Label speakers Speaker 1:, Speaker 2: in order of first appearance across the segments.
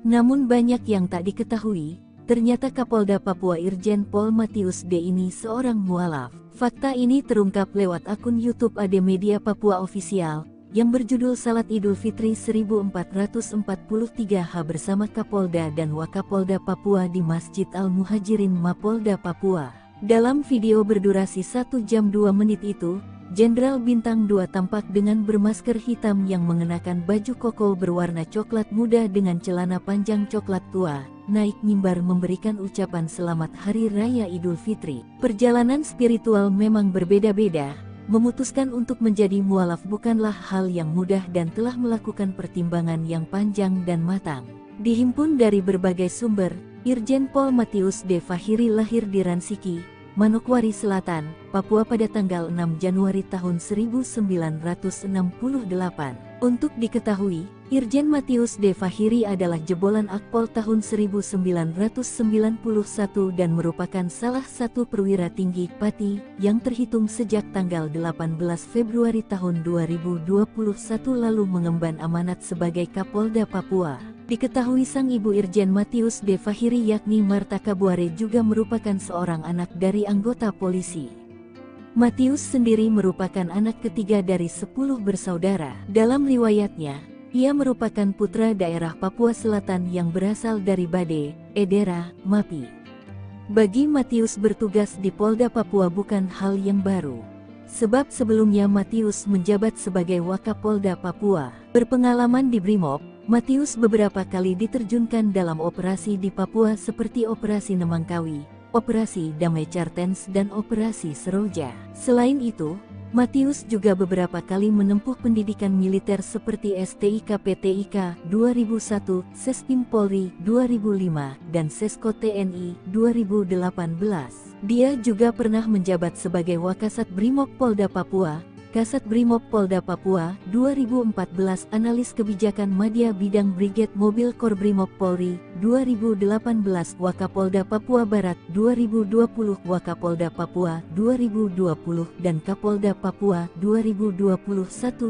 Speaker 1: Namun banyak yang tak diketahui, ternyata Kapolda Papua Irjen Pol Matius D ini seorang mualaf. Fakta ini terungkap lewat akun YouTube AD Media Papua Official yang berjudul Salat Idul Fitri 1443H bersama Kapolda dan Wakapolda Papua di Masjid Al-Muhajirin Mapolda Papua. Dalam video berdurasi 1 jam 2 menit itu, Jenderal Bintang 2 tampak dengan bermasker hitam yang mengenakan baju koko berwarna coklat muda dengan celana panjang coklat tua, naik mimbar memberikan ucapan selamat Hari Raya Idul Fitri. Perjalanan spiritual memang berbeda-beda, memutuskan untuk menjadi mualaf bukanlah hal yang mudah dan telah melakukan pertimbangan yang panjang dan matang. Dihimpun dari berbagai sumber, Irjen Pol Matius D. Fahiri lahir di Ransiki, Manokwari Selatan, Papua pada tanggal 6 Januari tahun 1968. Untuk diketahui, Irjen Matius D. Fahiri adalah jebolan Akpol tahun 1991 dan merupakan salah satu perwira tinggi Pati yang terhitung sejak tanggal 18 Februari tahun 2021 lalu mengemban amanat sebagai Kapolda Papua. Diketahui sang ibu Irjen Matius D. Fahiri yakni Marta Kabuare juga merupakan seorang anak dari anggota polisi. Matius sendiri merupakan anak ketiga dari 10 bersaudara. Dalam riwayatnya, ia merupakan putra daerah Papua Selatan yang berasal dari Bade, Edera, Mapi. Bagi Matius bertugas di Polda Papua bukan hal yang baru. Sebab sebelumnya Matius menjabat sebagai Wakapolda Papua. Berpengalaman di Brimob, Matius beberapa kali diterjunkan dalam operasi di Papua seperti Operasi Nemangkawi, Operasi Damai Cartens dan Operasi Seroja. Selain itu, Matius juga beberapa kali menempuh pendidikan militer seperti STIK PTIK 2001, Sespim Polri 2005, dan Sesko TNI 2018. Dia juga pernah menjabat sebagai Wakasat Brimob Polda Papua, Kasat Brimob Polda Papua 2014, Analis Kebijakan Madya Bidang Brigade Mobil Kor Brimob Polri 2018, Wakapolda Papua Barat 2020, Wakapolda Papua 2020, dan Kapolda Papua 2021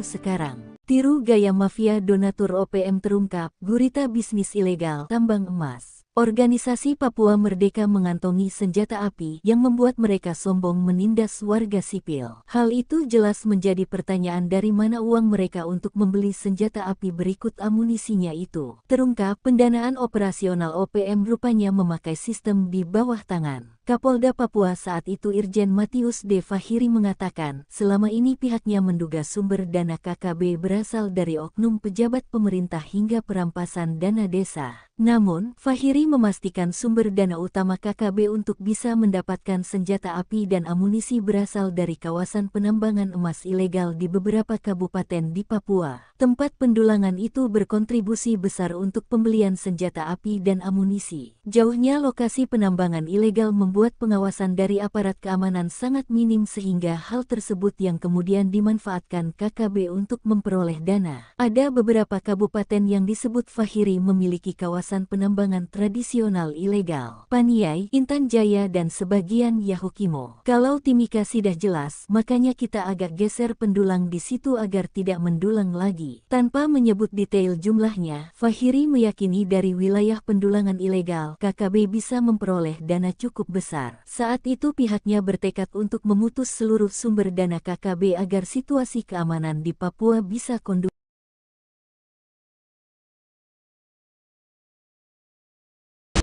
Speaker 1: sekarang. Tiru gaya mafia donatur OPM terungkap, gurita bisnis ilegal tambang emas. Organisasi Papua Merdeka mengantongi senjata api yang membuat mereka sombong menindas warga sipil. Hal itu jelas menjadi pertanyaan dari mana uang mereka untuk membeli senjata api berikut amunisinya itu. Terungkap pendanaan operasional OPM rupanya memakai sistem di bawah tangan. Kapolda Papua saat itu Irjen Matius D. Fahiri mengatakan, selama ini pihaknya menduga sumber dana KKB berasal dari oknum pejabat pemerintah hingga perampasan dana desa. Namun, Fahiri memastikan sumber dana utama KKB untuk bisa mendapatkan senjata api dan amunisi berasal dari kawasan penambangan emas ilegal di beberapa kabupaten di Papua. Tempat pendulangan itu berkontribusi besar untuk pembelian senjata api dan amunisi. Jauhnya lokasi penambangan ilegal membuat pengawasan dari aparat keamanan sangat minim sehingga hal tersebut yang kemudian dimanfaatkan KKB untuk memperoleh dana. Ada beberapa kabupaten yang disebut Fahiri memiliki kawasan penambangan tradisional ilegal. Paniai, Intan Jaya dan sebagian Yahukimo. Kalau Timika sudah jelas, makanya kita agak geser pendulang di situ agar tidak mendulang lagi. Tanpa menyebut detail jumlahnya, Fahiri meyakini dari wilayah pendulangan ilegal, KKB bisa memperoleh dana cukup besar. Saat itu pihaknya bertekad untuk memutus seluruh sumber dana KKB agar situasi keamanan di Papua bisa kondusif.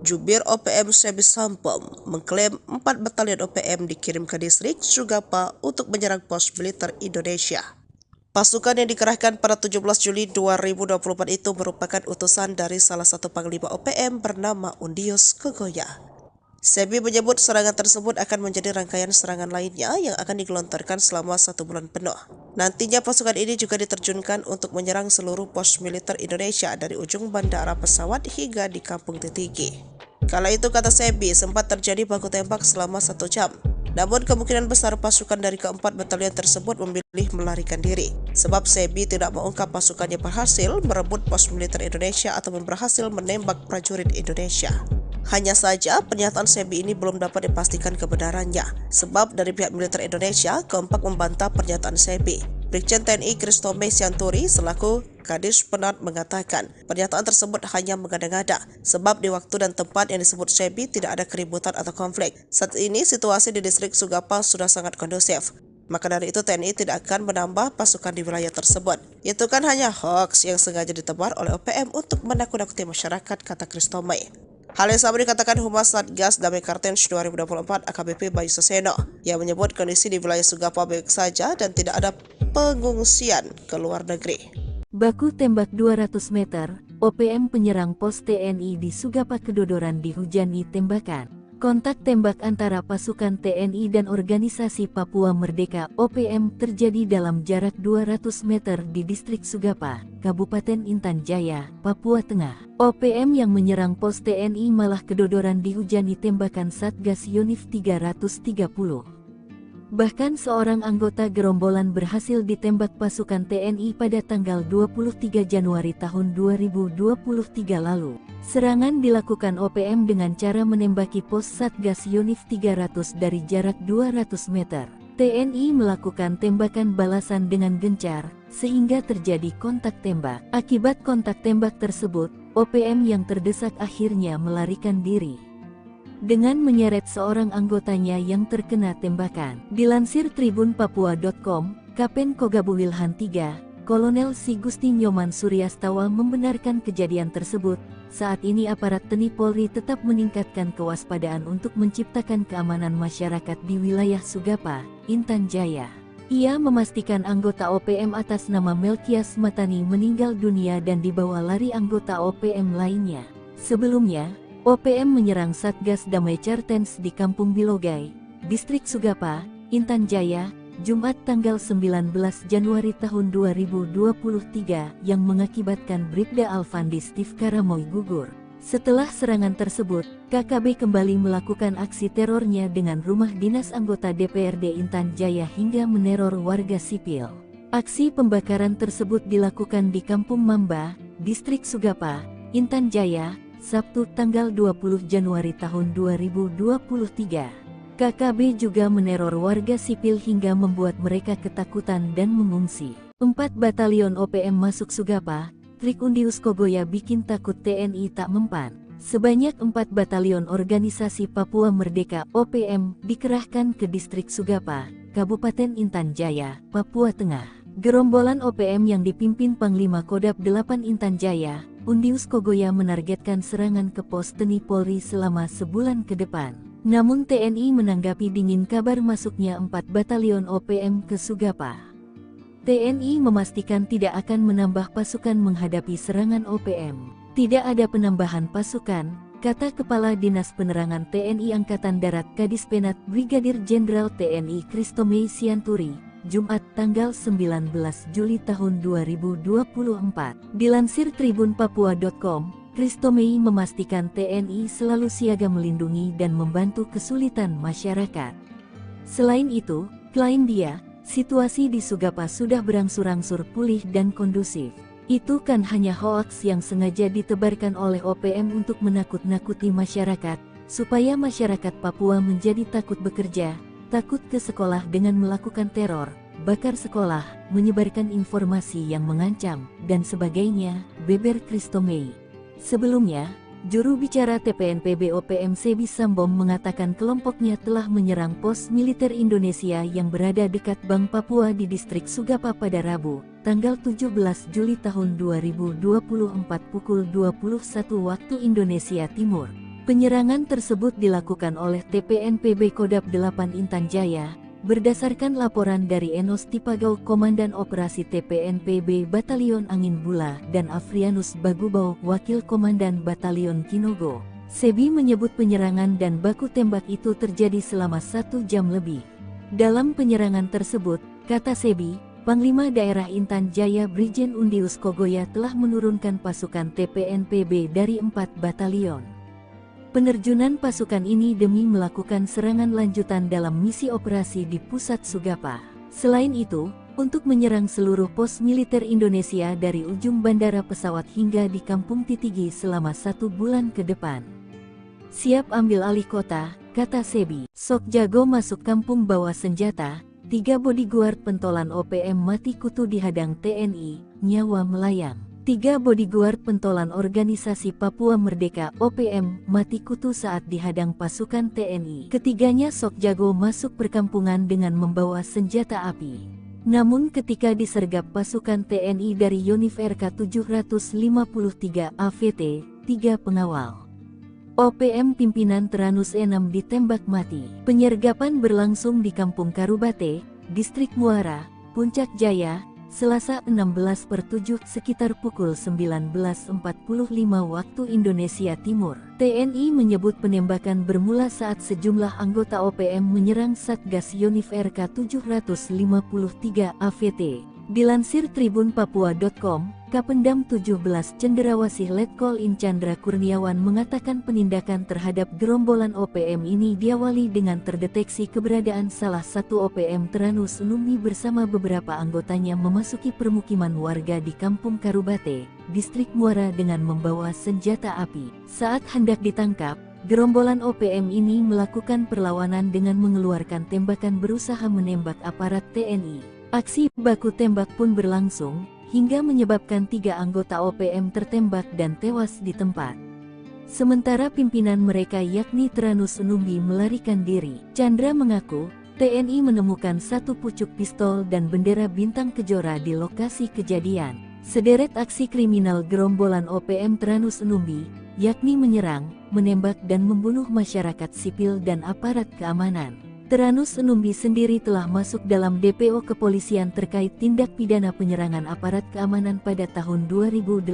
Speaker 2: Jubir OPM Sebi Sampom mengklaim 4 batalion OPM dikirim ke distrik Sugapa untuk menyerang pos militer Indonesia. Pasukan yang dikerahkan pada 17 Juli 2024 itu merupakan utusan dari salah satu panglima OPM bernama Undius Kogoya. Sebi menyebut serangan tersebut akan menjadi rangkaian serangan lainnya yang akan digelontorkan selama 1 bulan penuh. Nantinya pasukan ini juga diterjunkan untuk menyerang seluruh pos militer Indonesia dari ujung bandara pesawat hingga di Kampung Titigi. Kala itu, kata Sebi, sempat terjadi baku tembak selama 1 jam. Namun kemungkinan besar pasukan dari keempat batalion tersebut memilih melarikan diri. Sebab Sebi tidak mengungkap pasukannya berhasil merebut pos militer Indonesia ataupun berhasil menembak prajurit Indonesia. Hanya saja pernyataan Sebi ini belum dapat dipastikan kebenarannya. Sebab dari pihak militer Indonesia kompak membantah pernyataan Sebi. Brigjen TNI Kristome Sianturi selaku Kadis Penat mengatakan pernyataan tersebut hanya mengada-ngada sebab di waktu dan tempat yang disebut Sebi tidak ada keributan atau konflik. Saat ini situasi di distrik Sugapa sudah sangat kondusif. Maka dari itu TNI tidak akan menambah pasukan di wilayah tersebut. Itu kan hanya hoax yang sengaja ditebar oleh OPM untuk menakut-nakuti masyarakat, kata Kristome. Hal yang sama dikatakan Humas Satgas Damai Kartens 2024 AKBP Bayu Saseno yang menyebut kondisi di wilayah Sugapa baik saja dan tidak ada pengungsian ke luar negeri.
Speaker 1: Baku tembak 200 meter, OPM penyerang pos TNI di Sugapa kedodoran dihujani tembakan. Kontak tembak antara pasukan TNI dan Organisasi Papua Merdeka OPM terjadi dalam jarak 200 meter di distrik Sugapa, Kabupaten Intan Jaya, Papua Tengah. OPM yang menyerang pos TNI malah kedodoran dihujani tembakan Satgas Yonif 330. Bahkan seorang anggota gerombolan berhasil ditembak pasukan TNI pada tanggal 23 Januari tahun 2023 lalu. Serangan dilakukan OPM dengan cara menembaki pos Satgas Yonif 300 dari jarak 200 meter. TNI melakukan tembakan balasan dengan gencar, sehingga terjadi kontak tembak. Akibat kontak tembak tersebut, OPM yang terdesak akhirnya melarikan diri dengan menyeret seorang anggotanya yang terkena tembakan. Dilansir tribunpapua.com, Kapen Kogabu Wilhan III, Kolonel Si Gusti Nyoman Suryastawa membenarkan kejadian tersebut. Saat ini aparat TNI Polri tetap meningkatkan kewaspadaan untuk menciptakan keamanan masyarakat di wilayah Sugapa, Intan Jaya. Ia memastikan anggota OPM atas nama Melkias Matani meninggal dunia dan dibawa lari anggota OPM lainnya. Sebelumnya, OPM menyerang Satgas Damai Kartens di Kampung Bilogai, Distrik Sugapa, Intan Jaya, Jumat tanggal 19 Januari tahun 2023 yang mengakibatkan Bribda Alfandi Steve Karamoy gugur. Setelah serangan tersebut, KKB kembali melakukan aksi terornya dengan rumah dinas anggota DPRD Intan Jaya hingga meneror warga sipil. Aksi pembakaran tersebut dilakukan di Kampung Mamba, Distrik Sugapa, Intan Jaya, Sabtu tanggal 20 Januari tahun 2023. KKB juga meneror warga sipil hingga membuat mereka ketakutan dan mengungsi. 4 batalion OPM masuk Sugapa, trik Undius Kogoya bikin takut TNI tak mempan. Sebanyak 4 batalion Organisasi Papua Merdeka OPM dikerahkan ke distrik Sugapa, Kabupaten Intan Jaya, Papua Tengah. Gerombolan OPM yang dipimpin Panglima Kodap 8 Intan Jaya, Undius Kogoya menargetkan serangan ke pos TNI Polri selama sebulan ke depan. Namun TNI menanggapi dingin kabar masuknya 4 batalion OPM ke Sugapa. TNI memastikan tidak akan menambah pasukan menghadapi serangan OPM. Tidak ada penambahan pasukan, kata Kepala Dinas Penerangan TNI Angkatan Darat Kadis Penat Brigadir Jenderal TNI Kristome Sianturi, Jumat tanggal 19 Juli tahun 2024. Dilansir tribunpapua.com, Kristome memastikan TNI selalu siaga melindungi dan membantu kesulitan masyarakat. Selain itu, klaim dia, situasi di Sugapa sudah berangsur-angsur pulih dan kondusif. Itu kan hanya hoaks yang sengaja ditebarkan oleh OPM untuk menakut-nakuti masyarakat, supaya masyarakat Papua menjadi takut bekerja, takut ke sekolah dengan melakukan teror, bakar sekolah, menyebarkan informasi yang mengancam, dan sebagainya, beber Kristome. Sebelumnya, juru bicara TPNPB OPM Sebi Sambom mengatakan kelompoknya telah menyerang pos militer Indonesia yang berada dekat Bank Papua di distrik Sugapa pada Rabu, tanggal 17 Juli tahun 2024 pukul 21 waktu Indonesia Timur. Penyerangan tersebut dilakukan oleh TPNPB Kodap 8 Intan Jaya, berdasarkan laporan dari Enos Tipagau Komandan Operasi TPNPB Batalion Angin Bula dan Afrianus Bagubau Wakil Komandan Batalion Kinogo. Sebi menyebut penyerangan dan baku tembak itu terjadi selama 1 jam lebih. Dalam penyerangan tersebut, kata Sebi, Panglima Daerah Intan Jaya Brigjen Undius Kogoya telah menurunkan pasukan TPNPB dari 4 batalion. Penerjunan pasukan ini demi melakukan serangan lanjutan dalam misi operasi di pusat Sugapa. Selain itu, untuk menyerang seluruh pos militer Indonesia dari ujung bandara pesawat hingga di Kampung Titigi selama 1 bulan ke depan. Siap ambil alih kota, kata Sebi. Sok jago masuk kampung bawa senjata, 3 bodyguard pentolan OPM mati kutu dihadang TNI, nyawa melayang. 3 bodyguard pentolan organisasi Papua Merdeka OPM mati kutu saat dihadang pasukan TNI. Ketiganya sok jago masuk perkampungan dengan membawa senjata api. Namun ketika disergap pasukan TNI dari Yonif RK 753 AVT, 3 pengawal OPM pimpinan Teranus E6 ditembak mati. Penyergapan berlangsung di Kampung Karubate, Distrik Muara, Puncak Jaya, Selasa 16/7 sekitar pukul 19.45 waktu Indonesia Timur. TNI menyebut penembakan bermula saat sejumlah anggota OPM menyerang Satgas Yonif RK 753 AVT. Dilansir tribunpapua.com, Kapendam 17 Cenderawasih Letkol In Chandra Kurniawan mengatakan penindakan terhadap gerombolan OPM ini diawali dengan terdeteksi keberadaan salah satu OPM Teranus Enumbi bersama beberapa anggotanya memasuki permukiman warga di Kampung Karubate, Distrik Muara dengan membawa senjata api. Saat hendak ditangkap, gerombolan OPM ini melakukan perlawanan dengan mengeluarkan tembakan berusaha menembak aparat TNI. Aksi baku tembak pun berlangsung, hingga menyebabkan 3 anggota OPM tertembak dan tewas di tempat. Sementara pimpinan mereka yakni Teranus Enumbi melarikan diri. Chandra mengaku, TNI menemukan 1 pucuk pistol dan bendera bintang kejora di lokasi kejadian. Sederet aksi kriminal gerombolan OPM Teranus Enumbi, yakni menyerang, menembak dan membunuh masyarakat sipil dan aparat keamanan. Teranus Enumbi sendiri telah masuk dalam DPO kepolisian terkait tindak pidana penyerangan aparat keamanan pada tahun 2018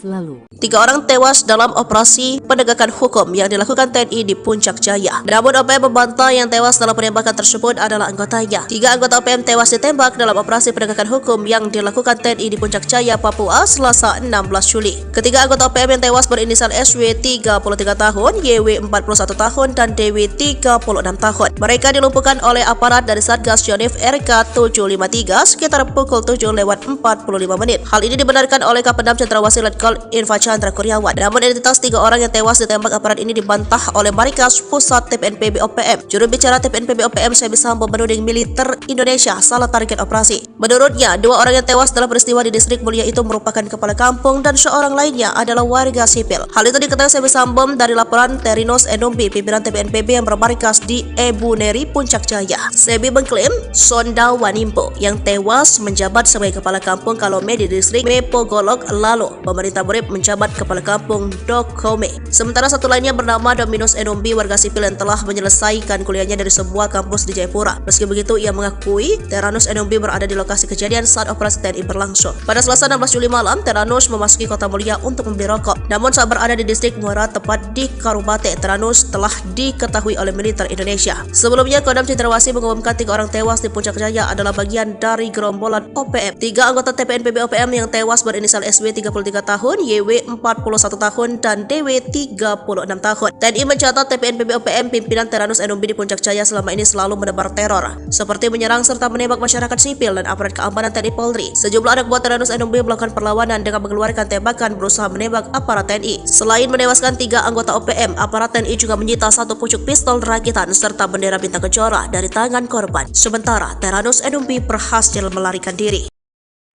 Speaker 1: lalu.
Speaker 2: 3 orang tewas dalam operasi penegakan hukum yang dilakukan TNI di Puncak Jaya. Namun OPM membantah yang tewas dalam penembakan tersebut adalah anggotanya. 3 anggota OPM tewas ditembak dalam operasi penegakan hukum yang dilakukan TNI di Puncak Jaya, Papua, Selasa 16 Juli. Ketiga anggota OPM yang tewas berinisial SW 33 tahun, YW 41 tahun, dan DW 36 tahun. Mereka dilumpuhkan oleh aparat dari Satgas Yonif RK 753 sekitar pukul 7:45 menit. Hal ini dibenarkan oleh Kapendam Cenderawasih Letkol Infantri Chandra Kurniawan. Namun identitas 3 orang yang tewas ditembak aparat ini dibantah oleh Markas Pusat TPNPB OPM. Juru bicara TPNPB OPM Sebi Sambo menuding militer Indonesia salah target operasi. Menurutnya, 2 orang yang tewas dalam peristiwa di Distrik Mulia itu merupakan kepala kampung dan seorang lainnya adalah warga sipil. Hal itu diketahui Sebi Sambo dari laporan Teranus Enumbi, pimpinan TPNPB yang bermarkas di Ebu Neri, Puncak Jaya. Sebi mengklaim Sonda Wanimpo yang tewas menjabat sebagai kepala kampung Kalome di Distrik Mepogolok, lalu pemerintah Murid menjabat kepala kampung Dokome. Sementara satu lainnya bernama Dominus Enumbi, warga sipil yang telah menyelesaikan kuliahnya dari sebuah kampus di Jayapura. Meski begitu, ia mengakui Teranus Enumbi berada di lokasi kejadian saat operasi TNI berlangsung. Pada Selasa 16 Juli malam, Teranus memasuki Kota Mulia untuk membeli rokok. Namun saat berada di Distrik Muara, tepat di Karubate, Teranus telah diketahui oleh militer Indonesia. Sebelumnya, Kodam Cenderawasih mengumumkan 3 orang tewas di Puncak Jaya adalah bagian dari gerombolan OPM. 3 anggota TPNPB OPM yang tewas berinisial SW 33 tahun, YW 41 tahun, dan DW 36 tahun. TNI mencatat TPNPB OPM pimpinan Teranus Enumbi di Puncak Jaya selama ini selalu menebar teror, seperti menyerang serta menembak masyarakat sipil dan aparat keamanan TNI Polri. Sejumlah anak buah Teranus Enumbi melakukan perlawanan dengan mengeluarkan tembakan berusaha menembak aparat TNI. Selain menewaskan 3 anggota OPM, aparat TNI juga menyita 1 pucuk pistol rakitan serta bendera bintang kejora dari tangan korban. Sementara Teranus Enumbi berhasil melarikan diri.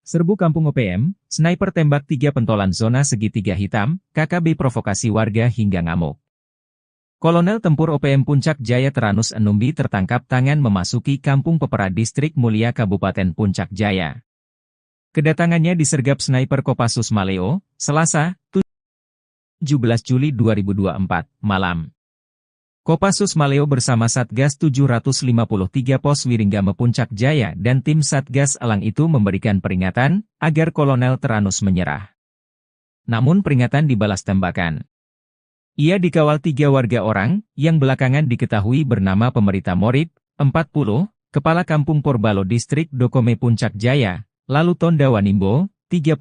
Speaker 3: Serbu Kampung OPM, sniper tembak 3 pentolan zona segitiga hitam, KKB provokasi warga hingga ngamuk. Kolonel Tempur OPM Puncak Jaya Teranus Enumbi tertangkap tangan memasuki Kampung Pepera Distrik Mulia Kabupaten Puncak Jaya. Kedatangannya disergap sniper Kopassus Maleo, Selasa, 17 Juli 2024, malam. Kopassus Maleo bersama Satgas 753 Pos Wiringgame Puncak Jaya dan tim Satgas Elang itu memberikan peringatan agar Kolonel Teranus menyerah. Namun peringatan dibalas tembakan. Ia dikawal 3 warga orang yang belakangan diketahui bernama Pemerita Morib, 40, Kepala Kampung Porbalo Distrik Dokome Puncak Jaya, lalu Tonda Wanimbo, 36,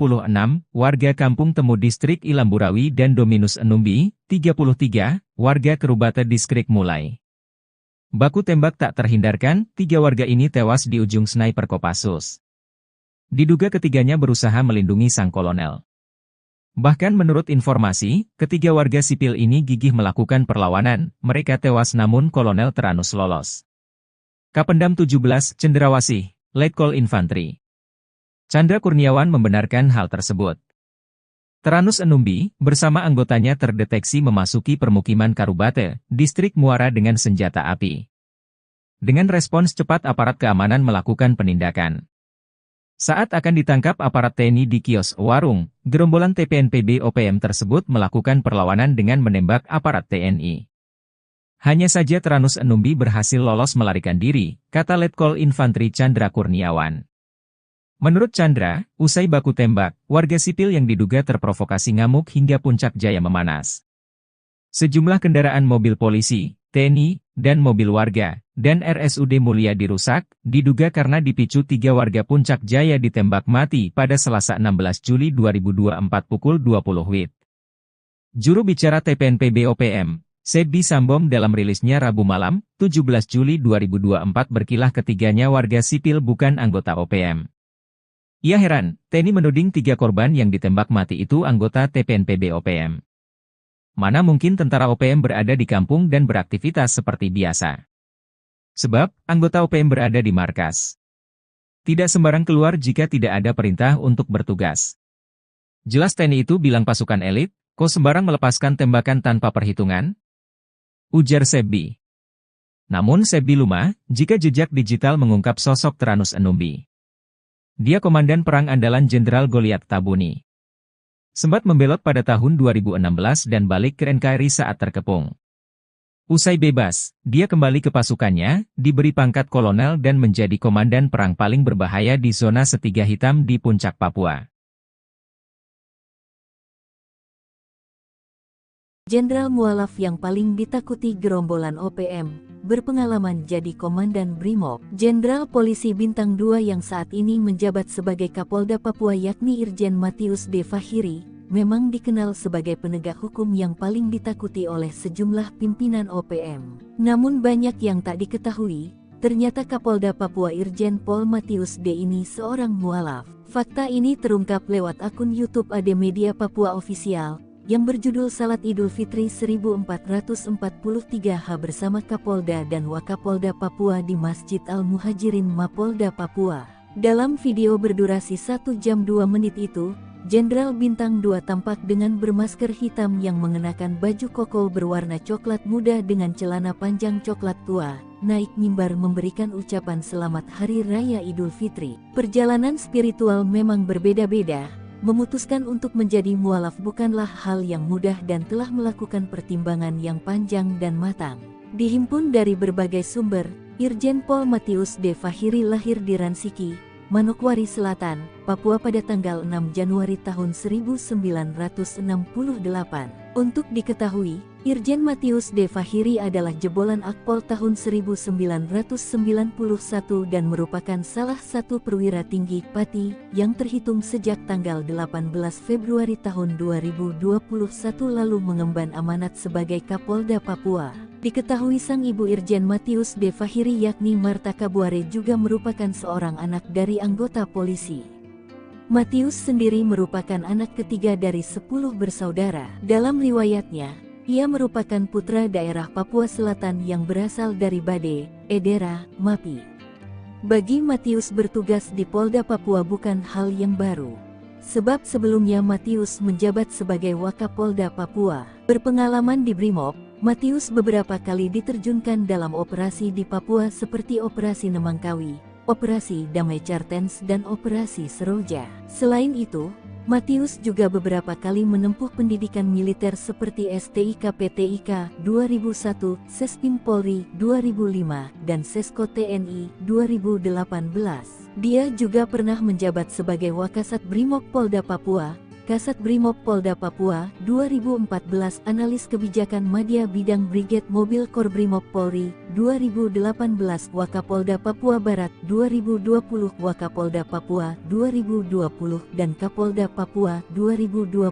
Speaker 3: warga Kampung Temu Distrik Ilamburawi dan Dominus Enumbi, 33, warga Kerubate Distrik Mulai. Baku tembak tak terhindarkan, 3 warga ini tewas di ujung sniper Kopassus. Diduga ketiganya berusaha melindungi sang kolonel. Bahkan menurut informasi, ketiga warga sipil ini gigih melakukan perlawanan, mereka tewas namun Kolonel Teranus lolos. Kapendam 17 Cendrawasih, Letkol Infantri Chandra Kurniawan membenarkan hal tersebut. Teranus Enumbi, bersama anggotanya terdeteksi memasuki permukiman Karubate, distrik Muara dengan senjata api. Dengan respons cepat aparat keamanan melakukan penindakan. Saat akan ditangkap aparat TNI di kios warung, gerombolan TPNPB OPM tersebut melakukan perlawanan dengan menembak aparat TNI. Hanya saja Teranus Enumbi berhasil lolos melarikan diri, kata Letkol Infantri Chandra Kurniawan. Menurut Chandra, usai baku tembak, warga sipil yang diduga terprovokasi ngamuk hingga puncak jaya memanas. Sejumlah kendaraan mobil polisi, TNI, dan mobil warga, dan RSUD Mulia dirusak, diduga karena dipicu 3 warga Puncak Jaya ditembak mati pada Selasa 16 Juli 2024 pukul 20 WIB. Juru bicara TPNPB OPM, Sebbi Sambom dalam rilisnya Rabu malam, 17 Juli 2024 berkilah ketiganya warga sipil bukan anggota OPM. Ia heran, TNI menuding 3 korban yang ditembak mati itu anggota TPNPB OPM. Mana mungkin tentara OPM berada di kampung dan beraktivitas seperti biasa. Sebab, anggota OPM berada di markas. Tidak sembarang keluar jika tidak ada perintah untuk bertugas. Jelas TNI itu bilang pasukan elit, kok sembarang melepaskan tembakan tanpa perhitungan? Ujar Sebbi. Namun Sebbi lumah, jika jejak digital mengungkap sosok Teranus Enumbi. Dia komandan perang andalan Jenderal Goliat Tabuni. Sempat membelot pada tahun 2016 dan balik ke NKRI saat terkepung. Usai bebas, dia kembali ke pasukannya, diberi pangkat kolonel dan menjadi komandan perang paling berbahaya di zona Setiga Hitam di Puncak Papua.
Speaker 1: Jenderal mualaf yang paling ditakuti gerombolan OPM, berpengalaman jadi Komandan Brimob. Jenderal Polisi Bintang 2 yang saat ini menjabat sebagai Kapolda Papua yakni Irjen Matius D. Fahiri, memang dikenal sebagai penegak hukum yang paling ditakuti oleh sejumlah pimpinan OPM. Namun banyak yang tak diketahui, ternyata Kapolda Papua Irjen Pol Matius D. ini seorang mualaf. Fakta ini terungkap lewat akun YouTube AD Media Papua Official, yang berjudul Salat Idul Fitri 1443H bersama Kapolda dan Wakapolda Papua di Masjid Al-Muhajirin Mapolda Papua. Dalam video berdurasi 1 jam 2 menit itu, Jenderal Bintang 2 tampak dengan bermasker hitam yang mengenakan baju koko berwarna coklat muda dengan celana panjang coklat tua, naik mimbar memberikan ucapan selamat Hari Raya Idul Fitri. Perjalanan spiritual memang berbeda-beda. Memutuskan untuk menjadi mualaf bukanlah hal yang mudah dan telah melakukan pertimbangan yang panjang dan matang. Dihimpun dari berbagai sumber, Irjen Pol Matius D. Fahiri lahir di Ransiki, Manokwari Selatan, Papua pada tanggal 6 Januari tahun 1968. Untuk diketahui, Irjen Matius D. Fahiri adalah jebolan Akpol tahun 1991 dan merupakan salah satu perwira tinggi Pati yang terhitung sejak tanggal 18 Februari tahun 2021 lalu mengemban amanat sebagai Kapolda Papua. Diketahui sang ibu Irjen Matius D. Fahiri yakni Marta Kabuare juga merupakan seorang anak dari anggota polisi. Matius sendiri merupakan anak ketiga dari 10 bersaudara. Dalam riwayatnya, ia merupakan putra daerah Papua Selatan yang berasal dari Bade, Edera, Mapi. Bagi Matius bertugas di Polda Papua bukan hal yang baru. Sebab sebelumnya Matius menjabat sebagai Wakapolda Papua. Berpengalaman di Brimob, Matius beberapa kali diterjunkan dalam operasi di Papua seperti Operasi Nemangkawi, Operasi Damai Cartens dan Operasi Seroja. Selain itu, Matius juga beberapa kali menempuh pendidikan militer seperti STIK PTIK 2001, Sespim Polri 2005, dan Sesko TNI 2018. Dia juga pernah menjabat sebagai Wakasat Brimob Polda Papua, Kasat Brimob Polda Papua 2014, Analis Kebijakan Madya Bidang Brigade Mobil Kor Brimob Polri 2018, Wakapolda Papua Barat 2020, Wakapolda Papua 2020, dan Kapolda Papua 2021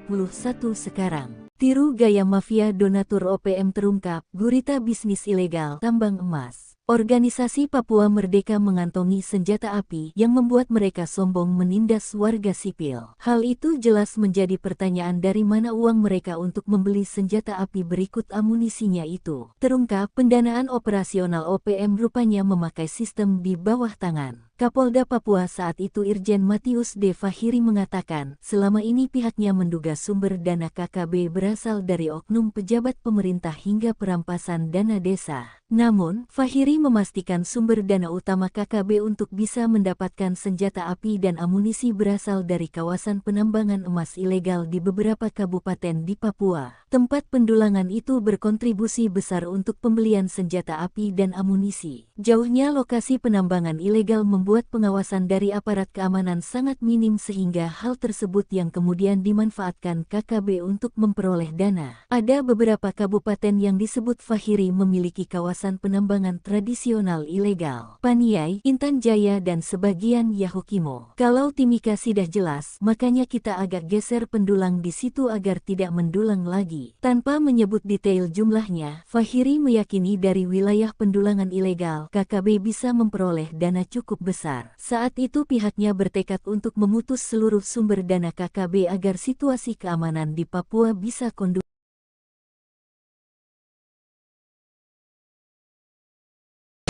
Speaker 1: sekarang. Tiru gaya mafia donatur OPM terungkap, gurita bisnis ilegal tambang emas. Organisasi Papua Merdeka mengantongi senjata api yang membuat mereka sombong menindas warga sipil. Hal itu jelas menjadi pertanyaan dari mana uang mereka untuk membeli senjata api berikut amunisinya itu. Terungkap, pendanaan operasional OPM rupanya memakai sistem di bawah tangan. Kapolda Papua saat itu Irjen Matius D. Fahiri mengatakan, selama ini pihaknya menduga sumber dana KKB berasal dari oknum pejabat pemerintah hingga perampasan dana desa. Namun, Fahiri memastikan sumber dana utama KKB untuk bisa mendapatkan senjata api dan amunisi berasal dari kawasan penambangan emas ilegal di beberapa kabupaten di Papua. Tempat pendulangan itu berkontribusi besar untuk pembelian senjata api dan amunisi. Jauhnya lokasi penambangan ilegal membuat pengawasan dari aparat keamanan sangat minim sehingga hal tersebut yang kemudian dimanfaatkan KKB untuk memperoleh dana. Ada beberapa kabupaten yang disebut Fahiri memiliki kawasan penambangan tradisional ilegal. Paniai, Intan Jaya dan sebagian Yahukimo. Kalau Timika sudah jelas, makanya kita agak geser pendulang di situ agar tidak mendulang lagi. Tanpa menyebut detail jumlahnya, Fahiri meyakini dari wilayah pendulangan ilegal, KKB bisa memperoleh dana cukup besar. Saat itu pihaknya bertekad untuk memutus seluruh sumber dana KKB agar situasi keamanan di Papua bisa kondusif.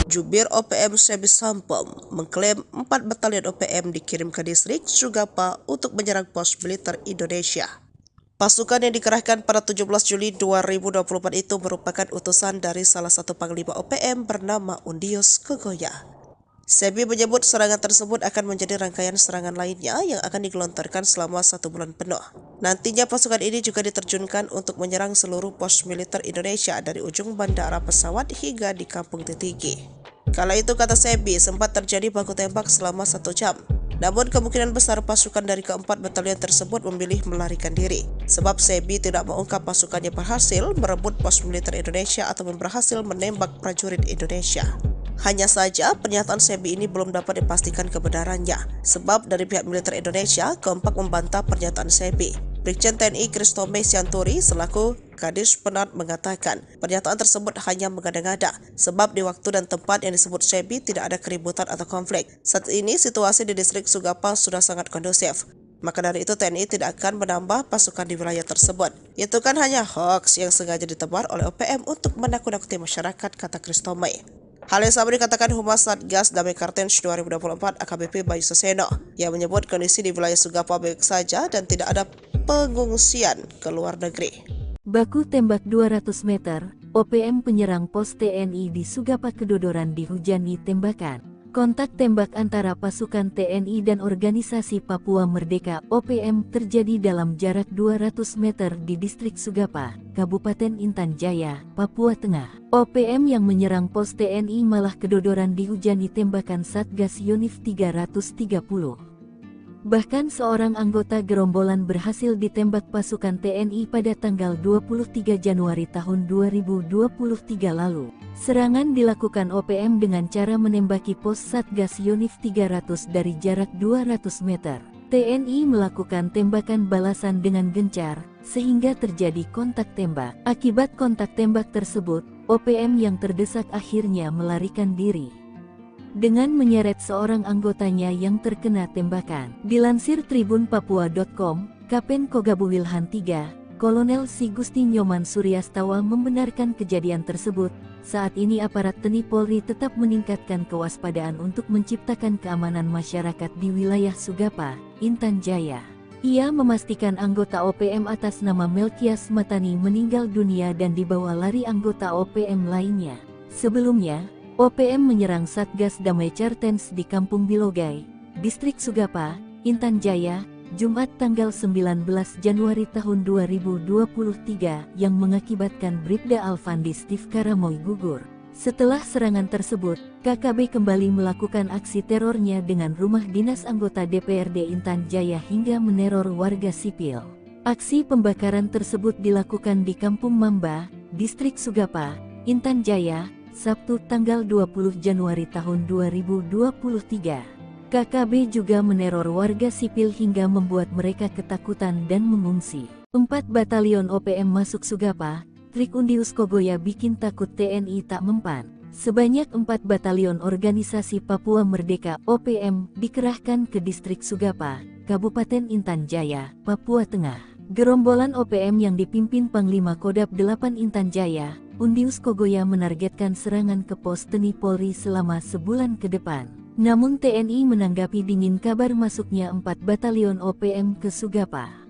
Speaker 2: Jubir OPM Sebi Sampom mengklaim 4 batalion OPM dikirim ke distrik Sugapa untuk menyerang pos militer Indonesia. Pasukan yang dikerahkan pada 17 Juli 2024 itu merupakan utusan dari salah satu panglima OPM bernama Undius Kogoya. Sebi menyebut serangan tersebut akan menjadi rangkaian serangan lainnya yang akan digelontorkan selama 1 bulan penuh. Nantinya pasukan ini juga diterjunkan untuk menyerang seluruh pos militer Indonesia dari ujung bandara pesawat hingga di Kampung Titigi. Kala itu, kata Sebi, sempat terjadi baku tembak selama 1 jam. Namun kemungkinan besar pasukan dari keempat batalion tersebut memilih melarikan diri. Sebab Sebi tidak mengungkap pasukannya berhasil merebut pos militer Indonesia atau berhasil menembak prajurit Indonesia. Hanya saja pernyataan Sebi ini belum dapat dipastikan kebenarannya. Sebab dari pihak militer Indonesia kompak membantah pernyataan Sebi. Brigjen TNI Kristome Sianturi selaku Kadis Penat mengatakan pernyataan tersebut hanya mengada-ngada sebab di waktu dan tempat yang disebut Sebi tidak ada keributan atau konflik. Saat ini situasi di distrik Sugapa sudah sangat kondusif. Maka dari itu TNI tidak akan menambah pasukan di wilayah tersebut. Itu kan hanya hoax yang sengaja ditebar oleh OPM untuk menakut-nakuti masyarakat, kata Kristome. Hal yang sama dikatakan Humas Satgas Damai Kartens 2024 AKBP Bayu Soseno yang menyebut kondisi di wilayah Sugapa baik saja dan tidak ada pengungsian ke luar negeri.
Speaker 1: Baku tembak 200 meter, OPM penyerang pos TNI di Sugapa Kedodoran dihujani tembakan. Kontak tembak antara pasukan TNI dan organisasi Papua Merdeka OPM terjadi dalam jarak 200 meter di distrik Sugapa, Kabupaten Intan Jaya, Papua Tengah. OPM yang menyerang pos TNI malah kedodoran dihujani tembakan Satgas Yonif 330. Bahkan seorang anggota gerombolan berhasil ditembak pasukan TNI pada tanggal 23 Januari tahun 2023 lalu. Serangan dilakukan OPM dengan cara menembaki pos Satgas Yonif 300 dari jarak 200 meter. TNI melakukan tembakan balasan dengan gencar, sehingga terjadi kontak tembak. Akibat kontak tembak tersebut, OPM yang terdesak akhirnya melarikan diri dengan menyeret seorang anggotanya yang terkena tembakan. Dilansir tribunpapua.com, Kapen Kogabu Wilhan III, Kolonel Si Gusti Nyoman Suryastawa membenarkan kejadian tersebut. Saat ini aparat TNI Polri tetap meningkatkan kewaspadaan untuk menciptakan keamanan masyarakat di wilayah Sugapa, Intan Jaya. Ia memastikan anggota OPM atas nama Melkias Matani meninggal dunia dan dibawa lari anggota OPM lainnya. Sebelumnya, OPM menyerang Satgas Damai Kartens di Kampung Bilogai, Distrik Sugapa, Intan Jaya, Jumat tanggal 19 Januari tahun 2023 yang mengakibatkan Bribda Alfandi Steve Karamoy gugur. Setelah serangan tersebut, KKB kembali melakukan aksi terornya dengan rumah dinas anggota DPRD Intan Jaya hingga meneror warga sipil. Aksi pembakaran tersebut dilakukan di Kampung Mamba, Distrik Sugapa, Intan Jaya, Sabtu tanggal 20 Januari tahun 2023. KKB juga meneror warga sipil hingga membuat mereka ketakutan dan mengungsi. 4 Batalion OPM masuk Sugapa, trik Undius Kogoya bikin takut TNI tak mempan. Sebanyak 4 Batalion Organisasi Papua Merdeka OPM dikerahkan ke distrik Sugapa, Kabupaten Intan Jaya, Papua Tengah. Gerombolan OPM yang dipimpin Panglima Kodam 8 Intan Jaya, Undius Kogoya menargetkan serangan ke pos TNI Polri selama sebulan ke depan. Namun TNI menanggapi dingin kabar masuknya 4 Batalion OPM ke Sugapa.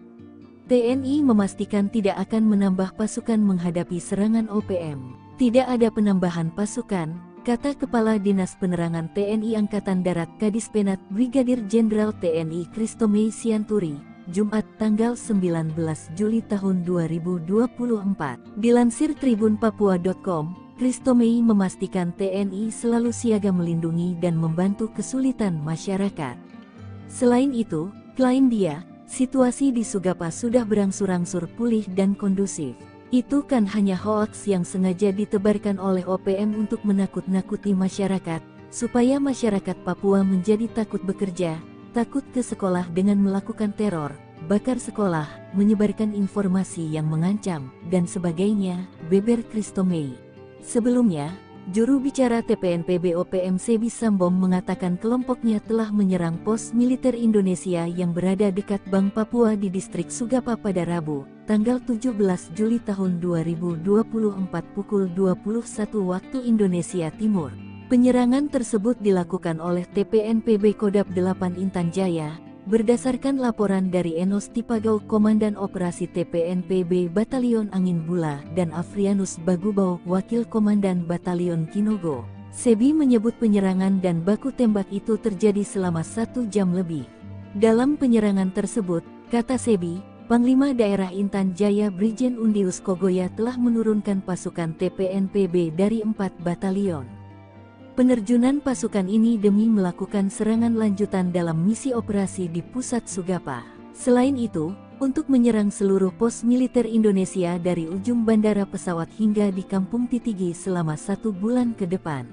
Speaker 1: TNI memastikan tidak akan menambah pasukan menghadapi serangan OPM. Tidak ada penambahan pasukan, kata Kepala Dinas Penerangan TNI Angkatan Darat Kadispenat Brigadir Jenderal TNI Christomei Sianturi, Jumat tanggal 19 Juli tahun 2024. Dilansir tribunpapua.com, Christomei memastikan TNI selalu siaga melindungi dan membantu kesulitan masyarakat. Selain itu, klaim dia, situasi di Sugapa sudah berangsur-angsur pulih dan kondusif. Itu kan hanya hoaks yang sengaja ditebarkan oleh OPM untuk menakut-nakuti masyarakat, supaya masyarakat Papua menjadi takut bekerja, takut ke sekolah dengan melakukan teror, bakar sekolah, menyebarkan informasi yang mengancam, dan sebagainya, beber Christomei. Sebelumnya, juru bicara TPNPB OPM Sebi Sambom mengatakan kelompoknya telah menyerang pos militer Indonesia yang berada dekat Bank Papua di distrik Sugapa pada Rabu, tanggal 17 Juli tahun 2024 pukul 21 waktu Indonesia Timur. Penyerangan tersebut dilakukan oleh TPNPB Kodam 8 Intan Jaya, berdasarkan laporan dari Enos Tipagau Komandan Operasi TPNPB Batalion Angin Bula dan Afrianus Bagubau Wakil Komandan Batalion Kinogo. Sebi menyebut penyerangan dan baku tembak itu terjadi selama 1 jam lebih. Dalam penyerangan tersebut, kata Sebi, Panglima Daerah Intan Jaya Brigjen Undius Kogoya telah menurunkan pasukan TPNPB dari 4 batalion. Penerjunan pasukan ini demi melakukan serangan lanjutan dalam misi operasi di pusat Sugapa. Selain itu, untuk menyerang seluruh pos militer Indonesia dari ujung bandara pesawat hingga di Kampung Titigi selama 1 bulan ke depan.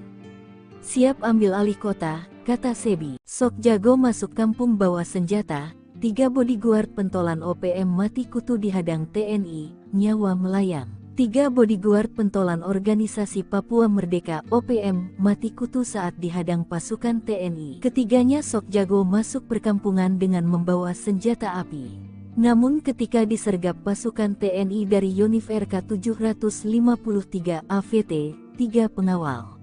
Speaker 1: Siap ambil alih kota, kata Sebi. Sok jago masuk kampung bawa senjata, 3 bodyguard pentolan OPM mati kutu dihadang TNI, nyawa melayang. 3 bodyguard pentolan Organisasi Papua Merdeka OPM mati kutu saat dihadang pasukan TNI. Ketiganya sok jago masuk perkampungan dengan membawa senjata api. Namun ketika disergap pasukan TNI dari Yonif RK 753 AVT, 3 pengawal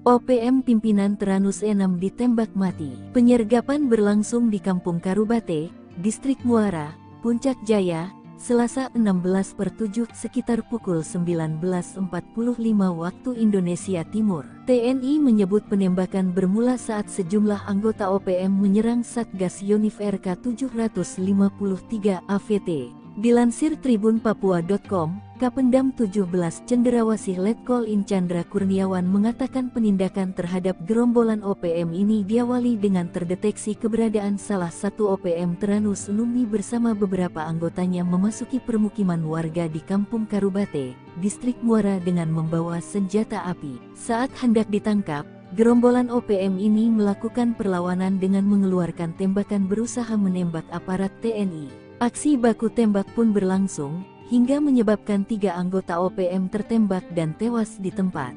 Speaker 1: OPM pimpinan Teranus 6 ditembak mati. Penyergapan berlangsung di Kampung Karubate, Distrik Muara, Puncak Jaya, Selasa 16/7 sekitar pukul 19.45 waktu Indonesia Timur. TNI menyebut penembakan bermula saat sejumlah anggota OPM menyerang Satgas Yonif RK 753 AVT. Dilansir tribunpapua.com, Kapendam 17 Cenderawasih Letkol In Chandra Kurniawan mengatakan penindakan terhadap gerombolan OPM ini diawali dengan terdeteksi keberadaan salah satu OPM Teranus Numbi bersama beberapa anggotanya memasuki permukiman warga di Kampung Karubate, Distrik Muara dengan membawa senjata api. Saat hendak ditangkap, gerombolan OPM ini melakukan perlawanan dengan mengeluarkan tembakan berusaha menembak aparat TNI. Aksi baku tembak pun berlangsung, hingga menyebabkan 3 anggota OPM tertembak dan tewas di tempat.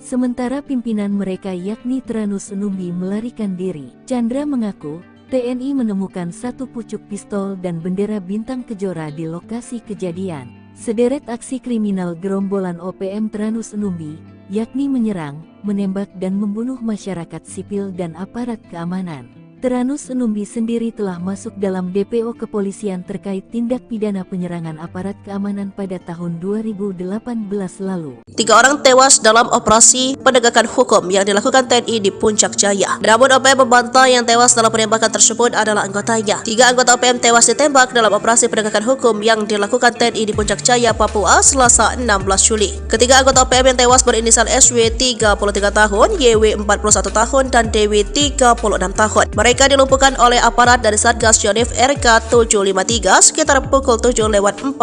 Speaker 1: Sementara pimpinan mereka yakni Teranus Numbi melarikan diri. Chandra mengaku, TNI menemukan 1 pucuk pistol dan bendera bintang kejora di lokasi kejadian. Sederet aksi kriminal gerombolan OPM Teranus Numbi, yakni menyerang, menembak dan membunuh masyarakat sipil dan aparat keamanan. Teranus Numbi sendiri telah masuk dalam DPO kepolisian terkait tindak pidana penyerangan aparat keamanan pada tahun 2018 lalu.
Speaker 2: 3 orang tewas dalam operasi penegakan hukum yang dilakukan TNI di Puncak Jaya. Namun OPM membantah yang tewas dalam penembakan tersebut adalah anggotanya. 3 anggota OPM tewas ditembak dalam operasi penegakan hukum yang dilakukan TNI di Puncak Jaya, Papua, Selasa 16 Juli. Ketiga anggota OPM yang tewas berinisial SW 33 tahun, YW 41 tahun, dan DW 36 tahun. Mereka dilumpuhkan oleh aparat dari Satgas Yonif RK 753 sekitar pukul 7:45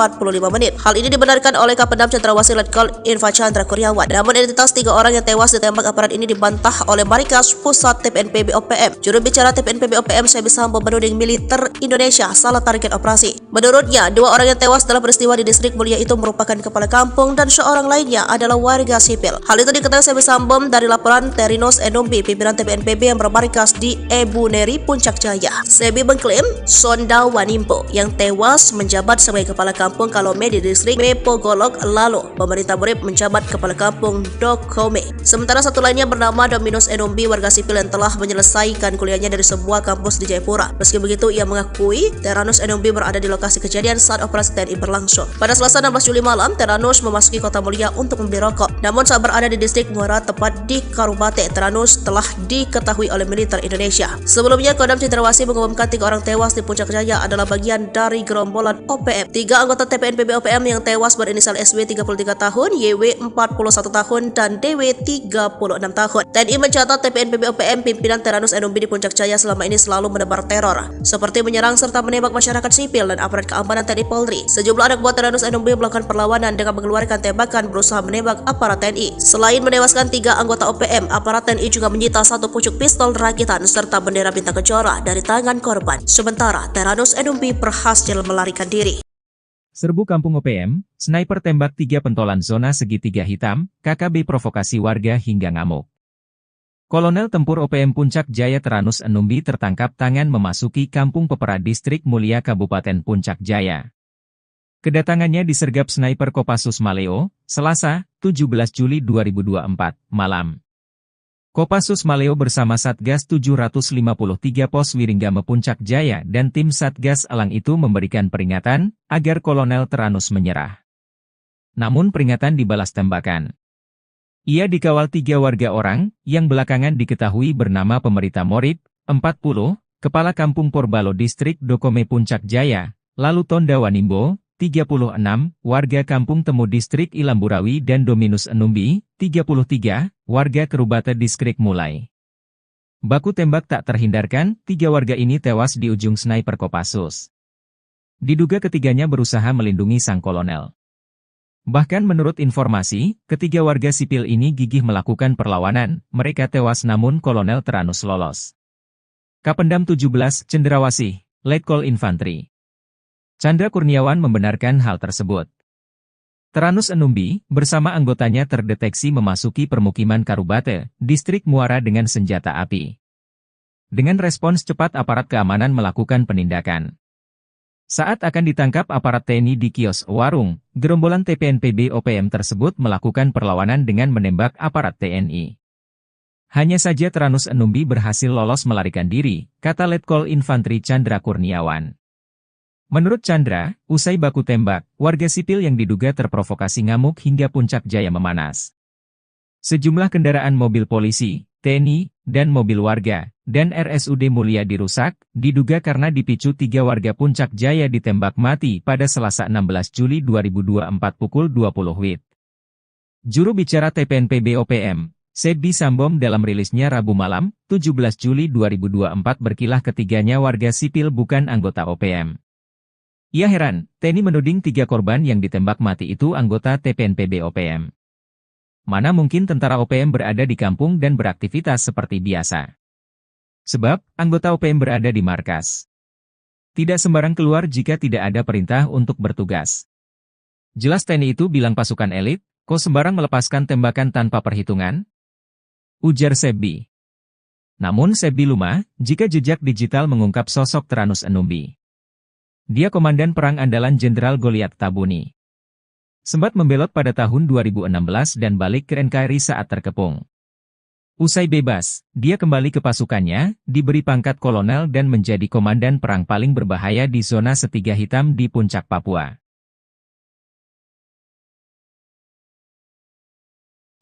Speaker 2: menit. Hal ini dibenarkan oleh Kapendam Cendrawasih Letkol Infantri Chandra Kurniawan. Namun identitas 3 orang yang tewas ditembak aparat ini dibantah oleh Markas Pusat TPNPB OPM. Juru bicara TPNPB OPM Sebi Sambo menuding militer Indonesia salah target operasi. Menurutnya, 2 orang yang tewas dalam peristiwa di Distrik Mulia itu merupakan kepala kampung dan seorang lainnya adalah warga sipil. Hal itu diketahui Sebi Sambo dari laporan Terinos Enumbi, pimpinan TPNPB yang bermarkas di Ebuneri, Puncak Jaya. Sebi mengklaim Sonda Wanimpo yang tewas menjabat sebagai kepala kampung Kalome di Distrik Mepogolok, lalu pemerintah Murid menjabat kepala kampung Dokome. Sementara satu lainnya bernama Dominus Enumbi, warga sipil yang telah menyelesaikan kuliahnya dari sebuah kampus di Jayapura. Meski begitu, ia mengakui Teranus Enumbi berada di lokasi kejadian saat operasi TNI berlangsung. Pada Selasa 16 Juli malam, Teranus memasuki Kota Mulia untuk membeli rokok. Namun saat berada di Distrik Muara, tepat di Karubate, Teranus telah diketahui oleh militer Indonesia. Sebelumnya, Kodam Cendrawasih mengumumkan 3 orang tewas di Puncak Jaya adalah bagian dari gerombolan OPM. 3 anggota TPNPB OPM yang tewas berinisial SW 33 tahun, YW 41 tahun, dan DW 36 tahun. TNI mencatat TPNPB OPM pimpinan Teranus Enumbi di Puncak Jaya selama ini selalu menebar teror, seperti menyerang serta menembak masyarakat sipil dan aparat keamanan TNI Polri. Sejumlah anak buah Teranus Enumbi melakukan perlawanan dengan mengeluarkan tembakan berusaha menembak aparat TNI. Selain menewaskan 3 anggota OPM, aparat TNI juga menyita 1 pucuk pistol rakitan serta bendera bintang kejora dari tangan korban. Sementara Teranus Enumbi berhasil melarikan diri.
Speaker 3: Serbu kampung OPM, sniper tembak 3 pentolan zona segitiga hitam, KKB provokasi warga hingga ngamuk. Kolonel Tempur OPM Puncak Jaya Teranus Enumbi tertangkap tangan memasuki Kampung Pepera Distrik Mulia Kabupaten Puncak Jaya. Kedatangannya disergap sniper Kopassus Maleo, Selasa, 17 Juli 2024, malam. Kopassus Maleo bersama Satgas 753 Pos Wiringgame Puncak Jaya dan tim Satgas Elang itu memberikan peringatan agar Kolonel Teranus menyerah. Namun peringatan dibalas tembakan. Ia dikawal 3 warga orang yang belakangan diketahui bernama Pemerita Morib, 40, Kepala Kampung Porbalo Distrik Dokome Puncak Jaya, lalu Tonda Wanimbo, 36, warga Kampung Temu Distrik Ilamburawi dan Dominus Enumbi, 33, warga Kerubate Distrik Mulai. Baku tembak tak terhindarkan, 3 warga ini tewas di ujung sniper Kopassus. Diduga ketiganya berusaha melindungi sang kolonel. Bahkan menurut informasi, ketiga warga sipil ini gigih melakukan perlawanan, mereka tewas namun Kolonel Teranus lolos. Kapendam 17, Cendrawasih, Letkol Infantri Chandra Kurniawan membenarkan hal tersebut. Teranus Enumbi, bersama anggotanya terdeteksi memasuki permukiman Karubate, Distrik Muara dengan senjata api. Dengan respons cepat aparat keamanan melakukan penindakan. Saat akan ditangkap aparat TNI di kios warung, gerombolan TPNPB OPM tersebut melakukan perlawanan dengan menembak aparat TNI. Hanya saja Teranus Enumbi berhasil lolos melarikan diri, kata Letkol Infantri Chandra Kurniawan. Menurut Chandra, usai baku tembak, warga sipil yang diduga terprovokasi ngamuk hingga Puncak Jaya memanas. Sejumlah kendaraan mobil polisi, TNI, dan mobil warga, dan RSUD Mulia dirusak, diduga karena dipicu 3 warga Puncak Jaya ditembak mati pada Selasa 16 Juli 2024 pukul 20 WIB. Juru bicara TPNPB OPM, Sebi Sambom dalam rilisnya Rabu malam, 17 Juli 2024 berkilah ketiganya warga sipil bukan anggota OPM. Ia heran, TNI menuding 3 korban yang ditembak mati itu anggota TPNPB OPM. Mana mungkin tentara OPM berada di kampung dan beraktivitas seperti biasa. Sebab, anggota OPM berada di markas. Tidak sembarang keluar jika tidak ada perintah untuk bertugas. Jelas TNI itu bilang pasukan elit, kok sembarang melepaskan tembakan tanpa perhitungan? Ujar Sebi. Namun Sebi lumah, jika jejak digital mengungkap sosok Teranus Enumbi. Dia komandan perang andalan Jenderal Goliat Tabuni. Sempat membelot pada tahun 2016 dan balik ke NKRI saat terkepung. Usai bebas, dia kembali ke pasukannya, diberi pangkat kolonel dan menjadi komandan perang paling berbahaya di zona Setiga Hitam di Puncak Papua.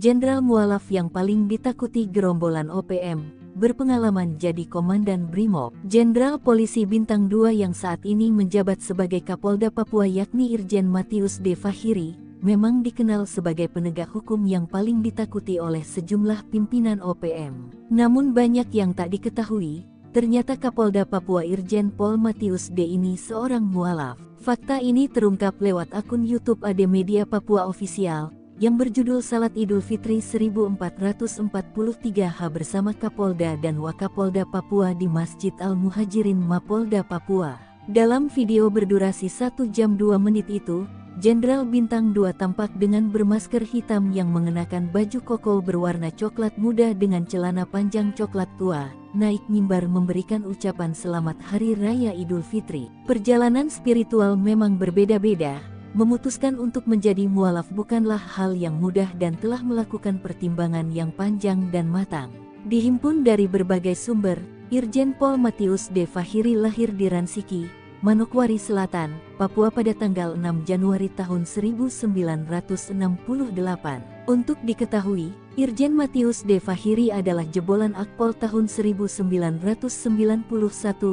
Speaker 1: Jenderal mualaf yang paling ditakuti gerombolan OPM, berpengalaman jadi komandan Brimob. Jenderal Polisi Bintang 2 yang saat ini menjabat sebagai Kapolda Papua yakni Irjen Matius D. Fahiri, memang dikenal sebagai penegak hukum yang paling ditakuti oleh sejumlah pimpinan OPM. Namun banyak yang tak diketahui, ternyata Kapolda Papua Irjen Pol Matius D ini seorang mualaf. Fakta ini terungkap lewat akun YouTube AD Media Papua Official yang berjudul Salat Idul Fitri 1443H bersama Kapolda dan Wakapolda Papua di Masjid Al-Muhajirin Mapolda Papua. Dalam video berdurasi 1 jam 2 menit itu, Jenderal Bintang 2 tampak dengan bermasker hitam yang mengenakan baju koko berwarna coklat muda dengan celana panjang coklat tua, naik mimbar memberikan ucapan selamat Hari Raya Idul Fitri. Perjalanan spiritual memang berbeda-beda, memutuskan untuk menjadi mualaf bukanlah hal yang mudah dan telah melakukan pertimbangan yang panjang dan matang. Dihimpun dari berbagai sumber, Irjen Pol Matius D. Fahiri lahir di Ransiki, Manokwari Selatan, Papua pada tanggal 6 Januari tahun 1968. Untuk diketahui, Irjen Matius D. Fahiri adalah jebolan Akpol tahun 1991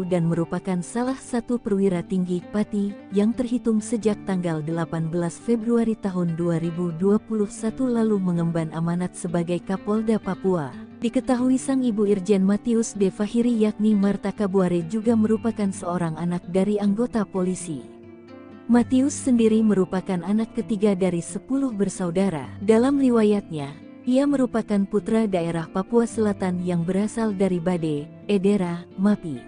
Speaker 1: dan merupakan salah satu perwira tinggi Pati yang terhitung sejak tanggal 18 Februari tahun 2021 lalu mengemban amanat sebagai Kapolda Papua. Diketahui sang ibu Irjen Matius D. Fahiri yakni Marta Kabuare juga merupakan seorang anak dari anggota polisi. Matius sendiri merupakan anak ketiga dari 10 bersaudara. Dalam riwayatnya, ia merupakan putra daerah Papua Selatan yang berasal dari Bade, Edera, Mapi.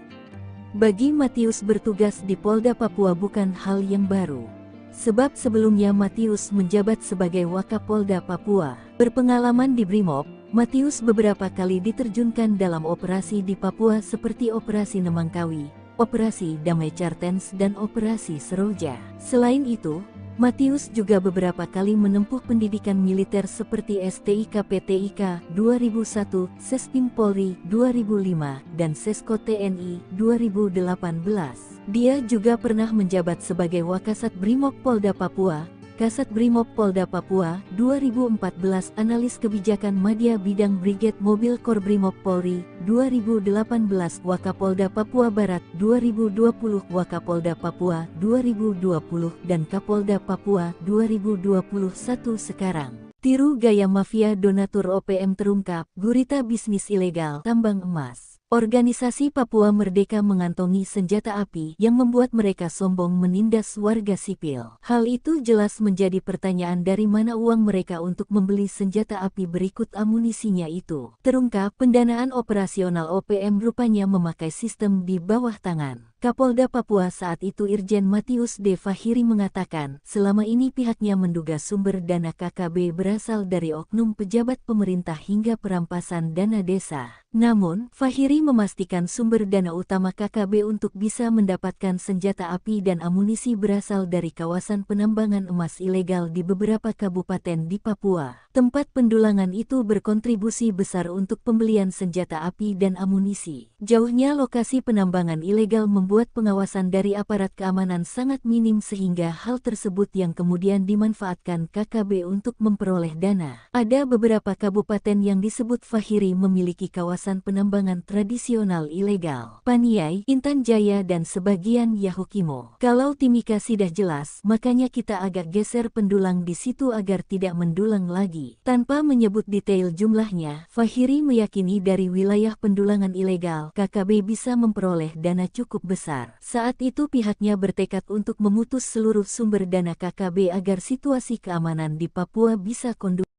Speaker 1: Bagi Matius bertugas di Polda Papua bukan hal yang baru. Sebab sebelumnya Matius menjabat sebagai Wakapolda Papua. Berpengalaman di Brimob, Matius beberapa kali diterjunkan dalam operasi di Papua seperti Operasi Nemangkawi, Operasi Damai Cartens dan Operasi Seroja. Selain itu, Matius juga beberapa kali menempuh pendidikan militer seperti STIK PTIK 2001, Sespim Polri 2005, dan Sesko TNI 2018. Dia juga pernah menjabat sebagai Wakasat Brimob Polda Papua, Kasat Brimob Polda Papua 2014, Analis Kebijakan Madya Bidang Brigade Mobil Kor Brimob Polri 2018, Wakapolda Papua Barat 2020, Wakapolda Papua 2020, dan Kapolda Papua 2021 sekarang. Tiru gaya mafia donatur OPM terungkap, gurita bisnis ilegal tambang emas. Organisasi Papua Merdeka mengantongi senjata api yang membuat mereka sombong menindas warga sipil. Hal itu jelas menjadi pertanyaan dari mana uang mereka untuk membeli senjata api berikut amunisinya itu. Terungkap, pendanaan operasional OPM rupanya memakai sistem di bawah tangan. Kapolda Papua saat itu Irjen Matius D. Fahiri mengatakan, selama ini pihaknya menduga sumber dana KKB berasal dari oknum pejabat pemerintah hingga perampasan dana desa. Namun, Fahiri memastikan sumber dana utama KKB untuk bisa mendapatkan senjata api dan amunisi berasal dari kawasan penambangan emas ilegal di beberapa kabupaten di Papua. Tempat pendulangan itu berkontribusi besar untuk pembelian senjata api dan amunisi. Jauhnya lokasi penambangan ilegal membuat pengawasan dari aparat keamanan sangat minim sehingga hal tersebut yang kemudian dimanfaatkan KKB untuk memperoleh dana. Ada beberapa kabupaten yang disebut Fahiri memiliki kawasan penambangan tradisional ilegal. Paniai, Intan Jaya dan sebagian Yahukimo. Kalau Timika sudah jelas, makanya kita agak geser pendulang di situ agar tidak mendulang lagi. Tanpa menyebut detail jumlahnya, Fahiri meyakini dari wilayah pendulangan ilegal, KKB bisa memperoleh dana cukup besar. Saat itu pihaknya bertekad untuk memutus seluruh sumber dana KKB agar situasi keamanan di Papua bisa kondusif.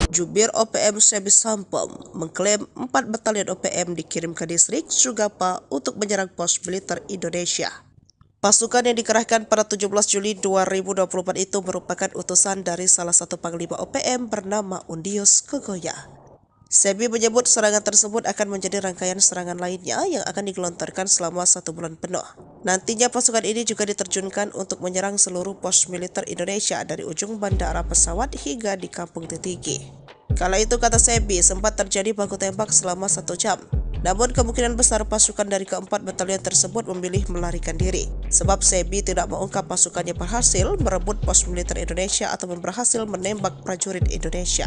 Speaker 2: Jubir OPM Sebi Sampom mengklaim 4 batalion OPM dikirim ke distrik Sugapa untuk menyerang pos militer Indonesia. Pasukan yang dikerahkan pada 17 Juli 2024 itu merupakan utusan dari salah satu panglima OPM bernama Undius Kogoya. Sebi menyebut serangan tersebut akan menjadi rangkaian serangan lainnya yang akan digelontorkan selama 1 bulan penuh. Nantinya pasukan ini juga diterjunkan untuk menyerang seluruh pos militer Indonesia dari ujung bandara pesawat hingga di Kampung Titigi. Kala itu, kata Sebi, sempat terjadi baku tembak selama 1 jam. Namun kemungkinan besar pasukan dari keempat batalion tersebut memilih melarikan diri. Sebab Sebi tidak mengungkap pasukannya berhasil merebut pos militer Indonesia atau berhasil menembak prajurit Indonesia.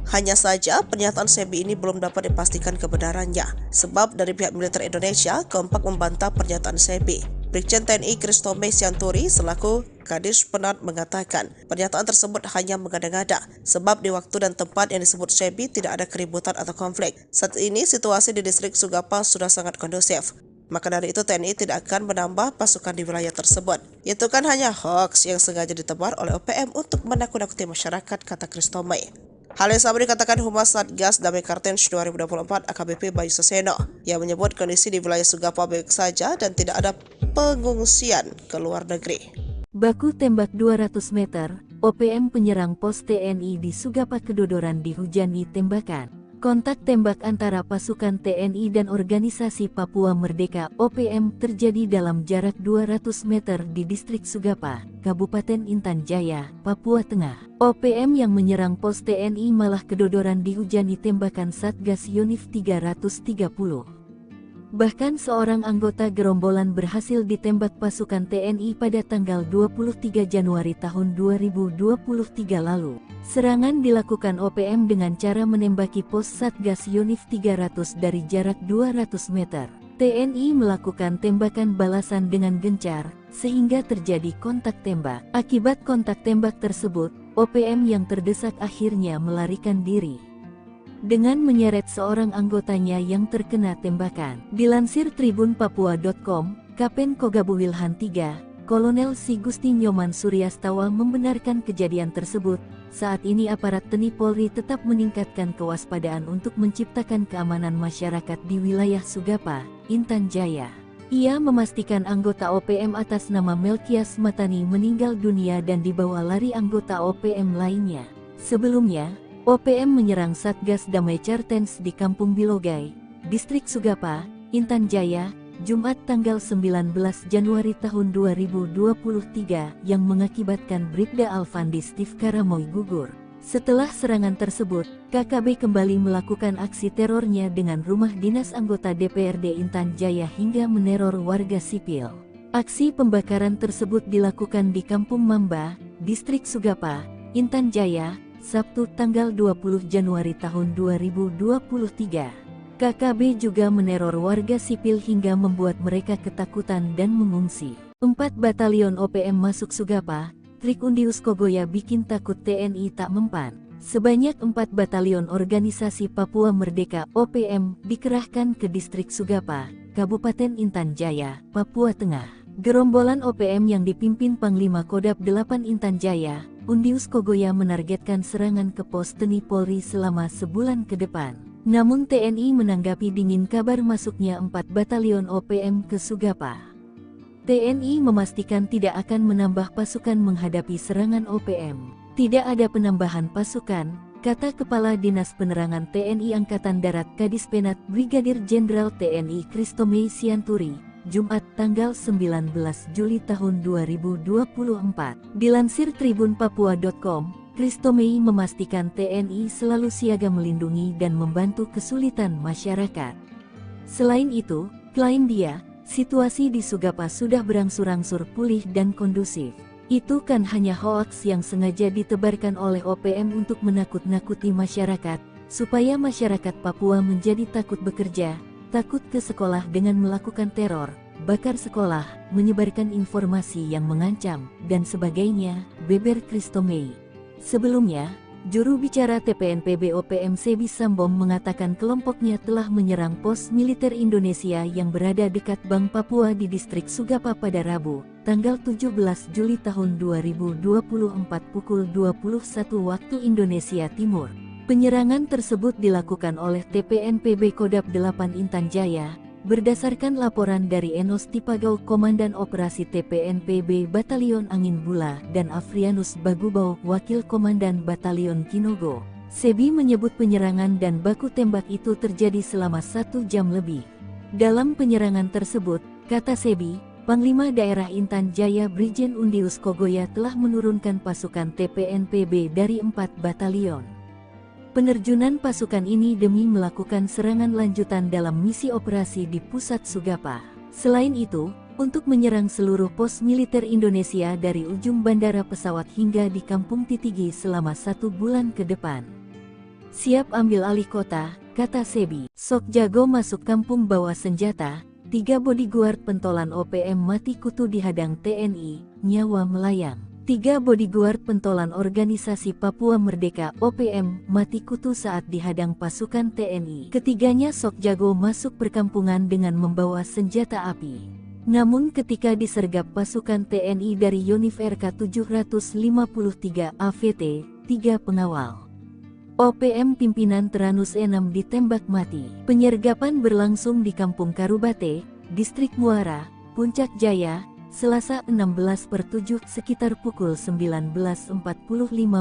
Speaker 2: Hanya saja pernyataan Sebi ini belum dapat dipastikan kebenarannya. Sebab dari pihak militer Indonesia kompak membantah pernyataan Sebi. Brigjen TNI Kristome Sianturi selaku Kadis Penat mengatakan pernyataan tersebut hanya mengada-ngada sebab di waktu dan tempat yang disebut Sebi tidak ada keributan atau konflik. Saat ini situasi di distrik Sugapa sudah sangat kondusif. Maka dari itu TNI tidak akan menambah pasukan di wilayah tersebut. Itu kan hanya hoax yang sengaja ditebar oleh OPM untuk menakut-nakuti masyarakat, kata Kristome. Hal yang sama dikatakan Humas Satgas Damai Kartens 2024 AKBP Bayu Saseno yang menyebut kondisi di wilayah Sugapa baik saja dan tidak ada pengungsian ke luar negeri.
Speaker 1: Baku tembak 200 meter, OPM penyerang pos TNI di Sugapa Kedodoran dihujani tembakan. Kontak tembak antara pasukan TNI dan Organisasi Papua Merdeka OPM terjadi dalam jarak 200 meter di distrik Sugapa, Kabupaten Intan Jaya, Papua Tengah. OPM yang menyerang pos TNI malah Kedodoran dihujani tembakan Satgas Yonif 330. Bahkan seorang anggota gerombolan berhasil ditembak pasukan TNI pada tanggal 23 Januari tahun 2023 lalu. Serangan dilakukan OPM dengan cara menembaki pos Satgas Yonif 300 dari jarak 200 meter. TNI melakukan tembakan balasan dengan gencar, sehingga terjadi kontak tembak. Akibat kontak tembak tersebut, OPM yang terdesak akhirnya melarikan diri dengan menyeret seorang anggotanya yang terkena tembakan. Dilansir tribunpapua.com, Kapen Kogabu Wilhan III, Kolonel Si Gusti Nyoman Suryastawa membenarkan kejadian tersebut. Saat ini aparat TNI Polri tetap meningkatkan kewaspadaan untuk menciptakan keamanan masyarakat di wilayah Sugapa, Intan Jaya. Ia memastikan anggota OPM atas nama Melkias Matani meninggal dunia dan dibawa lari anggota OPM lainnya. Sebelumnya, OPM menyerang Satgas Damai Kartens di Kampung Bilogai, Distrik Sugapa, Intan Jaya, Jumat tanggal 19 Januari tahun 2023 yang mengakibatkan Bribda Alfandi Steve Karamoy gugur. Setelah serangan tersebut, KKB kembali melakukan aksi terornya dengan rumah dinas anggota DPRD Intan Jaya hingga meneror warga sipil. Aksi pembakaran tersebut dilakukan di Kampung Mamba, Distrik Sugapa, Intan Jaya, Sabtu tanggal 20 Januari tahun 2023. KKB juga meneror warga sipil hingga membuat mereka ketakutan dan mengungsi. 4 batalion OPM masuk Sugapa, trik Undius Kogoya bikin takut TNI tak mempan. Sebanyak 4 batalion Organisasi Papua Merdeka OPM dikerahkan ke distrik Sugapa, Kabupaten Intan Jaya, Papua Tengah. Gerombolan OPM yang dipimpin Panglima Kodam 8 Intan Jaya, Undius Kogoya menargetkan serangan ke pos TNI Polri selama sebulan ke depan. Namun TNI menanggapi dingin kabar masuknya 4 batalion OPM ke Sugapa. TNI memastikan tidak akan menambah pasukan menghadapi serangan OPM. Tidak ada penambahan pasukan, kata Kepala Dinas Penerangan TNI Angkatan Darat Kadis Penat Brigadir Jenderal TNI Kristome Sianturi, Jumat tanggal 19 Juli tahun 2024. Dilansir tribunpapua.com, Kristome memastikan TNI selalu siaga melindungi dan membantu kesulitan masyarakat. Selain itu, klaim dia, situasi di Sugapa sudah berangsur-angsur pulih dan kondusif. Itu kan hanya hoaks yang sengaja ditebarkan oleh OPM untuk menakut-nakuti masyarakat, supaya masyarakat Papua menjadi takut bekerja, takut ke sekolah dengan melakukan teror, bakar sekolah, menyebarkan informasi yang mengancam, dan sebagainya, beber Kristome. Sebelumnya, juru bicara TPNPB OPM Sebi Sambom mengatakan kelompoknya telah menyerang pos militer Indonesia yang berada dekat Bank Papua di distrik Sugapa pada Rabu, tanggal 17 Juli tahun 2024 pukul 21 waktu Indonesia Timur. Penyerangan tersebut dilakukan oleh TPNPB Kodam 8 Intan Jaya, berdasarkan laporan dari Enos Tipagau Komandan Operasi TPNPB Batalion Angin Bula dan Afrianus Bagubau Wakil Komandan Batalion Kinogo. Sebi menyebut penyerangan dan baku tembak itu terjadi selama 1 jam lebih. Dalam penyerangan tersebut, kata Sebi, Panglima Daerah Intan Jaya Brigjen Undius Kogoya telah menurunkan pasukan TPNPB dari 4 batalion. Penerjunan pasukan ini demi melakukan serangan lanjutan dalam misi operasi di pusat Sugapa. Selain itu, untuk menyerang seluruh pos militer Indonesia dari ujung bandara pesawat hingga di Kampung Titigi selama 1 bulan ke depan. Siap ambil alih kota, kata Sebi. Sok jago masuk kampung bawa senjata, 3 bodyguard pentolan OPM mati kutu dihadang TNI, nyawa melayang. 3 bodyguard pentolan organisasi Papua Merdeka OPM mati kutu saat dihadang pasukan TNI. Ketiganya sok jago masuk perkampungan dengan membawa senjata api. Namun ketika disergap pasukan TNI dari Yonif RK 753 AVT, 3 pengawal OPM pimpinan Teranus Enam ditembak mati. Penyergapan berlangsung di Kampung Karubate, Distrik Muara, Puncak Jaya, Selasa 16/7 sekitar pukul 19.45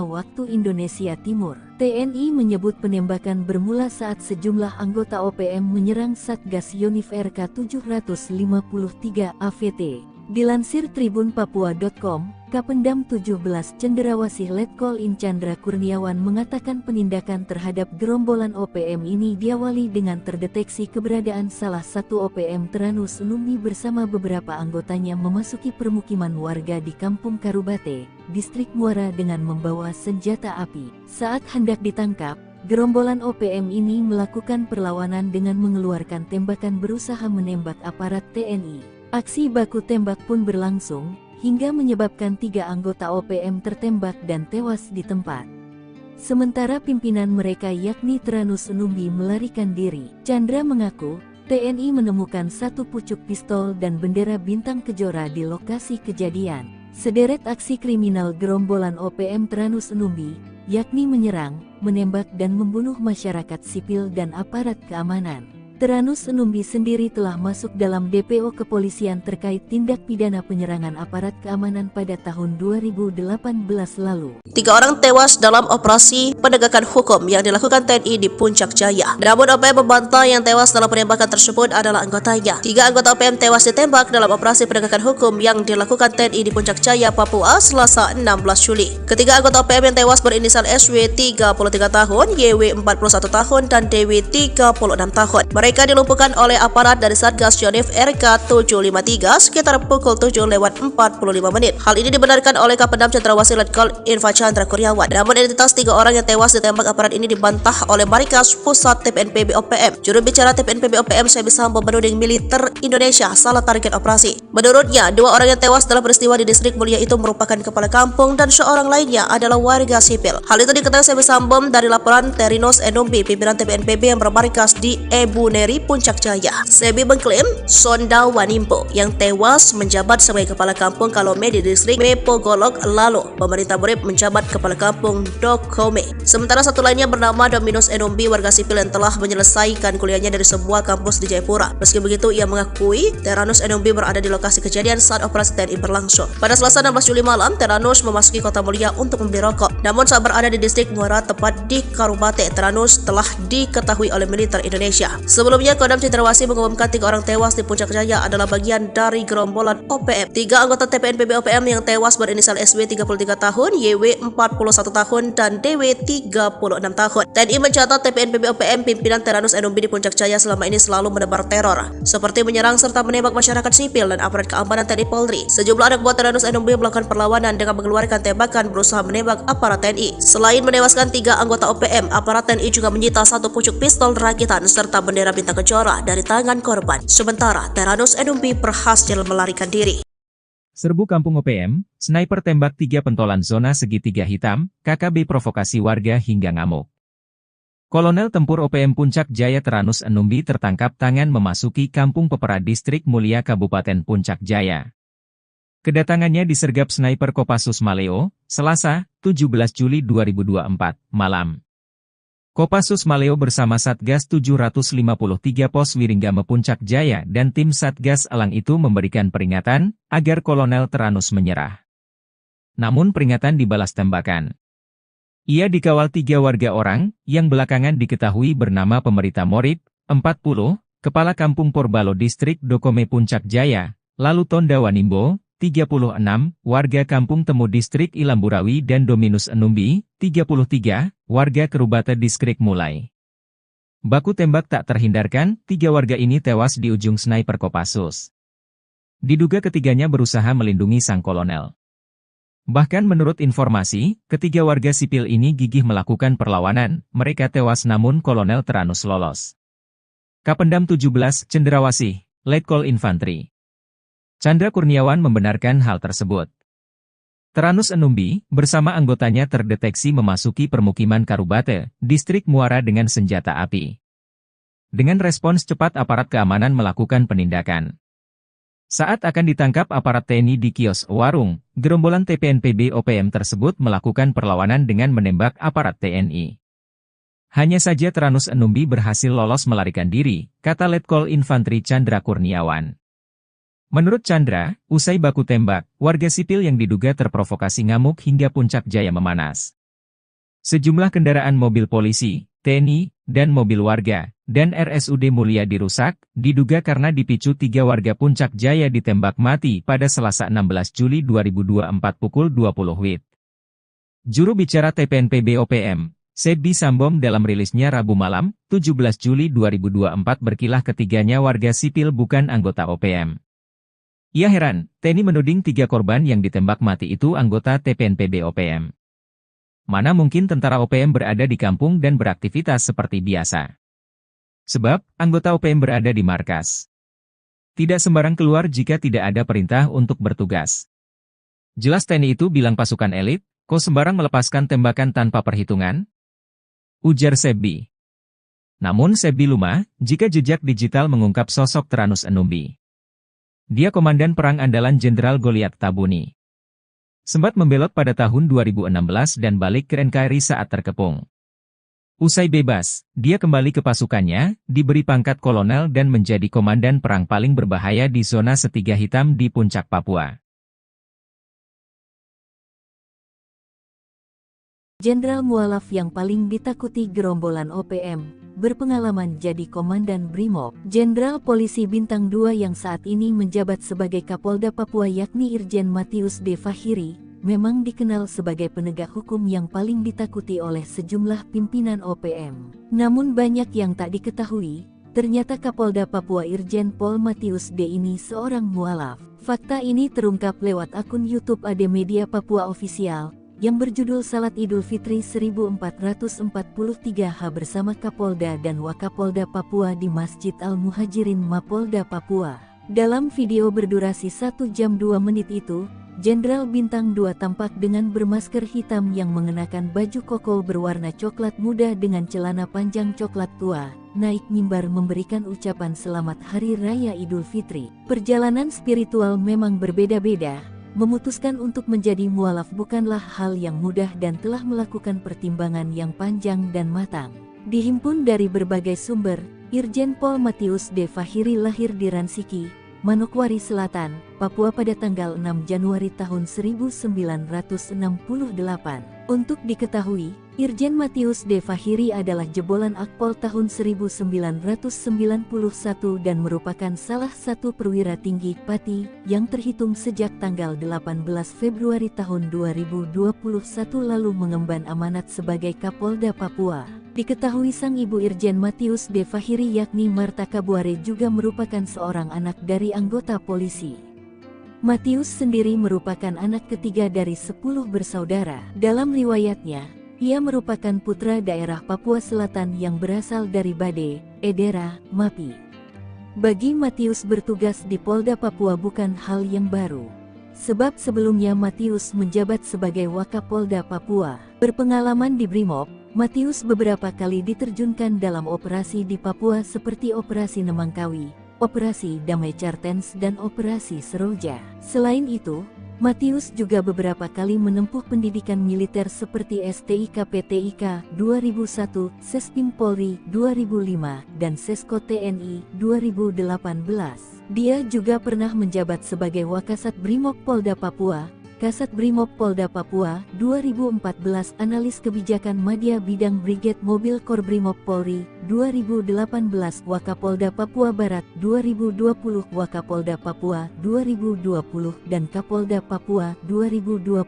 Speaker 1: waktu Indonesia Timur. TNI menyebut penembakan bermula saat sejumlah anggota OPM menyerang Satgas Yonif RK 753 AVT. Dilansir tribunpapua.com, Kapendam 17 Cenderawasih Letkol In Chandra Kurniawan mengatakan penindakan terhadap gerombolan OPM ini diawali dengan terdeteksi keberadaan salah satu OPM Teranus Enumbi bersama beberapa anggotanya memasuki permukiman warga di Kampung Karubate, Distrik Muara dengan membawa senjata api. Saat hendak ditangkap, gerombolan OPM ini melakukan perlawanan dengan mengeluarkan tembakan berusaha menembak aparat TNI. Aksi baku tembak pun berlangsung, hingga menyebabkan 3 anggota OPM tertembak dan tewas di tempat. Sementara pimpinan mereka yakni Teranus Enumbi melarikan diri. Chandra mengaku, TNI menemukan 1 pucuk pistol dan bendera bintang kejora di lokasi kejadian. Sederet aksi kriminal gerombolan OPM Teranus Enumbi, yakni menyerang, menembak dan membunuh masyarakat sipil dan aparat keamanan. Teranus Enumbi sendiri telah masuk dalam DPO kepolisian terkait tindak pidana penyerangan aparat keamanan pada tahun 2018 lalu.
Speaker 2: 3 orang tewas dalam operasi penegakan hukum yang dilakukan TNI di Puncak Jaya. Namun OPM membantah yang tewas dalam penembakan tersebut adalah anggotanya. 3 anggota OPM tewas ditembak dalam operasi penegakan hukum yang dilakukan TNI di Puncak Jaya, Papua, Selasa 16 Juli. Ketiga anggota OPM yang tewas berinisial SW 33 tahun, YW 41 tahun, dan DW 36 tahun. Mereka dilumpuhkan oleh aparat dari Satgas Yonif RK 753 sekitar pukul 7:45 menit. Hal ini dibenarkan oleh Kapendam Cenderawasih Letkol Infa Chandra Kurniawan. Namun identitas 3 orang yang tewas ditembak aparat ini dibantah oleh Markas Pusat TPNPB OPM. Juru bicara TPNPB OPM Sebi Sambo menuding militer Indonesia salah target operasi. Menurutnya, 2 orang yang tewas dalam peristiwa di Distrik Mulia itu merupakan kepala kampung dan seorang lainnya adalah warga sipil. Hal itu diketahui Sebi Sambo dari laporan Teranus Enumbi, pimpinan TPNPB yang bermarkas di Ebu Neri, Puncak Jaya. Sebi mengklaim Sonda Wanimpo yang tewas menjabat sebagai kepala kampung Kalome di Distrik Mepogolok, lalu pemerintah Murib menjabat kepala kampung Dokome. Sementara satu lainnya bernama Dominus Enumbi, warga sipil yang telah menyelesaikan kuliahnya dari sebuah kampus di Jayapura. Meski begitu, ia mengakui Teranus Enumbi berada di lokasi kejadian saat operasi TNI berlangsung. Pada Selasa 16 Juli malam, Teranus memasuki Kota Mulia untuk membeli rokok. Namun saat berada di Distrik Muara tepat di Karubate, Teranus telah diketahui oleh militer Indonesia. Sebelumnya, Kodam Cenderawasih mengumumkan 3 orang tewas di Puncak Jaya adalah bagian dari gerombolan OPM. 3 anggota TPNPB OPM yang tewas berinisial SW 33 tahun, YW 41 tahun, dan DW 36 tahun. TNI mencatat TPNPB OPM pimpinan Teranus Enumbi di Puncak Jaya selama ini selalu menebar teror, seperti menyerang serta menembak masyarakat sipil dan aparat keamanan TNI Polri. Sejumlah anak buah Teranus Enumbi melakukan perlawanan dengan mengeluarkan tembakan berusaha menembak aparat TNI. Selain menewaskan 3 anggota OPM, aparat TNI juga menyita 1 pucuk pistol rakitan serta bendera bintang kejora dari tangan korban. Sementara Teranus Enumbi berhasil melarikan diri.
Speaker 3: Serbu Kampung OPM, sniper tembak 3 pentolan zona segitiga hitam, KKB provokasi warga hingga ngamuk. Kolonel Tempur OPM Puncak Jaya Teranus Enumbi tertangkap tangan memasuki Kampung Pepera Distrik Mulia Kabupaten Puncak Jaya. Kedatangannya disergap sniper Kopassus Maleo, Selasa, 17 Juli 2024, malam. Kopassus Maleo bersama Satgas 753 Pos Wiringgame Puncak Jaya dan tim Satgas Elang itu memberikan peringatan agar Kolonel Teranus menyerah. Namun peringatan dibalas tembakan. Ia dikawal 3 warga orang yang belakangan diketahui bernama Pemerita Morib, 40, Kepala Kampung Porbalo Distrik Dokome Puncak Jaya, lalu Tonda Wanimbo, 36, warga Kampung Temu Distrik Ilamburawi dan Dominus Enumbi, 33, warga Kerubate Distrik Mulai. Baku tembak tak terhindarkan, 3 warga ini tewas di ujung sniper Kopassus. Diduga ketiganya berusaha melindungi sang kolonel. Bahkan menurut informasi, 3 warga sipil ini gigih melakukan perlawanan, mereka tewas namun Kolonel Teranus lolos. Kapendam 17 Cenderawasih, Letkol Infantri Chandra Kurniawan membenarkan hal tersebut. Teranus Enumbi, bersama anggotanya terdeteksi memasuki permukiman Karubate, distrik Muara dengan senjata api. Dengan respons cepat aparat keamanan melakukan penindakan. Saat akan ditangkap aparat TNI di kios warung, gerombolan TPNPB OPM tersebut melakukan perlawanan dengan menembak aparat TNI. Hanya saja Teranus Enumbi berhasil lolos melarikan diri, kata Letkol Infantri Chandra Kurniawan. Menurut Chandra, usai baku tembak, warga sipil yang diduga terprovokasi ngamuk hingga puncak jaya memanas. Sejumlah kendaraan mobil polisi, TNI, dan mobil warga, dan RSUD Mulia dirusak, diduga karena dipicu 3 warga puncak jaya ditembak mati pada Selasa 16 Juli 2024 pukul 20 WIB. Juru bicara TPNPB OPM, Sebbi Sambom dalam rilisnya Rabu malam, 17 Juli 2024 berkilah ketiganya warga sipil bukan anggota OPM. Ia heran, TNI menuding 3 korban yang ditembak mati itu anggota TPNPB OPM. Mana mungkin tentara OPM berada di kampung dan beraktivitas seperti biasa. Sebab, anggota OPM berada di markas. Tidak sembarang keluar jika tidak ada perintah untuk bertugas. Jelas TNI itu bilang pasukan elit, kok sembarang melepaskan tembakan tanpa perhitungan? Ujar Sebbi. Namun Sebbi lumah, jika jejak digital mengungkap sosok Teranus Enumbi. Dia komandan perang andalan Jenderal Goliat Tabuni. Sempat membelot pada tahun 2016 dan balik ke NKRI saat terkepung. Usai bebas, dia kembali ke pasukannya, diberi pangkat kolonel dan menjadi komandan perang paling berbahaya di zona Setiga Hitam di Puncak Papua.
Speaker 1: Jenderal mualaf yang paling ditakuti gerombolan OPM, berpengalaman jadi Komandan Brimob. Jenderal Polisi Bintang 2 yang saat ini menjabat sebagai Kapolda Papua yakni Irjen Matius D. Fahiri, memang dikenal sebagai penegak hukum yang paling ditakuti oleh sejumlah pimpinan OPM. Namun banyak yang tak diketahui, ternyata Kapolda Papua Irjen Pol Matius D. ini seorang mualaf. Fakta ini terungkap lewat akun YouTube AD Media Papua Official, yang berjudul Salat Idul Fitri 1443H bersama Kapolda dan Wakapolda Papua di Masjid Al-Muhajirin Mapolda Papua. Dalam video berdurasi 1 jam 2 menit itu, Jenderal Bintang 2 tampak dengan bermasker hitam yang mengenakan baju koko berwarna coklat muda dengan celana panjang coklat tua, naik mimbar memberikan ucapan selamat Hari Raya Idul Fitri. Perjalanan spiritual memang berbeda-beda. Memutuskan untuk menjadi mualaf bukanlah hal yang mudah dan telah melakukan pertimbangan yang panjang dan matang. Dihimpun dari berbagai sumber, Irjen Pol Matius D. Fahiri lahir di Ransiki, Manokwari Selatan, Papua pada tanggal 6 Januari tahun 1968. Untuk diketahui, Irjen Matius D. Fahiri adalah jebolan Akpol tahun 1991 dan merupakan salah satu perwira tinggi Pati yang terhitung sejak tanggal 18 Februari tahun 2021 lalu mengemban amanat sebagai Kapolda Papua. Diketahui sang ibu Irjen Matius D. Fahiri yakni Marta Kabuare juga merupakan seorang anak dari anggota polisi. Matius sendiri merupakan anak ketiga dari 10 bersaudara. Dalam riwayatnya, ia merupakan putra daerah Papua Selatan yang berasal dari Bade, Edera, Mapi. Bagi Matius bertugas di Polda Papua bukan hal yang baru. Sebab sebelumnya Matius menjabat sebagai Wakapolda Papua. Berpengalaman di Brimob, Matius beberapa kali diterjunkan dalam operasi di Papua seperti Operasi Nemangkawi, Operasi Damai Cartens dan Operasi Seroja. Selain itu, Matius juga beberapa kali menempuh pendidikan militer seperti STIK PTIK 2001, Sespim Polri 2005, dan Sesko TNI 2018. Dia juga pernah menjabat sebagai Wakasat Brimob Polda Papua, Kasat Brimob Polda Papua 2014, Analis Kebijakan Madya Bidang Brigade Mobil Kor Brimob Polri 2018, Wakapolda Papua Barat 2020, Wakapolda Papua 2020, dan Kapolda Papua 2021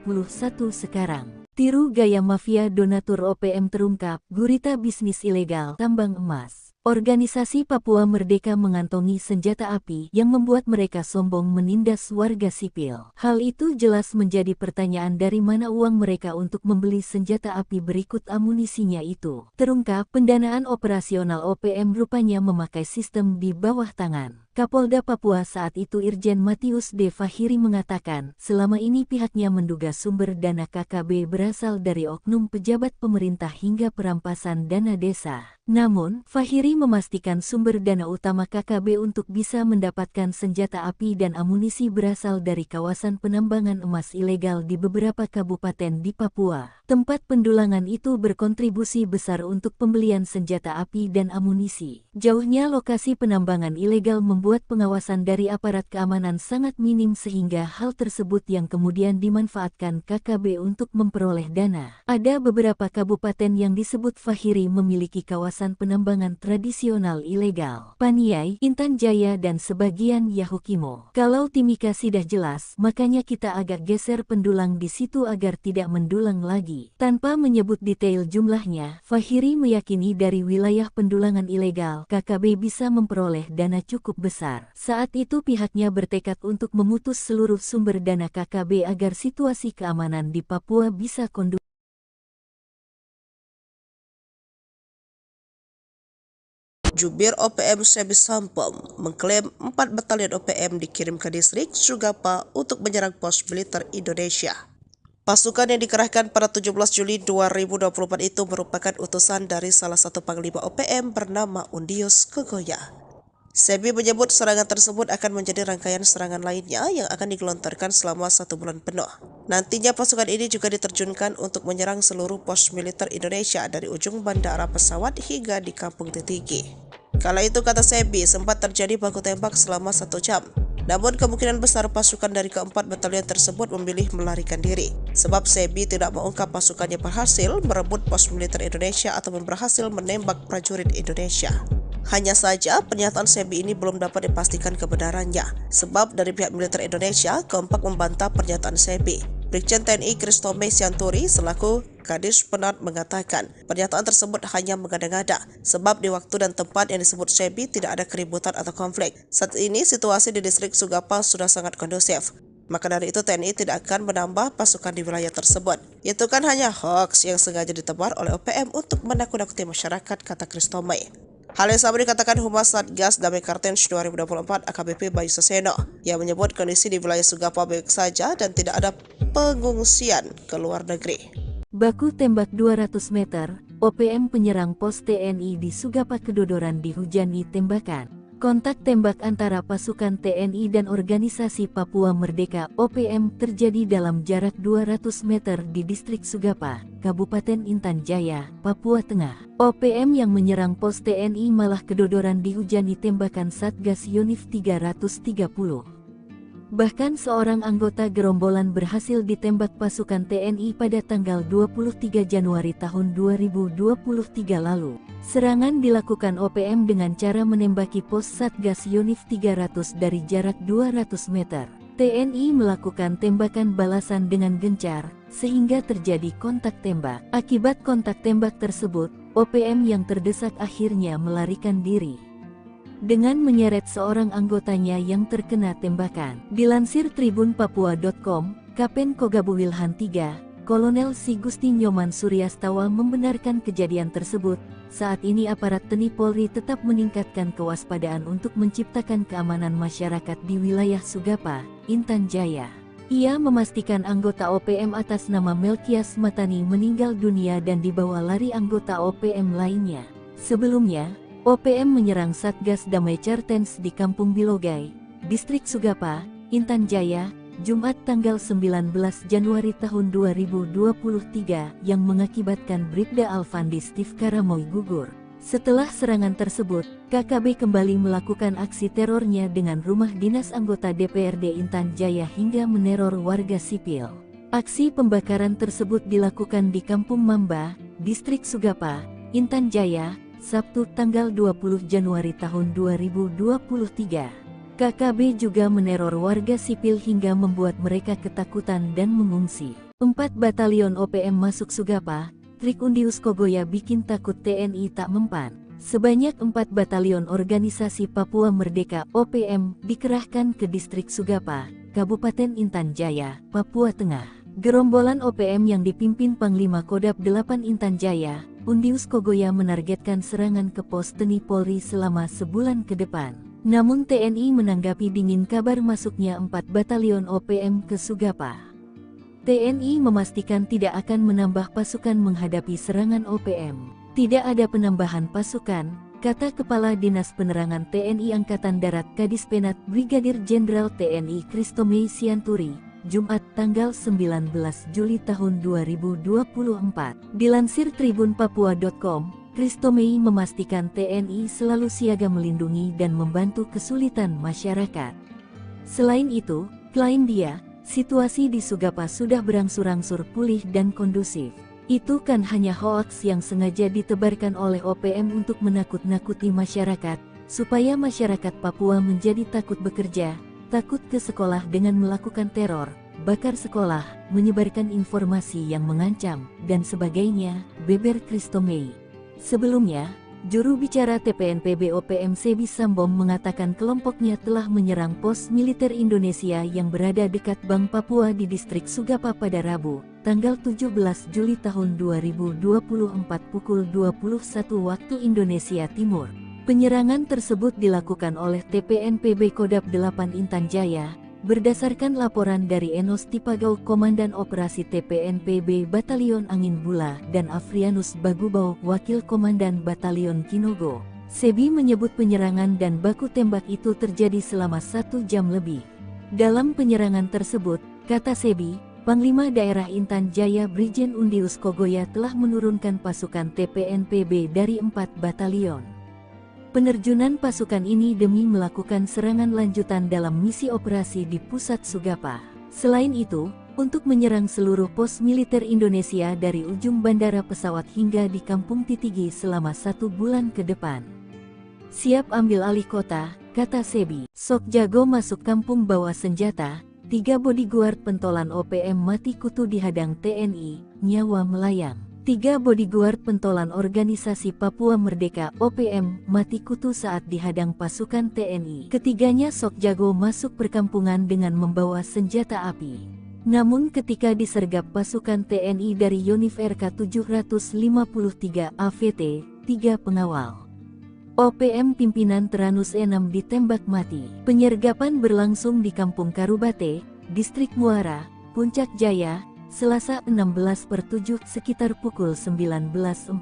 Speaker 1: sekarang. Tiru gaya mafia donatur OPM terungkap, gurita bisnis ilegal tambang emas. Organisasi Papua Merdeka mengantongi senjata api yang membuat mereka sombong menindas warga sipil. Hal itu jelas menjadi pertanyaan dari mana uang mereka untuk membeli senjata api berikut amunisinya itu. Terungkap pendanaan operasional OPM rupanya memakai sistem di bawah tangan. Kapolda Papua saat itu Irjen Matius D. Fahiri mengatakan, selama ini pihaknya menduga sumber dana KKB berasal dari oknum pejabat pemerintah hingga perampasan dana desa. Namun, Fahiri memastikan sumber dana utama KKB untuk bisa mendapatkan senjata api dan amunisi berasal dari kawasan penambangan emas ilegal di beberapa kabupaten di Papua. Tempat pendulangan itu berkontribusi besar untuk pembelian senjata api dan amunisi. Jauhnya lokasi penambangan ilegal membuat pengawasan dari aparat keamanan sangat minim sehingga hal tersebut yang kemudian dimanfaatkan KKB untuk memperoleh dana. Ada beberapa kabupaten yang disebut Fahiri memiliki kawasan penambangan tradisional ilegal. Paniai, Intan Jaya dan sebagian Yahukimo. Kalau Timika sudah jelas, makanya kita agak geser pendulang di situ agar tidak mendulang lagi. Tanpa menyebut detail jumlahnya, Fahiri meyakini dari wilayah pendulangan ilegal, KKB bisa memperoleh dana cukup besar. Saat itu pihaknya bertekad untuk memutus seluruh sumber dana KKB agar situasi keamanan di Papua bisa kondusif.
Speaker 2: Jubir OPM Sebi Sampom mengklaim 4 batalion OPM dikirim ke distrik Sugapa untuk menyerang pos militer Indonesia. Pasukan yang dikerahkan pada 17 Juli 2024 itu merupakan utusan dari salah satu panglima OPM bernama Undius Kogoya. Sebi menyebut serangan tersebut akan menjadi rangkaian serangan lainnya yang akan digelontorkan selama 1 bulan penuh. Nantinya pasukan ini juga diterjunkan untuk menyerang seluruh pos militer Indonesia dari ujung bandara pesawat hingga di Kampung Titigi. Kala itu, kata Sebi, sempat terjadi baku tembak selama 1 jam. Namun kemungkinan besar pasukan dari keempat batalion tersebut memilih melarikan diri. Sebab Sebi tidak mengungkap pasukannya berhasil merebut pos militer Indonesia ataupun berhasil menembak prajurit Indonesia. Hanya saja pernyataan Sebi ini belum dapat dipastikan kebenarannya. Sebab dari pihak militer Indonesia kompak membantah pernyataan Sebi. Brigjen TNI Kristome Sianturi selaku Kadis Penat mengatakan pernyataan tersebut hanya mengada-ngada sebab di waktu dan tempat yang disebut Sebi tidak ada keributan atau konflik. Saat ini situasi di distrik Sugapa sudah sangat kondusif. Maka dari itu TNI tidak akan menambah pasukan di wilayah tersebut. Itu kan hanya hoax yang sengaja ditebar oleh OPM untuk menakut-nakuti masyarakat, kata Kristome. Hal yang sama dikatakan Humas Satgas Damai Kartens 2024 AKBP Bayu Saseno yang menyebut kondisi di wilayah Sugapa baik saja dan tidak ada pengungsian ke luar negeri.
Speaker 1: Baku tembak 200 meter, OPM penyerang pos TNI di Sugapa kedodoran dihujani tembakan. Kontak tembak antara pasukan TNI dan Organisasi Papua Merdeka OPM terjadi dalam jarak 200 meter di distrik Sugapa, Kabupaten Intan Jaya, Papua Tengah. OPM yang menyerang pos TNI malah kedodoran dihujani tembakan Satgas Yonif 330. Bahkan seorang anggota gerombolan berhasil ditembak pasukan TNI pada tanggal 23 Januari tahun 2023 lalu. Serangan dilakukan OPM dengan cara menembaki pos Satgas Yonif 300 dari jarak 200 meter. TNI melakukan tembakan balasan dengan gencar, sehingga terjadi kontak tembak. Akibat kontak tembak tersebut, OPM yang terdesak akhirnya melarikan diri dengan menyeret seorang anggotanya yang terkena tembakan. Dilansir tribunpapua.com, Kapen Kogabu Wilhan III, Kolonel Si Gusti Nyoman Suryastawa membenarkan kejadian tersebut. Saat ini aparat TNI Polri tetap meningkatkan kewaspadaan untuk menciptakan keamanan masyarakat di wilayah Sugapa, Intan Jaya. Ia memastikan anggota OPM atas nama Melkias Matani meninggal dunia dan dibawa lari anggota OPM lainnya. Sebelumnya, OPM menyerang Satgas Damai Kartens di Kampung Bilogai, Distrik Sugapa, Intan Jaya, Jumat tanggal 19 Januari tahun 2023 yang mengakibatkan Bribda Alfandi Steve Karamoy gugur. Setelah serangan tersebut, KKB kembali melakukan aksi terornya dengan rumah dinas anggota DPRD Intan Jaya hingga meneror warga sipil. Aksi pembakaran tersebut dilakukan di Kampung Mamba, Distrik Sugapa, Intan Jaya, Sabtu tanggal 20 Januari tahun 2023. KKB juga meneror warga sipil hingga membuat mereka ketakutan dan mengungsi. 4 batalion OPM masuk Sugapa, trik Undius Kogoya bikin takut TNI tak mempan. Sebanyak 4 batalion Organisasi Papua Merdeka OPM dikerahkan ke distrik Sugapa, Kabupaten Intan Jaya, Papua Tengah. Gerombolan OPM yang dipimpin Panglima Kodap 8 Intan Jaya, Undius Kogoya menargetkan serangan ke pos TNI Polri selama sebulan ke depan. Namun TNI menanggapi dingin kabar masuknya 4 batalion OPM ke Sugapa. TNI memastikan tidak akan menambah pasukan menghadapi serangan OPM. Tidak ada penambahan pasukan, kata Kepala Dinas Penerangan TNI Angkatan Darat Kadispenat Brigadir Jenderal TNI Christomei Sianturi, Jumat tanggal 19 Juli tahun 2024. Dilansir tribunpapua.com, Christomei memastikan TNI selalu siaga melindungi dan membantu kesulitan masyarakat. Selain itu, klaim dia, situasi di Sugapa sudah berangsur-angsur pulih dan kondusif. Itu kan hanya hoaks yang sengaja ditebarkan oleh OPM untuk menakut-nakuti masyarakat, supaya masyarakat Papua menjadi takut bekerja, takut ke sekolah dengan melakukan teror, bakar sekolah, menyebarkan informasi yang mengancam, dan sebagainya, beber Christomei. Sebelumnya, juru bicara TPNPB OPM Sebi Sambom mengatakan kelompoknya telah menyerang pos militer Indonesia yang berada dekat Bank Papua di distrik Sugapa pada Rabu, tanggal 17 Juli tahun 2024 pukul 21 waktu Indonesia Timur. Penyerangan tersebut dilakukan oleh TPNPB Kodap 8 Intan Jaya, berdasarkan laporan dari Enos Tipagau Komandan Operasi TPNPB Batalion Angin Bula dan Afrianus Bagubau Wakil Komandan Batalion Kinogo. Sebi menyebut penyerangan dan baku tembak itu terjadi selama 1 jam lebih. Dalam penyerangan tersebut, kata Sebi, Panglima Daerah Intan Jaya Brigjen Undius Kogoya telah menurunkan pasukan TPNPB dari 4 batalion. Penerjunan pasukan ini demi melakukan serangan lanjutan dalam misi operasi di pusat Sugapa. Selain itu, untuk menyerang seluruh pos militer Indonesia dari ujung bandara pesawat hingga di Kampung Titigi selama 1 bulan ke depan. Siap ambil alih kota, kata Sebi. Sok jago masuk kampung bawa senjata, 3 bodyguard pentolan OPM mati kutu dihadang TNI, nyawa melayang. 3 bodyguard pentolan organisasi Papua Merdeka OPM mati kutu saat dihadang pasukan TNI. Ketiganya sok jago masuk perkampungan dengan membawa senjata api. Namun ketika disergap pasukan TNI dari Yonif RK 753 AVT, 3 pengawal OPM pimpinan Teranus E6 ditembak mati. Penyergapan berlangsung di Kampung Karubate, Distrik Muara, Puncak Jaya, Selasa 16/7 sekitar pukul 19.45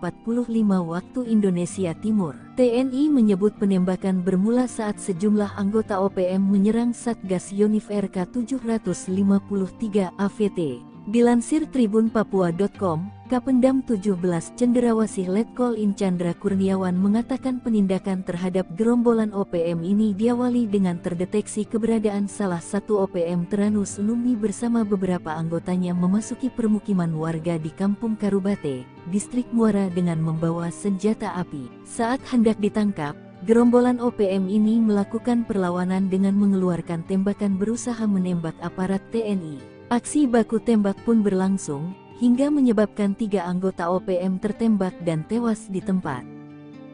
Speaker 1: waktu Indonesia Timur. TNI menyebut penembakan bermula saat sejumlah anggota OPM menyerang Satgas Yonif RK 753 AVT. Dilansir tribunpapua.com, Kapendam 17 Cenderawasih Letkol In Chandra Kurniawan mengatakan penindakan terhadap gerombolan OPM ini diawali dengan terdeteksi keberadaan salah satu OPM Teranus Numbi bersama beberapa anggotanya memasuki permukiman warga di Kampung Karubate, Distrik Muara dengan membawa senjata api. Saat hendak ditangkap, gerombolan OPM ini melakukan perlawanan dengan mengeluarkan tembakan berusaha menembak aparat TNI. Aksi baku tembak pun berlangsung, hingga menyebabkan 3 anggota OPM tertembak dan tewas di tempat.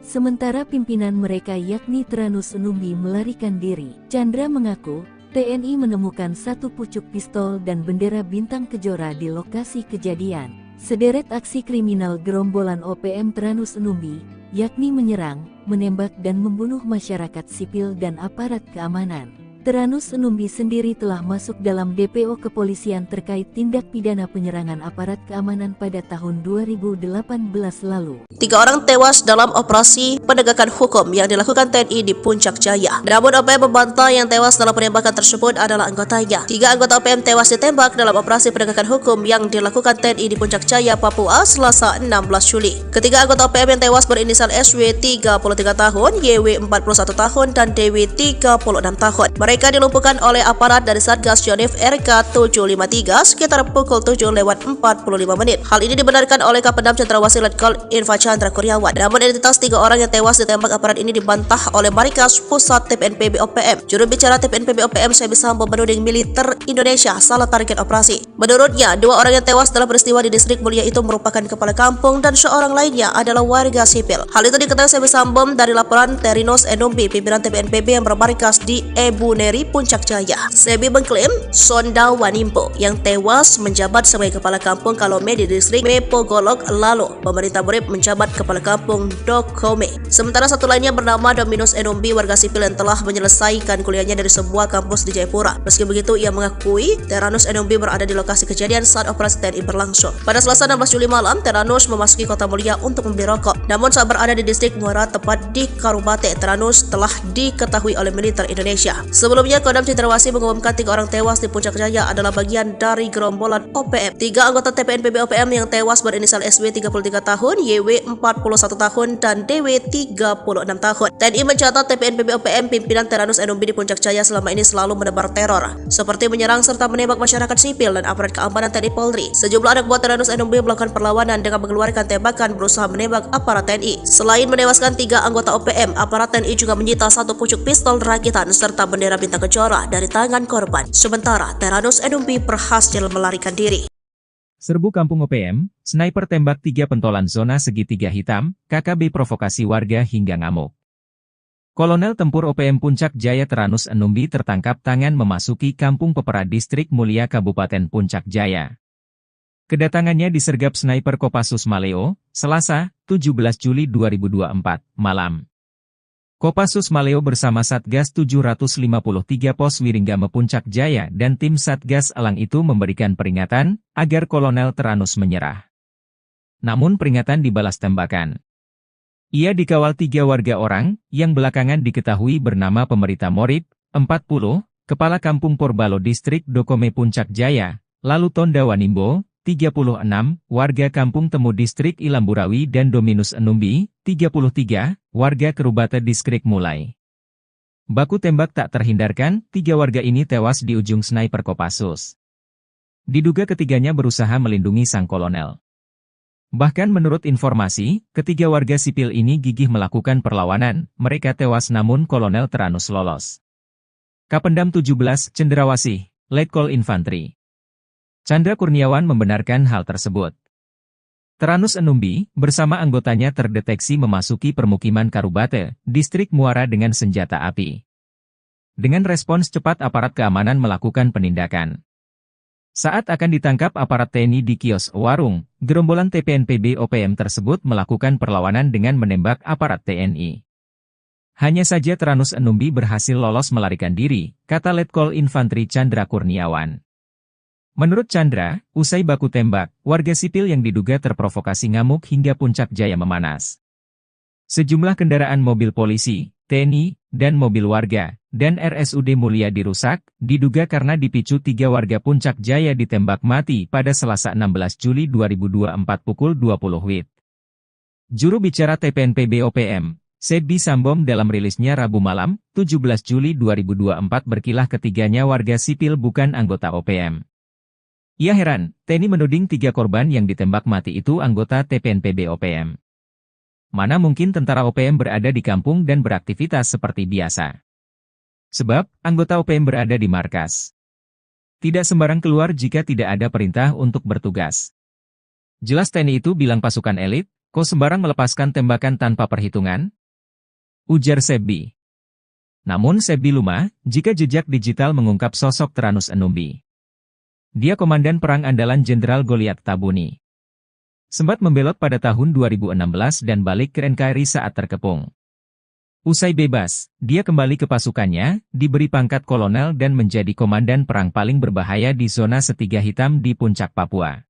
Speaker 1: Sementara pimpinan mereka yakni Teranus Numbi melarikan diri. Chandra mengaku, TNI menemukan 1 pucuk pistol dan bendera bintang kejora di lokasi kejadian. Sederet aksi kriminal gerombolan OPM Teranus Numbi, yakni menyerang, menembak dan membunuh masyarakat sipil dan aparat keamanan. Teranus Numbi sendiri telah masuk dalam DPO kepolisian terkait tindak pidana penyerangan aparat keamanan pada tahun 2018 lalu.
Speaker 2: 3 orang tewas dalam operasi penegakan hukum yang dilakukan TNI di Puncak Jaya. Namun OPM membantah yang tewas dalam penembakan tersebut adalah anggotanya. 3 anggota OPM tewas ditembak dalam operasi penegakan hukum yang dilakukan TNI di Puncak Jaya, Papua, Selasa 16 Juli. Ketiga anggota OPM yang tewas berinisial SW 33 tahun, YW 41 tahun, dan DW 36 tahun. Mereka dilumpuhkan oleh aparat dari Satgas Yonif RK 753 sekitar pukul 7:45 menit. Hal ini dibenarkan oleh Kapendam Cenderawasih Letkol Infa Chandra Kurniawan. Namun identitas 3 orang yang tewas ditembak aparat ini dibantah oleh Markas Pusat TPNPB OPM. Juru bicara TPNPB OPM Sebi Sambom menuding militer Indonesia salah target operasi. Menurutnya, 2 orang yang tewas dalam peristiwa di Distrik Mulia itu merupakan kepala kampung dan seorang lainnya adalah warga sipil. Hal itu diketahui Sebi Sambom dari laporan Terinos Enumbi, pimpinan TPNPB yang bermarkas di Ebu Poneri Puncak Jaya. Sebi mengklaim Sonda Wanimbo yang tewas menjabat sebagai Kepala Kampung Kalome di distrik Mepogolok lalu pemerintah Borib menjabat Kepala Kampung Dokome. Sementara satu lainnya bernama Dominus Enombi, warga sipil yang telah menyelesaikan kuliahnya dari sebuah kampus di Jayapura. Meski begitu, ia mengakui Teranus Enombi berada di lokasi kejadian saat operasi TNI berlangsung. Pada Selasa 16 Juli malam, Teranus memasuki Kota Mulia untuk membeli rokok. Namun saat berada di distrik Muara, tepat di Karubate, Teranus telah diketahui oleh militer Indonesia. Sebelumnya, Kodam Cendrawasih mengumumkan 3 orang tewas di Puncak Jaya adalah bagian dari gerombolan OPM. 3 anggota TPNPB OPM yang tewas berinisial SW 33 tahun, YW 41 tahun, dan DW 36 tahun. TNI mencatat TPNPB OPM pimpinan Teranus Enombi di Puncak Jaya selama ini selalu menebar teror, seperti menyerang serta menembak masyarakat sipil dan aparat keamanan TNI Polri. Sejumlah anak buah Teranus Enombi melakukan perlawanan dengan mengeluarkan tembakan berusaha menembak aparat TNI. Selain menewaskan 3 anggota OPM, aparat TNI juga menyita 1 pucuk pistol rakitan serta bendera bintang kencana dari tangan korban. Sementara Teranus Enombi berhasil melarikan diri.
Speaker 3: Serbu Kampung OPM, sniper tembak 3 pentolan zona segitiga hitam, KKB provokasi warga hingga ngamuk. Kolonel Tempur OPM Puncak Jaya Teranus Enombi tertangkap tangan memasuki Kampung Pepera Distrik Mulia Kabupaten Puncak Jaya. Kedatangannya disergap sniper Kopassus Maleo, Selasa, 17 Juli 2024, malam. Kopassus Maleo bersama Satgas 753 Pos Wiringgame Puncak Jaya dan tim Satgas Elang itu memberikan peringatan agar Kolonel Teranus menyerah. Namun peringatan dibalas tembakan. Ia dikawal 3 warga orang yang belakangan diketahui bernama Pemerita Morib, 40, Kepala Kampung Porbalo Distrik Dokome Puncak Jaya, lalu Tonda Wanimbo, 36, warga Kampung Temu Distrik Ilamburawi dan Dominus Enombi, 33, warga Kerubate Distrik Mulai. Baku tembak tak terhindarkan, 3 warga ini tewas di ujung sniper Kopassus. Diduga ketiganya berusaha melindungi sang kolonel. Bahkan menurut informasi, 3 warga sipil ini gigih melakukan perlawanan, mereka tewas namun Kolonel Teranus lolos. Kapendam 17, Cendrawasih, Letkol Infantri Chandra Kurniawan membenarkan hal tersebut. Teranus Enombi, bersama anggotanya terdeteksi memasuki permukiman Karubate, Distrik Muara dengan senjata api. Dengan respons cepat aparat keamanan melakukan penindakan. Saat akan ditangkap aparat TNI di kios warung, gerombolan TPNPB OPM tersebut melakukan perlawanan dengan menembak aparat TNI. Hanya saja Teranus Enombi berhasil lolos melarikan diri, kata Letkol Infantri Chandra Kurniawan. Menurut Chandra, usai baku tembak, warga sipil yang diduga terprovokasi ngamuk hingga Puncak Jaya memanas. Sejumlah kendaraan mobil polisi, TNI, dan mobil warga, dan RSUD Mulia dirusak, diduga karena dipicu 3 warga Puncak Jaya ditembak mati pada Selasa 16 Juli 2024 pukul 20 WIB. Juru bicara TPNPB OPM, Sebi Sambom dalam rilisnya Rabu malam, 17 Juli 2024 berkilah ketiganya warga sipil bukan anggota OPM. Ia heran, TNI menuding 3 korban yang ditembak mati itu anggota TPNPB OPM. Mana mungkin tentara OPM berada di kampung dan beraktivitas seperti biasa. Sebab, anggota OPM berada di markas. Tidak sembarang keluar jika tidak ada perintah untuk bertugas. Jelas TNI itu bilang pasukan elit, kok sembarang melepaskan tembakan tanpa perhitungan? Ujar Sebi. Namun Sebi lumah, jika jejak digital mengungkap sosok Teranus Enombi. Dia komandan perang andalan Jenderal Goliat Tabuni. Sempat membelot pada tahun 2016 dan balik ke NKRI saat terkepung. Usai bebas, dia kembali ke pasukannya, diberi pangkat kolonel dan menjadi komandan perang paling berbahaya di zona Setiga Hitam di Puncak Papua.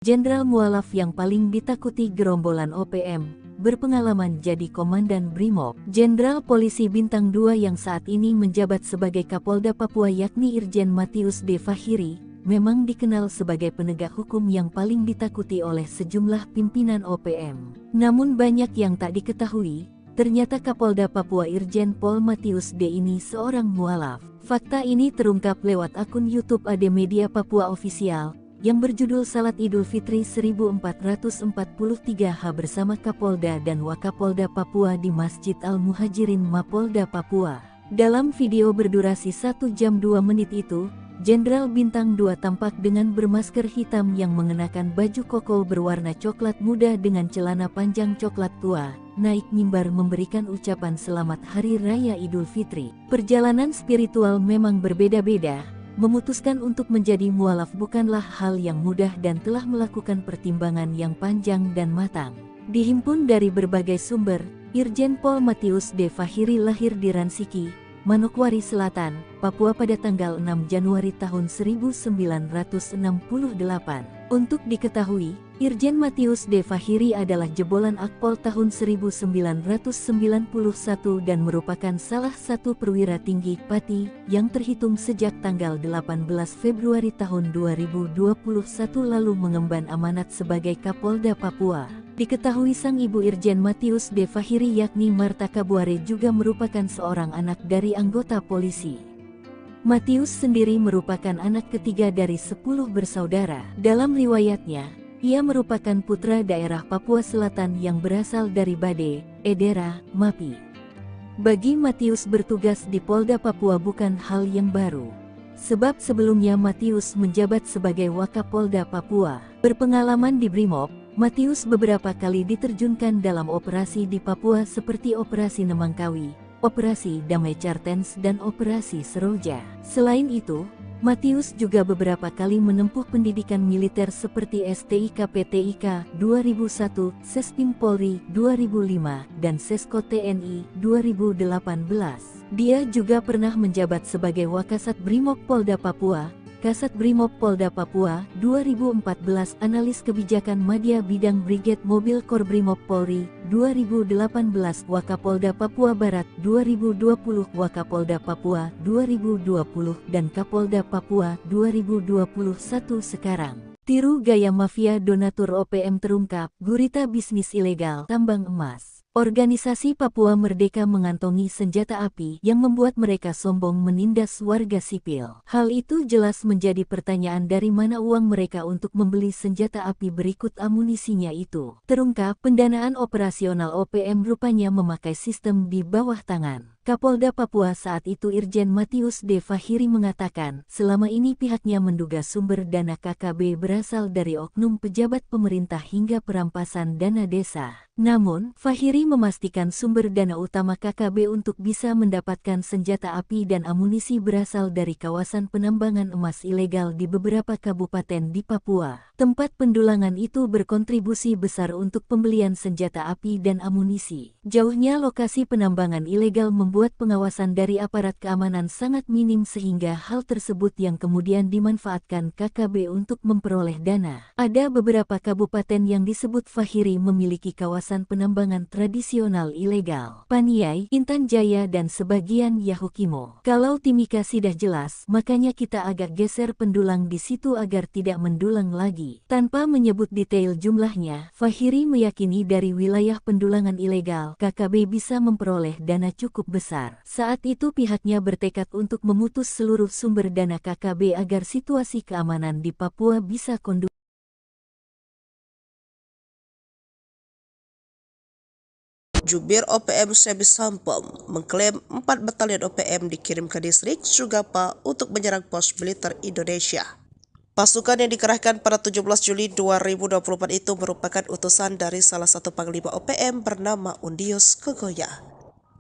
Speaker 1: Jenderal mualaf yang paling ditakuti gerombolan OPM, berpengalaman jadi Komandan Brimob. Jenderal Polisi Bintang 2 yang saat ini menjabat sebagai Kapolda Papua yakni Irjen Matius D. Fahiri, memang dikenal sebagai penegak hukum yang paling ditakuti oleh sejumlah pimpinan OPM. Namun banyak yang tak diketahui, ternyata Kapolda Papua Irjen Pol Matius D. ini seorang mualaf. Fakta ini terungkap lewat akun YouTube AD Media Papua Official, yang berjudul Salat Idul Fitri 1443H bersama Kapolda dan Wakapolda Papua di Masjid Al-Muhajirin Mapolda Papua. Dalam video berdurasi 1 jam 2 menit itu, Jenderal Bintang 2 tampak dengan bermasker hitam yang mengenakan baju koko berwarna coklat muda dengan celana panjang coklat tua, naik mimbar memberikan ucapan selamat Hari Raya Idul Fitri. Perjalanan spiritual memang berbeda-beda, memutuskan untuk menjadi mualaf bukanlah hal yang mudah dan telah melakukan pertimbangan yang panjang dan matang. Dihimpun dari berbagai sumber, Irjen Pol Matius D. Fahiri lahir di Ransiki, Manokwari Selatan, Papua pada tanggal 6 Januari tahun 1968. Untuk diketahui, Irjen Matius D. Fahiri adalah jebolan Akpol tahun 1991 dan merupakan salah satu perwira tinggi Pati yang terhitung sejak tanggal 18 Februari tahun 2021 lalu mengemban amanat sebagai Kapolda Papua. Diketahui sang ibu Irjen Matius D. Fahiri yakni Marta Kabuare juga merupakan seorang anak dari anggota polisi. Matius sendiri merupakan anak ketiga dari 10 bersaudara. Dalam riwayatnya, ia merupakan putra daerah Papua Selatan yang berasal dari Bade, Edera, Mapi. Bagi Matius bertugas di Polda Papua bukan hal yang baru. Sebab sebelumnya Matius menjabat sebagai Wakapolda Papua. Berpengalaman di Brimob, Matius beberapa kali diterjunkan dalam operasi di Papua seperti Operasi Nemangkawi, Operasi Damai Cartens dan Operasi Seroja. Selain itu, Matius juga beberapa kali menempuh pendidikan militer seperti STIK PTIK 2001, Sespim Polri 2005, dan Sesko TNI 2018. Dia juga pernah menjabat sebagai Wakasat Brimob Polda Papua, Kasat Brimob Polda Papua 2014, Analis Kebijakan Madya Bidang Brigade Mobil Kor Brimob Polri 2018, Wakapolda Papua Barat 2020, Wakapolda Papua 2020, dan Kapolda Papua 2021 sekarang. Tiru gaya mafia donatur OPM terungkap, gurita bisnis ilegal tambang emas. Organisasi Papua Merdeka mengantongi senjata api yang membuat mereka sombong menindas warga sipil. Hal itu jelas menjadi pertanyaan dari mana uang mereka untuk membeli senjata api berikut amunisinya itu. Terungkap pendanaan operasional OPM rupanya memakai sistem di bawah tangan. Kapolda Papua saat itu Irjen Matius D. Fahiri mengatakan, selama ini pihaknya menduga sumber dana KKB berasal dari oknum pejabat pemerintah hingga perampasan dana desa. Namun, Fahiri memastikan sumber dana utama KKB untuk bisa mendapatkan senjata api dan amunisi berasal dari kawasan penambangan emas ilegal di beberapa kabupaten di Papua. Tempat pendulangan itu berkontribusi besar untuk pembelian senjata api dan amunisi. Jauhnya lokasi penambangan ilegal membuat pengawasan dari aparat keamanan sangat minim sehingga hal tersebut yang kemudian dimanfaatkan KKB untuk memperoleh dana. Ada beberapa kabupaten yang disebut Fahiri memiliki kawasan penambangan tradisional ilegal. Paniai, Intan Jaya dan sebagian Yahukimo. Kalau Timika sudah jelas, makanya kita agak geser pendulang di situ agar tidak mendulang lagi. Tanpa menyebut detail jumlahnya, Fahiri meyakini dari wilayah pendulangan ilegal, KKB bisa memperoleh dana cukup besar. Saat itu pihaknya bertekad untuk memutus seluruh sumber dana KKB agar situasi keamanan di Papua bisa kondusif.
Speaker 2: Jubir OPM Sebi Sampom mengklaim 4 batalion OPM dikirim ke distrik Sugapa untuk menyerang pos militer Indonesia. Pasukan yang dikerahkan pada 17 Juli 2024 itu merupakan utusan dari salah satu panglima OPM bernama Undius Kogoya.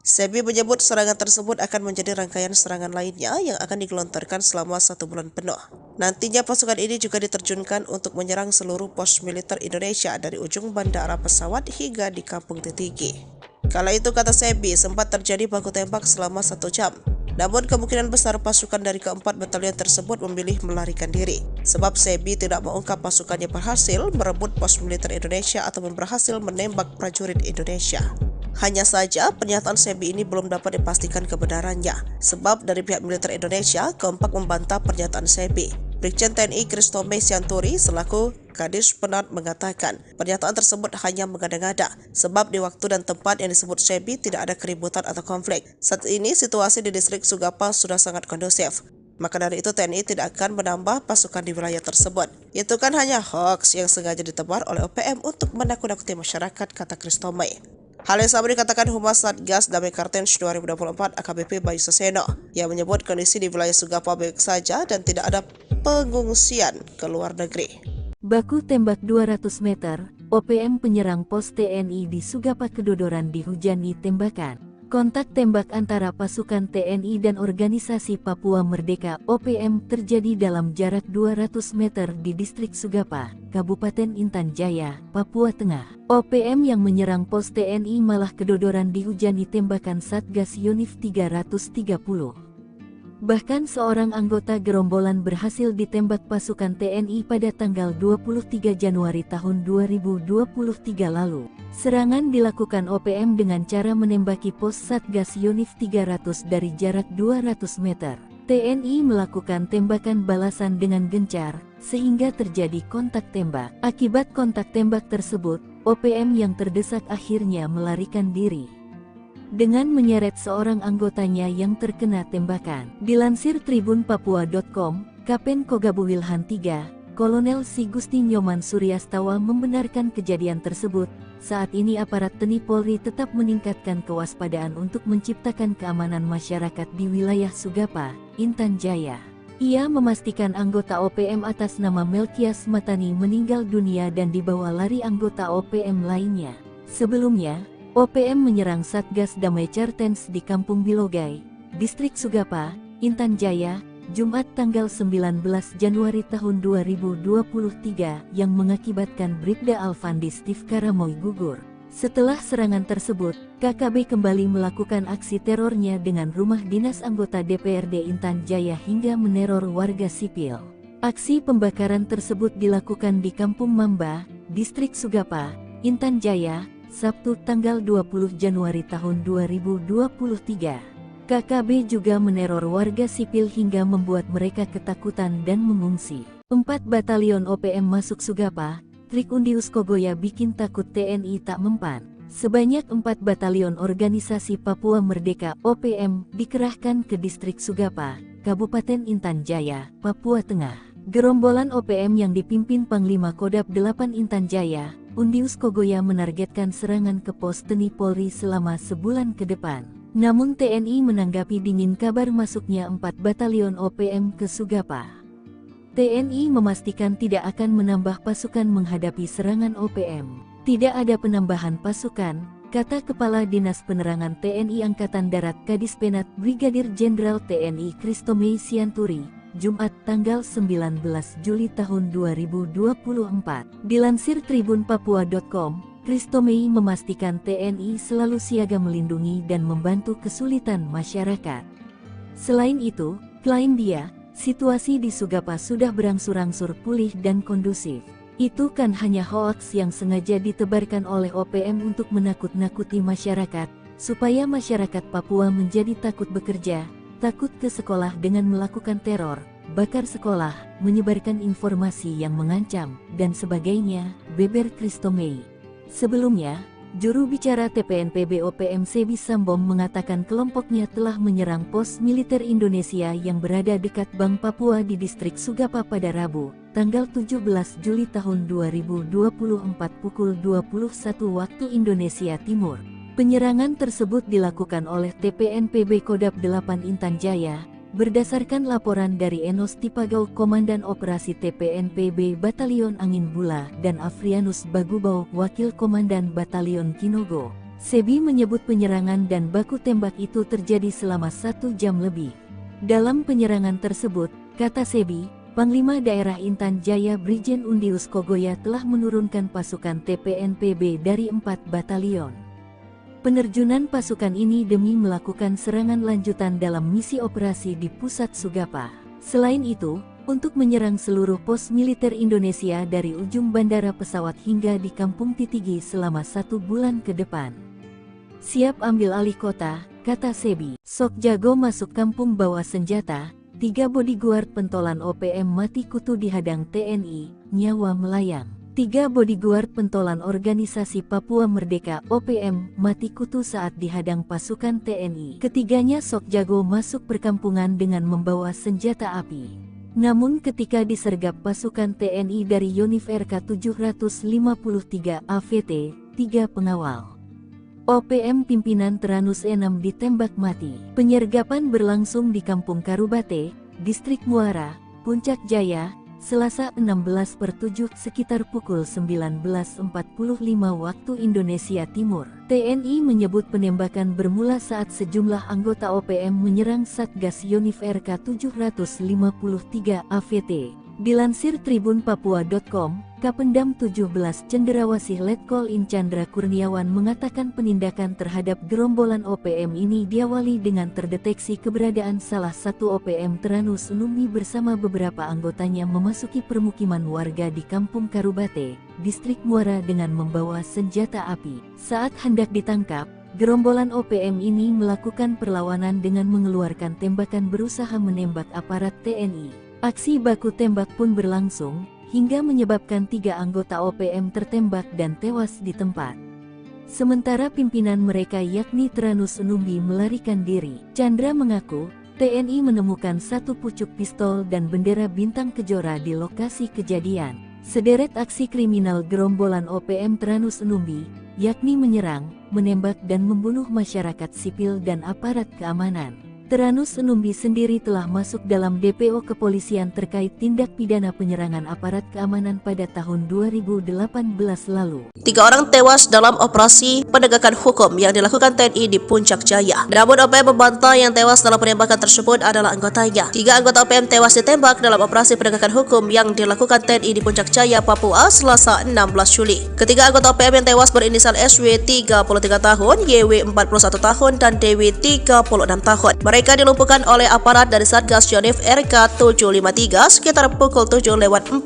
Speaker 2: Sebi menyebut serangan tersebut akan menjadi rangkaian serangan lainnya yang akan digelontorkan selama 1 bulan penuh. Nantinya pasukan ini juga diterjunkan untuk menyerang seluruh pos militer Indonesia dari ujung bandara pesawat hingga di Kampung Titigi. Kala itu, kata Sebi, sempat terjadi baku tembak selama 1 jam. Namun kemungkinan besar pasukan dari keempat batalion tersebut memilih melarikan diri. Sebab Sebi tidak mengungkap pasukannya berhasil merebut pos militer Indonesia ataupun berhasil menembak prajurit Indonesia. Hanya saja pernyataan Sebi ini belum dapat dipastikan kebenarannya. Sebab dari pihak militer Indonesia kompak membantah pernyataan Sebi. Brigjen TNI Kristome Sianturi selaku Kadis Penat mengatakan pernyataan tersebut hanya mengada-ngada sebab di waktu dan tempat yang disebut Sebi tidak ada keributan atau konflik. Saat ini situasi di distrik Sugapa sudah sangat kondusif. Maka dari itu TNI tidak akan menambah pasukan di wilayah tersebut. Itu kan hanya hoax yang sengaja ditebar oleh OPM untuk menakut-nakuti masyarakat, kata Kristome. Hal yang sama dikatakan Humas Satgas Damai Kartens 2024 AKBP Bayu Saseno yang menyebut kondisi di wilayah Sugapa baik saja dan tidak ada pengungsian ke luar negeri.
Speaker 1: Baku tembak 200 meter, OPM penyerang pos TNI di Sugapa Kedodoran dihujani tembakan. Kontak tembak antara pasukan TNI dan Organisasi Papua Merdeka OPM terjadi dalam jarak 200 meter di distrik Sugapa, Kabupaten Intan Jaya, Papua Tengah. OPM yang menyerang pos TNI malah kedodoran dihujani tembakan Satgas Yonif 330. Bahkan seorang anggota gerombolan berhasil ditembak pasukan TNI pada tanggal 23 Januari tahun 2023 lalu. Serangan dilakukan OPM dengan cara menembaki pos Satgas Yonif 300 dari jarak 200 meter. TNI melakukan tembakan balasan dengan gencar, sehingga terjadi kontak tembak. Akibat kontak tembak tersebut, OPM yang terdesak akhirnya melarikan diri dengan menyeret seorang anggotanya yang terkena tembakan. Dilansir tribunpapua.com, Kapen Kogabu Wilhan III, Kolonel Si Gusti Nyoman Suryastawa membenarkan kejadian tersebut. Saat ini aparat TNI Polri tetap meningkatkan kewaspadaan untuk menciptakan keamanan masyarakat di wilayah Sugapa, Intan Jaya. Ia memastikan anggota OPM atas nama Melkias Matani meninggal dunia dan dibawa lari anggota OPM lainnya. Sebelumnya, OPM menyerang Satgas Damai Kartens di Kampung Bilogai, Distrik Sugapa, Intan Jaya, Jumat tanggal 19 Januari tahun 2023 yang mengakibatkan Bribda Alfandi Steve Karamoy gugur. Setelah serangan tersebut, KKB kembali melakukan aksi terornya dengan rumah dinas anggota DPRD Intan Jaya hingga meneror warga sipil. Aksi pembakaran tersebut dilakukan di Kampung Mamba, Distrik Sugapa, Intan Jaya, Sabtu tanggal 20 Januari tahun 2023. KKB juga meneror warga sipil hingga membuat mereka ketakutan dan mengungsi. 4 batalion OPM masuk Sugapa, trik Undius Kogoya bikin takut TNI tak mempan. Sebanyak 4 batalion Organisasi Papua Merdeka OPM dikerahkan ke distrik Sugapa, Kabupaten Intan Jaya, Papua Tengah. Gerombolan OPM yang dipimpin Panglima Kodap 8 Intan Jaya, Undius Kogoya menargetkan serangan ke pos TNI Polri selama sebulan ke depan. Namun TNI menanggapi dingin kabar masuknya 4 batalion OPM ke Sugapa. TNI memastikan tidak akan menambah pasukan menghadapi serangan OPM. Tidak ada penambahan pasukan, kata Kepala Dinas Penerangan TNI Angkatan Darat Kadispenat Brigadir Jenderal TNI Kristomei Sianturi, Jumat tanggal 19 Juli tahun 2024. Dilansir tribunpapua.com, Kristomei memastikan TNI selalu siaga melindungi dan membantu kesulitan masyarakat. Selain itu, klaim dia, situasi di Sugapa sudah berangsur-angsur pulih dan kondusif. Itu kan hanya hoaks yang sengaja ditebarkan oleh OPM untuk menakut-nakuti masyarakat, supaya masyarakat Papua menjadi takut bekerja, takut ke sekolah dengan melakukan teror, bakar sekolah, menyebarkan informasi yang mengancam, dan sebagainya, beber Kristomei. Sebelumnya, juru bicara TPNPB OPM Sebi Sambom mengatakan kelompoknya telah menyerang pos militer Indonesia yang berada dekat Bank Papua di distrik Sugapa pada Rabu, tanggal 17 Juli tahun 2024 pukul 21 waktu Indonesia Timur. Penyerangan tersebut dilakukan oleh TPNPB Kodap 8 Intan Jaya, berdasarkan laporan dari Enos Tipagau Komandan Operasi TPNPB Batalion Angin Bula dan Afrianus Bagubau Wakil Komandan Batalion Kinogo. Sebi menyebut penyerangan dan baku tembak itu terjadi selama 1 jam lebih. Dalam penyerangan tersebut, kata Sebi, Panglima Daerah Intan Jaya Brigjen Undius Kogoya telah menurunkan pasukan TPNPB dari 4 batalion. Penerjunan pasukan ini demi melakukan serangan lanjutan dalam misi operasi di pusat Sugapa. Selain itu, untuk menyerang seluruh pos militer Indonesia dari ujung bandara pesawat hingga di Kampung Titigi selama 1 bulan ke depan. Siap ambil alih kota, kata Sebi. Sok jago masuk kampung bawa senjata, 3 bodyguard pentolan OPM mati kutu dihadang TNI, nyawa melayang. 3 bodyguard pentolan Organisasi Papua Merdeka OPM mati kutu saat dihadang pasukan TNI. Ketiganya sok jago masuk perkampungan dengan membawa senjata api. Namun ketika disergap pasukan TNI dari Yonif RK 753 AVT, 3 pengawal OPM pimpinan Teranus E6 ditembak mati. Penyergapan berlangsung di Kampung Karubate, Distrik Muara, Puncak Jaya, Selasa 16/7 sekitar pukul 19.45 waktu Indonesia Timur. TNI menyebut penembakan bermula saat sejumlah anggota OPM menyerang Satgas Yonif RK 753 AVT. Dilansir tribunpapua.com, Kapendam 17 Cendrawasih Letkol In Chandra Kurniawan mengatakan penindakan terhadap gerombolan OPM ini diawali dengan terdeteksi keberadaan salah satu OPM Teranus Numbi bersama beberapa anggotanya memasuki permukiman warga di Kampung Karubate, Distrik Muara dengan membawa senjata api. Saat hendak ditangkap, gerombolan OPM ini melakukan perlawanan dengan mengeluarkan tembakan berusaha menembak aparat TNI. Aksi baku tembak pun berlangsung, hingga menyebabkan 3 anggota OPM tertembak dan tewas di tempat. Sementara pimpinan mereka yakni Teranus Numbi melarikan diri. Chandra mengaku, TNI menemukan 1 pucuk pistol dan bendera bintang kejora di lokasi kejadian. Sederet aksi kriminal gerombolan OPM Teranus Numbi, yakni menyerang, menembak dan membunuh masyarakat sipil dan aparat keamanan. Teranus Numbi sendiri telah masuk dalam DPO kepolisian terkait tindak pidana penyerangan aparat keamanan pada tahun 2018 lalu.
Speaker 2: 3 orang tewas dalam operasi penegakan hukum yang dilakukan TNI di Puncak Jaya. Namun OPM membantah yang tewas dalam penembakan tersebut adalah anggotanya. 3 anggota OPM tewas ditembak dalam operasi penegakan hukum yang dilakukan TNI di Puncak Jaya, Papua, Selasa 16 Juli. Ketiga anggota OPM yang tewas berinisial SW 33 tahun, YW 41 tahun, dan DW 36 tahun. Mereka dilumpuhkan oleh aparat dari Satgas Yonif RK 753 sekitar pukul 7:45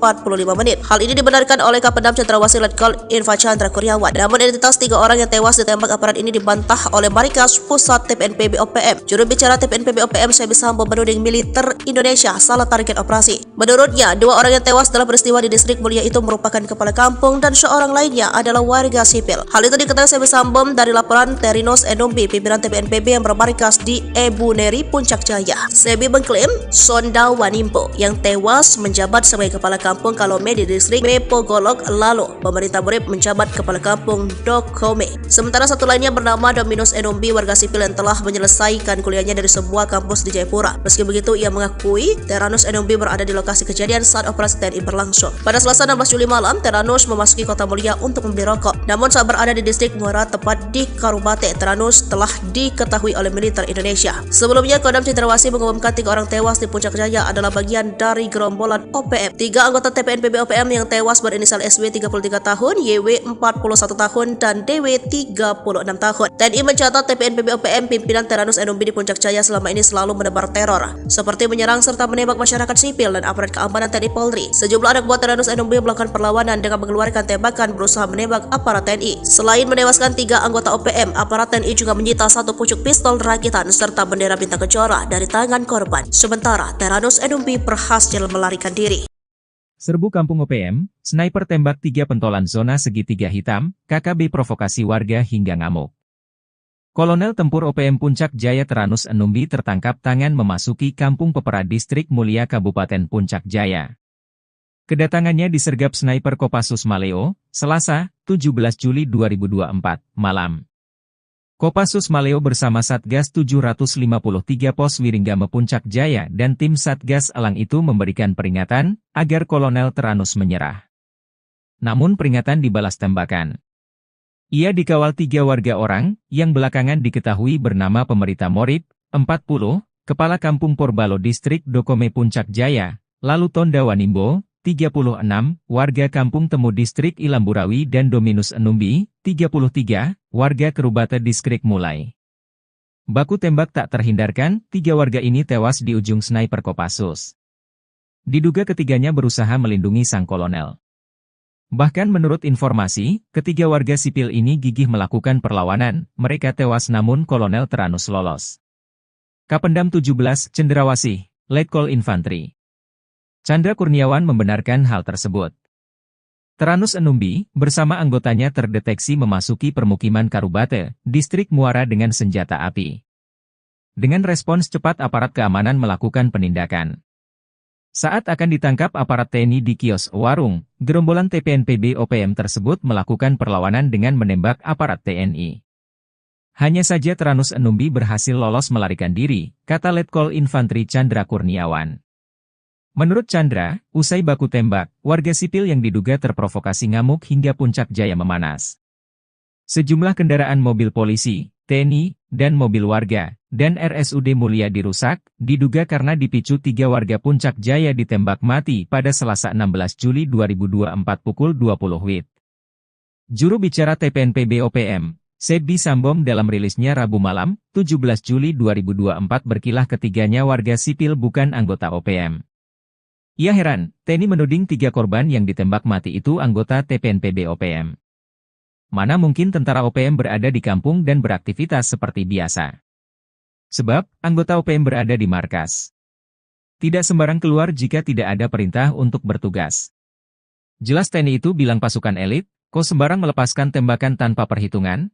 Speaker 2: menit. Hal ini dibenarkan oleh Kapendam Cendrawasih Letkol Infa Chandra Kurniawan. Namun identitas 3 orang yang tewas ditembak aparat ini dibantah oleh Markas Pusat TPNPB OPM. Juru bicara TPNPB OPM Sebi Sambo menuding militer Indonesia salah target operasi. Menurutnya, 2 orang yang tewas dalam peristiwa di Distrik Mulia itu merupakan kepala kampung dan seorang lainnya adalah warga sipil. Hal itu diketahui Sebi Sambo dari laporan Teranus Numbi, pimpinan TPNPB yang bermarkas di Ebuneri, Puncak Jaya. Sebi mengklaim Sonda Wanimpo yang tewas menjabat sebagai kepala kampung Kalome di Distrik Mepogolok, lalu pemerintah Murid menjabat kepala kampung Dokome. Sementara satu lainnya bernama Dominus Numbi, warga sipil yang telah menyelesaikan kuliahnya dari sebuah kampus di Jayapura. Meski begitu, ia mengakui Teranus Numbi berada di lokasi kejadian saat operasi TNI berlangsung. Pada Selasa 16 Juli malam, Teranus memasuki Kota Mulia untuk membeli rokok. Namun saat berada di Distrik Muara tepat di Karubate, Teranus telah diketahui oleh militer Indonesia. Sebelumnya, Kodam Cendrawasih mengumumkan 3 orang tewas di Puncak Jaya adalah bagian dari gerombolan OPM. 3 anggota TPNPB OPM yang tewas berinisial SW 33 tahun, YW 41 tahun, dan DW 36 tahun. TNI mencatat TPNPB OPM pimpinan Teranus Numbi di Puncak Jaya selama ini selalu menebar teror, seperti menyerang serta menembak masyarakat sipil dan aparat keamanan TNI Polri. Sejumlah anak buah Teranus Numbi melakukan perlawanan dengan mengeluarkan tembakan berusaha menembak aparat TNI. Selain menewaskan 3 anggota OPM, aparat TNI juga menyita 1 pucuk pistol rakitan serta bendera bintang kejora dari tangan korban. Sementara Teranus Numbi berhasil melarikan diri.
Speaker 3: Serbu Kampung OPM, sniper tembak 3 pentolan zona segitiga hitam, KKB provokasi warga hingga ngamuk. Kolonel Tempur OPM Puncak Jaya Teranus Numbi tertangkap tangan memasuki Kampung Pepera Distrik Mulia Kabupaten Puncak Jaya. Kedatangannya disergap sniper Kopassus Maleo, Selasa, 17 Juli 2024, malam. Kopassus Maleo bersama Satgas 753 Pos Wiringgame Puncak Jaya dan tim Satgas Elang itu memberikan peringatan agar Kolonel Teranus menyerah. Namun peringatan dibalas tembakan. Ia dikawal 3 warga orang yang belakangan diketahui bernama Pemerita Morib, 40, Kepala Kampung Porbalo Distrik Dokome Puncak Jaya, lalu Tonda Wanimbo, 36, warga Kampung Temu Distrik Ilamburawi dan Dominus Numbi, 33, warga Karubate Distrik Mulai. Baku tembak tak terhindarkan, 3 warga ini tewas di ujung sniper Kopassus. Diduga ketiganya berusaha melindungi sang kolonel. Bahkan menurut informasi, ketiga warga sipil ini gigih melakukan perlawanan, mereka tewas namun Kolonel Teranus lolos. Kapendam 17 Cendrawasih, Letkol Infantri Chandra Kurniawan membenarkan hal tersebut. Teranus Numbi, bersama anggotanya terdeteksi memasuki permukiman Karubate, Distrik Muara dengan senjata api. Dengan respons cepat aparat keamanan melakukan penindakan. Saat akan ditangkap aparat TNI di kios warung, gerombolan TPNPB OPM tersebut melakukan perlawanan dengan menembak aparat TNI. Hanya saja Teranus Enumbi berhasil lolos melarikan diri, kata Letkol Infantri Chandra Kurniawan. Menurut Chandra, usai baku tembak, warga sipil yang diduga terprovokasi ngamuk hingga puncak jaya memanas. Sejumlah kendaraan mobil polisi, TNI, dan mobil warga, dan RSUD Mulia dirusak, diduga karena dipicu 3 warga puncak jaya ditembak mati pada Selasa 16 Juli 2024 pukul 20 WIB. Juru bicara TPNPB OPM, Sebbi Sambom dalam rilisnya Rabu malam, 17 Juli 2024 berkilah ketiganya warga sipil bukan anggota OPM. Ia heran, TNI menuding 3 korban yang ditembak mati itu anggota TPNPB OPM. Mana mungkin tentara OPM berada di kampung dan beraktivitas seperti biasa. Sebab, anggota OPM berada di markas. Tidak sembarang keluar jika tidak ada perintah untuk bertugas. Jelas TNI itu bilang pasukan elit, kok sembarang melepaskan tembakan tanpa perhitungan?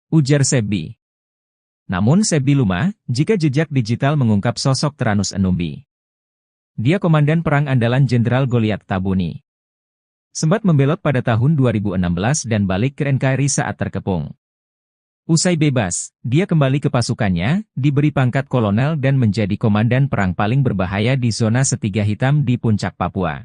Speaker 3: Ujar Sebbi. Namun Sebbi lumah, jika jejak digital mengungkap sosok Teranus Enumbi. Dia komandan perang andalan Jenderal Goliat Tabuni. Sempat membelot pada tahun 2016 dan balik ke NKRI saat terkepung. Usai bebas, dia kembali ke pasukannya, diberi pangkat kolonel dan menjadi komandan perang paling berbahaya di zona Setiga Hitam di puncak Papua.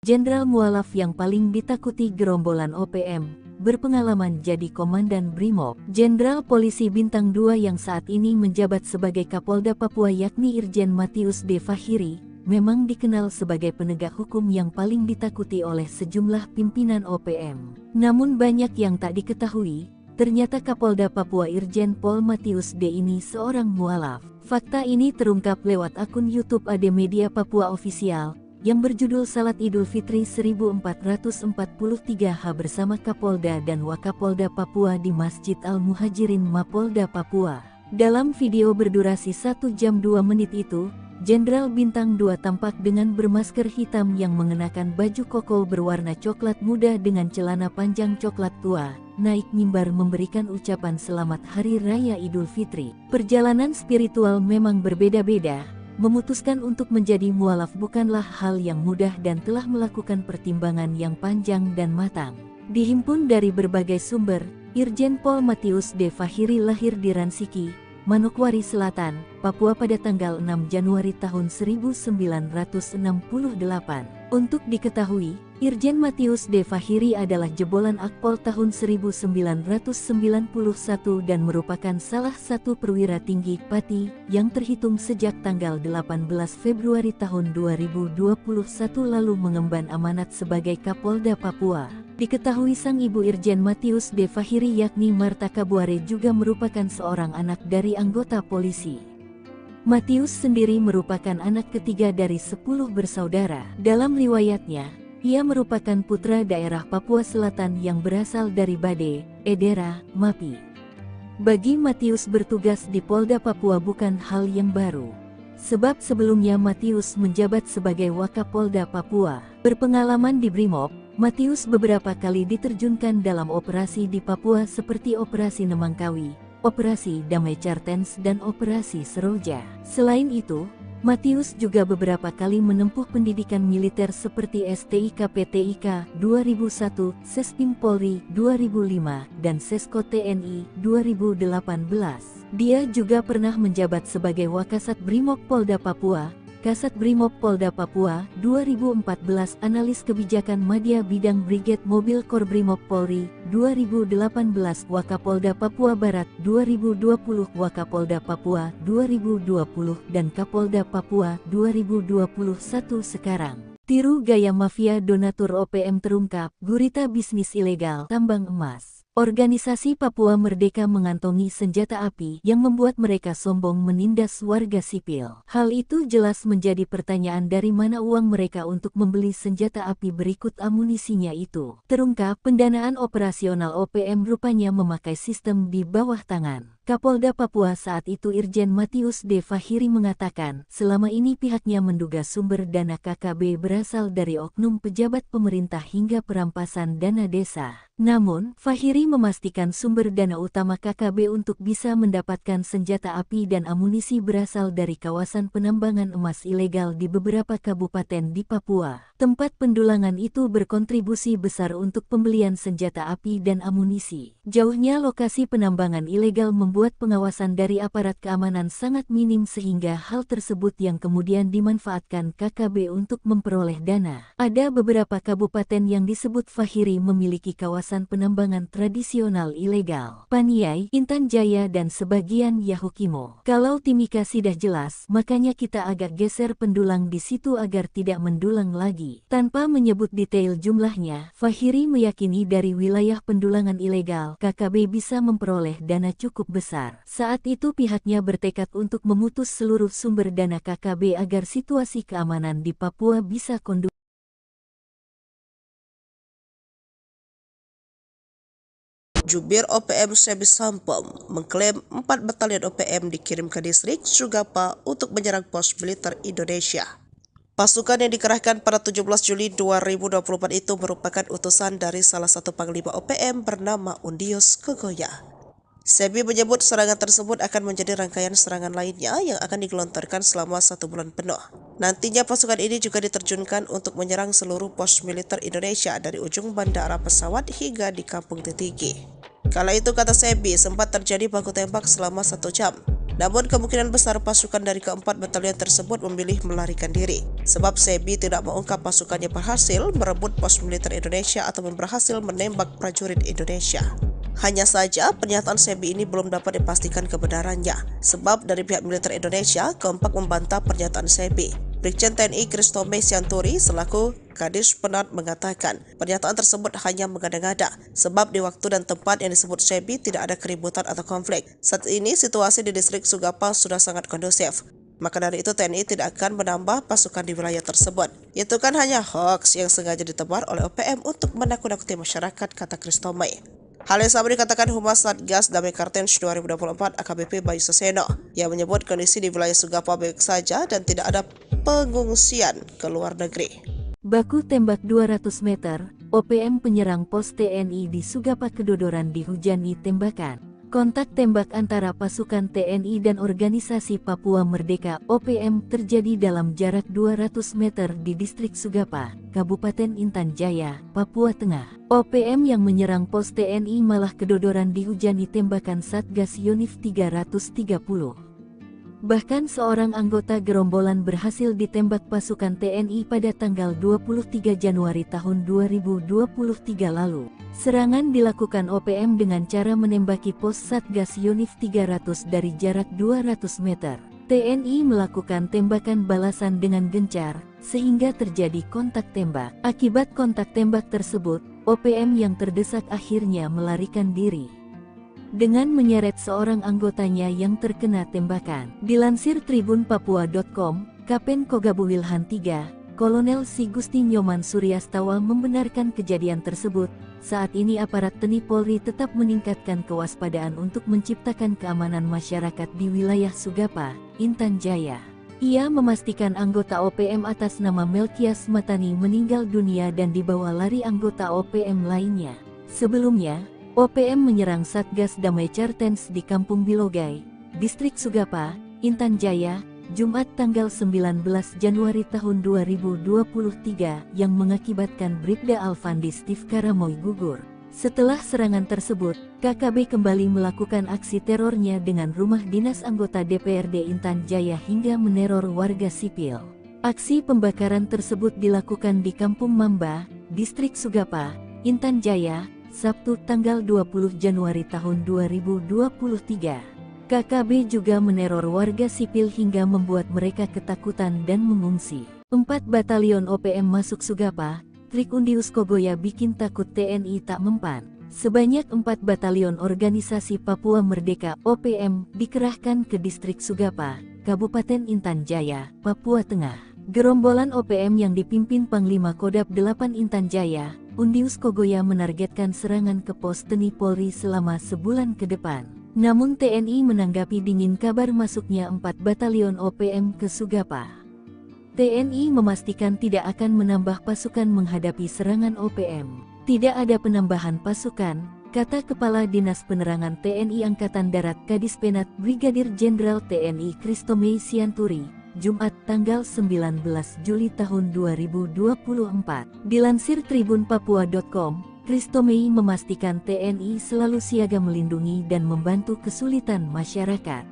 Speaker 1: Jenderal mualaf yang paling ditakuti gerombolan OPM, berpengalaman jadi komandan Brimob. Jenderal Polisi Bintang 2 yang saat ini menjabat sebagai Kapolda Papua yakni Irjen Matius D. Fahiri, memang dikenal sebagai penegak hukum yang paling ditakuti oleh sejumlah pimpinan OPM. Namun banyak yang tak diketahui, ternyata Kapolda Papua Irjen Pol Matius D. ini seorang mualaf. Fakta ini terungkap lewat akun YouTube AD Media Papua Official, yang berjudul Salat Idul Fitri 1443H bersama Kapolda dan Wakapolda Papua di Masjid Al-Muhajirin Mapolda Papua. Dalam video berdurasi 1 jam 2 menit itu, Jenderal Bintang 2 tampak dengan bermasker hitam yang mengenakan baju koko berwarna coklat muda dengan celana panjang coklat tua, naik mimbar memberikan ucapan selamat Hari Raya Idul Fitri. Perjalanan spiritual memang berbeda-beda. Memutuskan untuk menjadi mualaf bukanlah hal yang mudah dan telah melakukan pertimbangan yang panjang dan matang. Dihimpun dari berbagai sumber, Irjen Pol Matius D. Fahiri lahir di Ransiki, Manokwari Selatan, Papua pada tanggal 6 Januari tahun 1968. Untuk diketahui, Irjen Matius D. Fahiri adalah jebolan Akpol tahun 1991 dan merupakan salah satu perwira tinggi Pati yang terhitung sejak tanggal 18 Februari tahun 2021 lalu mengemban amanat sebagai Kapolda Papua. Diketahui sang ibu Irjen Matius D. Fahiri yakni Marta Kabuare juga merupakan seorang anak dari anggota polisi. Matius sendiri merupakan anak ketiga dari 10 bersaudara. Dalam riwayatnya, ia merupakan putra daerah Papua Selatan yang berasal dari Bade, Edera, Mapi. Bagi Matius bertugas di Polda Papua bukan hal yang baru. Sebab sebelumnya Matius menjabat sebagai Wakapolda Papua. Berpengalaman di Brimob, Matius beberapa kali diterjunkan dalam operasi di Papua seperti Operasi Nemangkawi, Operasi Damai Cartens dan Operasi Seroja. Selain itu, Matius juga beberapa kali menempuh pendidikan militer seperti STIK-PTIK 2001, Sespim Polri 2005, dan Sesko TNI 2018. Dia juga pernah menjabat sebagai Wakasat Brimob Polda Papua, Kasat Brimob Polda Papua 2014, Analis Kebijakan Madya Bidang Brigade Mobil Kor Brimob Polri 2018, Wakapolda Papua Barat 2020, Wakapolda Papua 2020, dan Kapolda Papua 2021 sekarang. Tiru gaya mafia donatur OPM terungkap, gurita bisnis ilegal tambang emas. Organisasi Papua Merdeka mengantongi senjata api yang membuat mereka sombong menindas warga sipil. Hal itu jelas menjadi pertanyaan dari mana uang mereka untuk membeli senjata api berikut amunisinya itu. Terungkap pendanaan operasional OPM rupanya memakai sistem di bawah tangan. Kapolda Papua saat itu Irjen Matius D. Fahiri mengatakan, selama ini pihaknya menduga sumber dana KKB berasal dari oknum pejabat pemerintah hingga perampasan dana desa. Namun, Fahiri memastikan sumber dana utama KKB untuk bisa mendapatkan senjata api dan amunisi berasal dari kawasan penambangan emas ilegal di beberapa kabupaten di Papua. Tempat pendulangan itu berkontribusi besar untuk pembelian senjata api dan amunisi. Jauhnya lokasi penambangan ilegal membuat pengawasan dari aparat keamanan sangat minim sehingga hal tersebut yang kemudian dimanfaatkan KKB untuk memperoleh dana. Ada beberapa kabupaten yang disebut Fahiri memiliki kawasan penambangan tradisional ilegal. Paniai, Intan Jaya dan sebagian Yahukimo. Kalau Timika sudah jelas, makanya kita agak geser pendulang di situ agar tidak mendulang lagi. Tanpa menyebut detail jumlahnya, Fahiri meyakini dari wilayah pendulangan ilegal, KKB bisa memperoleh dana cukup besar. Saat itu pihaknya bertekad untuk memutus seluruh sumber dana KKB agar situasi keamanan di Papua bisa kondusif.
Speaker 2: Jubir OPM Sebi Sampom mengklaim 4 batalion OPM dikirim ke distrik Sugapa untuk menyerang pos militer Indonesia. Pasukan yang dikerahkan pada 17 Juli 2024 itu merupakan utusan dari salah satu panglima OPM bernama Undius Kogoya. Sebi menyebut serangan tersebut akan menjadi rangkaian serangan lainnya yang akan digelontorkan selama 1 bulan penuh. Nantinya pasukan ini juga diterjunkan untuk menyerang seluruh pos militer Indonesia dari ujung bandara pesawat hingga di Kampung Titigi. Kala itu, kata Sebi, sempat terjadi baku tembak selama 1 jam. Namun kemungkinan besar pasukan dari keempat batalion tersebut memilih melarikan diri. Sebab Sebi tidak mengungkap pasukannya berhasil merebut pos militer Indonesia atau berhasil menembak prajurit Indonesia. Hanya saja pernyataan Sebi ini belum dapat dipastikan kebenarannya. Sebab dari pihak militer Indonesia kompak membantah pernyataan Sebi. Brigjen TNI Kristome Sianturi selaku Kadis Penat mengatakan pernyataan tersebut hanya mengada-ngada sebab di waktu dan tempat yang disebut Sebi tidak ada keributan atau konflik. Saat ini situasi di distrik Sugapa sudah sangat kondusif. Maka dari itu TNI tidak akan menambah pasukan di wilayah tersebut. Itu kan hanya hoax yang sengaja ditebar oleh OPM untuk menakut-nakuti masyarakat, kata Kristome. Hal yang sama dikatakan Humas Satgas Damai Kartens 2024 AKBP Bayu Saseno yang menyebut kondisi di wilayah Sugapa baik saja dan tidak ada pengungsian ke luar negeri.
Speaker 1: Baku tembak 200 meter, OPM penyerang pos TNI di Sugapa kedodoran dihujani tembakan. Kontak tembak antara pasukan TNI dan Organisasi Papua Merdeka (OPM) terjadi dalam jarak 200 meter di distrik Sugapa, Kabupaten Intan Jaya, Papua Tengah. OPM yang menyerang pos TNI malah kedodoran dihujani tembakan Satgas Yonif 330. Bahkan seorang anggota gerombolan berhasil ditembak pasukan TNI pada tanggal 23 Januari tahun 2023 lalu. Serangan dilakukan OPM dengan cara menembaki pos Satgas Yonif 300 dari jarak 200 meter. TNI melakukan tembakan balasan dengan gencar, sehingga terjadi kontak tembak. Akibat kontak tembak tersebut, OPM yang terdesak akhirnya melarikan diri dengan menyeret seorang anggotanya yang terkena tembakan. Dilansir tribunpapua.com, Kapen Kogabu Wilhan III, Kolonel Si Gusti Nyoman Suryastawa membenarkan kejadian tersebut. Saat ini aparat TNI Polri tetap meningkatkan kewaspadaan untuk menciptakan keamanan masyarakat di wilayah Sugapa, Intan Jaya. Ia memastikan anggota OPM atas nama Melkias Matani meninggal dunia dan dibawa lari anggota OPM lainnya. Sebelumnya, OPM menyerang Satgas Damai Kartens di Kampung Bilogai, Distrik Sugapa, Intan Jaya, Jumat tanggal 19 Januari tahun 2023 yang mengakibatkan Bribda Alfandi Steve Karamoy gugur. Setelah serangan tersebut, KKB kembali melakukan aksi terornya dengan rumah dinas anggota DPRD Intan Jaya hingga meneror warga sipil. Aksi pembakaran tersebut dilakukan di Kampung Mamba, Distrik Sugapa, Intan Jaya, Sabtu tanggal 20 Januari tahun 2023. KKB juga meneror warga sipil hingga membuat mereka ketakutan dan mengungsi. 4 batalion OPM masuk Sugapa, trik Undius Kogoya bikin takut TNI tak mempan. Sebanyak 4 batalion Organisasi Papua Merdeka (OPM) dikerahkan ke distrik Sugapa, Kabupaten Intan Jaya, Papua Tengah. Gerombolan OPM yang dipimpin Panglima Kodam 8 Intan Jaya, Undius Kogoya menargetkan serangan ke pos TNI Polri selama sebulan ke depan. Namun TNI menanggapi dingin kabar masuknya 4 batalion OPM ke Sugapa. TNI memastikan tidak akan menambah pasukan menghadapi serangan OPM. Tidak ada penambahan pasukan, kata Kepala Dinas Penerangan TNI Angkatan Darat Kadispenat Brigadir Jenderal TNI Christomei Sianturi, Jumat tanggal 19 Juli tahun 2024. Dilansir tribunpapua.com, Christomei memastikan TNI selalu siaga melindungi dan membantu kesulitan masyarakat.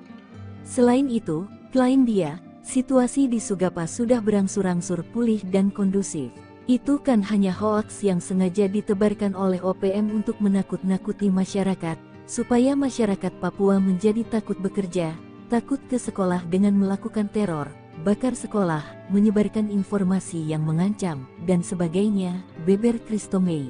Speaker 1: Selain itu, klaim dia, situasi di Sugapa sudah berangsur-angsur pulih dan kondusif. Itu kan hanya hoaks yang sengaja ditebarkan oleh OPM untuk menakut-nakuti masyarakat, supaya masyarakat Papua menjadi takut bekerja, takut ke sekolah dengan melakukan teror, bakar sekolah, menyebarkan informasi yang mengancam, dan sebagainya, beber Christomei.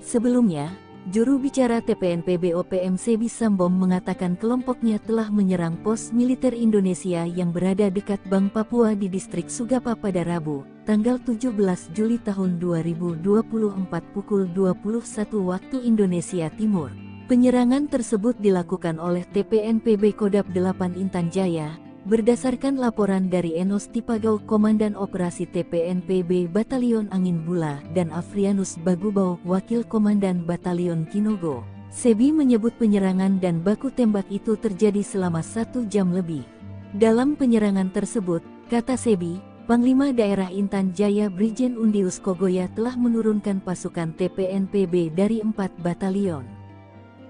Speaker 1: Sebelumnya, juru bicara TPNPB OPM Sebi Sambom mengatakan kelompoknya telah menyerang pos militer Indonesia yang berada dekat Bank Papua di distrik Sugapa pada Rabu, tanggal 17 Juli tahun 2024 pukul 21 waktu Indonesia Timur. Penyerangan tersebut dilakukan oleh TPNPB Kodap 8 Intan Jaya, berdasarkan laporan dari Enos Tipagau Komandan Operasi TPNPB Batalion Angin Bula dan Afrianus Bagubau Wakil Komandan Batalion Kinogo. Sebi menyebut penyerangan dan baku tembak itu terjadi selama 1 jam lebih. Dalam penyerangan tersebut, kata Sebi, Panglima Daerah Intan Jaya Brigjen Undius Kogoya telah menurunkan pasukan TPNPB dari 4 batalion.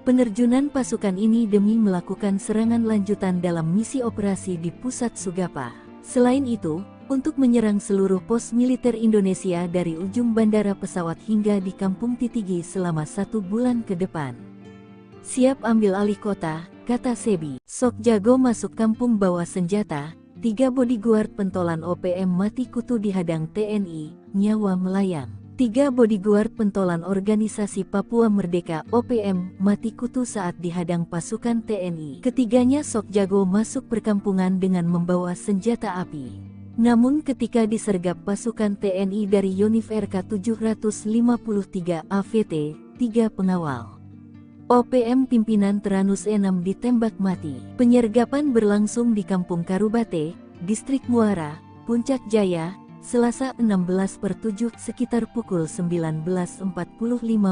Speaker 1: Penerjunan pasukan ini demi melakukan serangan lanjutan dalam misi operasi di pusat Sugapa. Selain itu, untuk menyerang seluruh pos militer Indonesia dari ujung bandara pesawat hingga di Kampung Titigi selama 1 bulan ke depan. Siap ambil alih kota, kata Sebi. Sok jago masuk kampung bawa senjata, 3 bodyguard pentolan OPM mati kutu dihadang TNI, nyawa melayang. 3 bodyguard pentolan organisasi Papua Merdeka OPM mati kutu saat dihadang pasukan TNI. Ketiganya sok jago masuk perkampungan dengan membawa senjata api. Namun ketika disergap pasukan TNI dari Yonif RK 753 AVT, 3 pengawal OPM pimpinan Teranus 6 ditembak mati. Penyergapan berlangsung di Kampung Karubate, Distrik Muara, Puncak Jaya, Selasa 16/7 sekitar pukul 19.45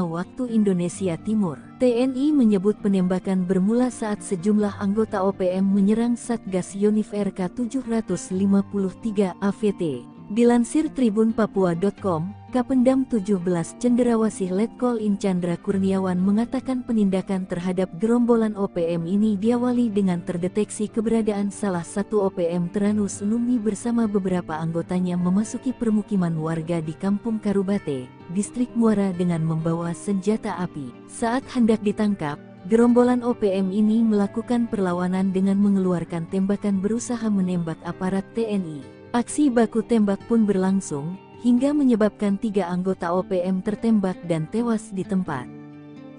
Speaker 1: waktu Indonesia Timur. TNI menyebut penembakan bermula saat sejumlah anggota OPM menyerang Satgas Yonif RK 753 AVT. Dilansir tribunpapua.com, Kapendam 17 Cenderawasih Letkol In Chandra Kurniawan mengatakan penindakan terhadap gerombolan OPM ini diawali dengan terdeteksi keberadaan salah satu OPM Teranus Numbi bersama beberapa anggotanya memasuki permukiman warga di Kampung Karubate, Distrik Muara dengan membawa senjata api. Saat hendak ditangkap, gerombolan OPM ini melakukan perlawanan dengan mengeluarkan tembakan berusaha menembak aparat TNI. Aksi baku tembak pun berlangsung, hingga menyebabkan 3 anggota OPM tertembak dan tewas di tempat.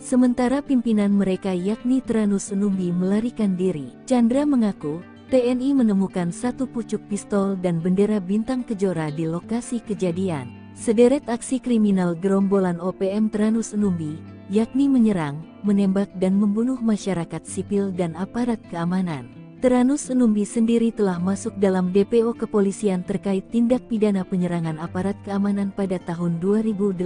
Speaker 1: Sementara pimpinan mereka yakni Teranus Numbi melarikan diri. Chandra mengaku, TNI menemukan 1 pucuk pistol dan bendera bintang kejora di lokasi kejadian. Sederet aksi kriminal gerombolan OPM Teranus Numbi, yakni menyerang, menembak dan membunuh masyarakat sipil dan aparat keamanan. Teranus Numbi sendiri telah masuk dalam DPO kepolisian terkait tindak pidana penyerangan aparat keamanan pada tahun 2018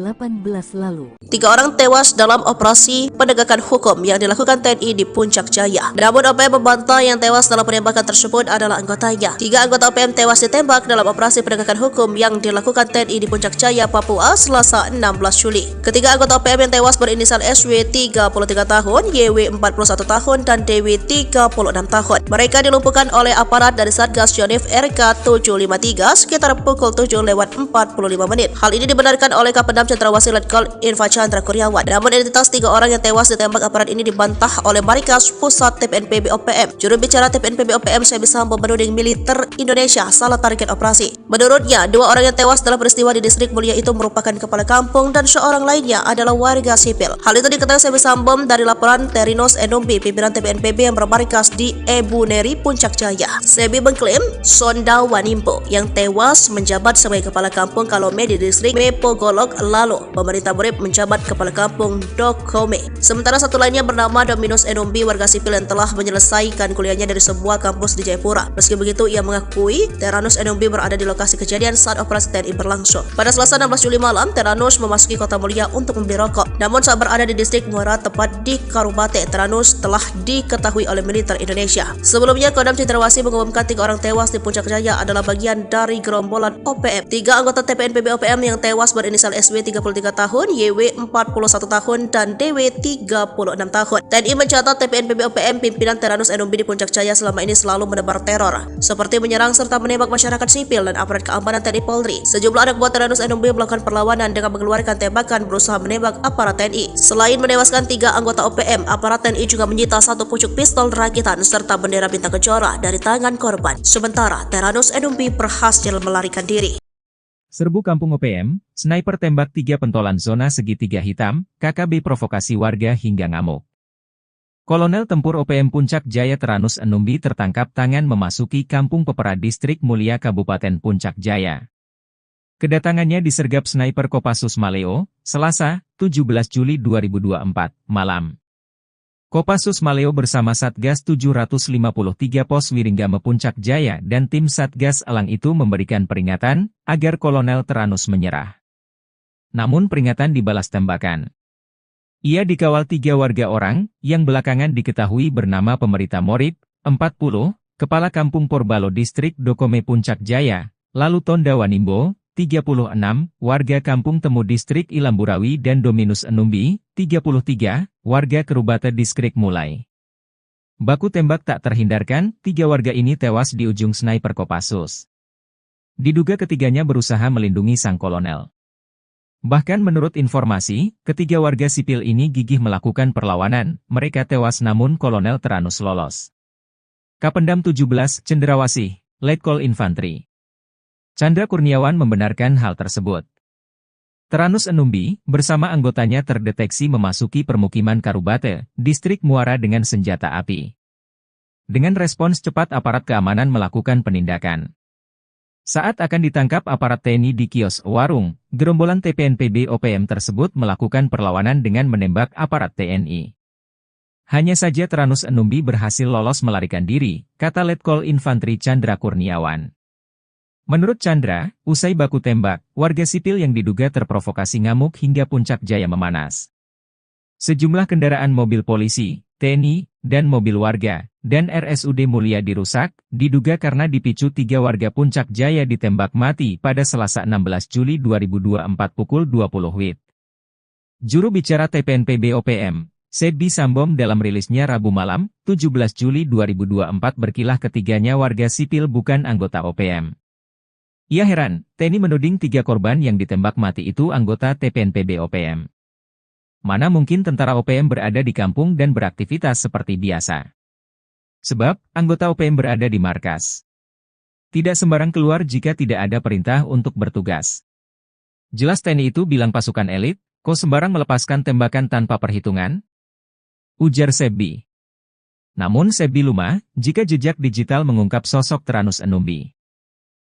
Speaker 1: lalu.
Speaker 2: 3 orang tewas dalam operasi penegakan hukum yang dilakukan TNI di Puncak Jaya. Namun OPM membantah yang tewas dalam penembakan tersebut adalah anggotanya. 3 anggota OPM tewas ditembak dalam operasi penegakan hukum yang dilakukan TNI di Puncak Jaya, Papua, Selasa 16 Juli. Ketiga anggota OPM yang tewas berinisial SW 33 tahun, YW 41 tahun, dan DW 36 tahun. Mereka dilumpuhkan oleh aparat dari Satgas Yonif RK 753 sekitar pukul 7:45 menit. Hal ini dibenarkan oleh Kapendam Cenderawasih Letkol Info Chandra Kurniawan. Namun identitas 3 orang yang tewas ditembak aparat ini dibantah oleh Markas Pusat TPNPB OPM. Juru bicara TPNPB OPM Sebi Sambom menuding militer Indonesia salah target operasi. Menurutnya, 2 orang yang tewas dalam peristiwa di Distrik Mulia itu merupakan kepala kampung dan seorang lainnya adalah warga sipil. Hal itu diketahui Sebi Sambom dari laporan Terinos Enumbi, pimpinan TPNPB yang bermarkas di Ebun Kuneri, Puncak Jaya. Sebi mengklaim Sonda Wanimbo yang tewas menjabat sebagai Kepala Kampung Kalome di distrik Mepogolok lalu pemerintah Borib menjabat Kepala Kampung Dokome. Sementara satu lainnya bernama Dominus Enombi, warga sipil yang telah menyelesaikan kuliahnya dari sebuah kampus di Jayapura. Meski begitu, ia mengakui Teranus Enombi berada di lokasi kejadian saat operasi TNI berlangsung. Pada Selasa 16 Juli malam, Teranus memasuki Kota Mulia untuk membeli rokok. Namun saat berada di distrik Muara, tepat di Karubate, Teranus telah diketahui oleh militer Indonesia. Sebelumnya, Kodam Cendrawasih mengumumkan 3 orang tewas di Puncak Jaya adalah bagian dari gerombolan OPM. 3 anggota TPNPB OPM yang tewas berinisial SW 33 tahun, YW 41 tahun, dan DW 36 tahun. TNI mencatat TPNPB OPM pimpinan Teranus Enombi di Puncak Jaya selama ini selalu menebar teror, seperti menyerang serta menembak masyarakat sipil dan aparat keamanan TNI Polri. Sejumlah anak buah Teranus Enombi melakukan perlawanan dengan mengeluarkan tembakan berusaha menembak aparat TNI. Selain menewaskan 3 anggota OPM, aparat TNI juga menyita 1 pucuk pistol rakitan serta bendera bintang kejora dari tangan korban. Sementara Teranus Enombi berhasil melarikan diri.
Speaker 3: Serbu Kampung OPM, sniper tembak 3 pentolan zona segitiga hitam, KKB provokasi warga hingga ngamuk. Kolonel Tempur OPM Puncak Jaya Teranus Enombi tertangkap tangan memasuki Kampung Pepera Distrik Mulia Kabupaten Puncak Jaya. Kedatangannya disergap sniper Kopassus Maleo, Selasa, 17 Juli 2024, malam. Kopassus Maleo bersama Satgas 753 Pos Wiringgame Puncak Jaya dan tim Satgas Elang itu memberikan peringatan agar Kolonel Teranus menyerah. Namun peringatan dibalas tembakan. Ia dikawal 3 warga orang yang belakangan diketahui bernama Pemerita Morib, 40, Kepala Kampung Porbalo Distrik Dokome Puncak Jaya, lalu Tonda Wanimbo, 36, warga Kampung Temu Distrik Ilamburawi dan Dominus Enombi, 33, warga Kerubate Distrik Mulai. Baku tembak tak terhindarkan, 3 warga ini tewas di ujung sniper Kopassus. Diduga ketiganya berusaha melindungi sang kolonel. Bahkan menurut informasi, ketiga warga sipil ini gigih melakukan perlawanan, mereka tewas namun Kolonel Teranus lolos. Kapendam 17, Cendrawasih, Letkol Infantri Chandra Kurniawan membenarkan hal tersebut. Teranus Enombi, bersama anggotanya terdeteksi memasuki permukiman Karubate, Distrik Muara dengan senjata api. Dengan respons cepat aparat keamanan melakukan penindakan. Saat akan ditangkap aparat TNI di kios warung, gerombolan TPNPB OPM tersebut melakukan perlawanan dengan menembak aparat TNI. Hanya saja Teranus Enombi berhasil lolos melarikan diri, kata Letkol Infantri Chandra Kurniawan. Menurut Chandra, usai baku tembak, warga sipil yang diduga terprovokasi ngamuk hingga Puncak Jaya memanas. Sejumlah kendaraan mobil polisi, TNI, dan mobil warga, dan RSUD Mulia dirusak, diduga karena dipicu 3 warga Puncak Jaya ditembak mati pada Selasa 16 Juli 2024 pukul 20 WIB. Juru bicara TPNPB OPM, Sebi Sambom dalam rilisnya Rabu malam, 17 Juli 2024 berkilah ketiganya warga sipil bukan anggota OPM. Ia heran, TNI menuding 3 korban yang ditembak mati itu anggota TPNPB OPM. Mana mungkin tentara OPM berada di kampung dan beraktivitas seperti biasa. Sebab, anggota OPM berada di markas. Tidak sembarang keluar jika tidak ada perintah untuk bertugas. Jelas TNI itu bilang pasukan elit, kok sembarang melepaskan tembakan tanpa perhitungan? Ujar Sebi. Namun Sebi lumah, jika jejak digital mengungkap sosok Teranus Enombi.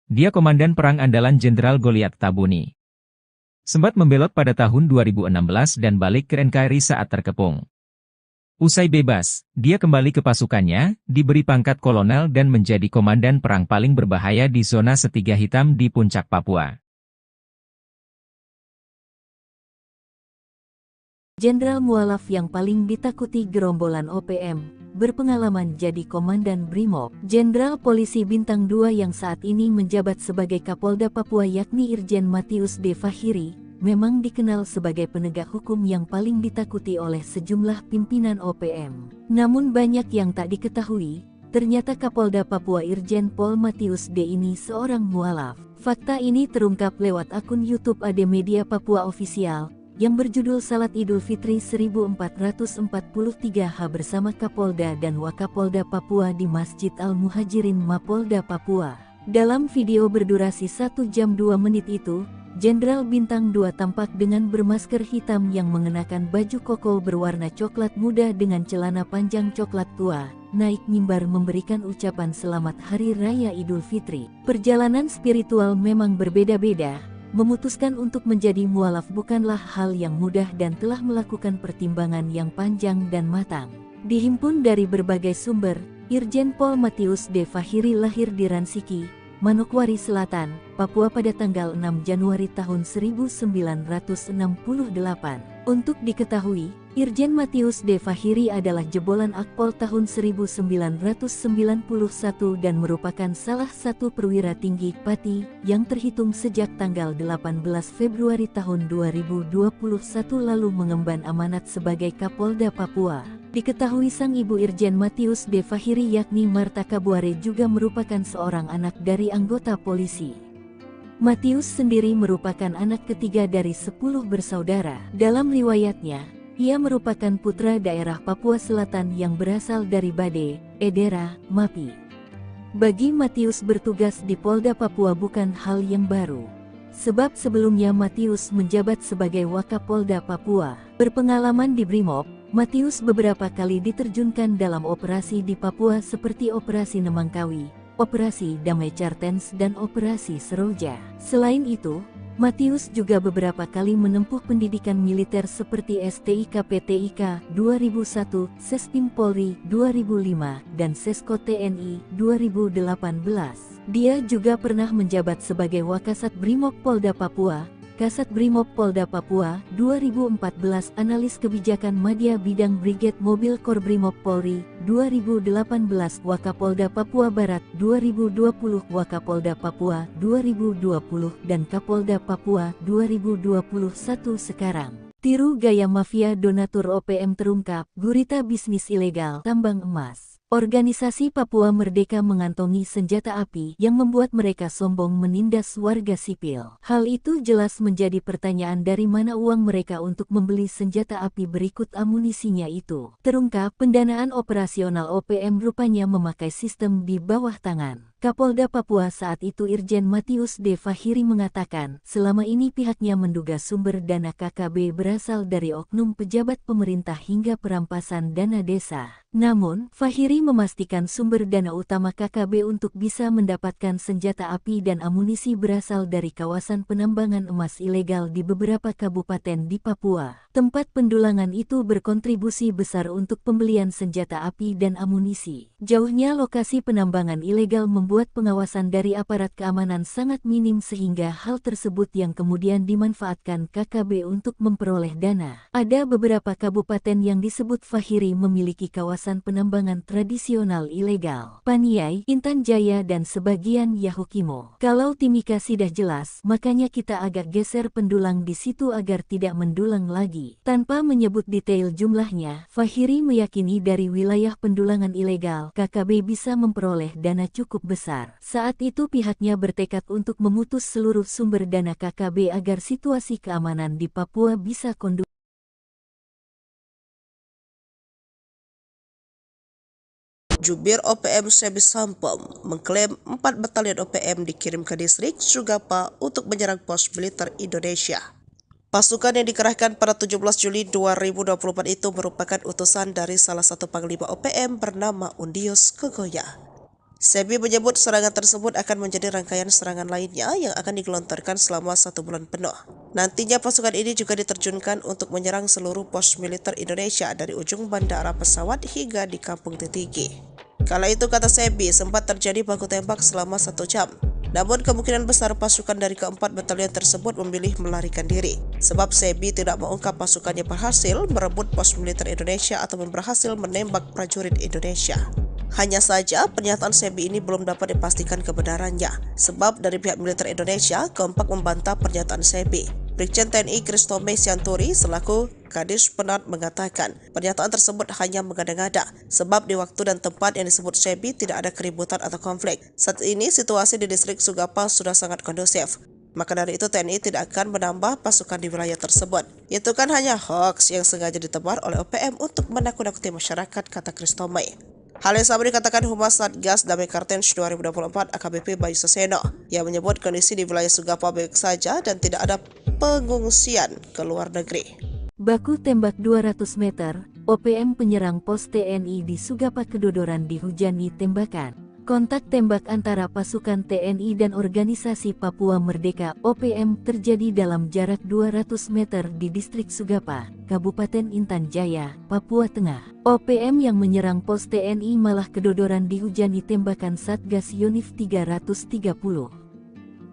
Speaker 3: Dia komandan perang andalan Jenderal Goliat Tabuni. Sempat membelot pada tahun 2016 dan balik ke NKRI saat terkepung. Usai bebas, dia kembali ke pasukannya, diberi pangkat kolonel dan menjadi komandan perang paling berbahaya di zona segitiga hitam di Puncak Papua.
Speaker 1: Jenderal mualaf yang paling ditakuti gerombolan OPM, berpengalaman jadi Komandan Brimob. Jenderal Polisi Bintang 2 yang saat ini menjabat sebagai Kapolda Papua yakni Irjen Matius D. Fahiri, memang dikenal sebagai penegak hukum yang paling ditakuti oleh sejumlah pimpinan OPM. Namun banyak yang tak diketahui, ternyata Kapolda Papua Irjen Pol Matius D. ini seorang mualaf. Fakta ini terungkap lewat akun YouTube AD Media Papua Official, yang berjudul Salat Idul Fitri 1443H bersama Kapolda dan Wakapolda Papua di Masjid Al-Muhajirin Mapolda Papua. Dalam video berdurasi 1 jam 2 menit itu, Jenderal Bintang 2 tampak dengan bermasker hitam yang mengenakan baju koko berwarna coklat muda dengan celana panjang coklat tua, naik mimbar memberikan ucapan selamat Hari Raya Idul Fitri. Perjalanan spiritual memang berbeda-beda, memutuskan untuk menjadi mualaf bukanlah hal yang mudah dan telah melakukan pertimbangan yang panjang dan matang. Dihimpun dari berbagai sumber, Irjen Pol Matius D. Fahiri lahir di Ransiki, Manokwari Selatan, Papua pada tanggal 6 Januari tahun 1968. Untuk diketahui, Irjen Matius D. Fahiri adalah jebolan Akpol tahun 1991 dan merupakan salah satu perwira tinggi Pati yang terhitung sejak tanggal 18 Februari tahun 2021 lalu mengemban amanat sebagai Kapolda Papua. Diketahui sang ibu Irjen Matius D. Fahiri yakni Marta Kabuare juga merupakan seorang anak dari anggota polisi. Matius sendiri merupakan anak ketiga dari 10 bersaudara. Dalam riwayatnya, ia merupakan putra daerah Papua Selatan yang berasal dari Bade, Edera, Mapi. Bagi Matius bertugas di Polda Papua bukan hal yang baru. Sebab sebelumnya Matius menjabat sebagai Wakapolda Papua. Berpengalaman di Brimob, Matius beberapa kali diterjunkan dalam operasi di Papua seperti Operasi Nemangkawi, Operasi Damai Cartens dan Operasi Seroja. Selain itu, Matius juga beberapa kali menempuh pendidikan militer seperti STIK PTIK 2001, Sespim Polri 2005, dan Sesko TNI 2018. Dia juga pernah menjabat sebagai Wakasat Brimob Polda Papua, Kasat Brimob Polda Papua 2014, Analis Kebijakan Madya Bidang Brigade Mobil Kor Brimob Polri 2018, Wakapolda Papua Barat 2020, Wakapolda Papua 2020, dan Kapolda Papua 2021 sekarang. Tiru gaya mafia donatur OPM terungkap, gurita bisnis ilegal tambang emas. Organisasi Papua Merdeka mengantongi senjata api yang membuat mereka sombong menindas warga sipil. Hal itu jelas menjadi pertanyaan dari mana uang mereka untuk membeli senjata api berikut amunisinya itu. Terungkap pendanaan operasional OPM rupanya memakai sistem di bawah tangan. Kapolda Papua saat itu Irjen Matius D. Fahiri mengatakan, selama ini pihaknya menduga sumber dana KKB berasal dari oknum pejabat pemerintah hingga perampasan dana desa. Namun, Fahiri memastikan sumber dana utama KKB untuk bisa mendapatkan senjata api dan amunisi berasal dari kawasan penambangan emas ilegal di beberapa kabupaten di Papua. Tempat pendulangan itu berkontribusi besar untuk pembelian senjata api dan amunisi. Jauhnya lokasi penambangan ilegal membuat pengawasan dari aparat keamanan sangat minim sehingga hal tersebut yang kemudian dimanfaatkan KKB untuk memperoleh dana. Ada beberapa kabupaten yang disebut Fahiri memiliki kawasan penambangan tradisional ilegal. Paniai, Intan Jaya dan sebagian Yahukimo. Kalau Timika sudah jelas, makanya kita agak geser pendulang di situ agar tidak mendulang lagi. Tanpa menyebut detail jumlahnya, Fahiri meyakini dari wilayah pendulangan ilegal, KKB bisa memperoleh dana cukup besar. Saat itu pihaknya bertekad untuk memutus seluruh sumber dana KKB agar situasi keamanan di Papua bisa kondusif.
Speaker 2: Jubir OPM Sebi Sampom mengklaim 4 batalion OPM dikirim ke distrik Sugapa untuk menyerang pos militer Indonesia. Pasukan yang dikerahkan pada 17 Juli 2024 itu merupakan utusan dari salah satu panglima OPM bernama Undius Kogoya. Sebi menyebut serangan tersebut akan menjadi rangkaian serangan lainnya yang akan digelontorkan selama 1 bulan penuh. Nantinya pasukan ini juga diterjunkan untuk menyerang seluruh pos militer Indonesia dari ujung bandara pesawat hingga di Kampung Titigi. Kala itu kata Sebi sempat terjadi baku tembak selama 1 jam. Namun kemungkinan besar pasukan dari keempat batalion tersebut memilih melarikan diri. Sebab Sebi tidak mengungkap pasukannya berhasil merebut pos militer Indonesia ataupun berhasil menembak prajurit Indonesia. Hanya saja pernyataan Sebi ini belum dapat dipastikan kebenarannya. Sebab dari pihak militer Indonesia kompak membantah pernyataan Sebi. Brigjen TNI Kristome Sianturi selaku Kadis Penat mengatakan pernyataan tersebut hanya mengada-ngada sebab di waktu dan tempat yang disebut Sebi tidak ada keributan atau konflik. Saat ini situasi di distrik Sugapa sudah sangat kondusif. Maka dari itu TNI tidak akan menambah pasukan di wilayah tersebut. Itu kan hanya hoax yang sengaja ditebar oleh OPM untuk menakut-nakuti masyarakat, kata Kristome. Hal yang sama dikatakan Humas Satgas Damai Kartens 2024 AKBP Bayu Saseno yang menyebut kondisi di wilayah Sugapa baik saja dan tidak ada pengungsian ke luar negeri.
Speaker 1: Baku tembak 200 meter, OPM penyerang pos TNI di Sugapa Kedodoran dihujani tembakan. Kontak tembak antara pasukan TNI dan Organisasi Papua Merdeka (OPM) terjadi dalam jarak 200 meter di distrik Sugapa, Kabupaten Intan Jaya, Papua Tengah. OPM yang menyerang pos TNI malah kedodoran dihujani tembakan Satgas Yonif 330.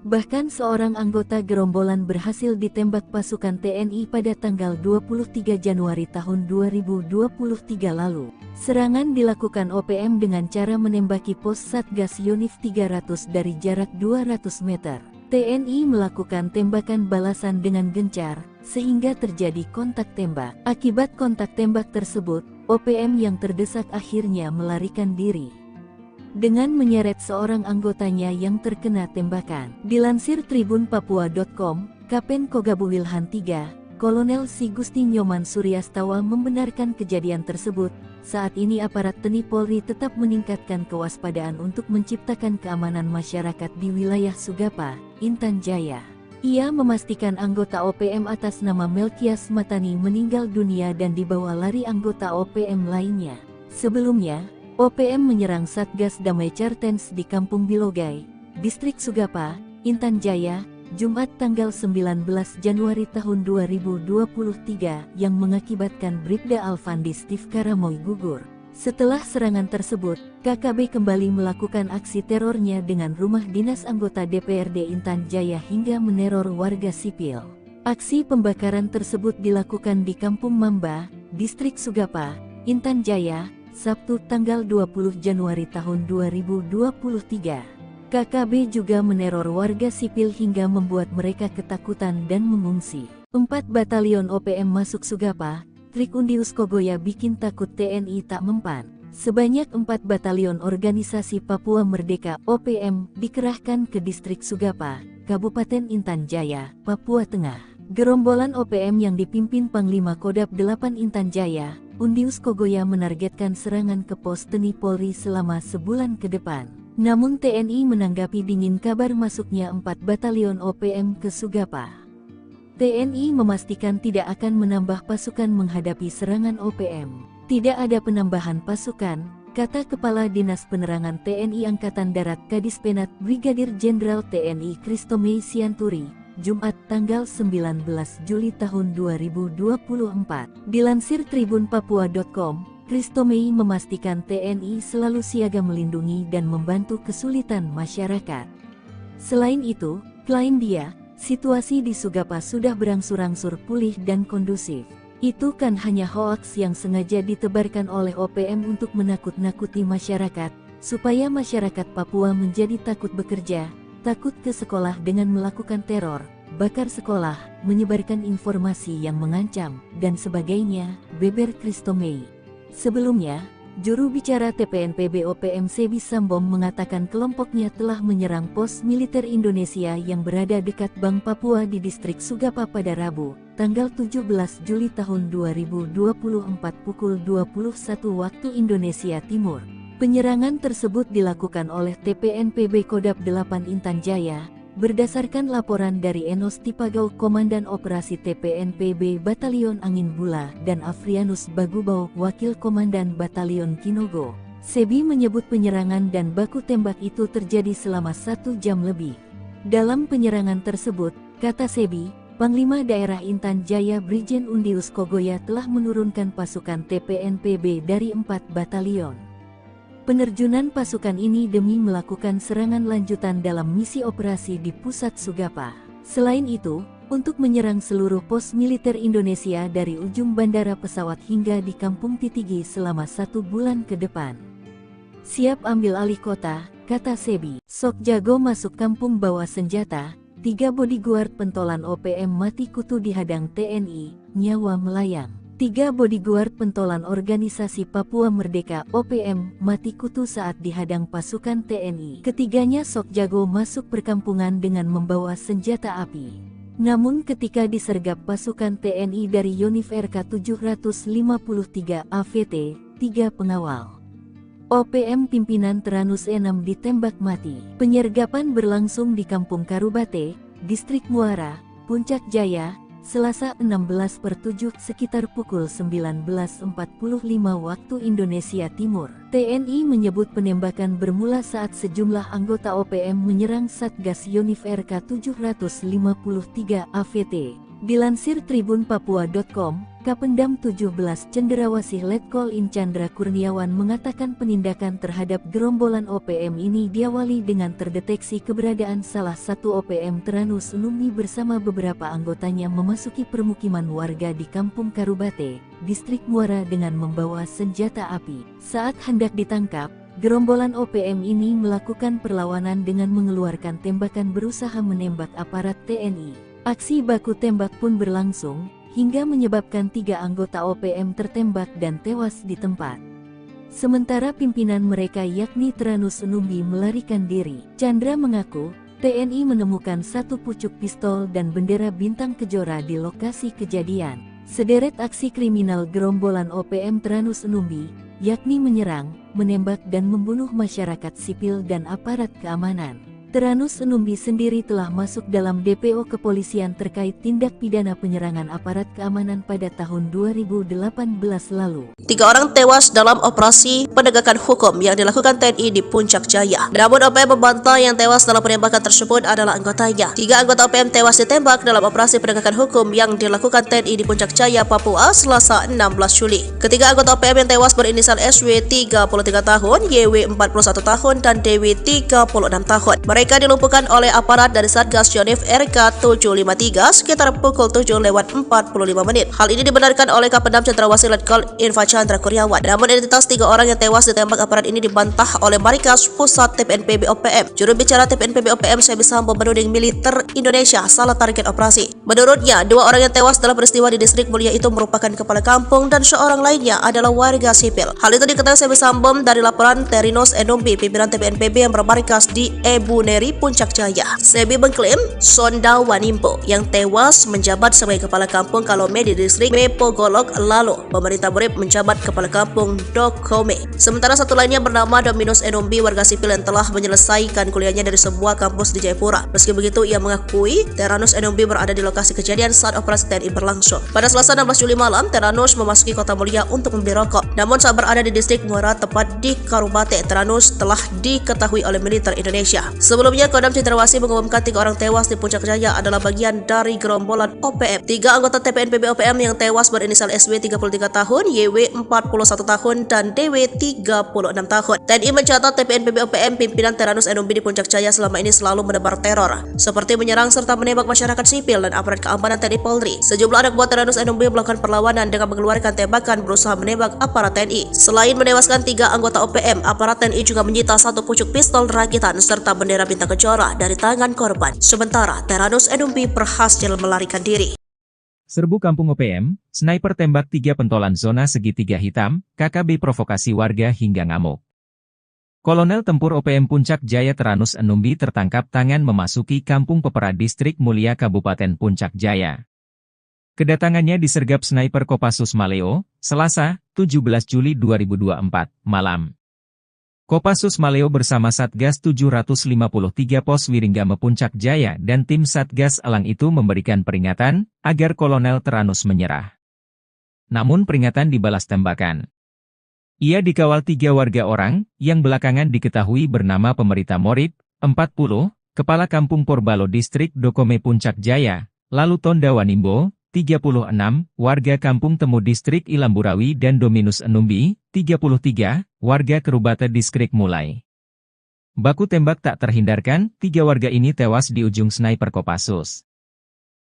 Speaker 1: Bahkan seorang anggota gerombolan berhasil ditembak pasukan TNI pada tanggal 23 Januari tahun 2023 lalu. Serangan dilakukan OPM dengan cara menembaki pos Satgas Yonif 300 dari jarak 200 meter. TNI melakukan tembakan balasan dengan gencar, sehingga terjadi kontak tembak. Akibat kontak tembak tersebut, OPM yang terdesak akhirnya melarikan diri dengan menyeret seorang anggotanya yang terkena tembakan. Dilansir tribunpapua.com, Kapen Kogabu Wilhan III, Kolonel Si Gusti Nyoman Suryastawa membenarkan kejadian tersebut. Saat ini aparat TNI Polri tetap meningkatkan kewaspadaan untuk menciptakan keamanan masyarakat di wilayah Sugapa, Intan Jaya. Ia memastikan anggota OPM atas nama Melkias Matani meninggal dunia dan dibawa lari anggota OPM lainnya. Sebelumnya, OPM menyerang Satgas Damai Kartens di Kampung Bilogai, Distrik Sugapa, Intan Jaya, Jumat tanggal 19 Januari tahun 2023 yang mengakibatkan Bribda Alfandi Steve Karamoy gugur. Setelah serangan tersebut, KKB kembali melakukan aksi terornya dengan rumah dinas anggota DPRD Intan Jaya hingga meneror warga sipil. Aksi pembakaran tersebut dilakukan di Kampung Mamba, Distrik Sugapa, Intan Jaya, Sabtu tanggal 20 Januari tahun 2023. KKB juga meneror warga sipil hingga membuat mereka ketakutan dan mengungsi. 4 batalion OPM masuk Sugapa, trik Undius Kogoya bikin takut TNI tak mempan. Sebanyak 4 batalion Organisasi Papua Merdeka (OPM) dikerahkan ke distrik Sugapa, Kabupaten Intan Jaya, Papua Tengah. Gerombolan OPM yang dipimpin Panglima Kodap 8 Intan Jaya, Undius Kogoya menargetkan serangan ke pos TNI Polri selama sebulan ke depan. Namun TNI menanggapi dingin kabar masuknya 4 batalion OPM ke Sugapa. TNI memastikan tidak akan menambah pasukan menghadapi serangan OPM. Tidak ada penambahan pasukan, kata Kepala Dinas Penerangan TNI Angkatan Darat Kadispenat Brigadir Jenderal TNI Christomei Sianturi, Jumat tanggal 19 Juli tahun 2024. Dilansir tribunpapua.com, Christomei memastikan TNI selalu siaga melindungi dan membantu kesulitan masyarakat. Selain itu, klaim dia, situasi di Sugapa sudah berangsur-angsur pulih dan kondusif. Itu kan hanya hoaks yang sengaja ditebarkan oleh OPM untuk menakut-nakuti masyarakat, supaya masyarakat Papua menjadi takut bekerja, takut ke sekolah dengan melakukan teror, bakar sekolah, menyebarkan informasi yang mengancam, dan sebagainya, beber Christomei. Sebelumnya, juru bicara TPNPB OPM Sebi Sambom mengatakan kelompoknya telah menyerang pos militer Indonesia yang berada dekat Bank Papua di distrik Sugapa pada Rabu, tanggal 17 Juli tahun 2024 pukul 21 waktu Indonesia Timur. Penyerangan tersebut dilakukan oleh TPNPB Kodap 8 Intan Jaya, berdasarkan laporan dari Enos Tipagau Komandan Operasi TPNPB Batalion Angin Bula dan Afrianus Bagubau Wakil Komandan Batalion Kinogo. Sebi menyebut penyerangan dan baku tembak itu terjadi selama 1 jam lebih. Dalam penyerangan tersebut, kata Sebi, Panglima Daerah Intan Jaya Brigjen Undius Kogoya telah menurunkan pasukan TPNPB dari 4 batalion. Penerjunan pasukan ini demi melakukan serangan lanjutan dalam misi operasi di pusat Sugapa. Selain itu, untuk menyerang seluruh pos militer Indonesia dari ujung bandara pesawat hingga di Kampung Titigi selama 1 bulan ke depan. Siap ambil alih kota, kata Sebi. Sok jago masuk kampung bawa senjata, 3 bodyguard pentolan OPM mati kutu dihadang TNI, nyawa melayang. 3 bodyguard pentolan Organisasi Papua Merdeka (OPM) mati kutu saat dihadang pasukan TNI. Ketiganya sok jago masuk perkampungan dengan membawa senjata api. Namun ketika disergap pasukan TNI dari Yonif RK 753 AVT, 3 pengawal OPM pimpinan Teranus E6 ditembak mati. Penyergapan berlangsung di Kampung Karubate, Distrik Muara, Puncak Jaya, Selasa 16/7 sekitar pukul 19.45 waktu Indonesia Timur. TNI menyebut penembakan bermula saat sejumlah anggota OPM menyerang Satgas Yonif RK 753 AVT. Dilansir tribunpapua.com, Kapendam 17 Cenderawasih Letkol In Chandra Kurniawan mengatakan penindakan terhadap gerombolan OPM ini diawali dengan terdeteksi keberadaan salah satu OPM Teranus Numbi bersama beberapa anggotanya memasuki permukiman warga di Kampung Karubate, Distrik Muara dengan membawa senjata api. Saat hendak ditangkap, gerombolan OPM ini melakukan perlawanan dengan mengeluarkan tembakan berusaha menembak aparat TNI. Aksi baku tembak pun berlangsung, hingga menyebabkan 3 anggota OPM tertembak dan tewas di tempat. Sementara pimpinan mereka yakni Teranus Numbi melarikan diri. Chandra mengaku, TNI menemukan 1 pucuk pistol dan bendera bintang kejora di lokasi kejadian. Sederet aksi kriminal gerombolan OPM Teranus Numbi, yakni menyerang, menembak dan membunuh masyarakat sipil dan aparat keamanan. Teranus Numbi sendiri telah masuk dalam DPO kepolisian terkait tindak pidana penyerangan aparat keamanan pada tahun 2018 lalu.
Speaker 2: 3 orang tewas dalam operasi penegakan hukum yang dilakukan TNI di Puncak Jaya. Namun OPM membantah yang tewas dalam penembakan tersebut adalah anggotanya. 3 anggota OPM tewas ditembak dalam operasi penegakan hukum yang dilakukan TNI di Puncak Jaya, Papua, Selasa 16 Juli. Ketiga anggota OPM yang tewas berinisial SW 33 tahun, YW 41 tahun, dan DW 36 tahun. Mereka dilumpuhkan oleh aparat dari Satgas Yonif RK 753 sekitar pukul 7:45 menit. Hal ini dibenarkan oleh Kapendam Cenderawasih Letkol Infantri Chandra Kurniawan. Namun identitas 3 orang yang tewas ditembak aparat ini dibantah oleh Markas Pusat TPNPB OPM. Juru bicara TPNPB OPM Febi Sambo menuding militer Indonesia salah target operasi. Menurutnya, 2 orang yang tewas dalam peristiwa di Distrik Mulia itu merupakan kepala kampung dan seorang lainnya adalah warga sipil. Hal itu diketahui Febi Sambo dari laporan Teranus Numbi, pimpinan TPNPB yang bermarkas di Ebu Neri, Puncak Jaya. Sebi mengklaim Sonda Wanimbo yang tewas menjabat sebagai kepala kampung Kalome di Distrik Mepogolok lalu. Pemerintah Borib menjabat kepala kampung Dokome. Sementara satu lainnya bernama Dominus Numbi, warga sipil yang telah menyelesaikan kuliahnya dari sebuah kampus di Jayapura. Meski begitu, ia mengakui Teranus Numbi berada di lokasi kejadian saat operasi TNI berlangsung. Pada Selasa 16 Juli malam, Teranus memasuki Kota Mulia untuk membeli rokok. Namun saat berada di Distrik Muara tepat di Karubate, Teranus telah diketahui oleh militer Indonesia. Sebelumnya, Kodam Cenderawasih mengumumkan 3 orang tewas di Puncak Jaya adalah bagian dari gerombolan OPM. 3 anggota TPNPB OPM yang tewas berinisial SW 33 tahun, YW 41 tahun, dan DW 36 tahun. TNI mencatat TPNPB OPM pimpinan Teranus Numbi di Puncak Jaya selama ini selalu menebar teror, seperti menyerang serta menembak masyarakat sipil dan aparat keamanan TNI Polri. Sejumlah anak buah Teranus Numbi melakukan perlawanan dengan mengeluarkan tembakan berusaha menembak aparat TNI. Selain menewaskan 3 anggota OPM, aparat TNI juga menyita 1 pucuk pistol rakitan serta bendera bintang kejora dari tangan korban. Sementara Teranus Numbi berhasil melarikan diri.
Speaker 3: Serbu Kampung OPM, sniper tembak 3 pentolan zona segitiga hitam, KKB provokasi warga hingga ngamuk. Kolonel Tempur OPM Puncak Jaya Teranus Numbi tertangkap tangan memasuki Kampung Pepera Distrik Mulia Kabupaten Puncak Jaya. Kedatangannya disergap sniper Kopassus Maleo, Selasa, 17 Juli 2024, malam. Kopassus Maleo bersama Satgas 753 Pos Wiringgame Puncak Jaya dan tim Satgas Elang itu memberikan peringatan agar Kolonel Teranus menyerah. Namun peringatan dibalas tembakan. Ia dikawal 3 warga orang yang belakangan diketahui bernama Pemerita Morib, 40, Kepala Kampung Porbalo Distrik Dokome Puncak Jaya, lalu Tonda Wanimbo, 36, warga Kampung Temu Distrik Ilamburawi dan Dominus Numbi, 33, warga Karubate Distrik Mulai. Baku tembak tak terhindarkan, 3 warga ini tewas di ujung sniper Kopassus.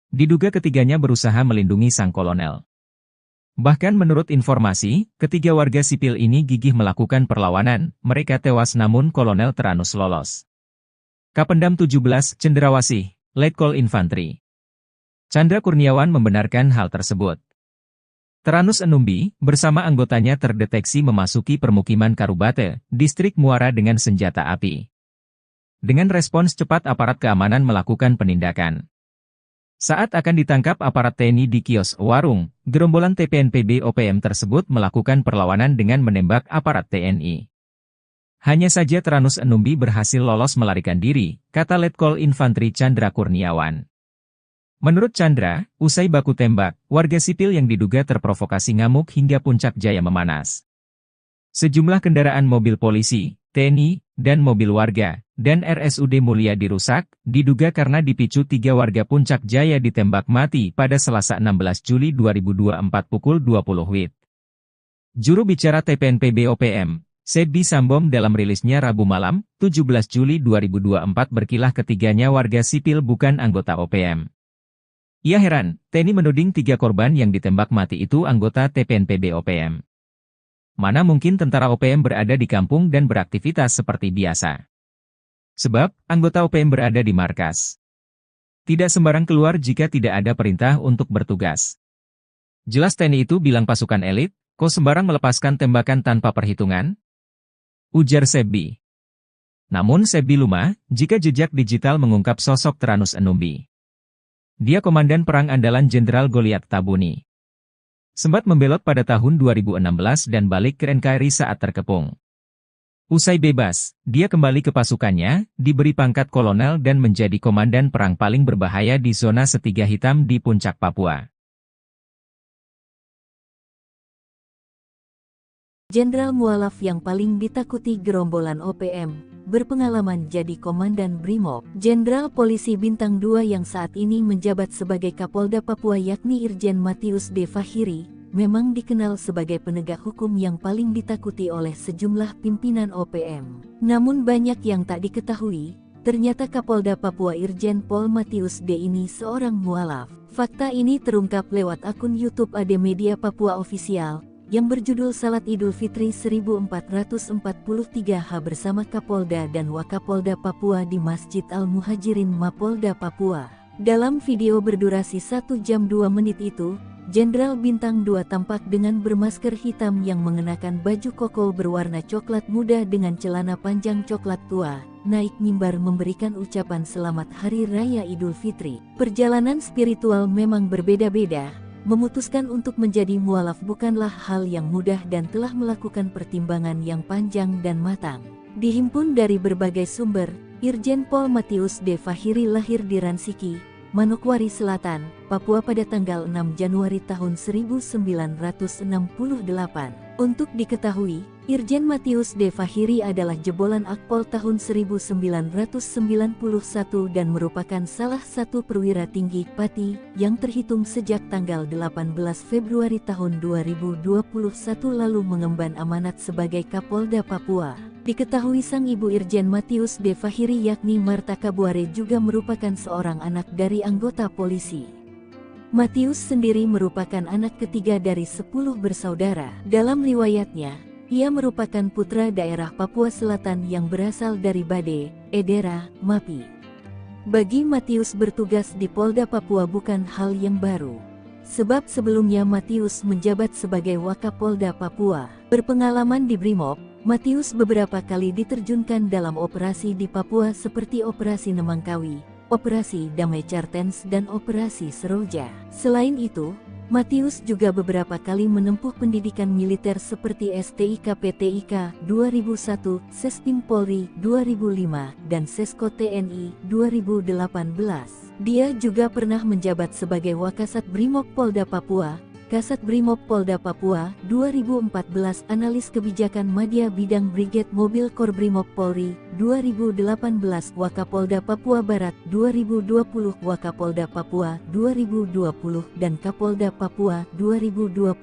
Speaker 3: Diduga ketiganya berusaha melindungi sang kolonel. Bahkan menurut informasi, 3 warga sipil ini gigih melakukan perlawanan, mereka tewas namun Kolonel Teranus lolos. Kapendam 17 Cenderawasih, Letkol Infantri Chandra Kurniawan membenarkan hal tersebut. Teranus Numbi, bersama anggotanya terdeteksi memasuki permukiman Karubate, Distrik Muara dengan senjata api. Dengan respons cepat aparat keamanan melakukan penindakan. Saat akan ditangkap aparat TNI di kios warung, gerombolan TPNPB OPM tersebut melakukan perlawanan dengan menembak aparat TNI. Hanya saja Tranus Enumbi berhasil lolos melarikan diri, kata Letkol Infantri Chandra Kurniawan. Menurut Chandra, usai baku tembak, warga sipil yang diduga terprovokasi ngamuk hingga puncak jaya memanas. Sejumlah kendaraan mobil polisi, TNI, dan mobil warga, dan RSUD Mulia dirusak, diduga karena dipicu 3 warga puncak jaya ditembak mati pada Selasa 16 Juli 2024 pukul 20 WIB. Juru bicara TPNPB OPM, Sedbi Sambom dalam rilisnya Rabu malam, 17 Juli 2024 berkilah ketiganya warga sipil bukan anggota OPM. Ia heran, TNI menuding 3 korban yang ditembak mati itu anggota TPNPB OPM. Mana mungkin tentara OPM berada di kampung dan beraktivitas seperti biasa. Sebab, anggota OPM berada di markas. Tidak sembarang keluar jika tidak ada perintah untuk bertugas. Jelas TNI itu bilang pasukan elit, kok sembarang melepaskan tembakan tanpa perhitungan? Ujar Sedbi. Namun Sedbi lumah, jika jejak digital mengungkap sosok Tranus Enumbi. Dia komandan perang andalan Jenderal Goliat Tabuni. Sempat membelot pada tahun 2016 dan balik ke NKRI saat terkepung. Usai bebas, dia kembali ke pasukannya, diberi pangkat kolonel dan menjadi komandan perang paling berbahaya di zona segitiga hitam di puncak Papua.
Speaker 1: Jenderal mualaf yang paling ditakuti gerombolan OPM, berpengalaman jadi Komandan Brimob. Jenderal Polisi Bintang 2 yang saat ini menjabat sebagai Kapolda Papua yakni Irjen Matius D. Fahiri, memang dikenal sebagai penegak hukum yang paling ditakuti oleh sejumlah pimpinan OPM. Namun banyak yang tak diketahui, ternyata Kapolda Papua Irjen Pol Matius D. ini seorang mualaf. Fakta ini terungkap lewat akun YouTube AD Media Papua Official, yang berjudul Salat Idul Fitri 1443H bersama Kapolda dan Wakapolda Papua di Masjid Al-Muhajirin Mapolda Papua. Dalam video berdurasi 1 jam 2 menit itu, Jenderal Bintang 2 tampak dengan bermasker hitam yang mengenakan baju koko berwarna coklat muda dengan celana panjang coklat tua, naik mimbar memberikan ucapan selamat Hari Raya Idul Fitri. Perjalanan spiritual memang berbeda-beda. Memutuskan untuk menjadi mualaf bukanlah hal yang mudah dan telah melakukan pertimbangan yang panjang dan matang. Dihimpun dari berbagai sumber, Irjen Pol Matius D. Fahiri lahir di Ransiki, Manokwari Selatan, Papua pada tanggal 6 Januari tahun 1968. Untuk diketahui, Irjen Matius D. Fahiri adalah jebolan Akpol tahun 1991 dan merupakan salah satu perwira tinggi Pati yang terhitung sejak tanggal 18 Februari tahun 2021 lalu mengemban amanat sebagai Kapolda Papua. Diketahui sang ibu Irjen Matius D. Fahiri yakni Marta Kabuare juga merupakan seorang anak dari anggota polisi. Matius sendiri merupakan anak ketiga dari 10 bersaudara. Dalam riwayatnya, ia merupakan putra daerah Papua Selatan yang berasal dari Bade, Edera, Mapi. Bagi Matius bertugas di Polda Papua bukan hal yang baru. Sebab sebelumnya Matius menjabat sebagai Wakapolda Papua. Berpengalaman di Brimob, Matius beberapa kali diterjunkan dalam operasi di Papua seperti Operasi Nemangkawi, Operasi Damai Cartens dan Operasi Seroja. Selain itu, Matius juga beberapa kali menempuh pendidikan militer seperti STIK-PTIK 2001, Sespim Polri 2005, dan Sesko TNI 2018. Dia juga pernah menjabat sebagai Wakasat Brimob Polda Papua, Kasat Brimob Polda Papua 2014, Analis Kebijakan Madya Bidang Brigade Mobil Kor Brimob Polri 2018, Wakapolda Papua Barat 2020, Wakapolda Papua 2020, dan Kapolda Papua 2021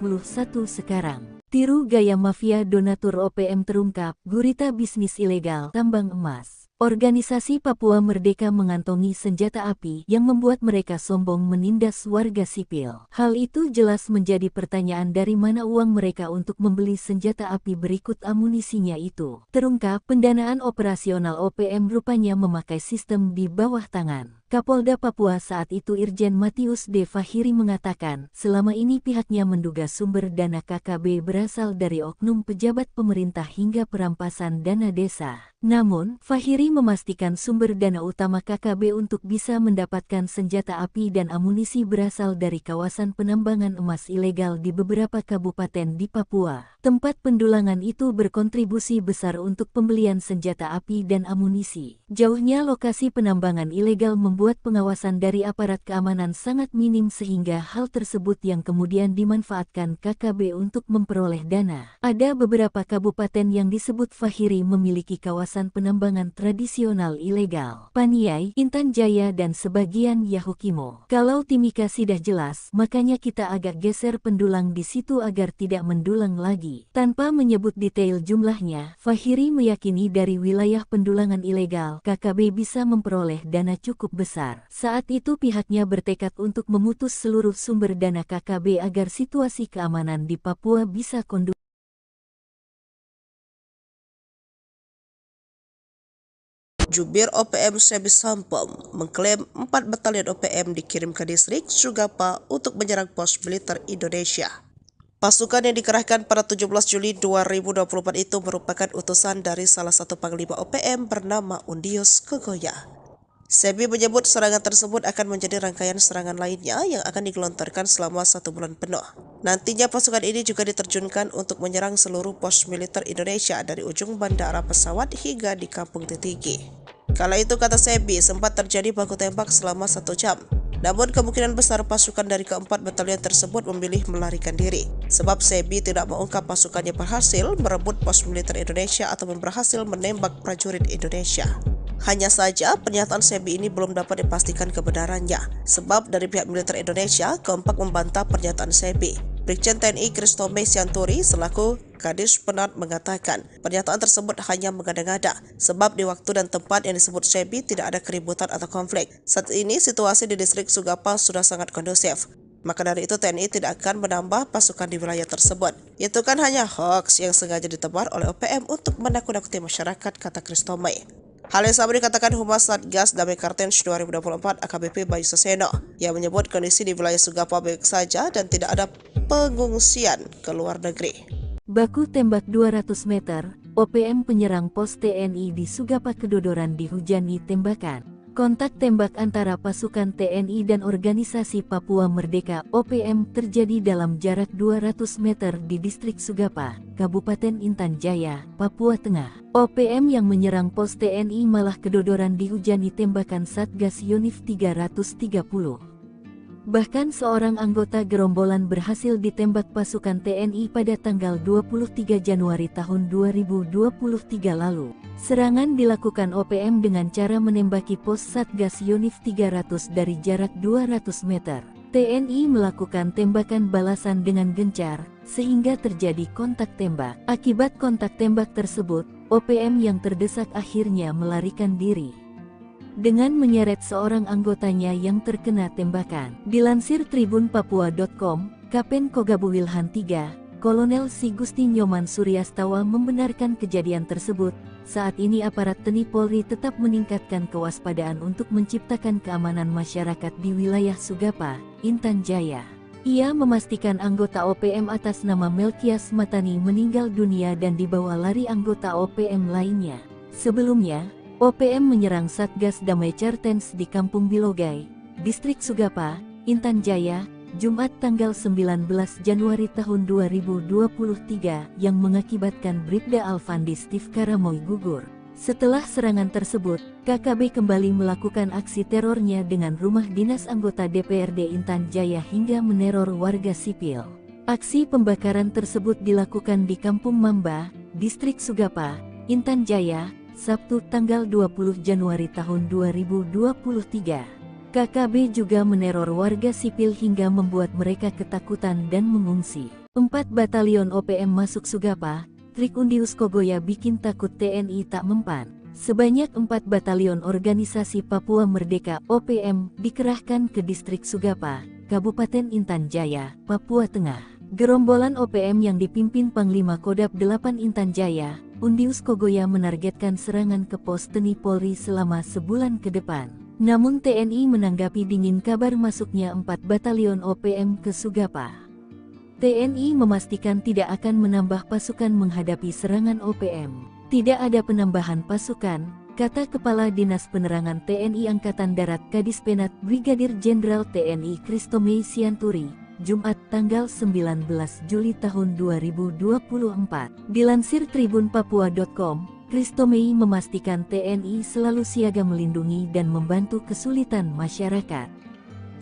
Speaker 1: sekarang. Tiru gaya mafia donatur OPM terungkap, gurita bisnis ilegal tambang emas. Organisasi Papua Merdeka mengantongi senjata api yang membuat mereka sombong menindas warga sipil. Hal itu jelas menjadi pertanyaan dari mana uang mereka untuk membeli senjata api berikut amunisinya itu. Terungkap pendanaan operasional OPM rupanya memakai sistem di bawah tangan. Kapolda Papua saat itu Irjen Matius D. Fahiri mengatakan, selama ini pihaknya menduga sumber dana KKB berasal dari oknum pejabat pemerintah hingga perampasan dana desa. Namun, Fahiri memastikan sumber dana utama KKB untuk bisa mendapatkan senjata api dan amunisi berasal dari kawasan penambangan emas ilegal di beberapa kabupaten di Papua. Tempat pendulangan itu berkontribusi besar untuk pembelian senjata api dan amunisi. Jauhnya lokasi penambangan ilegal membuat pengawasan dari aparat keamanan sangat minim sehingga hal tersebut yang kemudian dimanfaatkan KKB untuk memperoleh dana. Ada beberapa kabupaten yang disebut Fahiri memiliki kawasan penambangan tradisional ilegal. Paniai, Intan Jaya dan sebagian Yahukimo. Kalau Timika sudah jelas, makanya kita agak geser pendulang di situ agar tidak mendulang lagi. Tanpa menyebut detail jumlahnya, Fahiri meyakini dari wilayah pendulangan ilegal, KKB bisa memperoleh dana cukup besar. Saat itu pihaknya bertekad untuk memutus seluruh sumber dana KKB agar situasi keamanan di Papua bisa kondusif.
Speaker 2: Jubir OPM Sebi Sampom mengklaim 4 batalion OPM dikirim ke distrik Sugapa untuk menyerang pos militer Indonesia. Pasukan yang dikerahkan pada 17 Juli 2024 itu merupakan utusan dari salah satu panglima OPM bernama Undius Kogoya. Sebi menyebut serangan tersebut akan menjadi rangkaian serangan lainnya yang akan digelontorkan selama 1 bulan penuh. Nantinya pasukan ini juga diterjunkan untuk menyerang seluruh pos militer Indonesia dari ujung bandara pesawat hingga di Kampung Titigi. Kala itu, kata Sebi, sempat terjadi baku tembak selama 1 jam. Namun kemungkinan besar pasukan dari keempat batalion tersebut memilih melarikan diri. Sebab Sebi tidak mengungkap pasukannya berhasil merebut pos militer Indonesia ataupun berhasil menembak prajurit Indonesia. Hanya saja pernyataan Sebi ini belum dapat dipastikan kebenarannya. Sebab dari pihak militer Indonesia kompak membantah pernyataan Sebi. Brigjen TNI Kristome Sianturi selaku Kadis Penat mengatakan pernyataan tersebut hanya mengada-ngada sebab di waktu dan tempat yang disebut Sebi tidak ada keributan atau konflik. Saat ini situasi di distrik Sugapa sudah sangat kondusif. Maka dari itu TNI tidak akan menambah pasukan di wilayah tersebut. Itu kan hanya hoax yang sengaja ditebar oleh OPM untuk menakut-nakuti masyarakat, kata Kristome. Hal yang sama dikatakan Humas Satgas Damai Kartens 2024 AKBP Bayu Saseno yang menyebut kondisi di wilayah Sugapa baik saja dan tidak ada pengungsian ke luar negeri.
Speaker 1: Baku tembak 200 meter, OPM penyerang pos TNI di Sugapa kedodoran dihujani tembakan. Kontak tembak antara pasukan TNI dan Organisasi Papua Merdeka (OPM) terjadi dalam jarak 200 meter di distrik Sugapa, Kabupaten Intan Jaya, Papua Tengah. OPM yang menyerang pos TNI malah kedodoran dihujani tembakan Satgas Yonif 330. Bahkan seorang anggota gerombolan berhasil ditembak pasukan TNI pada tanggal 23 Januari tahun 2023 lalu. Serangan dilakukan OPM dengan cara menembaki pos Satgas Yonif 300 dari jarak 200 meter. TNI melakukan tembakan balasan dengan gencar, sehingga terjadi kontak tembak. Akibat kontak tembak tersebut, OPM yang terdesak akhirnya melarikan diri dengan menyeret seorang anggotanya yang terkena tembakan. Dilansir tribunpapua.com, Kapen Kogabu Wilhan III, Kolonel Si Gusti Nyoman Suryastawa membenarkan kejadian tersebut. Saat ini aparat TNI Polri tetap meningkatkan kewaspadaan untuk menciptakan keamanan masyarakat di wilayah Sugapa, Intan Jaya. Ia memastikan anggota OPM atas nama Melkias Matani meninggal dunia dan dibawa lari anggota OPM lainnya. Sebelumnya, OPM menyerang Satgas Damai Kartens di Kampung Bilogai, Distrik Sugapa, Intan Jaya, Jumat tanggal 19 Januari tahun 2023 yang mengakibatkan Bribda Alfandi Steve Karamoy gugur. Setelah serangan tersebut, KKB kembali melakukan aksi terornya dengan rumah dinas anggota DPRD Intan Jaya hingga meneror warga sipil. Aksi pembakaran tersebut dilakukan di Kampung Mamba, Distrik Sugapa, Intan Jaya, Sabtu tanggal 20 Januari tahun 2023. KKB juga meneror warga sipil hingga membuat mereka ketakutan dan mengungsi. 4 batalion OPM masuk Sugapa, trik Undius Kogoya bikin takut TNI tak mempan. Sebanyak 4 batalion Organisasi Papua Merdeka (OPM) dikerahkan ke distrik Sugapa, Kabupaten Intan Jaya, Papua Tengah. Gerombolan OPM yang dipimpin Panglima Kodap 8 Intan Jaya, Undius Kogoya menargetkan serangan ke pos TNI Polri selama sebulan ke depan. Namun TNI menanggapi dingin kabar masuknya 4 batalion OPM ke Sugapa. TNI memastikan tidak akan menambah pasukan menghadapi serangan OPM. Tidak ada penambahan pasukan, kata Kepala Dinas Penerangan TNI Angkatan Darat Kadispenat Brigadir Jenderal TNI Christomei Sianturi, Jumat tanggal 19 Juli tahun 2024. Dilansir tribunpapua.com, Christomei memastikan TNI selalu siaga melindungi dan membantu kesulitan masyarakat.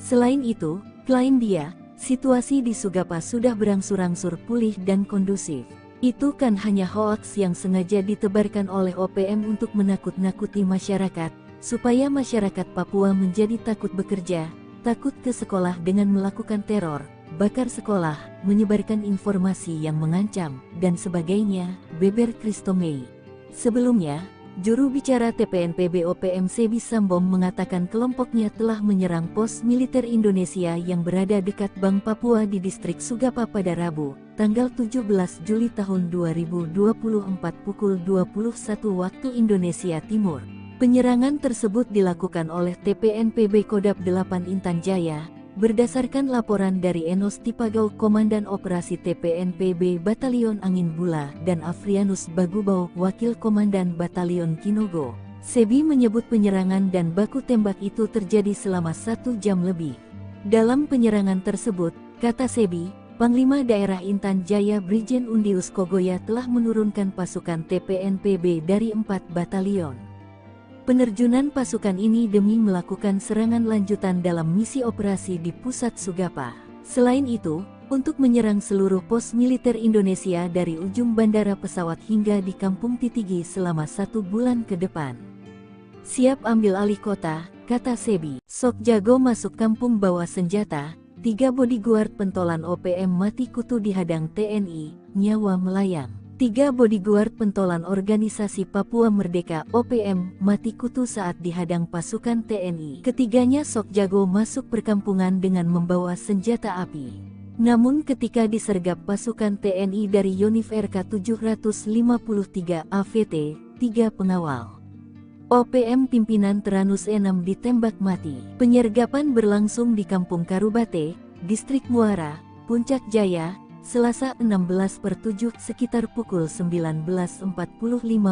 Speaker 1: Selain itu, klaim dia, situasi di Sugapa sudah berangsur-angsur pulih dan kondusif. Itu kan hanya hoaks yang sengaja ditebarkan oleh OPM untuk menakut-nakuti masyarakat, supaya masyarakat Papua menjadi takut bekerja, takut ke sekolah dengan melakukan teror, bakar sekolah, menyebarkan informasi yang mengancam, dan sebagainya, beber Christomei. Sebelumnya, juru bicara TPNPB OPM Sebi Sambom mengatakan kelompoknya telah menyerang pos militer Indonesia yang berada dekat Bank Papua di distrik Sugapa pada Rabu, tanggal 17 Juli tahun 2024 pukul 21 waktu Indonesia Timur. Penyerangan tersebut dilakukan oleh TPNPB Kodap 8 Intan Jaya, berdasarkan laporan dari Enos Tipagau Komandan Operasi TPNPB Batalion Angin Bula dan Afrianus Bagubau Wakil Komandan Batalion Kinogo. Sebi menyebut penyerangan dan baku tembak itu terjadi selama 1 jam lebih. Dalam penyerangan tersebut, kata Sebi, Panglima Daerah Intan Jaya Brigjen Undius Kogoya telah menurunkan pasukan TPNPB dari 4 batalion. Penerjunan pasukan ini demi melakukan serangan lanjutan dalam misi operasi di pusat Sugapa. Selain itu, untuk menyerang seluruh pos militer Indonesia dari ujung bandara pesawat hingga di Kampung Titigi selama 1 bulan ke depan. Siap ambil alih kota, kata Sebi. Sok jago masuk kampung bawa senjata, 3 bodyguard pentolan OPM mati kutu dihadang TNI, nyawa melayang. 3 bodyguard pentolan organisasi Papua Merdeka OPM mati kutu saat dihadang pasukan TNI. Ketiganya sok jago masuk perkampungan dengan membawa senjata api. Namun ketika disergap pasukan TNI dari Yonif RK 753 AVT, 3 pengawal OPM pimpinan Teranus E6 ditembak mati. Penyergapan berlangsung di Kampung Karubate, Distrik Muara, Puncak Jaya, Selasa 16/7 sekitar pukul 19.45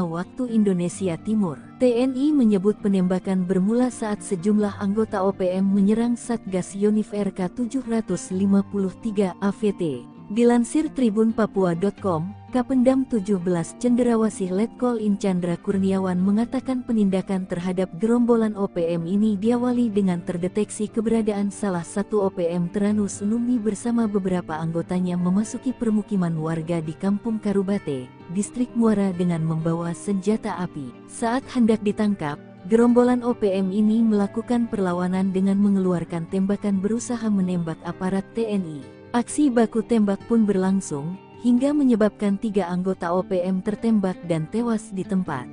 Speaker 1: waktu Indonesia Timur. TNI menyebut penembakan bermula saat sejumlah anggota OPM menyerang Satgas Yonif RK 753 AVT. Dilansir tribunpapua.com, Kapendam 17 Cenderawasih Letkol In Chandra Kurniawan mengatakan penindakan terhadap gerombolan OPM ini diawali dengan terdeteksi keberadaan salah satu OPM Teranus Numbi bersama beberapa anggotanya memasuki permukiman warga di Kampung Karubate, Distrik Muara dengan membawa senjata api. Saat hendak ditangkap, gerombolan OPM ini melakukan perlawanan dengan mengeluarkan tembakan berusaha menembak aparat TNI. Aksi baku tembak pun berlangsung, hingga menyebabkan 3 anggota OPM tertembak dan tewas di tempat.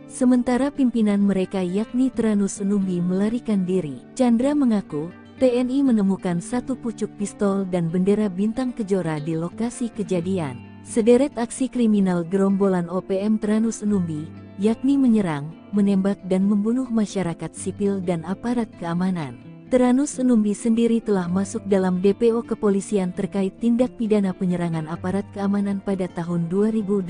Speaker 1: Sementara pimpinan mereka yakni Teranus Numbi melarikan diri. Chandra mengaku, TNI menemukan 1 pucuk pistol dan bendera bintang kejora di lokasi kejadian. Sederet aksi kriminal gerombolan OPM Teranus Numbi, yakni menyerang, menembak dan membunuh masyarakat sipil dan aparat keamanan. Teranus Numbi sendiri telah masuk dalam DPO kepolisian terkait tindak pidana penyerangan aparat keamanan pada tahun 2018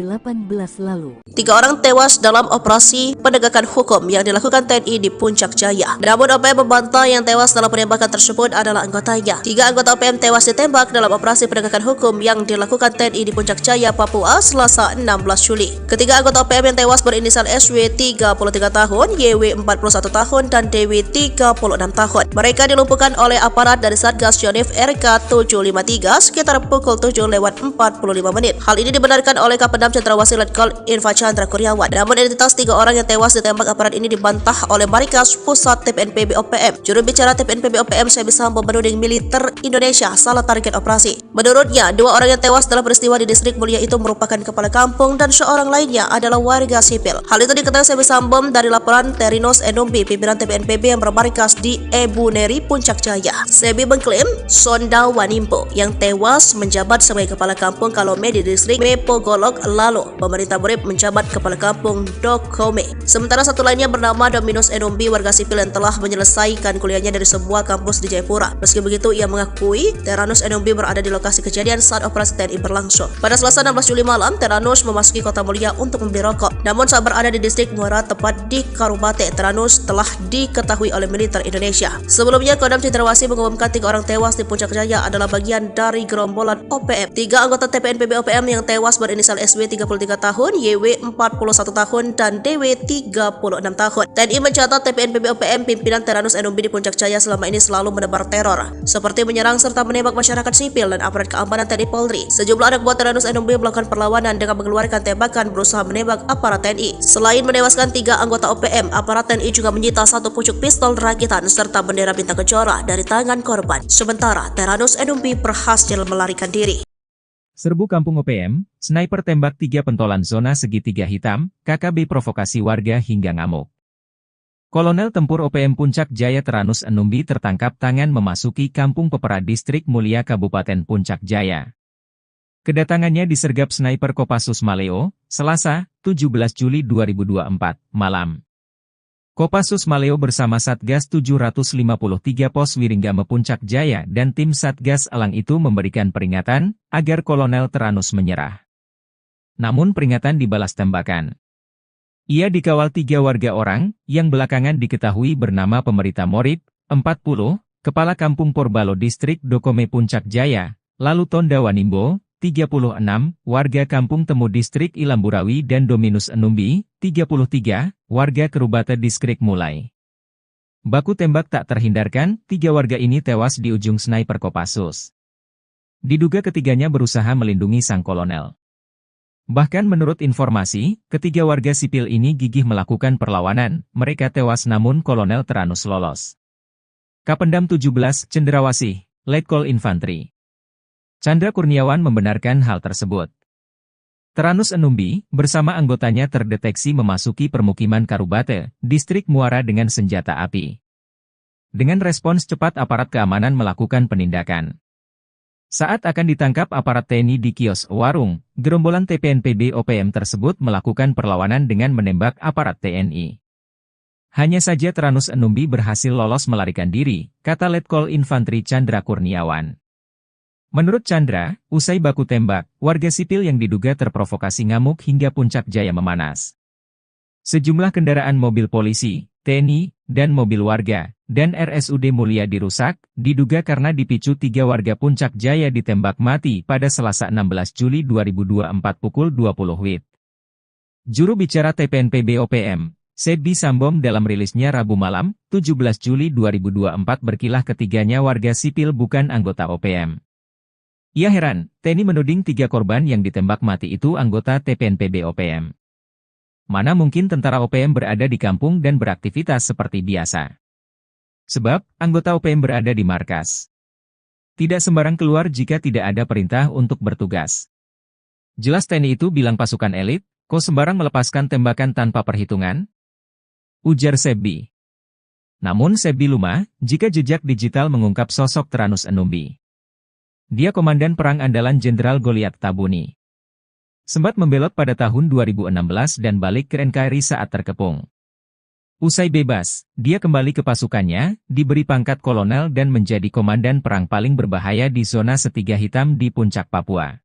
Speaker 1: lalu.
Speaker 2: 3 orang tewas dalam operasi penegakan hukum yang dilakukan TNI di Puncak Jaya. Namun OPM membantah yang tewas dalam penembakan tersebut adalah anggotanya. 3 anggota OPM tewas ditembak dalam operasi penegakan hukum yang dilakukan TNI di Puncak Jaya, Papua, Selasa 16 Juli. Ketiga anggota OPM yang tewas berinisial SW 33 tahun, YW 41 tahun, dan Dewi 36 tahun. Mereka dilumpuhkan oleh aparat dari Satgas Yonif RK 753 sekitar pukul 7:45 menit. Hal ini dibenarkan oleh Kapendam Cenderawasih Letkol Infa Chandra Kurniawan. Namun identitas 3 orang yang tewas ditembak aparat ini dibantah oleh Markas Pusat TPNPB OPM. Juru bicara TPNPB OPM Sebi Sambom menuding militer Indonesia salah target operasi. Menurutnya, 2 orang yang tewas dalam peristiwa di Distrik Mulia itu merupakan kepala kampung dan seorang lainnya adalah warga sipil. Hal itu diketahui Sebi Sambom dari laporan Teranus Numbi, pimpinan TPNPB yang bermarkas di Ebune Mary Puncak Jaya. Sebi mengklaim Sonda Wanimbo yang tewas menjabat sebagai Kepala Kampung Kalome di distrik Mepogolok lalu pemerintah Borib menjabat Kepala Kampung Dokome. Sementara satu lainnya bernama Dominus Enombi, warga sipil yang telah menyelesaikan kuliahnya dari sebuah kampus di Jayapura. Meski begitu, ia mengakui Teranus Enombi berada di lokasi kejadian saat operasi TNI berlangsung. Pada Selasa 16 Juli malam, Teranus memasuki Kota Mulia untuk membeli rokok. Namun saat berada di distrik Muara tepat di Karubate, Teranus telah diketahui oleh militer Indonesia. Sebelumnya, Kodam Cendrawasih mengumumkan 3 orang tewas di Puncak Jaya adalah bagian dari gerombolan OPM. 3 anggota TPNPB OPM yang tewas berinisial SW 33 tahun, YW 41 tahun, dan DW 36 tahun. TNI mencatat TPNPB OPM pimpinan Teranus Enombi di Puncak Jaya selama ini selalu menebar teror, seperti menyerang serta menembak masyarakat sipil dan aparat keamanan TNI Polri. Sejumlah anak buah Teranus Enombi melakukan perlawanan dengan mengeluarkan tembakan berusaha menembak aparat TNI. Selain menewaskan 3 anggota OPM, aparat TNI juga menyita 1 pucuk pistol rakitan serta bendera bintang kejora dari tangan korban. Sementara Teranus Enombi berhasil melarikan diri.
Speaker 3: Serbu Kampung OPM, sniper tembak 3 pentolan zona segitiga hitam, KKB provokasi warga hingga ngamuk. Kolonel Tempur OPM Puncak Jaya Teranus Enombi tertangkap tangan memasuki Kampung Pepera Distrik Mulia Kabupaten Puncak Jaya. Kedatangannya disergap sniper Kopassus Maleo, Selasa, 17 Juli 2024, malam. Kopassus Maleo bersama Satgas 753 Pos Wiringgame Puncak Jaya dan tim Satgas Elang itu memberikan peringatan agar Kolonel Teranus menyerah. Namun peringatan dibalas tembakan. Ia dikawal 3 warga orang yang belakangan diketahui bernama Pemerita Morib, 40, Kepala Kampung Porbalo Distrik Dokome Puncak Jaya, lalu Tonda Wanimbo, 36, warga Kampung Temu Distrik Ilamburawi dan Dominus Enombi, 33, warga Kerubate Distrik Mulai. Baku tembak tak terhindarkan, 3 warga ini tewas di ujung sniper Kopassus. Diduga ketiganya berusaha melindungi sang kolonel. Bahkan menurut informasi, ketiga warga sipil ini gigih melakukan perlawanan, mereka tewas namun Kolonel Teranus lolos. Kapendam 17, Cendrawasih, Letkol Infantri Chandra Kurniawan membenarkan hal tersebut. Teranus Enombi, bersama anggotanya terdeteksi memasuki permukiman Karubate, Distrik Muara dengan senjata api. Dengan respons cepat aparat keamanan melakukan penindakan. Saat akan ditangkap aparat TNI di kios warung, gerombolan TPNPB OPM tersebut melakukan perlawanan dengan menembak aparat TNI. Hanya saja Teranus Enombi berhasil lolos melarikan diri, kata Letkol Infantri Chandra Kurniawan. Menurut Chandra, usai baku tembak, warga sipil yang diduga terprovokasi ngamuk hingga Puncak Jaya memanas. Sejumlah kendaraan mobil polisi, TNI, dan mobil warga, dan RSUD Mulia dirusak, diduga karena dipicu 3 warga Puncak Jaya ditembak mati pada Selasa 16 Juli 2024 pukul 20 WIB. Juru bicara TPNPB OPM, Sebi Sambom dalam rilisnya Rabu malam, 17 Juli 2024 berkilah ketiganya warga sipil bukan anggota OPM. Ia heran, TNI menuding 3 korban yang ditembak mati itu anggota TPNPB OPM. Mana mungkin tentara OPM berada di kampung dan beraktivitas seperti biasa. Sebab, anggota OPM berada di markas. Tidak sembarang keluar jika tidak ada perintah untuk bertugas. Jelas TNI itu bilang pasukan elit, kok sembarang melepaskan tembakan tanpa perhitungan? Ujar Sebi. Namun Sebi lumah, jika jejak digital mengungkap sosok Teranus Enombi. Dia komandan perang andalan Jenderal Goliat Tabuni. Sempat membelot pada tahun 2016 dan balik ke NKRI saat terkepung. Usai bebas, dia kembali ke pasukannya, diberi pangkat kolonel dan menjadi komandan perang paling berbahaya di zona Setiga Hitam di Puncak Papua.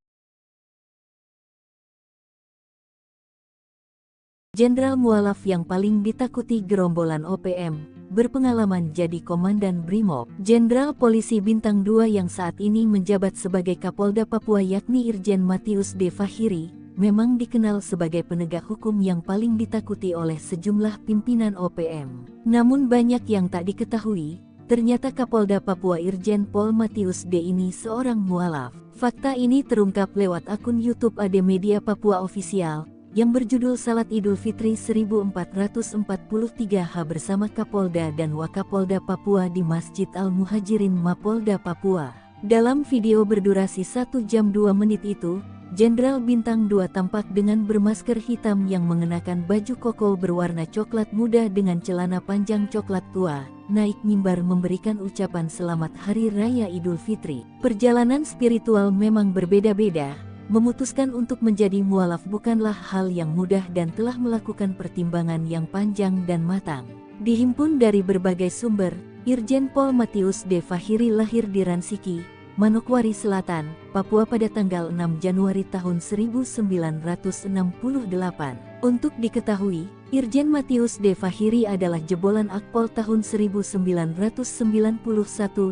Speaker 1: Jenderal mualaf yang paling ditakuti gerombolan OPM, berpengalaman jadi Komandan Brimob. Jenderal Polisi Bintang 2 yang saat ini menjabat sebagai Kapolda Papua yakni Irjen Matius D. Fahiri, memang dikenal sebagai penegak hukum yang paling ditakuti oleh sejumlah pimpinan OPM. Namun banyak yang tak diketahui, ternyata Kapolda Papua Irjen Pol Matius D. ini seorang mualaf. Fakta ini terungkap lewat akun YouTube AD Media Papua Official, yang berjudul Salat Idul Fitri 1443H bersama Kapolda dan Wakapolda Papua di Masjid Al-Muhajirin Mapolda Papua. Dalam video berdurasi 1 jam 2 menit itu, Jenderal Bintang 2 tampak dengan bermasker hitam yang mengenakan baju koko berwarna coklat muda dengan celana panjang coklat tua, naik mimbar memberikan ucapan selamat Hari Raya Idul Fitri. Perjalanan spiritual memang berbeda-beda, memutuskan untuk menjadi mualaf bukanlah hal yang mudah dan telah melakukan pertimbangan yang panjang dan matang. Dihimpun dari berbagai sumber, Irjen Pol Matius D. Fahiri lahir di Ransiki, Manokwari Selatan, Papua pada tanggal 6 Januari tahun 1968. Untuk diketahui, Irjen Matius D. Fahiri adalah jebolan Akpol tahun 1991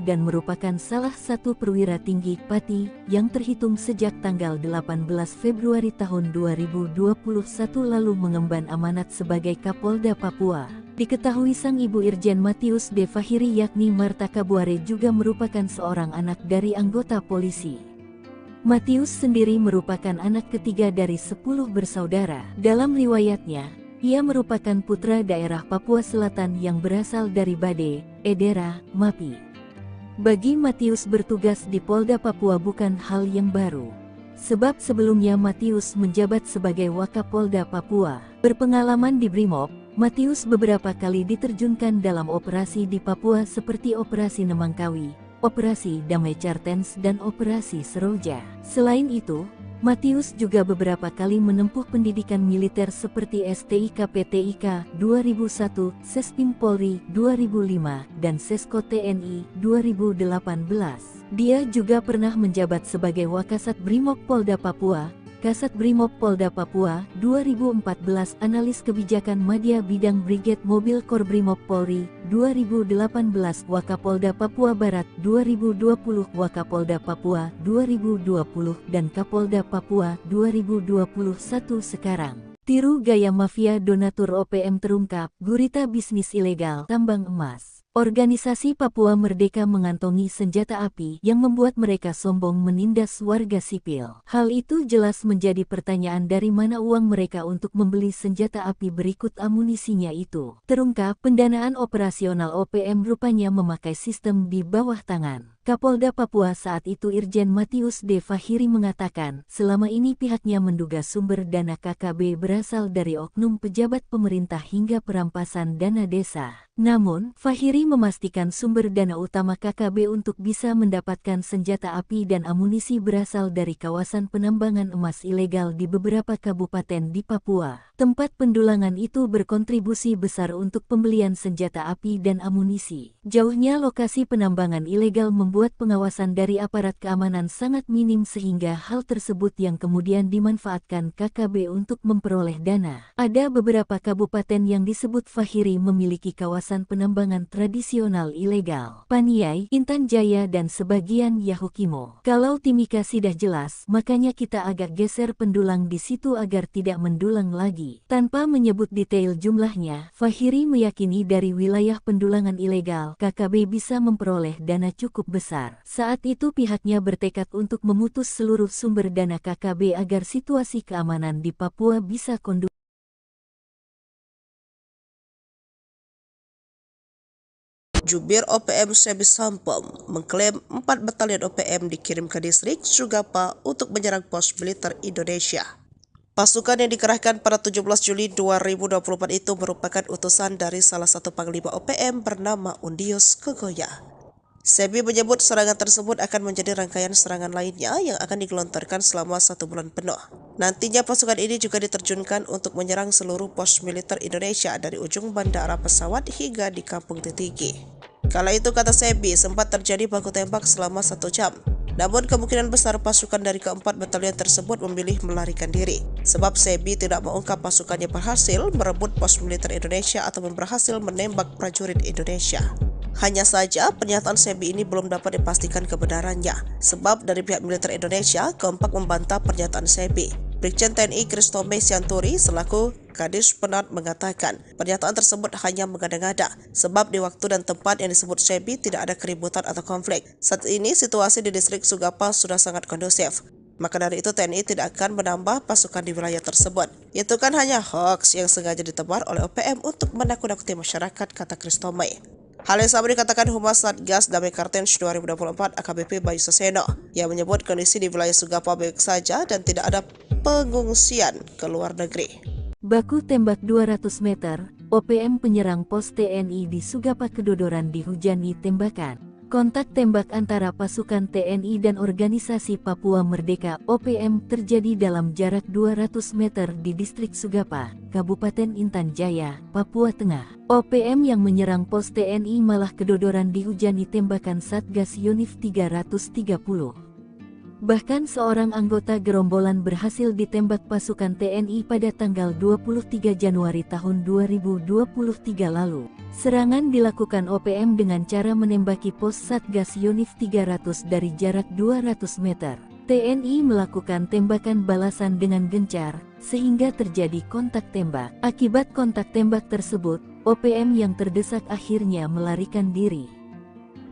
Speaker 1: dan merupakan salah satu perwira tinggi Pati yang terhitung sejak tanggal 18 Februari tahun 2021 lalu mengemban amanat sebagai Kapolda Papua. Diketahui sang ibu Irjen Matius D. Fahiri yakni Marta Kabuare juga merupakan seorang anak dari anggota polisi. Matius sendiri merupakan anak ketiga dari 10 bersaudara. Dalam riwayatnya, ia merupakan putra daerah Papua Selatan yang berasal dari Bade, Edera, Mapi. Bagi Matius bertugas di Polda Papua bukan hal yang baru. Sebab sebelumnya Matius menjabat sebagai Wakapolda Papua. Berpengalaman di Brimob, Matius beberapa kali diterjunkan dalam operasi di Papua seperti Operasi Nemangkawi, Operasi Damai Cartens dan Operasi Seroja. Selain itu, Matius juga beberapa kali menempuh pendidikan militer seperti STIK PTIK 2001, Sespim Polri 2005, dan Sesko TNI 2018. Dia juga pernah menjabat sebagai Wakasat Brimob Polda Papua, Kasat Brimob Polda Papua 2014, Analis Kebijakan Madya Bidang Brigade Mobil Kor Brimob Polri 2018, Wakapolda Papua Barat 2020, Wakapolda Papua 2020, dan Kapolda Papua 2021 sekarang. Tiru gaya mafia donatur OPM terungkap, gurita bisnis ilegal tambang emas. Organisasi Papua Merdeka mengantongi senjata api yang membuat mereka sombong menindas warga sipil. Hal itu jelas menjadi pertanyaan dari mana uang mereka untuk membeli senjata api berikut amunisinya itu. Terungkap pendanaan operasional OPM rupanya memakai sistem di bawah tangan. Kapolda Papua saat itu Irjen Matius D. Fahiri mengatakan, selama ini pihaknya menduga sumber dana KKB berasal dari oknum pejabat pemerintah hingga perampasan dana desa. Namun, Fahiri memastikan sumber dana utama KKB untuk bisa mendapatkan senjata api dan amunisi berasal dari kawasan penambangan emas ilegal di beberapa kabupaten di Papua. Tempat pendulangan itu berkontribusi besar untuk pembelian senjata api dan amunisi. Jauhnya lokasi penambangan ilegal membuat pengawasan dari aparat keamanan sangat minim sehingga hal tersebut yang kemudian dimanfaatkan KKB untuk memperoleh dana. Ada beberapa kabupaten yang disebut Fahiri memiliki kawasan penambangan tradisional ilegal. Paniai, Intan Jaya dan sebagian Yahukimo. Kalau Timika sudah jelas, makanya kita agak geser pendulang di situ agar tidak mendulang lagi. Tanpa menyebut detail jumlahnya, Fahiri meyakini dari wilayah pendulangan ilegal, KKB bisa memperoleh dana cukup besar. Saat itu pihaknya bertekad untuk memutus seluruh sumber dana KKB agar situasi keamanan di Papua bisa kondusif.
Speaker 2: Jubir OPM Sebi Sampom mengklaim 4 batalion OPM dikirim ke distrik Sugapa untuk menyerang pos militer Indonesia. Pasukan yang dikerahkan pada 17 Juli 2024 itu merupakan utusan dari salah satu panglima OPM bernama Undius Kogoya. Sebi menyebut serangan tersebut akan menjadi rangkaian serangan lainnya yang akan digelontorkan selama 1 bulan penuh. Nantinya pasukan ini juga diterjunkan untuk menyerang seluruh pos militer Indonesia dari ujung bandara pesawat hingga di Kampung Titigi. Kala itu, kata Sebi, sempat terjadi baku tembak selama 1 jam. Namun kemungkinan besar pasukan dari keempat batalion tersebut memilih melarikan diri. Sebab Sebi tidak mengungkap pasukannya berhasil merebut pos militer Indonesia atau berhasil menembak prajurit Indonesia. Hanya saja pernyataan Sebi ini belum dapat dipastikan kebenarannya. Sebab dari pihak militer Indonesia kompak membantah pernyataan Sebi. Brigjen TNI Kristome Sianturi selaku Kadis Penat mengatakan pernyataan tersebut hanya mengada-ngada sebab di waktu dan tempat yang disebut Sebi tidak ada keributan atau konflik. Saat ini situasi di distrik Sugapa sudah sangat kondusif. Maka dari itu TNI tidak akan menambah pasukan di wilayah tersebut. Itu kan hanya hoax yang sengaja ditebar oleh OPM untuk menakut-nakuti masyarakat, kata Kristome. Hal yang sama dikatakan Humas Satgas Damai Kartens 2024 AKBP Bayu Saseno yang menyebut kondisi di wilayah Sugapa baik saja dan tidak ada pengungsian ke luar negeri.
Speaker 1: Baku tembak 200 meter, OPM penyerang pos TNI di Sugapa Kedodoran dihujani tembakan. Kontak tembak antara pasukan TNI dan Organisasi Papua Merdeka (OPM) terjadi dalam jarak 200 meter di distrik Sugapa, Kabupaten Intan Jaya, Papua Tengah. OPM yang menyerang pos TNI malah kedodoran dihujani tembakan Satgas Yonif 330. Bahkan seorang anggota gerombolan berhasil ditembak pasukan TNI pada tanggal 23 Januari tahun 2023 lalu. Serangan dilakukan OPM dengan cara menembaki pos Satgas Yonif 300 dari jarak 200 meter. TNI melakukan tembakan balasan dengan gencar, sehingga terjadi kontak tembak. Akibat kontak tembak tersebut, OPM yang terdesak akhirnya melarikan diri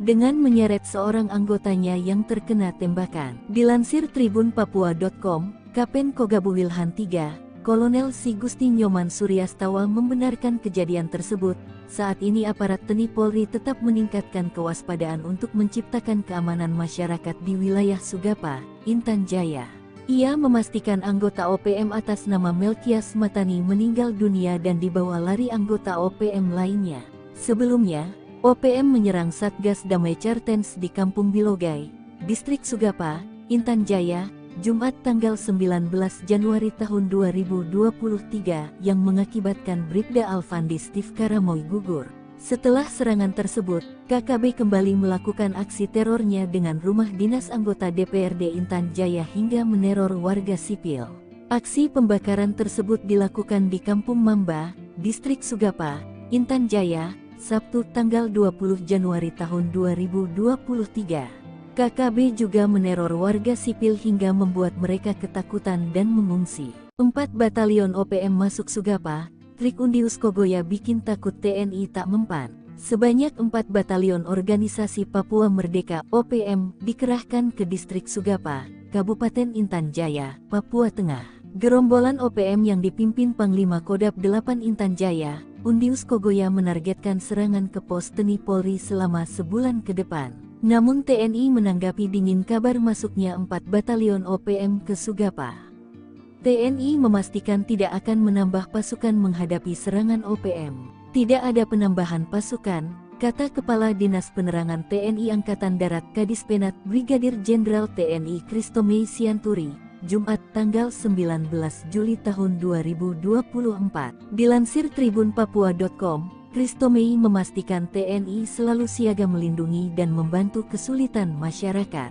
Speaker 1: dengan menyeret seorang anggotanya yang terkena tembakan. Dilansir tribunpapua.com, Kapen Kogabu Wilhan III, Kolonel Si Gusti Nyoman Suryastawa membenarkan kejadian tersebut. Saat ini aparat TNI Polri tetap meningkatkan kewaspadaan untuk menciptakan keamanan masyarakat di wilayah Sugapa, Intan Jaya. Ia memastikan anggota OPM atas nama Melkias Matani meninggal dunia dan dibawa lari anggota OPM lainnya. Sebelumnya, OPM menyerang Satgas Damai Kartens di Kampung Bilogai, Distrik Sugapa, Intan Jaya, Jumat tanggal 19 Januari tahun 2023 yang mengakibatkan Bribda Alfandi Steve Karamoy gugur. Setelah serangan tersebut, KKB kembali melakukan aksi terornya dengan rumah dinas anggota DPRD Intan Jaya hingga meneror warga sipil. Aksi pembakaran tersebut dilakukan di Kampung Mamba, Distrik Sugapa, Intan Jaya, Sabtu tanggal 20 Januari tahun 2023. KKB juga meneror warga sipil hingga membuat mereka ketakutan dan mengungsi. 4 batalion OPM masuk Sugapa, trik Undius Kogoya bikin takut TNI tak mempan. Sebanyak 4 batalion Organisasi Papua Merdeka (OPM) dikerahkan ke distrik Sugapa, Kabupaten Intan Jaya, Papua Tengah. Gerombolan OPM yang dipimpin Panglima Kodam 8 Intan Jaya, Undius Kogoya menargetkan serangan ke pos TNI Polri selama sebulan ke depan. Namun TNI menanggapi dingin kabar masuknya 4 batalion OPM ke Sugapa. TNI memastikan tidak akan menambah pasukan menghadapi serangan OPM. Tidak ada penambahan pasukan, kata Kepala Dinas Penerangan TNI Angkatan Darat Kadispenat Brigadir Jenderal TNI Kristomei Sianturi, Jumat tanggal 19 Juli tahun 2024. Dilansir tribunpapua.com, Kristomei memastikan TNI selalu siaga melindungi dan membantu kesulitan masyarakat.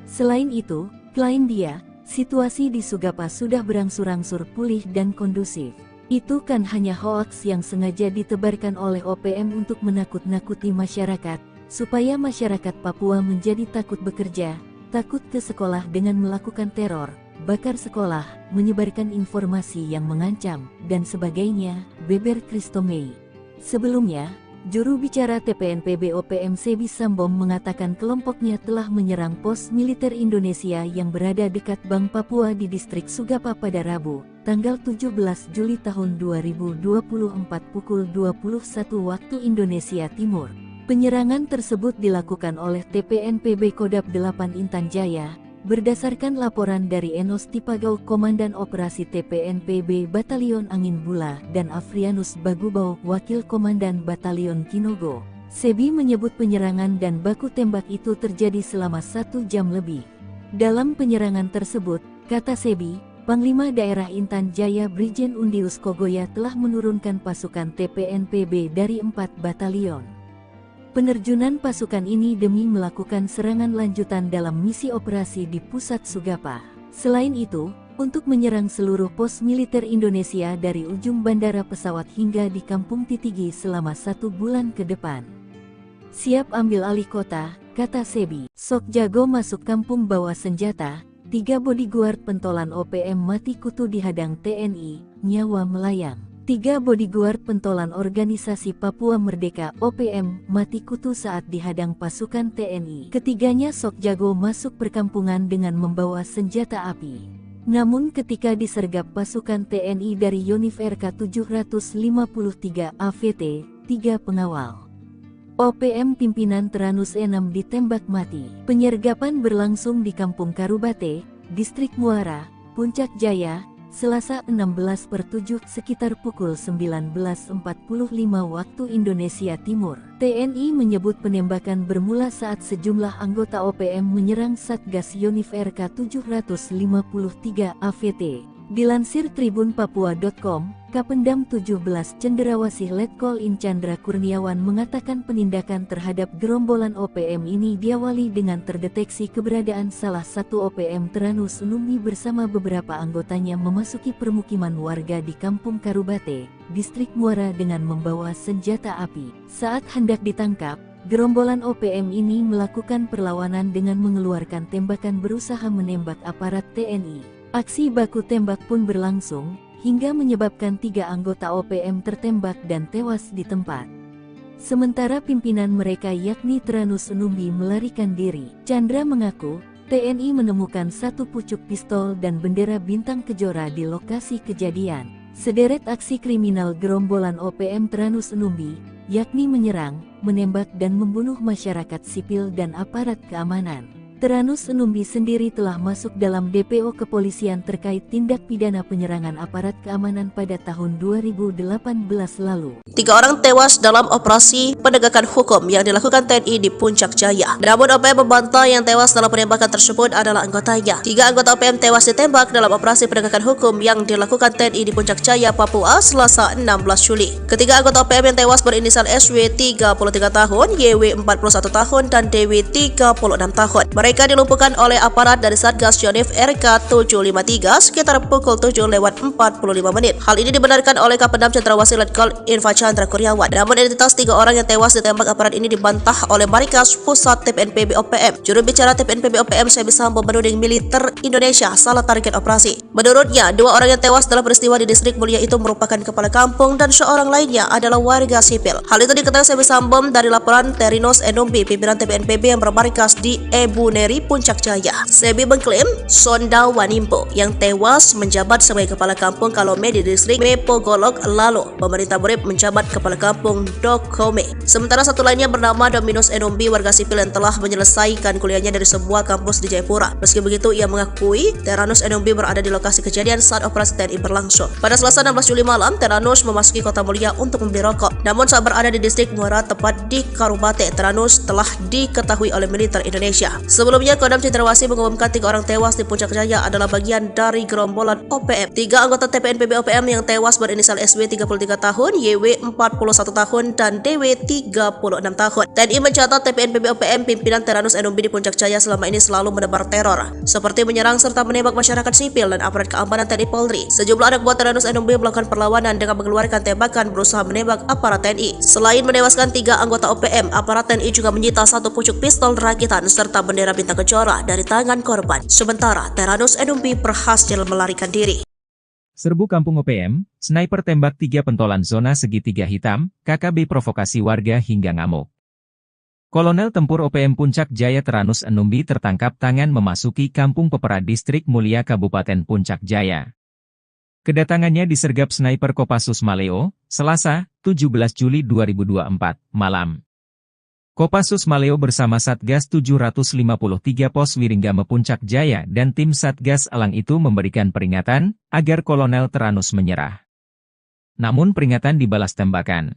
Speaker 1: Selain itu, klaim dia, situasi di Sugapa sudah berangsur-angsur pulih dan kondusif. Itu kan hanya hoaks yang sengaja ditebarkan oleh OPM untuk menakut-nakuti masyarakat, supaya masyarakat Papua menjadi takut bekerja, takut ke sekolah dengan melakukan teror, bakar sekolah, menyebarkan informasi yang mengancam, dan sebagainya, beber Kristomei. Sebelumnya, juru bicara TPNPB OPM Sebi Sambom mengatakan kelompoknya telah menyerang pos militer Indonesia yang berada dekat Bank Papua di distrik Sugapa pada Rabu, tanggal 17 Juli tahun 2024 pukul 21 waktu Indonesia Timur. Penyerangan tersebut dilakukan oleh TPNPB Kodam 8 Intan Jaya, berdasarkan laporan dari Enos Tipagau Komandan Operasi TPNPB Batalion Angin Bula dan Afrianus Bagubau Wakil Komandan Batalion Kinogo. Sebi menyebut penyerangan dan baku tembak itu terjadi selama 1 jam lebih. Dalam penyerangan tersebut, kata Sebi, Panglima Daerah Intan Jaya Brigjen Undius Kogoya telah menurunkan pasukan TPNPB dari 4 batalion. Penerjunan pasukan ini demi melakukan serangan lanjutan dalam misi operasi di pusat Sugapa. Selain itu, untuk menyerang seluruh pos militer Indonesia dari ujung bandara pesawat hingga di Kampung Titigi selama 1 bulan ke depan. Siap ambil alih kota, kata Sebi. Sok jago masuk kampung bawa senjata, 3 bodyguard pentolan OPM mati kutu dihadang TNI, nyawa melayang. 3 bodyguard pentolan Organisasi Papua Merdeka (OPM) mati kutu saat dihadang pasukan TNI. Ketiganya sok jago masuk perkampungan dengan membawa senjata api. Namun ketika disergap pasukan TNI dari Yonif RK 753 AVT, 3 pengawal OPM pimpinan Teranus 6 ditembak mati. Penyergapan berlangsung di Kampung Karubate, Distrik Muara, Puncak Jaya, Selasa 16/7 sekitar pukul 19.45 waktu Indonesia Timur. TNI menyebut penembakan bermula saat sejumlah anggota OPM menyerang Satgas Yonif RK 753 AVT. Dilansir tribunpapua.com, Kapendam 17 Cenderawasih Letkol In Chandra Kurniawan mengatakan penindakan terhadap gerombolan OPM ini diawali dengan terdeteksi keberadaan salah satu OPM Teranus Numbi bersama beberapa anggotanya memasuki permukiman warga di Kampung Karubate, Distrik Muara dengan membawa senjata api. Saat hendak ditangkap, gerombolan OPM ini melakukan perlawanan dengan mengeluarkan tembakan berusaha menembak aparat TNI. Aksi baku tembak pun berlangsung, hingga menyebabkan 3 anggota OPM tertembak dan tewas di tempat. Sementara pimpinan mereka yakni Teranus Numbi melarikan diri. Chandra mengaku, TNI menemukan 1 pucuk pistol dan bendera bintang kejora di lokasi kejadian. Sederet aksi kriminal gerombolan OPM Teranus Numbi, yakni menyerang, menembak dan membunuh masyarakat sipil dan aparat keamanan. Teranus Numbi sendiri telah masuk dalam DPO kepolisian terkait tindak pidana penyerangan aparat keamanan pada tahun 2018 lalu.
Speaker 2: 3 orang tewas dalam operasi penegakan hukum yang dilakukan TNI di Puncak Jaya. Namun OPM membantah yang tewas dalam penembakan tersebut adalah anggotanya. 3 anggota OPM tewas ditembak dalam operasi penegakan hukum yang dilakukan TNI di Puncak Jaya, Papua, Selasa 16 Juli. Ketiga anggota OPM yang tewas berinisial SW 33 tahun, YW 41 tahun, dan DW 36 tahun. Mereka dilumpuhkan oleh aparat dari Satgas Yonif RK 753 sekitar pukul 7:45 menit. Hal ini dibenarkan oleh Kapendam Cenderawasih Letkol Info Chandra Kurniawan. Namun identitas 3 orang yang tewas ditembak aparat ini dibantah oleh Markas Pusat TPNPB OPM. Juru bicara TPNPB OPM Sebi Sambo menuding militer Indonesia salah target operasi. Menurutnya, 2 orang yang tewas dalam peristiwa di Distrik Mulia itu merupakan kepala kampung dan seorang lainnya adalah warga sipil. Hal itu diketahui Sebi Sambo dari laporan Teranus Numbi, pimpinan TPNPB yang bermarkas di Ebuneri, Puncak Jaya. Sebi mengklaim Sonda Wanimpo yang tewas menjabat sebagai kepala kampung Kalome di Distrik Mepogolok, lalu pemerintah Borep menjabat kepala kampung Dokome. Sementara satu lainnya bernama Dominus Numbi, warga sipil yang telah menyelesaikan kuliahnya dari sebuah kampus di Jayapura. Meski begitu, ia mengakui Teranus Numbi berada di lokasi kejadian saat operasi TNI berlangsung. Pada Selasa 16 Juli malam, Teranus memasuki Kota Mulia untuk membeli rokok. Namun saat berada di Distrik Muara, tepat di Karubate, Teranus telah diketahui oleh militer Indonesia. Sebelumnya, Kodam Cenderawasih mengumumkan 3 orang tewas di Puncak Jaya adalah bagian dari gerombolan OPM. 3 anggota TPNPB OPM yang tewas berinisial SW 33 tahun, YW 41 tahun, dan DW 36 tahun. TNI mencatat TPNPB OPM pimpinan Teranus Numbi di Puncak Jaya selama ini selalu menebar teror, seperti menyerang serta menembak masyarakat sipil dan aparat keamanan TNI Polri. Sejumlah anak buah Teranus Numbi melakukan perlawanan dengan mengeluarkan tembakan berusaha menembak aparat TNI. Selain menewaskan 3 anggota OPM, aparat TNI juga menyita 1 pucuk pistol rakitan serta bendera bintang kejora dari tangan korban. Sementara Teranus Numbi berhasil melarikan diri.
Speaker 3: Serbu Kampung OPM, sniper tembak 3 pentolan zona segitiga hitam, KKB provokasi warga hingga ngamuk. Kolonel Tempur OPM Puncak Jaya Teranus Numbi tertangkap tangan memasuki Kampung Pepera Distrik Mulia Kabupaten Puncak Jaya. Kedatangannya disergap sniper Kopassus Maleo, Selasa, 17 Juli 2024, malam. Kopassus Maleo bersama Satgas 753 Pos Wiringgame Puncak Jaya dan tim Satgas Elang itu memberikan peringatan agar Kolonel Teranus menyerah. Namun peringatan dibalas tembakan.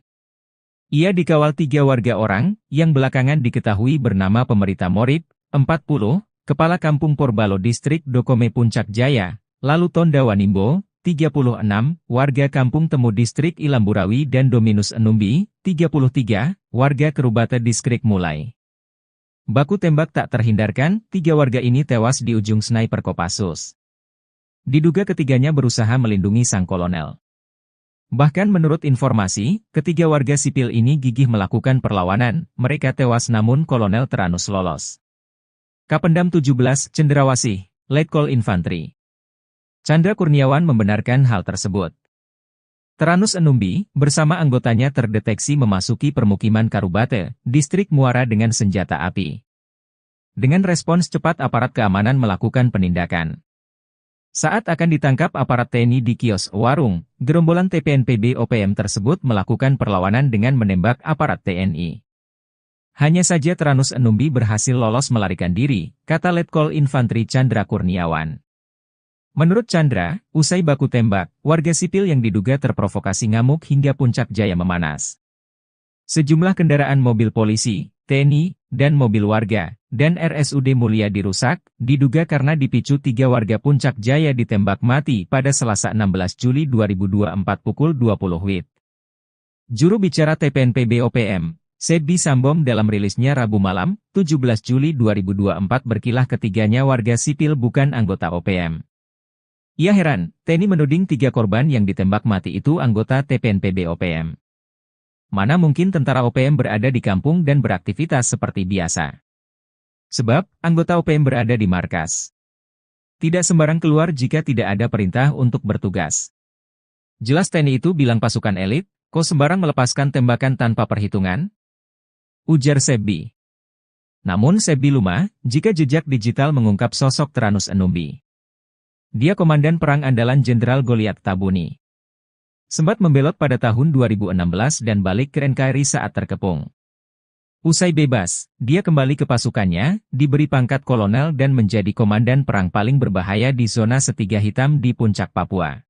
Speaker 3: Ia dikawal 3 warga orang yang belakangan diketahui bernama Pemerita Morib, 40, Kepala Kampung Porbalo Distrik Dokome Puncak Jaya, lalu Tonda Wanimbo, 36, warga Kampung Temu Distrik Ilamburawi dan Dominus Numbi, 33, warga Karubate Distrik Mulai. Baku tembak tak terhindarkan, 3 warga ini tewas di ujung sniper Kopassus. Diduga ketiganya berusaha melindungi sang kolonel. Bahkan menurut informasi, ketiga warga sipil ini gigih melakukan perlawanan, mereka tewas namun Kolonel Teranus lolos. Kapendam 17 Cenderawasih, Letkol Infantri Chandra Kurniawan membenarkan hal tersebut. Teranus Numbi, bersama anggotanya terdeteksi memasuki permukiman Karubate, Distrik Muara dengan senjata api. Dengan respons cepat aparat keamanan melakukan penindakan. Saat akan ditangkap aparat TNI di kios warung, gerombolan TPNPB OPM tersebut melakukan perlawanan dengan menembak aparat TNI. Hanya saja Tranus Enumbi berhasil lolos melarikan diri, kata Letkol Infantri Chandra Kurniawan. Menurut Chandra, usai baku tembak, warga sipil yang diduga terprovokasi ngamuk hingga puncak jaya memanas. Sejumlah kendaraan mobil polisi, TNI, dan mobil warga, dan RSUD Mulia dirusak, diduga karena dipicu 3 warga Puncak Jaya ditembak mati pada Selasa 16 Juli 2024 pukul 20 WIB. Juru bicara TPNPB OPM, Sebbi Sambom dalam rilisnya Rabu malam, 17 Juli 2024 berkilah ketiganya warga sipil bukan anggota OPM. Ia heran, TNI menuding 3 korban yang ditembak mati itu anggota TPNPB OPM. Mana mungkin tentara OPM berada di kampung dan beraktivitas seperti biasa. Sebab, anggota OPM berada di markas. Tidak sembarang keluar jika tidak ada perintah untuk bertugas. Jelas TNI itu bilang pasukan elit, kok sembarang melepaskan tembakan tanpa perhitungan? Ujar Sebbi. Namun Sebbi lumah, jika jejak digital mengungkap sosok Tranus Enumbi. Dia komandan perang andalan Jenderal Goliat Tabuni. Sempat membelot pada tahun 2016 dan balik ke NKRI saat terkepung. Usai bebas, dia kembali ke pasukannya, diberi pangkat kolonel dan menjadi komandan perang paling berbahaya di zona Segitiga Hitam di Puncak Papua.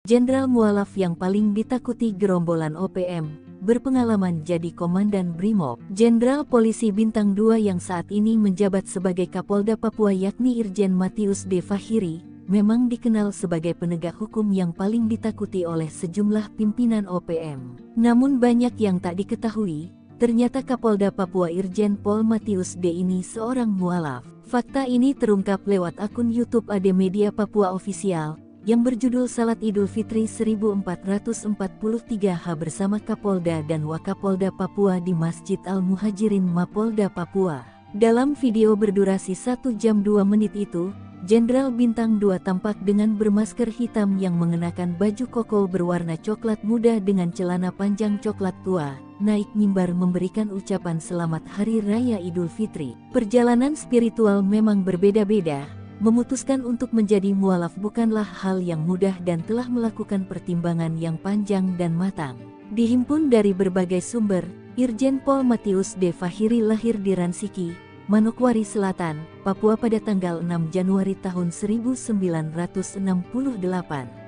Speaker 1: Jenderal mualaf yang paling ditakuti gerombolan OPM, berpengalaman jadi komandan Brimob. Jenderal Polisi Bintang 2 yang saat ini menjabat sebagai Kapolda Papua yakni Irjen Matius D. Fahiri, memang dikenal sebagai penegak hukum yang paling ditakuti oleh sejumlah pimpinan OPM. Namun banyak yang tak diketahui, ternyata Kapolda Papua Irjen Pol Matius D. ini seorang mualaf. Fakta ini terungkap lewat akun YouTube AD Media Papua Official, yang berjudul Salat Idul Fitri 1443H bersama Kapolda dan Wakapolda Papua di Masjid Al-Muhajirin Mapolda Papua. Dalam video berdurasi 1 jam 2 menit itu, Jenderal Bintang 2 tampak dengan bermasker hitam yang mengenakan baju koko berwarna coklat muda dengan celana panjang coklat tua, naik mimbar memberikan ucapan selamat Hari Raya Idul Fitri. Perjalanan spiritual memang berbeda-beda. Memutuskan untuk menjadi mualaf bukanlah hal yang mudah dan telah melakukan pertimbangan yang panjang dan matang. Dihimpun dari berbagai sumber, Irjen Pol Matius D. Fahiri lahir di Ransiki, Manokwari Selatan, Papua pada tanggal 6 Januari tahun 1968.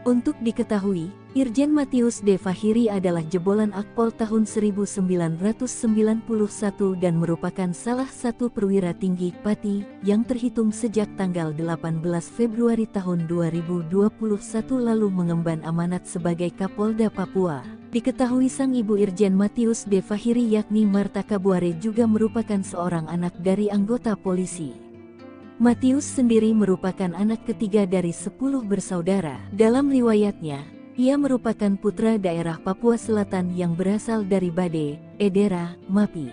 Speaker 1: Untuk diketahui, Irjen Matius D. Fahiri adalah jebolan Akpol tahun 1991 dan merupakan salah satu perwira tinggi Pati yang terhitung sejak tanggal 18 Februari tahun 2021 lalu mengemban amanat sebagai Kapolda Papua. Diketahui sang ibu Irjen Matius D. Fahiri yakni Marta Kabuare juga merupakan seorang anak dari anggota polisi. Matius sendiri merupakan anak ketiga dari 10 bersaudara. Dalam riwayatnya, ia merupakan putra daerah Papua Selatan yang berasal dari Bade, Edera, Mapi.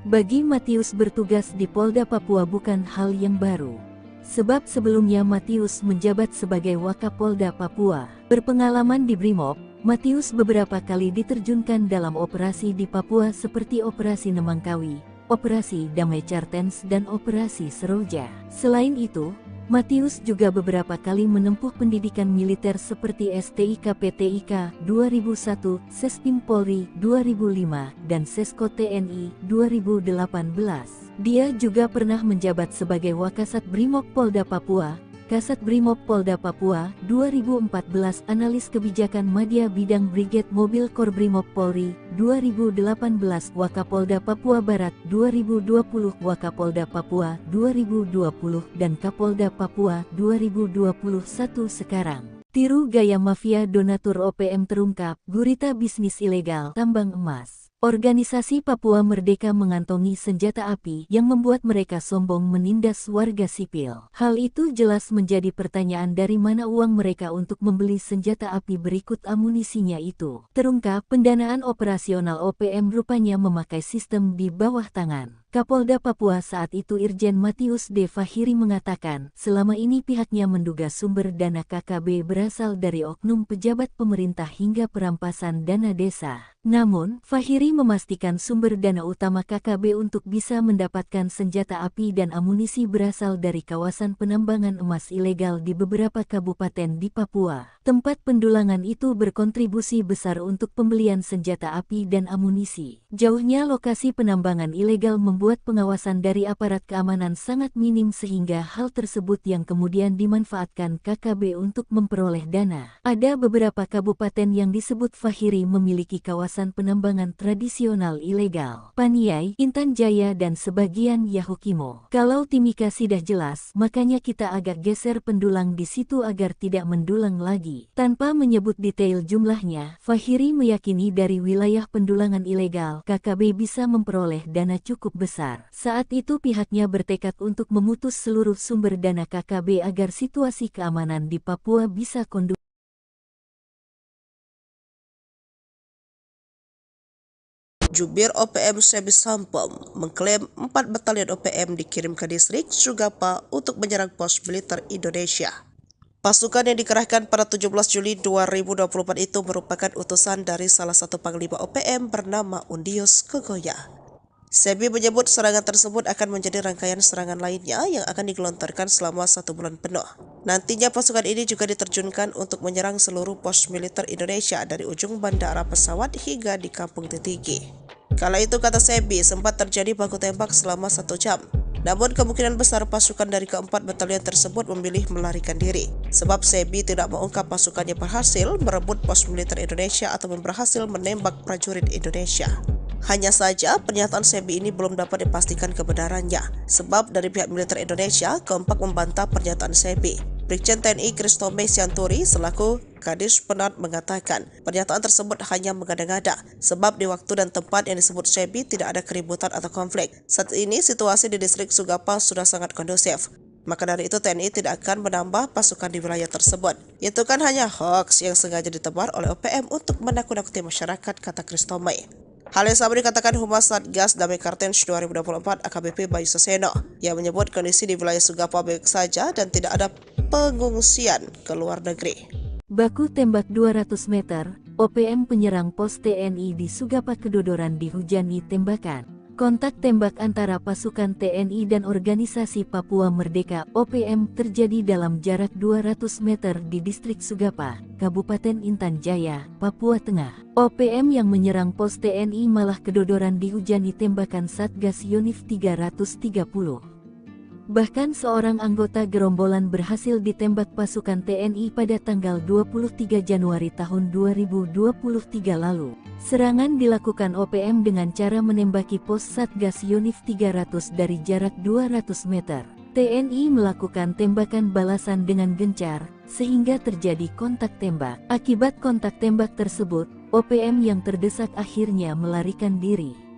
Speaker 1: Bagi Matius bertugas di Polda Papua bukan hal yang baru. Sebab sebelumnya Matius menjabat sebagai Wakapolda Papua. Berpengalaman di Brimob, Matius beberapa kali diterjunkan dalam operasi di Papua seperti Operasi Nemangkawi, Operasi Damai Cartens dan Operasi Seroja. Selain itu, Matius juga beberapa kali menempuh pendidikan militer seperti STIK-PTIK 2001, Sespim Polri 2005, dan Sesko TNI 2018. Dia juga pernah menjabat sebagai Wakasat Brimob Polda Papua, Kasat Brimob Polda Papua 2014, Analis Kebijakan Madya Bidang Brigade Mobil Kor Brimob Polri 2018, Wakapolda Papua Barat 2020, Wakapolda Papua 2020, dan Kapolda Papua 2021 sekarang. Tiru gaya mafia donatur OPM terungkap, gurita bisnis ilegal tambang emas. Organisasi Papua Merdeka mengantongi senjata api yang membuat mereka sombong menindas warga sipil. Hal itu jelas menjadi pertanyaan dari mana uang mereka untuk membeli senjata api berikut amunisinya itu. Terungkap pendanaan operasional OPM rupanya memakai sistem di bawah tangan. Kapolda Papua saat itu Irjen Matius D. Fahiri mengatakan, selama ini pihaknya menduga sumber dana KKB berasal dari oknum pejabat pemerintah hingga perampasan dana desa. Namun, Fahiri memastikan sumber dana utama KKB untuk bisa mendapatkan senjata api dan amunisi berasal dari kawasan penambangan emas ilegal di beberapa kabupaten di Papua. Tempat pendulangan itu berkontribusi besar untuk pembelian senjata api dan amunisi. Jauhnya lokasi penambangan ilegal membuat pengawasan dari aparat keamanan sangat minim sehingga hal tersebut yang kemudian dimanfaatkan KKB untuk memperoleh dana. Ada beberapa kabupaten yang disebut Fahiri memiliki kawasan penambangan tradisional ilegal. Paniai, Intan Jaya dan sebagian Yahukimo. Kalau Timika sudah jelas, makanya kita agak geser pendulang di situ agar tidak mendulang lagi. Tanpa menyebut detail jumlahnya, Fahiri meyakini dari wilayah pendulangan ilegal, KKB bisa memperoleh dana cukup besar. Saat itu pihaknya bertekad untuk memutus seluruh sumber dana KKB agar situasi keamanan di Papua bisa kondusif.
Speaker 2: Jubir OPM Sebi Sampom mengklaim 4 batalion OPM dikirim ke distrik Sugapa untuk menyerang pos militer Indonesia. Pasukan yang dikerahkan pada 17 Juli 2024 itu merupakan utusan dari salah satu panglima OPM bernama Undius Kogoya. Sebi menyebut serangan tersebut akan menjadi rangkaian serangan lainnya yang akan digelontorkan selama 1 bulan penuh. Nantinya pasukan ini juga diterjunkan untuk menyerang seluruh pos militer Indonesia dari ujung bandara pesawat hingga di Kampung Titigi. Kala itu, kata Sebi, sempat terjadi baku tembak selama 1 jam. Namun kemungkinan besar pasukan dari keempat batalion tersebut memilih melarikan diri. Sebab Sebi tidak mengungkap pasukannya berhasil merebut pos militer Indonesia atau berhasil menembak prajurit Indonesia. Hanya saja pernyataan Sebi ini belum dapat dipastikan kebenarannya. Sebab dari pihak militer Indonesia kompak membantah pernyataan Sebi. Brigjen TNI Kristome Sianturi selaku Kadis Penat mengatakan pernyataan tersebut hanya mengada-ngada sebab di waktu dan tempat yang disebut Sebi tidak ada keributan atau konflik. Saat ini situasi di distrik Sugapa sudah sangat kondusif. Maka dari itu TNI tidak akan menambah pasukan di wilayah tersebut. Itu kan hanya hoax yang sengaja ditebar oleh OPM untuk menakut-nakuti masyarakat, kata Kristome. Hal yang sama dikatakan Humas Satgas Damai Kartens 2024 AKBP Bayu Saseno yang menyebut kondisi di wilayah Sugapa baik saja dan tidak ada pengungsian ke luar negeri.
Speaker 1: Baku tembak 200 meter, OPM penyerang pos TNI di Sugapa kedodoran dihujani tembakan. Kontak tembak antara pasukan TNI dan Organisasi Papua Merdeka (OPM) terjadi dalam jarak 200 meter di distrik Sugapa, Kabupaten Intan Jaya, Papua Tengah. OPM yang menyerang pos TNI malah kedodoran dihujani tembakan Satgas Yonif 330. Bahkan seorang anggota gerombolan berhasil ditembak pasukan TNI pada tanggal 23 Januari tahun 2023 lalu. Serangan dilakukan OPM dengan cara menembaki pos Satgas Yonif 300 dari jarak 200 meter. TNI melakukan tembakan balasan dengan gencar, sehingga terjadi kontak tembak. Akibat kontak tembak tersebut, OPM yang terdesak akhirnya melarikan diri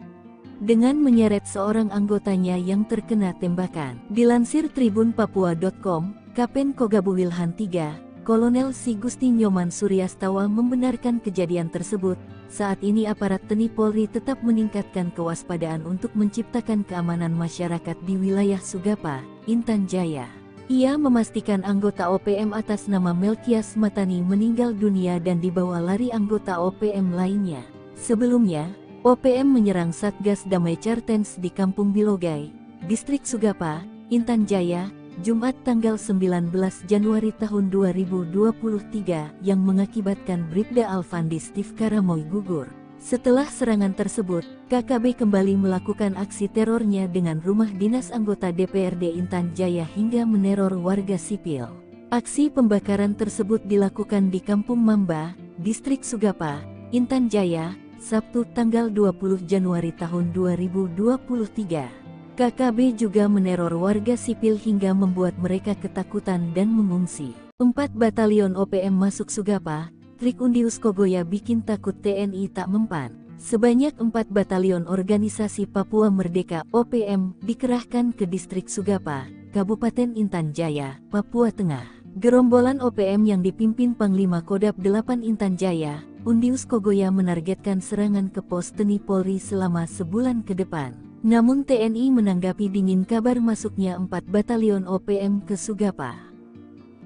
Speaker 1: dengan menyeret seorang anggotanya yang terkena tembakan. Dilansir tribunpapua.com, Kapen Kogabu Wilhan III, Kolonel Si Gusti Nyoman Suryastawa membenarkan kejadian tersebut. Saat ini aparat TNI Polri tetap meningkatkan kewaspadaan untuk menciptakan keamanan masyarakat di wilayah Sugapa, Intan Jaya. Ia memastikan anggota OPM atas nama Melkias Matani meninggal dunia dan dibawa lari anggota OPM lainnya. Sebelumnya, OPM menyerang Satgas Damai Kartens di Kampung Bilogai, Distrik Sugapa, Intan Jaya, Jumat tanggal 19 Januari tahun 2023 yang mengakibatkan Bribda Alfandi Steve Karamoy gugur. Setelah serangan tersebut, KKB kembali melakukan aksi terornya dengan rumah dinas anggota DPRD Intan Jaya hingga meneror warga sipil. Aksi pembakaran tersebut dilakukan di Kampung Mamba, Distrik Sugapa, Intan Jaya, Sabtu tanggal 20 Januari tahun 2023. KKB juga meneror warga sipil hingga membuat mereka ketakutan dan mengungsi. 4 batalion OPM masuk Sugapa, trik Undius Kogoya bikin takut TNI tak mempan. Sebanyak 4 batalion Organisasi Papua Merdeka (OPM) dikerahkan ke distrik Sugapa, Kabupaten Intan Jaya, Papua Tengah. Gerombolan OPM yang dipimpin Panglima Kodam 8 Intan Jaya, Undius Kogoya menargetkan serangan ke pos TNI Polri selama sebulan ke depan. Namun TNI menanggapi dingin kabar masuknya 4 batalion OPM ke Sugapa.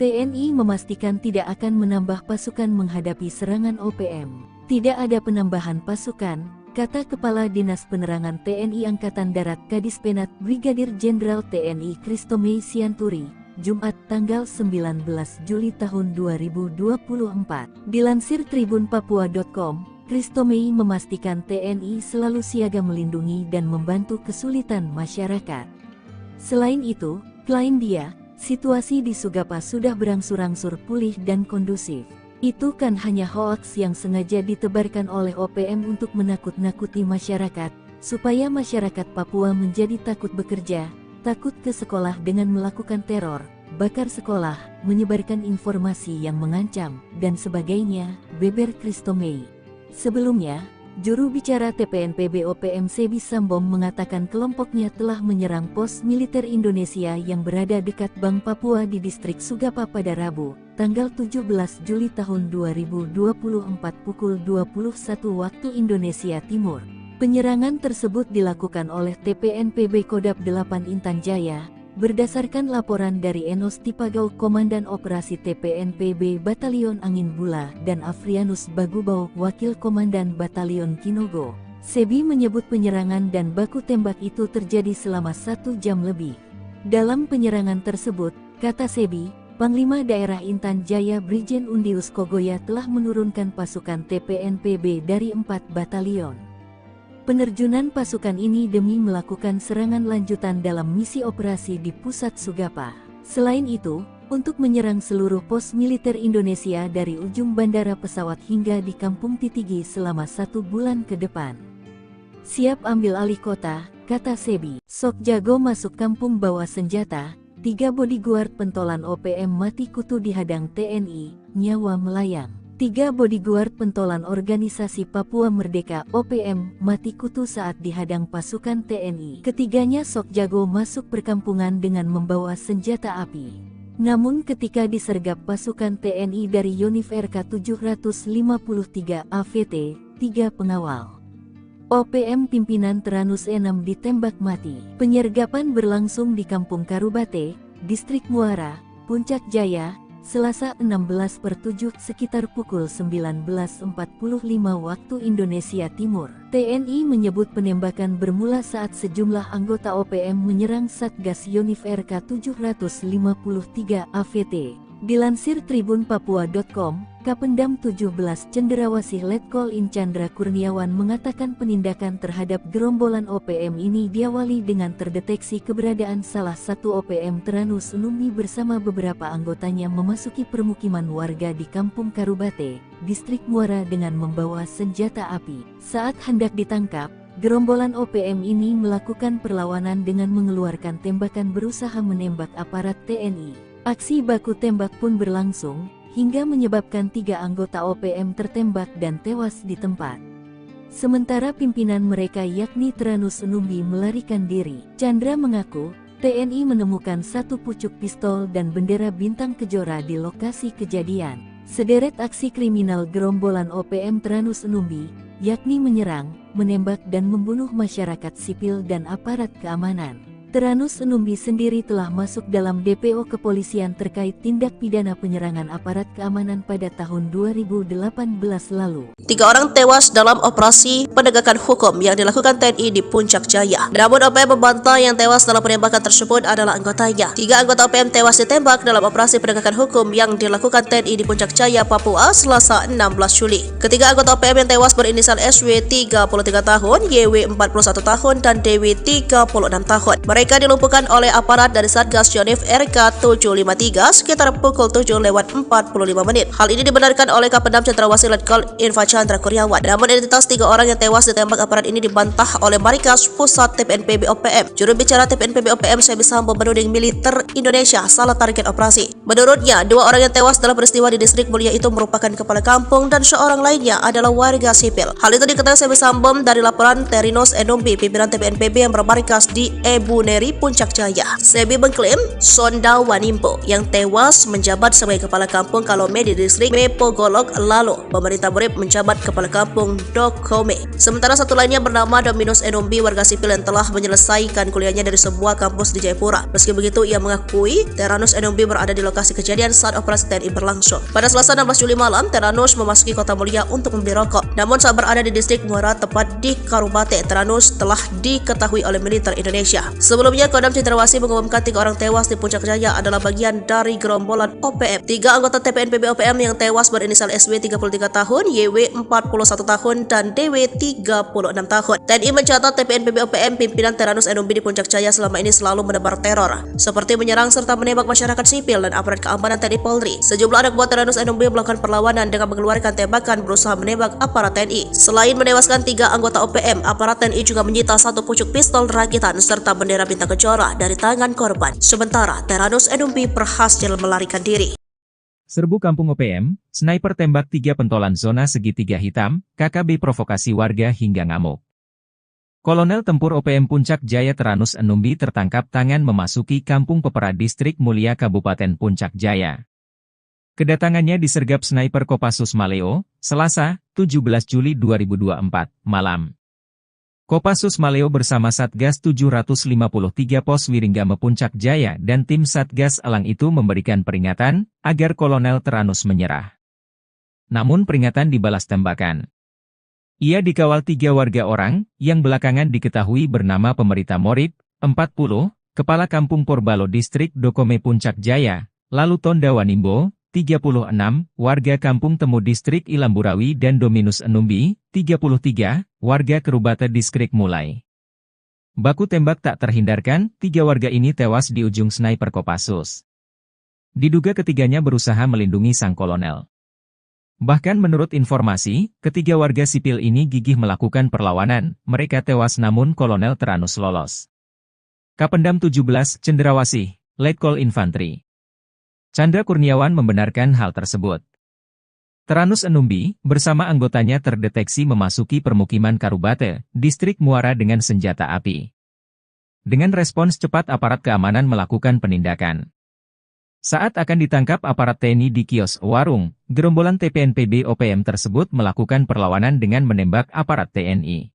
Speaker 1: TNI memastikan tidak akan menambah pasukan menghadapi serangan OPM. Tidak ada penambahan pasukan, kata Kepala Dinas Penerangan TNI Angkatan Darat Kadispenat Brigadir Jenderal TNI Christomei Sianturi, Jumat tanggal 19 Juli tahun 2024. Dilansir tribunpapua.com, Christomei memastikan TNI selalu siaga melindungi dan membantu kesulitan masyarakat. Selain itu, klaim dia, situasi di Sugapa sudah berangsur-angsur pulih dan kondusif. Itu kan hanya hoaks yang sengaja ditebarkan oleh OPM untuk menakut-nakuti masyarakat, supaya masyarakat Papua menjadi takut bekerja, takut ke sekolah dengan melakukan teror, bakar sekolah, menyebarkan informasi yang mengancam, dan sebagainya, beber Christomei. Sebelumnya, juru bicara TPNPB OPM Sebi Sambom mengatakan kelompoknya telah menyerang pos militer Indonesia yang berada dekat Bank Papua di distrik Sugapa pada Rabu, tanggal 17 Juli tahun 2024 pukul 21 waktu Indonesia Timur. Penyerangan tersebut dilakukan oleh TPNPB Kodap 8 Intan Jaya, berdasarkan laporan dari Enos Tipagau Komandan Operasi TPNPB Batalion Angin Bula dan Afrianus Bagubau Wakil Komandan Batalion Kinogo. Sebi menyebut penyerangan dan baku tembak itu terjadi selama 1 jam lebih. Dalam penyerangan tersebut, kata Sebi, Panglima Daerah Intan Jaya Brigjen Undius Kogoya telah menurunkan pasukan TPNPB dari 4 batalion. Penerjunan pasukan ini demi melakukan serangan lanjutan dalam misi operasi di pusat Sugapa. Selain itu, untuk menyerang seluruh pos militer Indonesia dari ujung bandara pesawat hingga di Kampung Titigi selama 1 bulan ke depan. Siap ambil alih kota, kata Sebi. Sok jago masuk kampung bawa senjata, 3 bodyguard pentolan OPM mati kutu dihadang TNI, nyawa melayang. 3 bodyguard pentolan organisasi Papua Merdeka OPM mati kutu saat dihadang pasukan TNI. Ketiganya sok jago masuk perkampungan dengan membawa senjata api. Namun ketika disergap pasukan TNI dari Yonif RK 753 AVT, 3 pengawal OPM pimpinan Teranus 6 ditembak mati. Penyergapan berlangsung di Kampung Karubate, Distrik Muara, Puncak Jaya, Selasa 16/7 sekitar pukul 19.45 waktu Indonesia Timur. TNI menyebut penembakan bermula saat sejumlah anggota OPM menyerang Satgas Yonif RK 753 AVT. Dilansir tribunpapua.com, Kapendam 17 Cenderawasih Letkol In Chandra Kurniawan mengatakan penindakan terhadap gerombolan OPM ini diawali dengan terdeteksi keberadaan salah satu OPM Teranus Numbi bersama beberapa anggotanya memasuki permukiman warga di Kampung Karubate, Distrik Muara dengan membawa senjata api. Saat hendak ditangkap, gerombolan OPM ini melakukan perlawanan dengan mengeluarkan tembakan berusaha menembak aparat TNI. Aksi baku tembak pun berlangsung, hingga menyebabkan 3 anggota OPM tertembak dan tewas di tempat. Sementara pimpinan mereka yakni Teranus Numbi melarikan diri. Chandra mengaku, TNI menemukan 1 pucuk pistol dan bendera bintang kejora di lokasi kejadian. Sederet aksi kriminal gerombolan OPM Teranus Numbi, yakni menyerang, menembak dan membunuh masyarakat sipil dan aparat keamanan. Teranus Numbi sendiri telah masuk dalam DPO kepolisian terkait tindak pidana penyerangan aparat keamanan pada tahun 2018 lalu.
Speaker 2: 3 orang tewas dalam operasi penegakan hukum yang dilakukan TNI di Puncak Jaya. Namun OPM membantah yang tewas dalam penembakan tersebut adalah anggotanya. 3 anggota OPM tewas ditembak dalam operasi penegakan hukum yang dilakukan TNI di Puncak Jaya, Papua, Selasa 16 Juli. Ketiga anggota OPM yang tewas berinisial SW 33 tahun, YW 41 tahun, dan DW 36 tahun. Mereka dilumpuhkan oleh aparat dari Satgas Yonif RK 753 sekitar pukul 7:45 menit. Hal ini dibenarkan oleh Kapendam Cenderawasih Letkol Infa Chandra Kurniawan. Namun identitas 3 orang yang tewas ditembak aparat ini dibantah oleh Marikas Pusat TPNPB OPM. Juru bicara TPNPB OPM Sebi Sambom menuding militer Indonesia salah target operasi. Menurutnya, 2 orang yang tewas dalam peristiwa di Distrik Mulia itu merupakan kepala kampung dan seorang lainnya adalah warga sipil. Hal itu diketahui Sebi Sambom dari laporan Terinos Enumbi, pimpinan TPNPB yang bermarkas di Ebun Kuneri, Puncak Jaya. Sebi mengklaim Sonda Wanimbo yang tewas menjabat sebagai Kepala Kampung Kalome di distrik Mepogolok lalu. Pemerintah Borib menjabat Kepala Kampung Dokome. Sementara satu lainnya bernama Dominus Enombi, warga sipil yang telah menyelesaikan kuliahnya dari sebuah kampus di Jayapura. Meski begitu, ia mengakui Teranus Enombi berada di lokasi kejadian saat operasi TNI berlangsung. Pada Selasa 16 Juli malam, Teranus memasuki Kota Mulia untuk membeli rokok. Namun saat berada di distrik Muara, tepat di Karubate, Teranus telah diketahui oleh militer Indonesia. Sebelumnya, Kodam Cendrawasih mengumumkan 3 orang tewas di Puncak Jaya adalah bagian dari gerombolan OPM. 3 anggota TPNPB OPM yang tewas berinisial SW 33 tahun, YW 41 tahun, dan DW 36 tahun. TNI mencatat TPNPB OPM pimpinan Teranus Enombi di Puncak Jaya selama ini selalu menebar teror, seperti menyerang serta menembak masyarakat sipil dan aparat keamanan TNI Polri. Sejumlah anak buah Teranus Enombi melakukan perlawanan dengan mengeluarkan tembakan berusaha menembak aparat TNI. Selain menewaskan 3 anggota OPM, aparat TNI juga menyita 1 pucuk pistol rakitan serta bendera bintang kejora dari tangan korban. Sementara Teranus Enombi berhasil melarikan diri.
Speaker 3: Serbu Kampung OPM, sniper tembak 3 pentolan zona segitiga hitam, KKB provokasi warga hingga ngamuk. Kolonel Tempur OPM Puncak Jaya Teranus Enombi tertangkap tangan memasuki Kampung Pepera Distrik Mulia Kabupaten Puncak Jaya. Kedatangannya disergap sniper Kopassus Maleo, Selasa, 17 Juli 2024, malam. Kopassus Maleo bersama Satgas 753 Pos Wiringgame Puncak Jaya dan tim Satgas Elang itu memberikan peringatan agar Kolonel Teranus menyerah. Namun peringatan dibalas tembakan. Ia dikawal 3 warga orang yang belakangan diketahui bernama Pemerita Morib, 40, Kepala Kampung Porbalo Distrik Dokome Puncak Jaya, lalu Tonda Wanimbo, 36, warga Kampung Temu Distrik Ilamburawi dan Dominus Enombi, 33, warga Kerubate Distrik Mulai. Baku tembak tak terhindarkan, 3 warga ini tewas di ujung sniper Kopassus. Diduga ketiganya berusaha melindungi sang kolonel. Bahkan menurut informasi, ketiga warga sipil ini gigih melakukan perlawanan, mereka tewas namun Kolonel Teranus lolos. Kapendam 17, Cendrawasih, Letkol Infantri Chandra Kurniawan membenarkan hal tersebut. Teranus Enombi, bersama anggotanya terdeteksi memasuki permukiman Karubate, Distrik Muara dengan senjata api. Dengan respons cepat aparat keamanan melakukan penindakan. Saat akan ditangkap aparat TNI di kios warung, gerombolan TPNPB OPM tersebut melakukan perlawanan dengan menembak aparat TNI.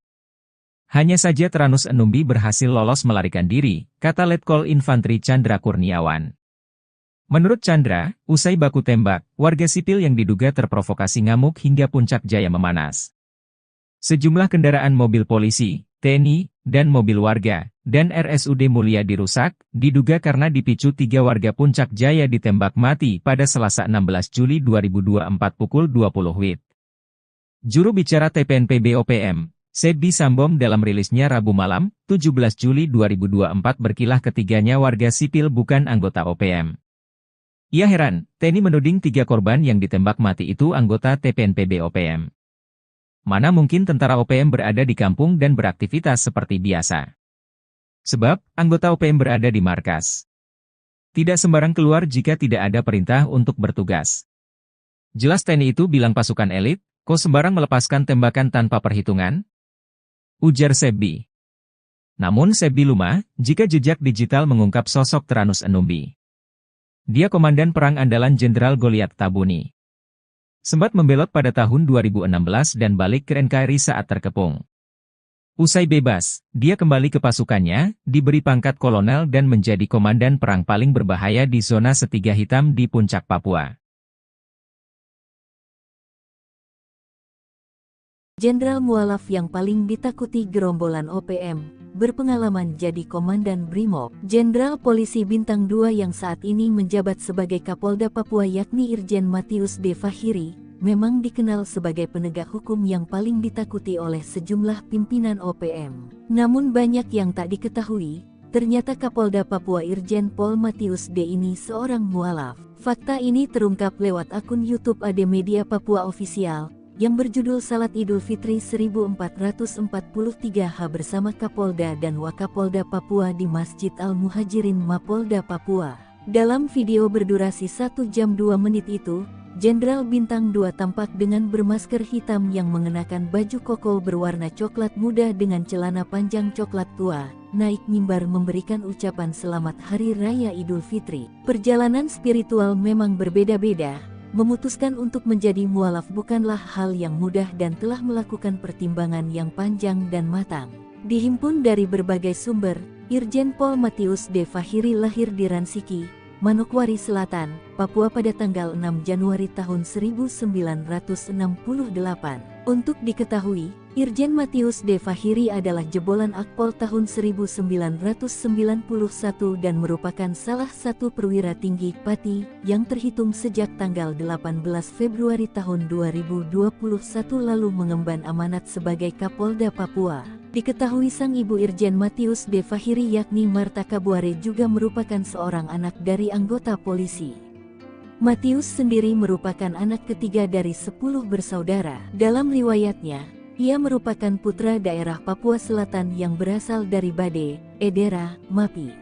Speaker 3: Hanya saja Teranus Enombi berhasil lolos melarikan diri, kata Letkol Infantri Chandra Kurniawan. Menurut Chandra, usai baku tembak, warga sipil yang diduga terprovokasi ngamuk hingga Puncak Jaya memanas. Sejumlah kendaraan mobil polisi, TNI, dan mobil warga, dan RSUD Mulia dirusak, diduga karena dipicu 3 warga Puncak Jaya ditembak mati pada Selasa 16 Juli 2024 pukul 20 WIB. Juru bicara TPNPB OPM, Sebi Sambom dalam rilisnya Rabu malam, 17 Juli 2024 berkilah ketiganya warga sipil bukan anggota OPM. Ia heran, TNI menuding 3 korban yang ditembak mati itu anggota TPNPB OPM. Mana mungkin tentara OPM berada di kampung dan beraktivitas seperti biasa. Sebab, anggota OPM berada di markas. Tidak sembarang keluar jika tidak ada perintah untuk bertugas. Jelas TNI itu bilang pasukan elit, kok sembarang melepaskan tembakan tanpa perhitungan? Ujar Sebi. Namun Sebi lumah, jika jejak digital mengungkap sosok Teranus Enombi. Dia komandan perang andalan Jenderal Goliat Tabuni. Sempat membelot pada tahun 2016 dan balik ke NKRI saat terkepung. Usai bebas, dia kembali ke pasukannya, diberi pangkat kolonel dan menjadi komandan perang paling berbahaya di zona Setiga Hitam di Puncak Papua.
Speaker 1: Jenderal mualaf yang paling ditakuti gerombolan OPM, berpengalaman jadi komandan Brimob. Jenderal Polisi Bintang 2 yang saat ini menjabat sebagai Kapolda Papua yakni Irjen Matius D. Fahiri, memang dikenal sebagai penegak hukum yang paling ditakuti oleh sejumlah pimpinan OPM. Namun banyak yang tak diketahui, ternyata Kapolda Papua Irjen Pol Matius D. ini seorang mualaf. Fakta ini terungkap lewat akun YouTube AD Media Papua Official, yang berjudul Salat Idul Fitri 1443H bersama Kapolda dan Wakapolda Papua di Masjid Al-Muhajirin Mapolda Papua. Dalam video berdurasi 1 jam 2 menit itu, Jenderal Bintang 2 tampak dengan bermasker hitam yang mengenakan baju koko berwarna coklat muda dengan celana panjang coklat tua, naik mimbar memberikan ucapan selamat Hari Raya Idul Fitri. Perjalanan spiritual memang berbeda-beda, memutuskan untuk menjadi mualaf bukanlah hal yang mudah dan telah melakukan pertimbangan yang panjang dan matang. Dihimpun dari berbagai sumber, Irjen Pol Matius D. Fahiri lahir di Ransiki, Manokwari Selatan, Papua pada tanggal 6 Januari tahun 1968. Untuk diketahui, Irjen Matius D. Fahiri adalah jebolan Akpol tahun 1991 dan merupakan salah satu perwira tinggi Pati yang terhitung sejak tanggal 18 Februari tahun 2021 lalu mengemban amanat sebagai Kapolda Papua. Diketahui sang ibu Irjen Matius D. Fahiri yakni Marta Kabuare juga merupakan seorang anak dari anggota polisi. Matius sendiri merupakan anak ketiga dari 10 bersaudara. Dalam riwayatnya, ia merupakan putra daerah Papua Selatan yang berasal dari Bade, Edera, Mapi.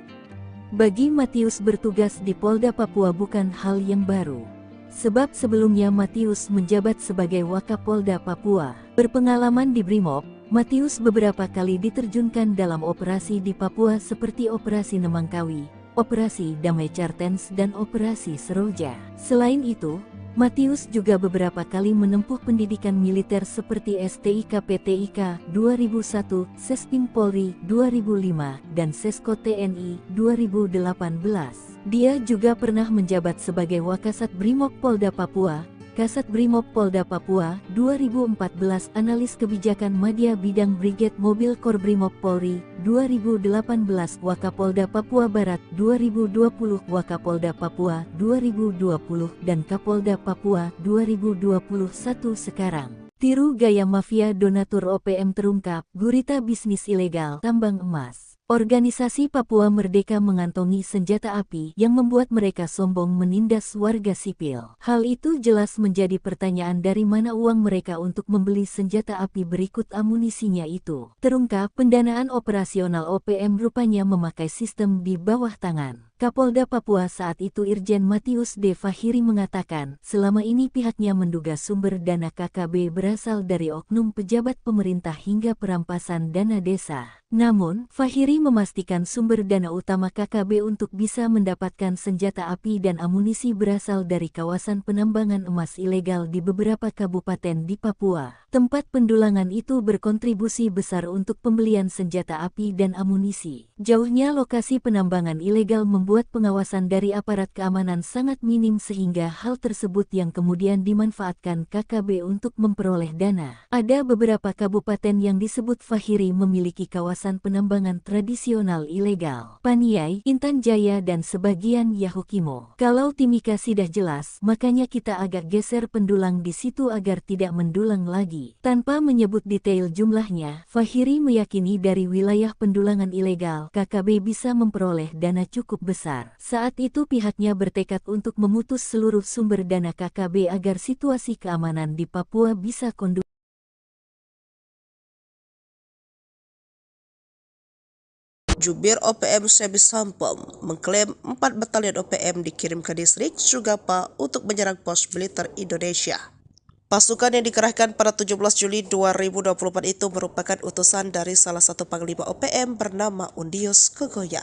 Speaker 1: Bagi Matius bertugas di Polda Papua bukan hal yang baru. Sebab sebelumnya Matius menjabat sebagai Wakapolda Papua. Berpengalaman di Brimob, Matius beberapa kali diterjunkan dalam operasi di Papua seperti Operasi Nemangkawi, Operasi Damai Cartens dan Operasi Seroja. Selain itu, Matius juga beberapa kali menempuh pendidikan militer seperti STIK PTIK 2001, Sespim Polri 2005, dan Sesko TNI 2018. Dia juga pernah menjabat sebagai Wakasat Brimob Polda Papua, Kasat Brimob Polda Papua 2014, Analis Kebijakan Madya Bidang Brigade Mobil Kor Brimob Polri 2018, Wakapolda Papua Barat 2020, Wakapolda Papua 2020, dan Kapolda Papua 2021 sekarang. Tiru gaya mafia donatur OPM terungkap, gurita bisnis ilegal tambang emas. Organisasi Papua Merdeka mengantongi senjata api yang membuat mereka sombong menindas warga sipil. Hal itu jelas menjadi pertanyaan dari mana uang mereka untuk membeli senjata api berikut amunisinya itu. Terungkap pendanaan operasional OPM rupanya memakai sistem di bawah tangan. Kapolda Papua saat itu Irjen Matius D. Fahiri mengatakan, selama ini pihaknya menduga sumber dana KKB berasal dari oknum pejabat pemerintah hingga perampasan dana desa. Namun, Fahiri memastikan sumber dana utama KKB untuk bisa mendapatkan senjata api dan amunisi berasal dari kawasan penambangan emas ilegal di beberapa kabupaten di Papua. Tempat pendulangan itu berkontribusi besar untuk pembelian senjata api dan amunisi. Jauhnya lokasi penambangan ilegal membuat pengawasan dari aparat keamanan sangat minim sehingga hal tersebut yang kemudian dimanfaatkan KKB untuk memperoleh dana. Ada beberapa kabupaten yang disebut Fahiri memiliki kawasan penambangan tradisional ilegal. Paniai, Intan Jaya dan sebagian Yahukimo. Kalau Timika sudah jelas, makanya kita agak geser pendulang di situ agar tidak mendulang lagi. Tanpa menyebut detail jumlahnya, Fahiri meyakini dari wilayah pendulangan ilegal, KKB bisa memperoleh dana cukup besar. Saat itu pihaknya bertekad untuk memutus seluruh sumber dana KKB agar situasi keamanan di Papua bisa kondusif.
Speaker 2: Jubir OPM Sebi Sampom mengklaim 4 batalion OPM dikirim ke distrik Sugapa untuk menyerang pos militer Indonesia. Pasukan yang dikerahkan pada 17 Juli 2024 itu merupakan utusan dari salah satu panglima OPM bernama Undius Kogoya.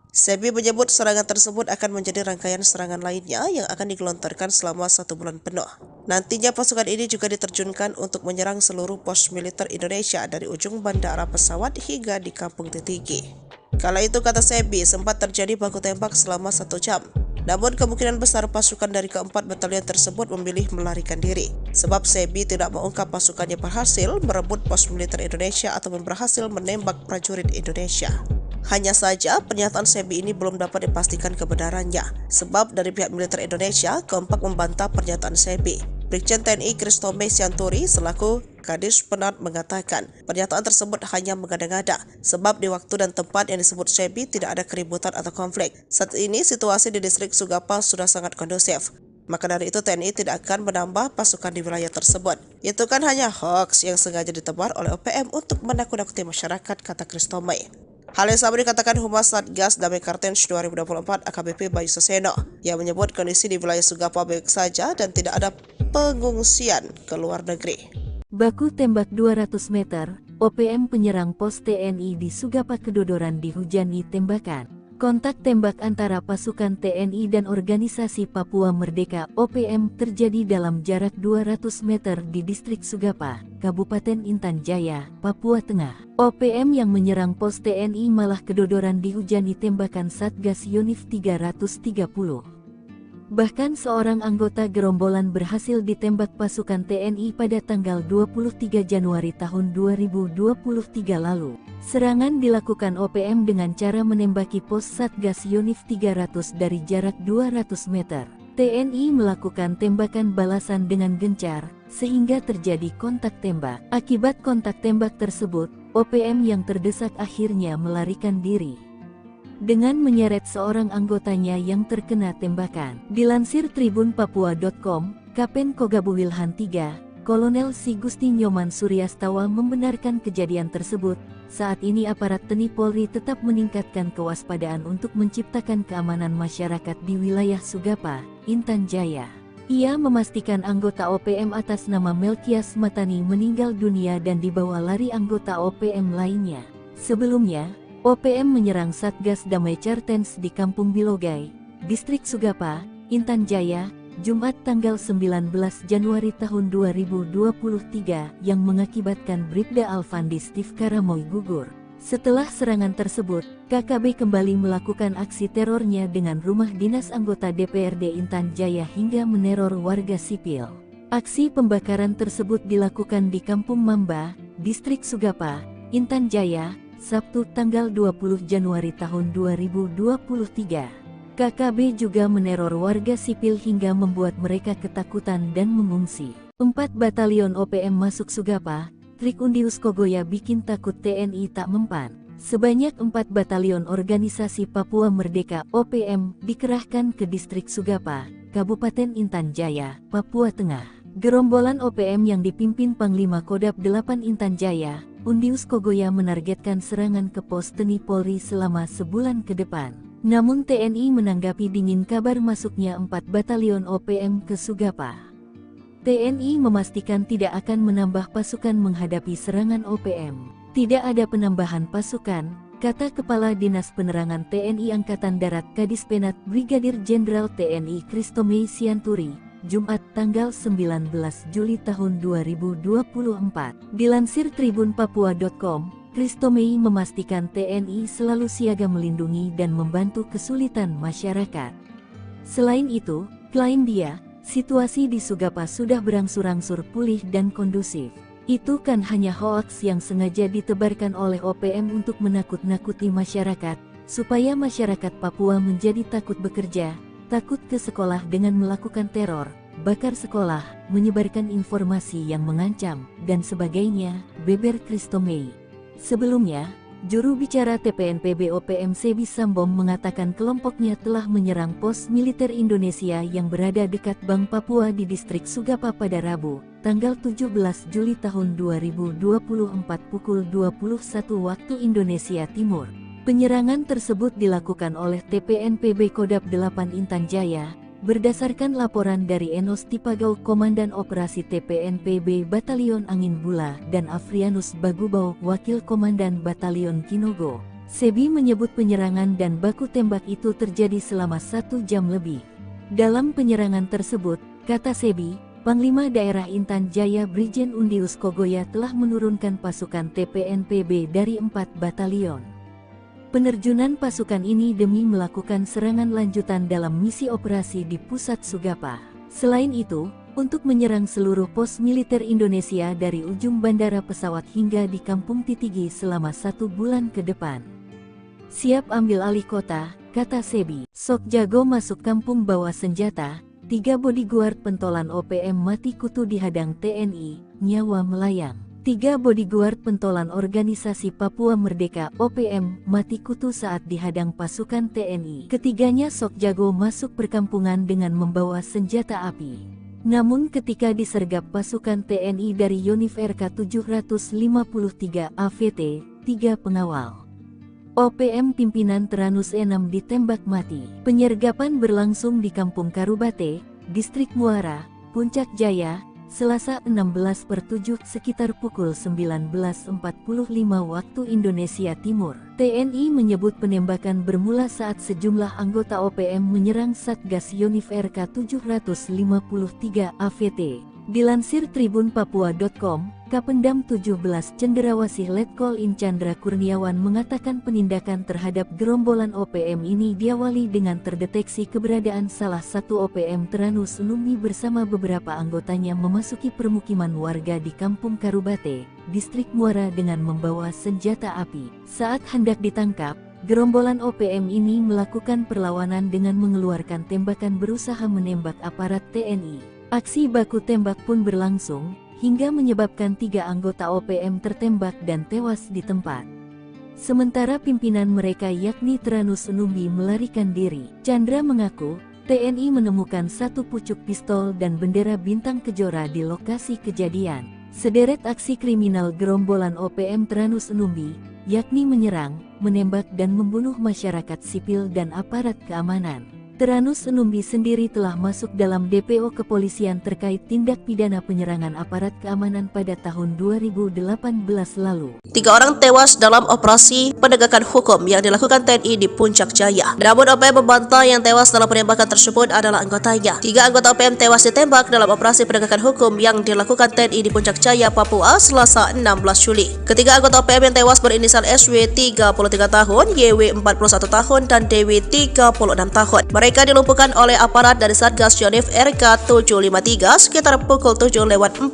Speaker 2: Sebi menyebut serangan tersebut akan menjadi rangkaian serangan lainnya yang akan digelontorkan selama 1 bulan penuh. Nantinya pasukan ini juga diterjunkan untuk menyerang seluruh pos militer Indonesia dari ujung bandara pesawat hingga di Kampung Titigi. Kala itu, kata Sebi, sempat terjadi baku tembak selama 1 jam. Namun kemungkinan besar pasukan dari keempat batalion tersebut memilih melarikan diri. Sebab Sebi tidak mengungkap pasukannya berhasil merebut pos militer Indonesia atau berhasil menembak prajurit Indonesia. Hanya saja pernyataan Sebi ini belum dapat dipastikan kebenarannya. Sebab dari pihak militer Indonesia kompak membantah pernyataan Sebi. Brigjen TNI Kristome Sianturi selaku Kadis Penat mengatakan pernyataan tersebut hanya mengada-ngada sebab di waktu dan tempat yang disebut Sebi tidak ada keributan atau konflik. Saat ini situasi di distrik Sugapa sudah sangat kondusif. Maka dari itu TNI tidak akan menambah pasukan di wilayah tersebut. Itu kan hanya hoax yang sengaja ditebar oleh OPM untuk menakut-nakuti masyarakat, kata Kristome. Hal yang sama dikatakan Humas Satgas Damai Kartens 2024 AKBP Bayu Saseno yang menyebut kondisi di wilayah Sugapa baik saja dan tidak ada pengungsian ke luar negeri.
Speaker 1: Baku tembak 200 meter, OPM penyerang pos TNI di Sugapa Kedodoran dihujani tembakan. Kontak tembak antara pasukan TNI dan Organisasi Papua Merdeka (OPM) terjadi dalam jarak 200 meter di distrik Sugapa, Kabupaten Intan Jaya, Papua Tengah. OPM yang menyerang pos TNI malah Kedodoran dihujani tembakan Satgas Yonif 330. Bahkan seorang anggota gerombolan berhasil ditembak pasukan TNI pada tanggal 23 Januari tahun 2023 lalu. Serangan dilakukan OPM dengan cara menembaki pos Satgas Yonif 300 dari jarak 200 meter. TNI melakukan tembakan balasan dengan gencar, sehingga terjadi kontak tembak. Akibat kontak tembak tersebut, OPM yang terdesak akhirnya melarikan diri dengan menyeret seorang anggotanya yang terkena tembakan. Dilansir tribunpapua.com, Kapen Kogabu Wilhan III, Kolonel Si Gusti Nyoman Suryastawa membenarkan kejadian tersebut. Saat ini aparat TNI Polri tetap meningkatkan kewaspadaan untuk menciptakan keamanan masyarakat di wilayah Sugapa, Intan Jaya. Ia memastikan anggota OPM atas nama Melkias Matani meninggal dunia dan dibawa lari anggota OPM lainnya. Sebelumnya, OPM menyerang Satgas Damai Kartens di Kampung Bilogai, Distrik Sugapa, Intan Jaya, Jumat tanggal 19 Januari tahun 2023 yang mengakibatkan Bribda Alfandi Steve Karamoy gugur. Setelah serangan tersebut, KKB kembali melakukan aksi terornya dengan rumah dinas anggota DPRD Intan Jaya hingga meneror warga sipil. Aksi pembakaran tersebut dilakukan di Kampung Mamba, Distrik Sugapa, Intan Jaya, Sabtu tanggal 20 Januari tahun 2023. KKB juga meneror warga sipil hingga membuat mereka ketakutan dan mengungsi. 4 batalion OPM masuk Sugapa, trik Undius Kogoya bikin takut TNI tak mempan. Sebanyak 4 batalion Organisasi Papua Merdeka (OPM) dikerahkan ke distrik Sugapa, Kabupaten Intan Jaya, Papua Tengah. Gerombolan OPM yang dipimpin Panglima Kodam 8 Intan Jaya, Undius Kogoya menargetkan serangan ke pos TNI Polri selama sebulan ke depan. Namun TNI menanggapi dingin kabar masuknya 4 batalion OPM ke Sugapa. TNI memastikan tidak akan menambah pasukan menghadapi serangan OPM. Tidak ada penambahan pasukan, kata Kepala Dinas Penerangan TNI Angkatan Darat Kadispenat Brigadir Jenderal TNI Kristomei Sianturi, Jumat tanggal 19 Juli tahun 2024. Dilansir tribunpapua.com, Kristomei memastikan TNI selalu siaga melindungi dan membantu kesulitan masyarakat. Selain itu, klaim dia, situasi di Sugapa sudah berangsur-angsur pulih dan kondusif. Itu kan hanya hoaks yang sengaja ditebarkan oleh OPM untuk menakut-nakuti masyarakat, supaya masyarakat Papua menjadi takut bekerja, takut ke sekolah dengan melakukan teror, bakar sekolah, menyebarkan informasi yang mengancam, dan sebagainya, beber Kristomei. Sebelumnya, juru bicara TPNPB OPM Sebi Sambom mengatakan kelompoknya telah menyerang pos militer Indonesia yang berada dekat Bank Papua di distrik Sugapa pada Rabu, tanggal 17 Juli tahun 2024 pukul 21 waktu Indonesia Timur. Penyerangan tersebut dilakukan oleh TPNPB Kodam 8 Intan Jaya, berdasarkan laporan dari Enos Tipagau Komandan Operasi TPNPB Batalion Angin Bula dan Afrianus Bagubau Wakil Komandan Batalion Kinogo. Sebi menyebut penyerangan dan baku tembak itu terjadi selama 1 jam lebih. Dalam penyerangan tersebut, kata Sebi, Panglima Daerah Intan Jaya Brigjen Undius Kogoya telah menurunkan pasukan TPNPB dari 4 batalion. Penerjunan pasukan ini demi melakukan serangan lanjutan dalam misi operasi di pusat Sugapa. Selain itu, untuk menyerang seluruh pos militer Indonesia dari ujung bandara pesawat hingga di Kampung Titigi selama 1 bulan ke depan. Siap ambil alih kota, kata Sebi. Sok jago masuk kampung bawa senjata, 3 bodyguard pentolan OPM mati kutu dihadang TNI, nyawa melayang. 3 bodyguard pentolan Organisasi Papua Merdeka (OPM) mati kutu saat dihadang pasukan TNI. Ketiganya sok jago masuk perkampungan dengan membawa senjata api. Namun ketika disergap pasukan TNI dari Yonif RK 753 AVT, 3 pengawal OPM pimpinan Teranus 6 ditembak mati. Penyergapan berlangsung di Kampung Karubate, Distrik Muara, Puncak Jaya, Selasa 16/7 sekitar pukul 19.45 waktu Indonesia Timur. TNI menyebut penembakan bermula saat sejumlah anggota OPM menyerang Satgas Yonif RK 753 AVT. Dilansir tribunpapua.com, Kapendam 17 Cenderawasih Letkol In Chandra Kurniawan mengatakan penindakan terhadap gerombolan OPM ini diawali dengan terdeteksi keberadaan salah satu OPM Teranus Numbi bersama beberapa anggotanya memasuki permukiman warga di Kampung Karubate, Distrik Muara dengan membawa senjata api. Saat hendak ditangkap, gerombolan OPM ini melakukan perlawanan dengan mengeluarkan tembakan berusaha menembak aparat TNI. Aksi baku tembak pun berlangsung, hingga menyebabkan 3 anggota OPM tertembak dan tewas di tempat. Sementara pimpinan mereka yakni Teranus Numbi melarikan diri. Chandra mengaku, TNI menemukan 1 pucuk pistol dan bendera bintang kejora di lokasi kejadian. Sederet aksi kriminal gerombolan OPM Teranus Numbi, yakni menyerang, menembak dan membunuh masyarakat sipil dan aparat keamanan. Teranus Numbi sendiri telah masuk dalam DPO kepolisian terkait tindak pidana penyerangan aparat keamanan pada tahun 2018 lalu.
Speaker 2: 3 orang tewas dalam operasi penegakan hukum yang dilakukan TNI di Puncak Jaya. Namun OPM membantah yang tewas dalam penembakan tersebut adalah anggotanya. 3 anggota OPM tewas ditembak dalam operasi penegakan hukum yang dilakukan TNI di Puncak Jaya, Papua, Selasa 16 Juli. Ketiga anggota OPM yang tewas berinisial SW 33 tahun, YW 41 tahun, dan DW 36 tahun. Mereka dilumpuhkan oleh aparat dari Satgas Yonif RK 753 sekitar pukul 7:45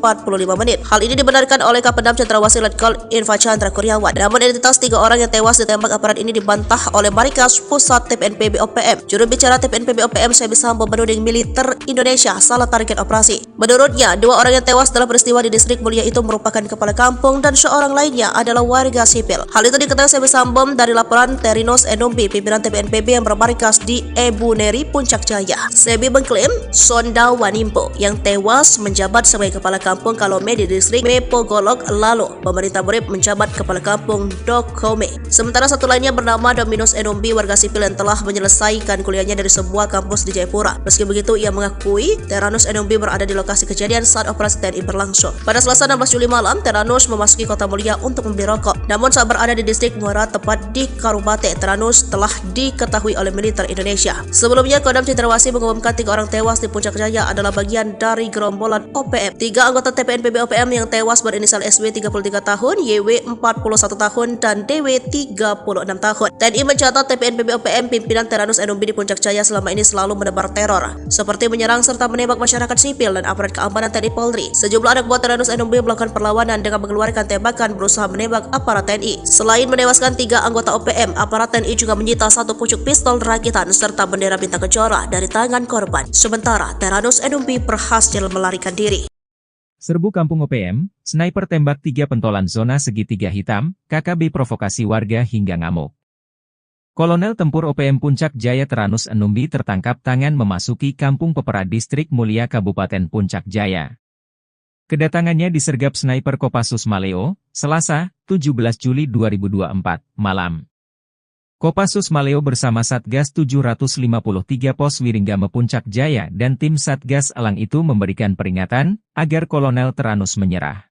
Speaker 2: menit. Hal ini dibenarkan oleh Kapendam Cenderawasih Letkol Infa Chandra Kurniawan. Namun identitas 3 orang yang tewas ditembak aparat ini dibantah oleh Markas Pusat TPNPB OPM. Juru bicara TPNPB OPM Sebi Sambo menuding militer Indonesia salah target operasi. Menurutnya, 2 orang yang tewas dalam peristiwa di Distrik Mulia itu merupakan kepala kampung dan seorang lainnya adalah warga sipil. Hal itu diketahui Sebi Sambo dari laporan Teranus Numbi, pimpinan TPNPB yang bermarkas di Ebu Neri, Puncak Jaya. Sebi mengklaim Sonda Wanimpo yang tewas menjabat sebagai kepala kampung Kalome di distrik Mepogolok, lalu pemerintah Murid menjabat kepala kampung Dokome. Sementara satu lainnya bernama Dominus Numbi, warga sipil yang telah menyelesaikan kuliahnya dari sebuah kampus di Jayapura. Meski begitu, ia mengakui Teranus Numbi berada di lokasi kejadian saat operasi TNI berlangsung. Pada Selasa 16 Juli malam, Teranus memasuki Kota Mulia untuk membeli rokok. Namun saat berada di distrik Muara tepat di Karubate, Teranus telah diketahui oleh militer Indonesia. Sebelumnya, Kodam Cenderawasih mengumumkan 3 orang tewas di Puncak Jaya adalah bagian dari gerombolan OPM. 3 anggota TPNPB OPM yang tewas berinisial SW 33 tahun, YW 41 tahun, dan DW 36 tahun. TNI mencatat TPNPB OPM pimpinan Teranus Numbi di Puncak Jaya selama ini selalu menebar teror, seperti menyerang serta menembak masyarakat sipil dan aparat keamanan TNI Polri. Sejumlah anak buah Teranus Numbi melakukan perlawanan dengan mengeluarkan tembakan berusaha menembak aparat TNI. Selain menewaskan 3 anggota OPM, aparat TNI juga menyita 1 pucuk pistol rakitan serta bendera bintang kejora dari tangan korban. Sementara Teranus Numbi berhasil melarikan diri.
Speaker 3: Serbu Kampung OPM, sniper tembak 3 pentolan zona segitiga hitam, KKB provokasi warga hingga ngamuk. Kolonel Tempur OPM Puncak Jaya Teranus Numbi tertangkap tangan memasuki Kampung Pepera Distrik Mulia Kabupaten Puncak Jaya. Kedatangannya disergap sniper Kopassus Maleo, Selasa, 17 Juli 2024, malam. Kopassus Maleo bersama Satgas 753 Pos Wiringgame Puncak Jaya dan tim Satgas Elang itu memberikan peringatan agar Kolonel Teranus menyerah.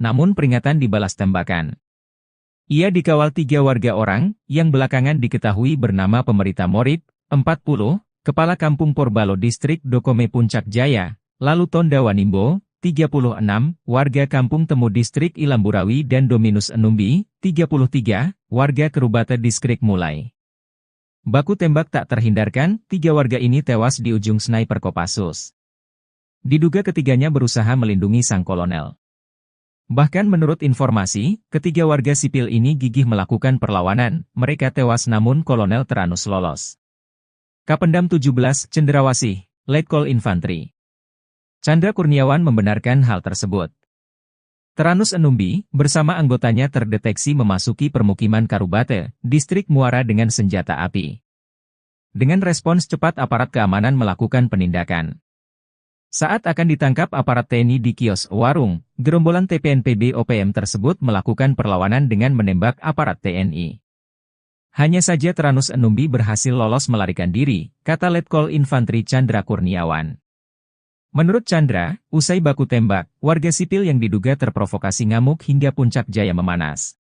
Speaker 3: Namun peringatan dibalas tembakan. Ia dikawal 3 warga orang yang belakangan diketahui bernama Pemerita Morib, 40, Kepala Kampung Porbalo Distrik Dokome Puncak Jaya, lalu Tonda Wanimbo, 36, warga Kampung Temu Distrik Ilamburawi dan Dominus Numbi, 33, warga Karubate Distrik Mulai. Baku tembak tak terhindarkan, 3 warga ini tewas di ujung sniper Kopassus. Diduga ketiganya berusaha melindungi sang kolonel. Bahkan menurut informasi, 3 warga sipil ini gigih melakukan perlawanan, mereka tewas namun Kolonel Teranus lolos. Kapendam 17 Cenderawasih, Letkol Infantri Chandra Kurniawan membenarkan hal tersebut. Teranus Numbi, bersama anggotanya terdeteksi memasuki permukiman Karubate, Distrik Muara dengan senjata api. Dengan respons cepat aparat keamanan melakukan penindakan. Saat akan ditangkap aparat TNI di kios warung, gerombolan TPNPB OPM tersebut melakukan perlawanan dengan menembak aparat TNI. Hanya saja Teranus Enumbi berhasil lolos melarikan diri, kata Letkol Infantri Chandra Kurniawan. Menurut Chandra, usai baku tembak, warga sipil yang diduga terprovokasi ngamuk hingga puncak jaya memanas.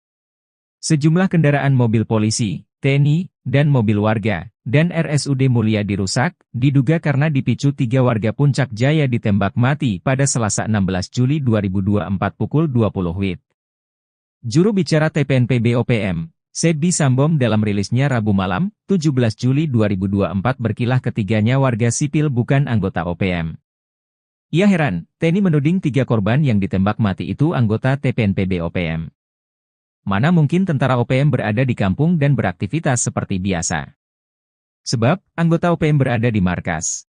Speaker 3: Sejumlah kendaraan mobil polisi, TNI, dan mobil warga, dan RSUD Mulia dirusak, diduga karena dipicu 3 warga puncak jaya ditembak mati pada Selasa 16 Juli 2024 pukul 20 WIB. Juru bicara TPNPB OPM, Sebbi Sambom dalam rilisnya Rabu malam, 17 Juli 2024 berkilah ketiganya warga sipil bukan anggota OPM. Ia heran, TNI menuding 3 korban yang ditembak mati itu anggota TPNPB OPM. Mana mungkin tentara OPM berada di kampung dan beraktivitas seperti biasa. Sebab, anggota OPM berada di markas.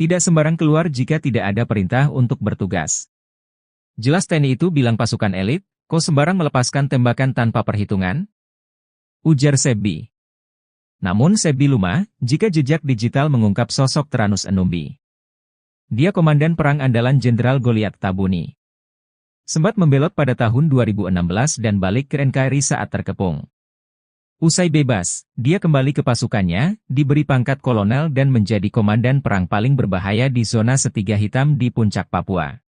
Speaker 3: Tidak sembarang keluar jika tidak ada perintah untuk bertugas. Jelas TNI itu bilang pasukan elit, kok sembarang melepaskan tembakan tanpa perhitungan? Ujar Sebbi. Namun Sebbi lumah, jika jejak digital mengungkap sosok Teranus Enumbi. Dia komandan perang andalan Jenderal Goliat Tabuni. Sempat membelot pada tahun 2016 dan balik ke NKRI saat terkepung. Usai bebas, dia kembali ke pasukannya, diberi pangkat kolonel dan menjadi komandan perang paling berbahaya di zona segitiga hitam di puncak Papua.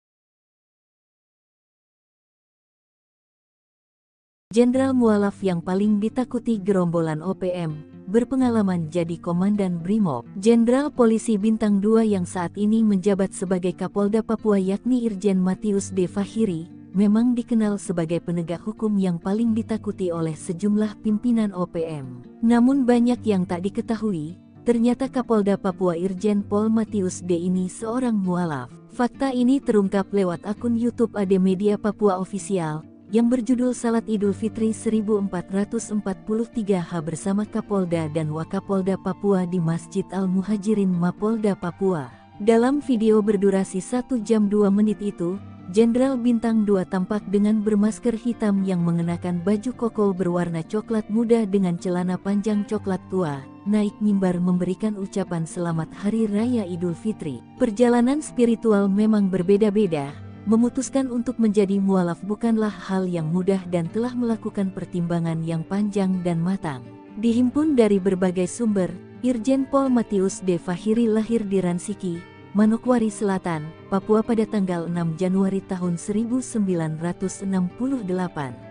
Speaker 1: Jenderal mualaf yang paling ditakuti gerombolan OPM, berpengalaman jadi komandan Brimob. Jenderal Polisi Bintang 2 yang saat ini menjabat sebagai Kapolda Papua yakni Irjen Matius D. Fahiri, memang dikenal sebagai penegak hukum yang paling ditakuti oleh sejumlah pimpinan OPM. Namun banyak yang tak diketahui, ternyata Kapolda Papua Irjen Pol Matius D. ini seorang mualaf. Fakta ini terungkap lewat akun YouTube AD Media Papua Official, yang berjudul Salat Idul Fitri 1443H bersama Kapolda dan Wakapolda Papua di Masjid Al-Muhajirin Mapolda Papua. Dalam video berdurasi 1 jam 2 menit itu, Jenderal Bintang 2 tampak dengan bermasker hitam yang mengenakan baju koko berwarna coklat muda dengan celana panjang coklat tua, naik mimbar memberikan ucapan selamat Hari Raya Idul Fitri. Perjalanan spiritual memang berbeda-beda. Memutuskan untuk menjadi mualaf bukanlah hal yang mudah dan telah melakukan pertimbangan yang panjang dan matang. Dihimpun dari berbagai sumber, Irjen Pol Matius D. Fahiri lahir di Ransiki, Manokwari Selatan, Papua pada tanggal 6 Januari tahun 1968.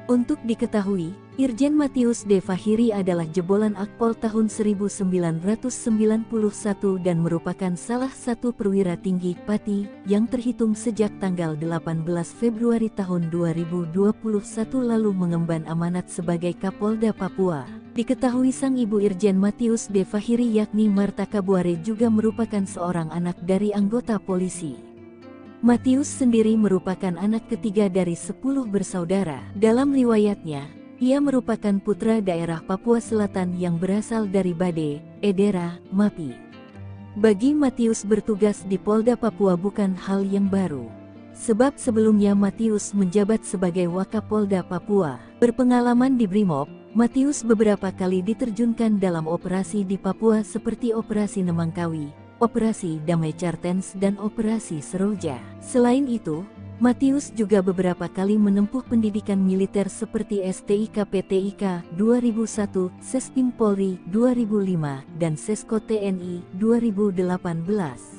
Speaker 1: Untuk diketahui, Irjen Matius D. Fahiri adalah jebolan Akpol tahun 1991 dan merupakan salah satu perwira tinggi Pati yang terhitung sejak tanggal 18 Februari tahun 2021 lalu mengemban amanat sebagai Kapolda Papua. Diketahui sang ibu Irjen Matius D. Fahiri yakni Marta Kabuare juga merupakan seorang anak dari anggota polisi. Matius sendiri merupakan anak ketiga dari 10 bersaudara. Dalam riwayatnya, ia merupakan putra daerah Papua Selatan yang berasal dari Bade, Edera, Mapi. Bagi Matius bertugas di Polda Papua bukan hal yang baru. Sebab sebelumnya Matius menjabat sebagai Wakapolda Papua. Berpengalaman di Brimob, Matius beberapa kali diterjunkan dalam operasi di Papua seperti Operasi Nemangkawi, Operasi Damai Cartens dan Operasi Seroja. Selain itu, Matius juga beberapa kali menempuh pendidikan militer seperti STIK PTIK 2001, Sespim Polri 2005, dan Sesko TNI 2018.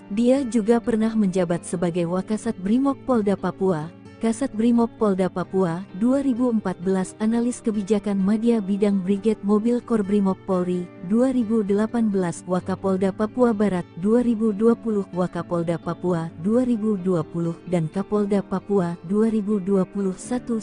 Speaker 1: Dia juga pernah menjabat sebagai Wakasat Brimob Polda Papua, Kasat Brimob Polda Papua 2014, Analis Kebijakan Madya Bidang Brigade Mobil Kor Brimob Polri 2018, Wakapolda Papua Barat 2020, Wakapolda Papua 2020, dan Kapolda Papua 2021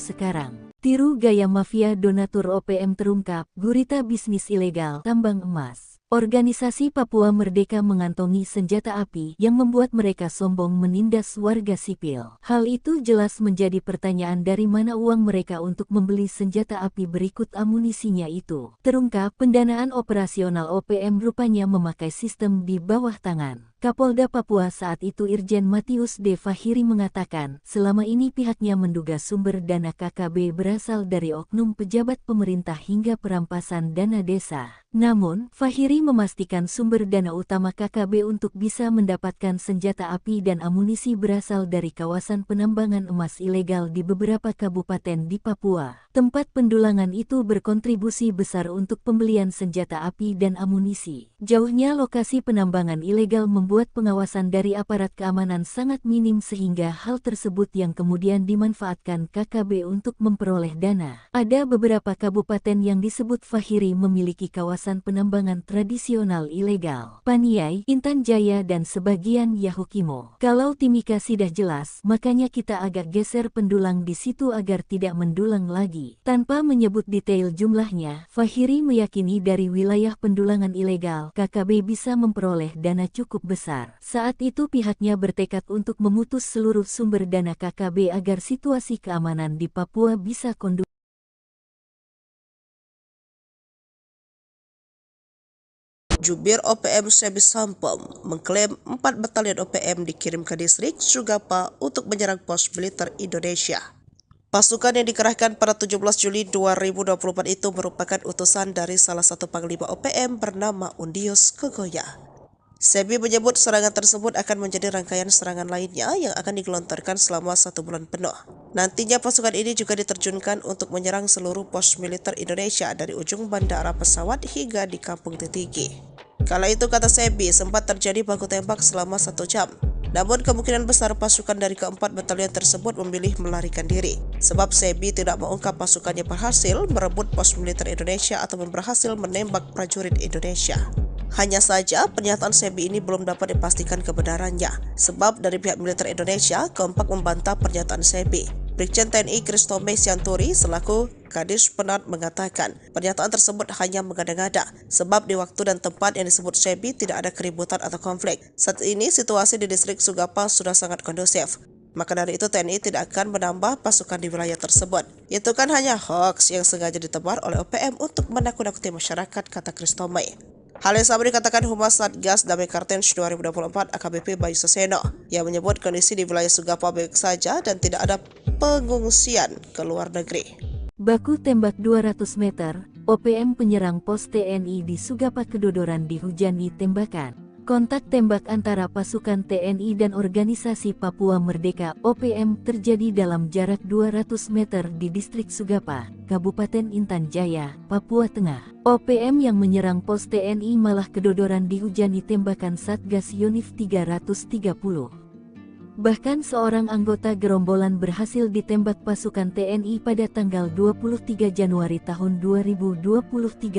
Speaker 1: sekarang. Tiru gaya mafia donatur OPM terungkap, gurita bisnis ilegal tambang emas. Organisasi Papua Merdeka mengantongi senjata api yang membuat mereka sombong menindas warga sipil. Hal itu jelas menjadi pertanyaan dari mana uang mereka untuk membeli senjata api berikut amunisinya itu. Terungkap pendanaan operasional OPM rupanya memakai sistem di bawah tangan. Kapolda Papua saat itu Irjen Matius D. Fahiri mengatakan, selama ini pihaknya menduga sumber dana KKB berasal dari oknum pejabat pemerintah hingga perampasan dana desa. Namun, Fahiri memastikan sumber dana utama KKB untuk bisa mendapatkan senjata api dan amunisi berasal dari kawasan penambangan emas ilegal di beberapa kabupaten di Papua. Tempat pendulangan itu berkontribusi besar untuk pembelian senjata api dan amunisi. Jauhnya lokasi penambangan ilegal membuat pengawasan dari aparat keamanan sangat minim sehingga hal tersebut yang kemudian dimanfaatkan KKB untuk memperoleh dana. Ada beberapa kabupaten yang disebut Fahiri memiliki kawasan penambangan tradisional ilegal. Paniai, Intan Jaya dan sebagian Yahukimo. Kalau Timika sudah jelas, makanya kita agak geser pendulang di situ agar tidak mendulang lagi. Tanpa menyebut detail jumlahnya, Fahiri meyakini dari wilayah pendulangan ilegal, KKB bisa memperoleh dana cukup besar. Saat itu pihaknya bertekad untuk memutus seluruh sumber dana KKB agar situasi keamanan di Papua bisa kondusif.
Speaker 2: Jubir OPM Sebi Sampom mengklaim 4 batalion OPM dikirim ke distrik Sugapa untuk menyerang pos militer Indonesia. Pasukan yang dikerahkan pada 17 Juli 2024 itu merupakan utusan dari salah satu panglima OPM bernama Undius Kogoya. Sebi menyebut serangan tersebut akan menjadi rangkaian serangan lainnya yang akan digelontorkan selama 1 bulan penuh. Nantinya pasukan ini juga diterjunkan untuk menyerang seluruh pos militer Indonesia dari ujung bandara pesawat hingga di Kampung Titigi. Kala itu, kata Sebi, sempat terjadi baku tembak selama 1 jam. Namun kemungkinan besar pasukan dari keempat batalion tersebut memilih melarikan diri. Sebab Sebi tidak mengungkap pasukannya berhasil merebut pos militer Indonesia ataupun berhasil menembak prajurit Indonesia. Hanya saja pernyataan Sebi ini belum dapat dipastikan kebenarannya. Sebab dari pihak militer Indonesia kompak membantah pernyataan Sebi. Brigjen TNI Kristome Sianturi selaku Kadis Penat mengatakan pernyataan tersebut hanya mengada-ngada sebab di waktu dan tempat yang disebut Sebi tidak ada keributan atau konflik. Saat ini situasi di distrik Sugapa sudah sangat kondusif. Maka dari itu TNI tidak akan menambah pasukan di wilayah tersebut. Itu kan hanya hoax yang sengaja ditebar oleh OPM untuk menakut-nakuti masyarakat, kata Kristome. Hal yang sama dikatakan Humas Satgas Damai Kartens 2024 AKBP Bayu Saseno yang menyebut kondisi di wilayah Sugapa baik saja dan tidak ada pengungsian ke luar negeri.
Speaker 1: Baku tembak 200 meter, OPM penyerang pos TNI di Sugapa kedodoran dihujani tembakan. Kontak tembak antara pasukan TNI dan Organisasi Papua Merdeka OPM terjadi dalam jarak 200 meter di distrik Sugapa, Kabupaten Intan Jaya, Papua Tengah. OPM yang menyerang pos TNI malah kedodoran dihujani tembakan Satgas Yonif 330. Bahkan seorang anggota gerombolan berhasil ditembak pasukan TNI pada tanggal 23 Januari tahun 2023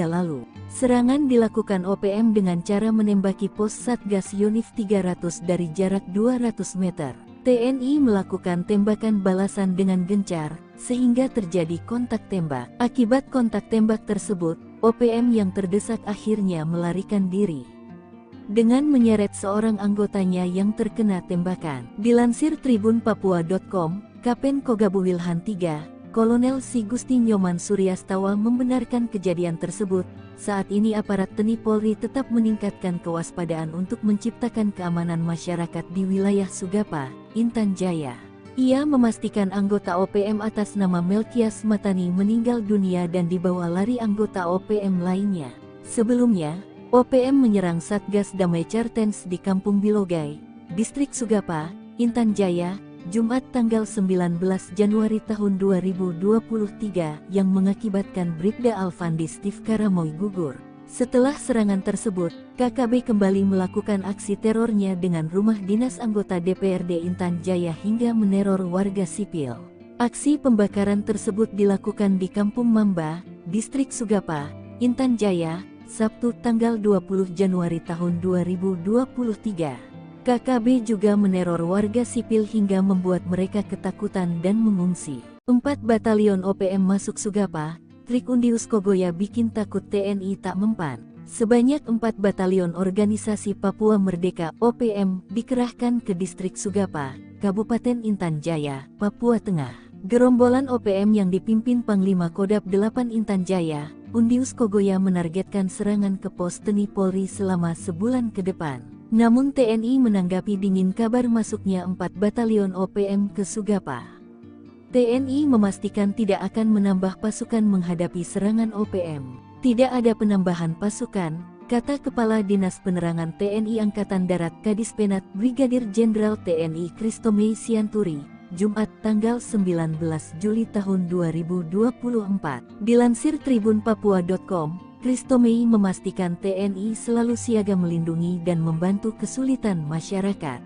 Speaker 1: lalu. Serangan dilakukan OPM dengan cara menembaki pos Satgas Yonif 300 dari jarak 200 meter. TNI melakukan tembakan balasan dengan gencar, sehingga terjadi kontak tembak. Akibat kontak tembak tersebut, OPM yang terdesak akhirnya melarikan diri dengan menyeret seorang anggotanya yang terkena tembakan. Dilansir tribunpapua.com, Kapen Kogabu Wilhan III, Kolonel Si Gusti Nyoman Suryastawa membenarkan kejadian tersebut. Saat ini aparat TNI Polri tetap meningkatkan kewaspadaan untuk menciptakan keamanan masyarakat di wilayah Sugapa, Intan Jaya. Ia memastikan anggota OPM atas nama Melkias Matani meninggal dunia dan dibawa lari anggota OPM lainnya. Sebelumnya, OPM menyerang Satgas Damai Kartens di Kampung Bilogai, Distrik Sugapa, Intan Jaya, Jumat tanggal 19 Januari tahun 2023 yang mengakibatkan Brigda Alfandi Steve Karamoy gugur. Setelah serangan tersebut, KKB kembali melakukan aksi terornya dengan rumah dinas anggota DPRD Intan Jaya hingga meneror warga sipil. Aksi pembakaran tersebut dilakukan di Kampung Mamba, Distrik Sugapa, Intan Jaya, Sabtu tanggal 20 Januari tahun 2023. KKB juga meneror warga sipil hingga membuat mereka ketakutan dan mengungsi. 4 batalion OPM masuk Sugapa, trik Undius Kogoya bikin takut TNI tak mempan. Sebanyak 4 batalion Organisasi Papua Merdeka OPM dikerahkan ke distrik Sugapa, Kabupaten Intan Jaya, Papua Tengah. Gerombolan OPM yang dipimpin Panglima Kodap 8 Intan Jaya, Undius Kogoya menargetkan serangan ke pos TNI Polri selama sebulan ke depan. Namun TNI menanggapi dingin kabar masuknya 4 batalion OPM ke Sugapa. TNI memastikan tidak akan menambah pasukan menghadapi serangan OPM. Tidak ada penambahan pasukan, kata Kepala Dinas Penerangan TNI Angkatan Darat Kadispenat Brigadir Jenderal TNI Christomei Sianturi, Jumat tanggal 19 Juli tahun 2024. Dilansir tribunpapua.com, Christomei memastikan TNI selalu siaga melindungi dan membantu kesulitan masyarakat.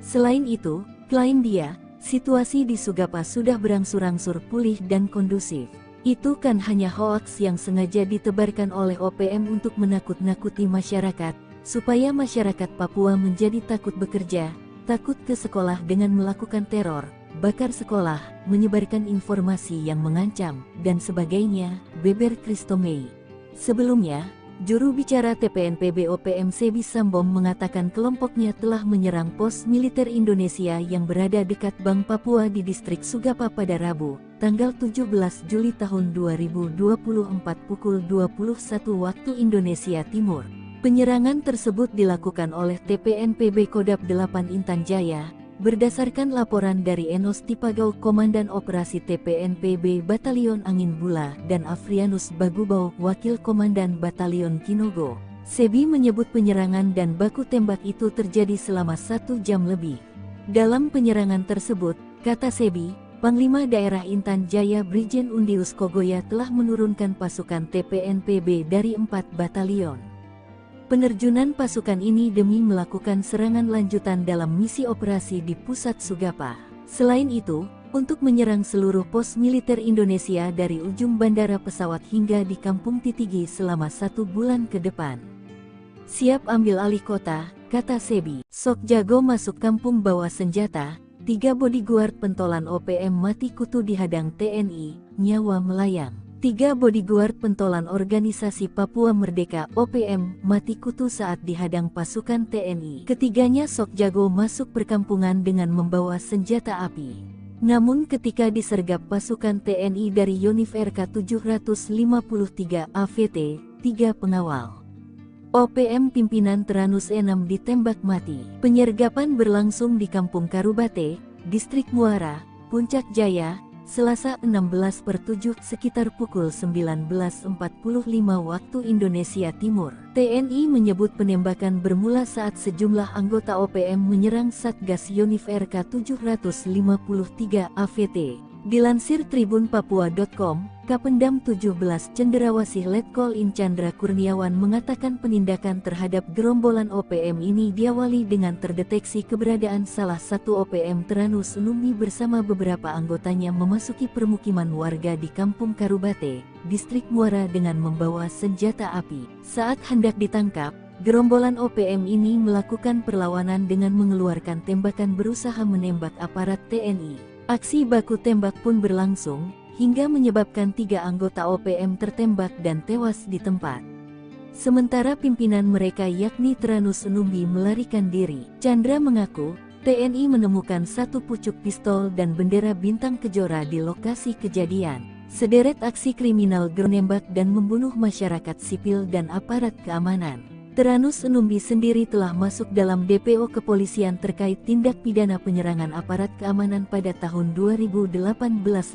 Speaker 1: Selain itu, klaim dia, situasi di Sugapa sudah berangsur-angsur pulih dan kondusif. Itu kan hanya hoaks yang sengaja ditebarkan oleh OPM untuk menakut-nakuti masyarakat, supaya masyarakat Papua menjadi takut bekerja, takut ke sekolah dengan melakukan teror, bakar sekolah, menyebarkan informasi yang mengancam, dan sebagainya, beber Christomei. Sebelumnya, juru bicara TPNPB OPM Sebi Sambom mengatakan kelompoknya telah menyerang pos militer Indonesia yang berada dekat Bank Papua di distrik Sugapa pada Rabu, tanggal 17 Juli tahun 2024 pukul 21 waktu Indonesia Timur. Penyerangan tersebut dilakukan oleh TPNPB Kodap 8 Intan Jaya, berdasarkan laporan dari Enos Tipagau Komandan Operasi TPNPB Batalion Angin Bula dan Afrianus Bagubau Wakil Komandan Batalion Kinogo. Sebi menyebut penyerangan dan baku tembak itu terjadi selama 1 jam lebih. Dalam penyerangan tersebut, kata Sebi, Panglima Daerah Intan Jaya Brigjen Undius Kogoya telah menurunkan pasukan TPNPB dari 4 batalion. Penerjunan pasukan ini demi melakukan serangan lanjutan dalam misi operasi di pusat Sugapa. Selain itu, untuk menyerang seluruh pos militer Indonesia dari ujung bandara pesawat hingga di Kampung Titigi selama 1 bulan ke depan. Siap ambil alih kota, kata Sebi. Sok jago masuk kampung bawa senjata, 3 bodyguard pentolan OPM mati kutu dihadang TNI, nyawa melayang. 3 bodyguard pentolan organisasi Papua Merdeka OPM mati kutu saat dihadang pasukan TNI. Ketiganya sok jago masuk perkampungan dengan membawa senjata api. Namun ketika disergap pasukan TNI dari Yonif RK 753 AVT, 3 pengawal OPM pimpinan Teranus E6 ditembak mati. Penyergapan berlangsung di Kampung Karubate, Distrik Muara, Puncak Jaya, Selasa 16/7 sekitar pukul 19.45 waktu Indonesia Timur. TNI menyebut penembakan bermula saat sejumlah anggota OPM menyerang Satgas Yonif RK 753 AVT. Dilansir tribunpapua.com, Kapendam 17 Cenderawasih Letkol In Chandra Kurniawan mengatakan penindakan terhadap gerombolan OPM ini diawali dengan terdeteksi keberadaan salah satu OPM Teranus Numbi bersama beberapa anggotanya memasuki permukiman warga di Kampung Karubate, Distrik Muara dengan membawa senjata api. Saat hendak ditangkap, gerombolan OPM ini melakukan perlawanan dengan mengeluarkan tembakan berusaha menembak aparat TNI. Aksi baku tembak pun berlangsung, hingga menyebabkan 3 anggota OPM tertembak dan tewas di tempat. Sementara pimpinan mereka yakni Teranus Numbi melarikan diri. Chandra mengaku, TNI menemukan 1 pucuk pistol dan bendera bintang kejora di lokasi kejadian. Sederet aksi kriminal menembak dan membunuh masyarakat sipil dan aparat keamanan. Teranus Numbi sendiri telah masuk dalam DPO kepolisian terkait tindak pidana penyerangan aparat keamanan pada tahun 2018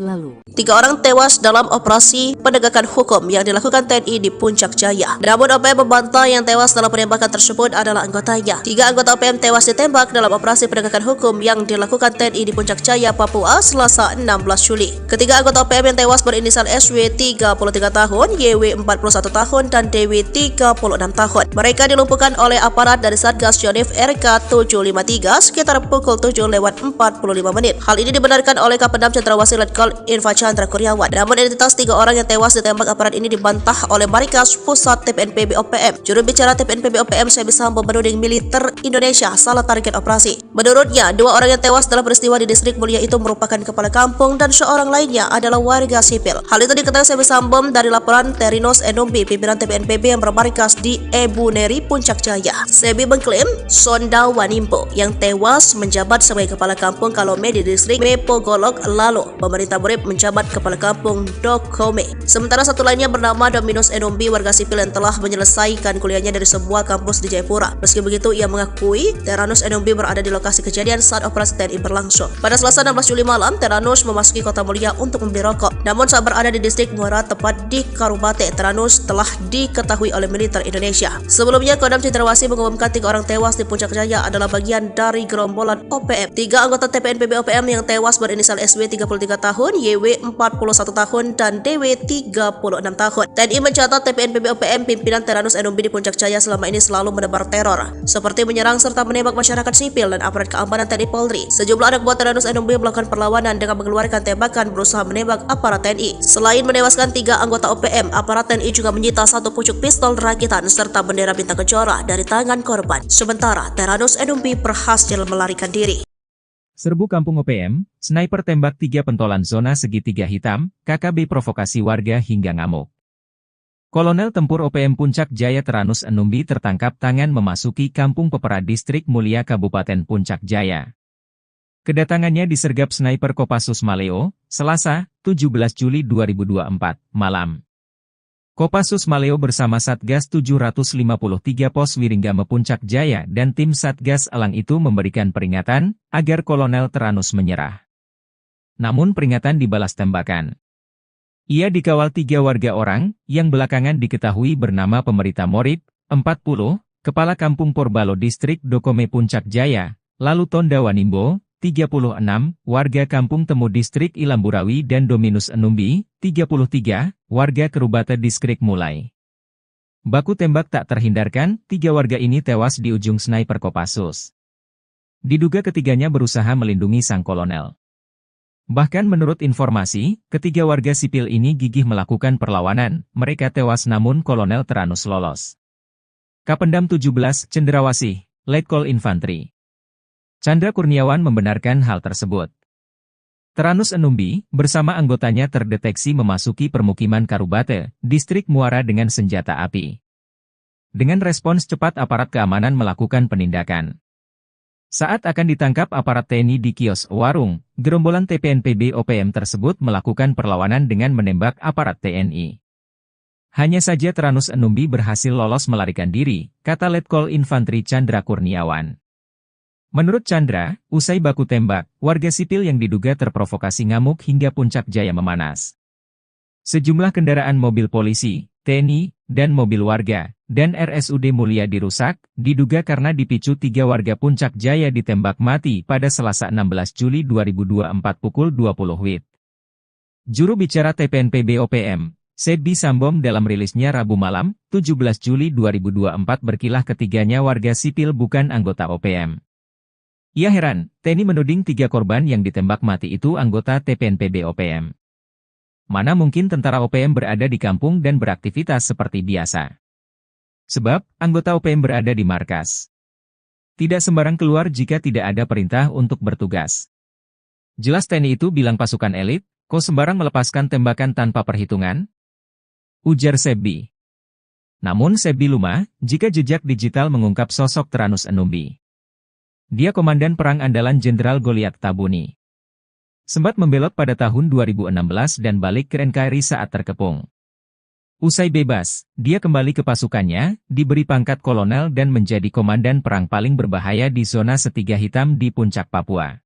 Speaker 1: lalu.
Speaker 2: 3 orang tewas dalam operasi penegakan hukum yang dilakukan TNI di Puncak Jaya. Namun OPM membantah yang tewas dalam penembakan tersebut adalah anggotanya. 3 anggota OPM tewas ditembak dalam operasi penegakan hukum yang dilakukan TNI di Puncak Jaya, Papua, Selasa 16 Juli. Ketiga anggota OPM yang tewas berinisial SW 33 tahun, YW 41 tahun, dan DW 36 tahun. Mereka dilumpuhkan oleh aparat dari Satgas Yonif RK 753 sekitar pukul 7:45 menit. Hal ini dibenarkan oleh Kapendam Cenderawasih Letkol Infa Chandra Kurniawan. Namun identitas 3 orang yang tewas ditembak aparat ini dibantah oleh Markas Pusat TPNPB OPM. Juru bicara TPNPB OPM Sebi Sambom menuding militer Indonesia salah target operasi. Menurutnya, 2 orang yang tewas dalam peristiwa di Distrik Mulia itu merupakan kepala kampung dan seorang lainnya adalah warga sipil. Hal itu diketahui Sebi Sambom dari laporan Terinos Numbi, pimpinan TPNPB yang bermarkas di Ebu Poneri Puncak Jaya. Sebi mengklaim Sonda Wanimbo yang tewas menjabat sebagai Kepala Kampung Kalome di distrik Mepogolok lalu pemerintah Borib menjabat Kepala Kampung Dokome. Sementara satu lainnya bernama Dominus Enombi, warga sipil yang telah menyelesaikan kuliahnya dari sebuah kampus di Jayapura. Meski begitu, ia mengakui Teranus Enombi berada di lokasi kejadian saat operasi TNI berlangsung. Pada Selasa 16 Juli malam, Teranus memasuki Kota Mulia untuk membeli rokok. Namun saat berada di distrik Muara, tepat di Karubate, Teranus telah diketahui oleh militer Indonesia. Sebelumnya, Kodam Cendrawasih mengumumkan 3 orang tewas di Puncak Jaya adalah bagian dari gerombolan OPM. 3 anggota TPNPB OPM yang tewas berinisial SW 33 tahun, YW 41 tahun, dan DW 36 tahun. TNI mencatat TPNPB OPM pimpinan Teranus Enombi di Puncak Jaya selama ini selalu menebar teror, seperti menyerang serta menembak masyarakat sipil dan aparat keamanan TNI Polri. Sejumlah anak buah Teranus Enombi melakukan perlawanan dengan mengeluarkan tembakan berusaha menembak aparat TNI. Selain menewaskan 3 anggota OPM, aparat TNI juga menyita 1 pucuk pistol rakitan serta bendera bintang kejora dari tangan korban. Sementara Teranus Enombi berhasil melarikan diri.
Speaker 3: Serbu Kampung OPM, sniper tembak 3 pentolan zona segitiga hitam, KKB provokasi warga hingga ngamuk. Kolonel Tempur OPM Puncak Jaya Teranus Enombi tertangkap tangan memasuki Kampung Pepera Distrik Mulia Kabupaten Puncak Jaya. Kedatangannya disergap sniper Kopassus Maleo, Selasa, 17 Juli 2024, malam. Kopassus Maleo bersama Satgas 753 Pos Wiringgame Puncak Jaya dan tim Satgas Elang itu memberikan peringatan agar Kolonel Teranus menyerah. Namun peringatan dibalas tembakan. Ia dikawal 3 warga orang yang belakangan diketahui bernama Pemerita Morib, 40, Kepala Kampung Porbalo Distrik Dokome Puncak Jaya, lalu Tonda Wanimbo, 36, warga Kampung Temu Distrik Ilamburawi dan Dominus Enombi, 33, warga Kerubate Distrik Mulai. Baku tembak tak terhindarkan, 3 warga ini tewas di ujung sniper Kopassus. Diduga ketiganya berusaha melindungi sang kolonel. Bahkan menurut informasi, 3 warga sipil ini gigih melakukan perlawanan, mereka tewas namun Kolonel Teranus lolos. Kapendam 17, Cendrawasih, Letkol Infantri Chandra Kurniawan membenarkan hal tersebut. Teranus Enombi, bersama anggotanya terdeteksi memasuki permukiman Karubate, Distrik Muara dengan senjata api. Dengan respons cepat aparat keamanan melakukan penindakan. Saat akan ditangkap aparat TNI di kios warung, gerombolan TPNPB OPM tersebut melakukan perlawanan dengan menembak aparat TNI. Hanya saja Teranus Enombi berhasil lolos melarikan diri, kata Letkol Infantri Chandra Kurniawan. Menurut Chandra, usai baku tembak, warga sipil yang diduga terprovokasi ngamuk hingga Puncak Jaya memanas. Sejumlah kendaraan mobil polisi, TNI, dan mobil warga, dan RSUD Mulia dirusak, diduga karena dipicu 3 warga Puncak Jaya ditembak mati pada Selasa 16 Juli 2024 pukul 20 WIB. Juru bicara TPNPB OPM, Sebi Sambom dalam rilisnya Rabu malam, 17 Juli 2024 berkilah ketiganya warga sipil bukan anggota OPM. Ia heran, TNI menuding 3 korban yang ditembak mati itu anggota TPNPB OPM. Mana mungkin tentara OPM berada di kampung dan beraktivitas seperti biasa. Sebab, anggota OPM berada di markas. Tidak sembarang keluar jika tidak ada perintah untuk bertugas. Jelas TNI itu bilang pasukan elit, kok sembarang melepaskan tembakan tanpa perhitungan? Ujar Sebi. Namun Sebi lumah, jika jejak digital mengungkap sosok Teranus Enombi. Dia komandan perang andalan Jenderal Goliat Tabuni. Sempat membelot pada tahun 2016 dan balik ke NKRI saat terkepung. Usai bebas, dia kembali ke pasukannya, diberi pangkat kolonel dan menjadi komandan perang paling berbahaya di zona Setiga Hitam di Puncak Papua.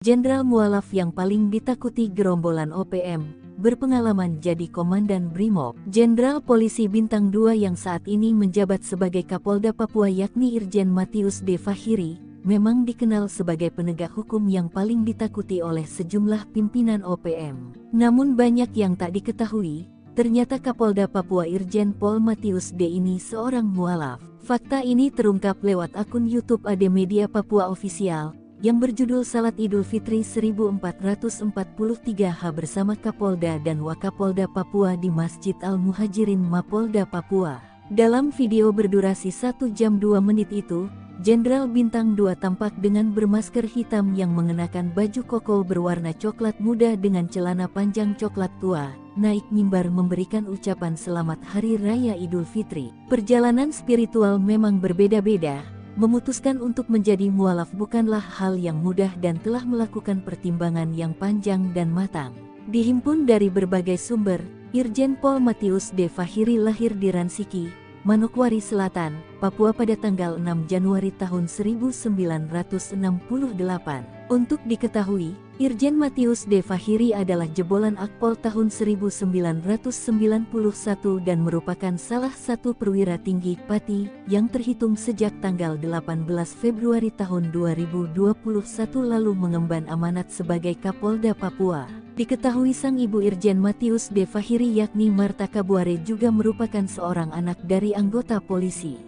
Speaker 1: Jenderal mualaf yang paling ditakuti gerombolan OPM, berpengalaman jadi Komandan Brimob. Jenderal Polisi Bintang 2 yang saat ini menjabat sebagai Kapolda Papua yakni Irjen Matius D. Fahiri, memang dikenal sebagai penegak hukum yang paling ditakuti oleh sejumlah pimpinan OPM. Namun banyak yang tak diketahui, ternyata Kapolda Papua Irjen Pol Matius D. ini seorang mualaf. Fakta ini terungkap lewat akun YouTube AD Media Papua Official, yang berjudul Salat Idul Fitri 1443H bersama Kapolda dan Wakapolda Papua di Masjid Al-Muhajirin Mapolda Papua. Dalam video berdurasi 1 jam 2 menit itu, Jenderal Bintang 2 tampak dengan bermasker hitam yang mengenakan baju koko berwarna coklat muda dengan celana panjang coklat tua, naik mimbar memberikan ucapan selamat Hari Raya Idul Fitri. Perjalanan spiritual memang berbeda-beda, memutuskan untuk menjadi mualaf bukanlah hal yang mudah dan telah melakukan pertimbangan yang panjang dan matang. Dihimpun dari berbagai sumber, Irjen Pol Matius D. Fahiri lahir di Ransiki, Manokwari Selatan, Papua pada tanggal 6 Januari tahun 1968. Untuk diketahui, Irjen Matius D. Fahiri adalah jebolan Akpol tahun 1991 dan merupakan salah satu perwira tinggi Pati yang terhitung sejak tanggal 18 Februari tahun 2021 lalu mengemban amanat sebagai Kapolda Papua. Diketahui sang ibu Irjen Matius D. Fahiri yakni Marta Kabuare juga merupakan seorang anak dari anggota polisi.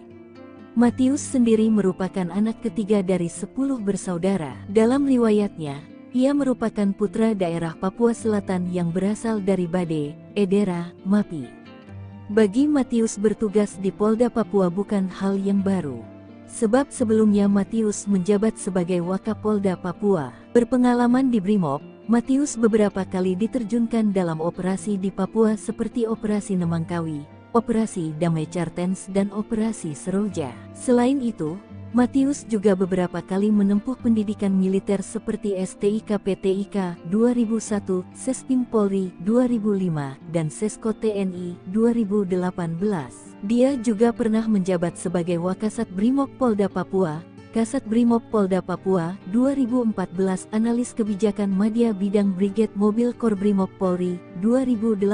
Speaker 1: Matius sendiri merupakan anak ketiga dari 10 bersaudara. Dalam riwayatnya, ia merupakan putra daerah Papua Selatan yang berasal dari Bade, Edera, Mapi. Bagi Matius bertugas di Polda Papua bukan hal yang baru. Sebab sebelumnya Matius menjabat sebagai Wakapolda Papua. Berpengalaman di Brimob, Matius beberapa kali diterjunkan dalam operasi di Papua seperti Operasi Nemangkawi, Operasi Damai Cartens dan Operasi Seroja. Selain itu, Matius juga beberapa kali menempuh pendidikan militer seperti STIK PTIK 2001, Sespim Polri 2005, dan Sesko TNI 2018. Dia juga pernah menjabat sebagai Wakasat Brimob Polda Papua, Kasat Brimob Polda Papua 2014, Analis Kebijakan Madya Bidang Brigade Mobil Kor Brimob Polri 2018,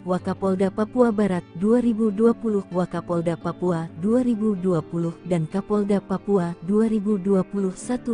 Speaker 1: Wakapolda Papua Barat 2020, Wakapolda Papua 2020, dan Kapolda Papua 2021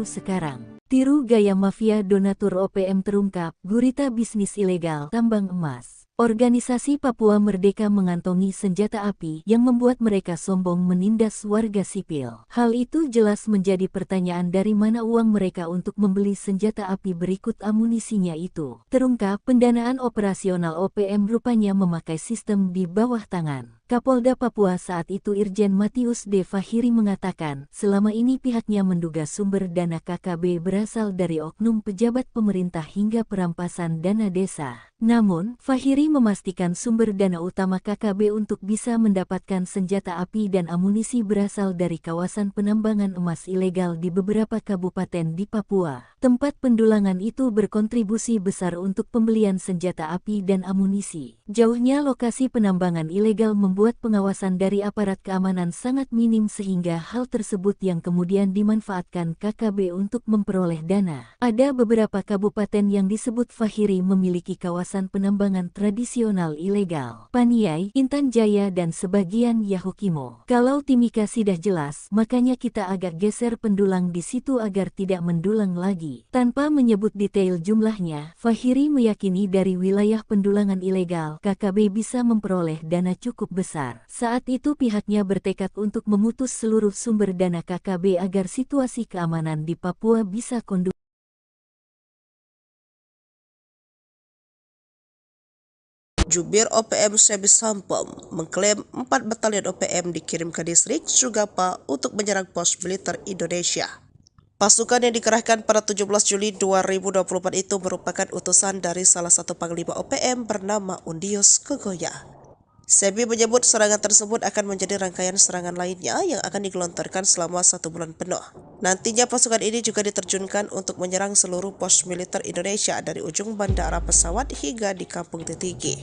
Speaker 1: sekarang. Tiru gaya mafia donatur OPM terungkap, gurita bisnis ilegal tambang emas. Organisasi Papua Merdeka mengantongi senjata api yang membuat mereka sombong menindas warga sipil. Hal itu jelas menjadi pertanyaan dari mana uang mereka untuk membeli senjata api berikut amunisinya itu. Terungkap pendanaan operasional OPM rupanya memakai sistem di bawah tangan. Kapolda Papua saat itu Irjen Matius D. Fahiri mengatakan, selama ini pihaknya menduga sumber dana KKB berasal dari oknum pejabat pemerintah hingga perampasan dana desa. Namun, Fahiri memastikan sumber dana utama KKB untuk bisa mendapatkan senjata api dan amunisi berasal dari kawasan penambangan emas ilegal di beberapa kabupaten di Papua. Tempat pendulangan itu berkontribusi besar untuk pembelian senjata api dan amunisi. Jauhnya lokasi penambangan ilegal membuat pengawasan dari aparat keamanan sangat minim sehingga hal tersebut yang kemudian dimanfaatkan KKB untuk memperoleh dana. Ada beberapa kabupaten yang disebut Fahiri memiliki kawasan penambangan tradisional ilegal. Paniai, Intan Jaya dan sebagian Yahukimo. Kalau Timika sudah jelas, makanya kita agak geser pendulang di situ agar tidak mendulang lagi. Tanpa menyebut detail jumlahnya, Fahiri meyakini dari wilayah pendulangan ilegal, KKB bisa memperoleh dana cukup besar. Saat itu pihaknya bertekad untuk memutus seluruh sumber dana KKB agar situasi keamanan di Papua bisa kondusif.
Speaker 2: Jubir OPM Sebi Sampom mengklaim 4 batalion OPM dikirim ke distrik Sugapa untuk menyerang pos militer Indonesia. Pasukan yang dikerahkan pada 17 Juli 2024 itu merupakan utusan dari salah satu panglima OPM bernama Undius Kogoya. Sebi menyebut serangan tersebut akan menjadi rangkaian serangan lainnya yang akan digelontorkan selama 1 bulan penuh. Nantinya pasukan ini juga diterjunkan untuk menyerang seluruh pos militer Indonesia dari ujung bandara pesawat hingga di Kampung Titigi.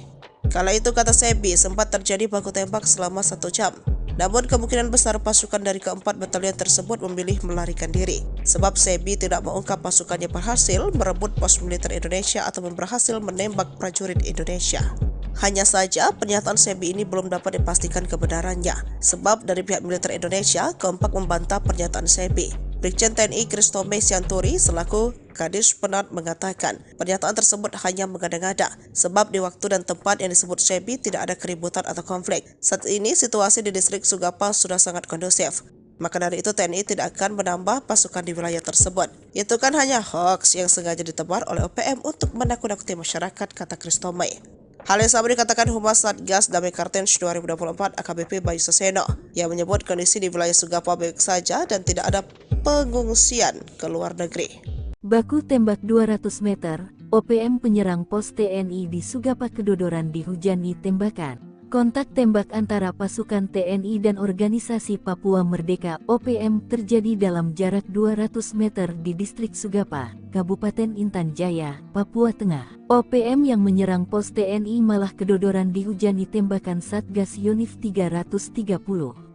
Speaker 2: Kala itu, kata Sebi, sempat terjadi baku tembak selama 1 jam. Namun kemungkinan besar pasukan dari keempat batalion tersebut memilih melarikan diri. Sebab Sebi tidak mengungkap pasukannya berhasil merebut pos militer Indonesia atau berhasil menembak prajurit Indonesia. Hanya saja pernyataan Sebi ini belum dapat dipastikan kebenarannya. Sebab dari pihak militer Indonesia kompak membantah pernyataan Sebi. Brigjen TNI Kristome Sianturi selaku Kadis Penat mengatakan pernyataan tersebut hanya mengada-ngada sebab di waktu dan tempat yang disebut Sebi tidak ada keributan atau konflik. Saat ini situasi di distrik Sugapa sudah sangat kondusif. Maka dari itu TNI tidak akan menambah pasukan di wilayah tersebut. Itu kan hanya hoax yang sengaja ditebar oleh OPM untuk menakut-nakuti masyarakat, kata Kristome. Hal yang sama dikatakan Humas Satgas Damai Kartens 2024 AKBP Bayu Saseno yang menyebut kondisi di wilayah Sugapa baik saja dan tidak ada pengungsian ke luar negeri.
Speaker 1: Baku tembak 200 meter, OPM penyerang pos TNI di Sugapa kedodoran dihujani tembakan. Kontak tembak antara pasukan TNI dan Organisasi Papua Merdeka OPM terjadi dalam jarak 200 meter di distrik Sugapa, Kabupaten Intan Jaya, Papua Tengah. OPM yang menyerang pos TNI malah kedodoran dihujani tembakan Satgas Yonif 330.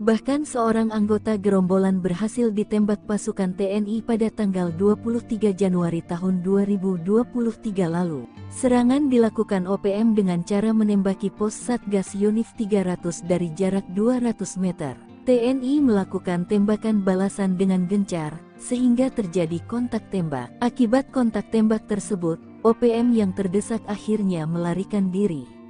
Speaker 1: Bahkan seorang anggota gerombolan berhasil ditembak pasukan TNI pada tanggal 23 Januari tahun 2023 lalu. Serangan dilakukan OPM dengan cara menembaki pos Satgas Yonif 300 dari jarak 200 meter. TNI melakukan tembakan balasan dengan gencar, sehingga terjadi kontak tembak. Akibat kontak tembak tersebut, OPM yang terdesak akhirnya melarikan diri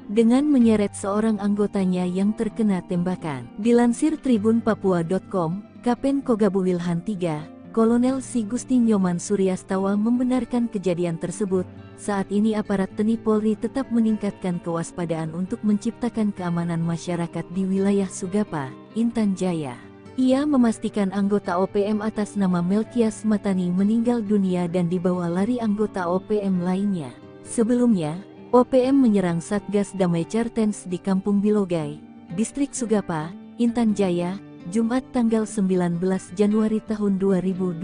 Speaker 1: dengan menyeret seorang anggotanya yang terkena tembakan. Dilansir tribunpapua.com, Kapen Kogabu Wilhan III, Kolonel Si Gusti Nyoman Suryastawa membenarkan kejadian tersebut. Saat ini aparat TNI Polri tetap meningkatkan kewaspadaan untuk menciptakan keamanan masyarakat di wilayah Sugapa, Intan Jaya. Ia memastikan anggota OPM atas nama Melkias Matani meninggal dunia dan dibawa lari anggota OPM lainnya. Sebelumnya, OPM menyerang Satgas Damai Kartens di Kampung Bilogai, Distrik Sugapa, Intan Jaya, Jumat tanggal 19 Januari tahun 2023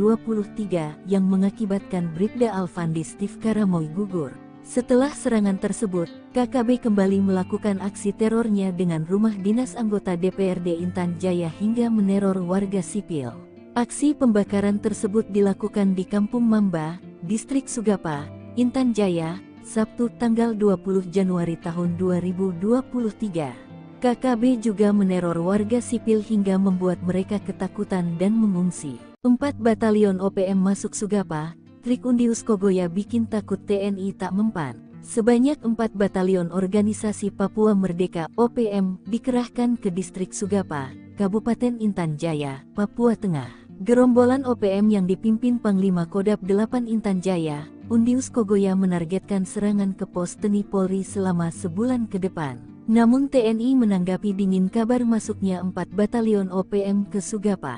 Speaker 1: yang mengakibatkan Bribda Alfandi Steve Karamoy gugur. Setelah serangan tersebut, KKB kembali melakukan aksi terornya dengan rumah dinas anggota DPRD Intan Jaya hingga meneror warga sipil. Aksi pembakaran tersebut dilakukan di Kampung Mamba, Distrik Sugapa, Intan Jaya, Sabtu tanggal 20 Januari tahun 2023. KKB juga meneror warga sipil hingga membuat mereka ketakutan dan mengungsi. 4 batalion OPM masuk Sugapa, trik Undius Kogoya bikin takut TNI tak mempan. Sebanyak 4 batalion Organisasi Papua Merdeka OPM dikerahkan ke distrik Sugapa, Kabupaten Intan Jaya, Papua Tengah. Gerombolan OPM yang dipimpin Panglima Kodap 8 Intan Jaya, Undius Kogoya menargetkan serangan ke pos TNI Polri selama sebulan ke depan. Namun TNI menanggapi dingin kabar masuknya 4 batalion OPM ke Sugapa.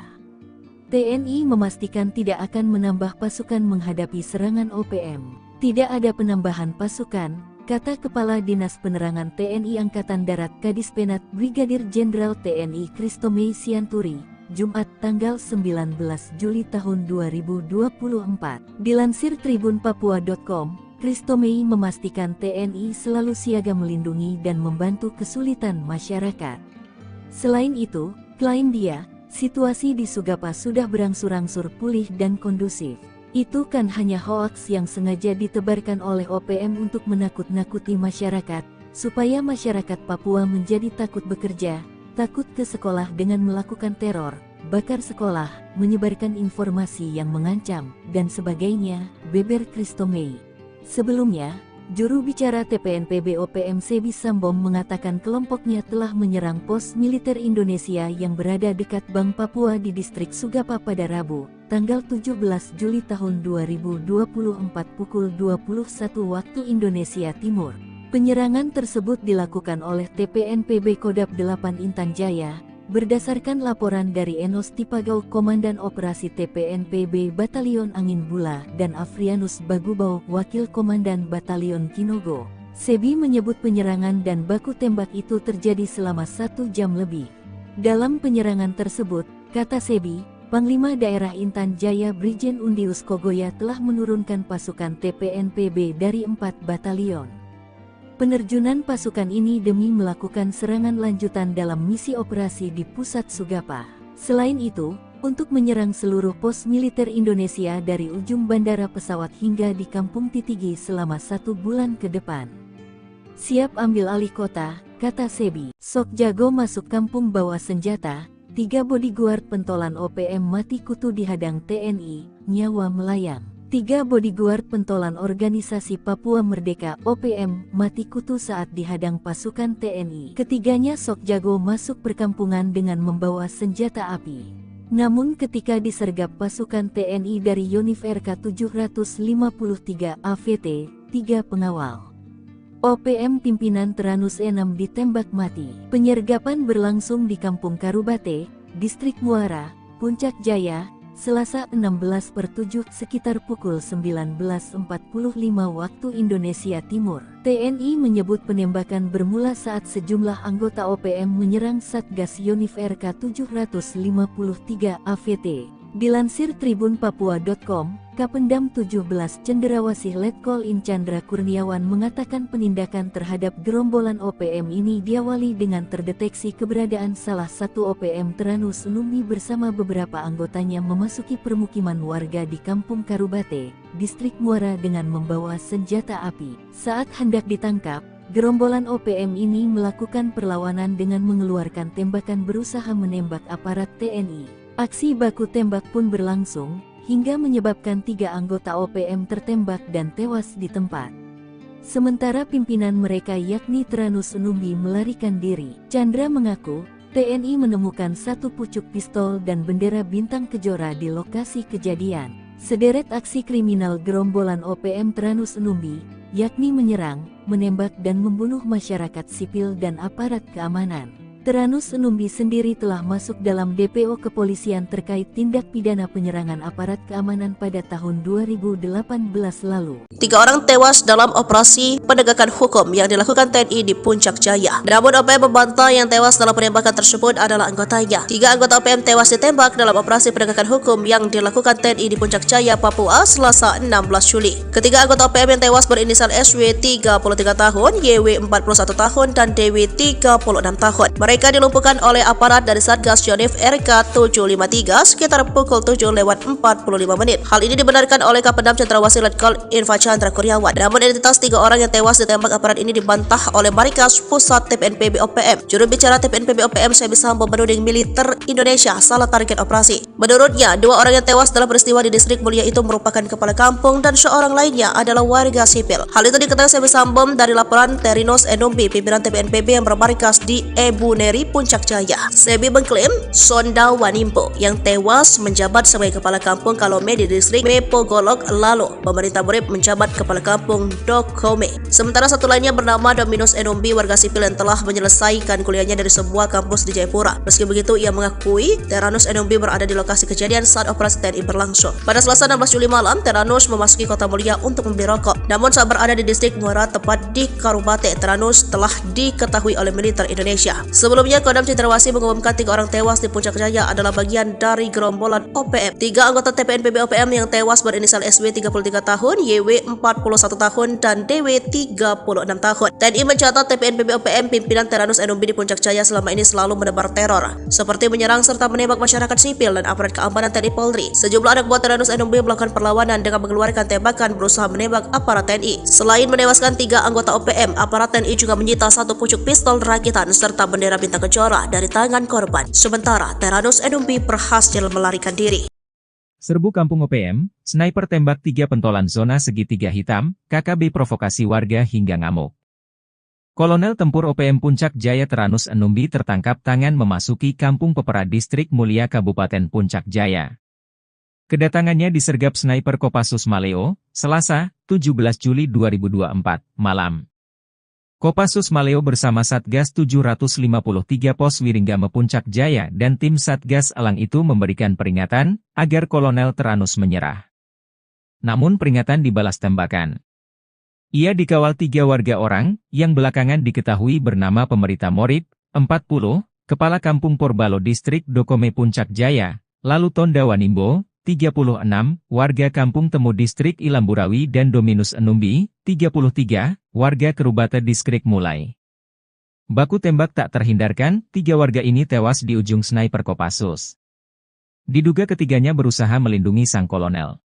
Speaker 1: TNI memastikan tidak akan menambah pasukan menghadapi serangan OPM. Tidak ada penambahan pasukan, kata Kepala Dinas Penerangan TNI Angkatan Darat Kadispenat Brigadir Jenderal TNI Kristomei Sianturi, Jumat tanggal 19 Juli tahun 2024. Dilansir tribunpapua.com, Kristomei memastikan TNI selalu siaga melindungi dan membantu kesulitan masyarakat. Selain itu, klaim dia, situasi di Sugapa sudah berangsur-angsur pulih dan kondusif. Itu kan hanya hoaks yang sengaja ditebarkan oleh OPM untuk menakut-nakuti masyarakat, supaya masyarakat Papua menjadi takut bekerja, takut ke sekolah dengan melakukan teror, bakar sekolah, menyebarkan informasi yang mengancam, dan sebagainya, beber Kristomei. Sebelumnya, juru bicara TPNPB OPM Sebi Sambom mengatakan kelompoknya telah menyerang pos militer Indonesia yang berada dekat Bank Papua di distrik Sugapa pada Rabu, tanggal 17 Juli tahun 2024 pukul 21 waktu Indonesia Timur. Penyerangan tersebut dilakukan oleh TPNPB Kodap 8 Intan Jaya, berdasarkan laporan dari Enos Tipagau Komandan Operasi TPNPB Batalion Angin Bula dan Afrianus Bagubau Wakil Komandan Batalion Kinogo. Sebi menyebut penyerangan dan baku tembak itu terjadi selama 1 jam lebih. Dalam penyerangan tersebut, kata Sebi, Panglima Daerah Intan Jaya Brigjen Undius Kogoya telah menurunkan pasukan TPNPB dari 4 batalion. Penerjunan pasukan ini demi melakukan serangan lanjutan dalam misi operasi di pusat Sugapa. Selain itu, untuk menyerang seluruh pos militer Indonesia dari ujung bandara pesawat hingga di Kampung Titigi selama 1 bulan ke depan. Siap ambil alih kota, kata Sebi. Sok jago masuk kampung bawa senjata, 3 bodyguard pentolan OPM mati kutu dihadang TNI, nyawa melayang. 3 bodyguard pentolan Organisasi Papua Merdeka OPM mati kutu saat dihadang pasukan TNI. Ketiganya sok jago masuk perkampungan dengan membawa senjata api. Namun ketika disergap pasukan TNI dari Yonif RK 753 AVT, 3 pengawal OPM pimpinan Teranus E6 ditembak mati. Penyergapan berlangsung di Kampung Karubate, Distrik Muara, Puncak Jaya, Selasa 16/7 sekitar pukul 19.45 waktu Indonesia Timur. TNI menyebut penembakan bermula saat sejumlah anggota OPM menyerang Satgas Yonif RK 753 AVT. Dilansir tribunpapua.com, Kapendam 17 Cenderawasih Letkol In Chandra Kurniawan mengatakan penindakan terhadap gerombolan OPM ini diawali dengan terdeteksi keberadaan salah satu OPM Teranus Numbi bersama beberapa anggotanya memasuki permukiman warga di Kampung Karubate, Distrik Muara dengan membawa senjata api. Saat hendak ditangkap, gerombolan OPM ini melakukan perlawanan dengan mengeluarkan tembakan berusaha menembak aparat TNI. Aksi baku tembak pun berlangsung, hingga menyebabkan 3 anggota OPM tertembak dan tewas di tempat. Sementara pimpinan mereka yakni Teranus Numbi melarikan diri. Chandra mengaku, TNI menemukan 1 pucuk pistol dan bendera bintang kejora di lokasi kejadian. Sederet aksi kriminal gerombolan OPM Teranus Numbi, yakni menyerang, menembak dan membunuh masyarakat sipil dan aparat keamanan. Teranus Numbi sendiri telah masuk dalam DPO kepolisian terkait tindak pidana penyerangan aparat keamanan pada tahun 2018 lalu.
Speaker 2: 3 orang tewas dalam operasi penegakan hukum yang dilakukan TNI di Puncak Jaya. Namun OPM membantah yang tewas dalam penembakan tersebut adalah anggotanya. 3 anggota OPM tewas ditembak dalam operasi penegakan hukum yang dilakukan TNI di Puncak Jaya, Papua, Selasa 16 Juli. Ketiga anggota OPM yang tewas berinisial SW 33 tahun, YW 41 tahun, dan DW 36 tahun. Mereka dilumpuhkan oleh aparat dari Satgas Yonif RK 753 sekitar pukul 7:45 menit. Hal ini dibenarkan oleh Kapendam Cenderawasih Letkol Infantri Chandra Kurniawan. Namun identitas 3 orang yang tewas ditembak aparat ini dibantah oleh Markas Pusat TPNPB OPM. Juru bicara TPNPB OPM Sebi Sambo menuding militer Indonesia salah target operasi. Menurutnya, 2 orang yang tewas dalam peristiwa di Distrik Mulia itu merupakan kepala kampung dan seorang lainnya adalah warga sipil. Hal itu diketahui Sebi Sambo dari laporan Teranus Numbi, pimpinan TPNPB yang bermarkas di Ebu Neri, Puncak Jaya. Sebi mengklaim Sonda Wanimpo yang tewas menjabat sebagai kepala kampung Kalome di Distrik Mepogolok, lalu pemerintah murid menjabat kepala kampung Dokome. Sementara satu lainnya bernama Dominus Numbi, warga sipil yang telah menyelesaikan kuliahnya dari sebuah kampus di Jayapura. Meski begitu, ia mengakui Teranus Numbi berada di lokasi kejadian saat operasi TNI berlangsung. Pada Selasa 16 Juli malam, Teranus memasuki Kota Mulia untuk membeli rokok. Namun saat berada di Distrik Muara, tepat di Karubate, Teranus telah diketahui oleh militer Indonesia. Sebelumnya, Kodam Cenderawasih mengumumkan 3 orang tewas di Puncak Jaya adalah bagian dari gerombolan OPM. 3 anggota TPNPB OPM yang tewas berinisial SW 33 tahun, YW 41 tahun, dan DW 36 tahun. TNI mencatat TPNPB OPM pimpinan Teranus Numbi di Puncak Jaya selama ini selalu menebar teror, seperti menyerang serta menembak masyarakat sipil dan aparat keamanan TNI Polri. Sejumlah anak buah Teranus Numbi melakukan perlawanan dengan mengeluarkan tembakan berusaha menembak aparat TNI. Selain menewaskan 3 anggota OPM, aparat TNI juga menyita 1 pucuk pistol rakitan serta bendera bintang kejora dari tangan korban. Sementara Teranus Numbi berhasil melarikan diri.
Speaker 3: Serbu Kampung OPM, sniper tembak 3 pentolan zona segitiga hitam, KKB provokasi warga hingga ngamuk. Kolonel Tempur OPM Puncak Jaya Teranus Numbi tertangkap tangan memasuki Kampung Pepera Distrik Mulia Kabupaten Puncak Jaya. Kedatangannya disergap sniper Kopassus Maleo, Selasa, 17 Juli 2024, malam. Kopassus Maleo bersama Satgas 753 Pos Wiringgame Puncak Jaya dan tim Satgas Elang itu memberikan peringatan agar Kolonel Teranus menyerah. Namun peringatan dibalas tembakan. Ia dikawal 3 warga orang yang belakangan diketahui bernama Pemerita Morib, 40, Kepala Kampung Porbalo Distrik Dokome Puncak Jaya, lalu Tonda Wanimbo, 36, warga Kampung Temu Distrik Ilamburawi dan Dominus Numbi, 33, warga Kerubate Distrik Mulai. Baku tembak tak terhindarkan, 3 warga ini tewas di ujung sniper Kopassus. Diduga ketiganya berusaha melindungi sang kolonel.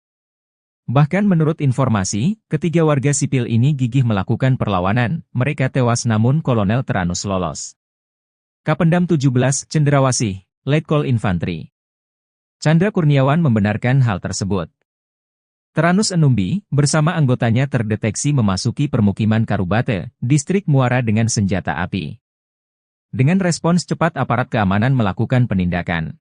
Speaker 3: Bahkan menurut informasi, ketiga warga sipil ini gigih melakukan perlawanan, mereka tewas namun Kolonel Teranus lolos. Kapendam 17 Cenderawasih, Letkol Infantri Chandra Kurniawan membenarkan hal tersebut. Teranus Numbi, bersama anggotanya terdeteksi memasuki permukiman Karubate, Distrik Muara dengan senjata api. Dengan respons cepat aparat keamanan melakukan penindakan.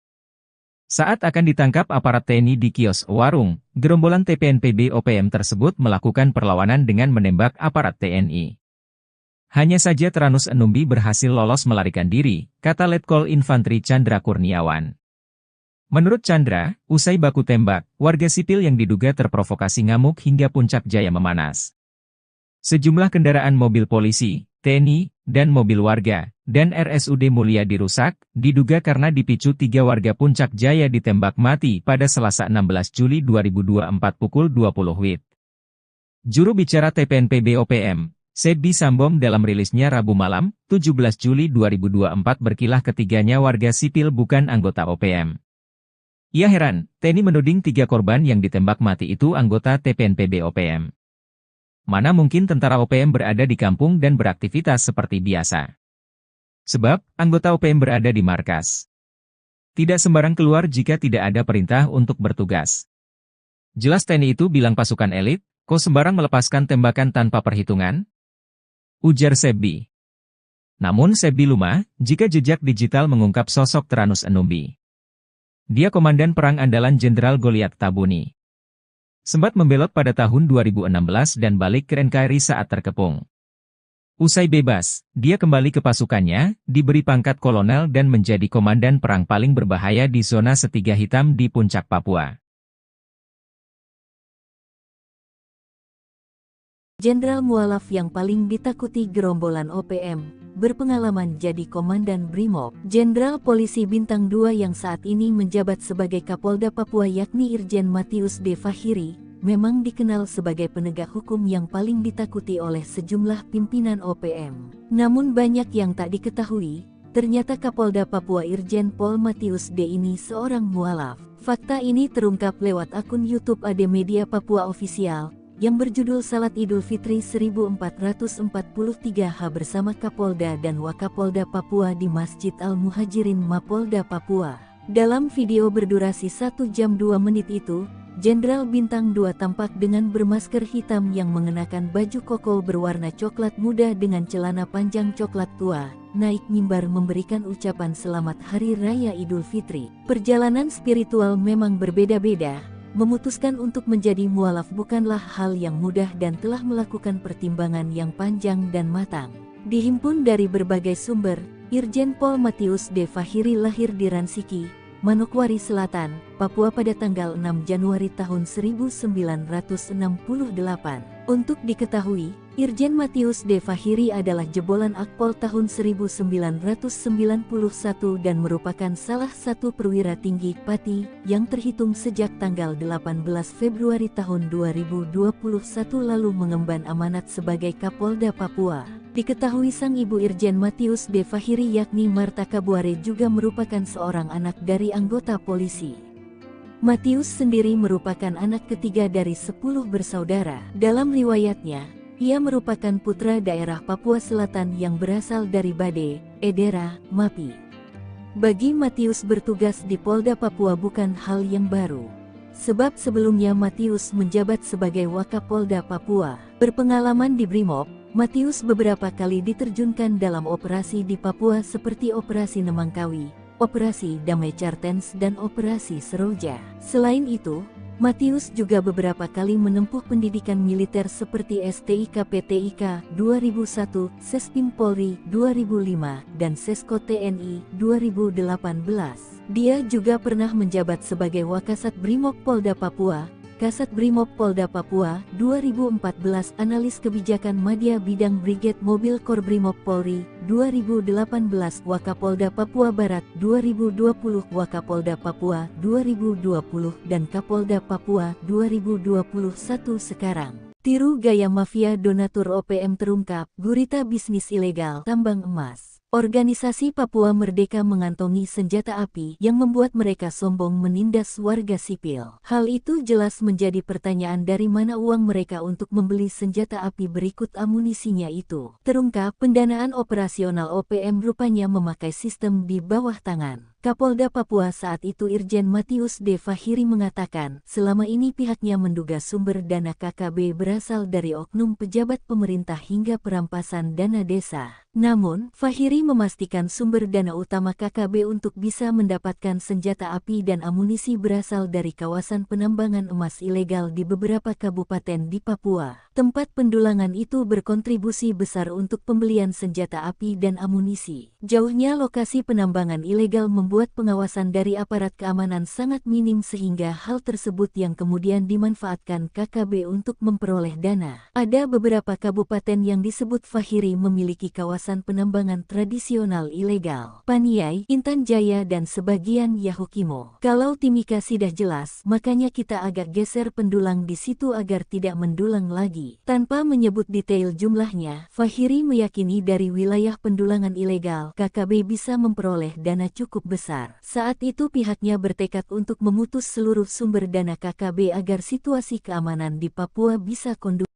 Speaker 3: Saat akan ditangkap aparat TNI di kios warung, gerombolan TPNPB OPM tersebut melakukan perlawanan dengan menembak aparat TNI. Hanya saja Tranus Enumbi berhasil lolos melarikan diri, kata Letkol Infanteri Chandra Kurniawan. Menurut Chandra, usai baku tembak, warga sipil yang diduga terprovokasi ngamuk hingga puncak jaya memanas. Sejumlah kendaraan mobil polisi, TNI, dan mobil warga, dan RSUD Mulia dirusak, diduga karena dipicu 3 warga Puncak Jaya ditembak mati pada Selasa 16 Juli 2024 pukul 20 WIB. Juru bicara TPNPB OPM, Sebbi Sambom dalam rilisnya Rabu malam, 17 Juli 2024 berkilah ketiganya warga sipil bukan anggota OPM. Ia heran, TNI menuding 3 korban yang ditembak mati itu anggota TPNPB OPM. Mana mungkin tentara OPM berada di kampung dan beraktivitas seperti biasa. Sebab, anggota OPM berada di markas. Tidak sembarang keluar jika tidak ada perintah untuk bertugas. Jelas TNI itu bilang pasukan elit, kok sembarang melepaskan tembakan tanpa perhitungan? Ujar Sebbi. Namun Sebbi lumah, jika jejak digital mengungkap sosok Tranus Enumbi. Dia komandan perang andalan Jenderal Goliat Tabuni. Sempat membelot pada tahun 2016 dan balik ke NKRI saat terkepung. Usai bebas, dia kembali ke pasukannya, diberi pangkat kolonel dan menjadi komandan perang paling berbahaya di zona Setiga Hitam di Puncak Papua.
Speaker 1: Jenderal mualaf yang paling ditakuti gerombolan OPM, berpengalaman jadi Komandan Brimob. Jenderal Polisi Bintang 2 yang saat ini menjabat sebagai Kapolda Papua yakni Irjen Matius D. Fahiri, memang dikenal sebagai penegak hukum yang paling ditakuti oleh sejumlah pimpinan OPM. Namun banyak yang tak diketahui, ternyata Kapolda Papua Irjen Pol Matius D. ini seorang mualaf. Fakta ini terungkap lewat akun YouTube AD Media Papua Official, yang berjudul Salat Idul Fitri 1443H bersama Kapolda dan Wakapolda Papua di Masjid Al-Muhajirin Mapolda Papua. Dalam video berdurasi 1 jam 2 menit itu, Jenderal Bintang 2 tampak dengan bermasker hitam yang mengenakan baju koko berwarna coklat muda dengan celana panjang coklat tua, naik mimbar memberikan ucapan selamat Hari Raya Idul Fitri. Perjalanan spiritual memang berbeda-beda. Memutuskan untuk menjadi mualaf bukanlah hal yang mudah dan telah melakukan pertimbangan yang panjang dan matang. Dihimpun dari berbagai sumber, Irjen Pol Matius D. Fahiri lahir di Ransiki, Manokwari Selatan, Papua pada tanggal 6 Januari tahun 1968. Untuk diketahui, Irjen Matius D. Fahiri adalah jebolan Akpol tahun 1991 dan merupakan salah satu perwira tinggi Pati yang terhitung sejak tanggal 18 Februari tahun 2021 lalu mengemban amanat sebagai Kapolda Papua. Diketahui sang ibu Irjen Matius D. Fahiri yakni Marta Kabuare juga merupakan seorang anak dari anggota polisi. Matius sendiri merupakan anak ketiga dari 10 bersaudara. Dalam riwayatnya, ia merupakan putra daerah Papua Selatan yang berasal dari Bade, Edera, Mapi. Bagi Matius bertugas di Polda Papua bukan hal yang baru. Sebab sebelumnya Matius menjabat sebagai Wakapolda Papua. Berpengalaman di Brimob, Matius beberapa kali diterjunkan dalam operasi di Papua seperti Operasi Nemangkawi, Operasi Damai Cartens dan Operasi Seroja. Selain itu, Matius juga beberapa kali menempuh pendidikan militer seperti STIK PTIK 2001, Sespim Polri 2005, dan Sesko TNI 2018. Dia juga pernah menjabat sebagai Wakasat Brimob Polda Papua, Kasat Brimob Polda Papua 2014, Analis Kebijakan Madya Bidang Brigade Mobil Kor Brimob Polri 2018, Wakapolda Papua Barat 2020, Wakapolda Papua 2020, dan Kapolda Papua 2021 sekarang. Tiru gaya mafia donatur OPM terungkap, gurita bisnis ilegal tambang emas. Organisasi Papua Merdeka mengantongi senjata api yang membuat mereka sombong menindas warga sipil. Hal itu jelas menjadi pertanyaan dari mana uang mereka untuk membeli senjata api berikut amunisinya itu. Terungkap pendanaan operasional OPM rupanya memakai sistem di bawah tangan. Kapolda Papua saat itu Irjen Matius D. Fahiri mengatakan, selama ini pihaknya menduga sumber dana KKB berasal dari oknum pejabat pemerintah hingga perampasan dana desa. Namun, Fahiri memastikan sumber dana utama KKB untuk bisa mendapatkan senjata api dan amunisi berasal dari kawasan penambangan emas ilegal di beberapa kabupaten di Papua. Tempat pendulangan itu berkontribusi besar untuk pembelian senjata api dan amunisi. Jauhnya lokasi penambangan ilegal membuat pengawasan dari aparat keamanan sangat minim sehingga hal tersebut yang kemudian dimanfaatkan KKB untuk memperoleh dana. Ada beberapa kabupaten yang disebut Fahiri memiliki kawasan penambangan tradisional ilegal. Paniai, Intan Jaya dan sebagian Yahukimo. Kalau Timika sudah jelas, makanya kita agak geser pendulang di situ agar tidak mendulang lagi. Tanpa menyebut detail jumlahnya, Fahiri meyakini dari wilayah pendulangan ilegal, KKB bisa memperoleh dana cukup besar. Saat itu pihaknya bertekad untuk memutus seluruh sumber dana KKB agar situasi keamanan di Papua bisa kondusif.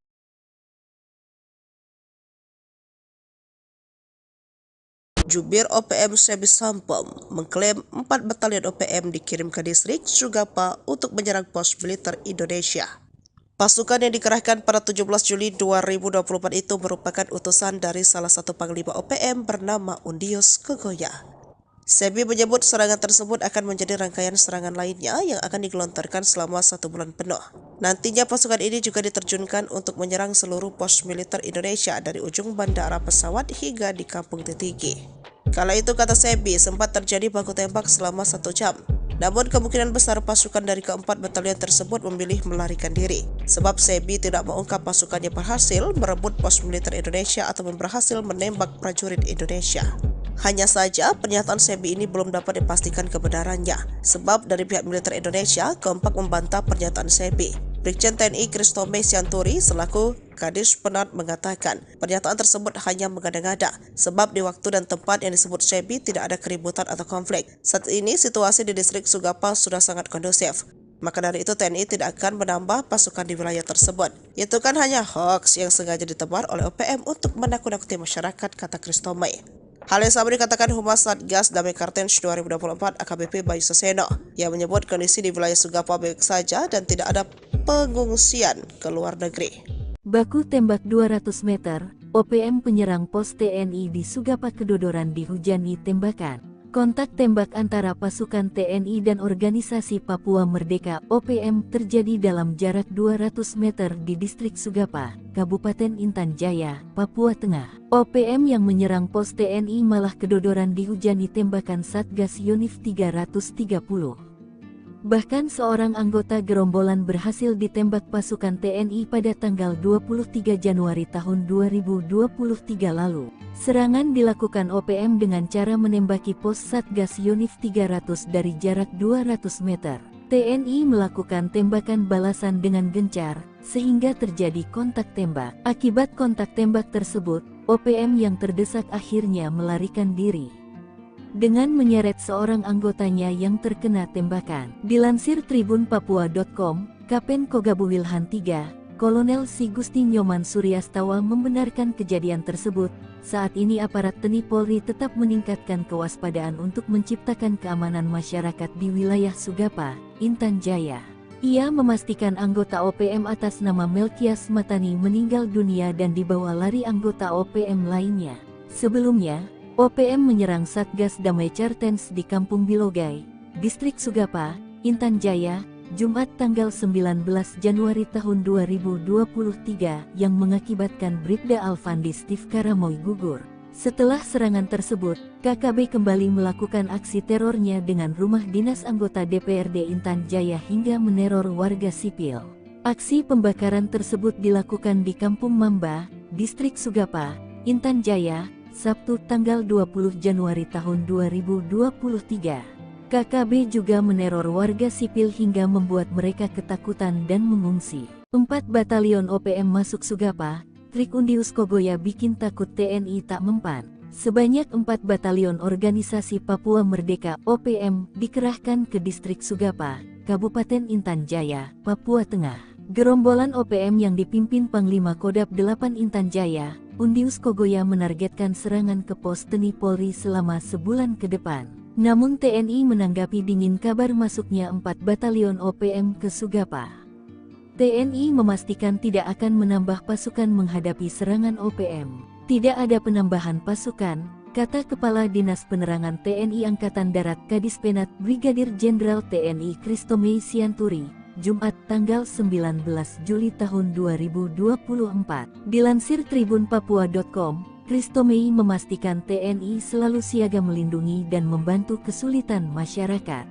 Speaker 2: Jubir OPM Sebi Sampom mengklaim 4 batalion OPM dikirim ke distrik Sugapa untuk menyerang pos militer Indonesia. Pasukan yang dikerahkan pada 17 Juli 2024 itu merupakan utusan dari salah satu panglima OPM bernama Undius Kogoya. Sebi menyebut serangan tersebut akan menjadi rangkaian serangan lainnya yang akan digelontorkan selama 1 bulan penuh. Nantinya pasukan ini juga diterjunkan untuk menyerang seluruh pos militer Indonesia dari ujung bandara pesawat hingga di Kampung Titigi. Kala itu, kata Sebi, sempat terjadi baku tembak selama 1 jam. Namun kemungkinan besar pasukan dari keempat batalion tersebut memilih melarikan diri. Sebab Sebi tidak mengungkap pasukannya berhasil merebut pos militer Indonesia atau berhasil menembak prajurit Indonesia. Hanya saja pernyataan Sebi ini belum dapat dipastikan kebenarannya. Sebab dari pihak militer Indonesia kompak membantah pernyataan Sebi. Brigjen TNI Kristome Sianturi selaku Kadis Penat mengatakan pernyataan tersebut hanya mengada-ngada sebab di waktu dan tempat yang disebut Sebi tidak ada keributan atau konflik. Saat ini situasi di distrik Sugapa sudah sangat kondusif. Maka dari itu TNI tidak akan menambah pasukan di wilayah tersebut. Itu kan hanya hoax yang sengaja ditebar oleh OPM untuk menakut-nakuti masyarakat, kata Kristome. Hal yang sama dikatakan Humas Satgas Damai Kartens 2024 AKBP Bayu Saseno yang menyebut kondisi di wilayah Sugapa baik saja dan tidak ada pengungsian ke luar negeri.
Speaker 1: Baku tembak 200 meter, OPM penyerang pos TNI di Sugapa kedodoran dihujani tembakan. Kontak tembak antara pasukan TNI dan Organisasi Papua Merdeka (OPM) terjadi dalam jarak 200 meter di distrik Sugapa, Kabupaten Intan Jaya, Papua Tengah. OPM yang menyerang pos TNI malah kedodoran dihujani tembakan Satgas Yonif 330. Bahkan seorang anggota gerombolan berhasil ditembak pasukan TNI pada tanggal 23 Januari tahun 2023 lalu. Serangan dilakukan OPM dengan cara menembaki pos Satgas Yonif 300 dari jarak 200 meter. TNI melakukan tembakan balasan dengan gencar, sehingga terjadi kontak tembak. Akibat kontak tembak tersebut, OPM yang terdesak akhirnya melarikan diri dengan menyeret seorang anggotanya yang terkena tembakan. Dilansir tribunpapua.com, Kapen Kogabu Wilhan III, Kolonel Si Gusti Nyoman Suryastawa membenarkan kejadian tersebut. Saat ini aparat TNI Polri tetap meningkatkan kewaspadaan untuk menciptakan keamanan masyarakat di wilayah Sugapa, Intan Jaya. Ia memastikan anggota OPM atas nama Melkias Matani meninggal dunia dan dibawa lari anggota OPM lainnya. Sebelumnya, OPM menyerang Satgas Damai Kartens di Kampung Bilogai, Distrik Sugapa, Intan Jaya, Jumat tanggal 19 Januari tahun 2023 yang mengakibatkan Bribda Alfandi Steve Karamoy gugur. Setelah serangan tersebut, KKB kembali melakukan aksi terornya dengan rumah dinas anggota DPRD Intan Jaya hingga meneror warga sipil. Aksi pembakaran tersebut dilakukan di Kampung Mamba, Distrik Sugapa, Intan Jaya, Sabtu tanggal 20 Januari tahun 2023. KKB juga meneror warga sipil hingga membuat mereka ketakutan dan mengungsi. 4 batalion OPM masuk Sugapa, trik Undius Kogoya bikin takut TNI tak mempan. Sebanyak 4 batalion Organisasi Papua Merdeka (OPM) dikerahkan ke distrik Sugapa, Kabupaten Intan Jaya, Papua Tengah. Gerombolan OPM yang dipimpin Panglima Kodam 8 Intan Jaya, Undius Kogoya menargetkan serangan ke pos TNI Polri selama sebulan ke depan. Namun TNI menanggapi dingin kabar masuknya 4 batalion OPM ke Sugapa. TNI memastikan tidak akan menambah pasukan menghadapi serangan OPM. Tidak ada penambahan pasukan, kata Kepala Dinas Penerangan TNI Angkatan Darat Kadispenat Brigadir Jenderal TNI Christomei Sianturi, Jumat tanggal 19 Juli tahun 2024. Dilansir tribunpapua.com, Christomei memastikan TNI selalu siaga melindungi dan membantu kesulitan masyarakat.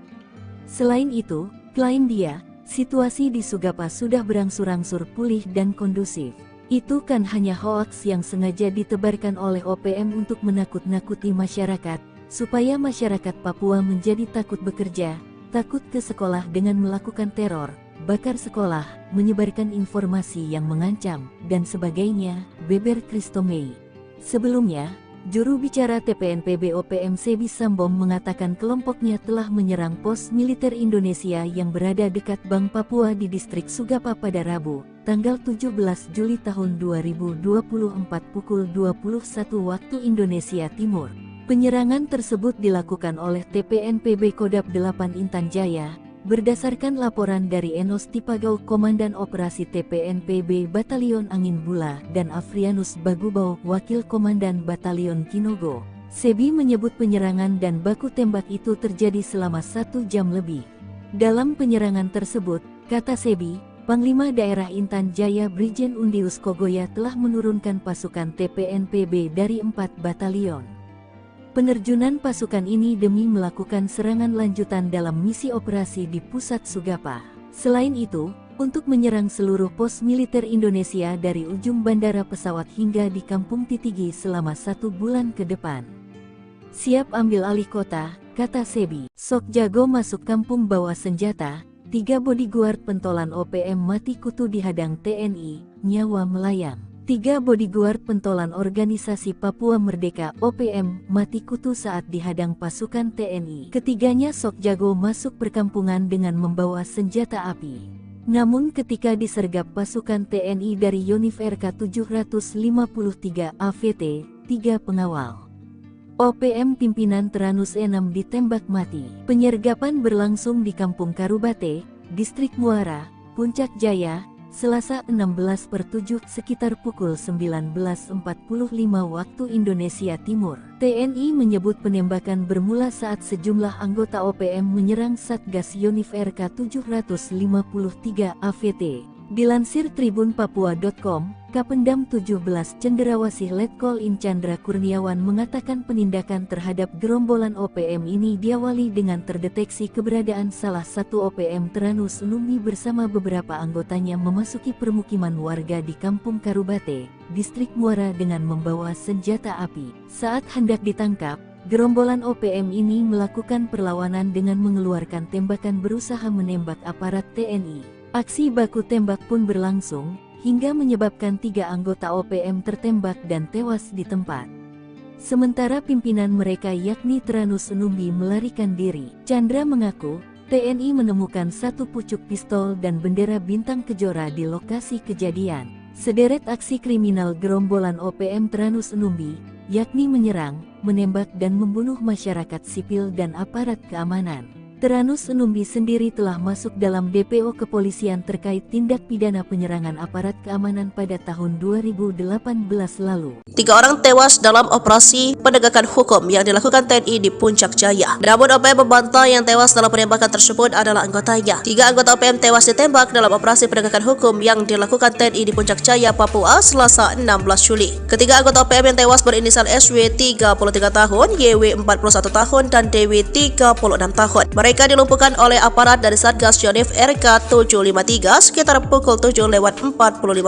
Speaker 1: Selain itu, klaim dia, situasi di Sugapa sudah berangsur-angsur pulih dan kondusif. Itu kan hanya hoaks yang sengaja ditebarkan oleh OPM untuk menakut-nakuti masyarakat, supaya masyarakat Papua menjadi takut bekerja, takut ke sekolah dengan melakukan teror, bakar sekolah, menyebarkan informasi yang mengancam, dan sebagainya, beber Christomei. Sebelumnya, juru bicara TPNPB OPM Sebi Sambom mengatakan kelompoknya telah menyerang pos militer Indonesia yang berada dekat Bank Papua di distrik Sugapa pada Rabu, tanggal 17 Juli tahun 2024 pukul 21 waktu Indonesia Timur. Penyerangan tersebut dilakukan oleh TPNPB Kodap 8 Intan Jaya, berdasarkan laporan dari Enos Tipagau Komandan Operasi TPNPB Batalion Angin Bula dan Afrianus Bagubau Wakil Komandan Batalion Kinogo. Sebi menyebut penyerangan dan baku tembak itu terjadi selama 1 jam lebih. Dalam penyerangan tersebut, kata Sebi, Panglima Daerah Intan Jaya Brigjen Undius Kogoya telah menurunkan pasukan TPNPB dari 4 batalion. Penerjunan pasukan ini demi melakukan serangan lanjutan dalam misi operasi di pusat Sugapa. Selain itu, untuk menyerang seluruh pos militer Indonesia dari ujung bandara pesawat hingga di Kampung Titigi selama 1 bulan ke depan. Siap ambil alih kota, kata Sebi. Sok jago masuk kampung bawa senjata, 3 bodyguard pentolan OPM mati kutu dihadang TNI, nyawa melayang. 3 bodyguard pentolan organisasi Papua Merdeka OPM mati kutu saat dihadang pasukan TNI. Ketiganya sok jago masuk perkampungan dengan membawa senjata api. Namun ketika disergap pasukan TNI dari Yonif RK 753 AVT, 3 pengawal OPM pimpinan Teranus 6 ditembak mati. Penyergapan berlangsung di Kampung Karubate, Distrik Muara, Puncak Jaya, Selasa 16/7 sekitar pukul 19.45 waktu Indonesia Timur. TNI menyebut penembakan bermula saat sejumlah anggota OPM menyerang Satgas Yonif RK 753 AVT. Dilansir tribunpapua.com, Kapendam 17 Cenderawasih Letkol In Chandra Kurniawan mengatakan penindakan terhadap gerombolan OPM ini diawali dengan terdeteksi keberadaan salah satu OPM Teranus Numi bersama beberapa anggotanya memasuki permukiman warga di Kampung Karubate, Distrik Muara dengan membawa senjata api. Saat hendak ditangkap, gerombolan OPM ini melakukan perlawanan dengan mengeluarkan tembakan berusaha menembak aparat TNI. Aksi baku tembak pun berlangsung, hingga menyebabkan 3 anggota OPM tertembak dan tewas di tempat. Sementara pimpinan mereka yakni Teranus Numbi melarikan diri. Chandra mengaku, TNI menemukan 1 pucuk pistol dan bendera bintang kejora di lokasi kejadian. Sederet aksi kriminal gerombolan OPM Teranus Numbi, yakni menyerang, menembak dan membunuh masyarakat sipil dan aparat keamanan. Teranus Numbi sendiri telah masuk dalam DPO kepolisian terkait tindak pidana penyerangan aparat keamanan pada tahun 2018 lalu.
Speaker 2: 3 orang tewas dalam operasi penegakan hukum yang dilakukan TNI di Puncak Jaya. Namun OPM membantah yang tewas dalam penembakan tersebut adalah anggotanya. 3 anggota OPM tewas ditembak dalam operasi penegakan hukum yang dilakukan TNI di Puncak Jaya, Papua, Selasa 16 Juli. Ketiga anggota OPM yang tewas berinisial SW 33 tahun, YW 41 tahun, dan DW 36 tahun. Mereka dilumpuhkan oleh aparat dari Satgas Yonif RK 753 sekitar pukul 7:45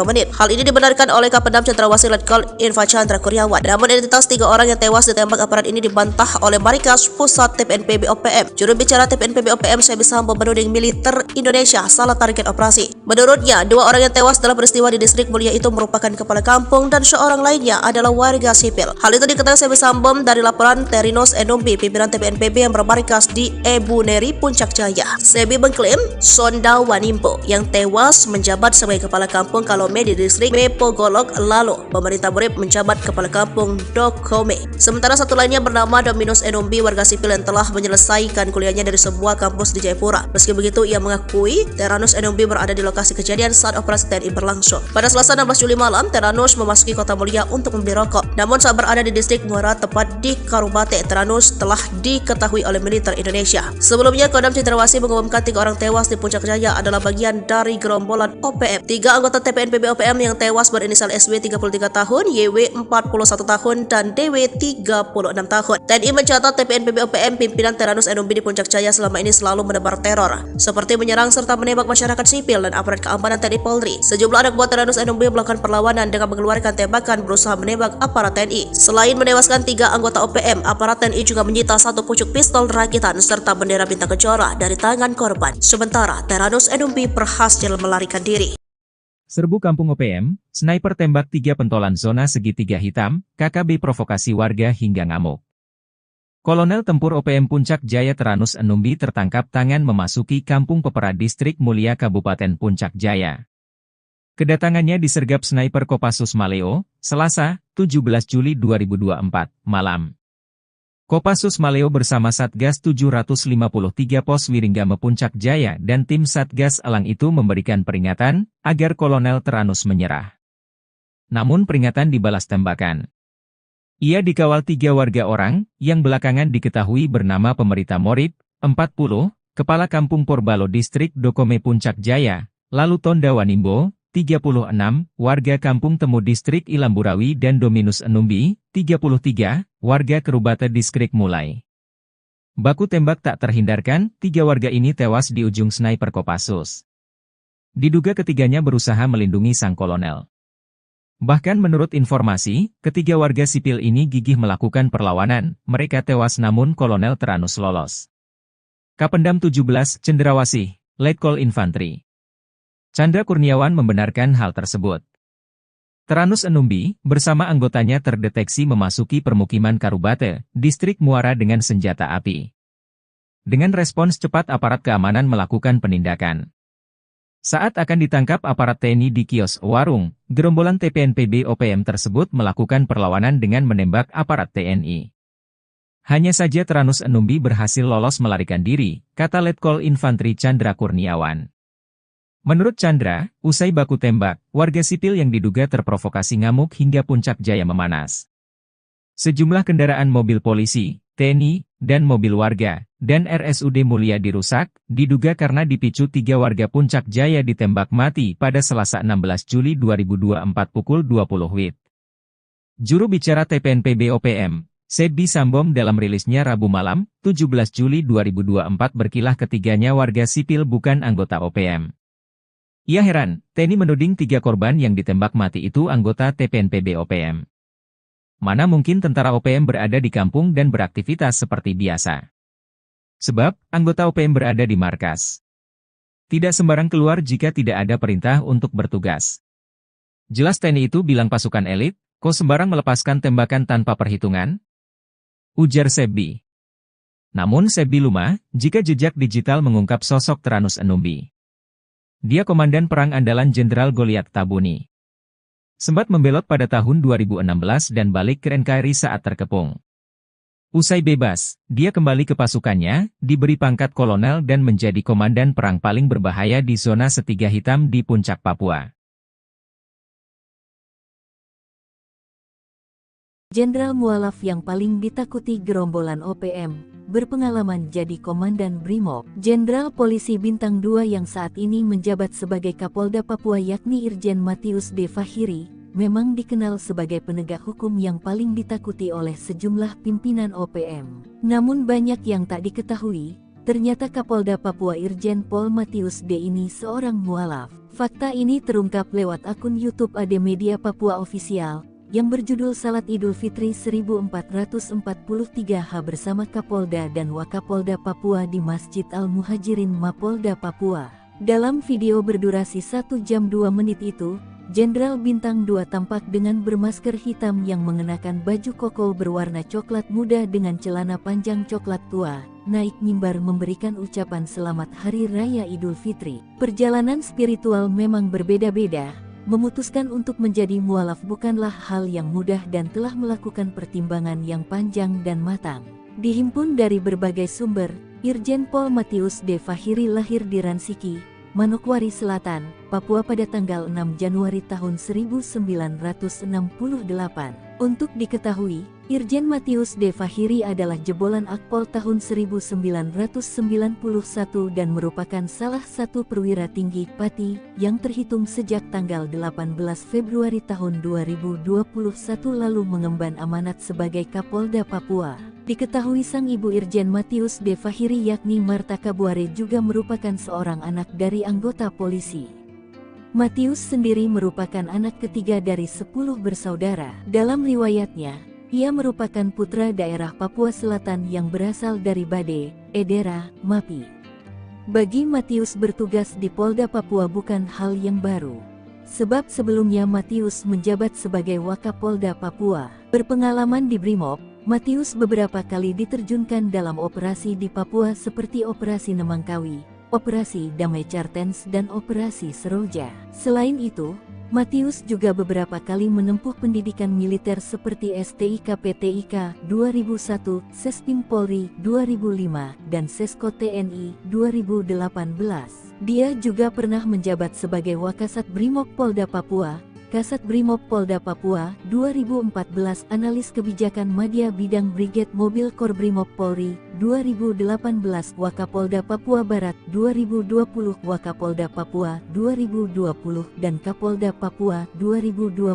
Speaker 2: menit. Hal ini dibenarkan oleh Kapendam Cenderawasih Letkol Infa Chandra Kurniawan. Namun identitas 3 orang yang tewas ditembak aparat ini dibantah oleh Markas Pusat TPNPB OPM. Juru bicara TPNPB OPM Sebi Sambom menuding militer Indonesia salah target operasi. Menurutnya, 2 orang yang tewas dalam peristiwa di Distrik Mulia itu merupakan kepala kampung dan seorang lainnya adalah warga sipil. Hal itu diketahui Sebi Sambom dari laporan Terinos Enumbi, pimpinan TPNPB yang bermarkas di Ebun Kuneri, Puncak Jaya. Sebi mengklaim Sonda Wanimbo yang tewas menjabat sebagai Kepala Kampung Kalome di distrik Mepogolok lalu pemerintah Borib menjabat Kepala Kampung Dokome. Sementara satu lainnya bernama Dominus Enombi, warga sipil yang telah menyelesaikan kuliahnya dari sebuah kampus di Jayapura. Meski begitu, ia mengakui Teranus Enombi berada di lokasi kejadian saat operasi TNI berlangsung. Pada Selasa 16 Juli malam, Teranus memasuki Kota Mulia untuk membeli rokok. Namun saat berada di distrik Muara, tepat di Karubate, Teranus telah diketahui oleh militer Indonesia. Sebelumnya, Kodam Cendrawasih mengumumkan 3 orang tewas di Puncak Jaya adalah bagian dari gerombolan OPM. 3 anggota TPNPB OPM yang tewas berinisial SW 33 tahun, YW 41 tahun, dan DW 36 tahun. TNI mencatat TPNPB OPM pimpinan Teranus Enombi di Puncak Jaya selama ini selalu menebar teror, seperti menyerang serta menembak masyarakat sipil dan aparat keamanan TNI Polri. Sejumlah anak buah Teranus Enombi melakukan perlawanan dengan mengeluarkan tembakan berusaha menembak aparat TNI. Selain menewaskan 3 anggota OPM, aparat TNI juga menyita 1 pucuk pistol rakitan serta bendera bintang kejora dari tangan korban. Sementara Teranus Enombi berhasil melarikan diri.
Speaker 3: Serbu Kampung OPM, sniper tembak 3 pentolan zona segitiga hitam, KKB provokasi warga hingga ngamuk. Kolonel Tempur OPM Puncak Jaya Teranus Enombi tertangkap tangan memasuki Kampung Pepera Distrik Mulia Kabupaten Puncak Jaya. Kedatangannya disergap sniper Kopassus Maleo, Selasa, 17 Juli 2024, malam. Kopassus Maleo bersama Satgas 753 Pos Wiringgame Puncak Jaya dan tim Satgas Elang itu memberikan peringatan agar Kolonel Teranus menyerah. Namun peringatan dibalas tembakan. Ia dikawal 3 warga orang yang belakangan diketahui bernama Pemerita Morib, 40, Kepala Kampung Porbalo Distrik Dokome Puncak Jaya, lalu Tonda Wanimbo, 36, warga Kampung Temu Distrik Ilamburawi dan Dominus Enombi, 33, warga Kerubate Distrik Mulai. Baku tembak tak terhindarkan, 3 warga ini tewas di ujung sniper Kopassus. Diduga ketiganya berusaha melindungi sang kolonel. Bahkan menurut informasi, ketiga warga sipil ini gigih melakukan perlawanan, mereka tewas namun Kolonel Teranus lolos. Kapendam 17, Cendrawasih, Letkol Infantri Chandra Kurniawan membenarkan hal tersebut. Teranus Enombi, bersama anggotanya terdeteksi memasuki permukiman Karubate, Distrik Muara dengan senjata api. Dengan respons cepat aparat keamanan melakukan penindakan. Saat akan ditangkap aparat TNI di kios warung, gerombolan TPNPB OPM tersebut melakukan perlawanan dengan menembak aparat TNI. Hanya saja Teranus Enombi berhasil lolos melarikan diri, kata Letkol Infantri Chandra Kurniawan. Menurut Chandra, usai baku tembak, warga sipil yang diduga terprovokasi ngamuk hingga Puncak Jaya memanas. Sejumlah kendaraan mobil polisi, TNI, dan mobil warga, dan RSUD Mulia dirusak, diduga karena dipicu 3 warga Puncak Jaya ditembak mati pada Selasa 16 Juli 2024 pukul 20 WIB. Juru bicara TPNPB OPM, Sebi Sambom dalam rilisnya Rabu malam, 17 Juli 2024 berkilah ketiganya warga sipil bukan anggota OPM. Ia heran, TNI menuding 3 korban yang ditembak mati itu anggota TPNPB OPM. Mana mungkin tentara OPM berada di kampung dan beraktivitas seperti biasa. Sebab, anggota OPM berada di markas. Tidak sembarang keluar jika tidak ada perintah untuk bertugas. Jelas TNI itu bilang pasukan elit, kok sembarang melepaskan tembakan tanpa perhitungan? Ujar Sebi. Namun Sebi lumah, jika jejak digital mengungkap sosok Teranus Enombi. Dia komandan perang andalan Jenderal Goliat Tabuni. Sempat membelot pada tahun 2016 dan balik ke NKRI saat terkepung. Usai bebas, dia kembali ke pasukannya, diberi pangkat kolonel dan menjadi komandan perang paling berbahaya di zona Setiga Hitam di Puncak Papua.
Speaker 1: Jenderal mualaf yang paling ditakuti gerombolan OPM, berpengalaman jadi Komandan Brimob. Jenderal Polisi Bintang 2 yang saat ini menjabat sebagai Kapolda Papua yakni Irjen Matius D. Fahiri, memang dikenal sebagai penegak hukum yang paling ditakuti oleh sejumlah pimpinan OPM. Namun banyak yang tak diketahui, ternyata Kapolda Papua Irjen Pol Matius D. ini seorang mualaf. Fakta ini terungkap lewat akun YouTube AD Media Papua Official, yang berjudul Salat Idul Fitri 1443H bersama Kapolda dan Wakapolda Papua di Masjid Al-Muhajirin Mapolda Papua. Dalam video berdurasi 1 jam 2 menit itu, Jenderal Bintang 2 tampak dengan bermasker hitam yang mengenakan baju koko berwarna coklat muda dengan celana panjang coklat tua, naik mimbar memberikan ucapan selamat Hari Raya Idul Fitri. Perjalanan spiritual memang berbeda-beda, memutuskan untuk menjadi mualaf bukanlah hal yang mudah dan telah melakukan pertimbangan yang panjang dan matang. Dihimpun dari berbagai sumber, Irjen Pol Matius D. Fahiri lahir di Ransiki, Manokwari Selatan, Papua pada tanggal 6 Januari tahun 1968. Untuk diketahui, Irjen Matius D. Fahiri adalah jebolan Akpol tahun 1991 dan merupakan salah satu perwira tinggi Pati yang terhitung sejak tanggal 18 Februari tahun 2021 lalu mengemban amanat sebagai Kapolda Papua. Diketahui sang ibu Irjen Matius D. Fahiri yakni Marta Kabuare juga merupakan seorang anak dari anggota polisi. Matius sendiri merupakan anak ketiga dari 10 bersaudara. Dalam riwayatnya, ia merupakan putra daerah Papua Selatan yang berasal dari Bade, Edera, Mapi. Bagi Matius bertugas di Polda Papua bukan hal yang baru. Sebab sebelumnya Matius menjabat sebagai Wakapolda Papua. Berpengalaman di Brimob, Matius beberapa kali diterjunkan dalam operasi di Papua seperti Operasi Nemangkawi, Operasi Damai Cartens dan Operasi Seroja. Selain itu, Matius juga beberapa kali menempuh pendidikan militer seperti STIK PTIK 2001, Sespim Polri 2005, dan Sesko TNI 2018. Dia juga pernah menjabat sebagai Wakasat Brimob Polda Papua, Kasat Brimob Polda Papua 2014, Analis Kebijakan Madya Bidang Brigade Mobil Kor Brimob Polri 2018, Wakapolda Papua Barat 2020, Wakapolda Papua 2020, dan Kapolda Papua 2021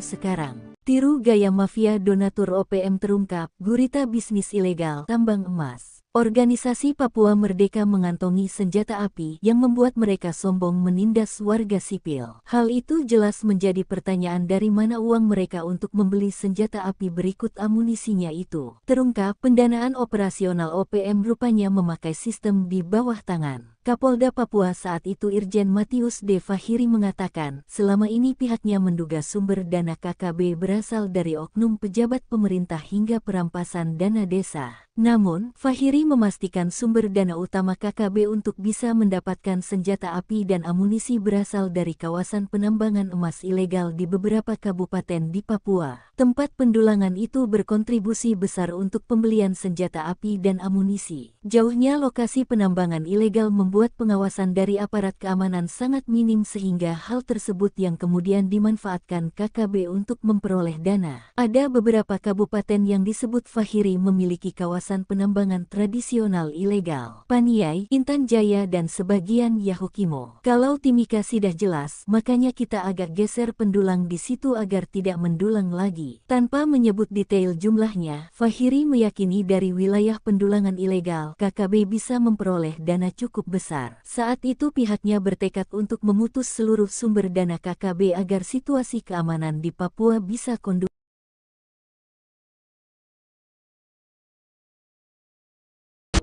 Speaker 1: sekarang. Tiru gaya mafia donatur OPM terungkap, gurita bisnis ilegal tambang emas. Organisasi Papua Merdeka mengantongi senjata api yang membuat mereka sombong menindas warga sipil. Hal itu jelas menjadi pertanyaan dari mana uang mereka untuk membeli senjata api berikut amunisinya itu. Terungkap, pendanaan operasional OPM rupanya memakai sistem di bawah tangan. Kapolda Papua saat itu Irjen Matius D. Fahiri mengatakan, selama ini pihaknya menduga sumber dana KKB berasal dari oknum pejabat pemerintah hingga perampasan dana desa. Namun, Fahiri memastikan sumber dana utama KKB untuk bisa mendapatkan senjata api dan amunisi berasal dari kawasan penambangan emas ilegal di beberapa kabupaten di Papua. Tempat pendulangan itu berkontribusi besar untuk pembelian senjata api dan amunisi. Jauhnya lokasi penambangan ilegal membuat pengawasan dari aparat keamanan sangat minim sehingga hal tersebut yang kemudian dimanfaatkan KKB untuk memperoleh dana. Ada beberapa kabupaten yang disebut Fahiri memiliki kawasan penambangan tradisional ilegal. Paniai, Intan Jaya dan sebagian Yahukimo. Kalau Timika sudah jelas, makanya kita agak geser pendulang di situ agar tidak mendulang lagi. Tanpa menyebut detail jumlahnya, Fahiri meyakini dari wilayah pendulangan ilegal, KKB bisa memperoleh dana cukup besar. Saat itu pihaknya bertekad untuk memutus seluruh sumber dana KKB agar situasi keamanan di Papua bisa kondusif.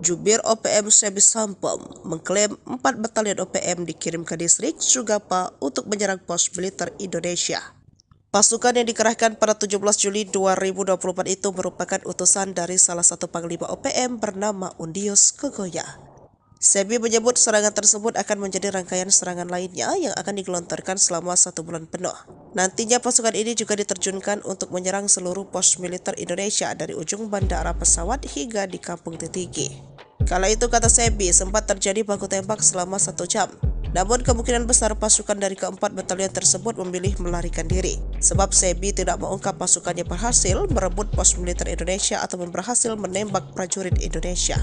Speaker 2: Jubir OPM Sebi Sampom mengklaim 4 batalion OPM dikirim ke distrik Sugapa untuk menyerang pos militer Indonesia. Pasukan yang dikerahkan pada 17 Juli 2024 itu merupakan utusan dari salah satu panglima OPM bernama Undius Kogoya. Sebi menyebut serangan tersebut akan menjadi rangkaian serangan lainnya yang akan digelontorkan selama 1 bulan penuh. Nantinya pasukan ini juga diterjunkan untuk menyerang seluruh pos militer Indonesia dari ujung bandara pesawat hingga di Kampung Titigi. Kala itu, kata Sebi, sempat terjadi baku tembak selama 1 jam. Namun kemungkinan besar pasukan dari keempat batalion tersebut memilih melarikan diri. Sebab Sebi tidak mengungkap pasukannya berhasil merebut pos militer Indonesia atau berhasil menembak prajurit Indonesia.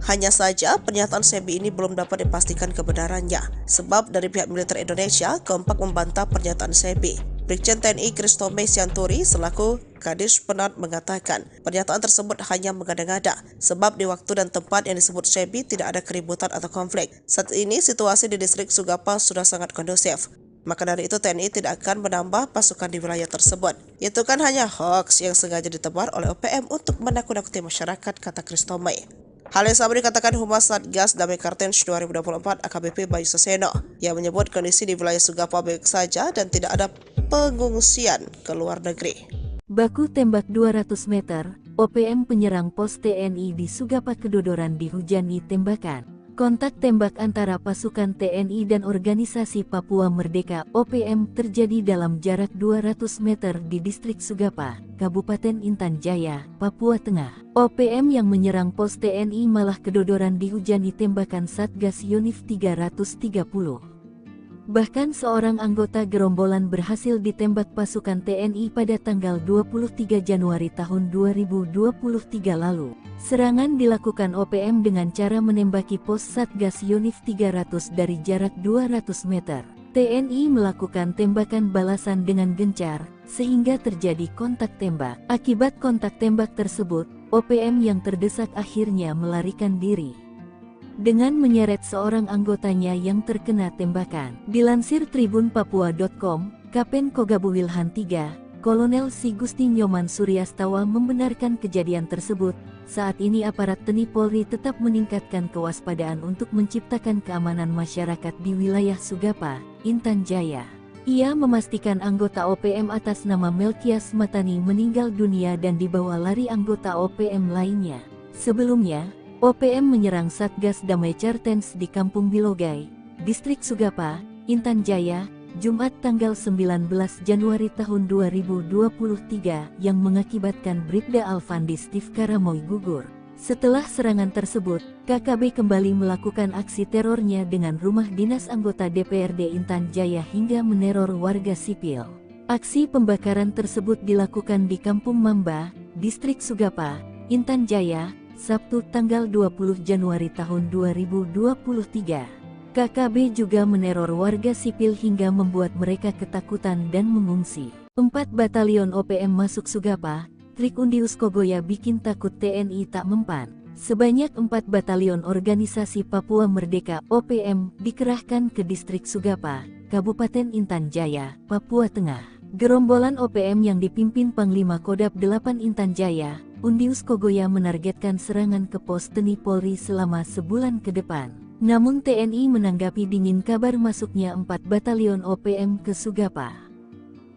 Speaker 2: Hanya saja pernyataan Sebi ini belum dapat dipastikan kebenarannya. Sebab dari pihak militer Indonesia kompak membantah pernyataan Sebi. Brigjen TNI Kristome Sianturi selaku Kadis Penat mengatakan pernyataan tersebut hanya mengada-ngada sebab di waktu dan tempat yang disebut Sebi tidak ada keributan atau konflik. Saat ini situasi di distrik Sugapa sudah sangat kondusif. Maka dari itu TNI tidak akan menambah pasukan di wilayah tersebut. Itu kan hanya hoax yang sengaja ditebar oleh OPM untuk menakut-nakuti masyarakat, kata Kristome. Hal yang sama dikatakan Humas Satgas Damai Kartens 2024 AKBP Bayu Saseno yang menyebut kondisi di wilayah Sugapa baik saja dan tidak ada pengungsian ke luar negeri.
Speaker 1: Baku tembak 200 meter, OPM penyerang pos TNI di Sugapa kedodoran dihujani tembakan. Kontak tembak antara pasukan TNI dan Organisasi Papua Merdeka (OPM) terjadi dalam jarak 200 meter di distrik Sugapa, Kabupaten Intan Jaya, Papua Tengah. OPM yang menyerang pos TNI malah kedodoran dihujani tembakan Satgas Yonif 330. Bahkan seorang anggota gerombolan berhasil ditembak pasukan TNI pada tanggal 23 Januari tahun 2023 lalu. Serangan dilakukan OPM dengan cara menembaki pos Satgas Yonif 300 dari jarak 200 meter. TNI melakukan tembakan balasan dengan gencar, sehingga terjadi kontak tembak. Akibat kontak tembak tersebut, OPM yang terdesak akhirnya melarikan diri dengan menyeret seorang anggotanya yang terkena tembakan. Dilansir tribunpapua.com, Kapen Kogabu Wilhan III, Kolonel Si Gusti Nyoman Suryastawa membenarkan kejadian tersebut. Saat ini aparat TNI Polri tetap meningkatkan kewaspadaan untuk menciptakan keamanan masyarakat di wilayah Sugapa, Intan Jaya. Ia memastikan anggota OPM atas nama Melkias Matani meninggal dunia dan dibawa lari anggota OPM lainnya. Sebelumnya, OPM menyerang Satgas Damai Kartens di Kampung Bilogai, Distrik Sugapa, Intan Jaya, Jumat tanggal 19 Januari tahun 2023 yang mengakibatkan Bribda Alfandi Steve Karamoy gugur. Setelah serangan tersebut, KKB kembali melakukan aksi terornya dengan rumah dinas anggota DPRD Intan Jaya hingga meneror warga sipil. Aksi pembakaran tersebut dilakukan di Kampung Mamba, Distrik Sugapa, Intan Jaya, Sabtu tanggal 20 Januari tahun 2023. KKB juga meneror warga sipil hingga membuat mereka ketakutan dan mengungsi. 4 batalion OPM masuk Sugapa, trik Undius Kogoya bikin takut TNI tak mempan. Sebanyak 4 batalion Organisasi Papua Merdeka (OPM) dikerahkan ke distrik Sugapa, Kabupaten Intan Jaya, Papua Tengah. Gerombolan OPM yang dipimpin Panglima Kodap 8 Intan Jaya, Undius Kogoya menargetkan serangan ke pos TNI Polri selama sebulan ke depan. Namun TNI menanggapi dingin kabar masuknya 4 batalion OPM ke Sugapa.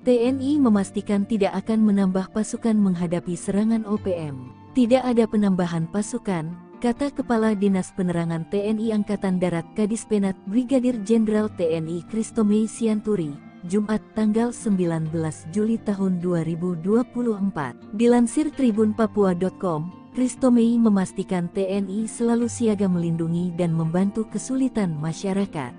Speaker 1: TNI memastikan tidak akan menambah pasukan menghadapi serangan OPM. Tidak ada penambahan pasukan, kata Kepala Dinas Penerangan TNI Angkatan Darat Kadispenat Brigadir Jenderal TNI Kristomei Sianturi, Jumat tanggal 19 Juli tahun 2024. Dilansir tribunpapua.com, Kristomei memastikan TNI selalu siaga melindungi dan membantu kesulitan masyarakat.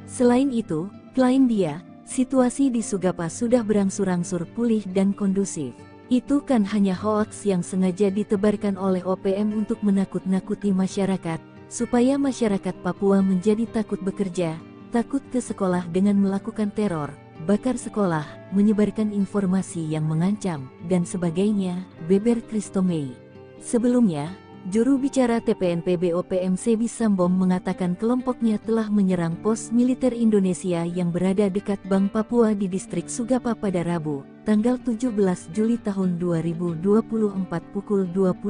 Speaker 1: Selain itu, klaim dia, situasi di Sugapa sudah berangsur-angsur pulih dan kondusif. Itu kan hanya hoaks yang sengaja ditebarkan oleh OPM untuk menakut-nakuti masyarakat, supaya masyarakat Papua menjadi takut bekerja, takut ke sekolah dengan melakukan teror, bakar sekolah, menyebarkan informasi yang mengancam, dan sebagainya, beber Kristomei. Sebelumnya, juru bicara TPNPB OPM Sebi Sambom mengatakan kelompoknya telah menyerang pos militer Indonesia yang berada dekat Bank Papua di distrik Sugapa pada Rabu, tanggal 17 Juli tahun 2024 pukul 21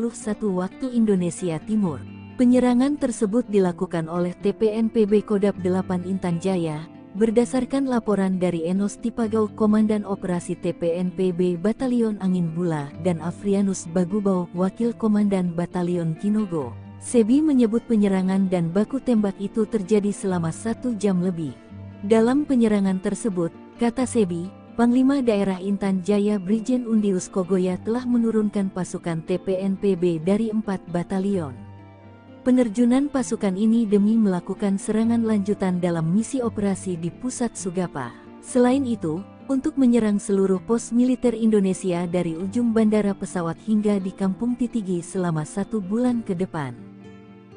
Speaker 1: waktu Indonesia Timur. Penyerangan tersebut dilakukan oleh TPNPB Kodap 8 Intan Jaya, berdasarkan laporan dari Enos Tipagau Komandan Operasi TPNPB Batalion Angin Bula dan Afrianus Bagubau Wakil Komandan Batalion Kinogo. Sebi menyebut penyerangan dan baku tembak itu terjadi selama 1 jam lebih. Dalam penyerangan tersebut, kata Sebi, Panglima Daerah Intan Jaya Brigjen Undius Kogoya telah menurunkan pasukan TPNPB dari 4 batalion. Penerjunan pasukan ini demi melakukan serangan lanjutan dalam misi operasi di pusat Sugapa. Selain itu, untuk menyerang seluruh pos militer Indonesia dari ujung bandara pesawat hingga di Kampung Titigi selama 1 bulan ke depan.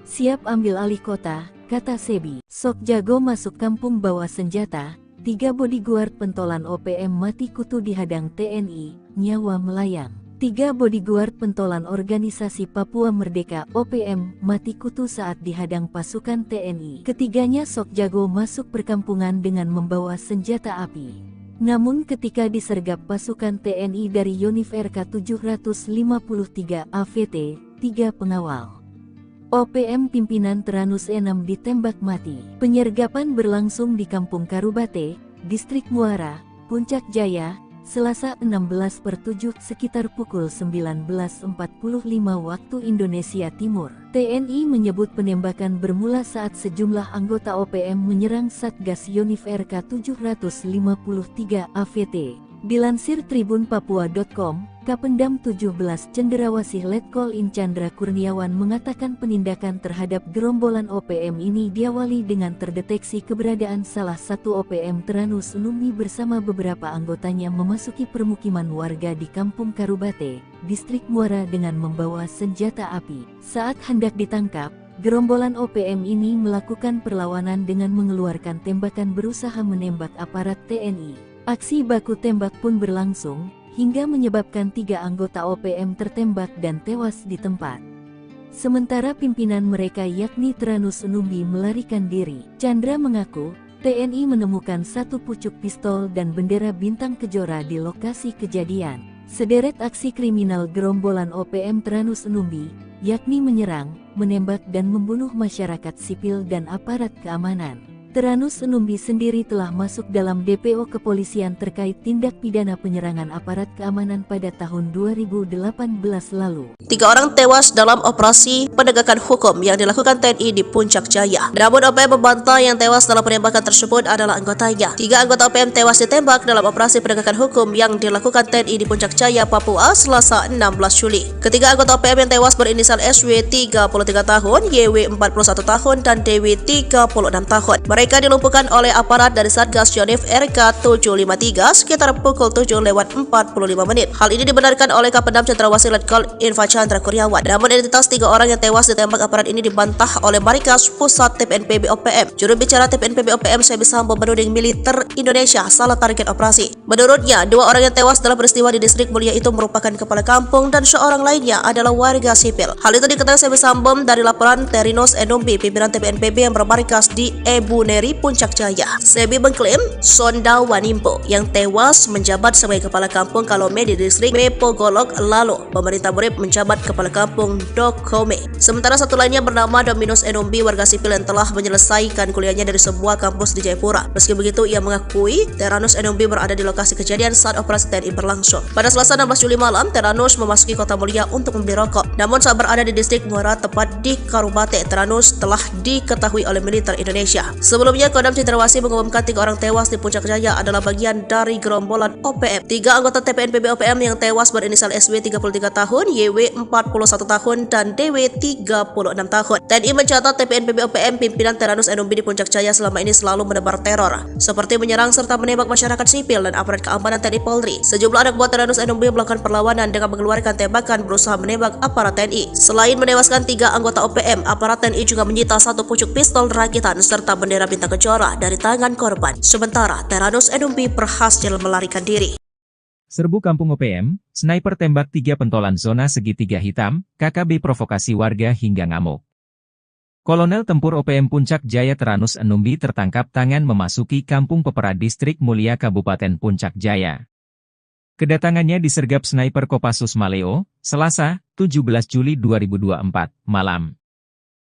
Speaker 1: Siap ambil alih kota, kata Sebi. Sok jago masuk kampung bawa senjata, 3 bodyguard pentolan OPM mati kutu dihadang TNI, nyawa melayang. 3 bodyguard pentolan Organisasi Papua Merdeka (OPM) mati kutu saat dihadang pasukan TNI. Ketiganya sok jago masuk perkampungan dengan membawa senjata api. Namun ketika disergap pasukan TNI dari Yonif RK 753 AVT, 3 pengawal OPM pimpinan Teranus E6 ditembak mati. Penyergapan berlangsung di Kampung Karubate, Distrik Muara, Puncak Jaya, Selasa 16/7 sekitar pukul 19.45 waktu Indonesia Timur. TNI menyebut penembakan bermula saat sejumlah anggota OPM menyerang Satgas Yonif RK 753 AVT. Dilansir tribunpapua.com, Kapendam 17 Cendrawasih Letkol In Chandra Kurniawan mengatakan penindakan terhadap gerombolan OPM ini diawali dengan terdeteksi keberadaan salah satu OPM Teranus Numbi bersama beberapa anggotanya memasuki permukiman warga di Kampung Karubate, Distrik Muara dengan membawa senjata api. Saat hendak ditangkap, gerombolan OPM ini melakukan perlawanan dengan mengeluarkan tembakan berusaha menembak aparat TNI. Aksi baku tembak pun berlangsung, hingga menyebabkan 3 anggota OPM tertembak dan tewas di tempat. Sementara pimpinan mereka yakni Teranus Numbi melarikan diri. Chandra mengaku, TNI menemukan 1 pucuk pistol dan bendera bintang kejora di lokasi kejadian. Sederet aksi kriminal gerombolan OPM Teranus Numbi, yakni menyerang, menembak dan membunuh masyarakat sipil dan aparat keamanan. Teranus Numbi sendiri telah masuk dalam DPO kepolisian terkait tindak pidana penyerangan aparat keamanan pada tahun 2018 lalu.
Speaker 2: 3 orang tewas dalam operasi penegakan hukum yang dilakukan TNI di Puncak Jaya. Namun OPM membantah yang tewas dalam penembakan tersebut adalah anggotanya. 3 anggota OPM tewas ditembak dalam operasi penegakan hukum yang dilakukan TNI di Puncak Jaya, Papua, Selasa 16 Juli. Ketiga anggota OPM yang tewas berinisial SW 33 tahun, YW 41 tahun, dan DW 36 tahun. Mereka dilumpuhkan oleh aparat dari Satgas Yonif RK 753 sekitar pukul 7:45 menit. Hal ini dibenarkan oleh Kapendam Cendrawasih Letkol Infantri Chandra Kurniawan. Namun identitas 3 orang yang tewas ditembak aparat ini dibantah oleh Markas Pusat TPNPB OPM. Juru bicara TPNPB OPM Febi Sambo menuding militer Indonesia salah target operasi. Menurutnya, 2 orang yang tewas dalam peristiwa di Distrik Mulia itu merupakan kepala kampung dan seorang lainnya adalah warga sipil. Hal itu diketahui Febi Sambo dari laporan Teranus Numbi, pimpinan TPNPB yang bermarkas di Ebu Neri, Puncak Jaya. Sebi mengklaim Sonda Wanimbo yang tewas menjabat sebagai kepala kampung Kalome di Distrik Mepogolok, lalu pemerintah Murid menjabat kepala kampung Dokome. Sementara satu lainnya bernama Dominus Numbi, warga sipil yang telah menyelesaikan kuliahnya dari sebuah kampus di Jayapura. Meski begitu, ia mengakui Teranus Numbi berada di lokasi kejadian saat operasi TNI berlangsung. Pada Selasa 16 Juli malam, Teranus memasuki Kota Mulia untuk membeli rokok. Namun saat berada di Distrik Muara, tepat di Karubate, Teranus telah diketahui oleh militer Indonesia. Sebelumnya, Kodam Cendrawasih mengumumkan 3 orang tewas di Puncak Jaya adalah bagian dari gerombolan OPM. 3 anggota TPNPB OPM yang tewas berinisial SW 33 tahun, YW 41 tahun, dan DW 36 tahun. TNI mencatat TPNPB OPM pimpinan Teranus Numbi di Puncak Jaya selama ini selalu menebar teror, seperti menyerang serta menembak masyarakat sipil dan aparat keamanan TNI Polri. Sejumlah anak buah Teranus Numbi melakukan perlawanan dengan mengeluarkan tembakan berusaha menembak aparat TNI. Selain menewaskan 3 anggota OPM, aparat TNI juga menyita 1 pucuk pistol rakitan serta bendera bintang kejora dari tangan korban. Sementara Teranus Numbi berhasil melarikan diri.
Speaker 3: Serbu Kampung OPM, sniper tembak 3 pentolan zona segitiga hitam, KKB provokasi warga hingga ngamuk. Kolonel Tempur OPM Puncak Jaya Teranus Numbi tertangkap tangan memasuki Kampung Pepera Distrik Mulia Kabupaten Puncak Jaya. Kedatangannya disergap sniper Kopassus Maleo, Selasa, 17 Juli 2024, malam.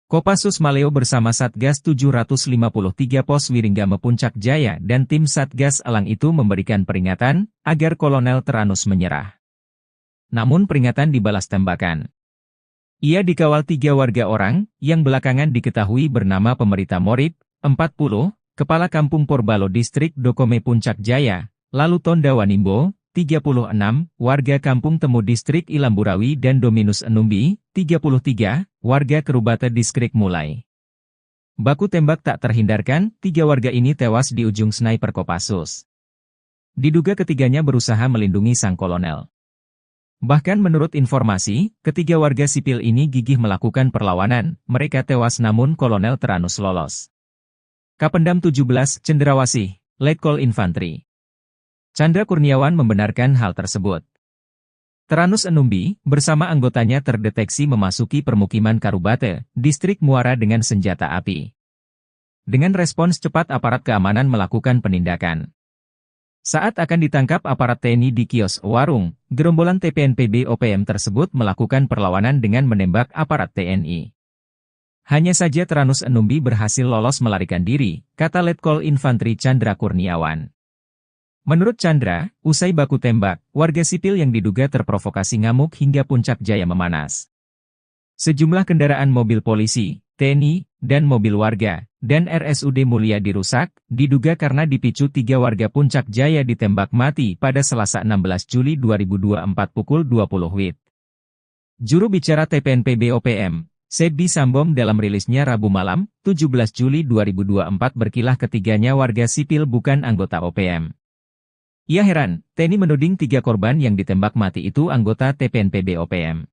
Speaker 3: Kopassus Maleo bersama Satgas 753 Pos Wiringgame Puncak Jaya dan tim Satgas Elang itu memberikan peringatan agar Kolonel Teranus menyerah. Namun peringatan dibalas tembakan. Ia dikawal 3 warga orang yang belakangan diketahui bernama Pemerita Morib, 40, Kepala Kampung Porbalo Distrik Dokome Puncak Jaya, lalu Tonda Wanimbo, 36, warga Kampung Temu Distrik Ilamburawi dan Dominus Numbi, 33, warga Karubate Distrik Mulai. Baku tembak tak terhindarkan, 3 warga ini tewas di ujung sniper Kopassus. Diduga ketiganya berusaha melindungi sang kolonel. Bahkan menurut informasi, ketiga warga sipil ini gigih melakukan perlawanan, mereka tewas namun Kolonel Teranus lolos. Kapendam 17 Cendrawasih, Letkol Infantri Chandra Kurniawan membenarkan hal tersebut. Teranus Numbi, bersama anggotanya terdeteksi memasuki permukiman Karubate, Distrik Muara dengan senjata api. Dengan respons cepat aparat keamanan melakukan penindakan. Saat akan ditangkap aparat TNI di kios warung, gerombolan TPNPB OPM tersebut melakukan perlawanan dengan menembak aparat TNI. Hanya saja Teranus Enumbi berhasil lolos melarikan diri, kata Letkol Infantri Chandra Kurniawan. Menurut Chandra, usai baku tembak, warga sipil yang diduga terprovokasi ngamuk hingga puncak jaya memanas. Sejumlah kendaraan mobil polisi, TNI, dan mobil warga, dan RSUD Mulia dirusak, diduga karena dipicu 3 warga puncak jaya ditembak mati pada Selasa 16 Juli 2024 pukul 20 WIB. Juru bicara TPNPB OPM, Sebbi Sambom dalam rilisnya Rabu malam, 17 Juli 2024 berkilah ketiganya warga sipil bukan anggota OPM. Ia heran, TNI menuding 3 korban yang ditembak mati itu anggota TPNPB OPM.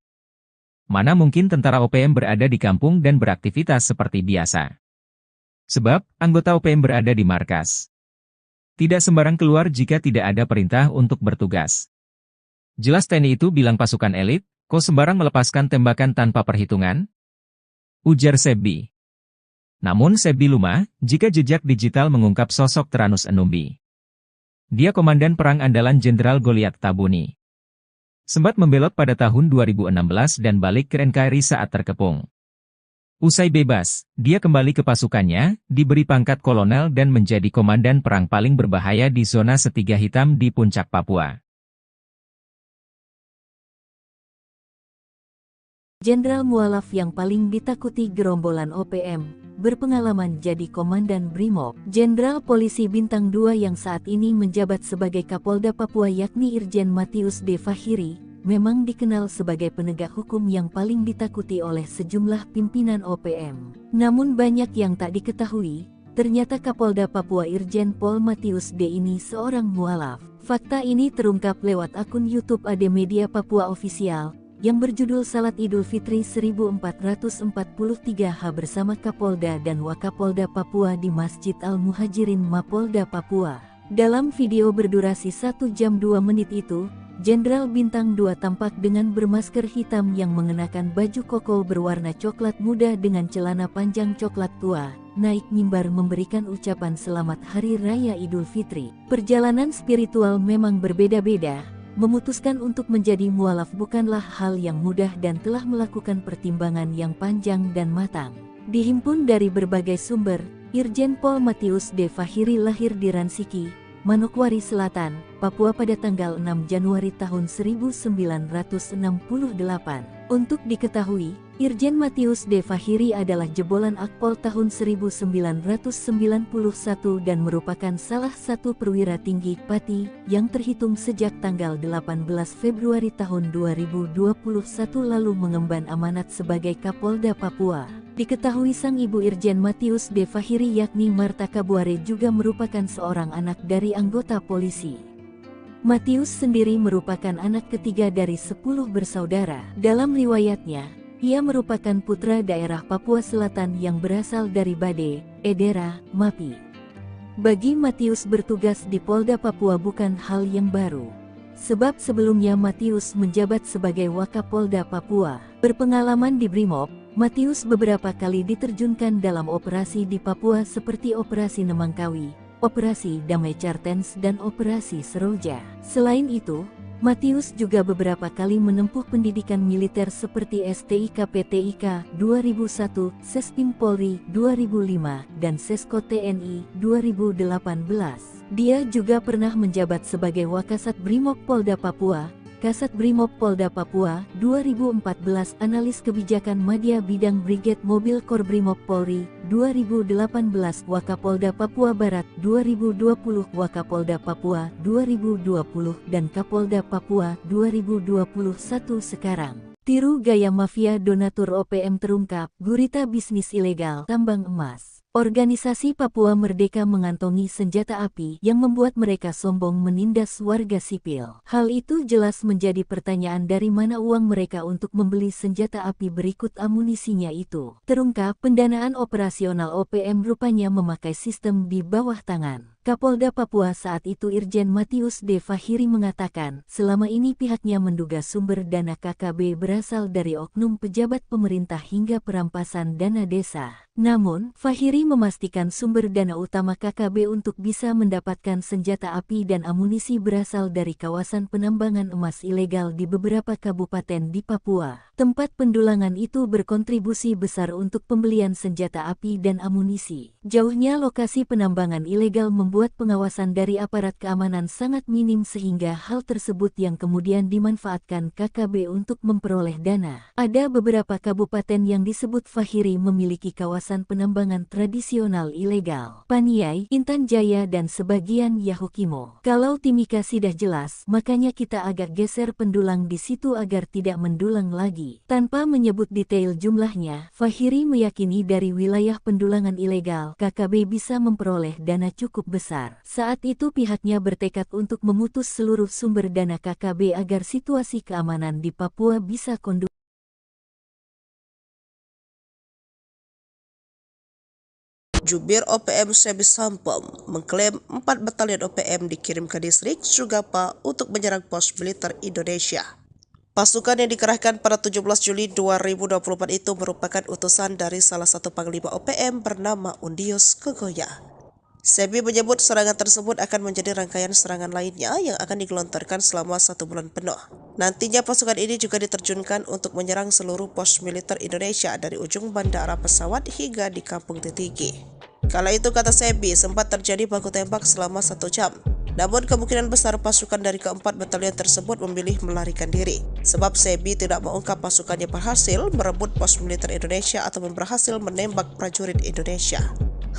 Speaker 3: Mana mungkin tentara OPM berada di kampung dan beraktivitas seperti biasa. Sebab, anggota OPM berada di markas. Tidak sembarang keluar jika tidak ada perintah untuk bertugas. Jelas TNI itu bilang pasukan elit, kok sembarang melepaskan tembakan tanpa perhitungan? Ujar Sebbi. Namun Sebbi lumah, jika jejak digital mengungkap sosok Teranus Enumbi. Dia komandan perang andalan Jenderal Goliat Tabuni. Sempat membelot pada tahun 2016 dan balik ke NKRI saat terkepung. Usai bebas, dia kembali ke pasukannya, diberi pangkat kolonel dan menjadi komandan perang paling berbahaya di zona Setiga Hitam di Puncak Papua.
Speaker 1: Jenderal mualaf yang paling ditakuti gerombolan OPM, berpengalaman jadi Komandan Brimob. Jenderal Polisi Bintang 2 yang saat ini menjabat sebagai Kapolda Papua yakni Irjen Matius D. Fahiri, memang dikenal sebagai penegak hukum yang paling ditakuti oleh sejumlah pimpinan OPM. Namun banyak yang tak diketahui, ternyata Kapolda Papua Irjen Pol Matius D. ini seorang mualaf. Fakta ini terungkap lewat akun YouTube AD Media Papua Official, yang berjudul Salat Idul Fitri 1443H bersama Kapolda dan Wakapolda Papua di Masjid Al-Muhajirin Mapolda Papua. Dalam video berdurasi 1 jam 2 menit itu, Jenderal Bintang 2 tampak dengan bermasker hitam yang mengenakan baju koko berwarna coklat muda dengan celana panjang coklat tua, naik mimbar memberikan ucapan selamat Hari Raya Idul Fitri. Perjalanan spiritual memang berbeda-beda. Memutuskan untuk menjadi mualaf bukanlah hal yang mudah dan telah melakukan pertimbangan yang panjang dan matang. Dihimpun dari berbagai sumber, Irjen Pol Matius D. Fahiri lahir di Ransiki, Manokwari Selatan, Papua pada tanggal 6 Januari tahun 1968. Untuk diketahui, Irjen Matius D. Fahiri adalah jebolan Akpol tahun 1991 dan merupakan salah satu perwira tinggi Pati yang terhitung sejak tanggal 18 Februari tahun 2021 lalu mengemban amanat sebagai Kapolda Papua. Diketahui sang ibu Irjen Matius D. Fahiri yakni Marta Kabuare juga merupakan seorang anak dari anggota polisi. Matius sendiri merupakan anak ketiga dari 10 bersaudara. Dalam riwayatnya, ia merupakan putra daerah Papua Selatan yang berasal dari Bade, Edera, Mapi. Bagi Matius bertugas di Polda Papua bukan hal yang baru. Sebab sebelumnya Matius menjabat sebagai Wakapolda Papua. Berpengalaman di Brimob, Matius beberapa kali diterjunkan dalam operasi di Papua seperti Operasi Nemangkawi, Operasi Damai Cartens dan Operasi Seroja. Selain itu, Matius juga beberapa kali menempuh pendidikan militer seperti STIK-PTIK 2001, Sespim Polri 2005, dan Sesko TNI 2018. Dia juga pernah menjabat sebagai Wakasat Brimob Polda Papua, Kasat Brimob Polda Papua 2014, Analis Kebijakan Madya Bidang Brigade Mobil Kor Brimob Polri 2018, Wakapolda Papua Barat 2020, Wakapolda Papua 2020, dan Kapolda Papua 2021 sekarang. Tiru gaya mafia donatur OPM terungkap, gurita bisnis ilegal tambang emas. Organisasi Papua Merdeka mengantongi senjata api yang membuat mereka sombong menindas warga sipil. Hal itu jelas menjadi pertanyaan dari mana uang mereka untuk membeli senjata api berikut amunisinya itu. Terungkap pendanaan operasional OPM rupanya memakai sistem di bawah tangan. Kapolda Papua saat itu Irjen Matius D. Fahiri mengatakan, selama ini pihaknya menduga sumber dana KKB berasal dari oknum pejabat pemerintah hingga perampasan dana desa. Namun, Fahiri memastikan sumber dana utama KKB untuk bisa mendapatkan senjata api dan amunisi berasal dari kawasan penambangan emas ilegal di beberapa kabupaten di Papua. Tempat pendulangan itu berkontribusi besar untuk pembelian senjata api dan amunisi. Jauhnya lokasi penambangan ilegal membuat pengawasan dari aparat keamanan sangat minim sehingga hal tersebut yang kemudian dimanfaatkan KKB untuk memperoleh dana. Ada beberapa kabupaten yang disebut Fahiri memiliki kawasan penambangan tradisional ilegal. Paniai, Intan Jaya dan sebagian Yahukimo. Kalau Timika sudah jelas, makanya kita agak geser pendulang di situ agar tidak mendulang lagi. Tanpa menyebut detail jumlahnya, Fahiri meyakini dari wilayah pendulangan ilegal, KKB bisa memperoleh dana cukup besar. Saat itu pihaknya bertekad untuk memutus seluruh sumber dana KKB agar situasi keamanan di Papua bisa kondusif.
Speaker 2: Jubir OPM Sebi Sampom mengklaim 4 batalion OPM dikirim ke distrik Sugapa untuk menyerang pos militer Indonesia. Pasukan yang dikerahkan pada 17 Juli 2024 itu merupakan utusan dari salah satu panglima OPM bernama Undius Kogoya. Sebi menyebut serangan tersebut akan menjadi rangkaian serangan lainnya yang akan digelontorkan selama 1 bulan penuh. Nantinya pasukan ini juga diterjunkan untuk menyerang seluruh pos militer Indonesia dari ujung bandara pesawat hingga di Kampung Titigi. Kala itu, kata Sebi, sempat terjadi baku tembak selama 1 jam. Namun kemungkinan besar pasukan dari keempat batalion tersebut memilih melarikan diri. Sebab Sebi tidak mengungkap pasukannya berhasil merebut pos militer Indonesia atau berhasil menembak prajurit Indonesia.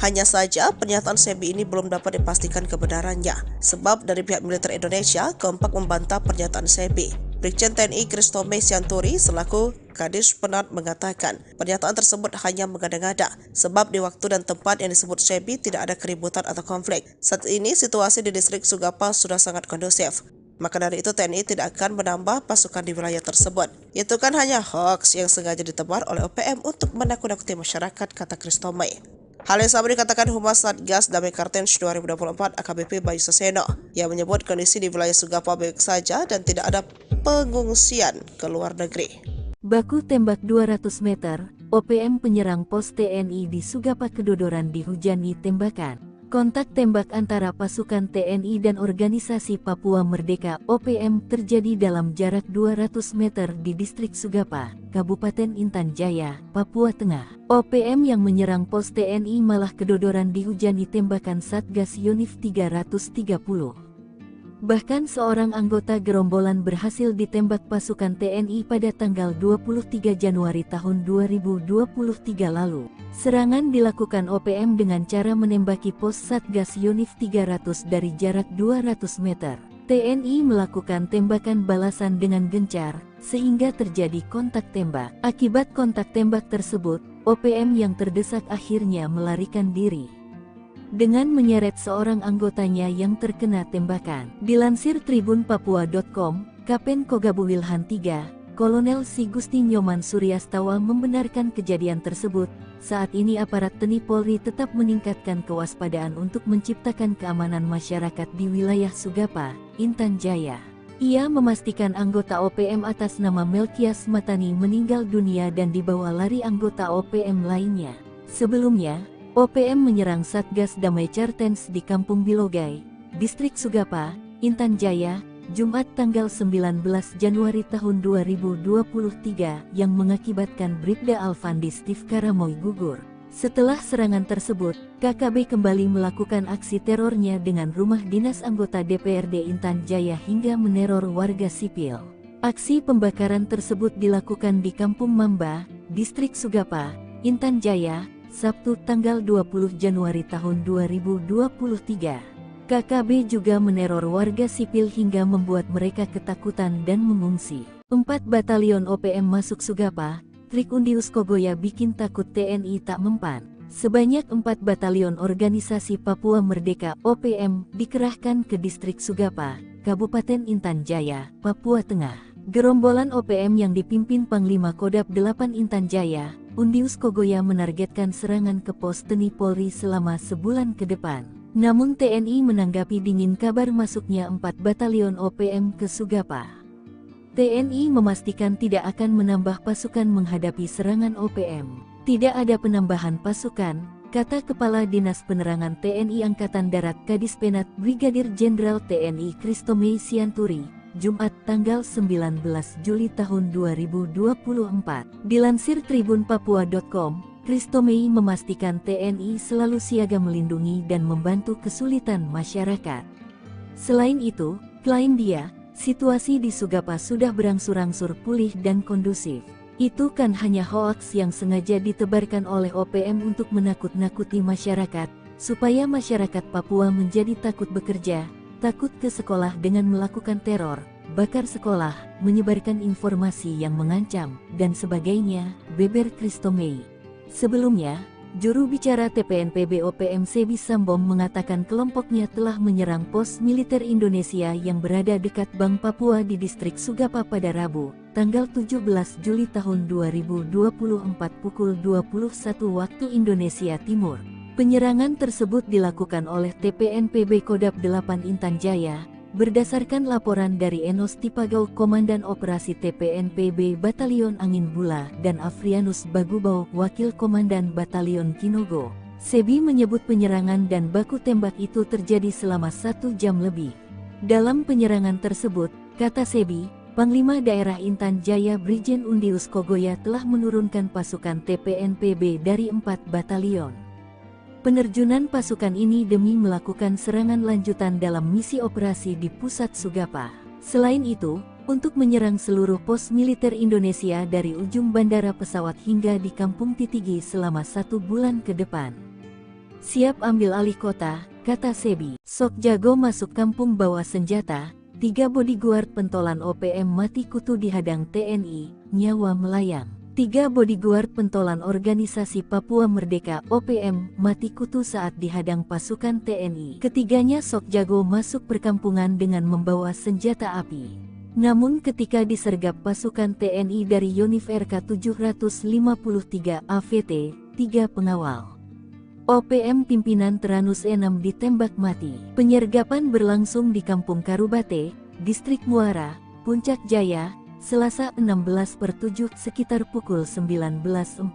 Speaker 2: Hanya saja pernyataan Sebi ini belum dapat dipastikan kebenarannya. Sebab dari pihak militer Indonesia kompak membantah pernyataan Sebi. Brigjen TNI Kristome Sianturi selaku Kadis Penat mengatakan pernyataan tersebut hanya mengada-ngada sebab di waktu dan tempat yang disebut Sebi tidak ada keributan atau konflik. Saat ini situasi di distrik Sugapa sudah sangat kondusif. Maka dari itu TNI tidak akan menambah pasukan di wilayah tersebut. Itu kan hanya hoax yang sengaja ditebar oleh OPM untuk menakut-nakuti masyarakat, kata Kristome. Hal yang sama dikatakan Humas Satgas Damai Kartens 2024 AKBP Bayu Saseno yang menyebut kondisi di wilayah Sugapa baik saja dan tidak ada pengungsian ke luar negeri.
Speaker 1: Baku tembak 200 meter, OPM penyerang pos TNI di Sugapa kedodoran dihujani tembakan. Kontak tembak antara pasukan TNI dan Organisasi Papua Merdeka OPM terjadi dalam jarak 200 meter di distrik Sugapa, Kabupaten Intan Jaya, Papua Tengah. OPM yang menyerang pos TNI malah kedodoran dihujani tembakan Satgas Yonif 330. Bahkan seorang anggota gerombolan berhasil ditembak pasukan TNI pada tanggal 23 Januari tahun 2023 lalu. Serangan dilakukan OPM dengan cara menembaki pos Satgas Yonif 300 dari jarak 200 meter. TNI melakukan tembakan balasan dengan gencar, sehingga terjadi kontak tembak. Akibat kontak tembak tersebut, OPM yang terdesak akhirnya melarikan diri dengan menyeret seorang anggotanya yang terkena tembakan. Dilansir tribunpapua.com, Kapen Kogabu Wilhan III, Kolonel Si Gusti Nyoman Suryastawa membenarkan kejadian tersebut. Saat ini aparat TNI Polri tetap meningkatkan kewaspadaan untuk menciptakan keamanan masyarakat di wilayah Sugapa, Intan Jaya. Ia memastikan anggota OPM atas nama Melkias Matani meninggal dunia dan dibawa lari anggota OPM lainnya. Sebelumnya, OPM menyerang Satgas Damai Kartens di Kampung Bilogai, Distrik Sugapa, Intan Jaya, Jumat tanggal 19 Januari tahun 2023 yang mengakibatkan Bribda Alfandi Steve Karamoy gugur. Setelah serangan tersebut, KKB kembali melakukan aksi terornya dengan rumah dinas anggota DPRD Intan Jaya hingga meneror warga sipil. Aksi pembakaran tersebut dilakukan di Kampung Mamba, Distrik Sugapa, Intan Jaya, Sabtu tanggal 20 Januari tahun 2023. KKB juga meneror warga sipil hingga membuat mereka ketakutan dan mengungsi. 4 batalion OPM masuk Sugapa, trik Undius Kogoya bikin takut TNI tak mempan. Sebanyak 4 batalion Organisasi Papua Merdeka OPM dikerahkan ke distrik Sugapa, Kabupaten Intan Jaya, Papua Tengah. Gerombolan OPM yang dipimpin Panglima Kodap 8 Intan Jaya, Undius Kogoya menargetkan serangan ke pos TNI Polri selama sebulan ke depan. Namun TNI menanggapi dingin kabar masuknya 4 batalion OPM ke Sugapa. TNI memastikan tidak akan menambah pasukan menghadapi serangan OPM. Tidak ada penambahan pasukan, kata Kepala Dinas Penerangan TNI Angkatan Darat Kadis Penat Brigadir Jenderal TNI Kristome Sianturi. Jumat tanggal 19 Juli tahun 2024. Dilansir tribunpapua.com, Christomei memastikan TNI selalu siaga melindungi dan membantu kesulitan masyarakat. Selain itu, klaim dia, situasi di Sugapa sudah berangsur-angsur pulih dan kondusif. Itu kan hanya hoaks yang sengaja ditebarkan oleh OPM untuk menakut-nakuti masyarakat, supaya masyarakat Papua menjadi takut bekerja, takut ke sekolah dengan melakukan teror, bakar sekolah, menyebarkan informasi yang mengancam, dan sebagainya, beber Christomei. Sebelumnya, juru bicara TPNPB OPM Sebi Sambom mengatakan kelompoknya telah menyerang pos militer Indonesia yang berada dekat Bank Papua di distrik Sugapa pada Rabu, tanggal 17 Juli tahun 2024 pukul 21 waktu Indonesia Timur. Penyerangan tersebut dilakukan oleh TPNPB Kodap 8 Intan Jaya, berdasarkan laporan dari Enos Tipagau Komandan Operasi TPNPB Batalion Angin Bula dan Afrianus Bagubau Wakil Komandan Batalion Kinogo. Sebi menyebut penyerangan dan baku tembak itu terjadi selama 1 jam lebih. Dalam penyerangan tersebut, kata Sebi, Panglima Daerah Intan Jaya Brigjen Undius Kogoya telah menurunkan pasukan TPNPB dari 4 batalion. Penerjunan pasukan ini demi melakukan serangan lanjutan dalam misi operasi di pusat Sugapa. Selain itu, untuk menyerang seluruh pos militer Indonesia dari ujung bandara pesawat hingga di Kampung Titigi selama 1 bulan ke depan. Siap ambil alih kota, kata Sebi. Sok jago masuk kampung bawa senjata, 3 bodyguard pentolan OPM mati kutu dihadang TNI, nyawa melayang. 3 bodyguard pentolan organisasi Papua Merdeka OPM mati kutu saat dihadang pasukan TNI. Ketiganya sok jago masuk perkampungan dengan membawa senjata api. Namun ketika disergap pasukan TNI dari Yonif RK 753 AVT, 3 pengawal OPM pimpinan Teranus E6 ditembak mati. Penyergapan berlangsung di Kampung Karubate, Distrik Muara, Puncak Jaya, Selasa 16/7 sekitar pukul 19.45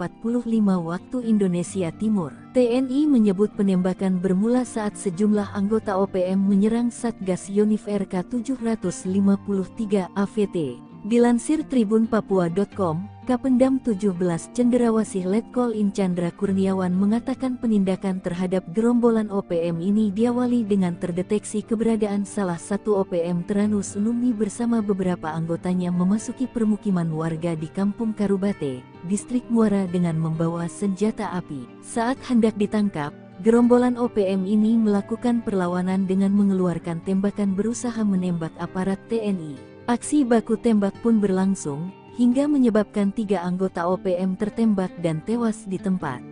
Speaker 1: waktu Indonesia Timur. TNI menyebut penembakan bermula saat sejumlah anggota OPM menyerang Satgas Yonif RK 753 AVT. Dilansir tribunpapua.com, Kapendam 17 Cenderawasih Letkol In Chandra Kurniawan mengatakan penindakan terhadap gerombolan OPM ini diawali dengan terdeteksi keberadaan salah satu OPM Teranus Numbi bersama beberapa anggotanya memasuki permukiman warga di Kampung Karubate, Distrik Muara dengan membawa senjata api. Saat hendak ditangkap, gerombolan OPM ini melakukan perlawanan dengan mengeluarkan tembakan berusaha menembak aparat TNI. Aksi baku tembak pun berlangsung, hingga menyebabkan 3 anggota OPM tertembak dan tewas di tempat.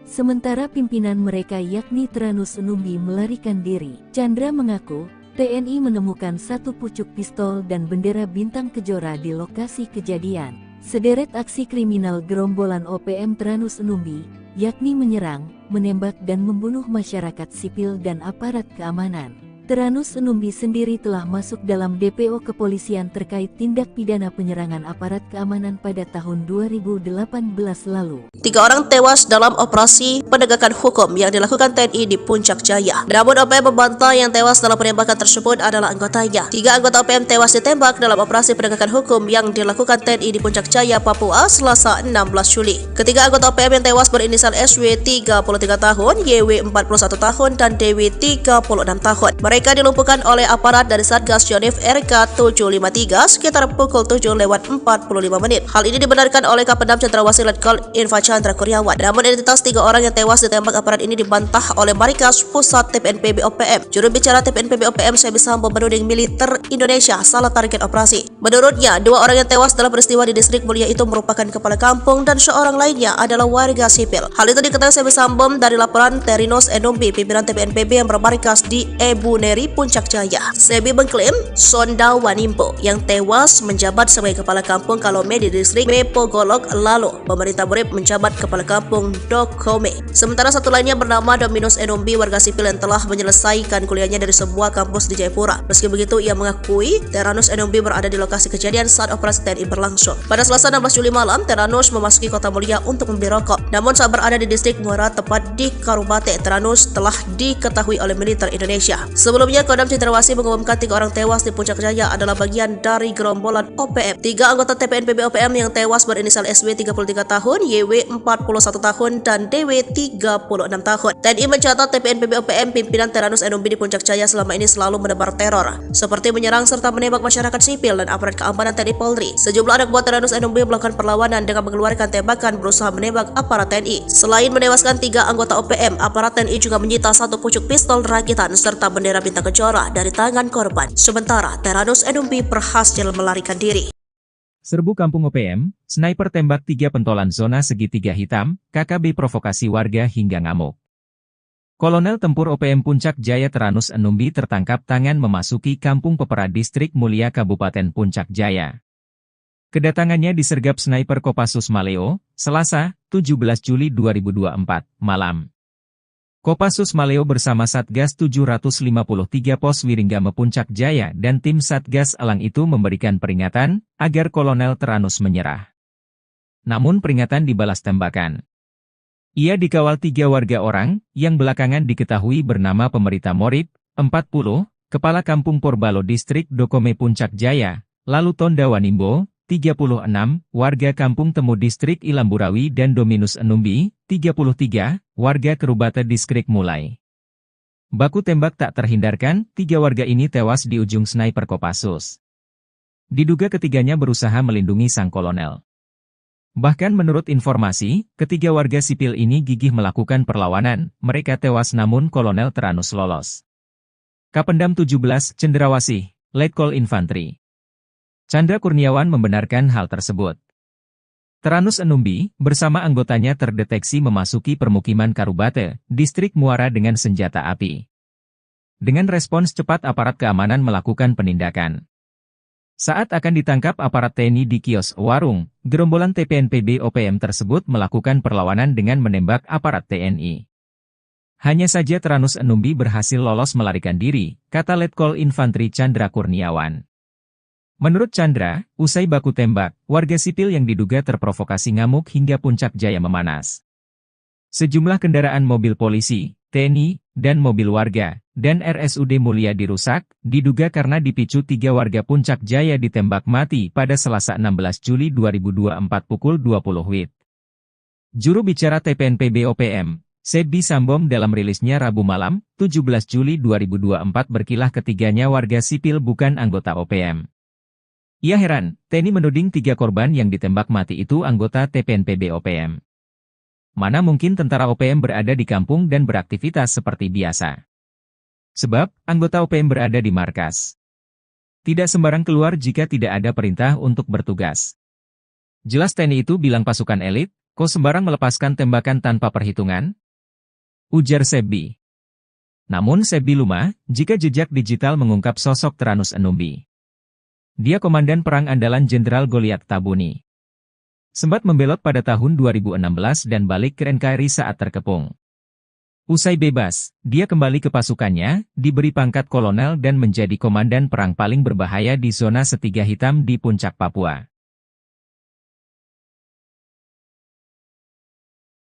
Speaker 1: Sementara pimpinan mereka yakni Teranus Numbi melarikan diri. Chandra mengaku, TNI menemukan 1 pucuk pistol dan bendera bintang kejora di lokasi kejadian. Sederet aksi kriminal gerombolan OPM Teranus Numbi, yakni menyerang, menembak dan membunuh masyarakat sipil dan aparat keamanan. Teranus Numbi sendiri telah masuk dalam DPO kepolisian terkait tindak pidana penyerangan aparat keamanan pada tahun 2018 lalu.
Speaker 2: 3 orang tewas dalam operasi penegakan hukum yang dilakukan TNI di Puncak Jaya. Namun OPM membantah yang tewas dalam penembakan tersebut adalah anggotanya. 3 anggota OPM tewas ditembak dalam operasi penegakan hukum yang dilakukan TNI di Puncak Jaya, Papua, Selasa 16 Juli. Ketiga anggota OPM yang tewas berinisial SW 33 tahun, YW 41 tahun, dan DW 36 tahun. Mereka dilumpuhkan oleh aparat dari Satgas Yonif RK 753 sekitar pukul 7:45 menit. Hal ini dibenarkan oleh Kapendam Cenderawasih Letkol Infa Chandra Kurniawan. Namun identitas 3 orang yang tewas ditembak aparat ini dibantah oleh Markas Pusat TPNPB OPM. Juru bicara TPNPB OPM Sebi Sambom menuding militer Indonesia salah target operasi. Menurutnya, 2 orang yang tewas dalam peristiwa di Distrik Mulia itu merupakan kepala kampung dan seorang lainnya adalah warga sipil. Hal itu diketahui Sebi Sambom dari laporan Teranus Numbi, pimpinan TPNPB yang bermarkas di Ebu Neri, Puncak Jaya. Sebi mengklaim Sonda Wanimpo yang tewas menjabat sebagai kepala kampung Kalome di distrik Mepogolok lalu pemerintah Burip menjabat kepala kampung Dokome. Sementara satu lainnya bernama Dominus Enombi, warga sipil yang telah menyelesaikan kuliahnya dari sebuah kampus di Jayapura. Meski begitu, ia mengakui Teranus Enombi berada di lokasi kejadian saat operasi TNI berlangsung. Pada Selasa 16 Juli malam, Teranus memasuki Kota Mulia untuk membeli rokok. Namun saat berada di distrik Muara tepat di Karubate, Teranus telah diketahui oleh militer Indonesia. Sebelum Sebelumnya, Kodam Cendrawasih mengumumkan 3 orang tewas di Puncak Jaya adalah bagian dari gerombolan OPM. 3 anggota TPNPB OPM yang tewas berinisial SW 33 tahun, YW 41 tahun, dan DW 36 tahun. TNI mencatat TPNPB OPM pimpinan Teranus Enumbi di Puncak Jaya selama ini selalu menebar teror, seperti menyerang serta menembak masyarakat sipil dan aparat keamanan TNI Polri. Sejumlah anak buah Teranus Enumbi melakukan perlawanan dengan mengeluarkan tembakan berusaha menembak aparat TNI. Selain menewaskan 3 anggota OPM, aparat TNI juga menyita 1 pucuk pistol rakitan serta bendera bintang kejora dari tangan korban. Sementara Teranus Enumbi berhasil melarikan diri.
Speaker 3: Serbu Kampung OPM, sniper tembak 3 pentolan zona segitiga hitam, KKB provokasi warga hingga ngamuk. Kolonel Tempur OPM Puncak Jaya Teranus Enumbi tertangkap tangan memasuki Kampung Pepera Distrik Mulia Kabupaten Puncak Jaya. Kedatangannya disergap sniper Kopassus Maleo, Selasa, 17 Juli 2024, malam. Kopassus Maleo bersama Satgas 753 Pos Wiringgame Puncak Jaya dan tim Satgas Elang itu memberikan peringatan agar Kolonel Teranus menyerah. Namun peringatan dibalas tembakan. Ia dikawal 3 warga orang yang belakangan diketahui bernama Pemerita Morib, 40, Kepala Kampung Porbalo Distrik Dokome Puncak Jaya, lalu Tonda Wanimbo, 36, warga Kampung Temu Distrik Ilamburawi dan Dominus Enumbi, 33, warga Kerubata Distrik Mulai. Baku tembak tak terhindarkan, 3 warga ini tewas di ujung sniper Kopassus. Diduga ketiganya berusaha melindungi sang kolonel. Bahkan menurut informasi, ketiga warga sipil ini gigih melakukan perlawanan, mereka tewas namun Kolonel Teranus lolos. Kapendam 17, Cendrawasih, Letkol Infantri Chandra Kurniawan membenarkan hal tersebut. Teranus Enumbi, bersama anggotanya terdeteksi memasuki permukiman Karubate, Distrik Muara dengan senjata api. Dengan respons cepat aparat keamanan melakukan penindakan. Saat akan ditangkap aparat TNI di kios warung, gerombolan TPNPB OPM tersebut melakukan perlawanan dengan menembak aparat TNI. Hanya saja Teranus Enumbi berhasil lolos melarikan diri, kata Letkol Infantri Chandra Kurniawan. Menurut Chandra, usai baku tembak, warga sipil yang diduga terprovokasi ngamuk hingga Puncak Jaya memanas. Sejumlah kendaraan mobil polisi, TNI, dan mobil warga, dan RSUD Mulia dirusak, diduga karena dipicu 3 warga Puncak Jaya ditembak mati pada Selasa 16 Juli 2024 pukul 20 WIB. Juru bicara TPNPB OPM, Sebi Sambom dalam rilisnya Rabu malam, 17 Juli 2024 berkilah ketiganya warga sipil bukan anggota OPM. Ia heran, TNI menuding 3 korban yang ditembak mati itu anggota TPNPB OPM. Mana mungkin tentara OPM berada di kampung dan beraktivitas seperti biasa. Sebab, anggota OPM berada di markas. Tidak sembarang keluar jika tidak ada perintah untuk bertugas. Jelas TNI itu bilang pasukan elit, kok sembarang melepaskan tembakan tanpa perhitungan? Ujar Sebi. Namun Sebi lumah, jika jejak digital mengungkap sosok Teranus Enumbi. Dia komandan perang andalan Jenderal Goliat Tabuni. Sempat membelot pada tahun 2016 dan balik ke NKRI saat terkepung. Usai bebas, dia kembali ke pasukannya, diberi pangkat kolonel dan menjadi komandan perang paling berbahaya di zona Setiga Hitam di Puncak Papua.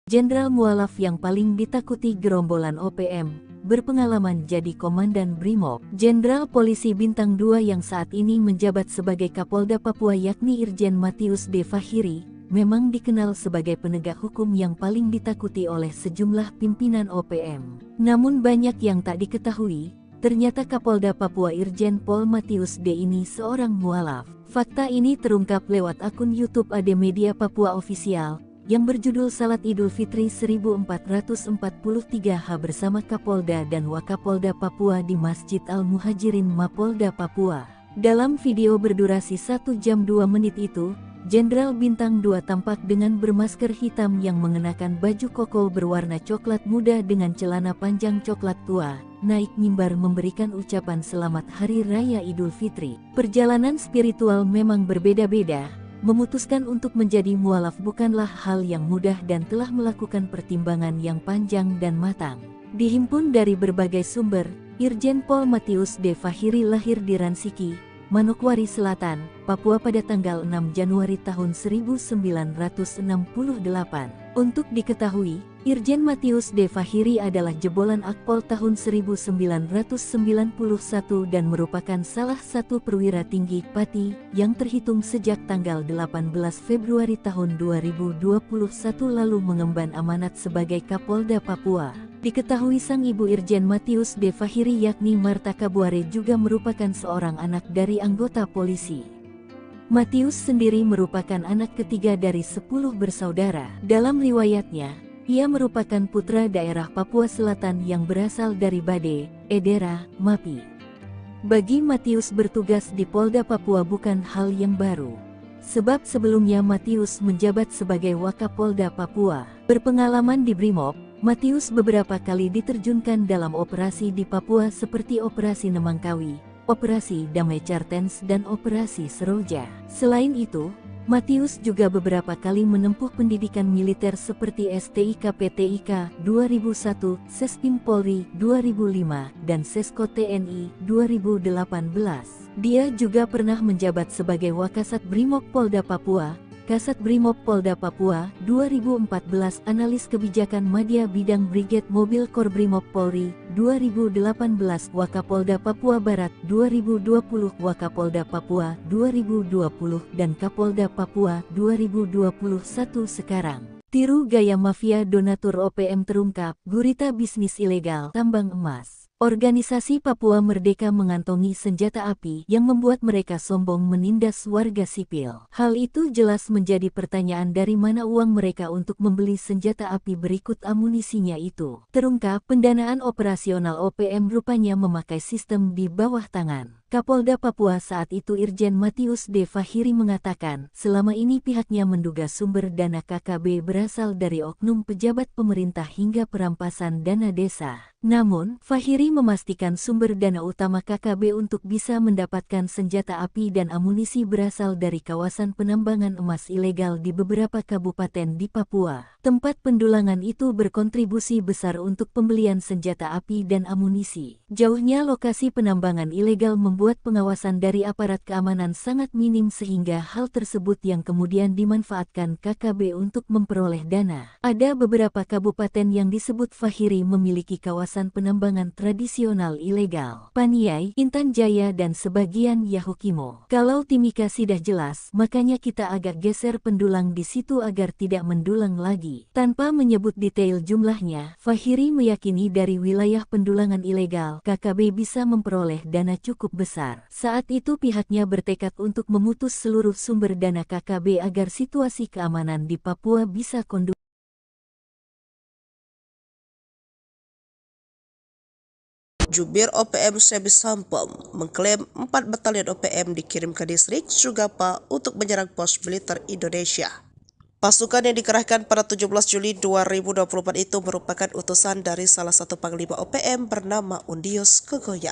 Speaker 1: Jenderal mualaf yang paling ditakuti gerombolan OPM, berpengalaman jadi Komandan Brimob. Jenderal Polisi Bintang 2 yang saat ini menjabat sebagai Kapolda Papua yakni Irjen Matius D. Fahiri, memang dikenal sebagai penegak hukum yang paling ditakuti oleh sejumlah pimpinan OPM. Namun banyak yang tak diketahui, ternyata Kapolda Papua Irjen Pol Matius D. ini seorang mualaf. Fakta ini terungkap lewat akun YouTube AD Media Papua Official, yang berjudul Salat Idul Fitri 1443H bersama Kapolda dan Wakapolda Papua di Masjid Al-Muhajirin Mapolda Papua. Dalam video berdurasi 1 jam 2 menit itu, Jenderal Bintang 2 tampak dengan bermasker hitam yang mengenakan baju koko berwarna coklat muda dengan celana panjang coklat tua, naik mimbar memberikan ucapan selamat Hari Raya Idul Fitri. Perjalanan spiritual memang berbeda-beda. Memutuskan untuk menjadi mualaf bukanlah hal yang mudah dan telah melakukan pertimbangan yang panjang dan matang. Dihimpun dari berbagai sumber, Irjen Pol Matius D. Fahiri lahir di Ransiki, Manokwari Selatan, Papua pada tanggal 6 Januari tahun 1968. Untuk diketahui, Irjen Matius D. Fahiri adalah jebolan Akpol tahun 1991 dan merupakan salah satu perwira tinggi Pati yang terhitung sejak tanggal 18 Februari tahun 2021 lalu mengemban amanat sebagai Kapolda Papua. Diketahui sang ibu Irjen Matius D. Fahiri yakni Marta Kabuare juga merupakan seorang anak dari anggota polisi. Matius sendiri merupakan anak ketiga dari 10 bersaudara. Dalam riwayatnya, ia merupakan putra daerah Papua Selatan yang berasal dari Bade, Edera, Mapi. Bagi Matius bertugas di Polda Papua bukan hal yang baru. Sebab sebelumnya Matius menjabat sebagai Wakapolda Papua. Berpengalaman di Brimob, Matius beberapa kali diterjunkan dalam operasi di Papua seperti Operasi Nemangkawi, Operasi Damai Cartens dan Operasi Seroja. Selain itu, Matius juga beberapa kali menempuh pendidikan militer seperti STIK PTIK 2001, Sespim Polri 2005, dan Sesko TNI 2018. Dia juga pernah menjabat sebagai Wakasat Brimob Polda Papua, Kasat Brimob Polda Papua 2014, Analis Kebijakan Madya Bidang Brigade Mobil Kor Brimob Polri 2018, Wakapolda Papua Barat 2020, Wakapolda Papua 2020, dan Kapolda Papua 2021 sekarang. Tiru gaya mafia donatur OPM terungkap, gurita bisnis ilegal tambang emas. Organisasi Papua Merdeka mengantongi senjata api yang membuat mereka sombong menindas warga sipil. Hal itu jelas menjadi pertanyaan dari mana uang mereka untuk membeli senjata api berikut amunisinya itu. Terungkap pendanaan operasional OPM rupanya memakai sistem di bawah tangan. Kapolda Papua saat itu Irjen Matius D. Fahiri mengatakan, selama ini pihaknya menduga sumber dana KKB berasal dari oknum pejabat pemerintah hingga perampasan dana desa. Namun, Fahiri memastikan sumber dana utama KKB untuk bisa mendapatkan senjata api dan amunisi berasal dari kawasan penambangan emas ilegal di beberapa kabupaten di Papua. Tempat pendulangan itu berkontribusi besar untuk pembelian senjata api dan amunisi. Jauhnya lokasi penambangan ilegal membuat pengawasan dari aparat keamanan sangat minim sehingga hal tersebut yang kemudian dimanfaatkan KKB untuk memperoleh dana. Ada beberapa kabupaten yang disebut Fahiri memiliki kawasan penambangan tradisional ilegal. Paniai, Intan Jaya dan sebagian Yahukimo. Kalau Timika sudah jelas, makanya kita agak geser pendulang di situ agar tidak mendulang lagi. Tanpa menyebut detail jumlahnya, Fahiri meyakini dari wilayah pendulangan ilegal, KKB bisa memperoleh dana cukup besar. Saat itu pihaknya bertekad untuk memutus seluruh sumber dana KKB agar situasi keamanan di Papua bisa kondusif.
Speaker 2: Jubir OPM Sebi Sampom mengklaim 4 batalion OPM dikirim ke distrik Sugapa untuk menyerang pos militer Indonesia. Pasukan yang dikerahkan pada 17 Juli 2024 itu merupakan utusan dari salah satu panglima OPM bernama Undius Kogoya.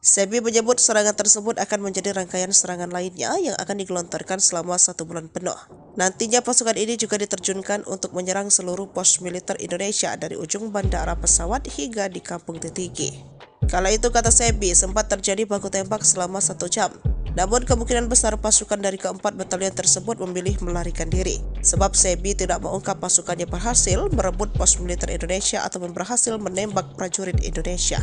Speaker 2: Sebi menyebut serangan tersebut akan menjadi rangkaian serangan lainnya yang akan digelontorkan selama 1 bulan penuh. Nantinya pasukan ini juga diterjunkan untuk menyerang seluruh pos militer Indonesia dari ujung bandara pesawat hingga di Kampung Titigi. Kala itu, kata Sebi, sempat terjadi baku tembak selama 1 jam. Namun kemungkinan besar pasukan dari keempat batalion tersebut memilih melarikan diri. Sebab Sebi tidak mengungkap pasukannya berhasil merebut pos militer Indonesia atau berhasil menembak prajurit Indonesia.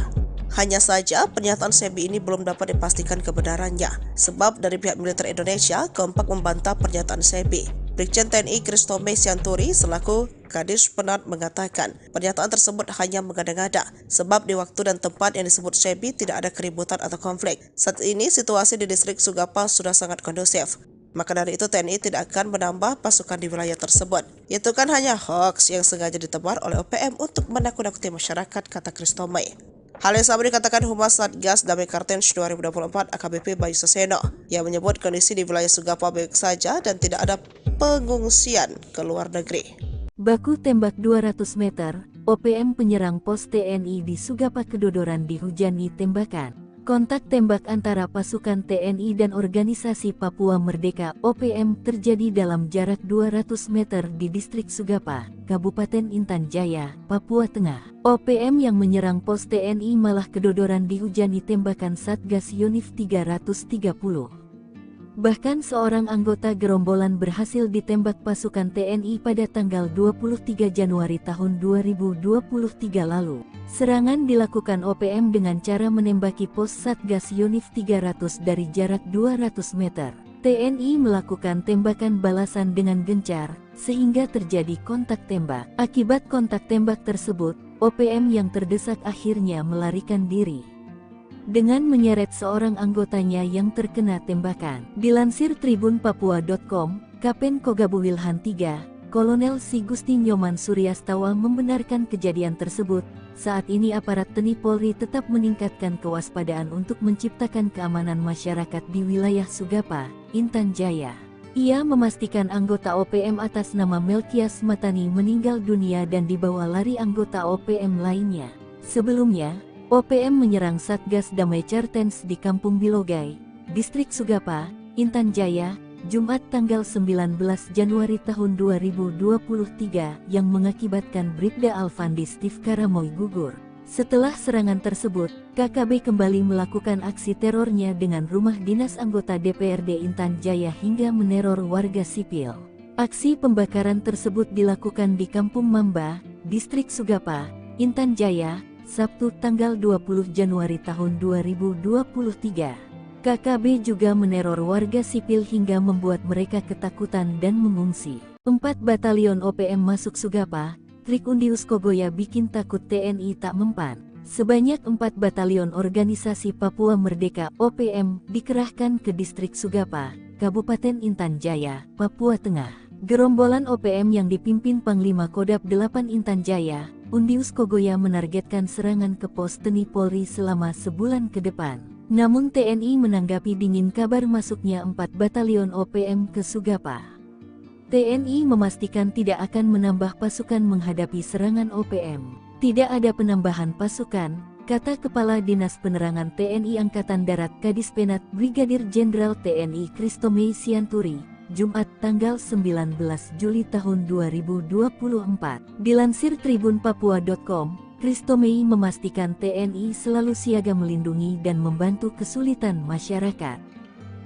Speaker 2: Hanya saja pernyataan Sebi ini belum dapat dipastikan kebenarannya. Sebab dari pihak militer Indonesia kompak membantah pernyataan Sebi. Brigjen TNI Kristome Sianturi selaku Kadis Penat mengatakan pernyataan tersebut hanya mengada-ngada sebab di waktu dan tempat yang disebut Sebi tidak ada keributan atau konflik. Saat ini situasi di distrik Sugapa sudah sangat kondusif. Maka dari itu TNI tidak akan menambah pasukan di wilayah tersebut. Itu kan hanya hoax yang sengaja ditebar oleh OPM untuk menakut-nakuti masyarakat, kata Kristome. Hal yang sama dikatakan Humas Satgas Damai Cartens 2024 AKBP Bayu Saseno yang menyebut kondisi di wilayah Sugapa baik saja dan tidak ada pengungsian ke luar negeri.
Speaker 1: Baku tembak 200 meter, OPM penyerang pos TNI di Sugapa Kedodoran dihujani tembakan. Kontak tembak antara pasukan TNI dan Organisasi Papua Merdeka (OPM) terjadi dalam jarak 200 meter di distrik Sugapa, Kabupaten Intan Jaya, Papua Tengah. OPM yang menyerang pos TNI malah kedodoran dihujani tembakan Satgas Yonif 330. Bahkan seorang anggota gerombolan berhasil ditembak pasukan TNI pada tanggal 23 Januari tahun 2023 lalu. Serangan dilakukan OPM dengan cara menembaki pos Satgas Yonif 300 dari jarak 200 meter. TNI melakukan tembakan balasan dengan gencar, sehingga terjadi kontak tembak. Akibat kontak tembak tersebut, OPM yang terdesak akhirnya melarikan diri dengan menyeret seorang anggotanya yang terkena tembakan. Dilansir tribunpapua.com, Kapen Kogabu Wilhan III, Kolonel Sigusti Nyoman Suryastawa membenarkan kejadian tersebut. Saat ini aparat TNI Polri tetap meningkatkan kewaspadaan untuk menciptakan keamanan masyarakat di wilayah Sugapa, Intan Jaya. Ia memastikan anggota OPM atas nama Melkias Matani meninggal dunia dan dibawa lari anggota OPM lainnya. Sebelumnya, OPM menyerang Satgas Damai Cartens di Kampung Bilogai, Distrik Sugapa, Intan Jaya, Jumat tanggal 19 Januari tahun 2023 yang mengakibatkan Bribda Alfandi Steve Karamoy gugur. Setelah serangan tersebut, KKB kembali melakukan aksi terornya dengan rumah dinas anggota DPRD Intan Jaya hingga meneror warga sipil. Aksi pembakaran tersebut dilakukan di Kampung Mamba, Distrik Sugapa, Intan Jaya, Sabtu tanggal 20 Januari tahun 2023. KKB juga meneror warga sipil hingga membuat mereka ketakutan dan mengungsi. 4 batalion OPM masuk Sugapa, trik Undius Kogoya bikin takut TNI tak mempan. Sebanyak 4 batalion organisasi Papua Merdeka OPM dikerahkan ke Distrik Sugapa, Kabupaten Intan Jaya, Papua Tengah. Gerombolan OPM yang dipimpin Panglima Kodam 8 Intan Jaya, Undius Kogoya menargetkan serangan ke pos TNI Polri selama sebulan ke depan. Namun TNI menanggapi dingin kabar masuknya 4 batalion OPM ke Sugapa. TNI memastikan tidak akan menambah pasukan menghadapi serangan OPM. Tidak ada penambahan pasukan, kata Kepala Dinas Penerangan TNI Angkatan Darat Kadispenat Brigadir Jenderal TNI Kristomei Sianturi, Jumat tanggal 19 Juli tahun 2024. Dilansir tribunpapua.com, Kristomei memastikan TNI selalu siaga melindungi dan membantu kesulitan masyarakat.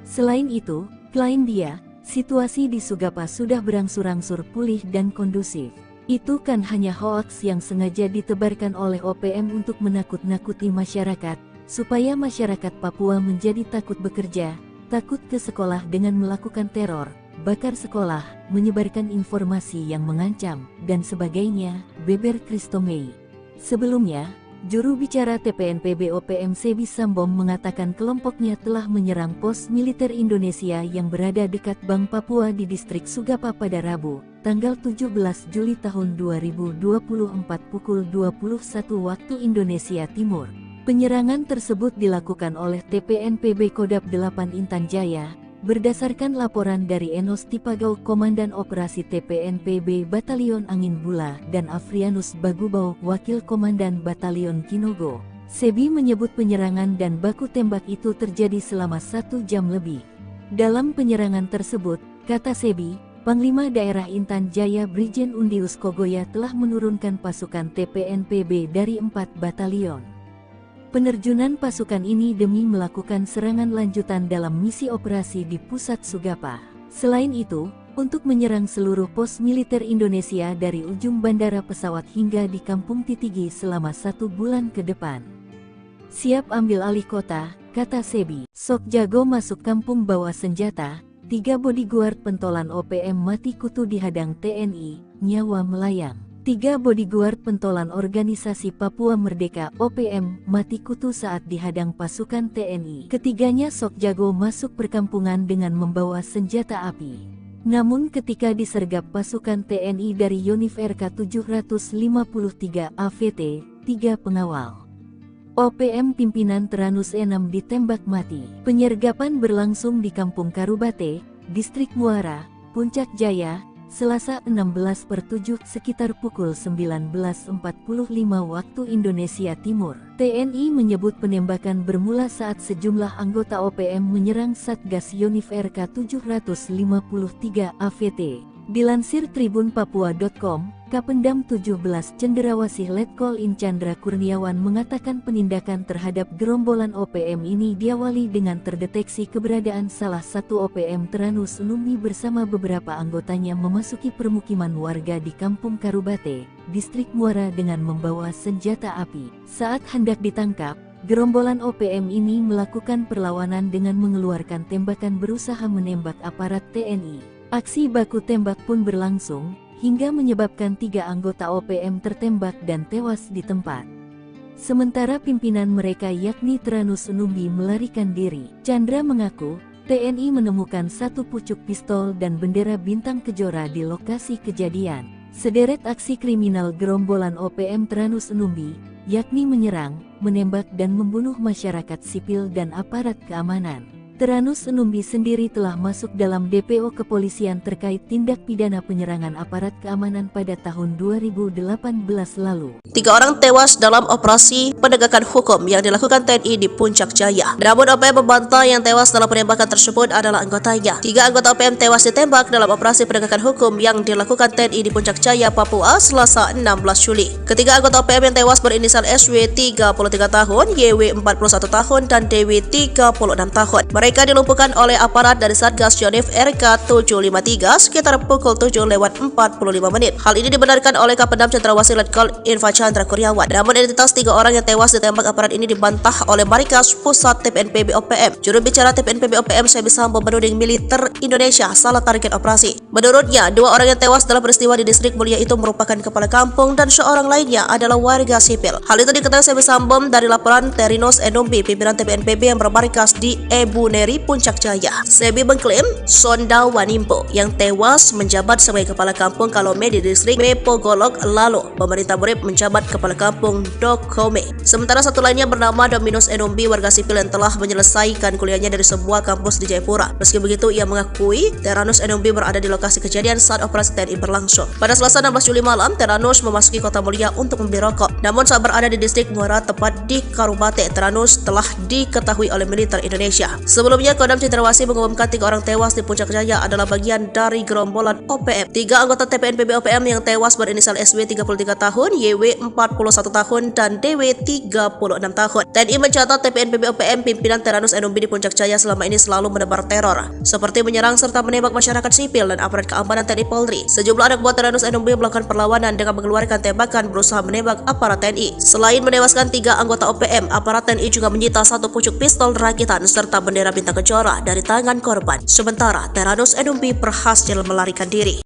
Speaker 1: Selain itu, klaim dia, situasi di Sugapa sudah berangsur-angsur pulih dan kondusif. Itu kan hanya hoaks yang sengaja ditebarkan oleh OPM untuk menakut-nakuti masyarakat, supaya masyarakat Papua menjadi takut bekerja, takut ke sekolah dengan melakukan teror, bakar sekolah, menyebarkan informasi yang mengancam, dan sebagainya, beber Kristomei. Sebelumnya, juru bicara TPNPB OPM Sebi Sambom mengatakan kelompoknya telah menyerang pos militer Indonesia yang berada dekat Bank Papua di Distrik Sugapa pada Rabu, tanggal 17 Juli tahun 2024 pukul 21 waktu Indonesia Timur. Penyerangan tersebut dilakukan oleh TPNPB Kodam 8 Intan Jaya, berdasarkan laporan dari Enos Tipagau Komandan Operasi TPNPB Batalion Angin Bula dan Afrianus Bagubau Wakil Komandan Batalion Kinogo. Sebi menyebut penyerangan dan baku tembak itu terjadi selama 1 jam lebih. Dalam penyerangan tersebut, kata Sebi, Panglima Daerah Intan Jaya Brigjen Undius Kogoya telah menurunkan pasukan TPNPB dari 4 batalion. Penerjunan pasukan ini demi melakukan serangan lanjutan dalam misi operasi di pusat Sugapa. Selain itu, untuk menyerang seluruh pos militer Indonesia dari ujung bandara pesawat hingga di Kampung Titigi selama 1 bulan ke depan. Siap ambil alih kota, kata Sebi. Sok jago masuk kampung bawa senjata, 3 bodyguard pentolan OPM mati kutu dihadang TNI, nyawa melayang. 3 bodyguard pentolan organisasi Papua Merdeka OPM mati kutu saat dihadang pasukan TNI. Ketiganya sok jago masuk perkampungan dengan membawa senjata api. Namun ketika disergap pasukan TNI dari Yonif RK 753 AVT, 3 pengawal OPM pimpinan Teranus 6 ditembak mati. Penyergapan berlangsung di Kampung Karubate, Distrik Muara, Puncak Jaya, Selasa 16/7 sekitar pukul 19.45 waktu Indonesia Timur. TNI menyebut penembakan bermula saat sejumlah anggota OPM menyerang Satgas Yonif RK 753 AVT. Dilansir tribunpapua.com, Kapendam 17 Cendrawasih Letkol In Chandra Kurniawan mengatakan penindakan terhadap gerombolan OPM ini diawali dengan terdeteksi keberadaan salah satu OPM Teranus Numbi bersama beberapa anggotanya memasuki permukiman warga di Kampung Karubate, Distrik Muara dengan membawa senjata api. Saat hendak ditangkap, gerombolan OPM ini melakukan perlawanan dengan mengeluarkan tembakan berusaha menembak aparat TNI. Aksi baku tembak pun berlangsung, hingga menyebabkan 3 anggota OPM tertembak dan tewas di tempat. Sementara pimpinan mereka yakni Teranus Numbi melarikan diri. Chandra mengaku, TNI menemukan 1 pucuk pistol dan bendera bintang kejora di lokasi kejadian. Sederet aksi kriminal gerombolan OPM Teranus Numbi, yakni menyerang, menembak dan membunuh masyarakat sipil dan aparat keamanan. Teranus Numbi sendiri telah masuk dalam DPO kepolisian terkait tindak pidana penyerangan aparat keamanan pada tahun 2018 lalu.
Speaker 2: 3 orang tewas dalam operasi penegakan hukum yang dilakukan TNI di Puncak Jaya. Namun OPM membantah yang tewas dalam penembakan tersebut adalah anggotanya. 3 anggota OPM tewas ditembak dalam operasi penegakan hukum yang dilakukan TNI di Puncak Jaya, Papua, Selasa 16 Juli. Ketiga anggota OPM yang tewas berinisial SW 33 tahun, YW 41 tahun, dan DW 36 tahun. Mereka dilumpuhkan oleh aparat dari Satgas Yonif RK 753 sekitar pukul 7:45 menit. Hal ini dibenarkan oleh Kapendam Cendrawasih Letkol Infantri Chandra Kurniawan. Namun identitas 3 orang yang tewas ditembak aparat ini dibantah oleh Markas Pusat TPNPB OPM. Juru bicara TPNPB OPM Sebi Sambo menuding militer Indonesia salah target operasi. Menurutnya, 2 orang yang tewas dalam peristiwa di Distrik Mulia itu merupakan kepala kampung dan seorang lainnya adalah warga sipil. Hal itu diketahui Sebi Sambo dari laporan Teranus Numbi, pimpinan TPNPB yang bermarkas di Ebuneri, Puncak Jaya. Sebi mengklaim Sonda Wanimbo yang tewas menjabat sebagai kepala kampung Kalome di Distrik Mepogolok, lalu pemerintah Murid menjabat kepala kampung Dokome. Sementara satu lainnya bernama Dominus Numbi, warga sipil yang telah menyelesaikan kuliahnya dari sebuah kampus di Jayapura. Meski begitu, ia mengakui Teranus Numbi berada di lokasi kejadian saat operasi TNI berlangsung. Pada Selasa 16 Juli malam, Teranus memasuki Kota Mulia untuk membeli rokok. Namun saat berada di Distrik Muara, tepat di Karubate, Teranus telah diketahui oleh militer Indonesia. Sebelumnya, Kodam Cendrawasih mengumumkan 3 orang tewas di Puncak Jaya adalah bagian dari gerombolan OPM. 3 anggota TPNPB OPM yang tewas berinisial SW 33 tahun, YW 41 tahun, dan DW 36 tahun. TNI mencatat TPNPB OPM pimpinan Teranus Numbi di Puncak Jaya selama ini selalu menebar teror, seperti menyerang serta menembak masyarakat sipil dan aparat keamanan TNI Polri. Sejumlah anak buah Teranus Numbi melakukan perlawanan dengan mengeluarkan tembakan berusaha menembak aparat TNI. Selain menewaskan 3 anggota OPM, aparat TNI juga menyita 1 pucuk pistol rakitan serta bendera bintang kejora dari tangan korban. Sementara Teranus Numbi berhasil melarikan diri.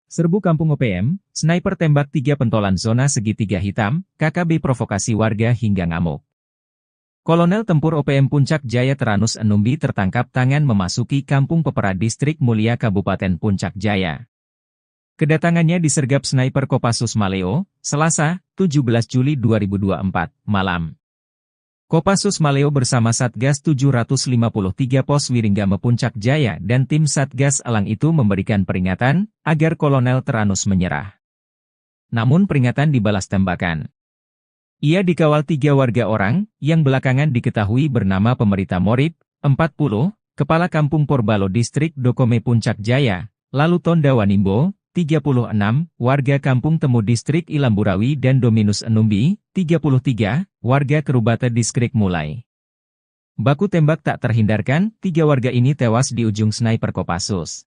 Speaker 3: Serbu Kampung OPM, sniper tembak 3 pentolan zona segitiga hitam, KKB provokasi warga hingga ngamuk. Kolonel Tempur OPM Puncak Jaya Teranus Numbi tertangkap tangan memasuki Kampung Pepera Distrik Mulia Kabupaten Puncak Jaya. Kedatangannya disergap sniper Kopassus Maleo, Selasa, 17 Juli 2024, malam. Kopassus Maleo bersama Satgas 753 Pos Wiringgame Puncak Jaya dan tim Satgas Elang itu memberikan peringatan agar Kolonel Teranus menyerah. Namun peringatan dibalas tembakan. Ia dikawal 3 warga orang yang belakangan diketahui bernama Pemerita Morib, 40, Kepala Kampung Porbalo Distrik Dokome Puncak Jaya, lalu Tonda Wanimbo, 36, warga Kampung Temu Distrik Ilamburawi, dan Dominus Numbi, 33, warga Kerubate Distrik Mulai. Baku tembak tak terhindarkan, 3 warga ini tewas di ujung sniper Kopassus.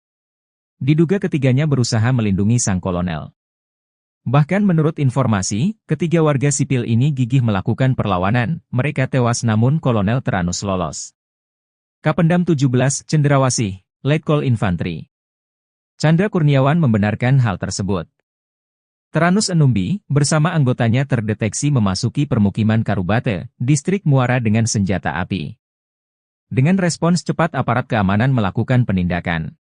Speaker 3: Diduga ketiganya berusaha melindungi sang kolonel. Bahkan menurut informasi, ketiga warga sipil ini gigih melakukan perlawanan, mereka tewas namun Kolonel Teranus lolos. Kapendam 17 Cendrawasih, Letkol Infantri Chandra Kurniawan membenarkan hal tersebut. Teranus Numbi, bersama anggotanya terdeteksi memasuki permukiman Karubate, Distrik Muara dengan senjata api. Dengan respons cepat aparat keamanan melakukan penindakan.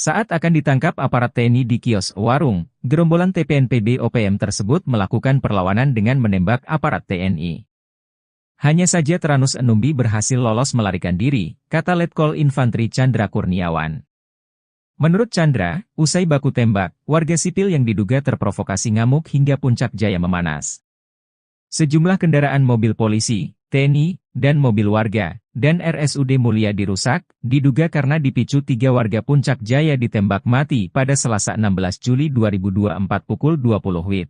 Speaker 3: Saat akan ditangkap aparat TNI di kios warung, gerombolan TPNPB OPM tersebut melakukan perlawanan dengan menembak aparat TNI. Hanya saja Teranus Numbi berhasil lolos melarikan diri, kata Letkol Infantri Chandra Kurniawan. Menurut Chandra, usai baku tembak, warga sipil yang diduga terprovokasi ngamuk hingga Puncak Jaya memanas. Sejumlah kendaraan mobil polisi, TNI, dan mobil warga, dan RSUD Mulia dirusak, diduga karena dipicu 3 warga Puncak Jaya ditembak mati pada Selasa 16 Juli 2024 pukul 20 WIB.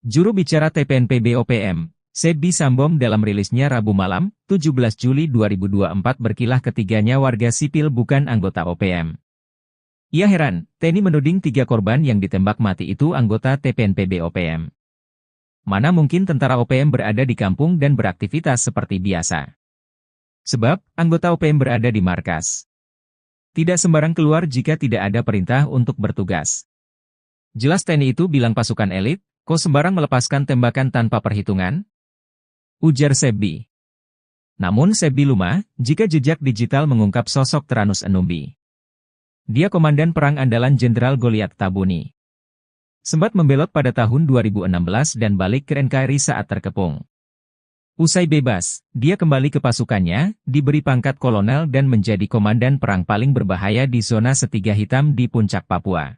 Speaker 3: Juru bicara TPNPB OPM, Sebbi Sambom dalam rilisnya Rabu malam, 17 Juli 2024 berkilah ketiganya warga sipil bukan anggota OPM. Ia heran, TNI menuding 3 korban yang ditembak mati itu anggota TPNPB OPM. Mana mungkin tentara OPM berada di kampung dan beraktivitas seperti biasa. Sebab, anggota OPM berada di markas. Tidak sembarang keluar jika tidak ada perintah untuk bertugas. Jelas TNI itu bilang pasukan elit, kok sembarang melepaskan tembakan tanpa perhitungan? Ujar Sebbi. Namun Sebbi lumah, jika jejak digital mengungkap sosok Teranos Enumbi. Dia komandan perang andalan Jenderal Goliat Tabuni. Sempat membelot pada tahun 2016 dan balik ke NKRI saat terkepung. Usai bebas, dia kembali ke pasukannya, diberi pangkat kolonel dan menjadi komandan perang paling berbahaya di zona Setiga Hitam di Puncak Papua.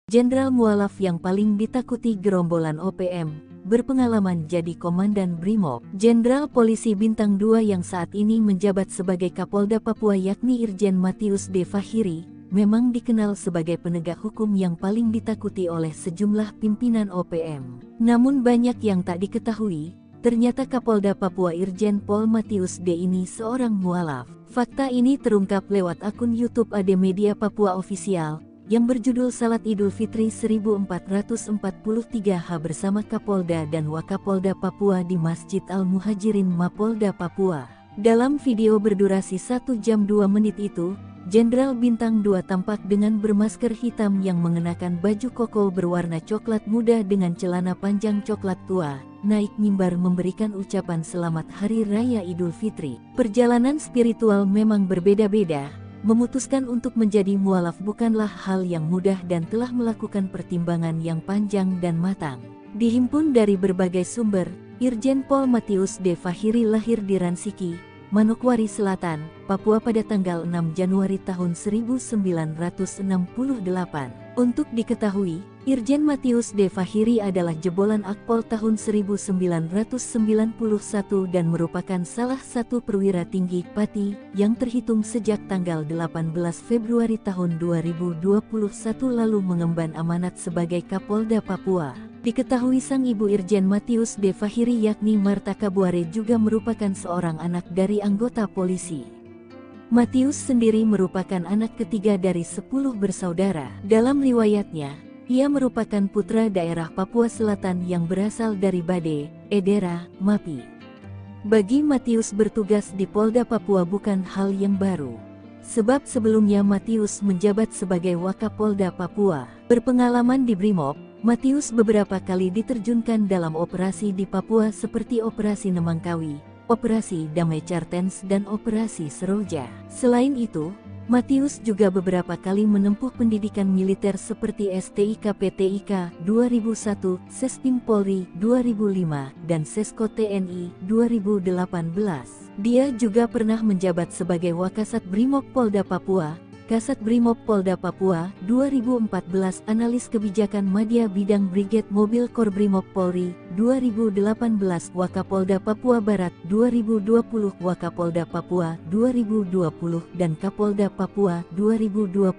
Speaker 1: Jenderal mualaf yang paling ditakuti gerombolan OPM, berpengalaman jadi Komandan Brimob. Jenderal Polisi Bintang 2 yang saat ini menjabat sebagai Kapolda Papua yakni Irjen Matius D. Fahiri, memang dikenal sebagai penegak hukum yang paling ditakuti oleh sejumlah pimpinan OPM. Namun banyak yang tak diketahui, ternyata Kapolda Papua Irjen Pol Matius D. ini seorang mualaf. Fakta ini terungkap lewat akun YouTube AD Media Papua Official, yang berjudul Salat Idul Fitri 1443H bersama Kapolda dan Wakapolda Papua di Masjid Al-Muhajirin Mapolda Papua. Dalam video berdurasi 1 jam 2 menit itu, Jenderal Bintang 2 tampak dengan bermasker hitam yang mengenakan baju koko berwarna coklat muda dengan celana panjang coklat tua, naik mimbar memberikan ucapan selamat Hari Raya Idul Fitri. Perjalanan spiritual memang berbeda-beda. Memutuskan untuk menjadi mualaf bukanlah hal yang mudah dan telah melakukan pertimbangan yang panjang dan matang. Dihimpun dari berbagai sumber, Irjen Pol Matius D. Fahiri lahir di Ransiki, Manokwari Selatan, Papua pada tanggal 6 Januari tahun 1968. Untuk diketahui, Irjen Matius D. Fahiri adalah jebolan Akpol tahun 1991 dan merupakan salah satu perwira tinggi Pati yang terhitung sejak tanggal 18 Februari tahun 2021 lalu mengemban amanat sebagai Kapolda Papua. Diketahui sang ibu Irjen Matius D. Fahiri yakni Marta Kabuare juga merupakan seorang anak dari anggota polisi. Matius sendiri merupakan anak ketiga dari 10 bersaudara. Dalam riwayatnya, ia merupakan putra daerah Papua Selatan yang berasal dari Bade, Edera, Mapi. Bagi Matius bertugas di Polda Papua bukan hal yang baru. Sebab sebelumnya Matius menjabat sebagai Wakapolda Papua. Berpengalaman di Brimob, Matius beberapa kali diterjunkan dalam operasi di Papua seperti Operasi Nemangkawi, Operasi Damai Cartens dan Operasi Seroja. Selain itu, Matius juga beberapa kali menempuh pendidikan militer seperti STIK PTIK 2001, Sestim Polri 2005, dan Sesko TNI 2018. Dia juga pernah menjabat sebagai Wakasat Brimob Polda Papua, Kasat Brimob Polda Papua 2014, Analis Kebijakan Madya Bidang Brigade Mobil Kor Brimob Polri 2018, Wakapolda Papua Barat 2020, Wakapolda Papua 2020, dan Kapolda Papua 2021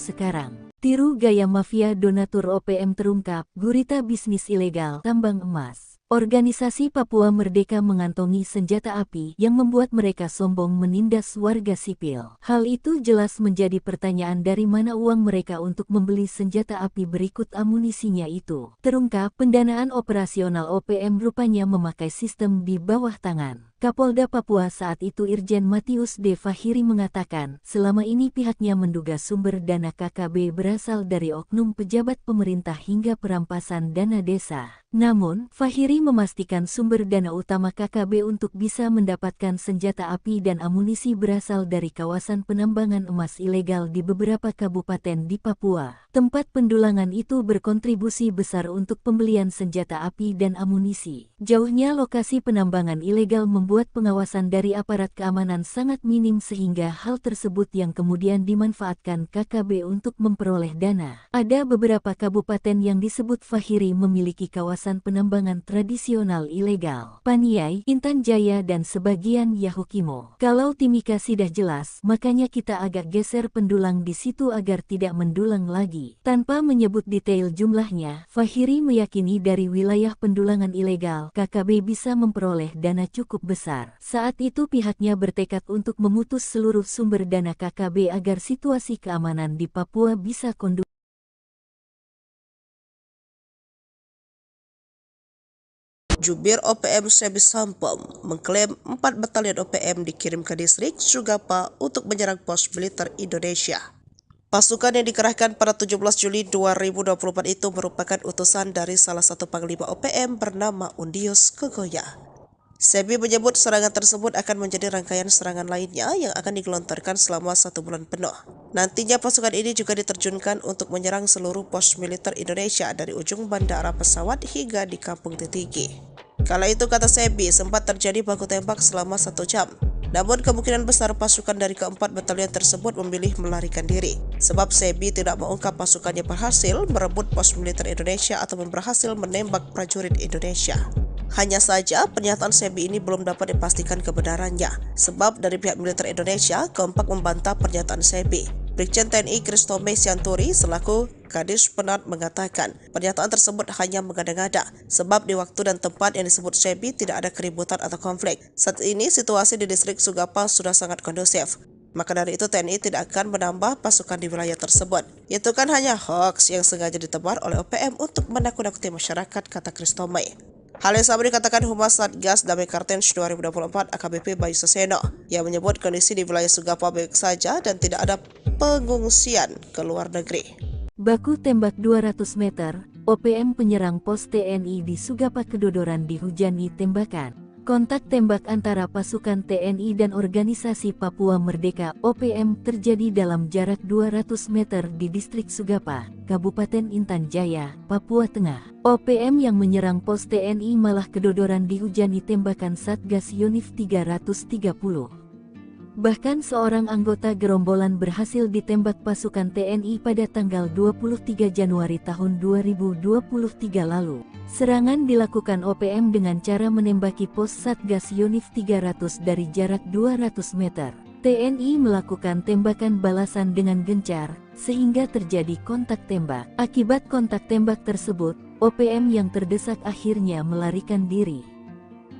Speaker 1: sekarang. Tiru gaya mafia donatur OPM terungkap, gurita bisnis ilegal tambang emas. Organisasi Papua Merdeka mengantongi senjata api yang membuat mereka sombong menindas warga sipil. Hal itu jelas menjadi pertanyaan dari mana uang mereka untuk membeli senjata api berikut amunisinya itu. Terungkap pendanaan operasional OPM rupanya memakai sistem di bawah tangan. Kapolda Papua saat itu Irjen Matius D. Fahiri mengatakan, selama ini pihaknya menduga sumber dana KKB berasal dari oknum pejabat pemerintah hingga perampasan dana desa. Namun, Fahiri memastikan sumber dana utama KKB untuk bisa mendapatkan senjata api dan amunisi berasal dari kawasan penambangan emas ilegal di beberapa kabupaten di Papua. Tempat pendulangan itu berkontribusi besar untuk pembelian senjata api dan amunisi. Jauhnya lokasi penambangan ilegal membuat pengawasan dari aparat keamanan sangat minim sehingga hal tersebut yang kemudian dimanfaatkan KKB untuk memperoleh dana. Ada beberapa kabupaten yang disebut Fahiri memiliki kawasan penambangan tradisional ilegal. Paniai, Intan Jaya dan sebagian Yahukimo. Kalau Timika sudah jelas, makanya kita agak geser pendulang di situ agar tidak mendulang lagi. Tanpa menyebut detail jumlahnya, Fahiri meyakini dari wilayah pendulangan ilegal, KKB bisa memperoleh dana cukup besar. Saat itu pihaknya bertekad untuk memutus seluruh sumber dana KKB agar situasi keamanan di Papua bisa kondusif.
Speaker 2: Jubir OPM Sebi Sampom mengklaim 4 batalion OPM dikirim ke distrik Sugapa untuk menyerang pos militer Indonesia. Pasukan yang dikerahkan pada 17 Juli 2024 itu merupakan utusan dari salah satu panglima OPM bernama Undius Kogoya. Sebi menyebut serangan tersebut akan menjadi rangkaian serangan lainnya yang akan digelontorkan selama 1 bulan penuh. Nantinya pasukan ini juga diterjunkan untuk menyerang seluruh pos militer Indonesia dari ujung bandara pesawat hingga di Kampung Titigi. Kala itu, kata Sebi, sempat terjadi baku tembak selama 1 jam. Namun kemungkinan besar pasukan dari keempat batalion tersebut memilih melarikan diri, sebab Sebi tidak mengungkap pasukannya berhasil merebut pos militer Indonesia ataupun berhasil menembak prajurit Indonesia. Hanya saja pernyataan Sebi ini belum dapat dipastikan kebenarannya, sebab dari pihak militer Indonesia kompak membantah pernyataan Sebi. Brigjen TNI Kristome Sianturi selaku Kadis Penat mengatakan pernyataan tersebut hanya mengada-ngada, sebab di waktu dan tempat yang disebut Sebi tidak ada keributan atau konflik. Saat ini situasi di distrik Sugapa sudah sangat kondusif. Maka dari itu TNI tidak akan menambah pasukan di wilayah tersebut. Itu kan hanya hoax yang sengaja ditebar oleh OPM untuk menakut-nakuti masyarakat, kata Kristome. Hal yang sama dikatakan Humas Satgas Damai Kartens 2024 AKBP Bayu Saseno yang menyebut kondisi di wilayah Sugapa baik saja dan tidak ada pengungsian ke luar negeri.
Speaker 1: Baku tembak 200 meter, OPM penyerang pos TNI di Sugapa kedodoran dihujani tembakan. Kontak tembak antara pasukan TNI dan Organisasi Papua Merdeka OPM terjadi dalam jarak 200 meter di distrik Sugapa, Kabupaten Intan Jaya, Papua Tengah. OPM yang menyerang pos TNI malah kedodoran dihujani tembakan Satgas Yonif 330. Bahkan seorang anggota gerombolan berhasil ditembak pasukan TNI pada tanggal 23 Januari tahun 2023 lalu. Serangan dilakukan OPM dengan cara menembaki pos Satgas Yonif 300 dari jarak 200 meter. TNI melakukan tembakan balasan dengan gencar, sehingga terjadi kontak tembak. Akibat kontak tembak tersebut, OPM yang terdesak akhirnya melarikan diri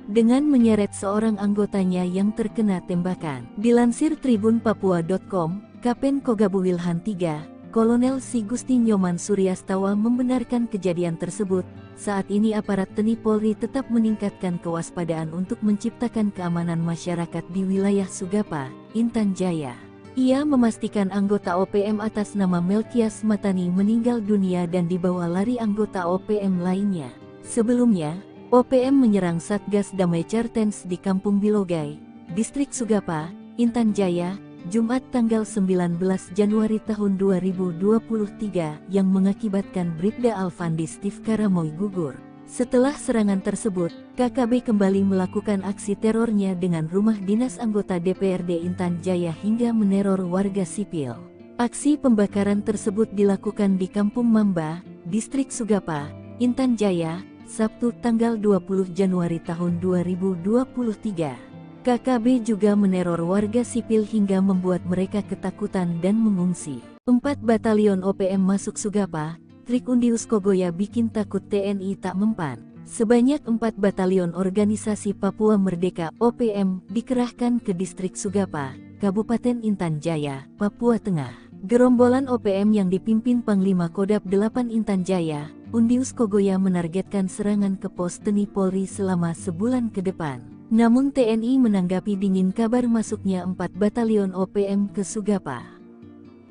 Speaker 1: dengan menyeret seorang anggotanya yang terkena tembakan. Dilansir tribunpapua.com, Kapen Kogabu Wilhan III, Kolonel Si Gusti Nyoman Suryastawa membenarkan kejadian tersebut. Saat ini aparat TNI Polri tetap meningkatkan kewaspadaan untuk menciptakan keamanan masyarakat di wilayah Sugapa, Intan Jaya. Ia memastikan anggota OPM atas nama Melkias Matani meninggal dunia dan dibawa lari anggota OPM lainnya. Sebelumnya, OPM menyerang Satgas Damai Kartens di Kampung Bilogai, Distrik Sugapa, Intan Jaya, Jumat tanggal 19 Januari tahun 2023 yang mengakibatkan Bribda Alfandi Steve Karamoy gugur. Setelah serangan tersebut, KKB kembali melakukan aksi terornya dengan rumah dinas anggota DPRD Intan Jaya hingga meneror warga sipil. Aksi pembakaran tersebut dilakukan di Kampung Mamba, Distrik Sugapa, Intan Jaya, Sabtu tanggal 20 Januari tahun 2023. KKB juga meneror warga sipil hingga membuat mereka ketakutan dan mengungsi. 4 batalion OPM masuk Sugapa, trik Undius Kogoya bikin takut TNI tak mempan. Sebanyak 4 batalion Organisasi Papua Merdeka OPM dikerahkan ke distrik Sugapa, Kabupaten Intan Jaya, Papua Tengah. Gerombolan OPM yang dipimpin Panglima Kodap 8 Intan Jaya, Undius Kogoya menargetkan serangan ke pos TNI Polri selama sebulan ke depan. Namun TNI menanggapi dingin kabar masuknya 4 batalion OPM ke Sugapa.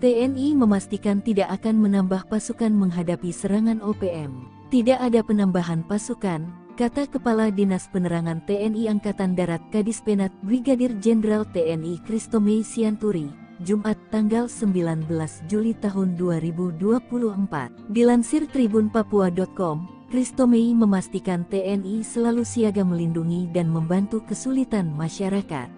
Speaker 1: TNI memastikan tidak akan menambah pasukan menghadapi serangan OPM. Tidak ada penambahan pasukan, kata Kepala Dinas Penerangan TNI Angkatan Darat Kadis Penat Brigadir Jenderal TNI Kristome Sianturi, Jumat tanggal 19 Juli tahun 2024. Dilansir tribunpapua.com, Christomei memastikan TNI selalu siaga melindungi dan membantu kesulitan masyarakat.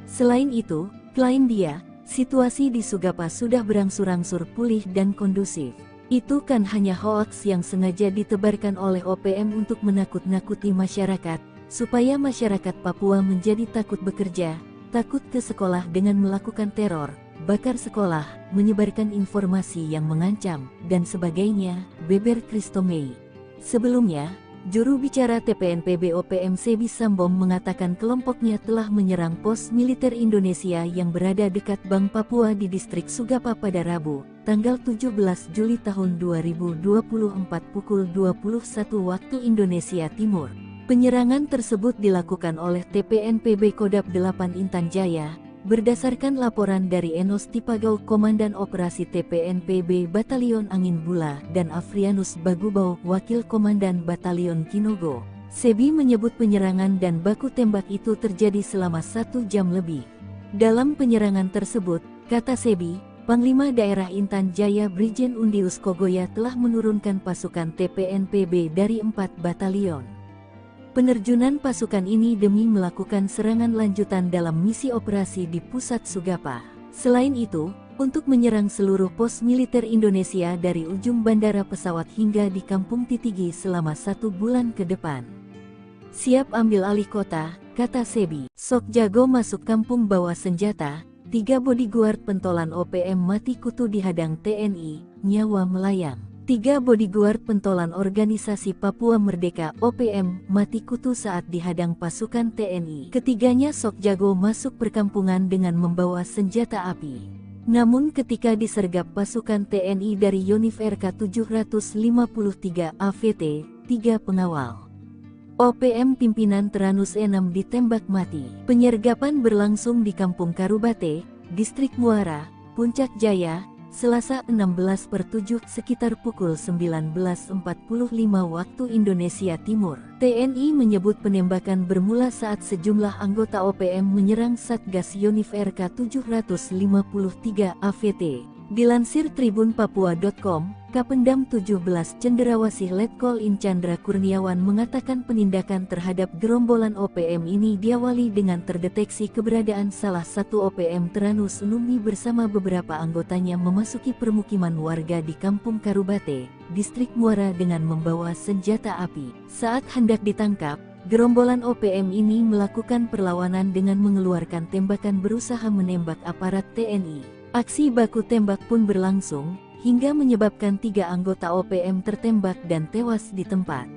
Speaker 1: Selain itu, klaim dia, situasi di Sugapa sudah berangsur-angsur pulih dan kondusif. Itu kan hanya hoaks yang sengaja ditebarkan oleh OPM untuk menakut-nakuti masyarakat, supaya masyarakat Papua menjadi takut bekerja, takut ke sekolah dengan melakukan teror, bakar sekolah, menyebarkan informasi yang mengancam, dan sebagainya, beber Christomei. Sebelumnya, juru bicara TPNPB OPM Sebi Sambom mengatakan kelompoknya telah menyerang pos militer Indonesia yang berada dekat Bank Papua di distrik Sugapa pada Rabu, tanggal 17 Juli tahun 2024 pukul 21 waktu Indonesia Timur. Penyerangan tersebut dilakukan oleh TPNPB Kodap 8 Intan Jaya, berdasarkan laporan dari Enos Tipagau Komandan Operasi TPNPB Batalion Angin Bula dan Afrianus Bagubau Wakil Komandan Batalion Kinogo. Sebi menyebut penyerangan dan baku tembak itu terjadi selama 1 jam lebih. Dalam penyerangan tersebut, kata Sebi, Panglima Daerah Intan Jaya Brigjen Undius Kogoya telah menurunkan pasukan TPNPB dari 4 batalion. Penerjunan pasukan ini demi melakukan serangan lanjutan dalam misi operasi di pusat Sugapa. Selain itu, untuk menyerang seluruh pos militer Indonesia dari ujung bandara pesawat hingga di Kampung Titigi selama 1 bulan ke depan. Siap ambil alih kota, kata Sebi. Sok jago masuk kampung bawa senjata, 3 bodyguard pentolan OPM mati kutu dihadang TNI, nyawa melayang. 3 bodyguard pentolan organisasi Papua Merdeka OPM mati kutu saat dihadang pasukan TNI. Ketiganya sok jago masuk perkampungan dengan membawa senjata api. Namun ketika disergap pasukan TNI dari Yonif RK 753 AVT, 3 pengawal OPM pimpinan Teranus E6 ditembak mati. Penyergapan berlangsung di Kampung Karubate, Distrik Muara, Puncak Jaya, Selasa 16/7 sekitar pukul 19.45 waktu Indonesia Timur. TNI menyebut penembakan bermula saat sejumlah anggota OPM menyerang Satgas Yonif RK 753 AVT. Dilansir tribunpapua.com, Kapendam 17 Cenderawasih Letkol In Chandra Kurniawan mengatakan penindakan terhadap gerombolan OPM ini diawali dengan terdeteksi keberadaan salah satu OPM Teranus Numbi bersama beberapa anggotanya memasuki permukiman warga di Kampung Karubate, Distrik Muara dengan membawa senjata api. Saat hendak ditangkap, gerombolan OPM ini melakukan perlawanan dengan mengeluarkan tembakan berusaha menembak aparat TNI. Aksi baku tembak pun berlangsung, hingga menyebabkan 3 anggota OPM tertembak dan tewas di tempat.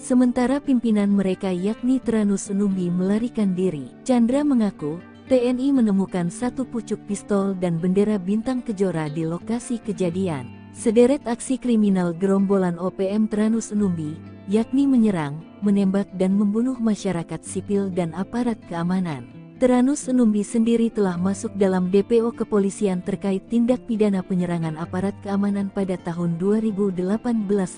Speaker 1: Sementara pimpinan mereka yakni Teranus Numbi melarikan diri. Chandra mengaku, TNI menemukan 1 pucuk pistol dan bendera bintang kejora di lokasi kejadian. Sederet aksi kriminal gerombolan OPM Teranus Numbi, yakni menyerang, menembak dan membunuh masyarakat sipil dan aparat keamanan. Teranus Numbi sendiri telah masuk dalam DPO kepolisian terkait tindak pidana penyerangan aparat keamanan pada tahun 2018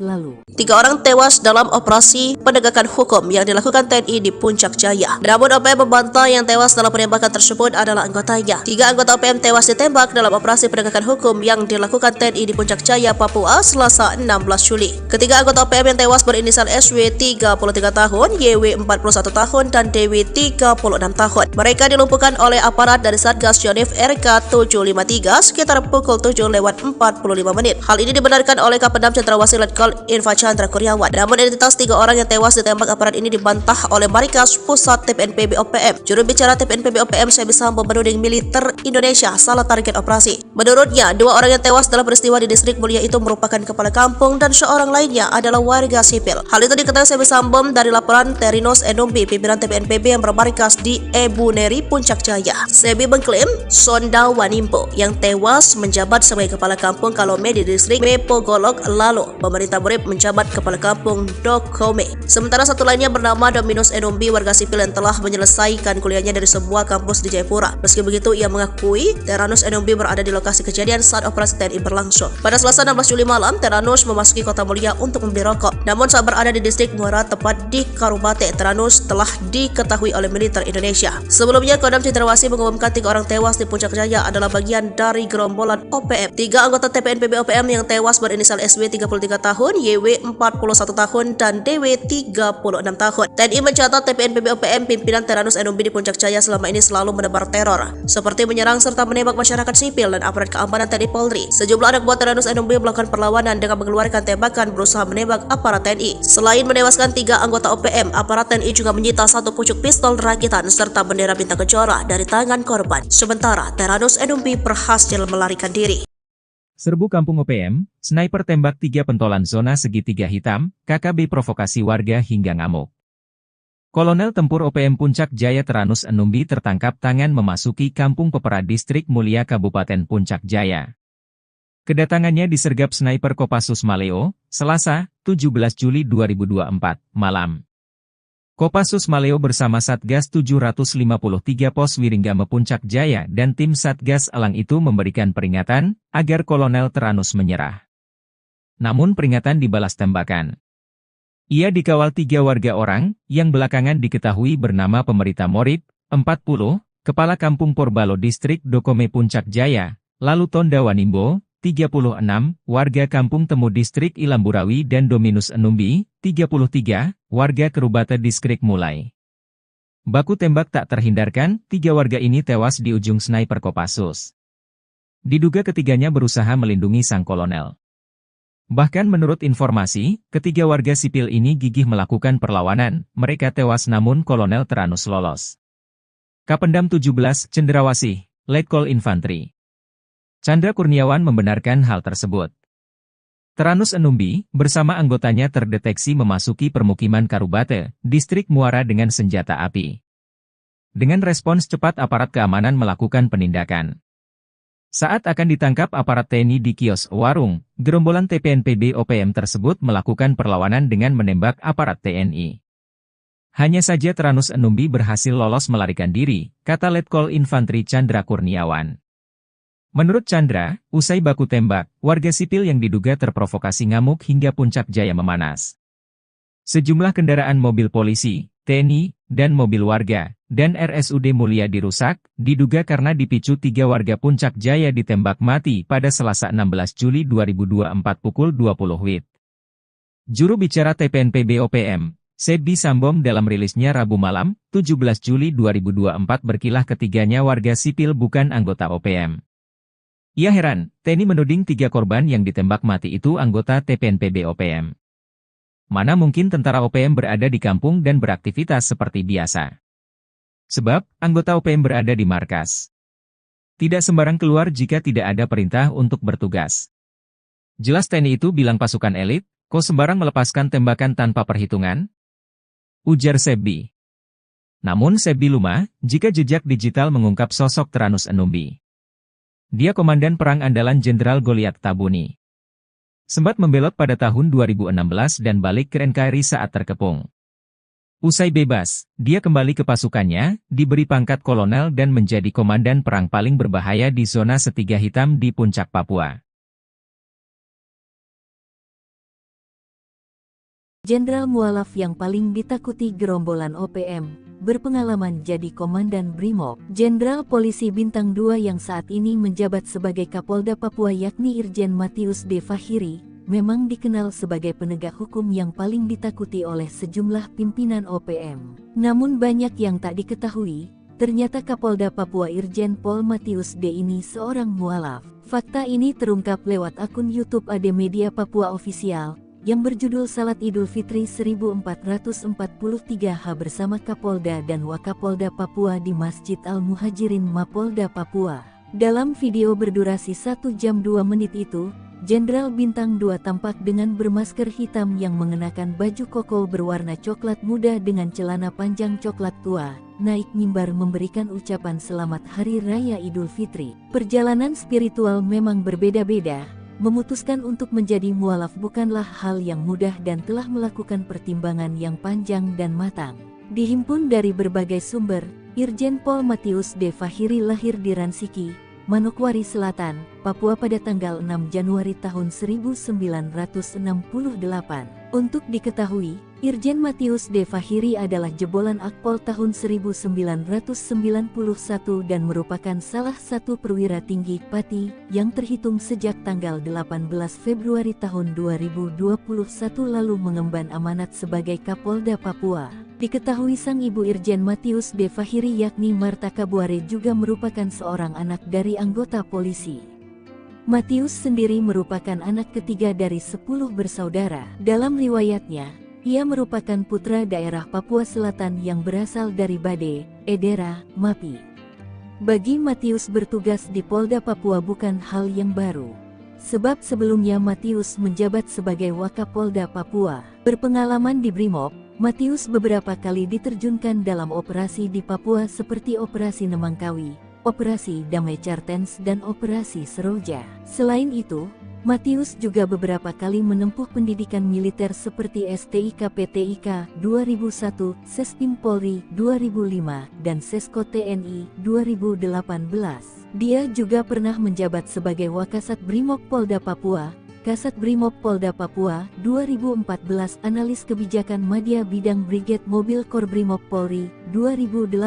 Speaker 1: lalu.
Speaker 2: 3 orang tewas dalam operasi penegakan hukum yang dilakukan TNI di Puncak Jaya. Namun OPM membantah yang tewas dalam penembakan tersebut adalah anggotanya. 3 anggota OPM tewas ditembak dalam operasi penegakan hukum yang dilakukan TNI di Puncak Jaya, Papua, Selasa 16 Juli. Ketiga anggota OPM yang tewas berinisial SW 33 tahun, YW 41 tahun, dan DW 36 tahun. Mereka dilumpuhkan oleh aparat dari Satgas Yonif RK 753 sekitar pukul 7:45 menit. Hal ini dibenarkan oleh Kapendam Cenderawasih Letkol Infantri Chandra Kurniawan. Namun identitas 3 orang yang tewas ditembak aparat ini dibantah oleh Marikas Pusat TPNPB OPM. Juru bicara TPNPB OPM Sebi Sambom menuding militer Indonesia salah target operasi. Menurutnya, 2 orang yang tewas dalam peristiwa di Distrik Mulia itu merupakan kepala kampung dan seorang lainnya adalah warga sipil. Hal itu diketahui Sebi Sambom dari laporan Terinos Enumbi, pimpinan TPNPB yang bermarkas di Ebu Neri, Puncak Jaya. Sebi mengklaim Sonda Wanimpo yang tewas menjabat sebagai kepala kampung Kalome di Distrik Mepogolok, lalu pemerintah Borib menjabat kepala kampung Dokome. Sementara satu lainnya bernama Dominus Enumbi, warga sipil yang telah menyelesaikan kuliahnya dari sebuah kampus di Jayapura. Meski begitu, ia mengakui Teranus Enumbi berada di lokasi kejadian saat operasi TNI berlangsung. Pada Selasa 16 Juli malam, Teranus memasuki Kota Mulia untuk membeli rokok. Namun saat berada di Distrik Muara tepat di Karubate, Teranus telah diketahui oleh militer Indonesia. Sebelumnya, Kodam Cendrawasih mengumumkan 3 orang tewas di Puncak Jaya adalah bagian dari gerombolan OPM. 3 anggota TPNPB OPM yang tewas berinisial SW 33 tahun, YW 41 tahun, dan DW 36 tahun. TNI mencatat TPNPB OPM pimpinan Teranus Enumbi di Puncak Jaya selama ini selalu menebar teror, seperti menyerang serta menembak masyarakat sipil dan aparat keamanan TNI Polri. Sejumlah anak buah Teranus Enumbi melakukan perlawanan dengan mengeluarkan tembakan berusaha menembak aparat TNI. Selain menewaskan 3 anggota OPM, aparat TNI juga menyita 1 pucuk pistol rakitan serta bendera bintang kejora dari tangan korban. Sementara Teranus Enumbi berhasil melarikan diri.
Speaker 3: Serbu Kampung OPM, sniper tembak 3 pentolan zona segitiga hitam, KKB provokasi warga hingga ngamuk. Kolonel Tempur OPM Puncak Jaya Teranus Enumbi tertangkap tangan memasuki Kampung Pepera Distrik Mulia Kabupaten Puncak Jaya. Kedatangannya disergap sniper Kopassus Maleo, Selasa, 17 Juli 2024, malam. Kopassus Maleo bersama Satgas 753 Pos Wiringgame Puncak Jaya dan tim Satgas Elang itu memberikan peringatan agar Kolonel Teranus menyerah. Namun peringatan dibalas tembakan. Ia dikawal 3 warga orang yang belakangan diketahui bernama Pemerita Morib, 40, Kepala Kampung Porbalo Distrik Dokome Puncak Jaya, lalu Tonda Wanimbo, 36, warga Kampung Temu Distrik Ilamburawi dan Dominus Enumbi, 33, warga Kerubata Distrik Mulai. Baku tembak tak terhindarkan, 3 warga ini tewas di ujung sniper Kopassus. Diduga ketiganya berusaha melindungi sang kolonel. Bahkan menurut informasi, 3 warga sipil ini gigih melakukan perlawanan, mereka tewas namun Kolonel Teranus lolos. Kapendam 17, Cendrawasih, Letkol Infantri Chandra Kurniawan membenarkan hal tersebut. Teranus Enumbi, bersama anggotanya terdeteksi memasuki permukiman Karubate, Distrik Muara dengan senjata api. Dengan respons cepat aparat keamanan melakukan penindakan. Saat akan ditangkap aparat TNI di kios warung, gerombolan TPNPB OPM tersebut melakukan perlawanan dengan menembak aparat TNI. Hanya saja Teranus Enumbi berhasil lolos melarikan diri, kata Letkol Infantri Chandra Kurniawan. Menurut Chandra, usai baku tembak, warga sipil yang diduga terprovokasi ngamuk hingga Puncak Jaya memanas. Sejumlah kendaraan mobil polisi, TNI, dan mobil warga, dan RSUD Mulia dirusak, diduga karena dipicu 3 warga Puncak Jaya ditembak mati pada Selasa 16 Juli 2024 pukul 20 WIB. Juru bicara TPNPB OPM, Sebi Sambom dalam rilisnya Rabu malam, 17 Juli 2024 berkilah ketiganya warga sipil bukan anggota OPM. Ia heran, TNI menuding 3 korban yang ditembak mati itu anggota TPNPB OPM. Mana mungkin tentara OPM berada di kampung dan beraktivitas seperti biasa. Sebab, anggota OPM berada di markas. Tidak sembarang keluar jika tidak ada perintah untuk bertugas. Jelas TNI itu bilang pasukan elit, kok sembarang melepaskan tembakan tanpa perhitungan? Ujar Sebi. Namun Sebi lumah, jika jejak digital mengungkap sosok Teranus Enumbi. Dia komandan perang andalan Jenderal Goliat Tabuni. Sempat membelot pada tahun 2016 dan balik ke NKRI saat terkepung. Usai bebas, dia kembali ke pasukannya, diberi pangkat kolonel dan menjadi komandan perang paling berbahaya di zona Setiga Hitam di Puncak Papua.
Speaker 1: Jenderal mualaf yang paling ditakuti gerombolan OPM, berpengalaman jadi Komandan Brimob. Jenderal Polisi Bintang 2 yang saat ini menjabat sebagai Kapolda Papua yakni Irjen Matius D. Fahiri, memang dikenal sebagai penegak hukum yang paling ditakuti oleh sejumlah pimpinan OPM. Namun banyak yang tak diketahui, ternyata Kapolda Papua Irjen Pol Matius D. ini seorang mualaf. Fakta ini terungkap lewat akun YouTube AD Media Papua Official, yang berjudul Salat Idul Fitri 1443H bersama Kapolda dan Wakapolda Papua di Masjid Al-Muhajirin Mapolda Papua. Dalam video berdurasi 1 jam 2 menit itu, Jenderal Bintang 2 tampak dengan bermasker hitam yang mengenakan baju koko berwarna coklat muda dengan celana panjang coklat tua, naik mimbar memberikan ucapan selamat Hari Raya Idul Fitri. Perjalanan spiritual memang berbeda-beda. Memutuskan untuk menjadi mualaf bukanlah hal yang mudah dan telah melakukan pertimbangan yang panjang dan matang. Dihimpun dari berbagai sumber, Irjen Pol Matius D. Fahiri lahir di Ransiki, Manokwari Selatan, Papua pada tanggal 6 Januari tahun 1968. Untuk diketahui, Irjen Matius D. Fahiri adalah jebolan Akpol tahun 1991 dan merupakan salah satu perwira tinggi Pati yang terhitung sejak tanggal 18 Februari tahun 2021 lalu mengemban amanat sebagai Kapolda Papua. Diketahui sang ibu Irjen Matius D. Fahiri yakni Marta Kabuare juga merupakan seorang anak dari anggota polisi. Matius sendiri merupakan anak ketiga dari 10 bersaudara. Dalam riwayatnya, ia merupakan putra daerah Papua Selatan yang berasal dari Bade, Edera, Mapi. Bagi Matius bertugas di Polda Papua bukan hal yang baru. Sebab sebelumnya Matius menjabat sebagai Wakapolda Papua. Berpengalaman di Brimob, Matius beberapa kali diterjunkan dalam operasi di Papua seperti Operasi Nemangkawi, Operasi Damai Cartens dan Operasi Seroja. Selain itu, Matius juga beberapa kali menempuh pendidikan militer seperti STIK PTIK 2001, Sestim Polri 2005, dan Sesko TNI 2018. Dia juga pernah menjabat sebagai Wakasat Brimob Polda Papua, Kasat Brimob Polda Papua 2014, Analis Kebijakan Madya Bidang Brigade Mobil Kor Brimob Polri 2018,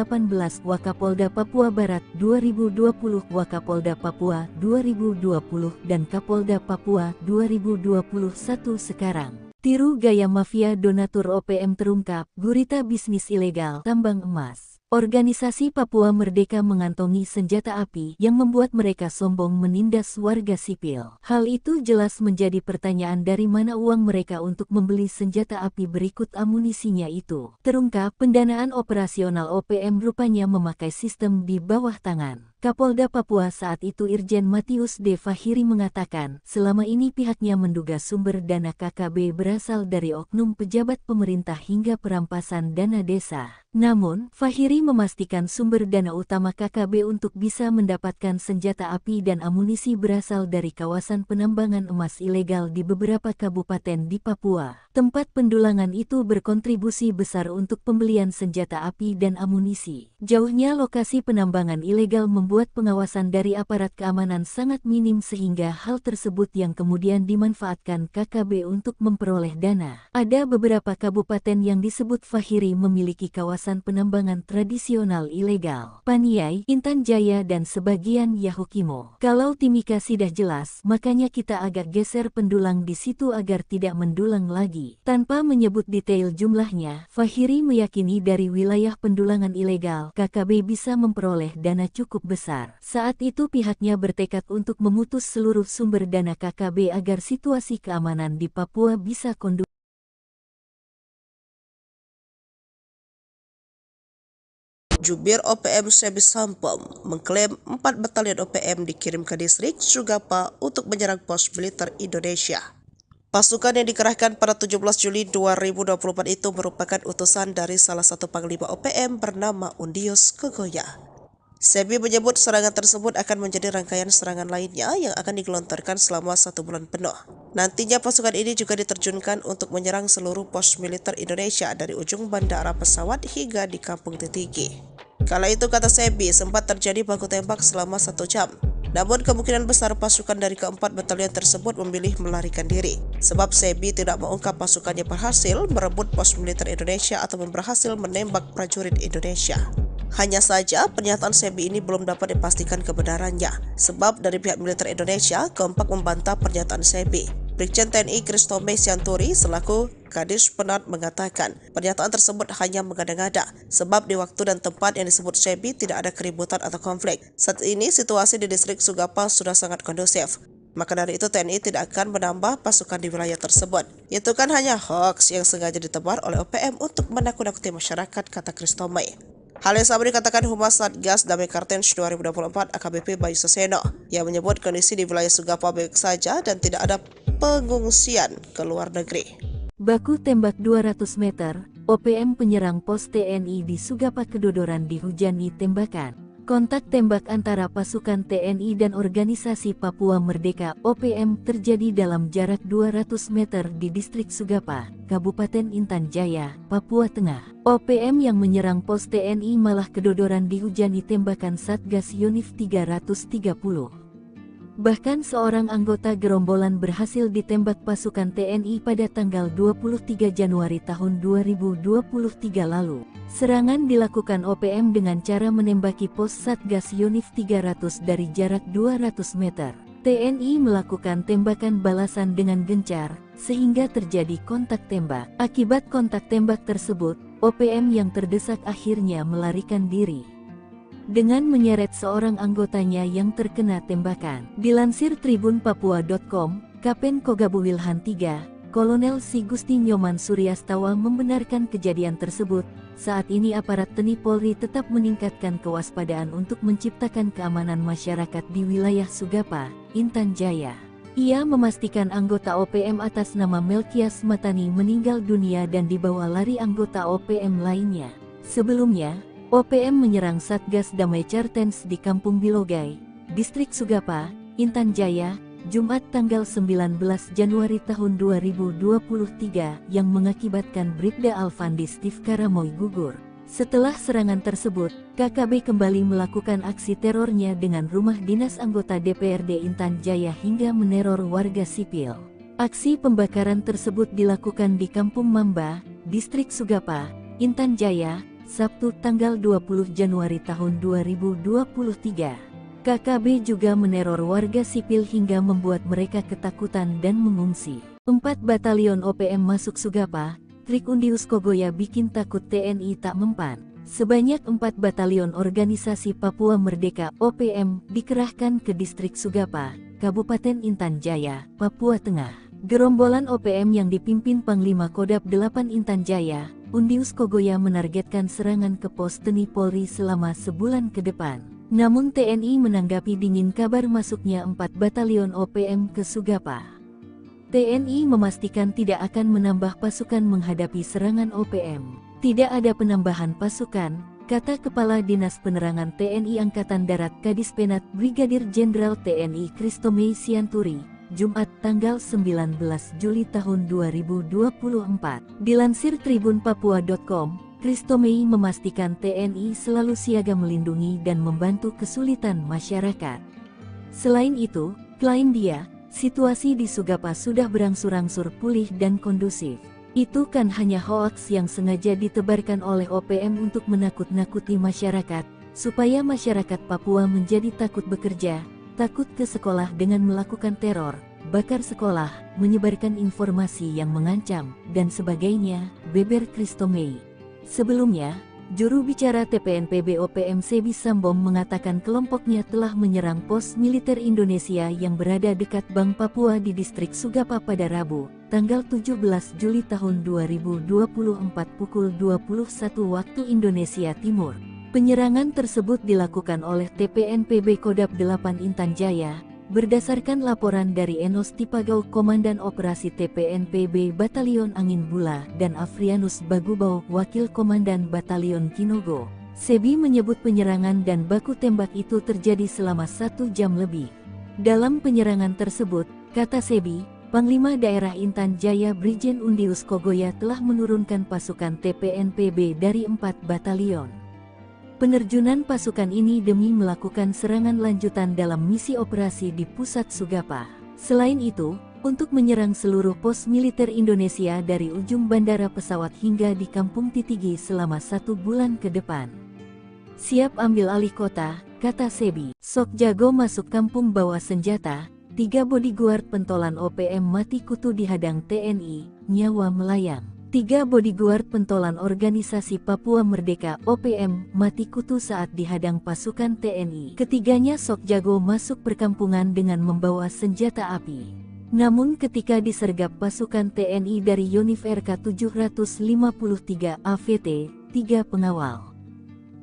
Speaker 1: Wakapolda Papua Barat 2020, Wakapolda Papua 2020, dan Kapolda Papua 2021 sekarang. Tiru gaya mafia donatur OPM terungkap, gurita bisnis ilegal tambang emas. Organisasi Papua Merdeka mengantongi senjata api yang membuat mereka sombong menindas warga sipil. Hal itu jelas menjadi pertanyaan dari mana uang mereka untuk membeli senjata api berikut amunisinya itu. Terungkap, pendanaan operasional OPM rupanya memakai sistem di bawah tangan. Kapolda Papua saat itu Irjen Matius D. Fahiri mengatakan, selama ini pihaknya menduga sumber dana KKB berasal dari oknum pejabat pemerintah hingga perampasan dana desa. Namun, Fahiri memastikan sumber dana utama KKB untuk bisa mendapatkan senjata api dan amunisi berasal dari kawasan penambangan emas ilegal di beberapa kabupaten di Papua. Tempat pendulangan itu berkontribusi besar untuk pembelian senjata api dan amunisi. Jauhnya lokasi penambangan ilegal membuat pengawasan dari aparat keamanan sangat minim sehingga hal tersebut yang kemudian dimanfaatkan KKB untuk memperoleh dana. Ada beberapa kabupaten yang disebut Fahiri memiliki kawasan penambangan tradisional ilegal. Paniai, Intan Jaya dan sebagian Yahukimo. Kalau Timika sudah jelas, makanya kita agak geser pendulang di situ agar tidak mendulang lagi. Tanpa menyebut detail jumlahnya, Fahiri meyakini dari wilayah pendulangan ilegal, KKB bisa memperoleh dana cukup besar. Saat itu pihaknya bertekad untuk memutus seluruh sumber dana KKB agar situasi keamanan di Papua bisa kondusif.
Speaker 2: Jubir OPM Sebi Sampom mengklaim 4 batalion OPM dikirim ke distrik Sugapa untuk menyerang pos militer Indonesia. Pasukan yang dikerahkan pada 17 Juli 2024 itu merupakan utusan dari salah satu panglima OPM bernama Undius Kogoya. Sebi menyebut serangan tersebut akan menjadi rangkaian serangan lainnya yang akan digelontorkan selama 1 bulan penuh. Nantinya pasukan ini juga diterjunkan untuk menyerang seluruh pos militer Indonesia dari ujung bandara pesawat hingga di Kampung Titigi. Kala itu, kata Sebi, sempat terjadi baku tembak selama 1 jam. Namun kemungkinan besar pasukan dari keempat batalion tersebut memilih melarikan diri. Sebab Sebi tidak mengungkap pasukannya berhasil merebut pos militer Indonesia atau berhasil menembak prajurit Indonesia. Hanya saja pernyataan Sebi ini belum dapat dipastikan kebenarannya. Sebab dari pihak militer Indonesia kompak membantah pernyataan Sebi. Brigjen TNI Kristome Sianturi selaku Kadis Penat mengatakan pernyataan tersebut hanya mengada-ngada sebab di waktu dan tempat yang disebut Sebi tidak ada keributan atau konflik. Saat ini situasi di distrik Sugapa sudah sangat kondusif. Maka dari itu TNI tidak akan menambah pasukan di wilayah tersebut. Itu kan hanya hoax yang sengaja ditebar oleh OPM untuk menakut-nakuti masyarakat, kata Kristome. Hal yang sama dikatakan Humas Satgas Damai Cartens 2024 AKBP Bayu Saseno yang menyebut kondisi di wilayah Sugapa baik saja dan tidak ada pengungsian ke luar negeri.
Speaker 1: Baku tembak 200 meter, OPM penyerang pos TNI di Sugapa kedodoran dihujani tembakan. Kontak tembak antara pasukan TNI dan organisasi Papua Merdeka OPM terjadi dalam jarak 200 meter di distrik Sugapa, Kabupaten Intan Jaya, Papua Tengah. OPM yang menyerang pos TNI malah kedodoran dihujani tembakan Satgas Yonif 330. Bahkan seorang anggota gerombolan berhasil ditembak pasukan TNI pada tanggal 23 Januari tahun 2023 lalu. Serangan dilakukan OPM dengan cara menembaki pos Satgas Yonif 300 dari jarak 200 meter. TNI melakukan tembakan balasan dengan gencar, sehingga terjadi kontak tembak. Akibat kontak tembak tersebut, OPM yang terdesak akhirnya melarikan diri dengan menyeret seorang anggotanya yang terkena tembakan. Dilansir tribunpapua.com, Kapen Kogabu Wilhan III, Kolonel Si Gusti Nyoman Suryastawa membenarkan kejadian tersebut. Saat ini aparat TNI Polri tetap meningkatkan kewaspadaan untuk menciptakan keamanan masyarakat di wilayah Sugapa, Intan Jaya. Ia memastikan anggota OPM atas nama Melkias Matani meninggal dunia dan dibawa lari anggota OPM lainnya. Sebelumnya, OPM menyerang Satgas Damai Cartens di Kampung Bilogai, Distrik Sugapa, Intan Jaya, Jumat tanggal 19 Januari tahun 2023 yang mengakibatkan Bribda Alfandi Steve Karamoy gugur. Setelah serangan tersebut, KKB kembali melakukan aksi terornya dengan rumah dinas anggota DPRD Intan Jaya hingga meneror warga sipil. Aksi pembakaran tersebut dilakukan di Kampung Mamba, Distrik Sugapa, Intan Jaya, Sabtu tanggal 20 Januari tahun 2023. KKB juga meneror warga sipil hingga membuat mereka ketakutan dan mengungsi. 4 batalion OPM masuk Sugapa, trik Undius Kogoya bikin takut TNI tak mempan. Sebanyak 4 batalion organisasi Papua Merdeka OPM dikerahkan ke Distrik Sugapa, Kabupaten Intan Jaya, Papua Tengah. Gerombolan OPM yang dipimpin Panglima Kodap 8 Intan Jaya, Undius Kogoya menargetkan serangan ke pos TNI Polri selama sebulan ke depan. Namun TNI menanggapi dingin kabar masuknya 4 batalion OPM ke Sugapa. TNI memastikan tidak akan menambah pasukan menghadapi serangan OPM. Tidak ada penambahan pasukan, kata Kepala Dinas Penerangan TNI Angkatan Darat Kadispenat Brigadir Jenderal TNI Kristomei Sianturi, Jumat tanggal 19 Juli tahun 2024. Dilansir tribunpapua.com, Kristomei memastikan TNI selalu siaga melindungi dan membantu kesulitan masyarakat. Selain itu, klaim dia, situasi di Sugapa sudah berangsur-angsur pulih dan kondusif. Itu kan hanya hoaks yang sengaja ditebarkan oleh OPM untuk menakut-nakuti masyarakat, supaya masyarakat Papua menjadi takut bekerja, takut ke sekolah dengan melakukan teror, bakar sekolah, menyebarkan informasi yang mengancam, dan sebagainya, beber Kristomei. Sebelumnya, juru bicara TPNPB OPM Sebi Sambom mengatakan kelompoknya telah menyerang pos militer Indonesia yang berada dekat Bank Papua di Distrik Sugapa pada Rabu, tanggal 17 Juli tahun 2024 pukul 21 waktu Indonesia Timur. Penyerangan tersebut dilakukan oleh TPNPB Kodap 8 Intan Jaya, berdasarkan laporan dari Enos Tipagau Komandan Operasi TPNPB Batalion Angin Bula dan Afrianus Bagubau Wakil Komandan Batalion Kinogo. Sebi menyebut penyerangan dan baku tembak itu terjadi selama 1 jam lebih. Dalam penyerangan tersebut, kata Sebi, Panglima Daerah Intan Jaya Brigjen Undius Kogoya telah menurunkan pasukan TPNPB dari 4 batalion. Penerjunan pasukan ini demi melakukan serangan lanjutan dalam misi operasi di pusat Sugapa. Selain itu, untuk menyerang seluruh pos militer Indonesia dari ujung bandara pesawat hingga di Kampung Titigi selama 1 bulan ke depan. Siap ambil alih kota, kata Sebi. Sok jago masuk kampung bawa senjata, 3 bodyguard pentolan OPM mati kutu dihadang TNI, nyawa melayang. 3 bodyguard pentolan organisasi Papua Merdeka OPM mati kutu saat dihadang pasukan TNI. Ketiganya sok jago masuk perkampungan dengan membawa senjata api. Namun ketika disergap pasukan TNI dari Yonif RK 753 AVT, 3 pengawal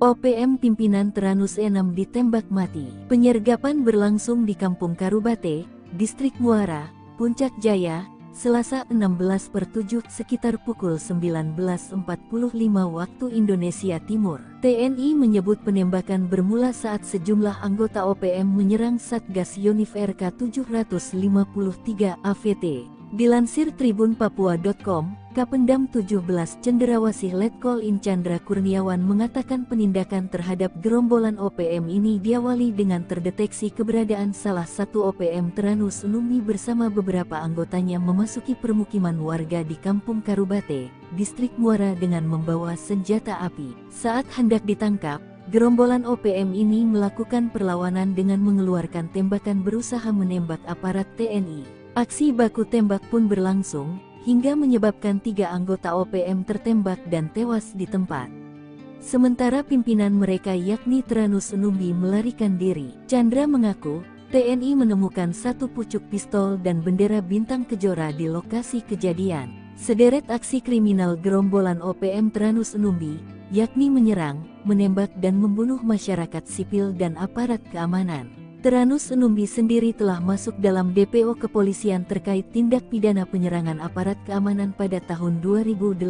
Speaker 1: OPM pimpinan Teranus E6 ditembak mati. Penyergapan berlangsung di Kampung Karubate, Distrik Muara, Puncak Jaya, Selasa 16/7 sekitar pukul 19.45 waktu Indonesia Timur. TNI menyebut penembakan bermula saat sejumlah anggota OPM menyerang Satgas Yonif RK 753 AVT Dilansir tribunpapua.com, Kapendam 17 Cendrawasih Letkol In Chandra Kurniawan mengatakan penindakan terhadap gerombolan OPM ini diawali dengan terdeteksi keberadaan salah satu OPM Teranus Numbi bersama beberapa anggotanya memasuki permukiman warga di Kampung Karubate, Distrik Muara dengan membawa senjata api. Saat hendak ditangkap, gerombolan OPM ini melakukan perlawanan dengan mengeluarkan tembakan berusaha menembak aparat TNI. Aksi baku tembak pun berlangsung, hingga menyebabkan 3 anggota OPM tertembak dan tewas di tempat. Sementara pimpinan mereka yakni Teranus Numbi melarikan diri. Chandra mengaku, TNI menemukan 1 pucuk pistol dan bendera bintang kejora di lokasi kejadian. Sederet aksi kriminal gerombolan OPM Teranus Numbi, yakni menyerang, menembak dan membunuh masyarakat sipil dan aparat keamanan. Teranus Numbi sendiri telah masuk dalam DPO kepolisian terkait tindak pidana penyerangan aparat keamanan pada tahun 2018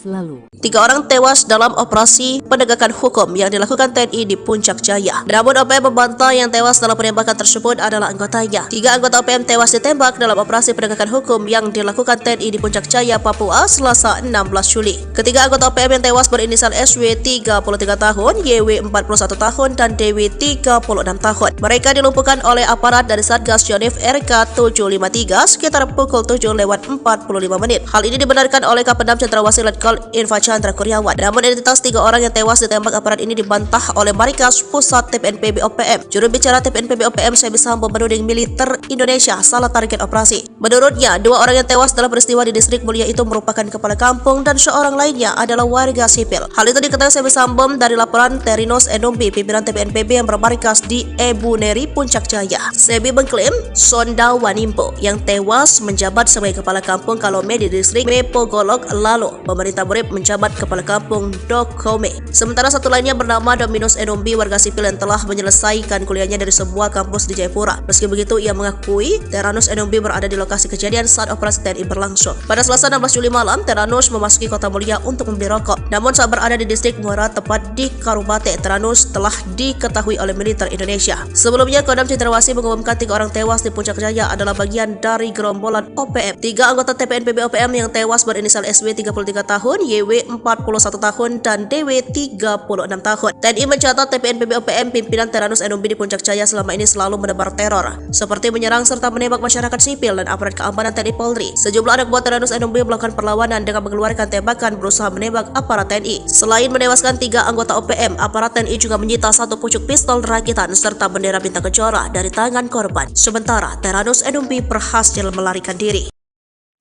Speaker 1: lalu.
Speaker 2: 3 orang tewas dalam operasi penegakan hukum yang dilakukan TNI di Puncak Jaya. Namun OPM membantah yang tewas dalam penembakan tersebut adalah anggotanya. 3 anggota OPM tewas ditembak dalam operasi penegakan hukum yang dilakukan TNI di Puncak Jaya, Papua, Selasa 16 Juli. Ketiga anggota OPM yang tewas berinisial SW 33 tahun, YW 41 tahun, dan DW 36 tahun. Mereka dilumpuhkan oleh aparat dari Satgas Yonif RK 753 sekitar pukul 7:45 menit. Hal ini dibenarkan oleh Kapendam Cendrawasih Letkol Infantri Chandra Kurniawan. Namun identitas 3 orang yang tewas ditembak aparat ini dibantah oleh Markas Pusat TPNPB OPM. Juru bicara TPNPB OPM Sebi Sambo menuding militer Indonesia salah target operasi. Menurutnya, 2 orang yang tewas dalam peristiwa di Distrik Mulia itu merupakan kepala kampung dan seorang lainnya adalah warga sipil. Hal itu diketahui Sebi Sambo dari laporan Teranus Numbi, pimpinan TPNPB yang bermarkas di Ebu Neri, Puncak Jaya. Sebi mengklaim Sonda Wanimbo yang tewas menjabat sebagai kepala kampung Kalome di Distrik Mepogolok, lalu pemerintah Borib menjabat kepala kampung Dokome. Sementara satu lainnya bernama Dominus Numbi, warga sipil yang telah menyelesaikan kuliahnya dari sebuah kampus di Jayapura. Meski begitu, ia mengakui Teranus Numbi berada di lokasi kejadian saat operasi TNI berlangsung. Pada Selasa 16 Juli malam, Teranus memasuki Kota Mulia untuk membeli rokok. Namun saat berada di Distrik Muara, tepat di Karubate, Teranus telah diketahui oleh militer Indonesia. Sebelumnya, Kodam Cendrawasih mengumumkan 3 orang tewas di Puncak Jaya adalah bagian dari gerombolan OPM. 3 anggota TPNPB OPM yang tewas berinisial SW 33 tahun, YW 41 tahun, dan DW 36 tahun. TNI mencatat TPNPB OPM pimpinan Teranus Numbi di Puncak Jaya selama ini selalu menebar teror, seperti menyerang serta menembak masyarakat sipil dan aparat keamanan TNI Polri. Sejumlah anak buah Teranus Numbi melakukan perlawanan dengan mengeluarkan tembakan berusaha menembak aparat TNI. Selain menewaskan 3 anggota OPM, aparat TNI juga menyita 1 pucuk pistol rakitan serta bendera bintang kejora dari tangan korban. Sementara Teranus Numbi berhasil melarikan diri.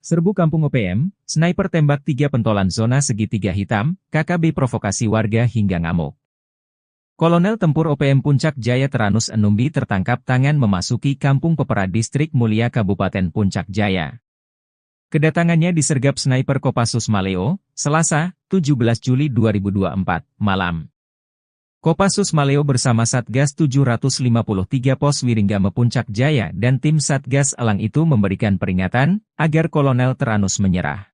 Speaker 3: Serbu Kampung OPM, sniper tembak 3 pentolan zona segitiga hitam, KKB provokasi warga hingga ngamuk. Kolonel Tempur OPM Puncak Jaya Teranus Numbi tertangkap tangan memasuki Kampung Pepera Distrik Mulia Kabupaten Puncak Jaya. Kedatangannya disergap sniper Kopassus Maleo, Selasa, 17 Juli 2024, malam. Kopassus Maleo bersama Satgas 753 Pos Wiringgame Puncak Jaya dan tim Satgas Elang itu memberikan peringatan agar Kolonel Teranus menyerah.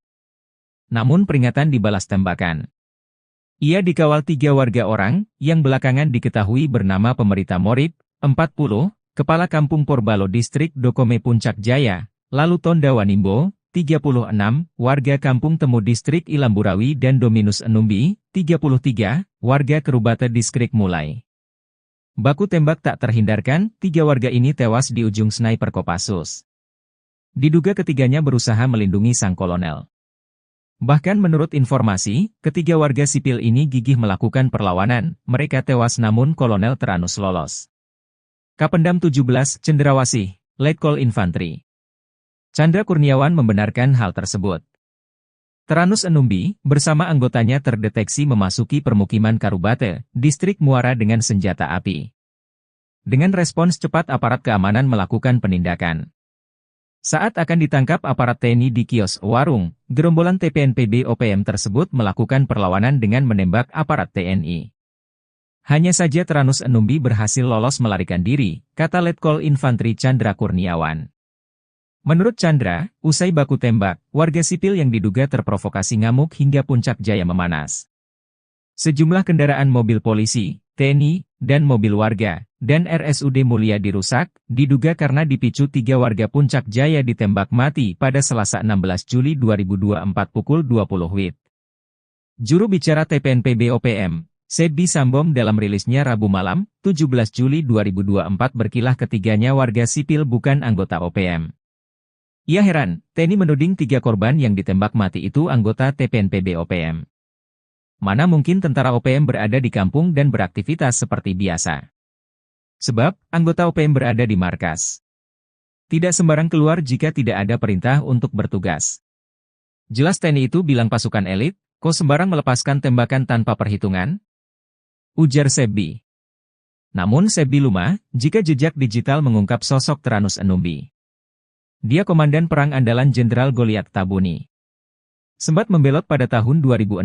Speaker 3: Namun peringatan dibalas tembakan. Ia dikawal 3 warga orang yang belakangan diketahui bernama Pemerita Morib, 40, Kepala Kampung Porbalo Distrik Dokome Puncak Jaya, lalu Tonda Wanimbo, 36, warga Kampung Temu Distrik Ilamburawi dan Dominus Numbi, 33, warga Karubate Distrik Mulai. Baku tembak tak terhindarkan, 3 warga ini tewas di ujung sniper Kopassus. Diduga ketiganya berusaha melindungi sang kolonel. Bahkan menurut informasi, ketiga warga sipil ini gigih melakukan perlawanan, mereka tewas namun Kolonel Teranus lolos. Kapendam 17 Cendrawasih, Letkol Infantri Chandra Kurniawan membenarkan hal tersebut. Teranus Numbi, bersama anggotanya terdeteksi memasuki permukiman Karubate, Distrik Muara dengan senjata api. Dengan respons cepat aparat keamanan melakukan penindakan. Saat akan ditangkap aparat TNI di kios warung, gerombolan TPNPB OPM tersebut melakukan perlawanan dengan menembak aparat TNI. Hanya saja Teranus Numbi berhasil lolos melarikan diri, kata Letkol Infantri Chandra Kurniawan. Menurut Chandra, usai baku tembak, warga sipil yang diduga terprovokasi ngamuk hingga Puncak Jaya memanas. Sejumlah kendaraan mobil polisi, TNI, dan mobil warga, dan RSUD Mulia dirusak, diduga karena dipicu 3 warga Puncak Jaya ditembak mati pada Selasa 16 Juli 2024 pukul 20 WIB. Juru bicara TPNPB OPM, Sedbi Sambom dalam rilisnya Rabu malam, 17 Juli 2024 berkilah ketiganya warga sipil bukan anggota OPM. Ia heran, TNI menuding 3 korban yang ditembak mati itu anggota TPNPB OPM. Mana mungkin tentara OPM berada di kampung dan beraktivitas seperti biasa. Sebab, anggota OPM berada di markas. Tidak sembarang keluar jika tidak ada perintah untuk bertugas. Jelas TNI itu bilang pasukan elit, kok sembarang melepaskan tembakan tanpa perhitungan? Ujar Sedbi. Namun Sedbi lumah, jika jejak digital mengungkap sosok Tranus Enumbi. Dia komandan perang andalan Jenderal Goliat Tabuni. Sempat membelot pada tahun 2016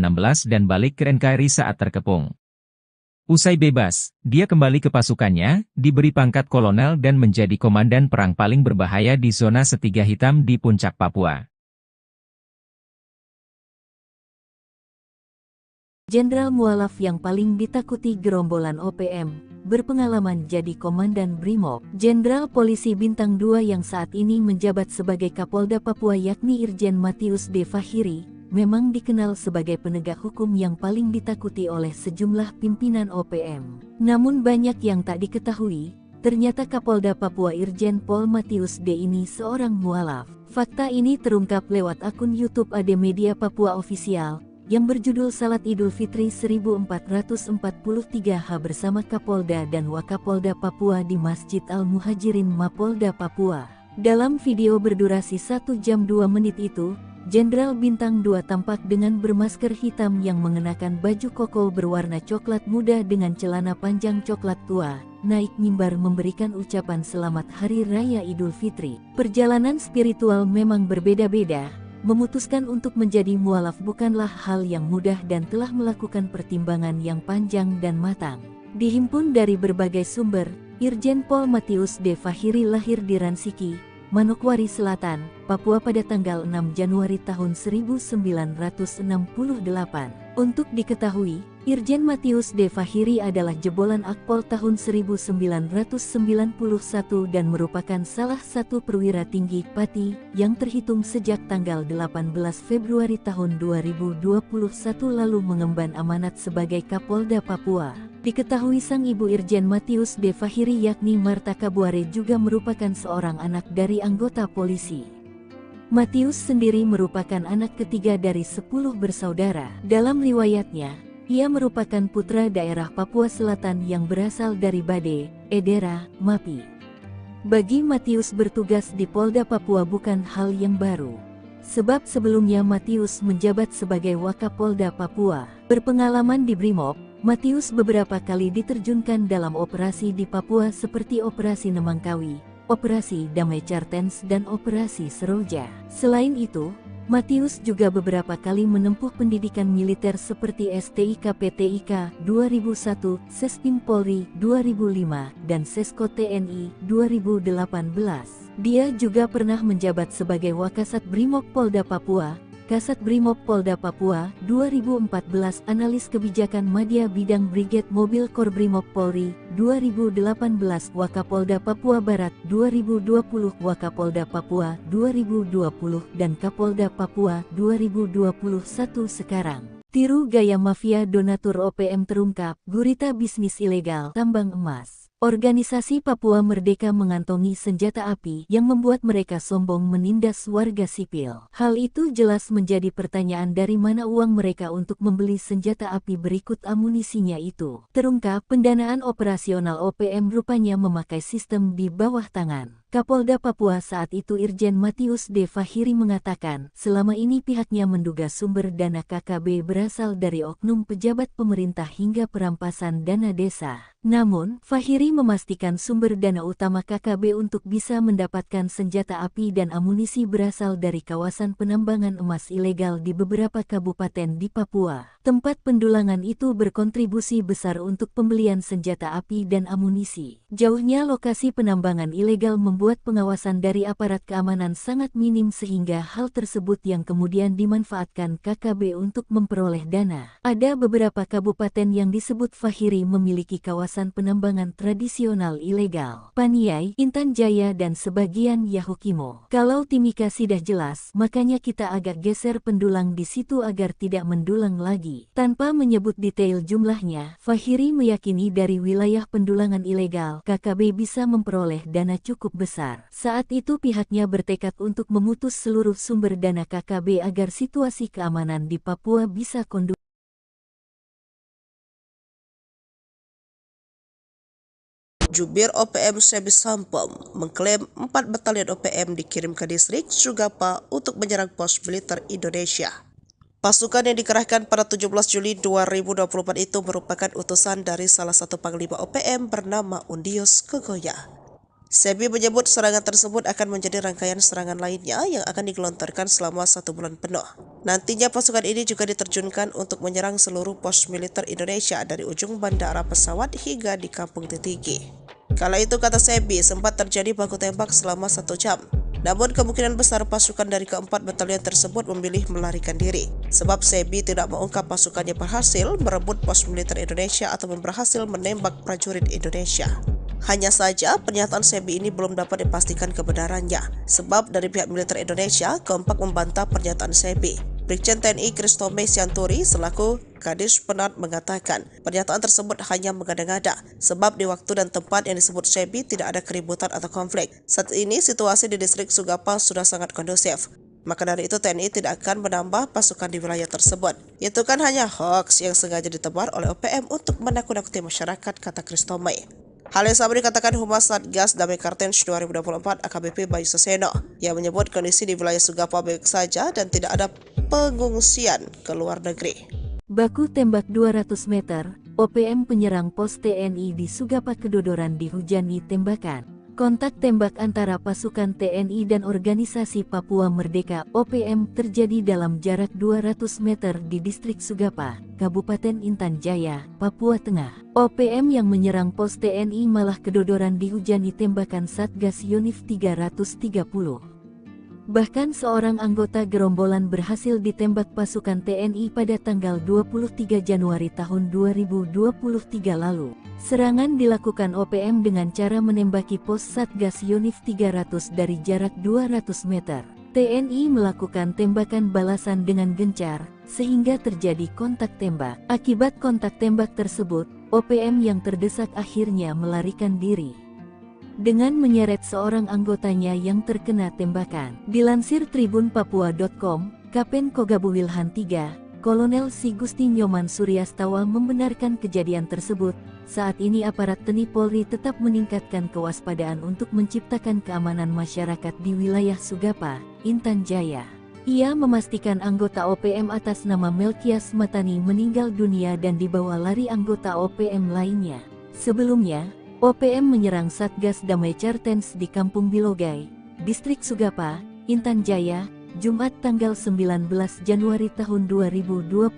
Speaker 3: dan balik ke NKRI saat terkepung. Usai bebas, dia kembali ke pasukannya, diberi pangkat kolonel dan menjadi komandan perang paling berbahaya di zona segitiga hitam di Puncak Papua.
Speaker 1: Jenderal mualaf yang paling ditakuti gerombolan OPM, berpengalaman jadi Komandan Brimob. Jenderal Polisi Bintang 2 yang saat ini menjabat sebagai Kapolda Papua yakni Irjen Matius D. Fahiri, memang dikenal sebagai penegak hukum yang paling ditakuti oleh sejumlah pimpinan OPM. Namun banyak yang tak diketahui, ternyata Kapolda Papua Irjen Pol Matius D. ini seorang mualaf. Fakta ini terungkap lewat akun YouTube AD Media Papua Official, yang berjudul Salat Idul Fitri 1443H bersama Kapolda dan Wakapolda Papua di Masjid Al-Muhajirin Mapolda Papua. Dalam video berdurasi 1 jam 2 menit itu, Jenderal Bintang 2 tampak dengan bermasker hitam yang mengenakan baju koko berwarna coklat muda dengan celana panjang coklat tua, naik mimbar memberikan ucapan selamat Hari Raya Idul Fitri. Perjalanan spiritual memang berbeda-beda. Memutuskan untuk menjadi mualaf bukanlah hal yang mudah dan telah melakukan pertimbangan yang panjang dan matang. Dihimpun dari berbagai sumber, Irjen Pol Matius D. Fahiri lahir di Ransiki, Manokwari Selatan, Papua pada tanggal 6 Januari tahun 1968. Untuk diketahui, Irjen Matius D. Fahiri adalah jebolan Akpol tahun 1991 dan merupakan salah satu perwira tinggi Pati yang terhitung sejak tanggal 18 Februari tahun 2021 lalu mengemban amanat sebagai Kapolda Papua. Diketahui sang ibu Irjen Matius D. Fahiri yakni Marta Kabuare juga merupakan seorang anak dari anggota polisi. Matius sendiri merupakan anak ketiga dari 10 bersaudara. Dalam riwayatnya, ia merupakan putra daerah Papua Selatan yang berasal dari Bade, Edera, Mapi. Bagi Matius bertugas di Polda Papua bukan hal yang baru. Sebab sebelumnya Matius menjabat sebagai Wakapolda Papua. Berpengalaman di Brimob, Matius beberapa kali diterjunkan dalam operasi di Papua seperti Operasi Nemangkawi, Operasi Damai Cartens dan Operasi Seroja. Selain itu, Matius juga beberapa kali menempuh pendidikan militer seperti STIK PTIK 2001, Sespim Polri 2005, dan Sesko TNI 2018. Dia juga pernah menjabat sebagai Wakasat Brimob Polda Papua, Kasat Brimob Polda Papua 2014, Analis Kebijakan Madya Bidang Brigade Mobil Kor Brimob Polri 2018, Wakapolda Papua Barat 2020, Wakapolda Papua 2020, dan Kapolda Papua 2021 sekarang. Tiru gaya mafia donatur OPM terungkap, gurita bisnis ilegal tambang emas. Organisasi Papua Merdeka mengantongi senjata api yang membuat mereka sombong menindas warga sipil. Hal itu jelas menjadi pertanyaan dari mana uang mereka untuk membeli senjata api berikut amunisinya itu. Terungkap pendanaan operasional OPM rupanya memakai sistem di bawah tangan. Kapolda Papua saat itu Irjen Matius D. Fahiri mengatakan, selama ini pihaknya menduga sumber dana KKB berasal dari oknum pejabat pemerintah hingga perampasan dana desa. Namun, Fahiri memastikan sumber dana utama KKB untuk bisa mendapatkan senjata api dan amunisi berasal dari kawasan penambangan emas ilegal di beberapa kabupaten di Papua. Tempat pendulangan itu berkontribusi besar untuk pembelian senjata api dan amunisi. Jauhnya lokasi penambangan ilegal membuat pengawasan dari aparat keamanan sangat minim sehingga hal tersebut yang kemudian dimanfaatkan KKB untuk memperoleh dana. Ada beberapa kabupaten yang disebut Fahiri memiliki kawasan penambangan tradisional ilegal. Paniai, Intan Jaya dan sebagian Yahukimo. Kalau Timika sudah jelas, makanya kita agak geser pendulang di situ agar tidak mendulang lagi. Tanpa menyebut detail jumlahnya, Fahiri meyakini dari wilayah pendulangan ilegal, KKB bisa memperoleh dana cukup besar. Saat itu pihaknya bertekad untuk memutus seluruh sumber dana KKB agar situasi keamanan di Papua bisa kondusif.
Speaker 2: Jubir OPM Sebi Sampom mengklaim 4 batalion OPM dikirim ke distrik Sugapa untuk menyerang pos militer Indonesia. Pasukan yang dikerahkan pada 17 Juli 2024 itu merupakan utusan dari salah satu panglima OPM bernama Undius Kogoya. Sebi menyebut serangan tersebut akan menjadi rangkaian serangan lainnya yang akan digelontorkan selama 1 bulan penuh. Nantinya pasukan ini juga diterjunkan untuk menyerang seluruh pos militer Indonesia dari ujung bandara pesawat hingga di Kampung Titigi. Kala itu, kata Sebi, sempat terjadi baku tembak selama 1 jam. Namun kemungkinan besar pasukan dari keempat batalion tersebut memilih melarikan diri, sebab Sebi tidak mengungkap pasukannya berhasil merebut pos militer Indonesia atau berhasil menembak prajurit Indonesia. Hanya saja pernyataan Sebi ini belum dapat dipastikan kebenarannya, sebab dari pihak militer Indonesia kompak membantah pernyataan Sebi. Brigjen TNI Kristome Sianturi selaku Kadis Penat mengatakan pernyataan tersebut hanya mengada-ngada, sebab di waktu dan tempat yang disebut Sebi tidak ada keributan atau konflik. Saat ini situasi di distrik Sugapa sudah sangat kondusif. Maka dari itu TNI tidak akan menambah pasukan di wilayah tersebut. Itu kan hanya hoax yang sengaja ditebar oleh OPM untuk menakut-nakuti masyarakat, kata Kristome. Hal yang sama dikatakan Humas Satgas Damai Kartens 2024 AKBP Bayu Saseno, yang menyebut kondisi di wilayah Sugapa baik saja dan tidak ada pengungsian ke luar negeri.
Speaker 1: Baku tembak 200 meter, OPM penyerang pos TNI di Sugapa kedodoran dihujani tembakan. Kontak tembak antara pasukan TNI dan Organisasi Papua Merdeka OPM terjadi dalam jarak 200 meter di distrik Sugapa, Kabupaten Intan Jaya, Papua Tengah. OPM yang menyerang pos TNI malah kedodoran dihujani tembakan Satgas Yonif 330. Bahkan seorang anggota gerombolan berhasil ditembak pasukan TNI pada tanggal 23 Januari tahun 2023 lalu. Serangan dilakukan OPM dengan cara menembaki pos Satgas Yonif 300 dari jarak 200 meter. TNI melakukan tembakan balasan dengan gencar, sehingga terjadi kontak tembak. Akibat kontak tembak tersebut, OPM yang terdesak akhirnya melarikan diri dengan menyeret seorang anggotanya yang terkena tembakan. Dilansir tribunpapua.com, Kapen Kogabu Wilhan III, Kolonel Si Gusti Nyoman Suryastawa membenarkan kejadian tersebut. Saat ini aparat TNI Polri tetap meningkatkan kewaspadaan untuk menciptakan keamanan masyarakat di wilayah Sugapa, Intan Jaya. Ia memastikan anggota OPM atas nama Melkias Matani meninggal dunia dan dibawa lari anggota OPM lainnya. Sebelumnya, OPM menyerang Satgas Damai Kartens di Kampung Bilogai, Distrik Sugapa, Intan Jaya, Jumat tanggal 19 Januari tahun 2023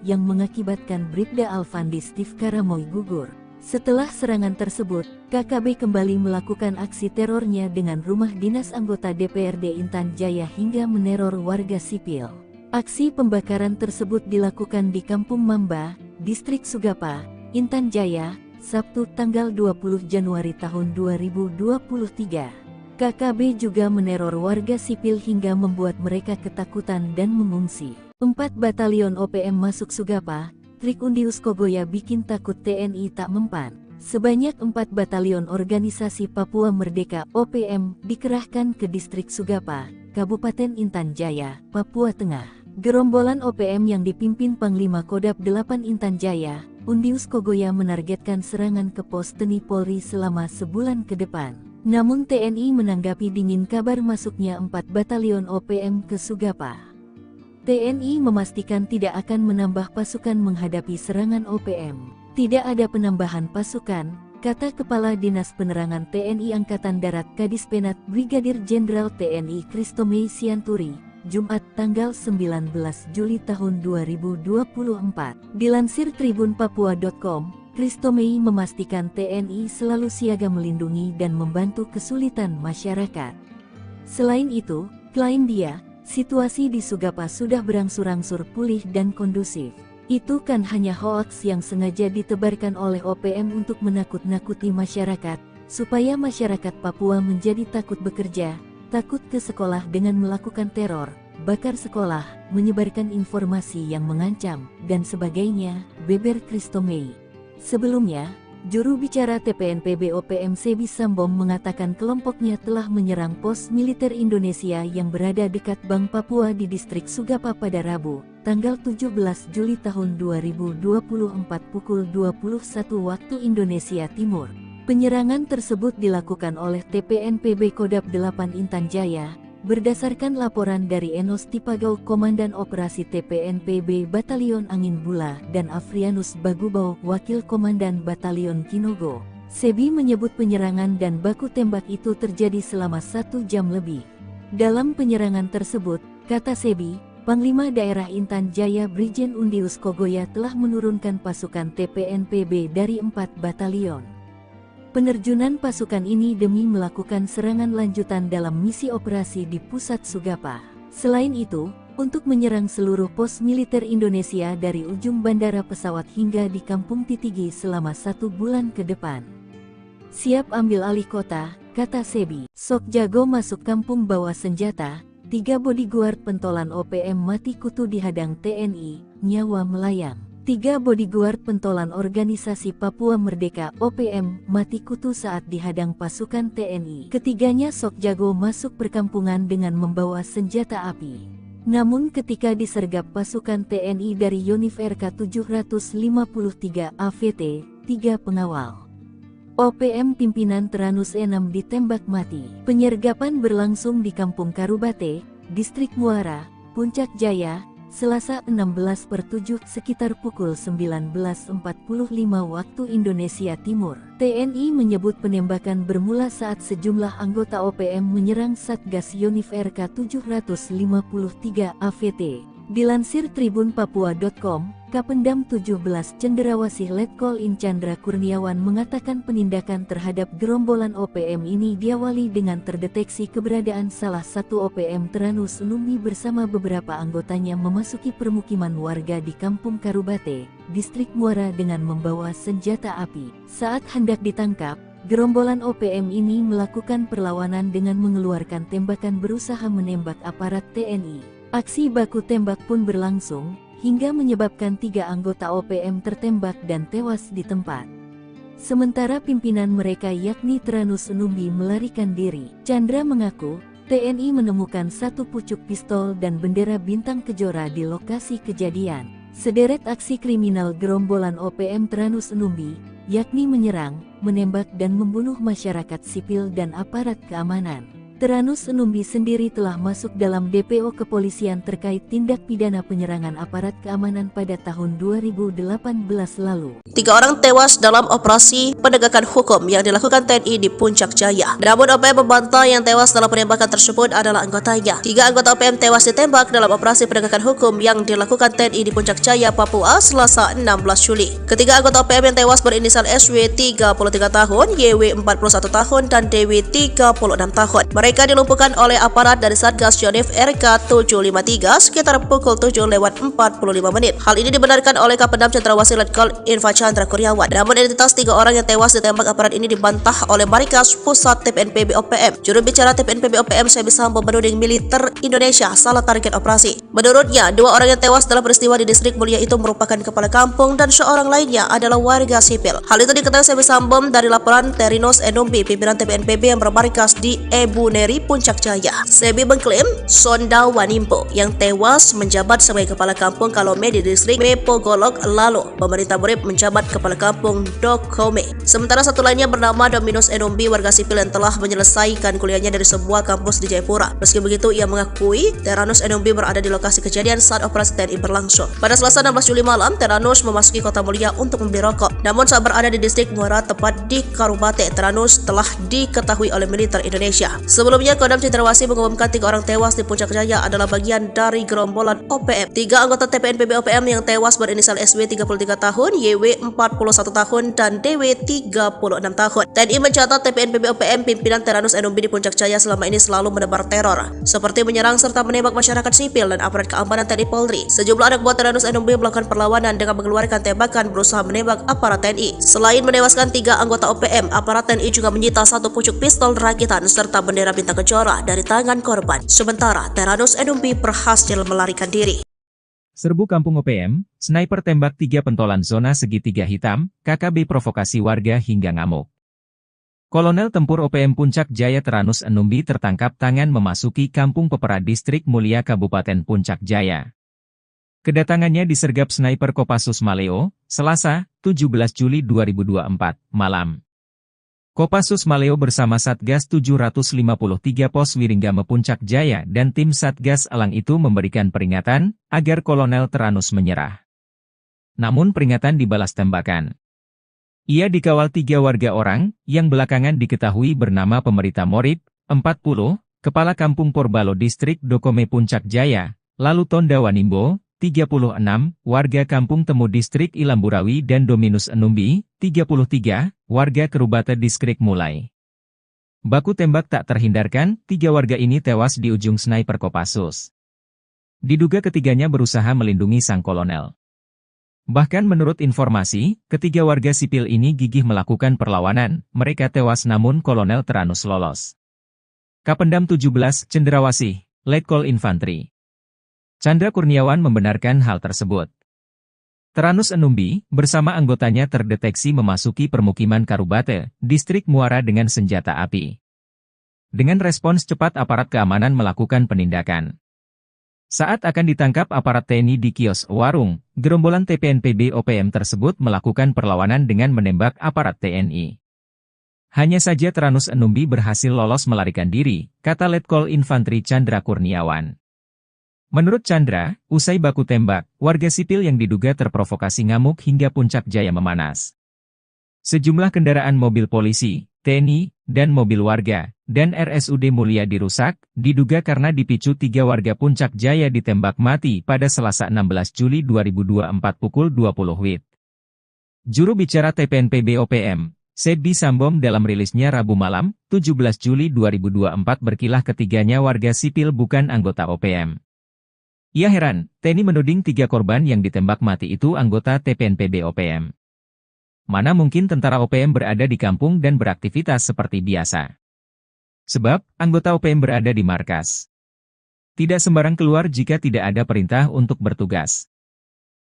Speaker 1: yang mengakibatkan Bribda Alfandi Steve Karamoy gugur. Setelah serangan tersebut, KKB kembali melakukan aksi terornya dengan rumah dinas anggota DPRD Intan Jaya hingga meneror warga sipil. Aksi pembakaran tersebut dilakukan di Kampung Mamba, Distrik Sugapa, Intan Jaya, Sabtu tanggal 20 Januari tahun 2023. KKB juga meneror warga sipil hingga membuat mereka ketakutan dan mengungsi. 4 batalion OPM masuk Sugapa, trik Undius Kogoya bikin takut TNI tak mempan. Sebanyak 4 batalion Organisasi Papua Merdeka OPM dikerahkan ke distrik Sugapa, Kabupaten Intan Jaya, Papua Tengah. Gerombolan OPM yang dipimpin Panglima Kodap 8 Intan Jaya, Undius Kogoya menargetkan serangan ke pos TNI Polri selama sebulan ke depan. Namun TNI menanggapi dingin kabar masuknya 4 batalion OPM ke Sugapa. TNI memastikan tidak akan menambah pasukan menghadapi serangan OPM. Tidak ada penambahan pasukan, kata Kepala Dinas Penerangan TNI Angkatan Darat Kadis Penat Brigadir Jenderal TNI Kristome Sianturi, Jumat tanggal 19 Juli tahun 2024. Dilansir tribunpapua.com, Christomei memastikan TNI selalu siaga melindungi dan membantu kesulitan masyarakat. Selain itu, klaim dia, situasi di Sugapa sudah berangsur-angsur pulih dan kondusif. Itu kan hanya hoaks yang sengaja ditebarkan oleh OPM untuk menakut-nakuti masyarakat, supaya masyarakat Papua menjadi takut bekerja, takut ke sekolah dengan melakukan teror, bakar sekolah, menyebarkan informasi yang mengancam, dan sebagainya, beber Christomei. Sebelumnya, juru bicara TPNPB OPM Sebi Sambom mengatakan kelompoknya telah menyerang pos militer Indonesia yang berada dekat Bank Papua di distrik Sugapa pada Rabu, tanggal 17 Juli tahun 2024 pukul 21 waktu Indonesia Timur. Penyerangan tersebut dilakukan oleh TPNPB Kodap 8 Intan Jaya, berdasarkan laporan dari Enos Tipagau Komandan Operasi TPNPB Batalion Angin Bula dan Afrianus Bagubau Wakil Komandan Batalion Kinogo. Sebi menyebut penyerangan dan baku tembak itu terjadi selama 1 jam lebih. Dalam penyerangan tersebut, kata Sebi, Panglima Daerah Intan Jaya Brigjen Undius Kogoya telah menurunkan pasukan TPNPB dari 4 batalion. Penerjunan pasukan ini demi melakukan serangan lanjutan dalam misi operasi di pusat Sugapa. Selain itu, untuk menyerang seluruh pos militer Indonesia dari ujung bandara pesawat hingga di Kampung Titigi selama 1 bulan ke depan. Siap ambil alih kota, kata Sebi. Sok jago masuk kampung bawa senjata, 3 bodyguard pentolan OPM mati kutu dihadang TNI, nyawa melayang. 3 bodyguard pentolan organisasi Papua Merdeka OPM mati kutu saat dihadang pasukan TNI. Ketiganya sok jago masuk perkampungan dengan membawa senjata api. Namun ketika disergap pasukan TNI dari Yonif RK 753 AVT, 3 pengawal OPM pimpinan Teranus E6 ditembak mati. Penyergapan berlangsung di Kampung Karubate, Distrik Muara, Puncak Jaya, Selasa 16/7 sekitar pukul 19.45 waktu Indonesia Timur. TNI menyebut penembakan bermula saat sejumlah anggota OPM menyerang Satgas Yonif RK 753 AVT. Dilansir tribunpapua.com, Kapendam 17 Cenderawasih Letkol In Chandra Kurniawan mengatakan penindakan terhadap gerombolan OPM ini diawali dengan terdeteksi keberadaan salah satu OPM Teranus Numbi bersama beberapa anggotanya memasuki permukiman warga di Kampung Karubate, Distrik Muara dengan membawa senjata api. Saat hendak ditangkap, gerombolan OPM ini melakukan perlawanan dengan mengeluarkan tembakan berusaha menembak aparat TNI. Aksi baku tembak pun berlangsung, hingga menyebabkan 3 anggota OPM tertembak dan tewas di tempat. Sementara pimpinan mereka yakni Teranus Numbi melarikan diri. Chandra mengaku, TNI menemukan 1 pucuk pistol dan bendera bintang kejora di lokasi kejadian. Sederet aksi kriminal gerombolan OPM Teranus Numbi, yakni menyerang, menembak dan membunuh masyarakat sipil dan aparat keamanan. Teranus Numbi sendiri telah masuk dalam DPO kepolisian terkait tindak pidana penyerangan aparat keamanan pada tahun 2018 lalu.
Speaker 2: 3 orang tewas dalam operasi penegakan hukum yang dilakukan TNI di Puncak Jaya. Namun OPM membantah yang tewas dalam penembakan tersebut adalah anggotanya. 3 anggota OPM tewas ditembak dalam operasi penegakan hukum yang dilakukan TNI di Puncak Jaya, Papua, Selasa 16 Juli. Ketiga anggota OPM yang tewas berinisial SW 33 tahun, YW 41 tahun, dan DW 36 tahun. Mereka dilumpuhkan oleh aparat dari Satgas Yonif RK 753 sekitar pukul 7:45 menit. Hal ini dibenarkan oleh Kapendam Cenderawasih Letkol Infa Chandra Kurniawan. Namun identitas 3 orang yang tewas ditembak aparat ini dibantah oleh Markas Pusat TPNPB OPM. Juru bicara TPNPB OPM Sebi Sambom menuding militer Indonesia salah target operasi. Menurutnya, 2 orang yang tewas dalam peristiwa di Distrik Mulia itu merupakan kepala kampung dan seorang lainnya adalah warga sipil. Hal itu diketahui Sebi Sambom dari laporan Teranus Numbi, pimpinan TPNPB yang bermarkas di Ebuneri, Puncak Jaya. Sebi mengklaim Sonda Wanimpo yang tewas menjabat sebagai kepala kampung Kalome di distrik Mepogolok lalu pemerintah Murid menjabat kepala kampung Dokome. Sementara satu lainnya bernama Dominus Numbi, warga sipil yang telah menyelesaikan kuliahnya dari sebuah kampus di Jayapura. Meski begitu, ia mengakui Teranus Numbi berada di lokasi kejadian saat operasi TNI berlangsung. Pada Selasa 16 Juli malam, Teranus memasuki Kota Mulia untuk membeli rokok. Namun saat berada di distrik Muara tepat di Karubate, Teranus telah diketahui oleh militer Indonesia. Sebelum Sebelumnya, Kodam Cendrawasih mengumumkan 3 orang tewas di Puncak Jaya adalah bagian dari gerombolan OPM. 3 anggota TPNPB OPM yang tewas berinisial SW 33 tahun, YW 41 tahun, dan DW 36 tahun. TNI mencatat TPNPB OPM pimpinan Teranus Enumbi di Puncak Jaya selama ini selalu menebar teror, seperti menyerang serta menembak masyarakat sipil dan aparat keamanan TNI Polri. Sejumlah anak buah Teranus Enumbi melakukan perlawanan dengan mengeluarkan tembakan berusaha menembak aparat TNI. Selain menewaskan 3 anggota OPM, aparat TNI juga menyita 1 pucuk pistol rakitan serta bendera bintang kejora dari tangan korban. Sementara Teranus Enumbi berhasil melarikan diri.
Speaker 3: Serbu Kampung OPM, sniper tembak 3 pentolan zona segitiga hitam, KKB provokasi warga hingga ngamuk. Kolonel Tempur OPM Puncak Jaya Teranus Enumbi tertangkap tangan memasuki Kampung Pepera Distrik Mulia Kabupaten Puncak Jaya. Kedatangannya disergap sniper Kopassus Maleo, Selasa, 17 Juli 2024, malam. Kopassus Maleo bersama Satgas 753 Pos Wiringgame Puncak Jaya dan tim Satgas Elang itu memberikan peringatan agar Kolonel Teranus menyerah. Namun peringatan dibalas tembakan. Ia dikawal 3 warga orang yang belakangan diketahui bernama Pemerita Morib, 40, Kepala Kampung Porbalo Distrik Dokome Puncak Jaya, lalu Tonda Wanimbo, 36, warga Kampung Temu Distrik Ilamburawi dan Dominus Enumbi, 33, warga Kerubata Distrik Mulai. Baku tembak tak terhindarkan, 3 warga ini tewas di ujung sniper Kopassus. Diduga ketiganya berusaha melindungi sang kolonel. Bahkan menurut informasi, ketiga warga sipil ini gigih melakukan perlawanan, mereka tewas namun Kolonel Teranus lolos. Kapendam 17, Cendrawasih, Letkol Infantri Chandra Kurniawan membenarkan hal tersebut. Teranus Enumbi, bersama anggotanya terdeteksi memasuki permukiman Karubate, Distrik Muara dengan senjata api. Dengan respons cepat aparat keamanan melakukan penindakan. Saat akan ditangkap aparat TNI di kios warung, gerombolan TPNPB OPM tersebut melakukan perlawanan dengan menembak aparat TNI. Hanya saja Teranus Enumbi berhasil lolos melarikan diri, kata Letkol Infantri Chandra Kurniawan. Menurut Chandra, usai baku tembak, warga sipil yang diduga terprovokasi ngamuk hingga Puncak Jaya memanas. Sejumlah kendaraan mobil polisi, TNI, dan mobil warga, dan RSUD Mulia dirusak, diduga karena dipicu 3 warga Puncak Jaya ditembak mati pada Selasa 16 Juli 2024 pukul 20 WIB. Juru bicara TPNPB OPM, Sedbi Sambom dalam rilisnya Rabu malam, 17 Juli 2024 berkilah ketiganya warga sipil bukan anggota OPM. Ia heran, TNI menuding 3 korban yang ditembak mati itu anggota TPNPB OPM. Mana mungkin tentara OPM berada di kampung dan beraktivitas seperti biasa. Sebab, anggota OPM berada di markas. Tidak sembarang keluar jika tidak ada perintah untuk bertugas.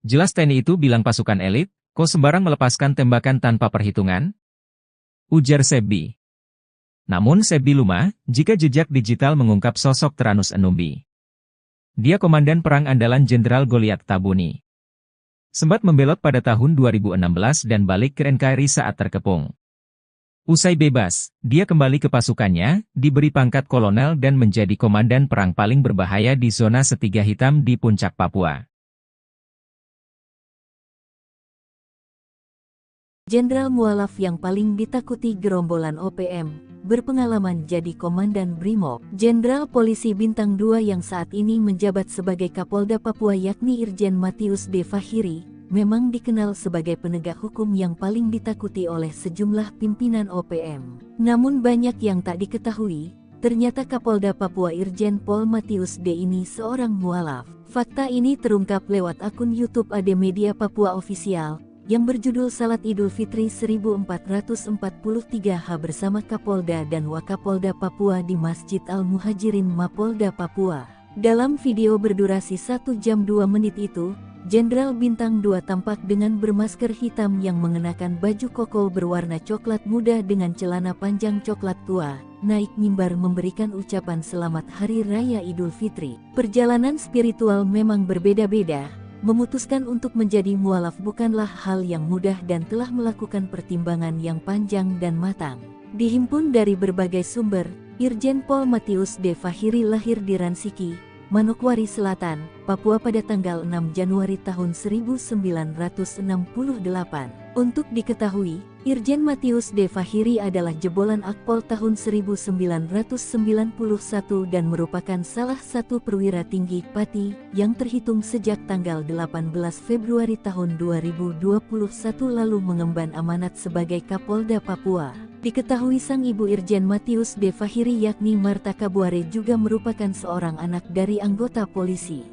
Speaker 3: Jelas TNI itu bilang pasukan elit, kok sembarang melepaskan tembakan tanpa perhitungan? Ujar Sedbi. Namun Sedbi lumah, jika jejak digital mengungkap sosok Teranus Enumbi. Dia komandan perang andalan Jenderal Goliat Tabuni. Sempat membelot pada tahun 2016 dan balik ke NKRI saat terkepung. Usai bebas, dia kembali ke pasukannya, diberi pangkat kolonel dan menjadi komandan perang paling berbahaya di zona Setiga Hitam di Puncak Papua.
Speaker 1: Jenderal mualaf yang paling ditakuti gerombolan OPM, berpengalaman jadi Komandan Brimob. Jenderal Polisi Bintang 2 yang saat ini menjabat sebagai Kapolda Papua yakni Irjen Matius D. Fahiri, memang dikenal sebagai penegak hukum yang paling ditakuti oleh sejumlah pimpinan OPM. Namun banyak yang tak diketahui, ternyata Kapolda Papua Irjen Pol Matius D. ini seorang mualaf. Fakta ini terungkap lewat akun YouTube AD Media Papua Official, yang berjudul Salat Idul Fitri 1443H bersama Kapolda dan Wakapolda Papua di Masjid Al-Muhajirin Mapolda Papua. Dalam video berdurasi 1 jam 2 menit itu, Jenderal Bintang 2 tampak dengan bermasker hitam yang mengenakan baju koko berwarna coklat muda dengan celana panjang coklat tua, naik mimbar memberikan ucapan selamat Hari Raya Idul Fitri. Perjalanan spiritual memang berbeda-beda. Memutuskan untuk menjadi mualaf bukanlah hal yang mudah dan telah melakukan pertimbangan yang panjang dan matang. Dihimpun dari berbagai sumber, Irjen Pol Matius D. Fahiri lahir di Ransiki, Manokwari Selatan, Papua pada tanggal 6 Januari tahun 1968. Untuk diketahui, Irjen Matius D. Fahiri adalah jebolan Akpol tahun 1991 dan merupakan salah satu perwira tinggi Pati yang terhitung sejak tanggal 18 Februari tahun 2021 lalu mengemban amanat sebagai Kapolda Papua. Diketahui sang ibu Irjen Matius D. Fahiri yakni Marta Kabuare juga merupakan seorang anak dari anggota polisi.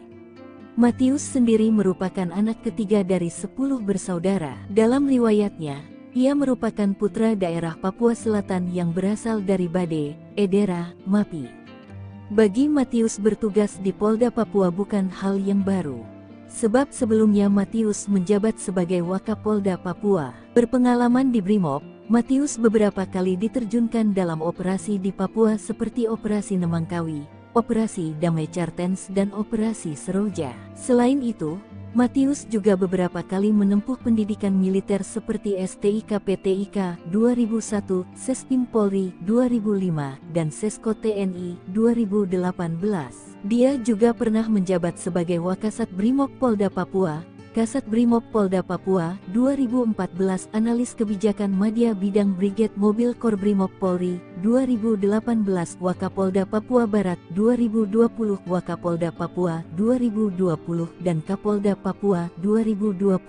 Speaker 1: Matius sendiri merupakan anak ketiga dari 10 bersaudara. Dalam riwayatnya, ia merupakan putra daerah Papua Selatan yang berasal dari Bade, Edera, Mapi. Bagi Matius bertugas di Polda Papua bukan hal yang baru. Sebab sebelumnya Matius menjabat sebagai Wakapolda Papua. Berpengalaman di Brimob, Matius beberapa kali diterjunkan dalam operasi di Papua seperti Operasi Nemangkawi, Operasi Damai Cartens dan Operasi Seroja. Selain itu, Matius juga beberapa kali menempuh pendidikan militer seperti STIK PTIK 2001, Sespim Polri 2005, dan Sesko TNI 2018. Dia juga pernah menjabat sebagai Wakasat Brimob Polda Papua, Kasat Brimob Polda Papua 2014, Analis Kebijakan Madya Bidang Brigade Mobil Kor Brimob Polri 2018, Wakapolda Papua Barat 2020, Wakapolda Papua 2020, dan Kapolda Papua 2021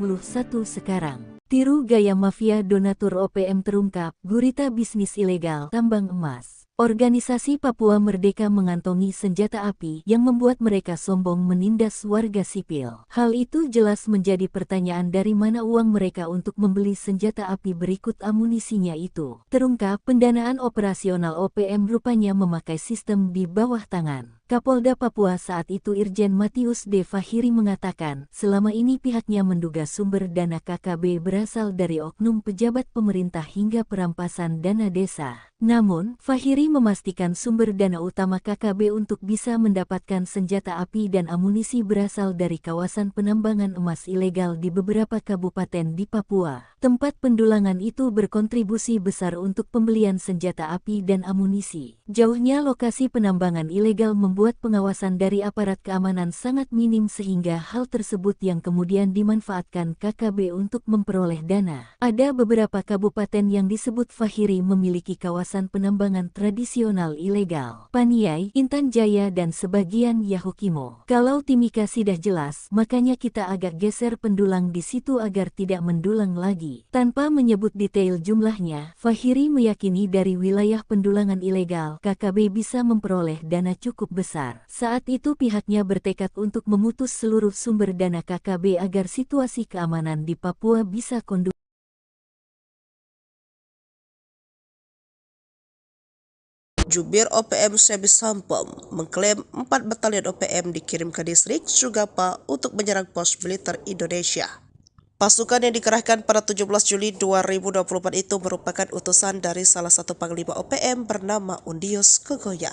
Speaker 1: sekarang. Tiru gaya mafia donatur OPM terungkap, gurita bisnis ilegal tambang emas. Organisasi Papua Merdeka mengantongi senjata api yang membuat mereka sombong menindas warga sipil. Hal itu jelas menjadi pertanyaan dari mana uang mereka untuk membeli senjata api berikut amunisinya itu. Terungkap pendanaan operasional OPM rupanya memakai sistem di bawah tangan. Kapolda Papua saat itu Irjen Matius D. Fahiri mengatakan, selama ini pihaknya menduga sumber dana KKB berasal dari oknum pejabat pemerintah hingga perampasan dana desa. Namun, Fahiri memastikan sumber dana utama KKB untuk bisa mendapatkan senjata api dan amunisi berasal dari kawasan penambangan emas ilegal di beberapa kabupaten di Papua. Tempat pendulangan itu berkontribusi besar untuk pembelian senjata api dan amunisi. Jauhnya lokasi penambangan ilegal membuat pengawasan dari aparat keamanan sangat minim sehingga hal tersebut yang kemudian dimanfaatkan KKB untuk memperoleh dana. Ada beberapa kabupaten yang disebut Fahiri memiliki kawasan penambangan tradisional ilegal. Paniai, Intan Jaya dan sebagian Yahukimo. Kalau Timika sudah jelas, makanya kita agak geser pendulang di situ agar tidak mendulang lagi. Tanpa menyebut detail jumlahnya, Fahiri meyakini dari wilayah pendulangan ilegal, KKB bisa memperoleh dana cukup besar. Saat itu pihaknya bertekad untuk memutus seluruh sumber dana KKB agar situasi keamanan di Papua bisa kondusif.
Speaker 2: Jubir OPM Sebi Sampom mengklaim 4 batalion OPM dikirim ke distrik Sugapa untuk menyerang pos militer Indonesia. Pasukan yang dikerahkan pada 17 Juli 2024 itu merupakan utusan dari salah satu panglima OPM bernama Undius Kogoya.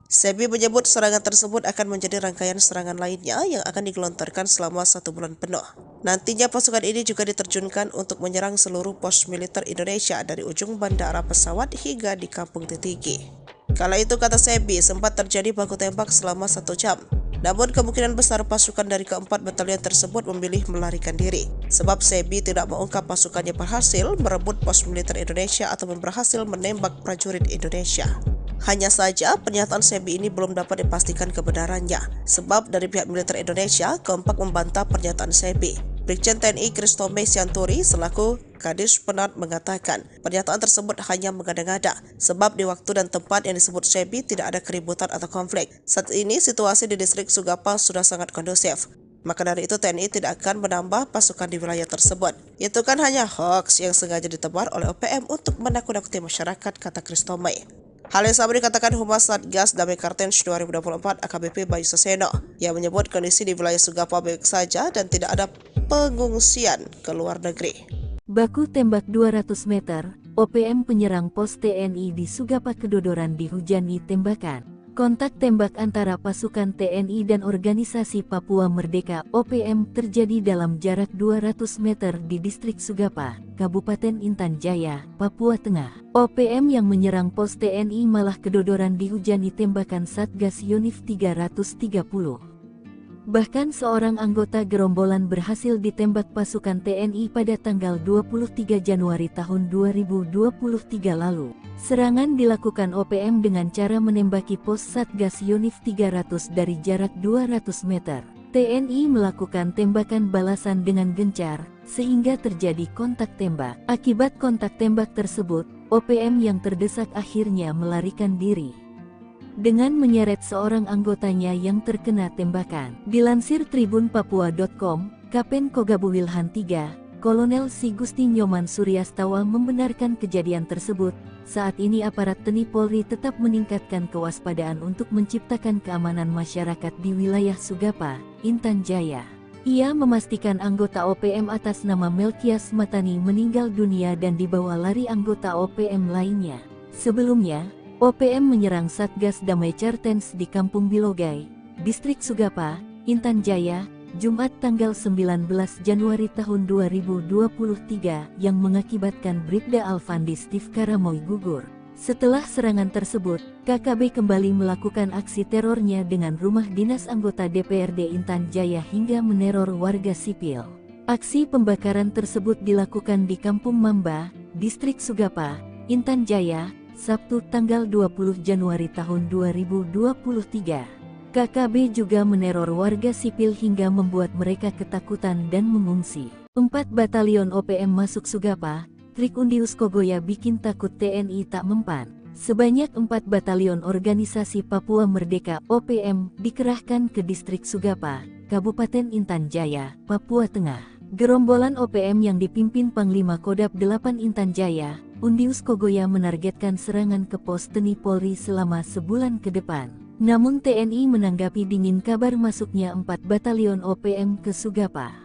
Speaker 2: Sebi menyebut serangan tersebut akan menjadi rangkaian serangan lainnya yang akan digelontorkan selama 1 bulan penuh. Nantinya pasukan ini juga diterjunkan untuk menyerang seluruh pos militer Indonesia dari ujung bandara pesawat hingga di Kampung Titigi. Kala itu, kata Sebi, sempat terjadi baku tembak selama 1 jam. Namun kemungkinan besar pasukan dari keempat batalion tersebut memilih melarikan diri. Sebab Sebi tidak mengungkap pasukannya berhasil merebut pos militer Indonesia atau berhasil menembak prajurit Indonesia. Hanya saja pernyataan Sebi ini belum dapat dipastikan kebenarannya. Sebab dari pihak militer Indonesia kompak membantah pernyataan Sebi. Brigjen TNI Kristome Sianturi selaku Kadis Penat mengatakan pernyataan tersebut hanya mengada-ngada sebab di waktu dan tempat yang disebut Sebi tidak ada keributan atau konflik. Saat ini situasi di distrik Sugapa sudah sangat kondusif. Maka dari itu TNI tidak akan menambah pasukan di wilayah tersebut. Itu kan hanya hoax yang sengaja ditebar oleh OPM untuk menakut-nakuti masyarakat, kata Kristome. Hal yang sama dikatakan Humas Satgas Damai Cartens 2024 AKBP Bayu Saseno yang menyebut kondisi di wilayah Sugapa baik saja dan tidak ada pengungsian ke luar negeri.
Speaker 1: Baku tembak 200 meter, OPM penyerang pos TNI di Sugapa kedodoran dihujani tembakan. Kontak tembak antara pasukan TNI dan organisasi Papua Merdeka OPM terjadi dalam jarak 200 meter di distrik Sugapa, Kabupaten Intan Jaya, Papua Tengah. OPM yang menyerang pos TNI malah kedodoran dihujani tembakan Satgas Yonif 330. Bahkan seorang anggota gerombolan berhasil ditembak pasukan TNI pada tanggal 23 Januari tahun 2023 lalu. Serangan dilakukan OPM dengan cara menembaki pos Satgas Yonif 300 dari jarak 200 meter. TNI melakukan tembakan balasan dengan gencar, sehingga terjadi kontak tembak. Akibat kontak tembak tersebut, OPM yang terdesak akhirnya melarikan diri dengan menyeret seorang anggotanya yang terkena tembakan. Dilansir tribunpapua.com, Kapen Kogabu Wilhan III, Kolonel Si Gusti Nyoman Suryastawa membenarkan kejadian tersebut. Saat ini aparat TNI Polri tetap meningkatkan kewaspadaan untuk menciptakan keamanan masyarakat di wilayah Sugapa, Intan Jaya. Ia memastikan anggota OPM atas nama Melkias Matani meninggal dunia dan dibawa lari anggota OPM lainnya. Sebelumnya, OPM menyerang Satgas Damai Cartens di Kampung Bilogai, Distrik Sugapa, Intan Jaya, Jumat tanggal 19 Januari tahun 2023 yang mengakibatkan Bribda Alfandi Steve Karamoy gugur. Setelah serangan tersebut, KKB kembali melakukan aksi terornya dengan rumah dinas anggota DPRD Intan Jaya hingga meneror warga sipil. Aksi pembakaran tersebut dilakukan di Kampung Mamba, Distrik Sugapa, Intan Jaya, Sabtu tanggal 20 Januari tahun 2023. KKB juga meneror warga sipil hingga membuat mereka ketakutan dan mengungsi. 4 batalion OPM masuk Sugapa, trik Undius Kogoya bikin takut TNI tak mempan. Sebanyak 4 batalion organisasi Papua Merdeka OPM dikerahkan ke Distrik Sugapa, Kabupaten Intan Jaya, Papua Tengah. Gerombolan OPM yang dipimpin Panglima Kodap 8 Intan Jaya, Undius Kogoya menargetkan serangan ke pos TNI Polri selama sebulan ke depan. Namun TNI menanggapi dingin kabar masuknya 4 batalion OPM ke Sugapa.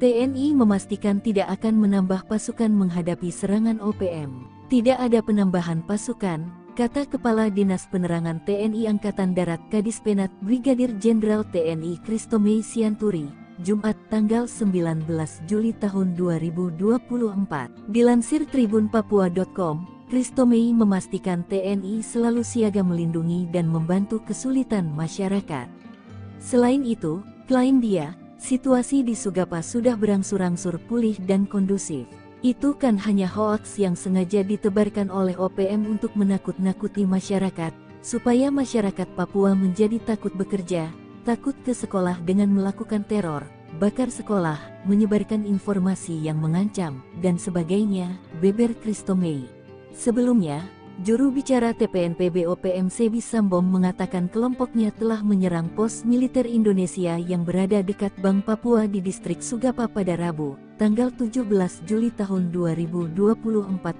Speaker 1: TNI memastikan tidak akan menambah pasukan menghadapi serangan OPM. Tidak ada penambahan pasukan, kata Kepala Dinas Penerangan TNI Angkatan Darat Kadispenat Brigadir Jenderal TNI Kristomei Sianturi, Jumat tanggal 19 Juli tahun 2024. Dilansir tribunpapua.com, Kristomei memastikan TNI selalu siaga melindungi dan membantu kesulitan masyarakat. Selain itu, klaim dia, situasi di Sugapa sudah berangsur-angsur pulih dan kondusif. Itu kan hanya hoaks yang sengaja ditebarkan oleh OPM untuk menakut-nakuti masyarakat, supaya masyarakat Papua menjadi takut bekerja, takut ke sekolah dengan melakukan teror, bakar sekolah, menyebarkan informasi yang mengancam, dan sebagainya, beber Kristomei. Sebelumnya, juru bicara TPNPB OPM Sebi Sambom mengatakan kelompoknya telah menyerang pos militer Indonesia yang berada dekat Bank Papua di Distrik Sugapa pada Rabu, tanggal 17 Juli tahun 2024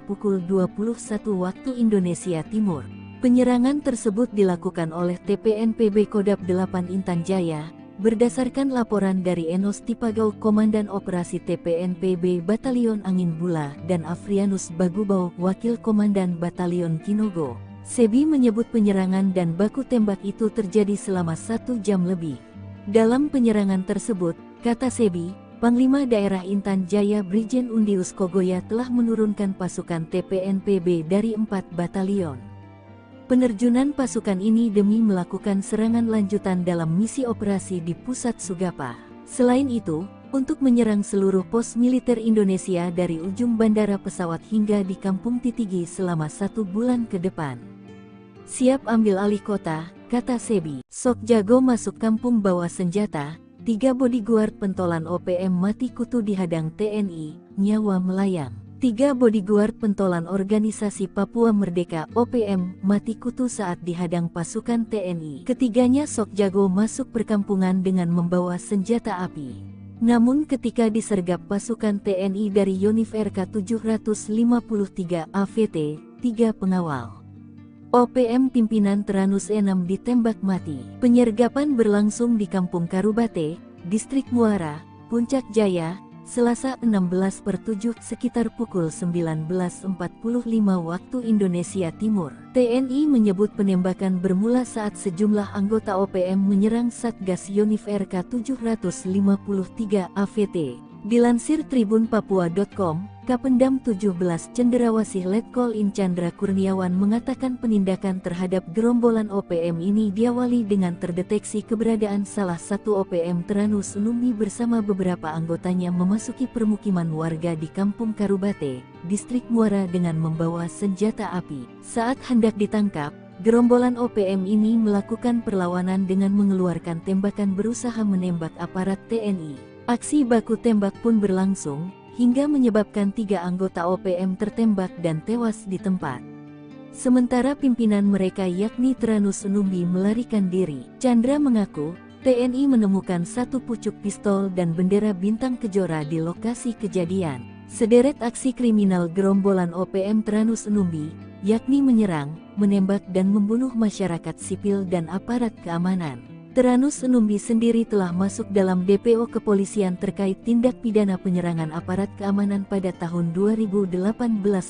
Speaker 1: pukul 21 waktu Indonesia Timur. Penyerangan tersebut dilakukan oleh TPNPB Kodap 8 Intan Jaya, berdasarkan laporan dari Enos Tipagau Komandan Operasi TPNPB Batalion Angin Bula dan Afrianus Bagubau Wakil Komandan Batalion Kinogo. Sebi menyebut penyerangan dan baku tembak itu terjadi selama 1 jam lebih. Dalam penyerangan tersebut, kata Sebi, Panglima Daerah Intan Jaya Brigjen Undius Kogoya telah menurunkan pasukan TPNPB dari 4 batalion. Penerjunan pasukan ini demi melakukan serangan lanjutan dalam misi operasi di pusat Sugapa. Selain itu, untuk menyerang seluruh pos militer Indonesia dari ujung bandara pesawat hingga di Kampung Titigi selama 1 bulan ke depan. Siap ambil alih kota, kata Sebi. Sok jago masuk kampung bawa senjata, 3 bodyguard pentolan OPM mati kutu dihadang TNI, nyawa melayang. 3 bodyguard pentolan organisasi Papua Merdeka OPM mati kutu saat dihadang pasukan TNI. Ketiganya sok jago masuk perkampungan dengan membawa senjata api. Namun ketika disergap pasukan TNI dari Yonif RK 753 AVT, 3 pengawal OPM pimpinan Teranus 6 ditembak mati. Penyergapan berlangsung di Kampung Karubate, Distrik Muara, Puncak Jaya, Selasa 16/7 sekitar pukul 19.45 waktu Indonesia Timur. TNI menyebut penembakan bermula saat sejumlah anggota OPM menyerang Satgas Yonif RK 753 AVT. Dilansir tribunpapua.com, Kapendam 17 Cendrawasih Letkol In Chandra Kurniawan mengatakan penindakan terhadap gerombolan OPM ini diawali dengan terdeteksi keberadaan salah satu OPM Teranus Numbi bersama beberapa anggotanya memasuki permukiman warga di Kampung Karubate, Distrik Muara dengan membawa senjata api. Saat hendak ditangkap, gerombolan OPM ini melakukan perlawanan dengan mengeluarkan tembakan berusaha menembak aparat TNI. Aksi baku tembak pun berlangsung, hingga menyebabkan 3 anggota OPM tertembak dan tewas di tempat. Sementara pimpinan mereka yakni Teranus Numbi melarikan diri. Chandra mengaku, TNI menemukan 1 pucuk pistol dan bendera bintang kejora di lokasi kejadian. Sederet aksi kriminal gerombolan OPM Teranus Numbi, yakni menyerang, menembak dan membunuh masyarakat sipil dan aparat keamanan. Teranus Numbi sendiri telah masuk dalam DPO kepolisian terkait tindak pidana penyerangan aparat keamanan pada tahun 2018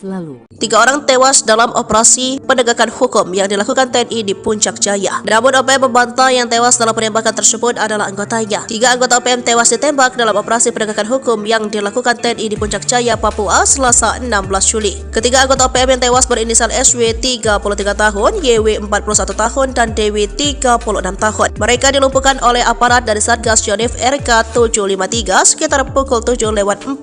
Speaker 1: lalu.
Speaker 2: 3 orang tewas dalam operasi penegakan hukum yang dilakukan TNI di Puncak Jaya. Namun OPM membantah yang tewas dalam penembakan tersebut adalah anggotanya. 3 anggota OPM tewas ditembak dalam operasi penegakan hukum yang dilakukan TNI di Puncak Jaya, Papua, Selasa 16 Juli. Ketiga anggota OPM yang tewas berinisial SW 33 tahun, YW 41 tahun, dan DW 36 tahun. Mereka dilumpuhkan oleh aparat dari Satgas Yonif RK 753 sekitar pukul 7:45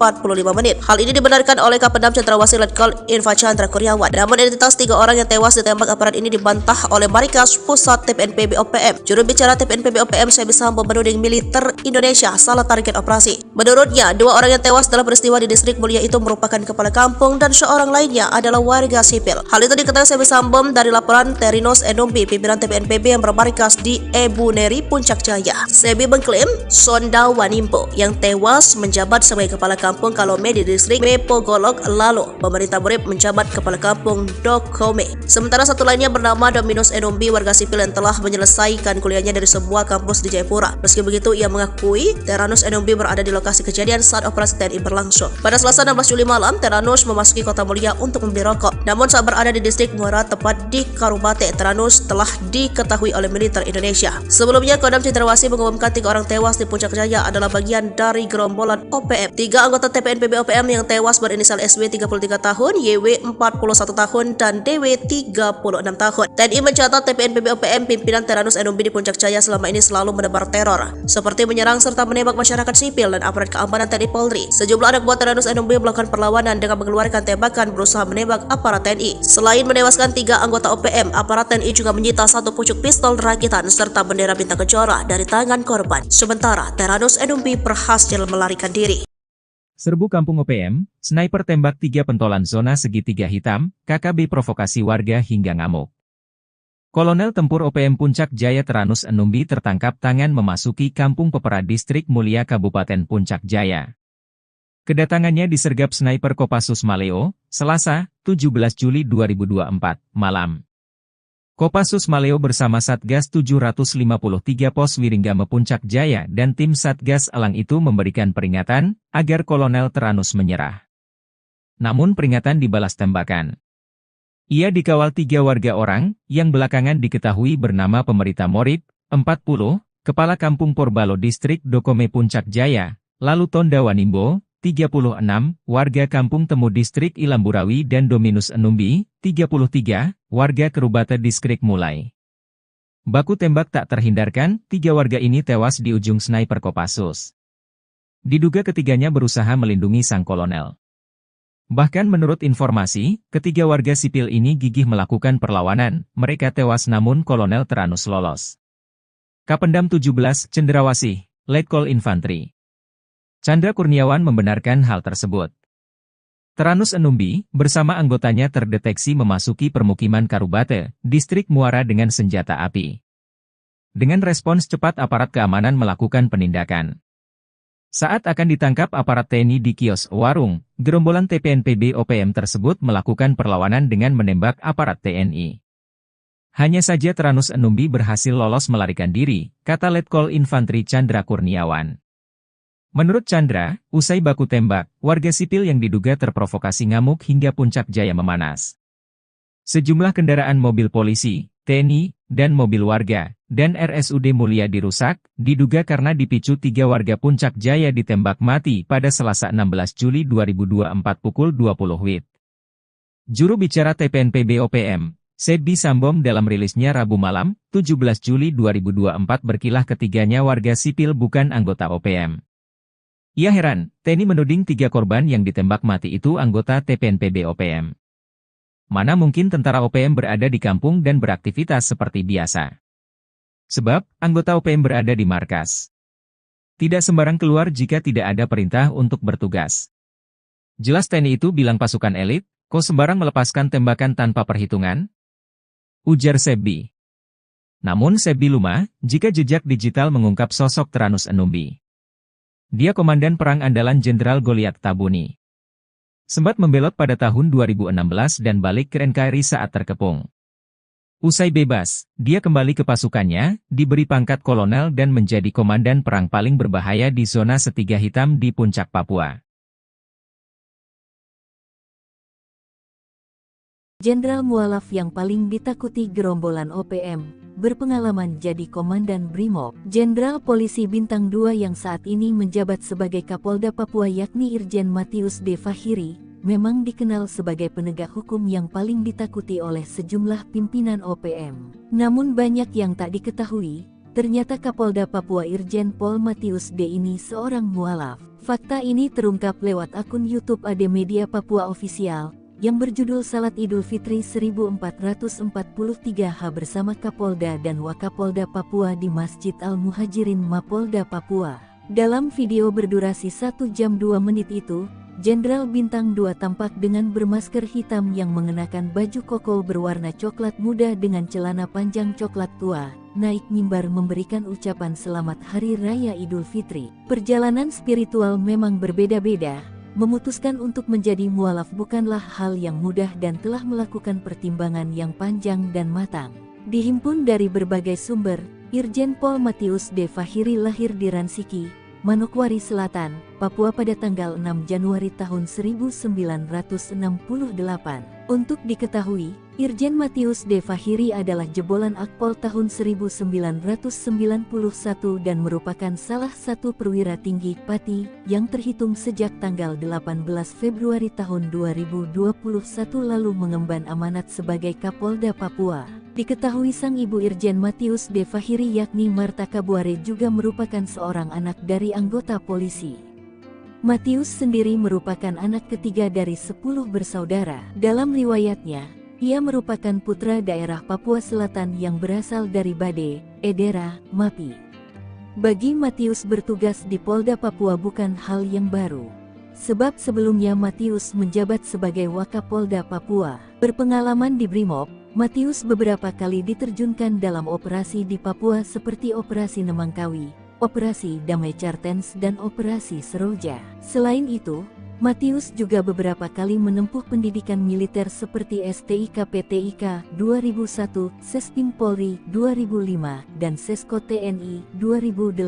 Speaker 2: menit. Hal ini dibenarkan oleh Kapendam Cendrawasih Letkol Infantri Chandra Kurniawan. Namun identitas 3 orang yang tewas ditembak aparat ini dibantah oleh Markas Pusat TPNPB OPM. Juru bicara TPNPB OPM Sebi Sambo menuding militer Indonesia salah target operasi. Menurutnya, 2 orang yang tewas dalam peristiwa di Distrik Mulia itu merupakan kepala kampung dan seorang lainnya adalah warga sipil. Hal itu diketahui Sebi Sambo dari laporan Teranus Numbi, pimpinan TPNPB yang bermarkas di Ebu Neri, Puncak Jaya. Sebi mengklaim Sonda Wanimpo yang tewas menjabat sebagai kepala kampung Kalome di Distrik Mepogolok lalu pemerintah murid menjabat kepala kampung Dokome. Sementara satu lainnya bernama Dominus Numbi, warga sipil yang telah menyelesaikan kuliahnya dari sebuah kampus di Jayapura. Meski begitu, ia mengakui Teranus Numbi berada di lokasi kejadian saat operasi TNI berlangsung. Pada Selasa 16 Juli malam, Teranus memasuki Kota Mulia untuk membeli rokok. Namun saat berada di Distrik Muara tepat di Karubate, Teranus telah diketahui oleh militer Indonesia. Sebelumnya, Kodam Cendrawasih mengumumkan 3 orang tewas di Puncak Jaya adalah bagian dari gerombolan OPM. 3 anggota TPNPB OPM yang tewas berinisial SW 33 tahun, YW 41 tahun, dan DW 36 tahun. TNI mencatat TPNPB OPM pimpinan Teranus Numbi di Puncak Jaya selama ini selalu menebar teror, seperti menyerang serta menembak masyarakat sipil dan aparat keamanan TNI Polri. Sejumlah anak buah Teranus Numbi melakukan perlawanan dengan mengeluarkan tembakan berusaha menembak aparat TNI. Selain menewaskan 3 anggota OPM, aparat TNI juga menyita 1 pucuk pistol rakitan serta bendera bintang kejora dari tangan korban. Sementara Teranus Numbi berhasil melarikan diri.
Speaker 3: Serbu Kampung OPM, sniper tembak 3 pentolan zona segitiga hitam, KKB provokasi warga hingga ngamuk. Kolonel Tempur OPM Puncak Jaya Teranus Numbi tertangkap tangan memasuki Kampung Pepera Distrik Mulia Kabupaten Puncak Jaya. Kedatangannya disergap sniper Kopassus Maleo, Selasa, 17 Juli 2024, malam. Kopassus Maleo bersama Satgas 753 Pos Wiringgame Puncak Jaya dan tim Satgas Elang itu memberikan peringatan agar Kolonel Teranus menyerah. Namun peringatan dibalas tembakan. Ia dikawal 3 warga orang yang belakangan diketahui bernama Pemerita Morib, 40, Kepala Kampung Porbalo Distrik Dokome Puncak Jaya, lalu Tonda Wanimbo, 36, warga Kampung Temu Distrik Ilamburawi dan Dominus Numbi, 33, warga Kerubate Distrik Mulai. Baku tembak tak terhindarkan, 3 warga ini tewas di ujung sniper Kopassus. Diduga ketiganya berusaha melindungi sang kolonel. Bahkan menurut informasi, ketiga warga sipil ini gigih melakukan perlawanan, mereka tewas namun Kolonel Teranus lolos. Kapendam 17 Cendrawasih, Letkol Infantri Chandra Kurniawan membenarkan hal tersebut. Teranus Numbi, bersama anggotanya terdeteksi memasuki permukiman Karubate, Distrik Muara dengan senjata api. Dengan respons cepat aparat keamanan melakukan penindakan. Saat akan ditangkap aparat TNI di kios warung, gerombolan TPNPB OPM tersebut melakukan perlawanan dengan menembak aparat TNI. Hanya saja Teranus Numbi berhasil lolos melarikan diri, kata Letkol Infantri Chandra Kurniawan. Menurut Chandra, usai baku tembak, warga sipil yang diduga terprovokasi ngamuk hingga Puncak Jaya memanas. Sejumlah kendaraan mobil polisi, TNI, dan mobil warga, dan RSUD Mulia dirusak, diduga karena dipicu 3 warga Puncak Jaya ditembak mati pada Selasa 16 Juli 2024 pukul 20 WIB. Juru bicara TPNPB OPM, Sebbi Sambom dalam rilisnya Rabu malam, 17 Juli 2024 berkilah ketiganya warga sipil bukan anggota OPM. Ia heran, TNI menuding 3 korban yang ditembak mati itu anggota TPNPB OPM. Mana mungkin tentara OPM berada di kampung dan beraktivitas seperti biasa. Sebab, anggota OPM berada di markas. Tidak sembarang keluar jika tidak ada perintah untuk bertugas. Jelas TNI itu bilang pasukan elit, kok sembarang melepaskan tembakan tanpa perhitungan? Ujar Sebbi. Namun Sebbi lumah, jika jejak digital mengungkap sosok Teranos Enumbi. Dia komandan perang andalan Jenderal Goliat Tabuni. Sempat membelot pada tahun 2016 dan balik ke NKRI saat terkepung. Usai bebas, dia kembali ke pasukannya, diberi pangkat kolonel dan menjadi komandan perang paling berbahaya di zona Setiga Hitam di Puncak Papua.
Speaker 1: Jenderal mualaf yang paling ditakuti gerombolan OPM, berpengalaman jadi Komandan Brimob. Jenderal Polisi Bintang 2 yang saat ini menjabat sebagai Kapolda Papua yakni Irjen Matius D. Fahiri, memang dikenal sebagai penegak hukum yang paling ditakuti oleh sejumlah pimpinan OPM. Namun banyak yang tak diketahui, ternyata Kapolda Papua Irjen Pol Matius D. ini seorang mualaf. Fakta ini terungkap lewat akun YouTube AD Media Papua Official, yang berjudul Salat Idul Fitri 1443H bersama Kapolda dan Wakapolda Papua di Masjid Al-Muhajirin Mapolda Papua. Dalam video berdurasi 1 jam 2 menit itu, Jenderal Bintang 2 tampak dengan bermasker hitam yang mengenakan baju koko berwarna coklat muda dengan celana panjang coklat tua, naik mimbar memberikan ucapan selamat Hari Raya Idul Fitri. Perjalanan spiritual memang berbeda-beda. Memutuskan untuk menjadi mualaf bukanlah hal yang mudah dan telah melakukan pertimbangan yang panjang dan matang. Dihimpun dari berbagai sumber, Irjen Pol Matius D. Fahiri lahir di Ransiki, Manokwari Selatan, Papua pada tanggal 6 Januari tahun 1968. Untuk diketahui, Irjen Matius D. Fahiri adalah jebolan Akpol tahun 1991 dan merupakan salah satu perwira tinggi Pati yang terhitung sejak tanggal 18 Februari tahun 2021 lalu mengemban amanat sebagai Kapolda Papua. Diketahui sang ibu Irjen Matius D. Fahiri yakni Marta Kabuare juga merupakan seorang anak dari anggota polisi. Matius sendiri merupakan anak ketiga dari 10 bersaudara. Dalam riwayatnya, ia merupakan putra daerah Papua Selatan yang berasal dari Bade, Edera, Mapi. Bagi Matius bertugas di Polda Papua bukan hal yang baru. Sebab sebelumnya Matius menjabat sebagai Wakapolda Papua. Berpengalaman di Brimob, Matius beberapa kali diterjunkan dalam operasi di Papua seperti Operasi Nemangkawi, Operasi Damai Cartens dan Operasi Seroja. Selain itu, Matius juga beberapa kali menempuh pendidikan militer seperti STIK PTIK 2001, Sespim Polri 2005, dan Sesko TNI 2018.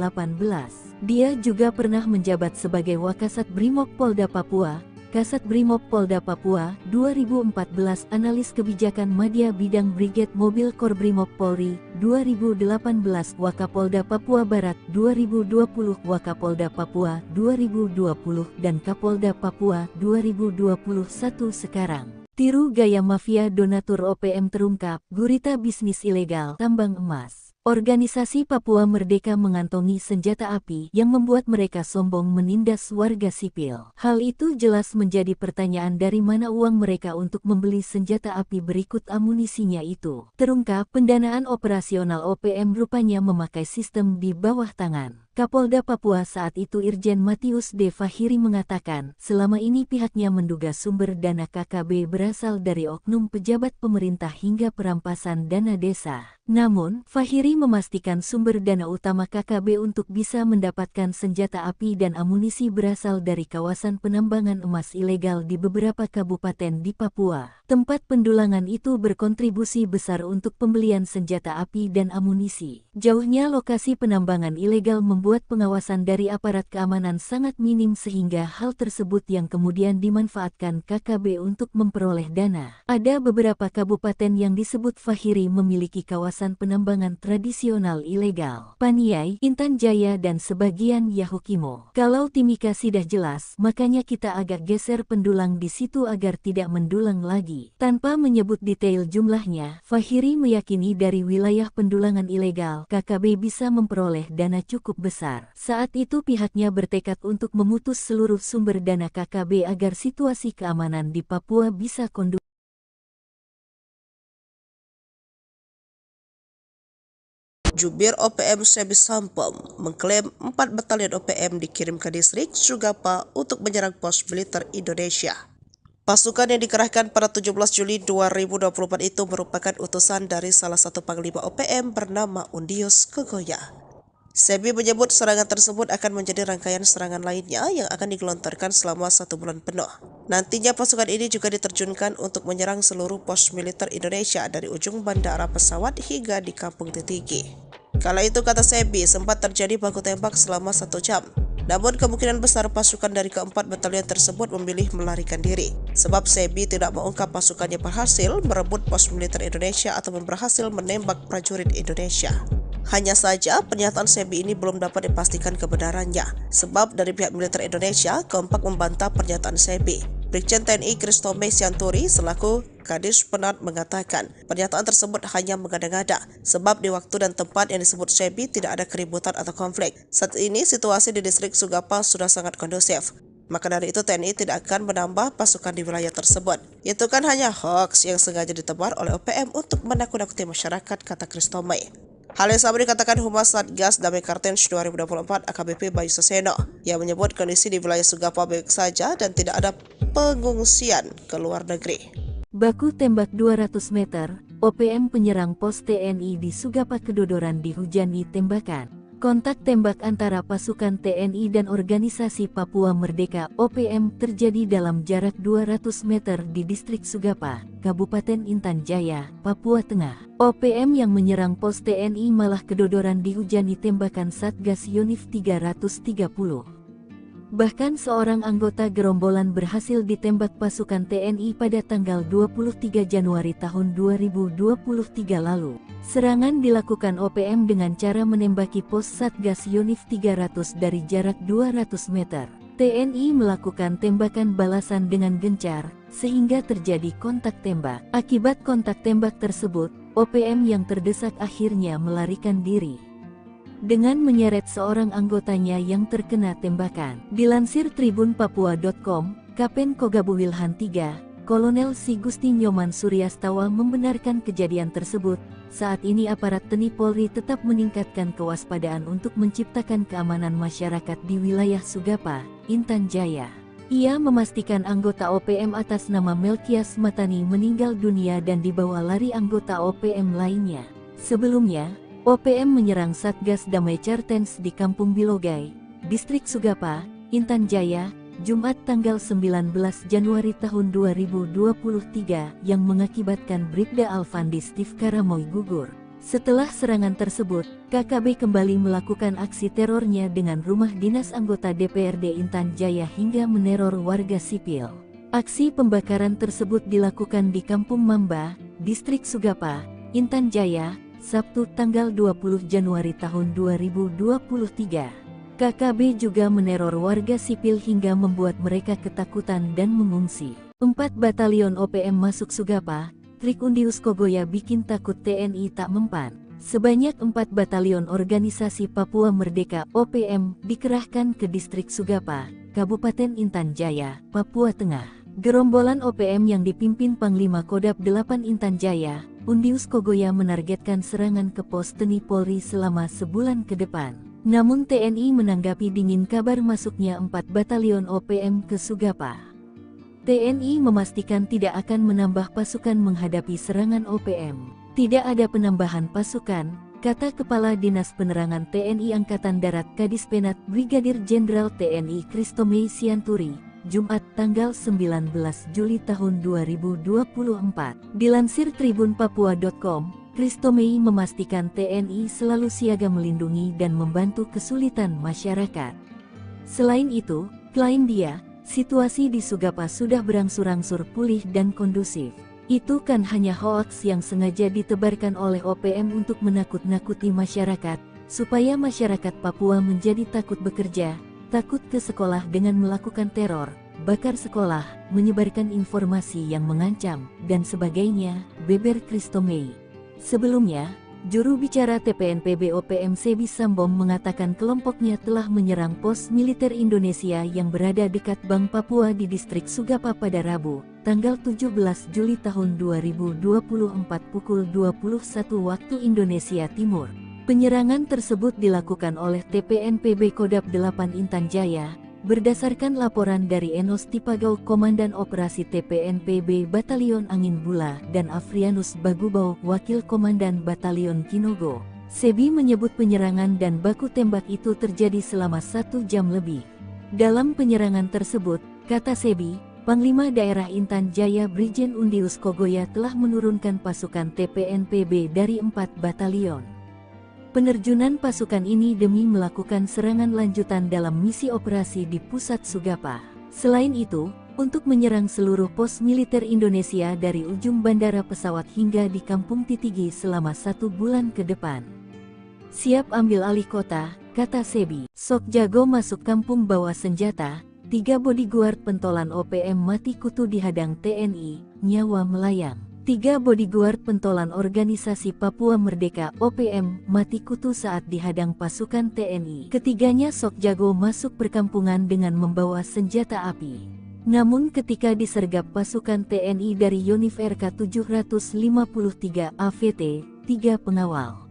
Speaker 1: Dia juga pernah menjabat sebagai Wakasat Brimob Polda Papua, Kasat Brimob Polda Papua 2014, Analis Kebijakan Madya Bidang Brigade Mobil Kor Brimob Polri 2018, Wakapolda Papua Barat 2020, Wakapolda Papua 2020, dan Kapolda Papua 2021 sekarang. Tiru gaya mafia donatur OPM terungkap, gurita bisnis ilegal tambang emas. Organisasi Papua Merdeka mengantongi senjata api yang membuat mereka sombong menindas warga sipil. Hal itu jelas menjadi pertanyaan dari mana uang mereka untuk membeli senjata api berikut amunisinya itu. Terungkap pendanaan operasional OPM rupanya memakai sistem di bawah tangan. Kapolda Papua saat itu Irjen Matius D. Fahiri mengatakan, selama ini pihaknya menduga sumber dana KKB berasal dari oknum pejabat pemerintah hingga perampasan dana desa. Namun, Fahiri memastikan sumber dana utama KKB untuk bisa mendapatkan senjata api dan amunisi berasal dari kawasan penambangan emas ilegal di beberapa kabupaten di Papua. Tempat pendulangan itu berkontribusi besar untuk pembelian senjata api dan amunisi. Jauhnya lokasi penambangan ilegal membuat pengawasan dari aparat keamanan sangat minim sehingga hal tersebut yang kemudian dimanfaatkan KKB untuk memperoleh dana. Ada beberapa kabupaten yang disebut Fahiri memiliki kawasan penambangan tradisional ilegal. Paniai, Intan Jaya dan sebagian Yahukimo. Kalau Timika sudah jelas, makanya kita agak geser pendulang di situ agar tidak mendulang lagi. Tanpa menyebut detail jumlahnya, Fahiri meyakini dari wilayah pendulangan ilegal, KKB bisa memperoleh dana cukup besar. Saat itu pihaknya bertekad untuk memutus seluruh sumber dana KKB agar situasi keamanan di Papua bisa kondusif.
Speaker 2: Jubir OPM Sebi Sampom mengklaim 4 batalion OPM dikirim ke distrik Sugapa untuk menyerang pos militer Indonesia. Pasukan yang dikerahkan pada 17 Juli 2024 itu merupakan utusan dari salah satu panglima OPM bernama Undius Kogoya. Sebi menyebut serangan tersebut akan menjadi rangkaian serangan lainnya yang akan digelontorkan selama 1 bulan penuh. Nantinya pasukan ini juga diterjunkan untuk menyerang seluruh pos militer Indonesia dari ujung bandara pesawat hingga di Kampung Titigi. Kala itu, kata Sebi, sempat terjadi baku tembak selama 1 jam. Namun kemungkinan besar pasukan dari keempat batalion tersebut memilih melarikan diri, sebab Sebi tidak mengungkap pasukannya berhasil merebut pos militer Indonesia atau berhasil menembak prajurit Indonesia. Hanya saja pernyataan Sebi ini belum dapat dipastikan kebenarannya, sebab dari pihak militer Indonesia kompak membantah pernyataan Sebi. Brigjen TNI Kristome Sianturi selaku Kadis Penat mengatakan pernyataan tersebut hanya mengada-ngada, sebab di waktu dan tempat yang disebut Sebi tidak ada keributan atau konflik. Saat ini situasi di distrik Sugapa sudah sangat kondusif. Maka dari itu TNI tidak akan menambah pasukan di wilayah tersebut. Itu kan hanya hoax yang sengaja ditebar oleh OPM untuk menakut-nakuti masyarakat, kata Kristome. Hal yang sama dikatakan Humas Satgas Damai Kartens 2024 AKBP Bayu Saseno yang menyebut kondisi di wilayah Sugapa baik saja dan tidak ada pengungsian ke luar negeri.
Speaker 1: Baku tembak 200 meter, OPM penyerang pos TNI di Sugapa kedodoran dihujani tembakan. Kontak tembak antara pasukan TNI dan Organisasi Papua Merdeka OPM terjadi dalam jarak 200 meter di distrik Sugapa, Kabupaten Intan Jaya, Papua Tengah. OPM yang menyerang pos TNI malah kedodoran dihujani tembakan Satgas Yonif 330. Bahkan seorang anggota gerombolan berhasil ditembak pasukan TNI pada tanggal 23 Januari tahun 2023 lalu. Serangan dilakukan OPM dengan cara menembaki pos Satgas Yonif 300 dari jarak 200 meter. TNI melakukan tembakan balasan dengan gencar, sehingga terjadi kontak tembak. Akibat kontak tembak tersebut, OPM yang terdesak akhirnya melarikan diri dengan menyeret seorang anggotanya yang terkena tembakan. Dilansir tribunpapua.com, Kapen Kogabu Wilhan III, Kolonel Si Gusti Nyoman Suryastawa membenarkan kejadian tersebut. Saat ini aparat TNI Polri tetap meningkatkan kewaspadaan untuk menciptakan keamanan masyarakat di wilayah Sugapa, Intan Jaya. Ia memastikan anggota OPM atas nama Melkias Matani meninggal dunia dan dibawa lari anggota OPM lainnya. Sebelumnya, OPM menyerang Satgas Damai Kartens di Kampung Bilogai, Distrik Sugapa, Intan Jaya, Jumat tanggal 19 Januari tahun 2023 yang mengakibatkan Bribda Alfandi Steve Karamoy gugur. Setelah serangan tersebut, KKB kembali melakukan aksi terornya dengan rumah dinas anggota DPRD Intan Jaya hingga meneror warga sipil. Aksi pembakaran tersebut dilakukan di Kampung Mamba, Distrik Sugapa, Intan Jaya, Sabtu tanggal 20 Januari tahun 2023. KKB juga meneror warga sipil hingga membuat mereka ketakutan dan mengungsi. 4 batalion OPM masuk Sugapa, trik Undius Kogoya bikin takut TNI tak mempan. Sebanyak 4 batalion Organisasi Papua Merdeka OPM dikerahkan ke distrik Sugapa, Kabupaten Intan Jaya, Papua Tengah. Gerombolan OPM yang dipimpin Panglima Kodam 8 Intan Jaya, Undius Kogoya menargetkan serangan ke pos TNI Polri selama sebulan ke depan. Namun TNI menanggapi dingin kabar masuknya 4 batalion OPM ke Sugapa. TNI memastikan tidak akan menambah pasukan menghadapi serangan OPM. Tidak ada penambahan pasukan, kata Kepala Dinas Penerangan TNI Angkatan Darat Kadis Penat Brigadir Jenderal TNI Kristome Sianturi, Jumat tanggal 19 Juli tahun 2024. Dilansir tribunpapua.com, Christomei memastikan TNI selalu siaga melindungi dan membantu kesulitan masyarakat. Selain itu, klaim dia, situasi di Sugapa sudah berangsur-angsur pulih dan kondusif. Itu kan hanya hoaks yang sengaja ditebarkan oleh OPM untuk menakut-nakuti masyarakat, supaya masyarakat Papua menjadi takut bekerja, takut ke sekolah dengan melakukan teror, bakar sekolah, menyebarkan informasi yang mengancam, dan sebagainya, beber Christomei. Sebelumnya, juru bicara TPNPB OPM Sebi Sambom mengatakan kelompoknya telah menyerang pos militer Indonesia yang berada dekat Bank Papua di distrik Sugapa pada Rabu, tanggal 17 Juli tahun 2024 pukul 21 waktu Indonesia Timur. Penyerangan tersebut dilakukan oleh TPNPB Kodap 8 Intan Jaya, berdasarkan laporan dari Enos Tipagau Komandan Operasi TPNPB Batalion Angin Bula dan Afrianus Bagubau Wakil Komandan Batalion Kinogo. Sebi menyebut penyerangan dan baku tembak itu terjadi selama 1 jam lebih. Dalam penyerangan tersebut, kata Sebi, Panglima Daerah Intan Jaya Brigjen Undius Kogoya telah menurunkan pasukan TPNPB dari 4 batalion. Penerjunan pasukan ini demi melakukan serangan lanjutan dalam misi operasi di pusat Sugapa. Selain itu, untuk menyerang seluruh pos militer Indonesia dari ujung bandara pesawat hingga di Kampung Titigi selama 1 bulan ke depan. Siap ambil alih kota, kata Sebi. Sok jago masuk kampung bawa senjata, 3 bodyguard pentolan OPM mati kutu dihadang TNI, nyawa melayang. 3 bodyguard pentolan organisasi Papua Merdeka OPM mati kutu saat dihadang pasukan TNI. Ketiganya sok jago masuk perkampungan dengan membawa senjata api. Namun ketika disergap pasukan TNI dari Yonif RK 753 AVT, 3 pengawal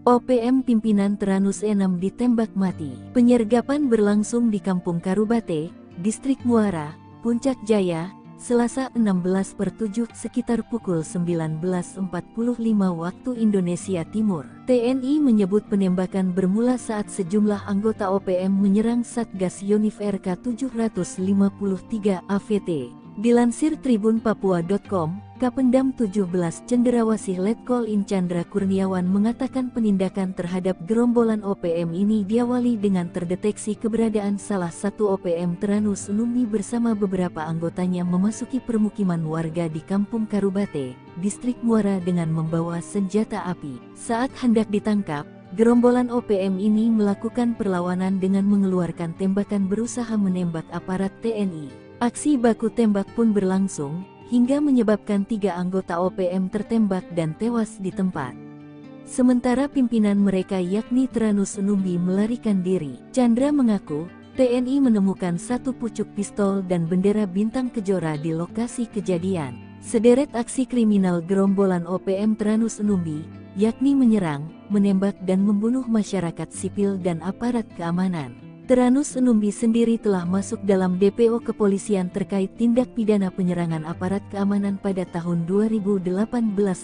Speaker 1: OPM pimpinan Teranus 6 ditembak mati. Penyergapan berlangsung di Kampung Karubate, Distrik Muara, Puncak Jaya, Selasa 16/7 sekitar pukul 19.45 waktu Indonesia Timur. TNI menyebut penembakan bermula saat sejumlah anggota OPM menyerang Satgas Yonif RK 753 AVT. Dilansir tribunpapua.com, Kapendam 17 Cenderawasih Letkol In Chandra Kurniawan mengatakan penindakan terhadap gerombolan OPM ini diawali dengan terdeteksi keberadaan salah satu OPM Teranus Numbi bersama beberapa anggotanya memasuki permukiman warga di Kampung Karubate, Distrik Muara dengan membawa senjata api. Saat hendak ditangkap, gerombolan OPM ini melakukan perlawanan dengan mengeluarkan tembakan berusaha menembak aparat TNI. Aksi baku tembak pun berlangsung, hingga menyebabkan 3 anggota OPM tertembak dan tewas di tempat. Sementara pimpinan mereka yakni Teranus Numbi melarikan diri. Chandra mengaku, TNI menemukan 1 pucuk pistol dan bendera bintang kejora di lokasi kejadian. Sederet aksi kriminal gerombolan OPM Teranus Numbi, yakni menyerang, menembak dan membunuh masyarakat sipil dan aparat keamanan. Teranus Numbi sendiri telah masuk dalam DPO kepolisian terkait tindak pidana penyerangan aparat keamanan pada tahun 2018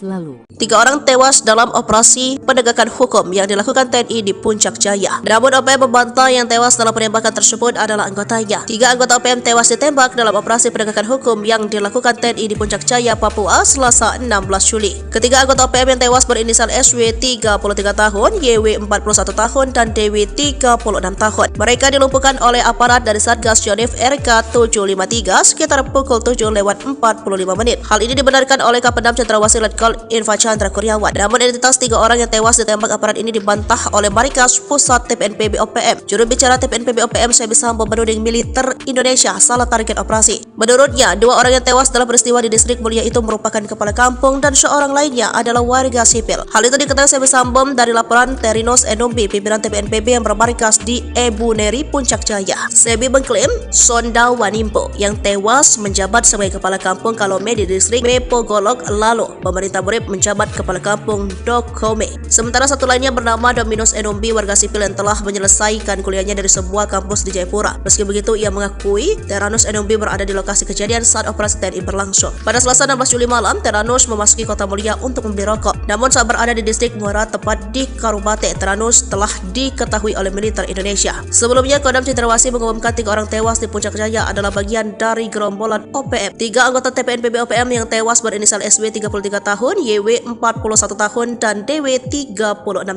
Speaker 1: lalu.
Speaker 2: 3 orang tewas dalam operasi penegakan hukum yang dilakukan TNI di Puncak Jaya. Namun OPM membantah yang tewas dalam penembakan tersebut adalah anggotanya. 3 anggota OPM tewas ditembak dalam operasi penegakan hukum yang dilakukan TNI di Puncak Jaya, Papua, Selasa 16 Juli. Ketiga anggota OPM yang tewas berinisial SW 33 tahun, YW 41 tahun, dan DW 36 tahun. Mereka dilumpuhkan oleh aparat dari Satgas Yonif RK 753 sekitar pukul 7:45 menit. Hal ini dibenarkan oleh Kapendam Cenderawasih Letkol Infa Chandra Kurniawan. Namun identitas 3 orang yang tewas ditembak aparat ini dibantah oleh Markas Pusat TPNPB OPM. Juru bicara TPNPB OPM Sebi Sambom menuding militer Indonesia salah target operasi. Menurutnya, 2 orang yang tewas dalam peristiwa di Distrik Mulia itu merupakan kepala kampung dan seorang lainnya adalah warga sipil. Hal itu diketahui Sebi Sambom dari laporan Terinos Numbi, pimpinan TPNPB yang bermarkas di Ebu Neri, Puncak Jaya. Sebi mengklaim Sonda Wanimpo yang tewas menjabat sebagai kepala kampung Kalome di distrik Mepogolok, lalu pemerintah Murib menjabat kepala kampung Dokome. Sementara satu lainnya bernama Dominus Numbi, warga sipil yang telah menyelesaikan kuliahnya dari sebuah kampus di Jayapura. Meski begitu, ia mengakui Teranus Numbi berada di lokasi kejadian saat operasi TNI berlangsung. Pada Selasa 16 Juli malam, Teranus memasuki Kota Mulia untuk membeli rokok. Namun saat berada di distrik Muara tepat di Karubate, Teranus telah diketahui oleh militer Indonesia. Sebelumnya, Kodam Cendrawasih mengumumkan 3 orang tewas di Puncak Jaya adalah bagian dari gerombolan OPM. 3 anggota TPNPB OPM yang tewas berinisial SW 33 tahun, YW 41 tahun, dan DW 36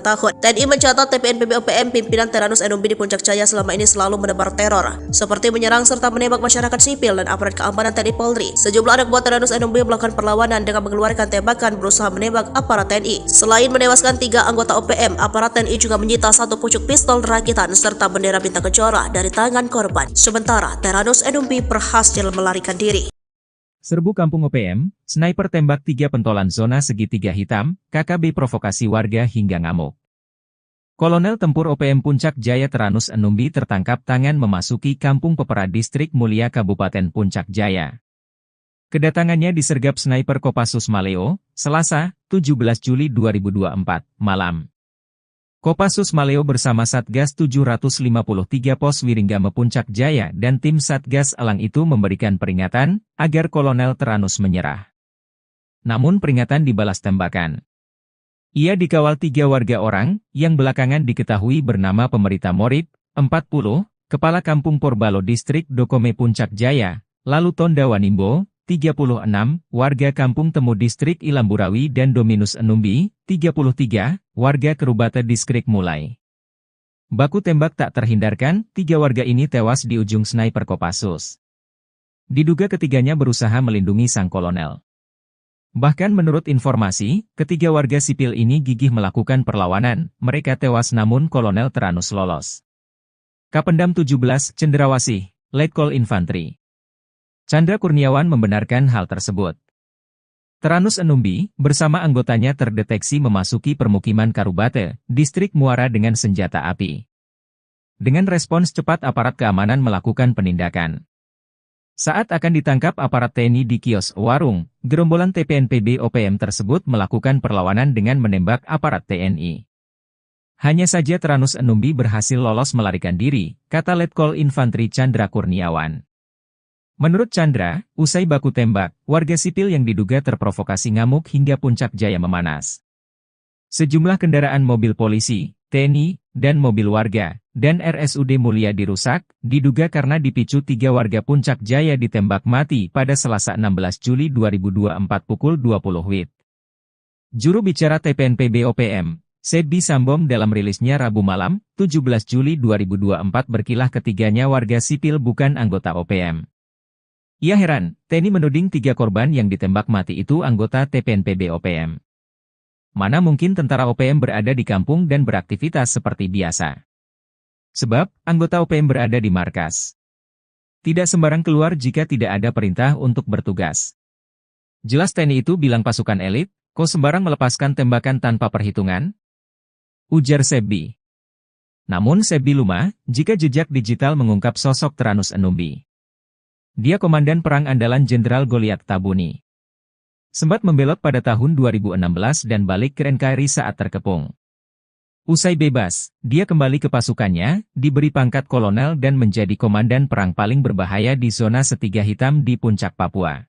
Speaker 2: tahun. TNI mencatat TPNPB OPM pimpinan Teranus Enumbi di Puncak Jaya selama ini selalu menebar teror, seperti menyerang serta menembak masyarakat sipil dan aparat keamanan TNI Polri. Sejumlah anak buah Teranus Enumbi melakukan perlawanan dengan mengeluarkan tembakan berusaha menembak aparat TNI. Selain menewaskan 3 anggota OPM, aparat TNI juga menyita 1 pucuk pistol rakitan serta bendera bintang kejora dari tangan korban. Sementara Teranus Enumbi berhasil melarikan diri.
Speaker 3: Serbu kampung OPM, sniper tembak 3 pentolan zona segitiga hitam, KKB provokasi warga hingga ngamuk. Kolonel Tempur OPM Puncak Jaya Teranus Enumbi tertangkap tangan memasuki Kampung Pepera Distrik Mulia Kabupaten Puncak Jaya. Kedatangannya disergap sniper Kopassus Maleo, Selasa, 17 Juli 2024, malam. Kopassus Maleo bersama Satgas 753 Pos Wiringgame Puncak Jaya dan tim Satgas Elang itu memberikan peringatan agar Kolonel Teranus menyerah. Namun peringatan dibalas tembakan. Ia dikawal 3 warga orang yang belakangan diketahui bernama Pemerita Morib, 40, Kepala Kampung Porbalo Distrik Dokome Puncak Jaya, lalu Tonda Wanimbo, 36, warga Kampung Temu Distrik Ilamburawi dan Dominus Enumbi, 33, warga Kerubata Distrik Mulai. Baku tembak tak terhindarkan, 3 warga ini tewas di ujung sniper Kopassus. Diduga ketiganya berusaha melindungi sang kolonel. Bahkan menurut informasi, ketiga warga sipil ini gigih melakukan perlawanan, mereka tewas namun Kolonel Teranus lolos. Kapendam 17, Cendrawasih, Letkol Infantri Chandra Kurniawan membenarkan hal tersebut. Teranus Enumbi, bersama anggotanya terdeteksi memasuki permukiman Karubate, Distrik Muara dengan senjata api. Dengan respons cepat aparat keamanan melakukan penindakan. Saat akan ditangkap aparat TNI di kios warung, gerombolan TPNPB OPM tersebut melakukan perlawanan dengan menembak aparat TNI. Hanya saja Teranus Enumbi berhasil lolos melarikan diri, kata Letkol Infantri Chandra Kurniawan. Menurut Chandra, usai baku tembak, warga sipil yang diduga terprovokasi ngamuk hingga Puncak Jaya memanas. Sejumlah kendaraan mobil polisi, TNI, dan mobil warga, dan RSUD Mulia dirusak, diduga karena dipicu 3 warga Puncak Jaya ditembak mati pada Selasa 16 Juli 2024 pukul 20 WIB. Juru bicara TPNPB OPM, Sebi Sambom dalam rilisnya Rabu malam, 17 Juli 2024 berkilah ketiganya warga sipil bukan anggota OPM. Ia heran, TNI menuding 3 korban yang ditembak mati itu anggota TPNPB OPM. Mana mungkin tentara OPM berada di kampung dan beraktivitas seperti biasa. Sebab, anggota OPM berada di markas. Tidak sembarang keluar jika tidak ada perintah untuk bertugas. Jelas TNI itu bilang pasukan elit, kok sembarang melepaskan tembakan tanpa perhitungan? Ujar Sebi. Namun Sebi lumah, jika jejak digital mengungkap sosok Teranus Enumbi. Dia komandan perang andalan Jenderal Goliat Tabuni. Sempat membelot pada tahun 2016 dan balik ke NKRI saat terkepung. Usai bebas, dia kembali ke pasukannya, diberi pangkat kolonel dan menjadi komandan perang paling berbahaya di zona Setiga Hitam di Puncak Papua.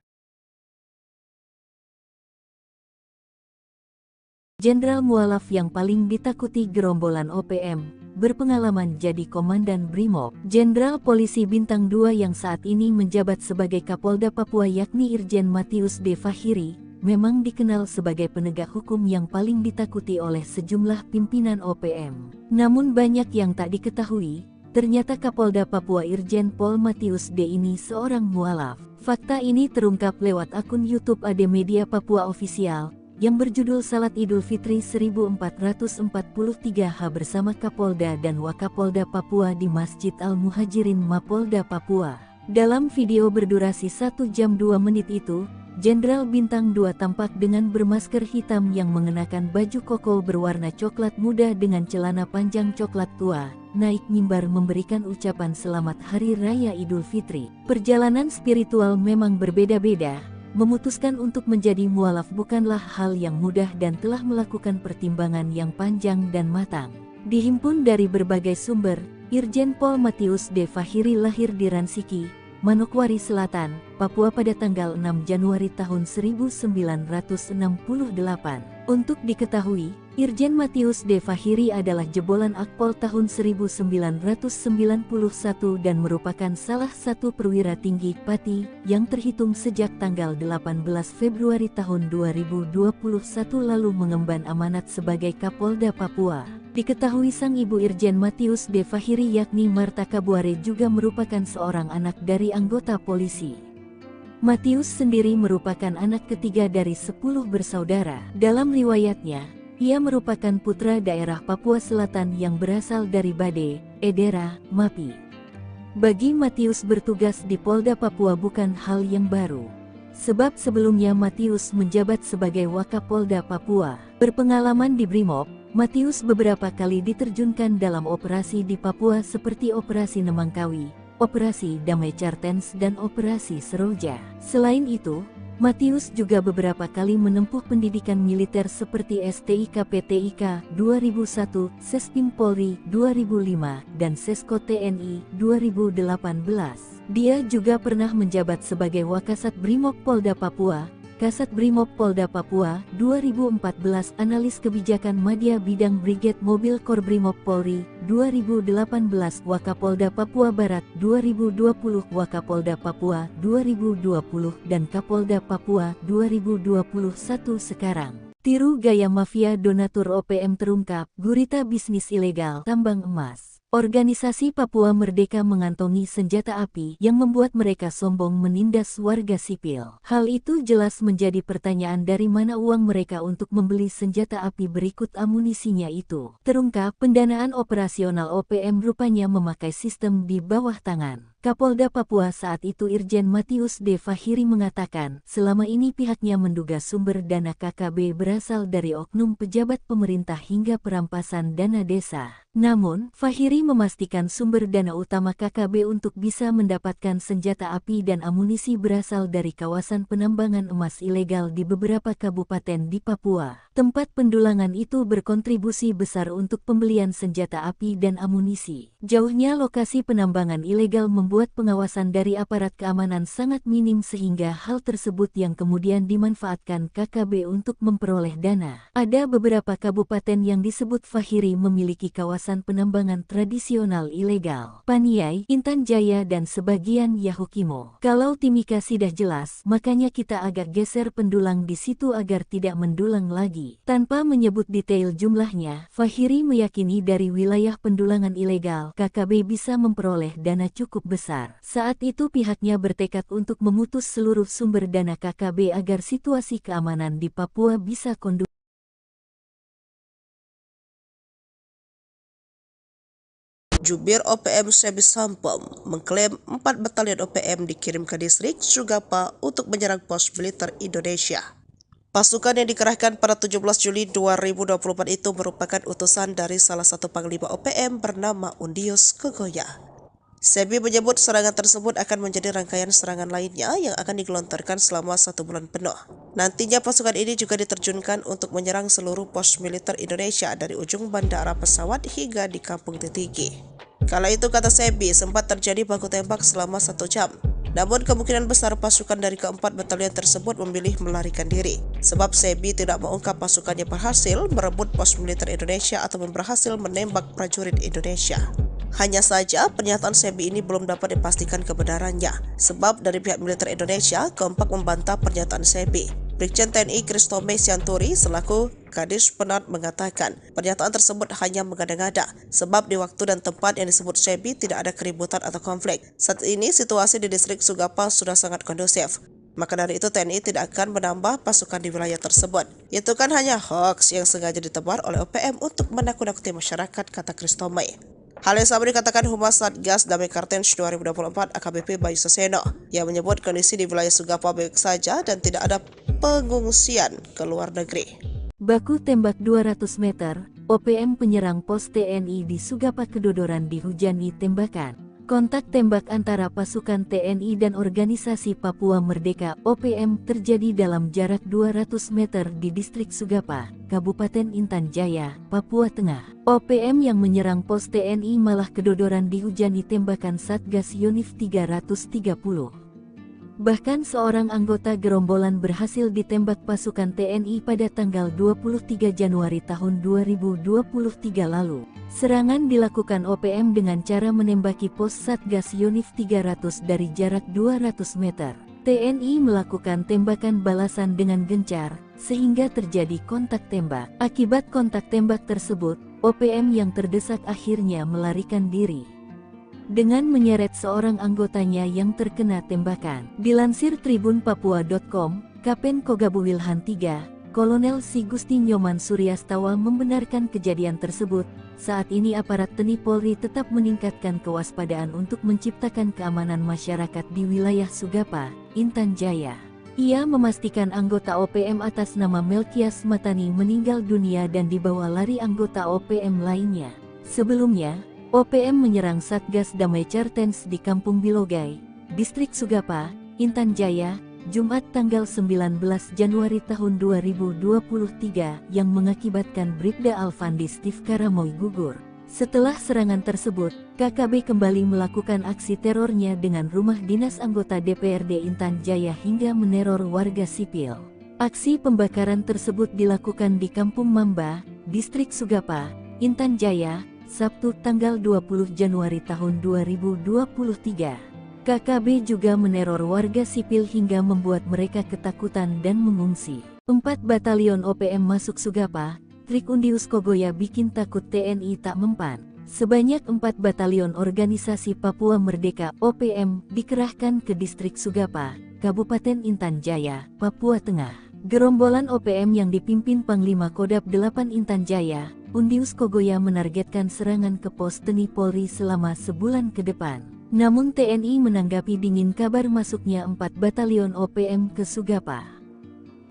Speaker 1: Jenderal mualaf yang paling ditakuti gerombolan OPM, berpengalaman jadi Komandan Brimob. Jenderal Polisi Bintang 2 yang saat ini menjabat sebagai Kapolda Papua yakni Irjen Matius D. Fahiri, memang dikenal sebagai penegak hukum yang paling ditakuti oleh sejumlah pimpinan OPM. Namun banyak yang tak diketahui, ternyata Kapolda Papua Irjen Pol Matius D. ini seorang mualaf. Fakta ini terungkap lewat akun YouTube AD Media Papua Official, yang berjudul Salat Idul Fitri 1443H bersama Kapolda dan Wakapolda Papua di Masjid Al-Muhajirin Mapolda Papua. Dalam video berdurasi 1 jam 2 menit itu, Jenderal Bintang 2 tampak dengan bermasker hitam yang mengenakan baju koko berwarna coklat muda dengan celana panjang coklat tua, naik mimbar memberikan ucapan selamat Hari Raya Idul Fitri. Perjalanan spiritual memang berbeda-beda. Memutuskan untuk menjadi mualaf bukanlah hal yang mudah dan telah melakukan pertimbangan yang panjang dan matang. Dihimpun dari berbagai sumber, Irjen Pol Matius D. Fahiri lahir di Ransiki, Manokwari Selatan, Papua pada tanggal 6 Januari tahun 1968. Untuk diketahui, Irjen Matius D. Fahiri adalah jebolan Akpol tahun 1991 dan merupakan salah satu perwira tinggi Pati yang terhitung sejak tanggal 18 Februari tahun 2021 lalu mengemban amanat sebagai Kapolda Papua. Diketahui sang ibu Irjen Matius D. Fahiri yakni Marta Kabuare juga merupakan seorang anak dari anggota polisi. Matius sendiri merupakan anak ketiga dari 10 bersaudara. Dalam riwayatnya, ia merupakan putra daerah Papua Selatan yang berasal dari Bade, Edera, Mapi. Bagi Matius bertugas di Polda Papua bukan hal yang baru. Sebab sebelumnya Matius menjabat sebagai Wakapolda Papua. Berpengalaman di Brimob, Matius beberapa kali diterjunkan dalam operasi di Papua seperti Operasi Nemangkawi, Operasi Damai Cartens dan Operasi Seroja. Selain itu, Matius juga beberapa kali menempuh pendidikan militer seperti STIK PTIK 2001, Sespim Polri 2005, dan Sesko TNI 2018. Dia juga pernah menjabat sebagai Wakasat Brimob Polda Papua, Kasat Brimob Polda Papua 2014, Analis Kebijakan Madya Bidang Brigade Mobil Kor Brimob Polri 2018, Wakapolda Papua Barat 2020, Wakapolda Papua 2020, dan Kapolda Papua 2021 sekarang. Tiru gaya mafia donatur OPM terungkap, gurita bisnis ilegal tambang emas. Organisasi Papua Merdeka mengantongi senjata api yang membuat mereka sombong menindas warga sipil. Hal itu jelas menjadi pertanyaan dari mana uang mereka untuk membeli senjata api berikut amunisinya itu. Terungkap, pendanaan operasional OPM rupanya memakai sistem di bawah tangan. Kapolda Papua saat itu Irjen Matius D. Fahiri mengatakan, selama ini pihaknya menduga sumber dana KKB berasal dari oknum pejabat pemerintah hingga perampasan dana desa. Namun, Fahiri memastikan sumber dana utama KKB untuk bisa mendapatkan senjata api dan amunisi berasal dari kawasan penambangan emas ilegal di beberapa kabupaten di Papua. Tempat pendulangan itu berkontribusi besar untuk pembelian senjata api dan amunisi. Jauhnya lokasi penambangan ilegal membuat pengawasan dari aparat keamanan sangat minim sehingga hal tersebut yang kemudian dimanfaatkan KKB untuk memperoleh dana. Ada beberapa kabupaten yang disebut Fahiri memiliki kawasan penambangan tradisional ilegal. Paniai, Intan Jaya dan sebagian Yahukimo. Kalau Timika sudah jelas, makanya kita agak geser pendulang di situ agar tidak mendulang lagi. Tanpa menyebut detail jumlahnya, Fahiri meyakini dari wilayah pendulangan ilegal, KKB bisa memperoleh dana cukup besar. Saat itu pihaknya bertekad untuk memutus seluruh sumber dana KKB agar situasi keamanan di Papua bisa kondusif.
Speaker 2: Jubir OPM Sebi Sampom mengklaim 4 batalion OPM dikirim ke distrik Sugapa untuk menyerang pos militer Indonesia. Pasukan yang dikerahkan pada 17 Juli 2024 itu merupakan utusan dari salah satu panglima OPM bernama Undius Kogoya. Sebi menyebut serangan tersebut akan menjadi rangkaian serangan lainnya yang akan digelontorkan selama 1 bulan penuh. Nantinya pasukan ini juga diterjunkan untuk menyerang seluruh pos militer Indonesia dari ujung bandara pesawat hingga di Kampung Titigi. Kala itu, kata Sebi, sempat terjadi baku tembak selama 1 jam. Namun kemungkinan besar pasukan dari keempat batalion tersebut memilih melarikan diri. Sebab Sebi tidak mengungkap pasukannya berhasil merebut pos militer Indonesia atau berhasil menembak prajurit Indonesia. Hanya saja pernyataan Sebi ini belum dapat dipastikan kebenarannya. Sebab dari pihak militer Indonesia kompak membantah pernyataan Sebi. Brigjen TNI Kristome Sianturi selaku Kadis Penat mengatakan pernyataan tersebut hanya mengada-ngada sebab di waktu dan tempat yang disebut Sebi tidak ada keributan atau konflik. Saat ini situasi di distrik Sugapa sudah sangat kondusif. Maka dari itu TNI tidak akan menambah pasukan di wilayah tersebut. Itu kan hanya hoax yang sengaja ditebar oleh OPM untuk menakut-nakuti masyarakat, kata Kristome. Hal yang sama dikatakan Humas Satgas Damai Cartens 2024 AKBP Bayu Saseno yang menyebut kondisi di wilayah Sugapa baik saja dan tidak ada pengungsian ke luar negeri.
Speaker 1: Baku tembak 200 meter, OPM penyerang pos TNI di Sugapa Kedodoran dihujani tembakan. Kontak tembak antara pasukan TNI dan Organisasi Papua Merdeka OPM terjadi dalam jarak 200 meter di distrik Sugapa, Kabupaten Intan Jaya, Papua Tengah. OPM yang menyerang pos TNI malah kedodoran dihujani tembakan Satgas Yonif 330. Bahkan seorang anggota gerombolan berhasil ditembak pasukan TNI pada tanggal 23 Januari tahun 2023 lalu. Serangan dilakukan OPM dengan cara menembaki pos Satgas Yonif 300 dari jarak 200 meter. TNI melakukan tembakan balasan dengan gencar, sehingga terjadi kontak tembak. Akibat kontak tembak tersebut, OPM yang terdesak akhirnya melarikan diri dengan menyeret seorang anggotanya yang terkena tembakan. Dilansir tribunpapua.com, Kapen Kogabu Wilhan III, Kolonel Si Gusti Nyoman Suryastawa membenarkan kejadian tersebut. Saat ini aparat TNI Polri tetap meningkatkan kewaspadaan untuk menciptakan keamanan masyarakat di wilayah Sugapa, Intan Jaya. Ia memastikan anggota OPM atas nama Melkias Matani meninggal dunia dan dibawa lari anggota OPM lainnya. Sebelumnya, OPM menyerang Satgas Damai Cartens di Kampung Bilogai, Distrik Sugapa, Intan Jaya, Jumat tanggal 19 Januari tahun 2023 yang mengakibatkan Bribda Alfandi Steve Karamoy gugur. Setelah serangan tersebut, KKB kembali melakukan aksi terornya dengan rumah dinas anggota DPRD Intan Jaya hingga meneror warga sipil. Aksi pembakaran tersebut dilakukan di Kampung Mamba, Distrik Sugapa, Intan Jaya, Sabtu tanggal 20 Januari tahun 2023. KKB juga meneror warga sipil hingga membuat mereka ketakutan dan mengungsi. 4 batalion OPM masuk Sugapa, trik Undius Kogoya bikin takut TNI tak mempan. Sebanyak 4 batalion organisasi Papua Merdeka OPM dikerahkan ke Distrik Sugapa, Kabupaten Intan Jaya, Papua Tengah. Gerombolan OPM yang dipimpin Panglima Kodap 8 Intan Jaya, Undius Kogoya menargetkan serangan ke pos TNI Polri selama sebulan ke depan. Namun TNI menanggapi dingin kabar masuknya 4 batalion OPM ke Sugapa.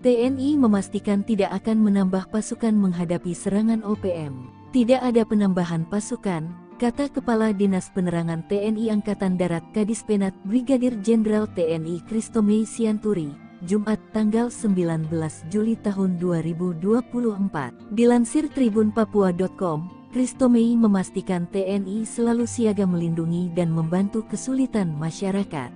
Speaker 1: TNI memastikan tidak akan menambah pasukan menghadapi serangan OPM. Tidak ada penambahan pasukan, kata Kepala Dinas Penerangan TNI Angkatan Darat Kadispenat Brigadir Jenderal TNI Kristomei Sianturi, Jumat tanggal 19 Juli tahun 2024. Dilansir tribunpapua.com, Kristomei memastikan TNI selalu siaga melindungi dan membantu kesulitan masyarakat.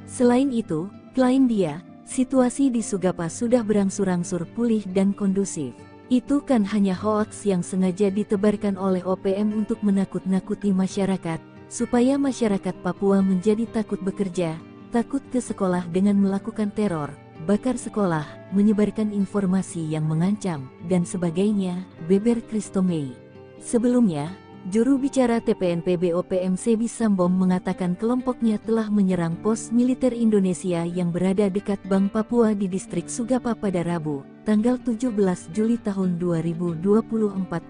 Speaker 1: Selain itu, klaim dia, situasi di Sugapa sudah berangsur-angsur pulih dan kondusif. Itu kan hanya hoaks yang sengaja ditebarkan oleh OPM untuk menakut-nakuti masyarakat, supaya masyarakat Papua menjadi takut bekerja, takut ke sekolah dengan melakukan teror, bakar sekolah, menyebarkan informasi yang mengancam, dan sebagainya, beber Kristomei. Sebelumnya, juru bicara TPNPB OPM Sebi Sambom mengatakan kelompoknya telah menyerang pos militer Indonesia yang berada dekat Bank Papua di Distrik Sugapa pada Rabu, tanggal 17 Juli tahun 2024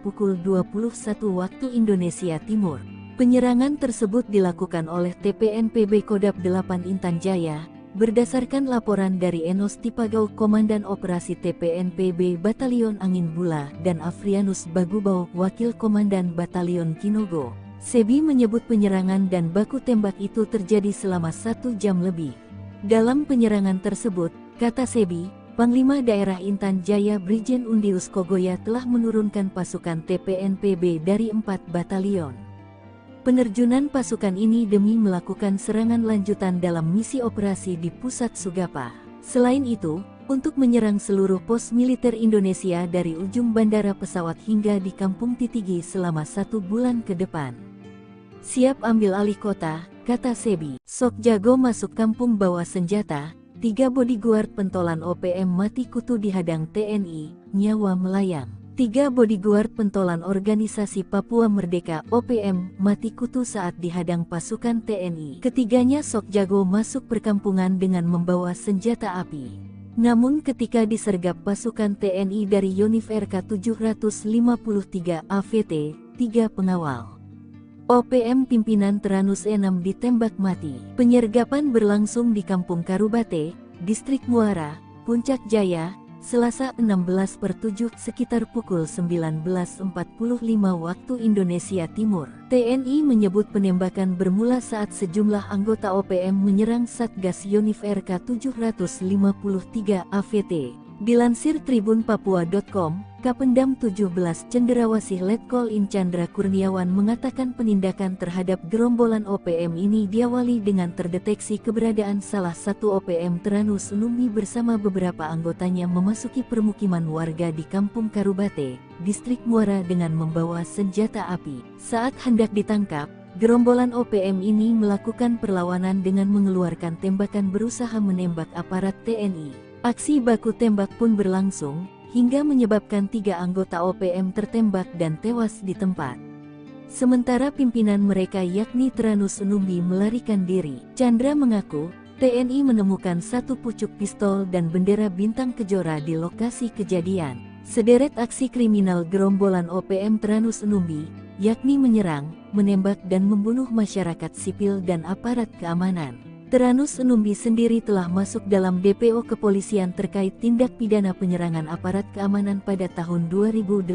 Speaker 1: pukul 21 waktu Indonesia Timur. Penyerangan tersebut dilakukan oleh TPNPB Kodap 8 Intan Jaya, berdasarkan laporan dari Enos Tipagau Komandan Operasi TPNPB Batalion Angin Bula dan Afrianus Bagubau Wakil Komandan Batalion Kinogo. Sebi menyebut penyerangan dan baku tembak itu terjadi selama 1 jam lebih. Dalam penyerangan tersebut, kata Sebi, Panglima Daerah Intan Jaya Brigjen Undius Kogoya telah menurunkan pasukan TPNPB dari 4 batalion. Penerjunan pasukan ini demi melakukan serangan lanjutan dalam misi operasi di pusat Sugapa. Selain itu, untuk menyerang seluruh pos militer Indonesia dari ujung bandara pesawat hingga di Kampung Titigi selama 1 bulan ke depan. Siap ambil alih kota, kata Sebi. Sok jago masuk kampung bawa senjata, 3 bodyguard pentolan OPM mati kutu dihadang TNI, nyawa melayang. 3 bodyguard pentolan organisasi Papua Merdeka OPM mati kutu saat dihadang pasukan TNI. Ketiganya sok jago masuk perkampungan dengan membawa senjata api. Namun ketika disergap pasukan TNI dari Yonif RK 753 AVT, 3 pengawal OPM pimpinan Teranus E6 ditembak mati. Penyergapan berlangsung di Kampung Karubate, Distrik Muara, Puncak Jaya, Selasa 16/7 sekitar pukul 19.45 waktu Indonesia Timur. TNI menyebut penembakan bermula saat sejumlah anggota OPM menyerang Satgas Yonif RK 753 AVT. Dilansir tribunpapua.com, Kapendam 17 Cendrawasih Letkol In Chandra Kurniawan mengatakan penindakan terhadap gerombolan OPM ini diawali dengan terdeteksi keberadaan salah satu OPM Teranus Numbi bersama beberapa anggotanya memasuki permukiman warga di Kampung Karubate, Distrik Muara dengan membawa senjata api. Saat hendak ditangkap, gerombolan OPM ini melakukan perlawanan dengan mengeluarkan tembakan berusaha menembak aparat TNI. Aksi baku tembak pun berlangsung, hingga menyebabkan 3 anggota OPM tertembak dan tewas di tempat. Sementara pimpinan mereka yakni Teranus Numbi melarikan diri. Chandra mengaku, TNI menemukan 1 pucuk pistol dan bendera bintang kejora di lokasi kejadian. Sederet aksi kriminal gerombolan OPM Teranus Numbi, yakni menyerang, menembak dan membunuh masyarakat sipil dan aparat keamanan. Teranus Numbi sendiri telah masuk dalam DPO kepolisian terkait tindak pidana penyerangan aparat keamanan pada tahun 2018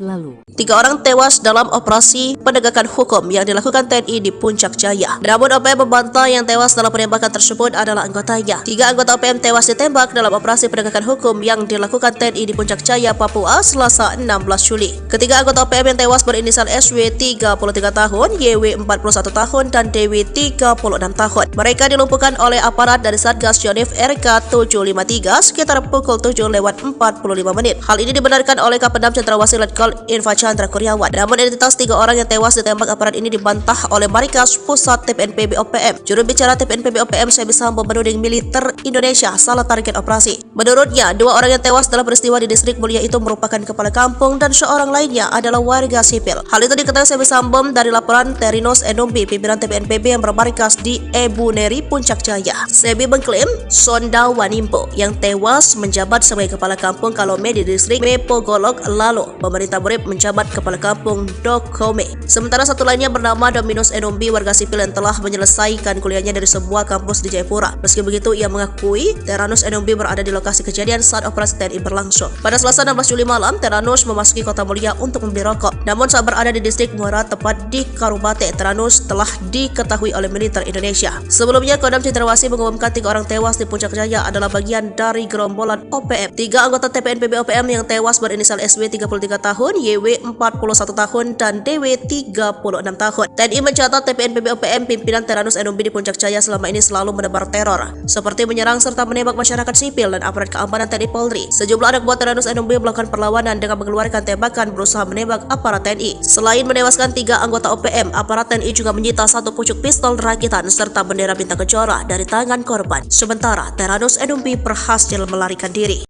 Speaker 1: lalu.
Speaker 2: 3 orang tewas dalam operasi penegakan hukum yang dilakukan TNI di Puncak Jaya. Namun OPM membantah yang tewas dalam penembakan tersebut adalah anggotanya. 3 anggota OPM tewas ditembak dalam operasi penegakan hukum yang dilakukan TNI di Puncak Jaya, Papua, Selasa 16 Juli. Ketiga anggota OPM yang tewas berinisial SW 33 tahun, YW 41 tahun, dan DW 36 tahun. Mereka dilumpuhkan oleh aparat dari Satgas Yonif RK 753 sekitar pukul 7:45 menit. Hal ini dibenarkan oleh Kapendam Cendrawasih Letkol Infantri Chandra Kurniawan. Namun identitas 3 orang yang tewas ditembak aparat ini dibantah oleh Markas Pusat TPNPB OPM. Juru bicara TPNPB OPM Sebi Sambo menuding militer Indonesia salah target operasi. Menurutnya, 2 orang yang tewas dalam peristiwa di Distrik Mulia itu merupakan kepala kampung dan seorang lainnya adalah warga sipil. Hal itu diketahui Sebi Sambo dari laporan Teranus Numbi, pimpinan TPNPB yang bermarkas di Ebu Neri, Puncak Jaya. Sebi mengklaim Sonda Wanimbo yang tewas menjabat sebagai kepala kampung Kalome di Distrik Mepogolok, lalu pemerintah Borib menjabat kepala kampung Dokome. Sementara satu lainnya bernama Dominus Numbi, warga sipil yang telah menyelesaikan kuliahnya dari sebuah kampus di Jayapura. Meski begitu, ia mengakui Teranus Numbi berada di lokasi kejadian saat operasi TNI berlangsung. Pada Selasa 16 Juli malam, Teranus memasuki Kota Mulia untuk membeli rokok. Namun saat berada di Distrik Muara, tepat di Karubate, Teranus telah diketahui oleh militer Indonesia. Sebelumnya, Kodam Cendrawasih mengumumkan 3 orang tewas di Puncak Jaya adalah bagian dari gerombolan OPM. 3 anggota TPNPB OPM yang tewas berinisial SW 33 tahun, YW 41 tahun, dan DW 36 tahun. TNI mencatat TPNPB OPM pimpinan Teranus Numbi di Puncak Jaya selama ini selalu menebar teror, seperti menyerang serta menembak masyarakat sipil dan aparat keamanan TNI Polri. Sejumlah anak buah Teranus Numbi melakukan perlawanan dengan mengeluarkan tembakan berusaha menembak aparat TNI. Selain menewaskan 3 anggota OPM, aparat TNI juga menyita 1 pucuk pistol rakitan serta bendera bintang kejora dari tangan korban. Sementara Teranus Numbi berhasil melarikan diri.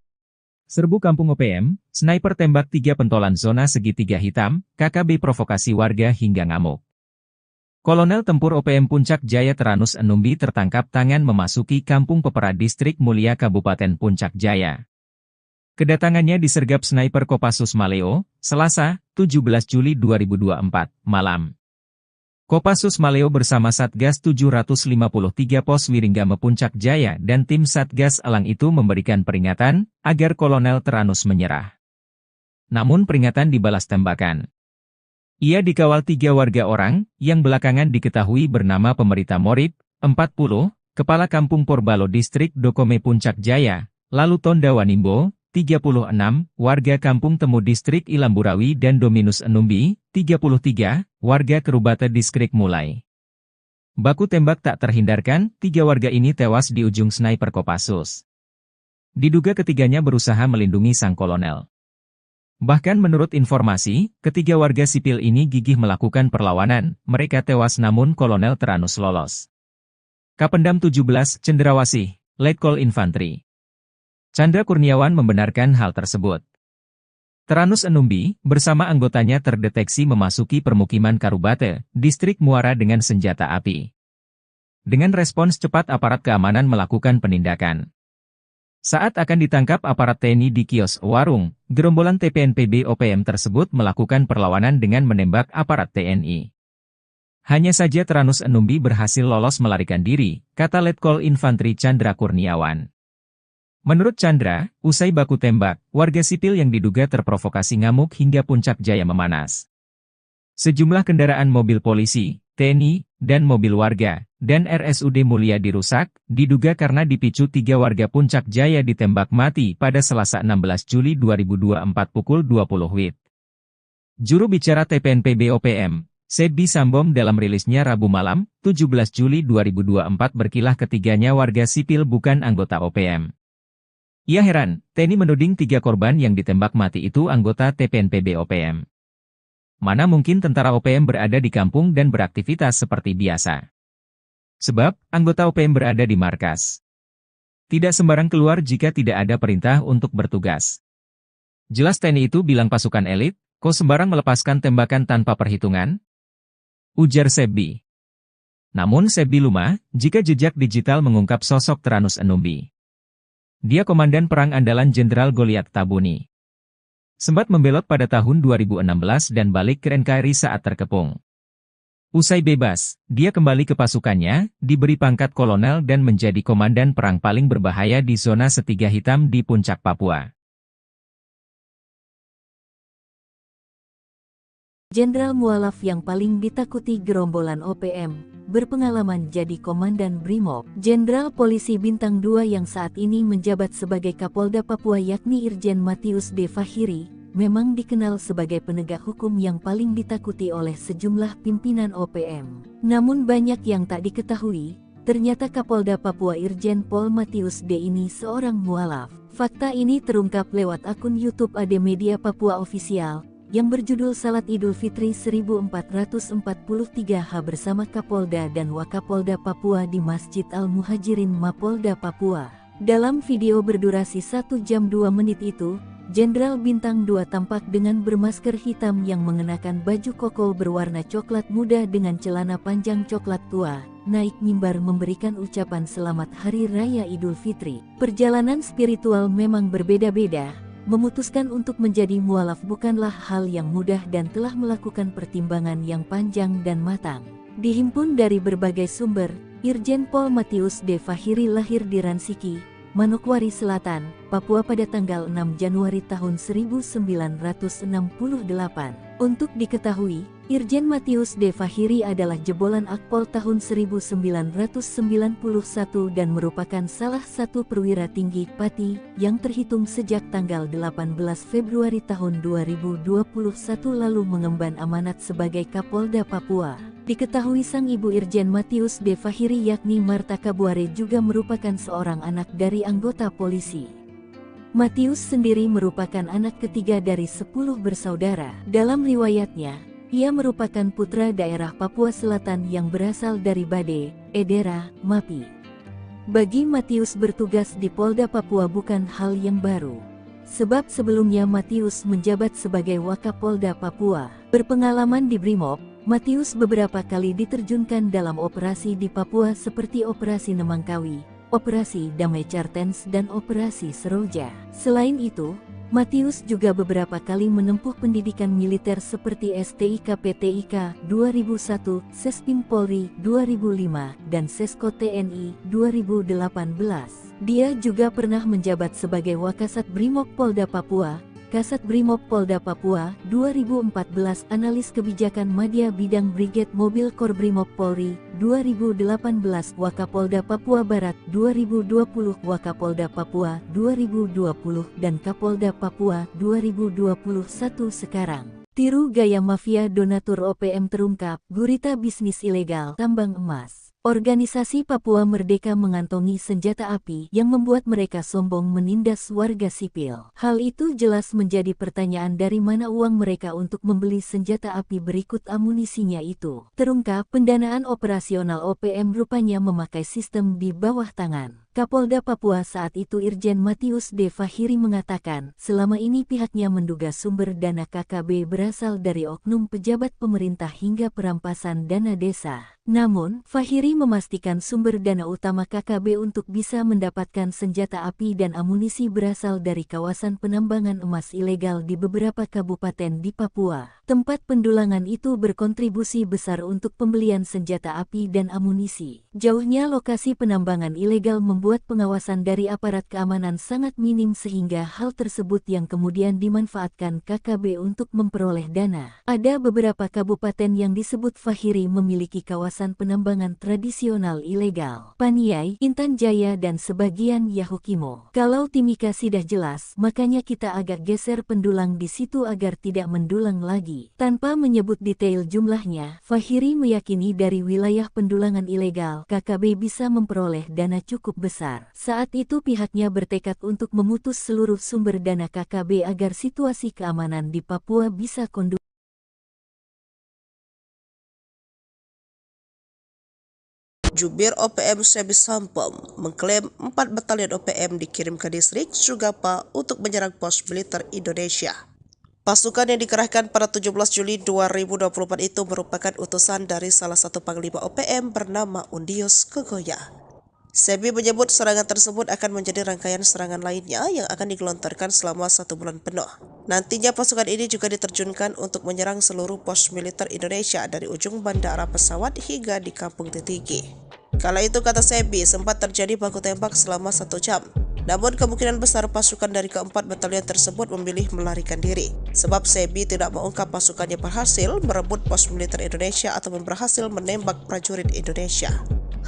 Speaker 3: Serbu Kampung OPM, sniper tembak 3 pentolan zona segitiga hitam, KKB provokasi warga hingga ngamuk. Kolonel Tempur OPM Puncak Jaya Teranus Numbi tertangkap tangan memasuki Kampung Pepera Distrik Mulia Kabupaten Puncak Jaya. Kedatangannya disergap sniper Kopassus Maleo, Selasa, 17 Juli 2024, malam. Kopassus Maleo bersama Satgas 753 Pos Wiringgame Puncak Jaya dan tim Satgas Elang itu memberikan peringatan agar Kolonel Teranus menyerah. Namun peringatan dibalas tembakan. Ia dikawal 3 warga orang yang belakangan diketahui bernama Pemerita Morib, 40, Kepala Kampung Porbalo Distrik Dokome Puncak Jaya, lalu Tonda Wanimbo, 36, warga Kampung Temu Distrik Ilamburawi dan Dominus Numbi, 33, warga Kerubate Distrik Mulai. Baku tembak tak terhindarkan, 3 warga ini tewas di ujung sniper Kopassus. Diduga ketiganya berusaha melindungi sang kolonel. Bahkan menurut informasi, ketiga warga sipil ini gigih melakukan perlawanan, mereka tewas namun Kolonel Teranus lolos. Kapendam 17 Cendrawasih, Letkol Infantri Chandra Kurniawan membenarkan hal tersebut. Teranus Numbi, bersama anggotanya terdeteksi memasuki permukiman Karubate, Distrik Muara dengan senjata api. Dengan respons cepat aparat keamanan melakukan penindakan. Saat akan ditangkap aparat TNI di kios warung, gerombolan TPNPB OPM tersebut melakukan perlawanan dengan menembak aparat TNI. Hanya saja Teranus Numbi berhasil lolos melarikan diri, kata Letkol Infantri Chandra Kurniawan. Menurut Chandra, usai baku tembak, warga sipil yang diduga terprovokasi ngamuk hingga Puncak Jaya memanas. Sejumlah kendaraan mobil polisi, TNI, dan mobil warga, dan RSUD Mulia dirusak, diduga karena dipicu 3 warga Puncak Jaya ditembak mati pada Selasa 16 Juli 2024 pukul 20 WIB. Juru bicara TPNPB OPM, Sebbi Sambom dalam rilisnya Rabu malam, 17 Juli 2024 berkilah ketiganya warga sipil bukan anggota OPM. Ia heran, TNI menuding 3 korban yang ditembak mati itu anggota TPNPB OPM. Mana mungkin tentara OPM berada di kampung dan beraktivitas seperti biasa. Sebab, anggota OPM berada di markas. Tidak sembarang keluar jika tidak ada perintah untuk bertugas. Jelas TNI itu bilang pasukan elit, kok sembarang melepaskan tembakan tanpa perhitungan? Ujar Sebbi. Namun Sebbi lumah, jika jejak digital mengungkap sosok Tranus Enumbi. Dia komandan perang andalan Jenderal Goliat Tabuni. Sempat membelot pada tahun 2016 dan balik ke NKRI saat terkepung. Usai bebas, dia kembali ke pasukannya, diberi pangkat kolonel dan menjadi komandan perang paling berbahaya di zona segitiga hitam di Puncak Papua.
Speaker 1: Jenderal mualaf yang paling ditakuti gerombolan OPM, berpengalaman jadi Komandan Brimob. Jenderal Polisi Bintang 2 yang saat ini menjabat sebagai Kapolda Papua yakni Irjen Matius D. Fahiri, memang dikenal sebagai penegak hukum yang paling ditakuti oleh sejumlah pimpinan OPM. Namun banyak yang tak diketahui, ternyata Kapolda Papua Irjen Pol Matius D. ini seorang mualaf. Fakta ini terungkap lewat akun YouTube AD Media Papua Official, yang berjudul Salat Idul Fitri 1443H bersama Kapolda dan Wakapolda Papua di Masjid Al-Muhajirin Mapolda Papua. Dalam video berdurasi 1 jam 2 menit itu, Jenderal Bintang 2 tampak dengan bermasker hitam yang mengenakan baju koko berwarna coklat muda dengan celana panjang coklat tua, naik mimbar memberikan ucapan selamat Hari Raya Idul Fitri. Perjalanan spiritual memang berbeda-beda. Memutuskan untuk menjadi mualaf bukanlah hal yang mudah dan telah melakukan pertimbangan yang panjang dan matang. Dihimpun dari berbagai sumber, Irjen Pol Matius D. Fahiri lahir di Ransiki, Manokwari Selatan, Papua pada tanggal 6 Januari tahun 1968. Untuk diketahui, Irjen Matius D. Fahiri adalah jebolan Akpol tahun 1991 dan merupakan salah satu perwira tinggi Pati yang terhitung sejak tanggal 18 Februari tahun 2021 lalu mengemban amanat sebagai Kapolda Papua. Diketahui sang ibu Irjen Matius D. Fahiri yakni Marta Kabuare juga merupakan seorang anak dari anggota polisi. Matius sendiri merupakan anak ketiga dari 10 bersaudara. Dalam riwayatnya, ia merupakan putra daerah Papua Selatan yang berasal dari Bade, Edera, Mapi. Bagi Matius bertugas di Polda Papua bukan hal yang baru. Sebab sebelumnya Matius menjabat sebagai Wakapolda Papua. Berpengalaman di Brimob, Matius beberapa kali diterjunkan dalam operasi di Papua seperti Operasi Nemangkawi, Operasi Damai Cartens dan Operasi Seroja. Selain itu, Matius juga beberapa kali menempuh pendidikan militer seperti STIK PTIK 2001, Sespim Polri 2005, dan Sesko TNI 2018. Dia juga pernah menjabat sebagai Wakasat Brimob Polda Papua, Kasat Brimob Polda Papua 2014, Analis Kebijakan Madya Bidang Brigade Mobil Kor Brimob Polri 2018, Wakapolda Papua Barat 2020, Wakapolda Papua 2020, dan Kapolda Papua 2021 sekarang. Tiru gaya mafia donatur OPM terungkap, gurita bisnis ilegal tambang emas. Organisasi Papua Merdeka mengantongi senjata api yang membuat mereka sombong menindas warga sipil. Hal itu jelas menjadi pertanyaan dari mana uang mereka untuk membeli senjata api berikut amunisinya itu. Terungkap pendanaan operasional OPM rupanya memakai sistem di bawah tangan. Kapolda Papua saat itu Irjen Matius D. Fahiri mengatakan, selama ini pihaknya menduga sumber dana KKB berasal dari oknum pejabat pemerintah hingga perampasan dana desa. Namun, Fahiri memastikan sumber dana utama KKB untuk bisa mendapatkan senjata api dan amunisi berasal dari kawasan penambangan emas ilegal di beberapa kabupaten di Papua. Tempat pendulangan itu berkontribusi besar untuk pembelian senjata api dan amunisi. Jauhnya lokasi penambangan ilegal membuat membuat pengawasan dari aparat keamanan sangat minim sehingga hal tersebut yang kemudian dimanfaatkan KKB untuk memperoleh dana. Ada beberapa kabupaten yang disebut Fahiri memiliki kawasan penambangan tradisional ilegal. Paniai, Intan Jaya dan sebagian Yahukimo. Kalau Timika sudah jelas, makanya kita agak geser pendulang di situ agar tidak mendulang lagi. Tanpa menyebut detail jumlahnya, Fahiri meyakini dari wilayah pendulangan ilegal, KKB bisa memperoleh dana cukup besar. Saat itu pihaknya bertekad untuk memutus seluruh sumber dana KKB agar situasi keamanan di Papua bisa kondusif.
Speaker 2: Jubir OPM Sebi Sampom mengklaim 4 batalion OPM dikirim ke distrik Sugapa untuk menyerang pos militer Indonesia. Pasukan yang dikerahkan pada 17 Juli 2024 itu merupakan utusan dari salah satu panglima OPM bernama Undius Kogoya. Sebi menyebut serangan tersebut akan menjadi rangkaian serangan lainnya yang akan digelontorkan selama 1 bulan penuh. Nantinya pasukan ini juga diterjunkan untuk menyerang seluruh pos militer Indonesia dari ujung bandara pesawat hingga di Kampung Titigi. Kala itu, kata Sebi, sempat terjadi baku tembak selama 1 jam. Namun kemungkinan besar pasukan dari keempat batalion tersebut memilih melarikan diri. Sebab Sebi tidak mengungkap pasukannya berhasil merebut pos militer Indonesia atau berhasil menembak prajurit Indonesia.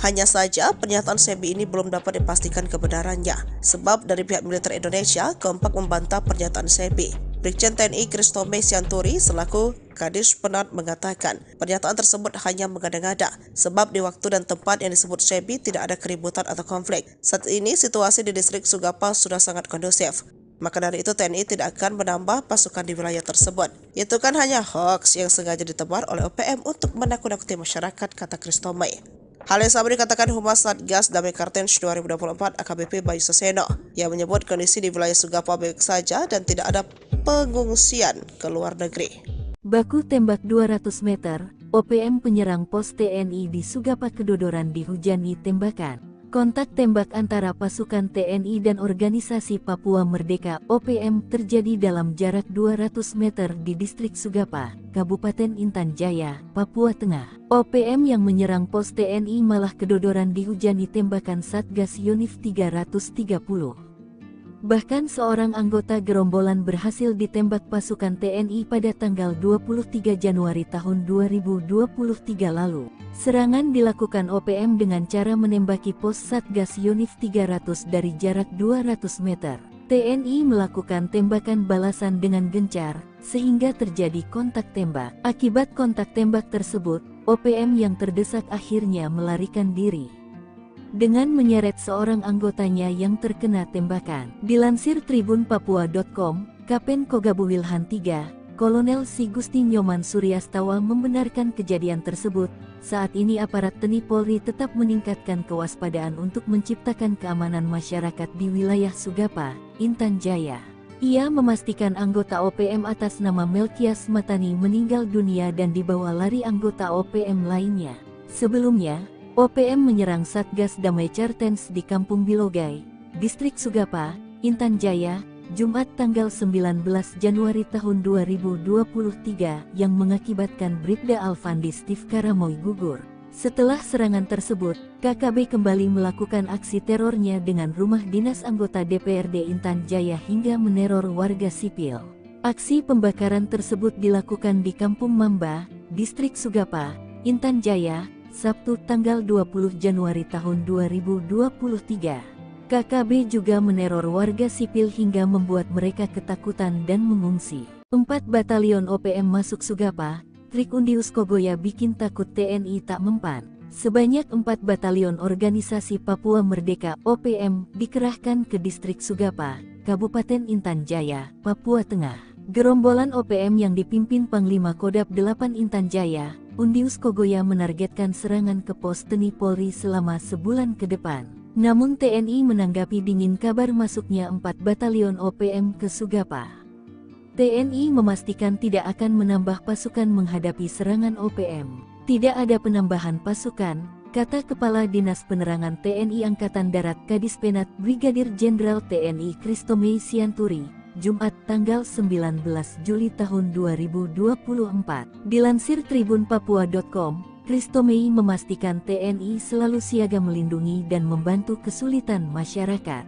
Speaker 2: Hanya saja pernyataan Sebi ini belum dapat dipastikan kebenarannya. Sebab dari pihak militer Indonesia kompak membantah pernyataan Sebi. Brigjen TNI Kristome Sianturi selaku Kadis Penat mengatakan pernyataan tersebut hanya mengada-ngada sebab di waktu dan tempat yang disebut Sebi tidak ada keributan atau konflik. Saat ini situasi di distrik Sugapa sudah sangat kondusif. Maka dari itu TNI tidak akan menambah pasukan di wilayah tersebut. Itu kan hanya hoax yang sengaja ditebar oleh OPM untuk menakut-nakuti masyarakat, kata Kristome. Hal yang sama dikatakan Humas Satgas Damai Kartens 2024 AKBP Bayu Saseno yang menyebut kondisi di wilayah Sugapa baik saja dan tidak ada pengungsian ke luar negeri.
Speaker 1: Baku tembak 200 meter, OPM penyerang pos TNI di Sugapa kedodoran dihujani tembakan. Kontak tembak antara pasukan TNI dan Organisasi Papua Merdeka OPM terjadi dalam jarak 200 meter di distrik Sugapa, Kabupaten Intan Jaya, Papua Tengah. OPM yang menyerang pos TNI malah kedodoran dihujani tembakan Satgas Yonif 330. Bahkan seorang anggota gerombolan berhasil ditembak pasukan TNI pada tanggal 23 Januari tahun 2023 lalu. Serangan dilakukan OPM dengan cara menembaki pos Satgas Yonif 300 dari jarak 200 meter. TNI melakukan tembakan balasan dengan gencar, sehingga terjadi kontak tembak. Akibat kontak tembak tersebut, OPM yang terdesak akhirnya melarikan diri dengan menyeret seorang anggotanya yang terkena tembakan. Dilansir tribunpapua.com, Kapen Kogabu Wilhan III, Kolonel Si Gusti Nyoman Suryastawa membenarkan kejadian tersebut. Saat ini aparat TNI Polri tetap meningkatkan kewaspadaan untuk menciptakan keamanan masyarakat di wilayah Sugapa, Intan Jaya. Ia memastikan anggota OPM atas nama Melkias Matani meninggal dunia dan dibawa lari anggota OPM lainnya. Sebelumnya, OPM menyerang Satgas Damai Kartens di Kampung Bilogai, Distrik Sugapa, Intan Jaya, Jumat tanggal 19 Januari tahun 2023 yang mengakibatkan Bribda Alfandi Steve Karamoy gugur. Setelah serangan tersebut, KKB kembali melakukan aksi terornya dengan rumah dinas anggota DPRD Intan Jaya hingga meneror warga sipil. Aksi pembakaran tersebut dilakukan di Kampung Mamba, Distrik Sugapa, Intan Jaya, Sabtu tanggal 20 Januari tahun 2023. KKB juga meneror warga sipil hingga membuat mereka ketakutan dan mengungsi. 4 batalion OPM masuk Sugapa, trik Undius Kogoya bikin takut TNI tak mempan. Sebanyak 4 batalion Organisasi Papua Merdeka OPM dikerahkan ke distrik Sugapa, Kabupaten Intan Jaya, Papua Tengah. Gerombolan OPM yang dipimpin Panglima Kodam 8 Intan Jaya, Undius Kogoya menargetkan serangan ke pos TNI Polri selama sebulan ke depan. Namun TNI menanggapi dingin kabar masuknya 4 batalion OPM ke Sugapa. TNI memastikan tidak akan menambah pasukan menghadapi serangan OPM. Tidak ada penambahan pasukan, kata Kepala Dinas Penerangan TNI Angkatan Darat Kadis Penat Brigadir Jenderal TNI Kristome Sianturi, Jumat tanggal 19 Juli tahun 2024. Dilansir tribunpapua.com, Christomei memastikan TNI selalu siaga melindungi dan membantu kesulitan masyarakat.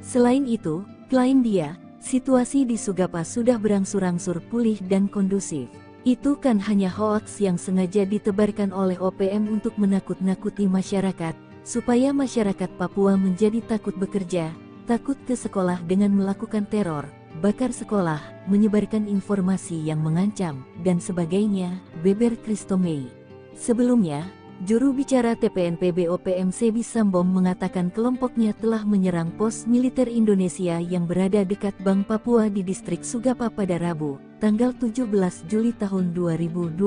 Speaker 1: Selain itu, klaim dia, situasi di Sugapa sudah berangsur-angsur pulih dan kondusif. Itu kan hanya hoaks yang sengaja ditebarkan oleh OPM untuk menakut-nakuti masyarakat, supaya masyarakat Papua menjadi takut bekerja, takut ke sekolah dengan melakukan teror, bakar sekolah, menyebarkan informasi yang mengancam, dan sebagainya, beber Christomei. Sebelumnya, juru bicara TPNPB OPM Sebi Sambom mengatakan kelompoknya telah menyerang pos militer Indonesia yang berada dekat Bank Papua di distrik Sugapa pada Rabu, tanggal 17 Juli tahun 2024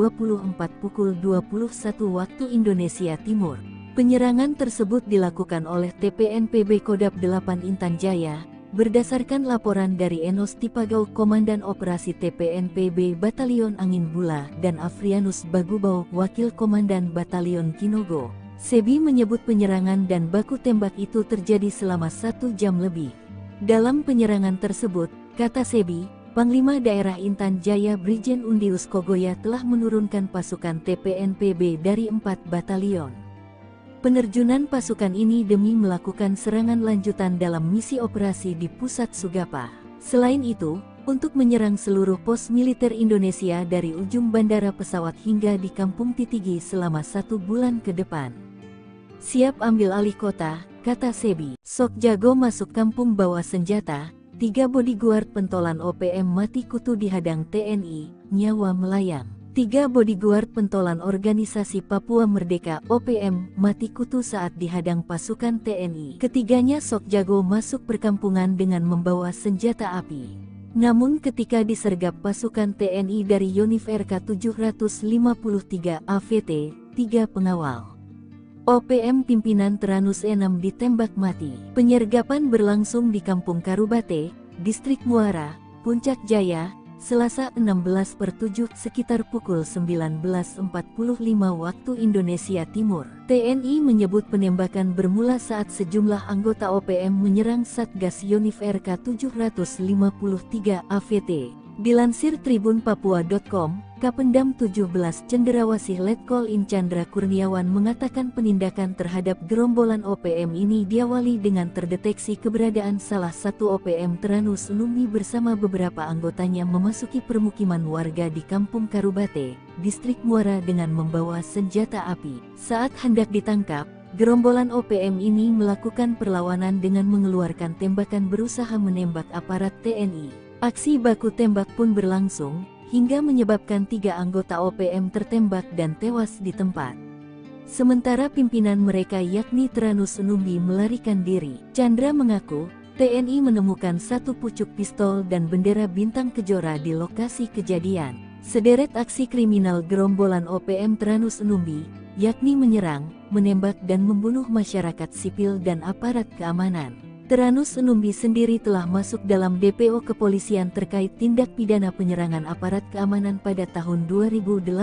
Speaker 1: pukul 21 waktu Indonesia Timur. Penyerangan tersebut dilakukan oleh TPNPB Kodap 8 Intan Jaya, berdasarkan laporan dari Enos Tipagau Komandan Operasi TPNPB Batalion Angin Bula dan Afrianus Bagubau Wakil Komandan Batalion Kinogo. Sebi menyebut penyerangan dan baku tembak itu terjadi selama 1 jam lebih. Dalam penyerangan tersebut, kata Sebi, Panglima Daerah Intan Jaya Brigjen Undius Kogoya telah menurunkan pasukan TPNPB dari 4 batalion. Penerjunan pasukan ini demi melakukan serangan lanjutan dalam misi operasi di pusat Sugapa. Selain itu, untuk menyerang seluruh pos militer Indonesia dari ujung bandara pesawat hingga di Kampung Titigi selama 1 bulan ke depan. Siap ambil alih kota, kata Sebi. Sok jago masuk kampung bawa senjata, 3 bodyguard pentolan OPM mati kutu dihadang TNI, nyawa melayang. 3 bodyguard pentolan organisasi Papua Merdeka OPM mati kutu saat dihadang pasukan TNI. Ketiganya sok jago masuk perkampungan dengan membawa senjata api. Namun ketika disergap pasukan TNI dari Yonif RK 753 AVT, 3 pengawal OPM pimpinan Teranus 6 ditembak mati. Penyergapan berlangsung di Kampung Karubate, Distrik Muara, Puncak Jaya, Selasa 16/7 sekitar pukul 19.45 waktu Indonesia Timur. TNI menyebut penembakan bermula saat sejumlah anggota OPM menyerang Satgas Yonif RK 753 AVT. Dilansir tribunpapua.com, Kapendam 17 Cenderawasih Letkol In Chandra Kurniawan mengatakan penindakan terhadap gerombolan OPM ini diawali dengan terdeteksi keberadaan salah satu OPM Teranus Numbi bersama beberapa anggotanya memasuki permukiman warga di Kampung Karubate, Distrik Muara dengan membawa senjata api. Saat hendak ditangkap, gerombolan OPM ini melakukan perlawanan dengan mengeluarkan tembakan berusaha menembak aparat TNI. Aksi baku tembak pun berlangsung, hingga menyebabkan 3 anggota OPM tertembak dan tewas di tempat. Sementara pimpinan mereka yakni Teranus Numbi melarikan diri. Chandra mengaku, TNI menemukan 1 pucuk pistol dan bendera bintang kejora di lokasi kejadian. Sederet aksi kriminal gerombolan OPM Teranus Numbi, yakni menyerang, menembak dan membunuh masyarakat sipil dan aparat keamanan. Teranus Numbi sendiri telah masuk dalam DPO kepolisian terkait tindak pidana penyerangan aparat keamanan pada tahun 2018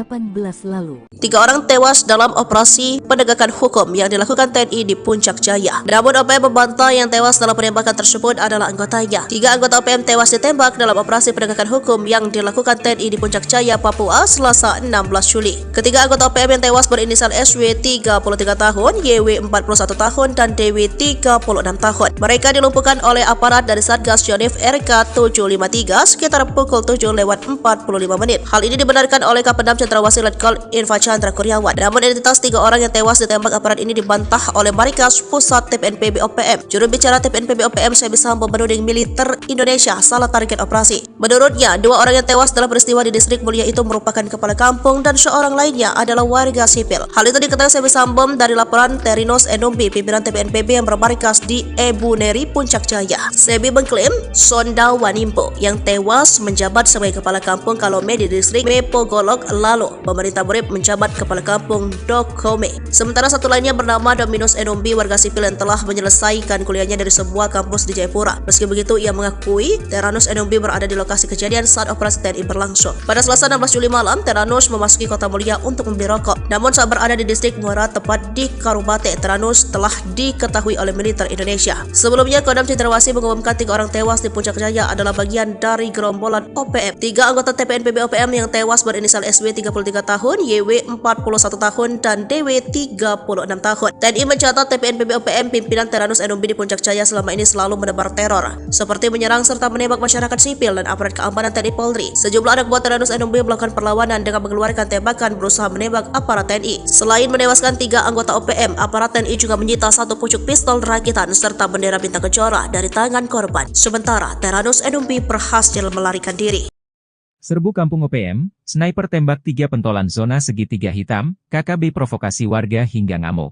Speaker 1: lalu.
Speaker 2: 3 orang tewas dalam operasi penegakan hukum yang dilakukan TNI di Puncak Jaya. Namun OPM membantah yang tewas dalam penembakan tersebut adalah anggotanya. 3 anggota OPM tewas ditembak dalam operasi penegakan hukum yang dilakukan TNI di Puncak Jaya, Papua, Selasa 16 Juli. Ketiga anggota OPM yang tewas berinisial SW 33 tahun, YW 41 tahun, dan DW 36 tahun. Mereka dilumpuhkan oleh aparat dari Satgas Yonif RK 753 sekitar pukul 7:45 menit. Hal ini dibenarkan oleh Kapendam Cenderawasih Letkol Infa Chandra Kurniawan. Namun identitas 3 orang yang tewas ditembak aparat ini dibantah oleh Markas Pusat TPNPB OPM. Juru bicara TPNPB OPM Sebi Sambom menuding militer Indonesia salah target operasi. Menurutnya, 2 orang yang tewas dalam peristiwa di Distrik Mulia itu merupakan kepala kampung dan seorang lainnya adalah warga sipil. Hal itu diketahui Sebi Sambom dari laporan Teranus Numbi, pimpinan TPNPB yang bermarkas di Ebuneri, Puncak Jaya. Sebi mengklaim Sonda Wanimpo yang tewas menjabat sebagai kepala kampung Kalome di distrik Mepogolok lalu pemerintah Murib menjabat kepala kampung Dokome. Sementara satu lainnya bernama Dominus Numbi, warga sipil yang telah menyelesaikan kuliahnya dari sebuah kampus di Jayapura. Meski begitu, ia mengakui Teranus Numbi berada di lokasi kejadian saat operasi TNI berlangsung. Pada Selasa 16 Juli malam, Teranus memasuki Kota Mulia untuk membeli rokok. Namun saat berada di distrik Muara tepat di Karubate, Teranus telah diketahui oleh militer Indonesia. Sebelumnya, Kodam Cendrawasih mengumumkan 3 orang tewas di Puncak Jaya adalah bagian dari gerombolan OPM. 3 anggota TPNPB OPM yang tewas berinisial SW 33 tahun, YW 41 tahun, dan DW 36 tahun. TNI mencatat TPNPB OPM pimpinan Teranus Enumbi di Puncak Jaya selama ini selalu menebar teror, seperti menyerang serta menembak masyarakat sipil dan aparat keamanan TNI Polri. Sejumlah anak buah Teranus Enumbi melakukan perlawanan dengan mengeluarkan tembakan berusaha menembak aparat TNI. Selain menewaskan 3 anggota OPM, aparat TNI juga menyita 1 pucuk pistol rakitan serta bendera bintang kejora dari tangan korban. Sementara Teranus Enumbi berhasil melarikan diri.
Speaker 3: Serbu Kampung OPM, sniper tembak 3 pentolan zona segitiga hitam, KKB provokasi warga hingga ngamuk.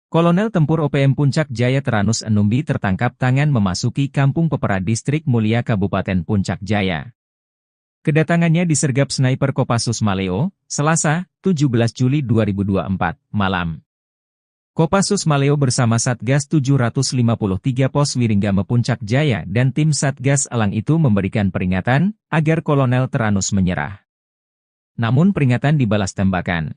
Speaker 3: Kolonel Tempur OPM Puncak Jaya Teranus Enumbi tertangkap tangan memasuki Kampung Pepera Distrik Mulia Kabupaten Puncak Jaya. Kedatangannya disergap sniper Kopassus Maleo, Selasa, 17 Juli 2024, malam. Kopassus Maleo bersama Satgas 753 Pos Wiringgame Puncak Jaya dan tim Satgas Elang itu memberikan peringatan agar Kolonel Teranus menyerah. Namun peringatan dibalas tembakan.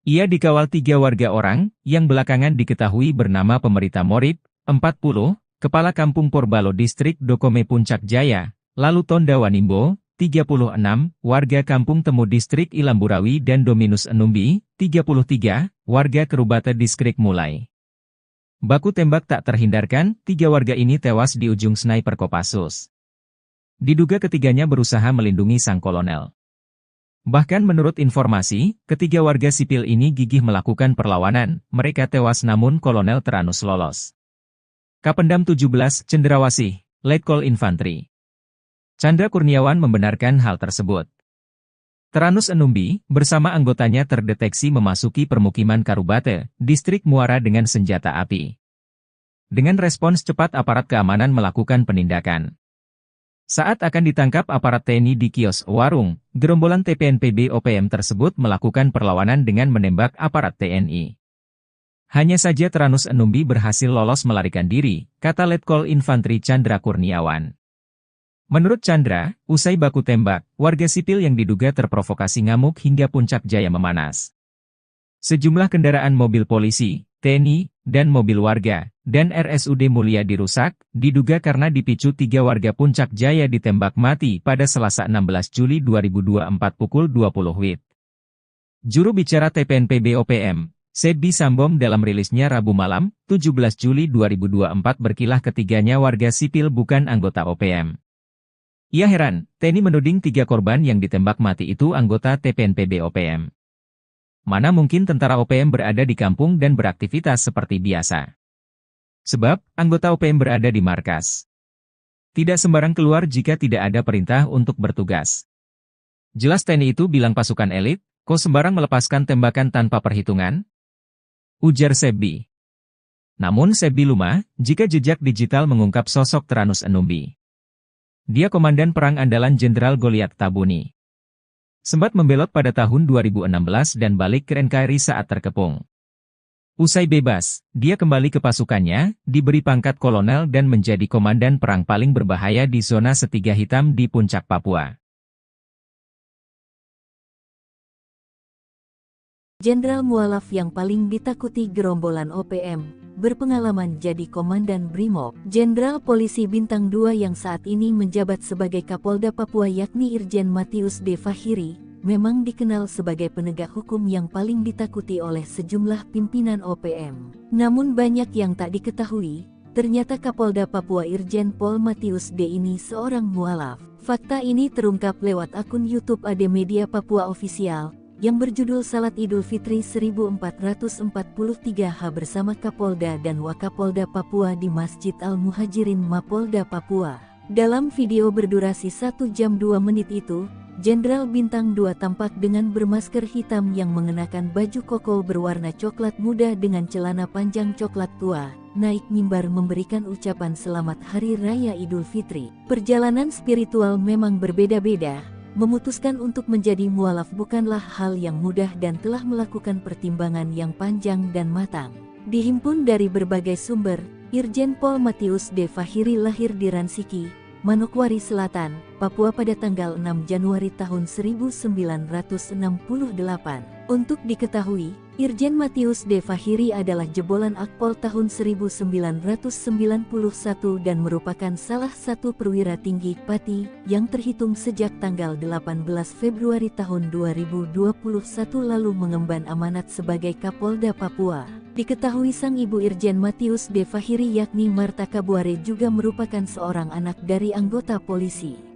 Speaker 3: Ia dikawal 3 warga orang yang belakangan diketahui bernama Pemerita Morib, 40, Kepala Kampung Porbalo Distrik Dokome Puncak Jaya, lalu Tonda Wanimbo, 36, warga Kampung Temu Distrik Ilamburawi dan Dominus Enumbi, 33, warga Kerubata Distrik Mulai. Baku tembak tak terhindarkan, 3 warga ini tewas di ujung sniper Kopassus. Diduga ketiganya berusaha melindungi sang kolonel. Bahkan menurut informasi, ketiga warga sipil ini gigih melakukan perlawanan, mereka tewas namun Kolonel Teranus lolos. Kapendam 17, Cendrawasih, Letkol Infantri Chandra Kurniawan membenarkan hal tersebut. Teranus Enumbi, bersama anggotanya terdeteksi memasuki permukiman Karubate, Distrik Muara dengan senjata api. Dengan respons cepat aparat keamanan melakukan penindakan. Saat akan ditangkap aparat TNI di kios warung, gerombolan TPNPB OPM tersebut melakukan perlawanan dengan menembak aparat TNI. Hanya saja Teranus Enumbi berhasil lolos melarikan diri, kata Letkol Infantri Chandra Kurniawan. Menurut Chandra, usai baku tembak, warga sipil yang diduga terprovokasi ngamuk hingga Puncak Jaya memanas. Sejumlah kendaraan mobil polisi, TNI, dan mobil warga, dan RSUD Mulia dirusak, diduga karena dipicu 3 warga Puncak Jaya ditembak mati pada Selasa 16 Juli 2024 pukul 20 WIB. Juru bicara TPNPB OPM, Sebi Sambom dalam rilisnya Rabu malam, 17 Juli 2024 berkilah ketiganya warga sipil bukan anggota OPM. Ia heran, TNI menuding 3 korban yang ditembak mati itu anggota TPNPB OPM. Mana mungkin tentara OPM berada di kampung dan beraktivitas seperti biasa. Sebab, anggota OPM berada di markas. Tidak sembarang keluar jika tidak ada perintah untuk bertugas. Jelas TNI itu bilang pasukan elit, kok sembarang melepaskan tembakan tanpa perhitungan? Ujar Sebi. Namun Sebi lumah, jika jejak digital mengungkap sosok Teranus Enumbi. Dia komandan perang andalan Jenderal Goliat Tabuni. Sempat membelot pada tahun 2016 dan balik ke NKRI saat terkepung. Usai bebas, dia kembali ke pasukannya, diberi pangkat kolonel dan menjadi komandan perang paling berbahaya di zona Setiga Hitam di Puncak Papua.
Speaker 1: Jenderal mualaf yang paling ditakuti gerombolan OPM, berpengalaman jadi Komandan Brimob. Jenderal Polisi Bintang 2 yang saat ini menjabat sebagai Kapolda Papua yakni Irjen Matius D. Fahiri, memang dikenal sebagai penegak hukum yang paling ditakuti oleh sejumlah pimpinan OPM. Namun banyak yang tak diketahui, ternyata Kapolda Papua Irjen Pol Matius D. ini seorang mualaf. Fakta ini terungkap lewat akun YouTube AD Media Papua Official, yang berjudul Salat Idul Fitri 1443H bersama Kapolda dan Wakapolda Papua di Masjid Al-Muhajirin Mapolda Papua. Dalam video berdurasi 1 jam 2 menit itu, Jenderal Bintang 2 tampak dengan bermasker hitam yang mengenakan baju koko berwarna coklat muda dengan celana panjang coklat tua, naik mimbar memberikan ucapan selamat Hari Raya Idul Fitri. Perjalanan spiritual memang berbeda-beda. Memutuskan untuk menjadi mualaf bukanlah hal yang mudah dan telah melakukan pertimbangan yang panjang dan matang. Dihimpun dari berbagai sumber, Irjen Pol Matius D. Fahiri lahir di Ransiki, Manokwari Selatan, Papua pada tanggal 6 Januari tahun 1968. Untuk diketahui, Irjen Matius D. Fahiri adalah jebolan Akpol tahun 1991 dan merupakan salah satu perwira tinggi Pati yang terhitung sejak tanggal 18 Februari tahun 2021 lalu mengemban amanat sebagai Kapolda Papua. Diketahui sang ibu Irjen Matius D. Fahiri yakni Marta Kabuare juga merupakan seorang anak dari anggota polisi.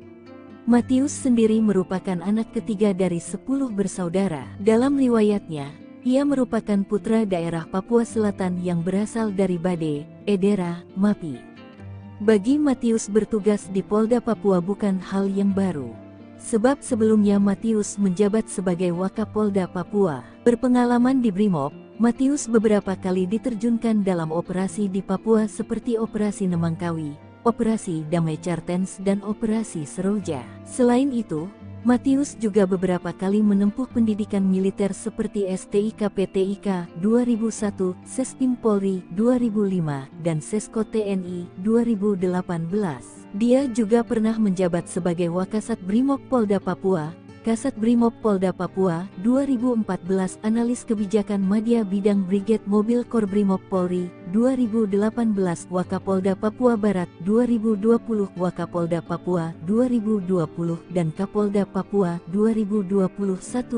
Speaker 1: Matius sendiri merupakan anak ketiga dari 10 bersaudara. Dalam riwayatnya, ia merupakan putra daerah Papua Selatan yang berasal dari Bade, Edera, Mapi. Bagi Matius bertugas di Polda Papua bukan hal yang baru. Sebab sebelumnya Matius menjabat sebagai Wakapolda Papua. Berpengalaman di Brimob, Matius beberapa kali diterjunkan dalam operasi di Papua seperti Operasi Nemangkawi, Operasi Damai Cartens dan Operasi Seroja. Selain itu, Matius juga beberapa kali menempuh pendidikan militer seperti STIK PTIK 2001, Sespim Polri 2005, dan Sesko TNI 2018. Dia juga pernah menjabat sebagai Wakasat Brimob Polda Papua, Kasat Brimob Polda Papua 2014, Analis Kebijakan Madya Bidang Brigade Mobil Kor Brimob Polri 2018, Wakapolda Papua Barat 2020, Wakapolda Papua 2020, dan Kapolda Papua 2021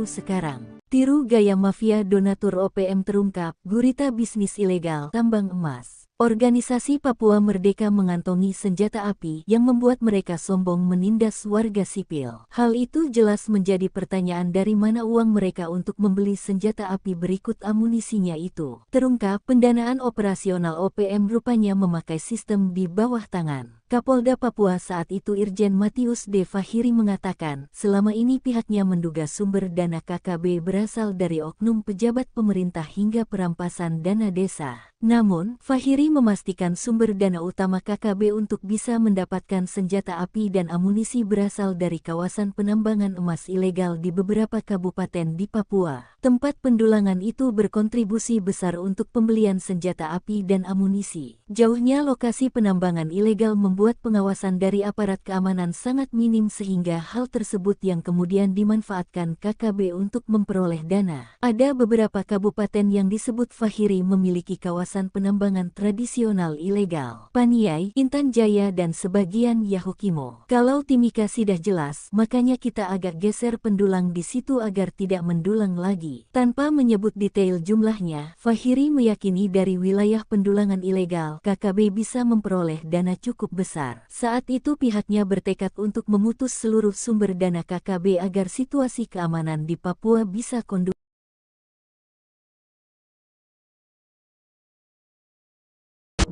Speaker 1: sekarang. Tiru gaya mafia donatur OPM terungkap, gurita bisnis ilegal tambang emas. Organisasi Papua Merdeka mengantongi senjata api yang membuat mereka sombong menindas warga sipil. Hal itu jelas menjadi pertanyaan dari mana uang mereka untuk membeli senjata api berikut amunisinya itu. Terungkap pendanaan operasional OPM rupanya memakai sistem di bawah tangan. Kapolda Papua saat itu Irjen Matius D. Fahiri mengatakan, selama ini pihaknya menduga sumber dana KKB berasal dari oknum pejabat pemerintah hingga perampasan dana desa. Namun, Fahiri memastikan sumber dana utama KKB untuk bisa mendapatkan senjata api dan amunisi berasal dari kawasan penambangan emas ilegal di beberapa kabupaten di Papua. Tempat pendulangan itu berkontribusi besar untuk pembelian senjata api dan amunisi. Jauhnya lokasi penambangan ilegal membuat pengawasan dari aparat keamanan sangat minim sehingga hal tersebut yang kemudian dimanfaatkan KKB untuk memperoleh dana. Ada beberapa kabupaten yang disebut Fahiri memiliki kawasan penambangan tradisional ilegal. Paniai, Intan Jaya dan sebagian Yahukimo. Kalau Timika sudah jelas, makanya kita agak geser pendulang di situ agar tidak mendulang lagi. Tanpa menyebut detail jumlahnya, Fahiri meyakini dari wilayah pendulangan ilegal, KKB bisa memperoleh dana cukup besar. Saat itu pihaknya bertekad untuk memutus seluruh sumber dana KKB agar situasi keamanan di Papua bisa kondusif.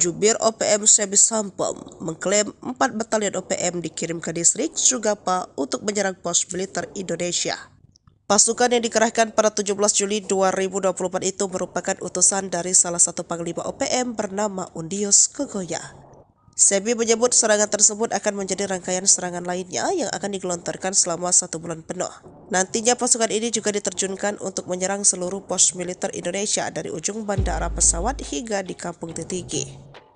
Speaker 2: Jubir OPM Sebi Sampom mengklaim 4 batalion OPM dikirim ke distrik Sugapa untuk menyerang pos militer Indonesia. Pasukan yang dikerahkan pada 17 Juli 2024 itu merupakan utusan dari salah satu panglima OPM bernama Undius Kogoya. Sebi menyebut serangan tersebut akan menjadi rangkaian serangan lainnya yang akan digelontorkan selama 1 bulan penuh. Nantinya pasukan ini juga diterjunkan untuk menyerang seluruh pos militer Indonesia dari ujung bandara pesawat hingga di Kampung Titigi.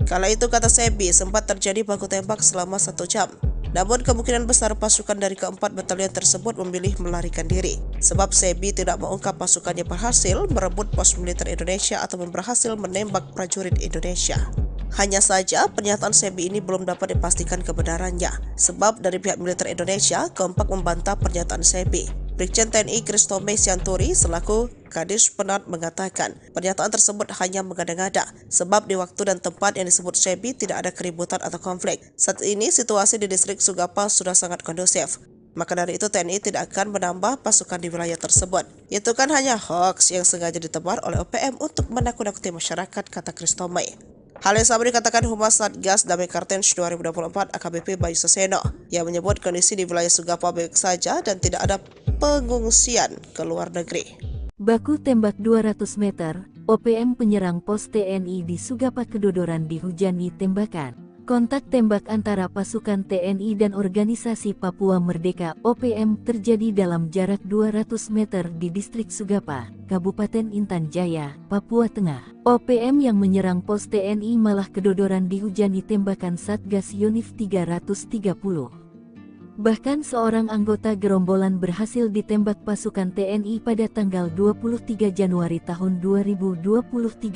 Speaker 2: Kala itu, kata Sebi, sempat terjadi baku tembak selama 1 jam. Namun kemungkinan besar pasukan dari keempat batalion tersebut memilih melarikan diri. Sebab Sebi tidak mengungkap pasukannya berhasil merebut pos militer Indonesia atau berhasil menembak prajurit Indonesia. Hanya saja pernyataan Sebi ini belum dapat dipastikan kebenarannya. Sebab dari pihak militer Indonesia kompak membantah pernyataan Sebi. Brigjen TNI Kristome Sianturi selaku Kadis Penat mengatakan pernyataan tersebut hanya mengada-ngada sebab di waktu dan tempat yang disebut Sebi tidak ada keributan atau konflik. Saat ini situasi di distrik Sugapa sudah sangat kondusif. Maka dari itu TNI tidak akan menambah pasukan di wilayah tersebut. Itu kan hanya hoax yang sengaja ditebar oleh OPM untuk menakut-nakuti masyarakat, kata Kristome. Hal yang sama dikatakan Humas Satgas Damai Cartens 2024 AKBP Bayu Saseno yang menyebut kondisi di wilayah Sugapa baik saja dan tidak ada pengungsian ke luar negeri.
Speaker 1: Baku tembak 200 meter, OPM penyerang pos TNI di Sugapa kedodoran dihujani tembakan. Kontak tembak antara pasukan TNI dan organisasi Papua Merdeka OPM terjadi dalam jarak 200 meter di distrik Sugapa, Kabupaten Intan Jaya, Papua Tengah. OPM yang menyerang pos TNI malah kedodoran dihujani tembakan Satgas Yonif 330. Bahkan seorang anggota gerombolan berhasil ditembak pasukan TNI pada tanggal 23 Januari tahun 2023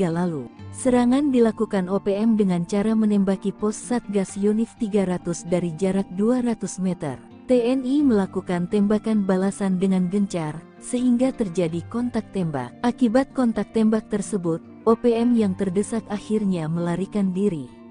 Speaker 1: lalu. Serangan dilakukan OPM dengan cara menembaki pos Satgas Yonif 300 dari jarak 200 meter. TNI melakukan tembakan balasan dengan gencar, sehingga terjadi kontak tembak. Akibat kontak tembak tersebut, OPM yang terdesak akhirnya melarikan diri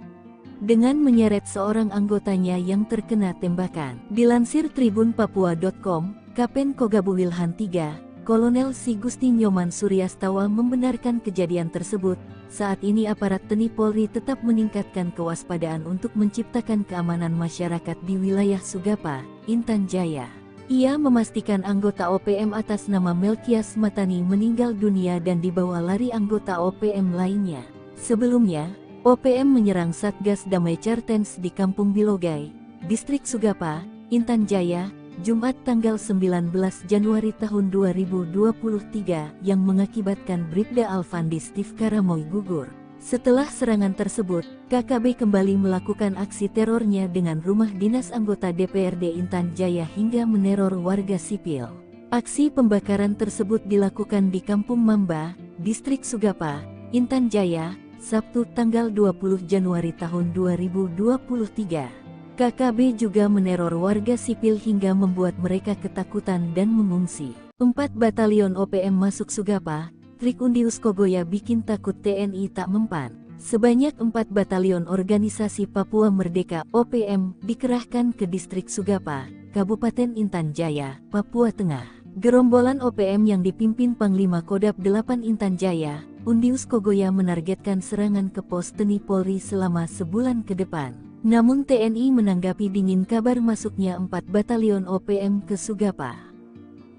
Speaker 1: dengan menyeret seorang anggotanya yang terkena tembakan. Dilansir tribunpapua.com, Kapen Kogabu Wilhan III, Kolonel Si Gusti Nyoman Suryastawa membenarkan kejadian tersebut. Saat ini aparat TNI Polri tetap meningkatkan kewaspadaan untuk menciptakan keamanan masyarakat di wilayah Sugapa, Intan Jaya. Ia memastikan anggota OPM atas nama Melkias Matani meninggal dunia dan dibawa lari anggota OPM lainnya. Sebelumnya, OPM menyerang Satgas Damai Cartens di Kampung Bilogai, Distrik Sugapa, Intan Jaya, Jumat tanggal 19 Januari tahun 2023 yang mengakibatkan Bribda Alfandi Steve Karamoy gugur. Setelah serangan tersebut, KKB kembali melakukan aksi terornya dengan rumah dinas anggota DPRD Intan Jaya hingga meneror warga sipil. Aksi pembakaran tersebut dilakukan di Kampung Mamba, Distrik Sugapa, Intan Jaya, Sabtu tanggal 20 Januari tahun 2023. KKB juga meneror warga sipil hingga membuat mereka ketakutan dan mengungsi. 4 batalion OPM masuk Sugapa, trik Undius Kogoya bikin takut TNI tak mempan. Sebanyak 4 batalion organisasi Papua Merdeka OPM dikerahkan ke Distrik Sugapa, Kabupaten Intan Jaya, Papua Tengah. Gerombolan OPM yang dipimpin Panglima Kodap 8 Intan Jaya, Undius Kogoya menargetkan serangan ke pos TNI Polri selama sebulan ke depan. Namun TNI menanggapi dingin kabar masuknya 4 batalion OPM ke Sugapa.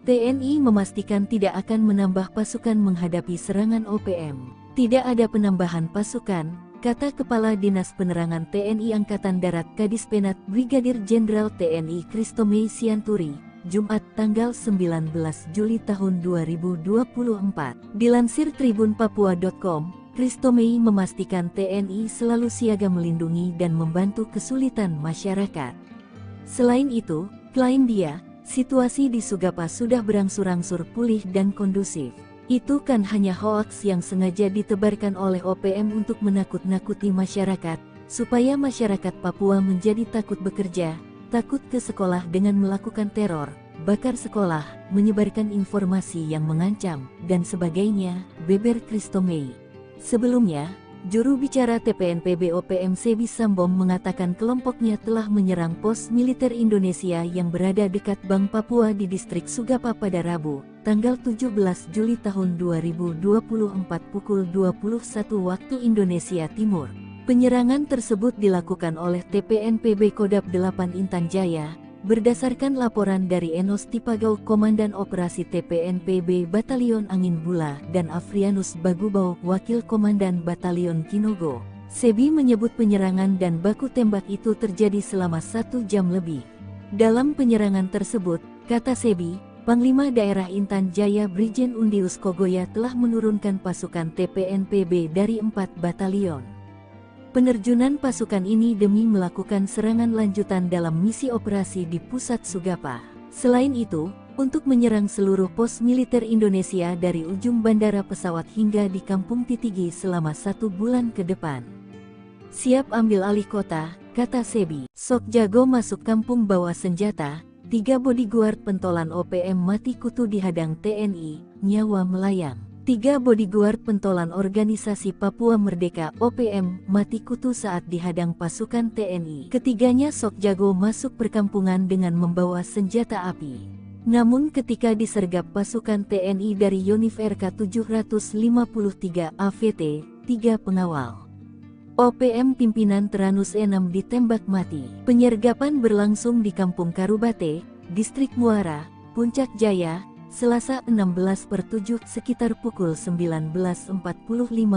Speaker 1: TNI memastikan tidak akan menambah pasukan menghadapi serangan OPM. Tidak ada penambahan pasukan, kata Kepala Dinas Penerangan TNI Angkatan Darat Kadispenat Brigadir Jenderal TNI Kristomei Sianturi, Jumat tanggal 19 Juli tahun 2024. Dilansir tribunpapua.com, Kristomei memastikan TNI selalu siaga melindungi dan membantu kesulitan masyarakat. Selain itu, klaim dia, situasi di Sugapa sudah berangsur-angsur pulih dan kondusif. Itu kan hanya hoaks yang sengaja ditebarkan oleh OPM untuk menakut-nakuti masyarakat, supaya masyarakat Papua menjadi takut bekerja, takut ke sekolah dengan melakukan teror, bakar sekolah, menyebarkan informasi yang mengancam, dan sebagainya, beber Kristomei. Sebelumnya, juru bicara TPNPB OPM Sebi Sambom mengatakan kelompoknya telah menyerang pos militer Indonesia yang berada dekat Bank Papua di Distrik Sugapa pada Rabu, tanggal 17 Juli tahun 2024 pukul 21 waktu Indonesia Timur. Penyerangan tersebut dilakukan oleh TPNPB Kodap 8 Intan Jaya, berdasarkan laporan dari Enos Tipagau Komandan Operasi TPNPB Batalion Angin Bula dan Afrianus Bagubau Wakil Komandan Batalion Kinogo. Sebi menyebut penyerangan dan baku tembak itu terjadi selama 1 jam lebih. Dalam penyerangan tersebut, kata Sebi, Panglima Daerah Intan Jaya Brigjen Undius Kogoya telah menurunkan pasukan TPNPB dari 4 batalion. Penerjunan pasukan ini demi melakukan serangan lanjutan dalam misi operasi di pusat Sugapa. Selain itu, untuk menyerang seluruh pos militer Indonesia dari ujung bandara pesawat hingga di Kampung Titigi selama 1 bulan ke depan. Siap ambil alih kota, kata Sebi. Sok jago masuk kampung bawa senjata, 3 bodyguard pentolan OPM mati kutu dihadang TNI, nyawa melayang. 3 bodyguard pentolan organisasi Papua Merdeka OPM mati kutu saat dihadang pasukan TNI. Ketiganya sok jago masuk perkampungan dengan membawa senjata api. Namun ketika disergap pasukan TNI dari Yonif RK 753 AVT, 3 pengawal OPM pimpinan Teranus 6 ditembak mati. Penyergapan berlangsung di Kampung Karubate, Distrik Muara, Puncak Jaya, Selasa 16/7 sekitar pukul 19.45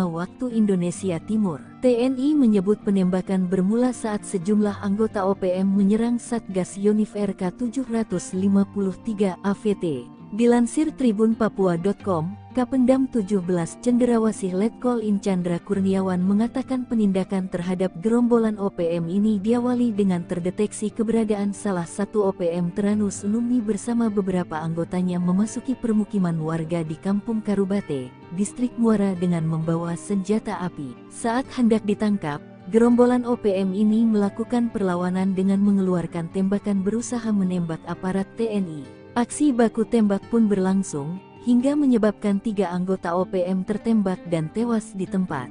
Speaker 1: waktu Indonesia Timur. TNI menyebut penembakan bermula saat sejumlah anggota OPM menyerang Satgas Yonif RK 753 AVT. Dilansir tribunpapua.com, Kapendam 17 Cendrawasih Letkol In Chandra Kurniawan mengatakan penindakan terhadap gerombolan OPM ini diawali dengan terdeteksi keberadaan salah satu OPM Teranus Numbi bersama beberapa anggotanya memasuki permukiman warga di Kampung Karubate, Distrik Muara dengan membawa senjata api. Saat hendak ditangkap, gerombolan OPM ini melakukan perlawanan dengan mengeluarkan tembakan berusaha menembak aparat TNI. Aksi baku tembak pun berlangsung, hingga menyebabkan 3 anggota OPM tertembak dan tewas di tempat.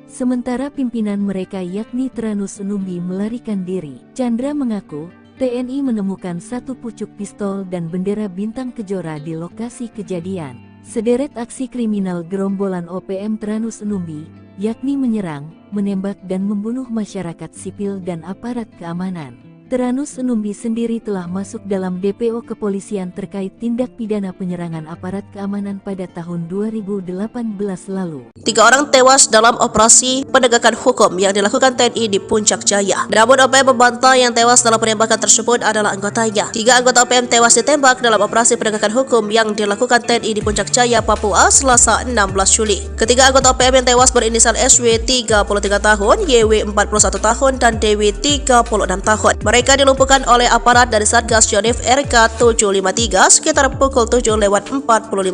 Speaker 1: Sementara pimpinan mereka yakni Teranus Numbi melarikan diri. Chandra mengaku, TNI menemukan 1 pucuk pistol dan bendera bintang kejora di lokasi kejadian. Sederet aksi kriminal gerombolan OPM Teranus Numbi, yakni menyerang, menembak dan membunuh masyarakat sipil dan aparat keamanan. Teranus Numbi sendiri telah masuk dalam DPO kepolisian terkait tindak pidana penyerangan aparat keamanan pada tahun 2018 lalu.
Speaker 2: 3 orang tewas dalam operasi penegakan hukum yang dilakukan TNI di Puncak Jaya. Namun OPM membantah yang tewas dalam penembakan tersebut adalah anggotanya. 3 anggota OPM tewas ditembak dalam operasi penegakan hukum yang dilakukan TNI di Puncak Jaya, Papua, Selasa 16 Juli. Ketiga anggota OPM yang tewas berinisial SW 33 tahun, YW 41 tahun, dan DW 36 tahun. Mereka dilumpuhkan oleh aparat dari Satgas Yonif RK 753 sekitar pukul 7:45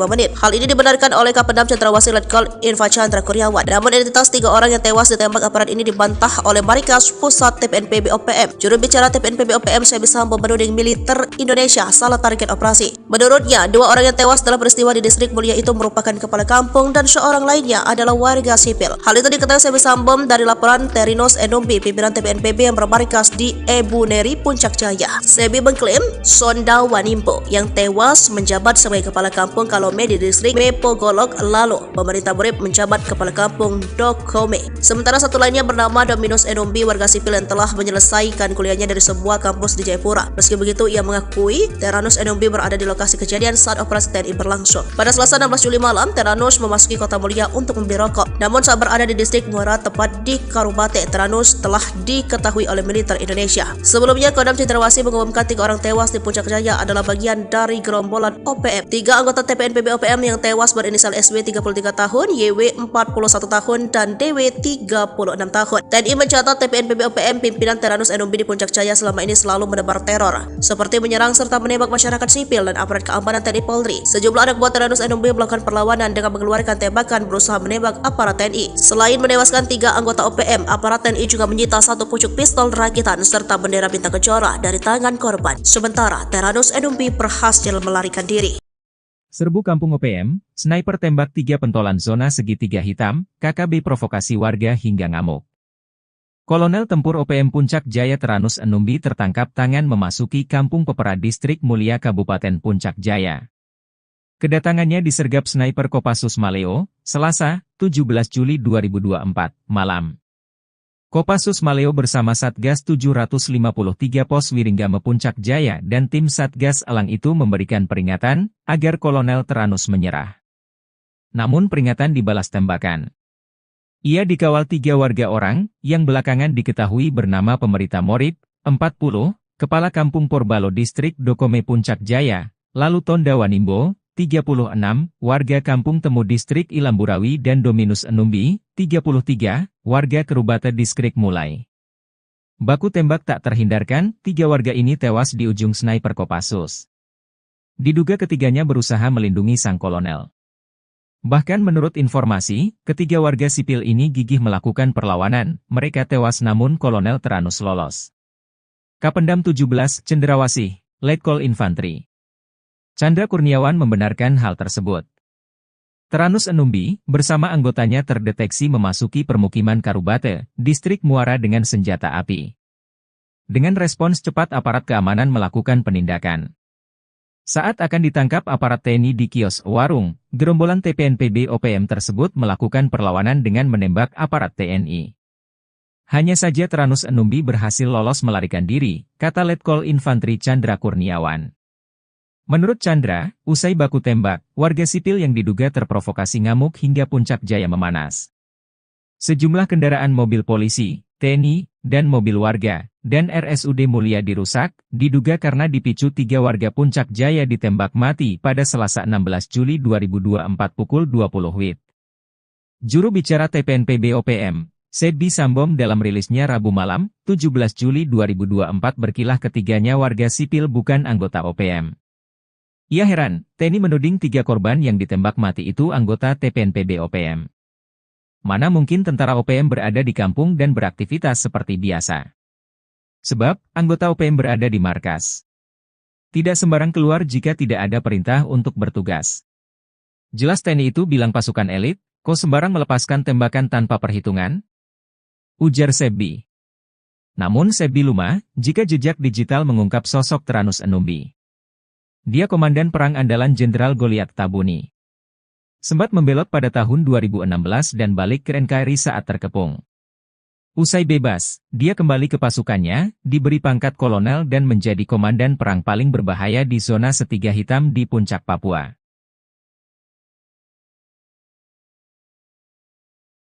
Speaker 2: menit. Hal ini dibenarkan oleh Kapendam Cendrawasih Letkol Infa Chandra Kurniawan. Namun identitas 3 orang yang tewas ditembak aparat ini dibantah oleh Markas Pusat TPNPB OPM. Juru bicara TPNPB OPM Sebi Sambo menuding militer Indonesia salah target operasi. Menurutnya, 2 orang yang tewas dalam peristiwa di Distrik Mulia itu merupakan kepala kampung dan seorang lainnya adalah warga sipil. Hal itu diketahui Sebi Sambo dari laporan Teranus Numbi, pimpinan TPNPB yang bermarkas di Ebuneri, Puncak Jaya. Sebi mengklaim Sonda Wanimpo yang tewas menjabat sebagai kepala kampung Kalome di Distrik Mepogolok, lalu pemerintah Murid menjabat kepala kampung Dokome. Sementara satu lainnya bernama Dominus Numbi, warga sipil yang telah menyelesaikan kuliahnya dari sebuah kampus di Jayapura. Meski begitu, ia mengakui Teranus Numbi berada di lokasi kejadian saat operasi TNI berlangsung. Pada Selasa 16 Juli malam, Teranus memasuki Kota Mulia untuk membeli rokok. Namun saat berada di Distrik Muara, tepat di Karubate, Teranus telah diketahui oleh militer Indonesia. Sebelumnya, Kodam Cendrawasih mengumumkan 3 orang tewas di Puncak Jaya adalah bagian dari gerombolan OPM. 3 anggota TPNPB OPM yang tewas berinisial SW 33 tahun, YW 41 tahun, dan DW 36 tahun. TNI mencatat TPNPB OPM pimpinan Teranus Numbi di Puncak Jaya selama ini selalu menebar teror, seperti menyerang serta menembak masyarakat sipil dan aparat keamanan TNI Polri. Sejumlah anak buah Teranus Numbi melakukan perlawanan dengan mengeluarkan tembakan berusaha menembak aparat TNI. Selain menewaskan 3 anggota OPM, aparat TNI juga menyita 1 pucuk pistol rakitan serta bendera bintang kejora dari tangan korban. Sementara Teranus Numbi berhasil melarikan diri.
Speaker 3: Serbu Kampung OPM, sniper tembak 3 pentolan zona segitiga hitam, KKB provokasi warga hingga ngamuk. Kolonel Tempur OPM Puncak Jaya Teranus Numbi tertangkap tangan memasuki Kampung Pepera Distrik Mulia Kabupaten Puncak Jaya. Kedatangannya disergap sniper Kopassus Maleo, Selasa, 17 Juli 2024, malam. Kopassus Maleo bersama Satgas 753 Pos Wiringgame Puncak Jaya dan tim Satgas Elang itu memberikan peringatan agar Kolonel Teranus menyerah. Namun peringatan dibalas tembakan. Ia dikawal 3 warga orang yang belakangan diketahui bernama Pemerita Morib, 40, Kepala Kampung Porbalo Distrik Dokome Puncak Jaya, lalu Tonda Wanimbo, 36, warga Kampung Temu Distrik Ilamburawi dan Dominus Numbi, 33, warga Kerubate Distrik Mulai. Baku tembak tak terhindarkan, 3 warga ini tewas di ujung sniper Kopassus. Diduga ketiganya berusaha melindungi sang kolonel. Bahkan menurut informasi, ketiga warga sipil ini gigih melakukan perlawanan, mereka tewas namun Kolonel Teranus lolos. Kapendam 17 Cendrawasih, Letkol Infantri Chandra Kurniawan membenarkan hal tersebut. Teranus Numbi, bersama anggotanya terdeteksi memasuki permukiman Karubate, Distrik Muara dengan senjata api. Dengan respons cepat aparat keamanan melakukan penindakan. Saat akan ditangkap aparat TNI di kios warung, gerombolan TPNPB OPM tersebut melakukan perlawanan dengan menembak aparat TNI. Hanya saja Teranus Numbi berhasil lolos melarikan diri, kata Letkol Infantri Chandra Kurniawan. Menurut Chandra, usai baku tembak, warga sipil yang diduga terprovokasi ngamuk hingga Puncak Jaya memanas. Sejumlah kendaraan mobil polisi, TNI, dan mobil warga, dan RSUD Mulia dirusak, diduga karena dipicu 3 warga Puncak Jaya ditembak mati pada Selasa 16 Juli 2024 pukul 20 WIB. Juru bicara TPNPB OPM, Sebbi Sambom dalam rilisnya Rabu malam, 17 Juli 2024 berkilah ketiganya warga sipil bukan anggota OPM. Ia heran, TNI menuding 3 korban yang ditembak mati itu anggota TPNPB OPM. Mana mungkin tentara OPM berada di kampung dan beraktivitas seperti biasa. Sebab, anggota OPM berada di markas. Tidak sembarang keluar jika tidak ada perintah untuk bertugas. Jelas TNI itu bilang pasukan elit, kok sembarang melepaskan tembakan tanpa perhitungan? Ujar Sebbi. Namun Sebbi lumah, jika jejak digital mengungkap sosok Teranos Enumbi. Dia komandan perang andalan Jenderal Goliat Tabuni. Sempat membelot pada tahun 2016 dan balik ke NKRI saat terkepung. Usai bebas, dia kembali ke pasukannya, diberi pangkat kolonel dan menjadi komandan perang paling berbahaya di zona Setiga Hitam di Puncak Papua.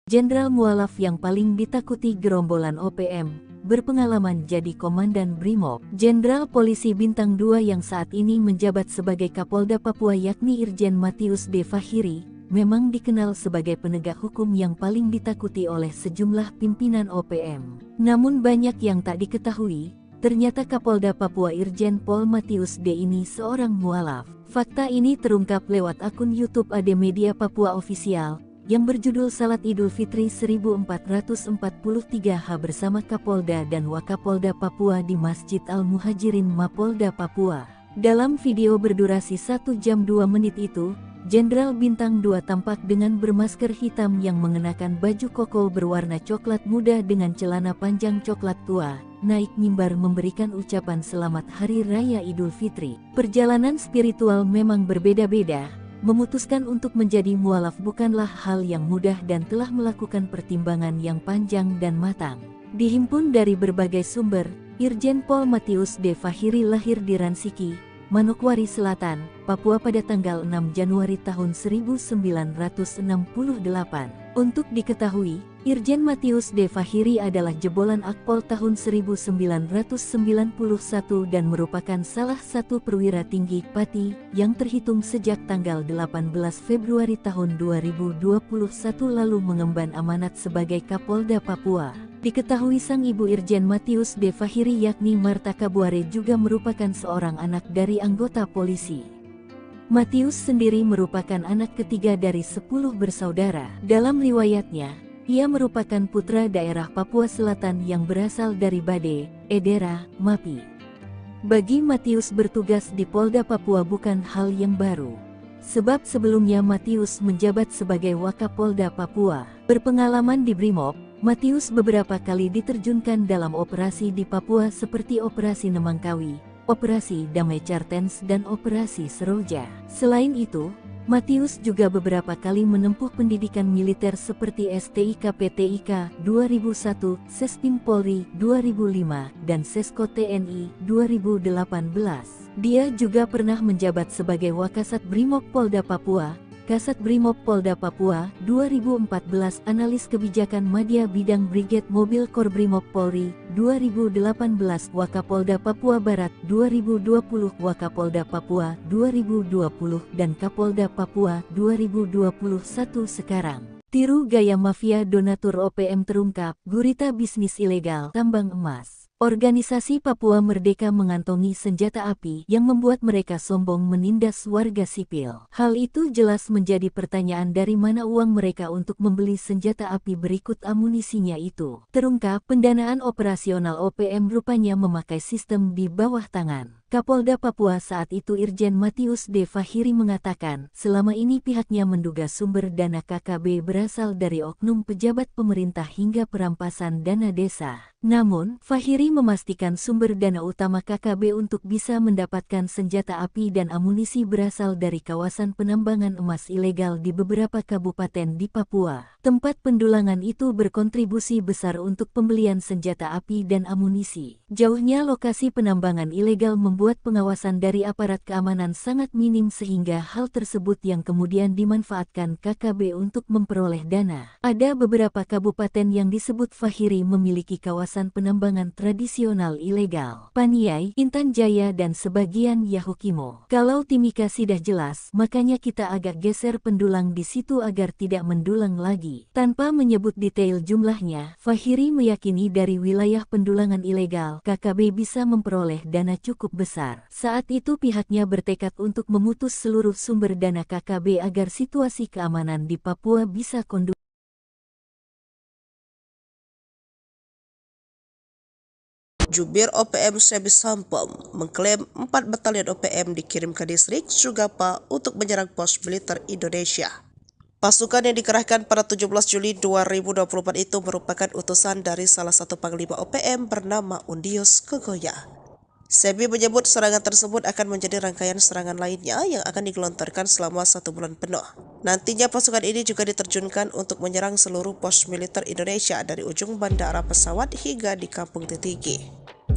Speaker 1: Jenderal mualaf yang paling ditakuti gerombolan OPM, berpengalaman jadi komandan Brimob. Jenderal Polisi Bintang 2 yang saat ini menjabat sebagai Kapolda Papua yakni Irjen Matius D. Fahiri, memang dikenal sebagai penegak hukum yang paling ditakuti oleh sejumlah pimpinan OPM. Namun banyak yang tak diketahui, ternyata Kapolda Papua Irjen Pol Matius D. ini seorang mualaf. Fakta ini terungkap lewat akun YouTube AD Media Papua Official, yang berjudul Salat Idul Fitri 1443H bersama Kapolda dan Wakapolda Papua di Masjid Al-Muhajirin Mapolda Papua. Dalam video berdurasi 1 jam 2 menit itu, Jenderal Bintang 2 tampak dengan bermasker hitam yang mengenakan baju koko berwarna coklat muda dengan celana panjang coklat tua, naik mimbar memberikan ucapan selamat Hari Raya Idul Fitri. Perjalanan spiritual memang berbeda-beda. Memutuskan untuk menjadi mualaf bukanlah hal yang mudah dan telah melakukan pertimbangan yang panjang dan matang. Dihimpun dari berbagai sumber, Irjen Pol Matius D. Fahiri lahir di Ransiki, Manokwari Selatan, Papua pada tanggal 6 Januari tahun 1968. Untuk diketahui, Irjen Matius D. Fahiri adalah jebolan Akpol tahun 1991 dan merupakan salah satu perwira tinggi Pati yang terhitung sejak tanggal 18 Februari tahun 2021 lalu mengemban amanat sebagai Kapolda Papua. Diketahui sang ibu Irjen Matius D. Fahiri yakni Marta Kabuare juga merupakan seorang anak dari anggota polisi. Matius sendiri merupakan anak ketiga dari 10 bersaudara. Dalam riwayatnya, ia merupakan putra daerah Papua Selatan yang berasal dari Bade, Edera, Mapi. Bagi Matius bertugas di Polda Papua bukan hal yang baru. Sebab sebelumnya Matius menjabat sebagai Wakapolda Papua. Berpengalaman di Brimob, Matius beberapa kali diterjunkan dalam operasi di Papua seperti Operasi Nemangkawi, Operasi Damai Cartens dan Operasi Seroja. Selain itu, Matius juga beberapa kali menempuh pendidikan militer seperti STIK-PTIK 2001, Sespim Polri 2005, dan Sesko TNI 2018. Dia juga pernah menjabat sebagai Wakasat Brimob Polda Papua, Kasat Brimob Polda Papua 2014, Analis Kebijakan Madya Bidang Brigade Mobil Kor Brimob Polri 2018, Wakapolda Papua Barat 2020, Wakapolda Papua 2020, dan Kapolda Papua 2021 sekarang. Tiru gaya mafia donatur OPM terungkap, gurita bisnis ilegal tambang emas. Organisasi Papua Merdeka mengantongi senjata api yang membuat mereka sombong menindas warga sipil. Hal itu jelas menjadi pertanyaan dari mana uang mereka untuk membeli senjata api berikut amunisinya itu. Terungkap pendanaan operasional OPM rupanya memakai sistem di bawah tangan. Kapolda Papua saat itu Irjen Matius D. Fahiri mengatakan, selama ini pihaknya menduga sumber dana KKB berasal dari oknum pejabat pemerintah hingga perampasan dana desa. Namun, Fahiri memastikan sumber dana utama KKB untuk bisa mendapatkan senjata api dan amunisi berasal dari kawasan penambangan emas ilegal di beberapa kabupaten di Papua. Tempat pendulangan itu berkontribusi besar untuk pembelian senjata api dan amunisi. Jauhnya lokasi penambangan ilegal membuat pengawasan dari aparat keamanan sangat minim sehingga hal tersebut yang kemudian dimanfaatkan KKB untuk memperoleh dana. Ada beberapa kabupaten yang disebut Fahiri memiliki kawasan penambangan tradisional ilegal. Paniai, Intan Jaya dan sebagian Yahukimo. Kalau Timika sudah jelas, makanya kita agak geser pendulang di situ agar tidak mendulang lagi. Tanpa menyebut detail jumlahnya, Fahiri meyakini dari wilayah pendulangan ilegal, KKB bisa memperoleh dana cukup besar. Saat itu pihaknya bertekad untuk memutus seluruh sumber dana KKB agar situasi keamanan di Papua bisa kondusif.
Speaker 2: Jubir OPM Sebi Sampom mengklaim 4 batalion OPM dikirim ke distrik Sugapa untuk menyerang pos militer Indonesia. Pasukan yang dikerahkan pada 17 Juli 2024 itu merupakan utusan dari salah satu panglima OPM bernama Undius Kogoya. Sebi menyebut serangan tersebut akan menjadi rangkaian serangan lainnya yang akan digelontorkan selama 1 bulan penuh. Nantinya pasukan ini juga diterjunkan untuk menyerang seluruh pos militer Indonesia dari ujung bandara pesawat hingga di Kampung Titigi.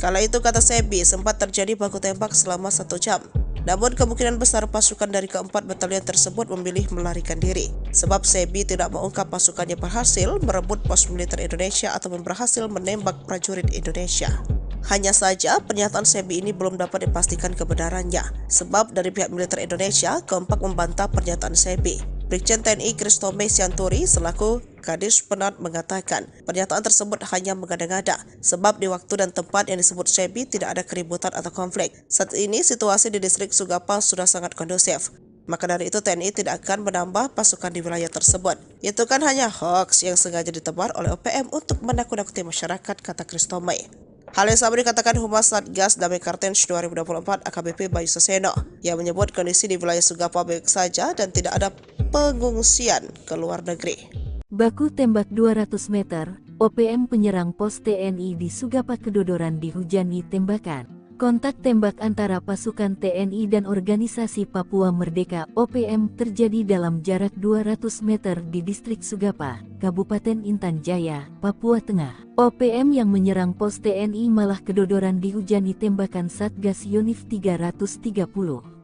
Speaker 2: Kala itu, kata Sebi, sempat terjadi baku tembak selama 1 jam. Namun kemungkinan besar pasukan dari keempat batalion tersebut memilih melarikan diri, sebab Sebi tidak mengungkap pasukannya berhasil merebut pos militer Indonesia atau berhasil menembak prajurit Indonesia. Hanya saja pernyataan Sebi ini belum dapat dipastikan kebenarannya, sebab dari pihak militer Indonesia kompak membantah pernyataan Sebi. Brigjen TNI Kristome Sianturi selaku Kadis Penat mengatakan pernyataan tersebut hanya mengada-ngada, sebab di waktu dan tempat yang disebut Sebi tidak ada keributan atau konflik. Saat ini situasi di distrik Sugapa sudah sangat kondusif. Maka dari itu TNI tidak akan menambah pasukan di wilayah tersebut. Itu kan hanya hoax yang sengaja ditebar oleh OPM untuk menakut-nakuti masyarakat, kata Kristome. Hal yang sama dikatakan Humas Satgas Damai Kartens 2024 AKBP Bayu Saseno, yang menyebut kondisi di wilayah Sugapa baik saja dan tidak ada pengungsian ke luar negeri.
Speaker 1: Baku tembak 200 meter, OPM penyerang pos TNI di Sugapa kedodoran dihujani tembakan. Kontak tembak antara pasukan TNI dan Organisasi Papua Merdeka (OPM) terjadi dalam jarak 200 meter di distrik Sugapa, Kabupaten Intan Jaya, Papua Tengah. OPM yang menyerang pos TNI malah kedodoran dihujani tembakan Satgas Yonif 330.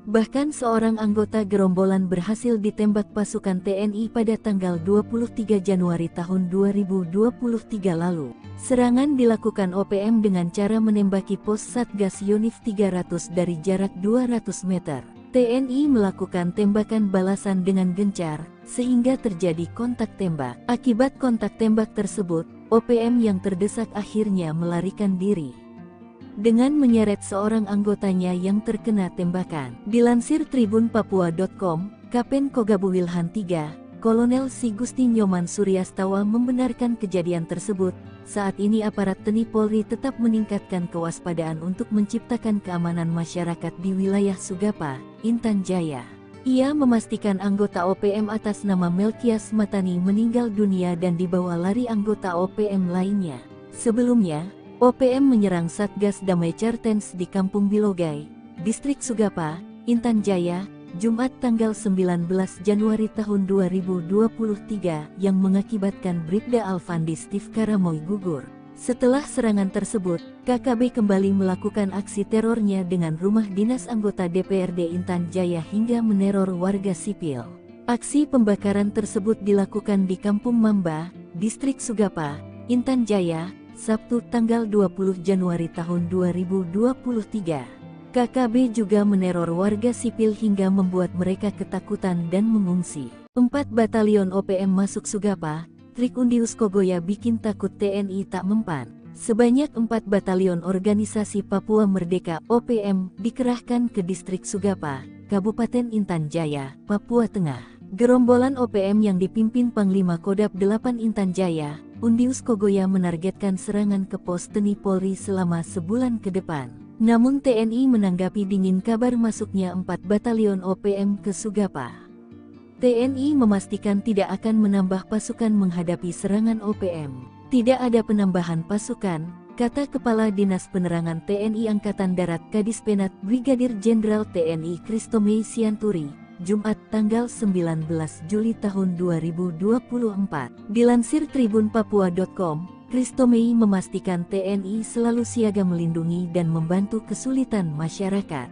Speaker 1: Bahkan seorang anggota gerombolan berhasil ditembak pasukan TNI pada tanggal 23 Januari tahun 2023 lalu. Serangan dilakukan OPM dengan cara menembaki pos Satgas Yonif 300 dari jarak 200 meter. TNI melakukan tembakan balasan dengan gencar, sehingga terjadi kontak tembak. Akibat kontak tembak tersebut, OPM yang terdesak akhirnya melarikan diri dengan menyeret seorang anggotanya yang terkena tembakan. Dilansir tribunpapua.com, Kapen Kogabu Wilhan III, Kolonel Si Gusti Nyoman Suryastawa membenarkan kejadian tersebut. Saat ini aparat TNI Polri tetap meningkatkan kewaspadaan untuk menciptakan keamanan masyarakat di wilayah Sugapa, Intan Jaya. Ia memastikan anggota OPM atas nama Melkias Matani meninggal dunia dan dibawa lari anggota OPM lainnya. Sebelumnya, OPM menyerang Satgas Damai Kartens di Kampung Bilogai, Distrik Sugapa, Intan Jaya, Jumat tanggal 19 Januari tahun 2023 yang mengakibatkan Bribda Alfandi Steve Karamoy gugur. Setelah serangan tersebut, KKB kembali melakukan aksi terornya dengan rumah dinas anggota DPRD Intan Jaya hingga meneror warga sipil. Aksi pembakaran tersebut dilakukan di Kampung Mamba, Distrik Sugapa, Intan Jaya, Sabtu tanggal 20 Januari tahun 2023. KKB juga meneror warga sipil hingga membuat mereka ketakutan dan mengungsi. 4 batalion OPM masuk Sugapa, trik Undius Kogoya bikin takut TNI tak mempan. Sebanyak 4 batalion Organisasi Papua Merdeka (OPM) dikerahkan ke distrik Sugapa, Kabupaten Intan Jaya, Papua Tengah. Gerombolan OPM yang dipimpin Panglima Kodam 8 Intan Jaya, Undius Kogoya menargetkan serangan ke pos TNI Polri selama sebulan ke depan. Namun TNI menanggapi dingin kabar masuknya 4 batalion OPM ke Sugapa. TNI memastikan tidak akan menambah pasukan menghadapi serangan OPM. Tidak ada penambahan pasukan, kata Kepala Dinas Penerangan TNI Angkatan Darat Kadis Penat Brigadir Jenderal TNI Kristome Sianturi, Jumat tanggal 19 Juli tahun 2024. Dilansir tribunpapua.com, Christomei memastikan TNI selalu siaga melindungi dan membantu kesulitan masyarakat.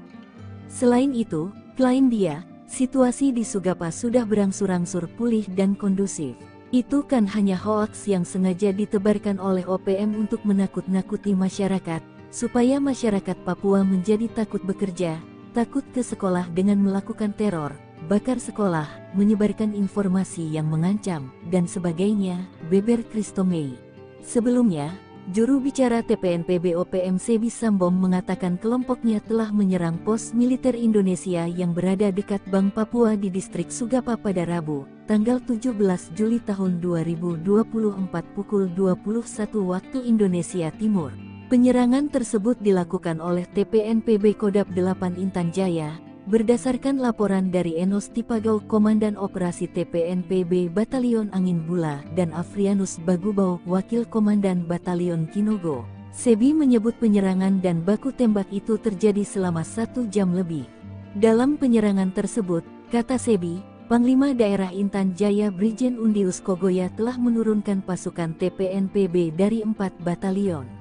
Speaker 1: Selain itu, klaim dia, situasi di Sugapa sudah berangsur-angsur pulih dan kondusif. Itu kan hanya hoaks yang sengaja ditebarkan oleh OPM untuk menakut-nakuti masyarakat, supaya masyarakat Papua menjadi takut bekerja, takut ke sekolah dengan melakukan teror, bakar sekolah, menyebarkan informasi yang mengancam, dan sebagainya, beber Christomei. Sebelumnya, juru bicara TPNPB OPM Sebi Sambom mengatakan kelompoknya telah menyerang pos militer Indonesia yang berada dekat Bank Papua di distrik Sugapa pada Rabu, tanggal 17 Juli tahun 2024 pukul 21 waktu Indonesia Timur. Penyerangan tersebut dilakukan oleh TPNPB Kodap 8 Intan Jaya, berdasarkan laporan dari Enos Tipagau Komandan Operasi TPNPB Batalion Angin Bula dan Afrianus Bagubau Wakil Komandan Batalion Kinogo. Sebi menyebut penyerangan dan baku tembak itu terjadi selama 1 jam lebih. Dalam penyerangan tersebut, kata Sebi, Panglima Daerah Intan Jaya Brigjen Undius Kogoya telah menurunkan pasukan TPNPB dari 4 batalion.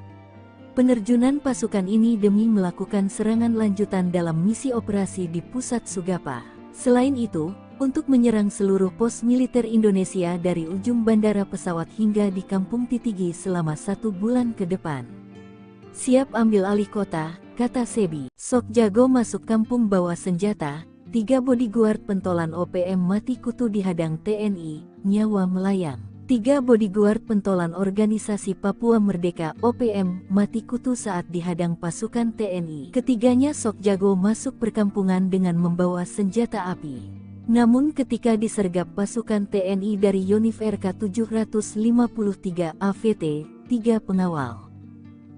Speaker 1: Penerjunan pasukan ini demi melakukan serangan lanjutan dalam misi operasi di pusat Sugapa. Selain itu, untuk menyerang seluruh pos militer Indonesia dari ujung bandara pesawat hingga di Kampung Titigi selama 1 bulan ke depan. Siap ambil alih kota, kata Sebi. Sok jago masuk kampung bawa senjata, 3 bodyguard pentolan OPM mati kutu dihadang TNI, nyawa melayang. 3 bodyguard pentolan organisasi Papua Merdeka OPM mati kutu saat dihadang pasukan TNI. Ketiganya sok jago masuk perkampungan dengan membawa senjata api. Namun ketika disergap pasukan TNI dari Yonif RK 753 AVT, 3 pengawal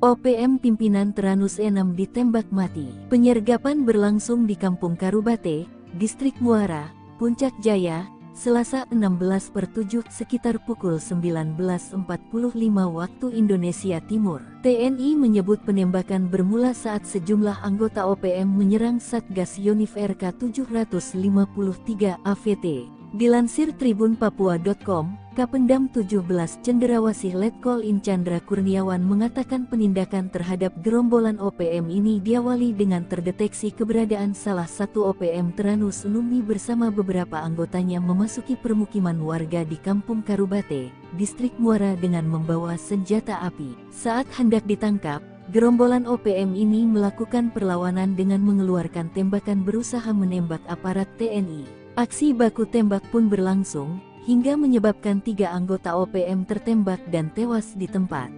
Speaker 1: OPM pimpinan Teranus 6 ditembak mati. Penyergapan berlangsung di Kampung Karubate, Distrik Muara, Puncak Jaya, Selasa 16/7 sekitar pukul 19.45 waktu Indonesia Timur. TNI menyebut penembakan bermula saat sejumlah anggota OPM menyerang Satgas Yonif RK 753 AVT. Dilansir tribunpapua.com, Kapendam 17 Cenderawasih Letkol In Chandra Kurniawan mengatakan penindakan terhadap gerombolan OPM ini diawali dengan terdeteksi keberadaan salah satu OPM Teranus Numbi bersama beberapa anggotanya memasuki permukiman warga di Kampung Karubate, Distrik Muara dengan membawa senjata api. Saat hendak ditangkap, gerombolan OPM ini melakukan perlawanan dengan mengeluarkan tembakan berusaha menembak aparat TNI. Aksi baku tembak pun berlangsung, hingga menyebabkan 3 anggota OPM tertembak dan tewas di tempat.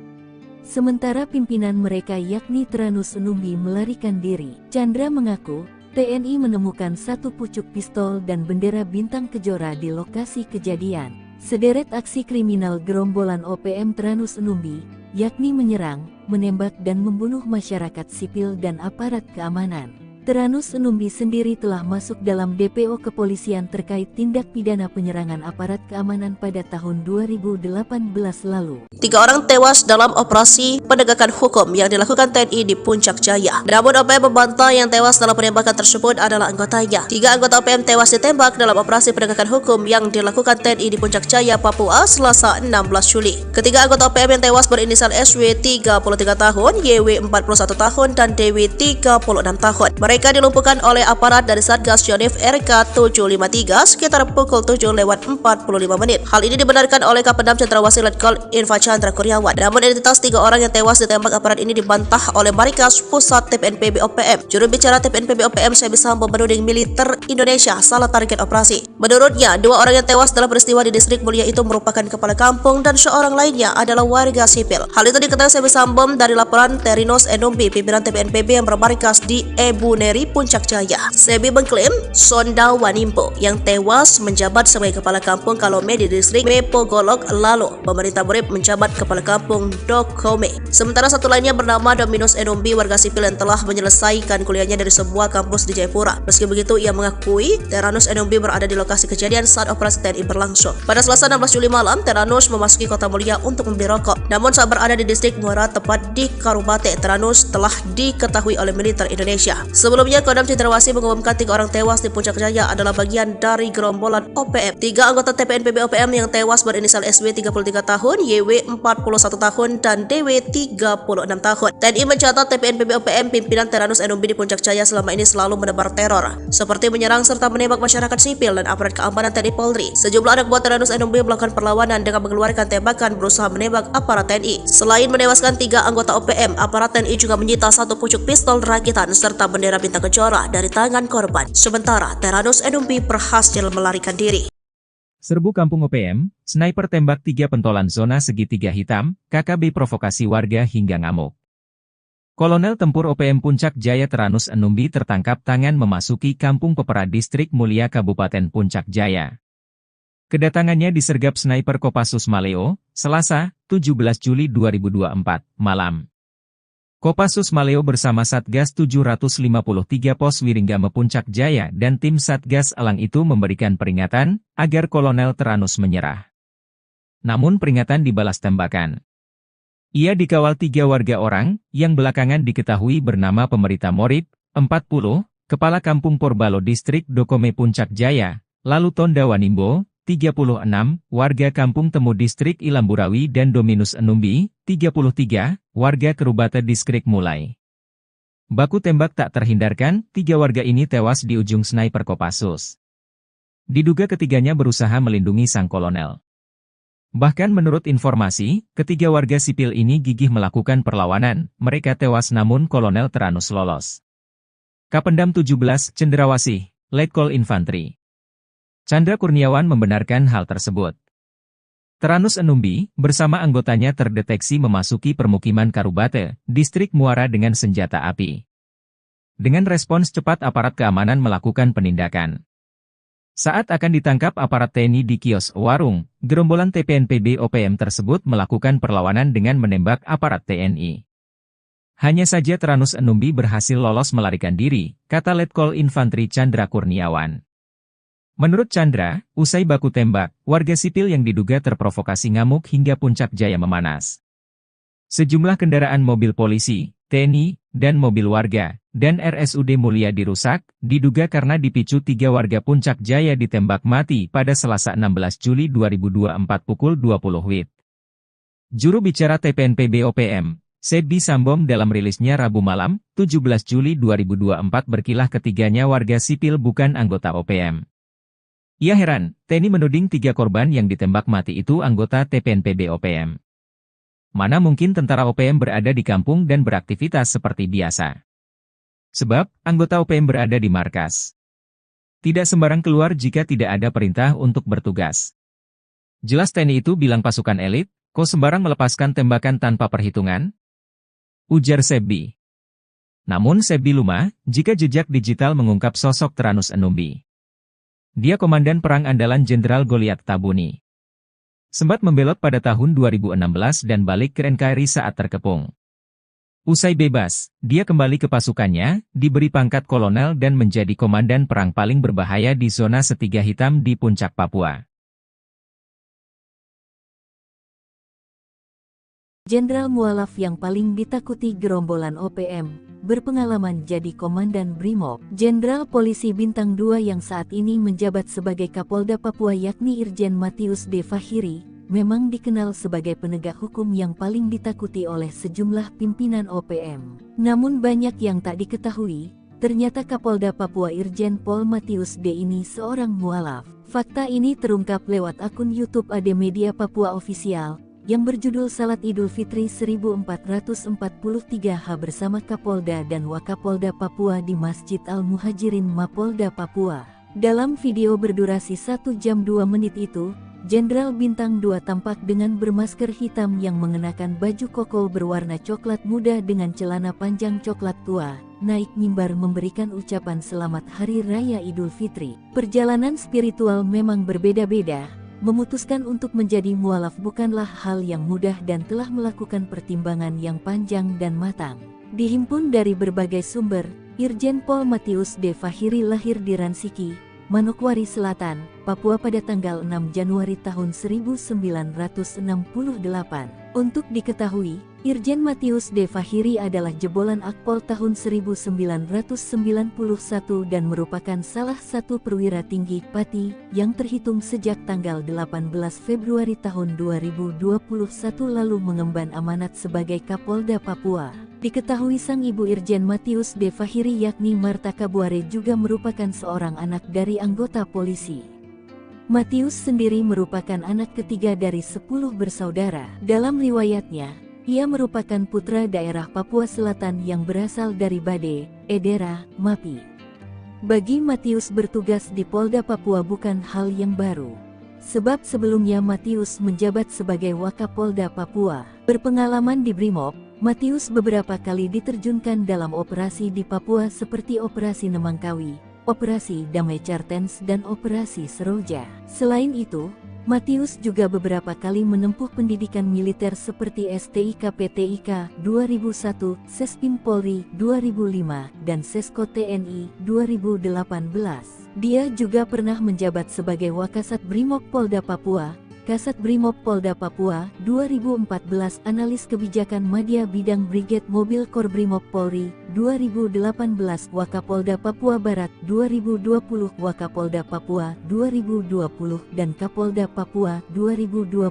Speaker 1: Sementara pimpinan mereka yakni Teranus Numbi melarikan diri. Chandra mengaku, TNI menemukan 1 pucuk pistol dan bendera bintang kejora di lokasi kejadian. Sederet aksi kriminal gerombolan OPM Teranus Numbi, yakni menyerang, menembak dan membunuh masyarakat sipil dan aparat keamanan. Teranus Numbi sendiri telah masuk dalam DPO kepolisian terkait tindak pidana penyerangan aparat keamanan pada tahun 2018 lalu.
Speaker 2: 3 orang tewas dalam operasi penegakan hukum yang dilakukan TNI di Puncak Jaya. Namun OPM membantah yang tewas dalam penembakan tersebut adalah anggotanya. 3 anggota OPM tewas ditembak dalam operasi penegakan hukum yang dilakukan TNI di Puncak Jaya, Papua, Selasa 16 Juli. Ketiga anggota OPM yang tewas berinisial SW 33 tahun, YW 41 tahun, dan DW 36 tahun. Mereka dilumpuhkan oleh aparat dari Satgas Yonif RK 753 sekitar pukul 7:45 menit. Hal ini dibenarkan oleh Kapendam Cenderawasih Letkol Infa Chandra Kurniawan. Namun identitas 3 orang yang tewas ditembak aparat ini dibantah oleh Markas Pusat TPNPB OPM. Juru bicara TPNPB OPM Sebi Sambom menuding militer Indonesia salah target operasi. Menurutnya, 2 orang yang tewas dalam peristiwa di Distrik Mulia itu merupakan kepala kampung dan seorang lainnya adalah warga sipil. Hal itu diketahui Sebi Sambom dari laporan Terinos Enumbi, pimpinan TPNPB yang bermarkas di Ebuneri, Puncak Jaya. Sebi mengklaim Sonda Wanimpo yang tewas menjabat sebagai kepala kampung Kalome di distrik Mepogolok, lalu pemerintah Murib menjabat kepala kampung Dokome. Sementara satu lainnya bernama Dominus Enumbi, warga sipil yang telah menyelesaikan kuliahnya dari sebuah kampus di Jayapura. Meski begitu, ia mengakui Teranus Enumbi berada di lokasi kejadian saat operasi TNI berlangsung. Pada Selasa 16 Juli malam, Teranus memasuki Kota Mulia untuk membeli rokok. Namun saat berada di distrik Muara tepat di Karubate, Teranus telah diketahui oleh militer Indonesia. Sebelumnya, Kodam Cendrawasih mengumumkan 3 orang tewas di Puncak Jaya adalah bagian dari gerombolan OPM. 3 anggota TPNPB OPM yang tewas berinisial SW 33 tahun, YW 41 tahun, dan DW 36 tahun. TNI mencatat TPNPB OPM pimpinan Teranus Enumbi di Puncak Jaya selama ini selalu menebar teror, seperti menyerang serta menembak masyarakat sipil dan aparat keamanan TNI Polri. Sejumlah anak buah Teranus Enumbi melakukan perlawanan dengan mengeluarkan tembakan berusaha menembak aparat TNI. Selain menewaskan 3 anggota OPM, aparat TNI juga menyita 1 pucuk pistol rakitan serta bendera bintang kejora dari tangan korban. Sementara Teranus Enumbi berhasil melarikan diri.
Speaker 3: Serbu Kampung OPM, sniper tembak 3 pentolan zona segitiga hitam, KKB provokasi warga hingga ngamuk. Kolonel Tempur OPM Puncak Jaya Teranus Enumbi tertangkap tangan memasuki Kampung Pepera Distrik Mulia Kabupaten Puncak Jaya. Kedatangannya disergap sniper Kopassus Maleo, Selasa, 17 Juli 2024, malam. Kopassus Maleo bersama Satgas 753 Pos Wiringgame Puncak Jaya dan tim Satgas Elang itu memberikan peringatan agar Kolonel Teranus menyerah. Namun peringatan dibalas tembakan. Ia dikawal 3 warga orang yang belakangan diketahui bernama Pemerita Morib, 40, Kepala Kampung Porbalo Distrik Dokome Puncak Jaya, lalu Tonda Wanimbo, 36, warga Kampung Temu Distrik Ilamburawi dan Dominus Enumbi, 33, warga Kerubata Distrik Mulai. Baku tembak tak terhindarkan, 3 warga ini tewas di ujung sniper Kopassus. Diduga ketiganya berusaha melindungi sang kolonel. Bahkan menurut informasi, ketiga warga sipil ini gigih melakukan perlawanan, mereka tewas namun Kolonel Teranus lolos. Kapendam 17, Cendrawasih, Letkol Infantri Chandra Kurniawan membenarkan hal tersebut. Teranus Enumbi, bersama anggotanya terdeteksi memasuki permukiman Karubate, Distrik Muara dengan senjata api. Dengan respons cepat aparat keamanan melakukan penindakan. Saat akan ditangkap aparat TNI di kios warung, gerombolan TPNPB OPM tersebut melakukan perlawanan dengan menembak aparat TNI. Hanya saja Teranus Enumbi berhasil lolos melarikan diri, kata Letkol Infantri Chandra Kurniawan. Menurut Chandra, usai baku tembak, warga sipil yang diduga terprovokasi ngamuk hingga Puncak Jaya memanas. Sejumlah kendaraan mobil polisi, TNI, dan mobil warga, dan RSUD Mulia dirusak, diduga karena dipicu 3 warga Puncak Jaya ditembak mati pada Selasa 16 Juli 2024 pukul 20 WIB. Juru bicara TPNPB OPM, Sebi Sambom dalam rilisnya Rabu malam, 17 Juli 2024 berkilah ketiganya warga sipil bukan anggota OPM. Ia heran, TNI menuding 3 korban yang ditembak mati itu anggota TPNPB OPM. Mana mungkin tentara OPM berada di kampung dan beraktivitas seperti biasa. Sebab, anggota OPM berada di markas. Tidak sembarang keluar jika tidak ada perintah untuk bertugas. Jelas TNI itu bilang pasukan elit, kok sembarang melepaskan tembakan tanpa perhitungan? Ujar Sebi. Namun Sebi lumah, jika jejak digital mengungkap sosok Teranus Enumbi. Dia komandan perang andalan Jenderal Goliat Tabuni. Sempat membelot pada tahun 2016 dan balik ke NKRI saat terkepung. Usai bebas, dia kembali ke pasukannya, diberi pangkat kolonel dan menjadi komandan perang paling berbahaya di zona Setiga Hitam di Puncak Papua.
Speaker 1: Jenderal mualaf yang paling ditakuti gerombolan OPM, berpengalaman jadi Komandan Brimob. Jenderal Polisi Bintang 2 yang saat ini menjabat sebagai Kapolda Papua yakni Irjen Matius D. Fahiri, memang dikenal sebagai penegak hukum yang paling ditakuti oleh sejumlah pimpinan OPM. Namun banyak yang tak diketahui, ternyata Kapolda Papua Irjen Pol Matius D. ini seorang mualaf. Fakta ini terungkap lewat akun YouTube AD Media Papua Official, yang berjudul Salat Idul Fitri 1443H bersama Kapolda dan Wakapolda Papua di Masjid Al-Muhajirin Mapolda Papua. Dalam video berdurasi 1 jam 2 menit itu, Jenderal Bintang 2 tampak dengan bermasker hitam yang mengenakan baju koko berwarna coklat muda dengan celana panjang coklat tua, naik mimbar memberikan ucapan selamat Hari Raya Idul Fitri. Perjalanan spiritual memang berbeda-beda. Memutuskan untuk menjadi mualaf bukanlah hal yang mudah dan telah melakukan pertimbangan yang panjang dan matang. Dihimpun dari berbagai sumber, Irjen Pol Matius D. Fahiri lahir di Ransiki, Manokwari Selatan, Papua pada tanggal 6 Januari tahun 1968. Untuk diketahui, Irjen Matius D. Fahiri adalah jebolan Akpol tahun 1991 dan merupakan salah satu perwira tinggi Pati yang terhitung sejak tanggal 18 Februari tahun 2021 lalu mengemban amanat sebagai Kapolda Papua. Diketahui sang ibu Irjen Matius D. Fahiri yakni Marta Kabuare juga merupakan seorang anak dari anggota polisi. Matius sendiri merupakan anak ketiga dari 10 bersaudara. Dalam riwayatnya, ia merupakan putra daerah Papua Selatan yang berasal dari Bade, Edera, Mapi. Bagi Matius bertugas di Polda Papua bukan hal yang baru. Sebab sebelumnya Matius menjabat sebagai Wakapolda Papua. Berpengalaman di Brimob, Matius beberapa kali diterjunkan dalam operasi di Papua seperti Operasi Nemangkawi, Operasi Damai Cartens dan Operasi Seroja. Selain itu, Matius juga beberapa kali menempuh pendidikan militer seperti STIK PTIK 2001, Sespim Polri 2005, dan Sesko TNI 2018. Dia juga pernah menjabat sebagai Wakasat Brimob Polda Papua, Kasat Brimob Polda Papua 2014, Analis Kebijakan Madya Bidang Brigade Mobil Kor Brimob Polri 2018, Wakapolda Papua Barat 2020, Wakapolda Papua 2020, dan Kapolda Papua 2021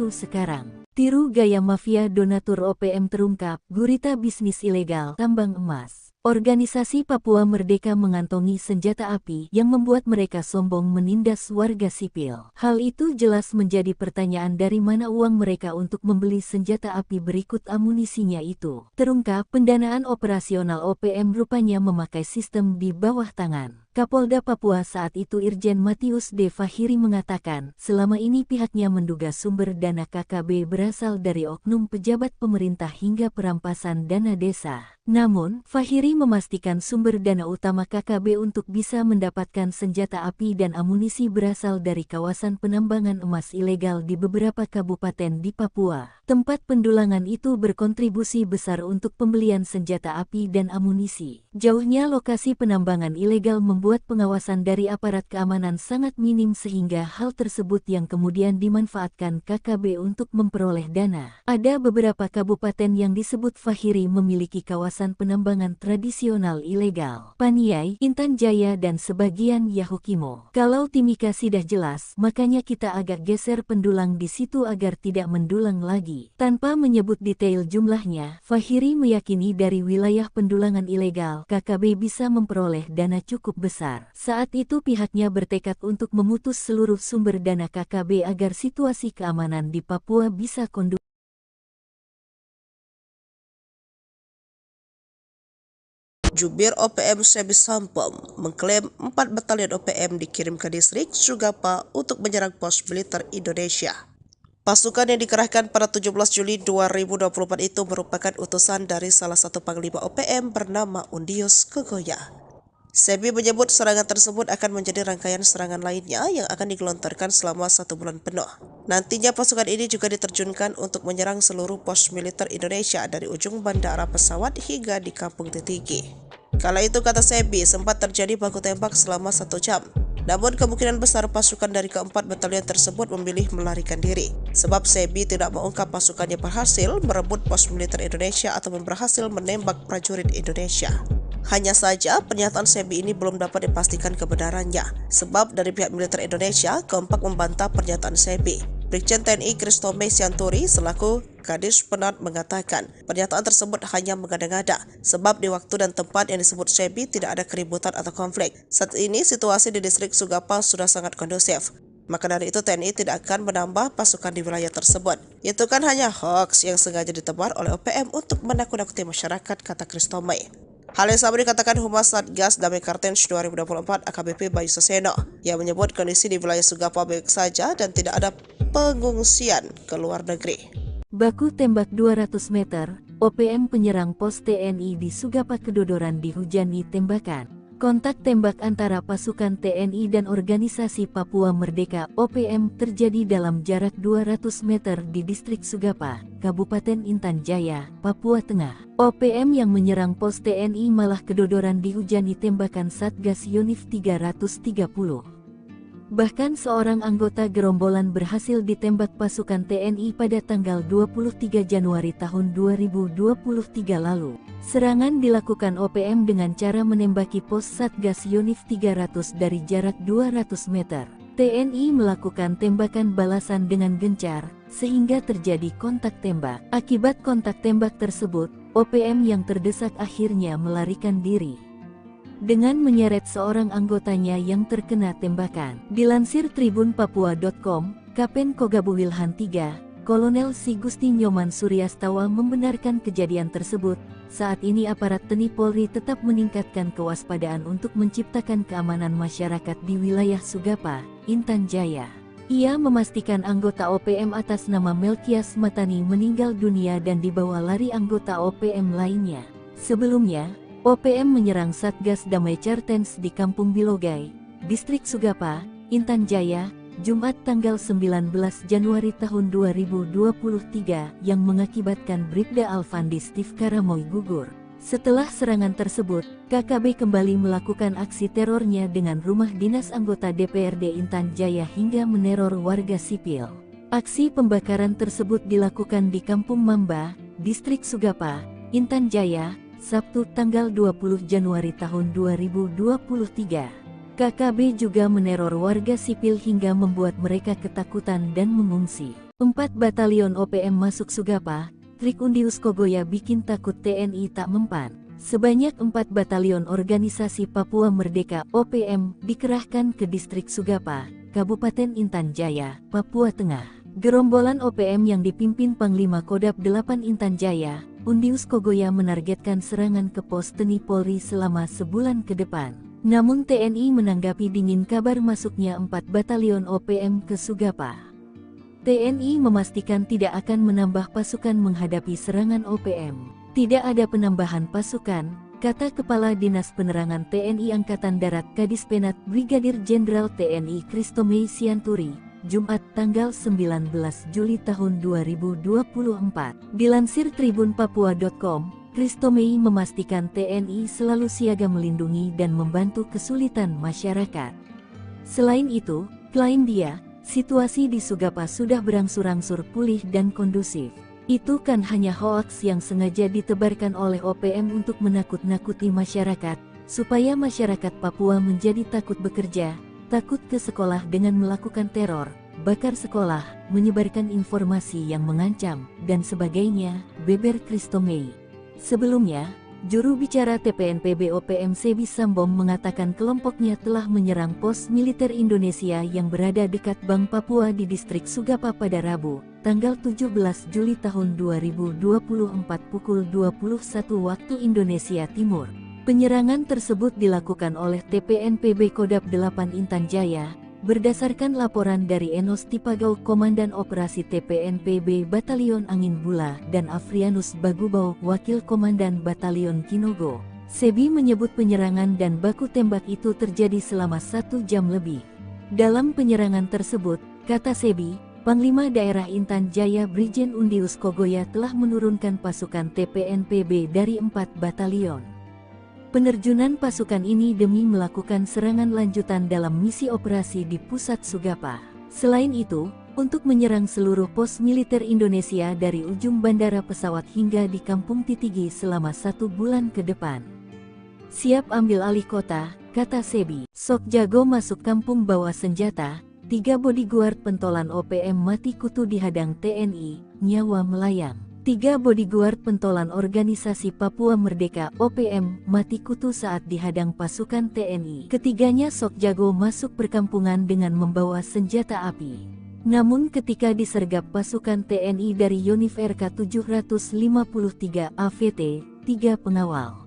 Speaker 1: sekarang. Tiru gaya mafia donatur OPM terungkap, gurita bisnis ilegal tambang emas. Organisasi Papua Merdeka mengantongi senjata api yang membuat mereka sombong menindas warga sipil. Hal itu jelas menjadi pertanyaan dari mana uang mereka untuk membeli senjata api berikut amunisinya itu. Terungkap, pendanaan operasional OPM rupanya memakai sistem di bawah tangan. Kapolda Papua saat itu Irjen Matius D. Fahiri mengatakan, selama ini pihaknya menduga sumber dana KKB berasal dari oknum pejabat pemerintah hingga perampasan dana desa. Namun, Fahiri memastikan sumber dana utama KKB untuk bisa mendapatkan senjata api dan amunisi berasal dari kawasan penambangan emas ilegal di beberapa kabupaten di Papua. Tempat pendulangan itu berkontribusi besar untuk pembelian senjata api dan amunisi. Jauhnya lokasi penambangan ilegal membuat pengawasan dari aparat keamanan sangat minim sehingga hal tersebut yang kemudian dimanfaatkan KKB untuk memperoleh dana. Ada beberapa kabupaten yang disebut Fahiri memiliki kawasan penambangan tradisional ilegal. Paniai, Intan Jaya dan sebagian Yahukimo. Kalau Timika sudah jelas, makanya kita agak geser pendulang di situ agar tidak mendulang lagi. Tanpa menyebut detail jumlahnya, Fahiri meyakini dari wilayah pendulangan ilegal, KKB bisa memperoleh dana cukup besar. Saat itu pihaknya bertekad untuk memutus seluruh sumber dana KKB agar situasi keamanan di Papua bisa kondusif.
Speaker 2: Jubir OPM Sebi Sampom mengklaim 4 batalion OPM dikirim ke distrik Sugapa untuk menyerang pos militer Indonesia. Pasukan yang dikerahkan pada 17 Juli 2024 itu merupakan utusan dari salah satu panglima OPM bernama Undius Kogoya. Sebi menyebut serangan tersebut akan menjadi rangkaian serangan lainnya yang akan digelontorkan selama 1 bulan penuh. Nantinya pasukan ini juga diterjunkan untuk menyerang seluruh pos militer Indonesia dari ujung bandara pesawat hingga di Kampung Titigi. Kala itu, kata Sebi, sempat terjadi baku tembak selama 1 jam. Namun kemungkinan besar pasukan dari keempat batalion tersebut memilih melarikan diri. Sebab Sebi tidak mengungkap pasukannya berhasil merebut pos militer Indonesia atau berhasil menembak prajurit Indonesia. Hanya saja pernyataan Sebi ini belum dapat dipastikan kebenarannya. Sebab dari pihak militer Indonesia kompak membantah pernyataan Sebi. Brigjen TNI Kristome Sianturi selaku Kadis Penat mengatakan pernyataan tersebut hanya mengada-ngada sebab di waktu dan tempat yang disebut Sebi tidak ada keributan atau konflik. Saat ini situasi di distrik Sugapa sudah sangat kondusif. Maka dari itu TNI tidak akan menambah pasukan di wilayah tersebut. Itu kan hanya hoax yang sengaja ditebar oleh OPM untuk menakut-nakuti masyarakat, kata Kristome. Hal yang sama dikatakan Humas Satgas Damai Cartens 2024 AKBP Bayu Saseno yang menyebut kondisi di wilayah Sugapa baik saja dan tidak ada pengungsian ke luar negeri.
Speaker 1: Baku tembak 200 meter, OPM penyerang pos TNI di Sugapa Kedodoran dihujani tembakan. Kontak tembak antara pasukan TNI dan Organisasi Papua Merdeka (OPM) terjadi dalam jarak 200 meter di distrik Sugapa, Kabupaten Intan Jaya, Papua Tengah. OPM yang menyerang pos TNI malah kedodoran dihujani tembakan Satgas Yonif 330. Bahkan seorang anggota gerombolan berhasil ditembak pasukan TNI pada tanggal 23 Januari tahun 2023 lalu. Serangan dilakukan OPM dengan cara menembaki pos Satgas Yonif 300 dari jarak 200 meter. TNI melakukan tembakan balasan dengan gencar, sehingga terjadi kontak tembak. Akibat kontak tembak tersebut, OPM yang terdesak akhirnya melarikan diri dengan menyeret seorang anggotanya yang terkena tembakan. Dilansir tribunpapua.com, Kapen Kogabu Wilhan III, Kolonel Si Gusti Nyoman Suryastawa membenarkan kejadian tersebut. Saat ini aparat TNI Polri tetap meningkatkan kewaspadaan untuk menciptakan keamanan masyarakat di wilayah Sugapa, Intan Jaya. Ia memastikan anggota OPM atas nama Melkias Matani meninggal dunia dan dibawa lari anggota OPM lainnya. Sebelumnya, OPM menyerang Satgas Damai Cartens di Kampung Bilogai, Distrik Sugapa, Intan Jaya, Jumat tanggal 19 Januari tahun 2023 yang mengakibatkan Bribda Alfandi Steve Karamoy gugur. Setelah serangan tersebut, KKB kembali melakukan aksi terornya dengan rumah dinas anggota DPRD Intan Jaya hingga meneror warga sipil. Aksi pembakaran tersebut dilakukan di Kampung Mamba, Distrik Sugapa, Intan Jaya, Sabtu tanggal 20 Januari tahun 2023. KKB juga meneror warga sipil hingga membuat mereka ketakutan dan mengungsi. 4 batalion OPM masuk Sugapa, trik Undius Kogoya bikin takut TNI tak mempan. Sebanyak 4 batalion organisasi Papua Merdeka OPM dikerahkan ke Distrik Sugapa, Kabupaten Intan Jaya, Papua Tengah. Gerombolan OPM yang dipimpin Panglima Kodap 8 Intan Jaya, Undius Kogoya menargetkan serangan ke pos TNI Polri selama sebulan ke depan. Namun TNI menanggapi dingin kabar masuknya 4 batalion OPM ke Sugapa. TNI memastikan tidak akan menambah pasukan menghadapi serangan OPM. Tidak ada penambahan pasukan, kata Kepala Dinas Penerangan TNI Angkatan Darat Kadispenat Brigadir Jenderal TNI Kristomei Sianturi, Jumat tanggal 19 Juli tahun 2024. Dilansir tribunpapua.com, Kristomei memastikan TNI selalu siaga melindungi dan membantu kesulitan masyarakat. Selain itu, klaim dia, situasi di Sugapa sudah berangsur-angsur pulih dan kondusif. Itu kan hanya hoaks yang sengaja ditebarkan oleh OPM untuk menakut-nakuti masyarakat, supaya masyarakat Papua menjadi takut bekerja, takut ke sekolah dengan melakukan teror, bakar sekolah, menyebarkan informasi yang mengancam, dan sebagainya, beber Kristomei. Sebelumnya, juru bicara TPNPB OPM Sebi Sambom mengatakan kelompoknya telah menyerang pos militer Indonesia yang berada dekat Bank Papua di Distrik Sugapa pada Rabu, tanggal 17 Juli tahun 2024 pukul 21 waktu Indonesia Timur. Penyerangan tersebut dilakukan oleh TPNPB Kodap 8 Intan Jaya, berdasarkan laporan dari Enos Tipagau Komandan Operasi TPNPB Batalion Angin Bula dan Afrianus Bagubau Wakil Komandan Batalion Kinogo. Sebi menyebut penyerangan dan baku tembak itu terjadi selama 1 jam lebih. Dalam penyerangan tersebut, kata Sebi, Panglima Daerah Intan Jaya Brigjen Undius Kogoya telah menurunkan pasukan TPNPB dari 4 batalion. Penerjunan pasukan ini demi melakukan serangan lanjutan dalam misi operasi di pusat Sugapa. Selain itu, untuk menyerang seluruh pos militer Indonesia dari ujung bandara pesawat hingga di Kampung Titigi selama 1 bulan ke depan. Siap ambil alih kota, kata Sebi. Sok jago masuk kampung bawa senjata, 3 bodyguard pentolan OPM mati kutu dihadang TNI, nyawa melayang. 3 bodyguard pentolan organisasi Papua Merdeka OPM mati kutu saat dihadang pasukan TNI. Ketiganya sok jago masuk perkampungan dengan membawa senjata api. Namun ketika disergap pasukan TNI dari Yonif RK 753 AVT, 3 pengawal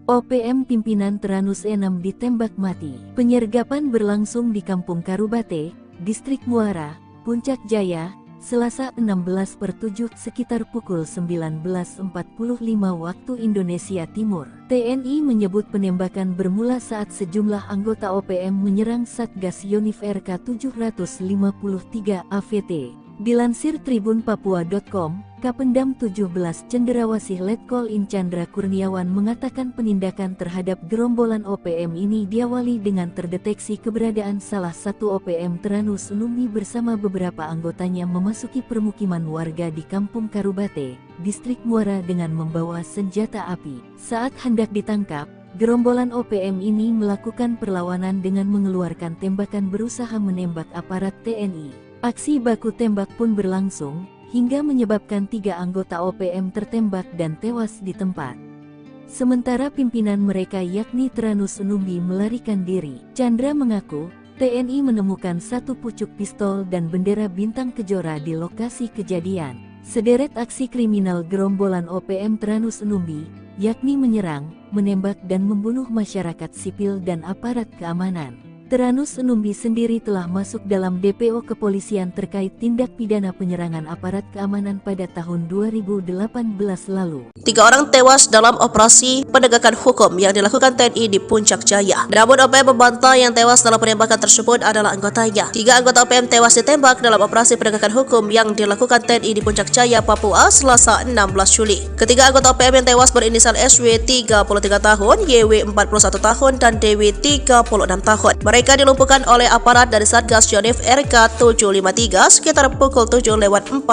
Speaker 1: OPM pimpinan Teranus 6 ditembak mati. Penyergapan berlangsung di Kampung Karubate, Distrik Muara, Puncak Jaya, Selasa 16/7 sekitar pukul 19.45 waktu Indonesia Timur. TNI menyebut penembakan bermula saat sejumlah anggota OPM menyerang Satgas Yonif RK 753 AVT. Dilansir tribunpapua.com, Kapendam 17 Cendrawasih Letkol In Chandra Kurniawan mengatakan penindakan terhadap gerombolan OPM ini diawali dengan terdeteksi keberadaan salah satu OPM Teranus Numbi bersama beberapa anggotanya memasuki permukiman warga di Kampung Karubate, Distrik Muara dengan membawa senjata api. Saat hendak ditangkap, gerombolan OPM ini melakukan perlawanan dengan mengeluarkan tembakan berusaha menembak aparat TNI. Aksi baku tembak pun berlangsung, hingga menyebabkan 3 anggota OPM tertembak dan tewas di tempat. Sementara pimpinan mereka yakni Teranus Numbi melarikan diri. Chandra mengaku, TNI menemukan 1 pucuk pistol dan bendera bintang kejora di lokasi kejadian. Sederet aksi kriminal gerombolan OPM Teranus Numbi, yakni menyerang, menembak dan membunuh masyarakat sipil dan aparat keamanan. Teranus Numbi sendiri telah masuk dalam DPO kepolisian terkait tindak pidana penyerangan aparat keamanan pada tahun 2018 lalu.
Speaker 2: 3 orang tewas dalam operasi penegakan hukum yang dilakukan TNI di Puncak Jaya. Namun OPM membantah yang tewas dalam penembakan tersebut adalah anggotanya. 3 anggota OPM tewas ditembak dalam operasi penegakan hukum yang dilakukan TNI di Puncak Jaya, Papua, Selasa 16 Juli. Ketiga anggota OPM yang tewas berinisial SW 33 tahun, YW 41 tahun, dan DW 36 tahun. Mereka dilumpuhkan oleh aparat dari Satgas Jonif RK 753 sekitar pukul 7:45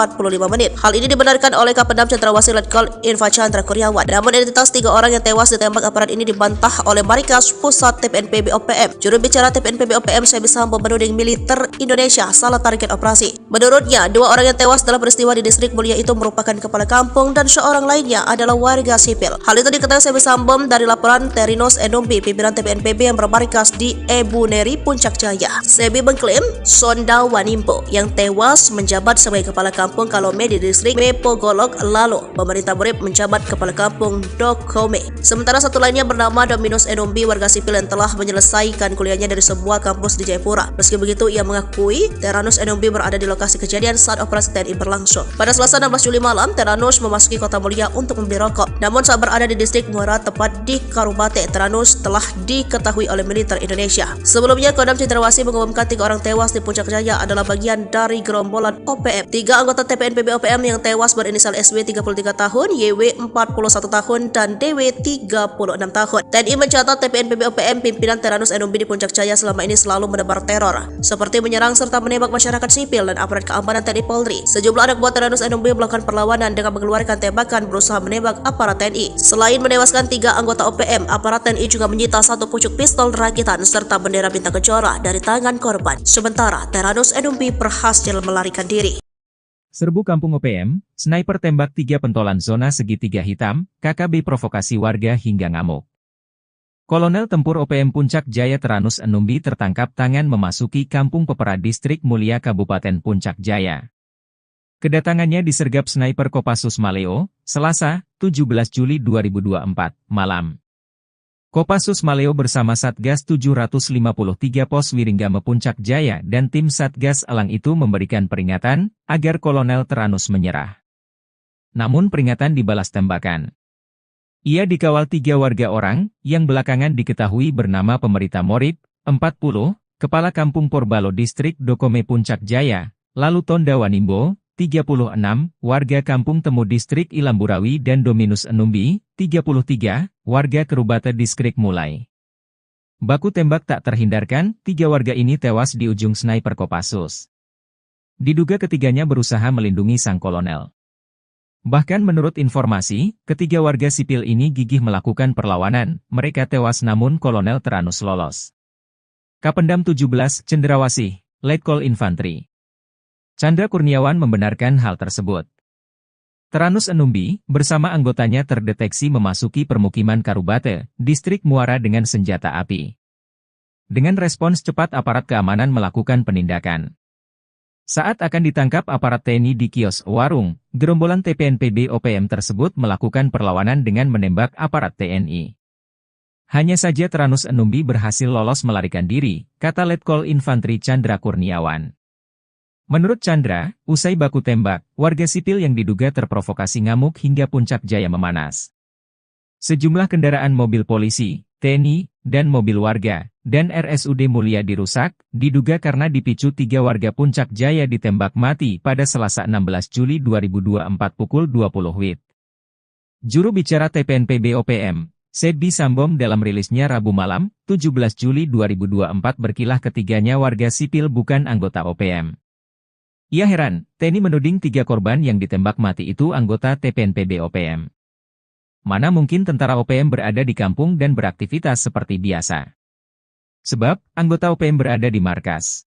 Speaker 2: menit. Hal ini dibenarkan oleh Kapendam Cendrawasih Letkol Infa Chandra Kurniawan. Namun identitas 3 orang yang tewas ditembak aparat ini dibantah oleh Markas Pusat TPNPB OPM. Juru bicara TPNPB OPM Sebi Sambo menuding militer Indonesia salah target operasi. Menurutnya, 2 orang yang tewas dalam peristiwa di Distrik Mulia itu merupakan kepala kampung dan seorang lainnya adalah warga sipil. Hal itu diketahui Sebi Sambo dari laporan Teranus Numbi, pimpinan TPNPB yang bermarkas di Ebu Neri, Puncak Jaya. Sebi mengklaim Sonda Wanimpo yang tewas menjabat sebagai kepala kampung Kalome di Distrik Mepogolok, lalu pemerintah Murid menjabat kepala kampung Dokome. Sementara satu lainnya bernama Dominus Numbi, warga sipil yang telah menyelesaikan kuliahnya dari sebuah kampus di Jayapura. Meski begitu, ia mengakui Teranus Numbi berada di lokasi kejadian saat operasi TNI berlangsung. Pada Selasa 16 Juli malam, Teranus memasuki Kota Mulia untuk membeli rokok. Namun saat berada di Distrik Muara tepat di Karubate, Teranus telah diketahui oleh militer Indonesia. Sebelumnya, Kodam Cendrawasih mengumumkan 3 orang tewas di Puncak Jaya adalah bagian dari gerombolan OPM. 3 anggota TPNPB OPM yang tewas berinisial SW 33 tahun, YW 41 tahun, dan DW 36 tahun. TNI mencatat TPNPB OPM pimpinan Teranus Numbi di Puncak Jaya selama ini selalu menebar teror, seperti menyerang serta menembak masyarakat sipil dan aparat keamanan TNI Polri. Sejumlah anak buah Teranus Numbi melakukan perlawanan dengan mengeluarkan tembakan berusaha menembak aparat TNI. Selain menewaskan 3 anggota OPM, aparat TNI juga menyita 1 pucuk pistol rakitan serta bendera bintang kejora dari tangan korban. Sementara Teranus Numbi berhasil melarikan diri.
Speaker 3: Serbu Kampung OPM, sniper tembak 3 pentolan zona segitiga hitam, KKB provokasi warga hingga ngamuk. Kolonel Tempur OPM Puncak Jaya Teranus Numbi tertangkap tangan memasuki Kampung Pepera Distrik Mulia Kabupaten Puncak Jaya. Kedatangannya disergap sniper Kopassus Maleo, Selasa, 17 Juli 2024, malam. Kopassus Maleo bersama Satgas 753 Pos Wiringgame Puncak Jaya dan tim Satgas Elang itu memberikan peringatan agar Kolonel Teranus menyerah. Namun peringatan dibalas tembakan. Ia dikawal 3 warga orang yang belakangan diketahui bernama Pemerita Morib, 40, Kepala Kampung Porbalo Distrik Dokome Puncak Jaya, lalu Tonda Wanimbo, 36, warga Kampung Temu Distrik Ilamburawi dan Dominus Numbi, 33, warga Kerubate Distrik Mulai. Baku tembak tak terhindarkan, 3 warga ini tewas di ujung sniper Kopassus. Diduga ketiganya berusaha melindungi sang kolonel. Bahkan menurut informasi, ketiga warga sipil ini gigih melakukan perlawanan, mereka tewas namun Kolonel Teranus lolos. Kapendam 17 Cendrawasih, Letkol Infantri Chandra Kurniawan membenarkan hal tersebut. Teranus Numbi, bersama anggotanya terdeteksi memasuki permukiman Karubate, Distrik Muara dengan senjata api. Dengan respons cepat aparat keamanan melakukan penindakan. Saat akan ditangkap aparat TNI di kios warung, gerombolan TPNPB OPM tersebut melakukan perlawanan dengan menembak aparat TNI. Hanya saja Teranus Numbi berhasil lolos melarikan diri, kata Letkol Infantri Chandra Kurniawan. Menurut Chandra, usai baku tembak, warga sipil yang diduga terprovokasi ngamuk hingga Puncak Jaya memanas. Sejumlah kendaraan mobil polisi, TNI, dan mobil warga, dan RSUD Mulia dirusak, diduga karena dipicu 3 warga Puncak Jaya ditembak mati pada Selasa 16 Juli 2024 pukul 20 WIB. Juru bicara TPNPB OPM, Sebbi Sambom dalam rilisnya Rabu malam, 17 Juli 2024 berkilah ketiganya warga sipil bukan anggota OPM. Ia heran, TNI menuding 3 korban yang ditembak mati itu anggota TPNPB OPM. Mana mungkin tentara OPM berada di kampung dan beraktivitas seperti biasa. Sebab, anggota OPM berada di markas.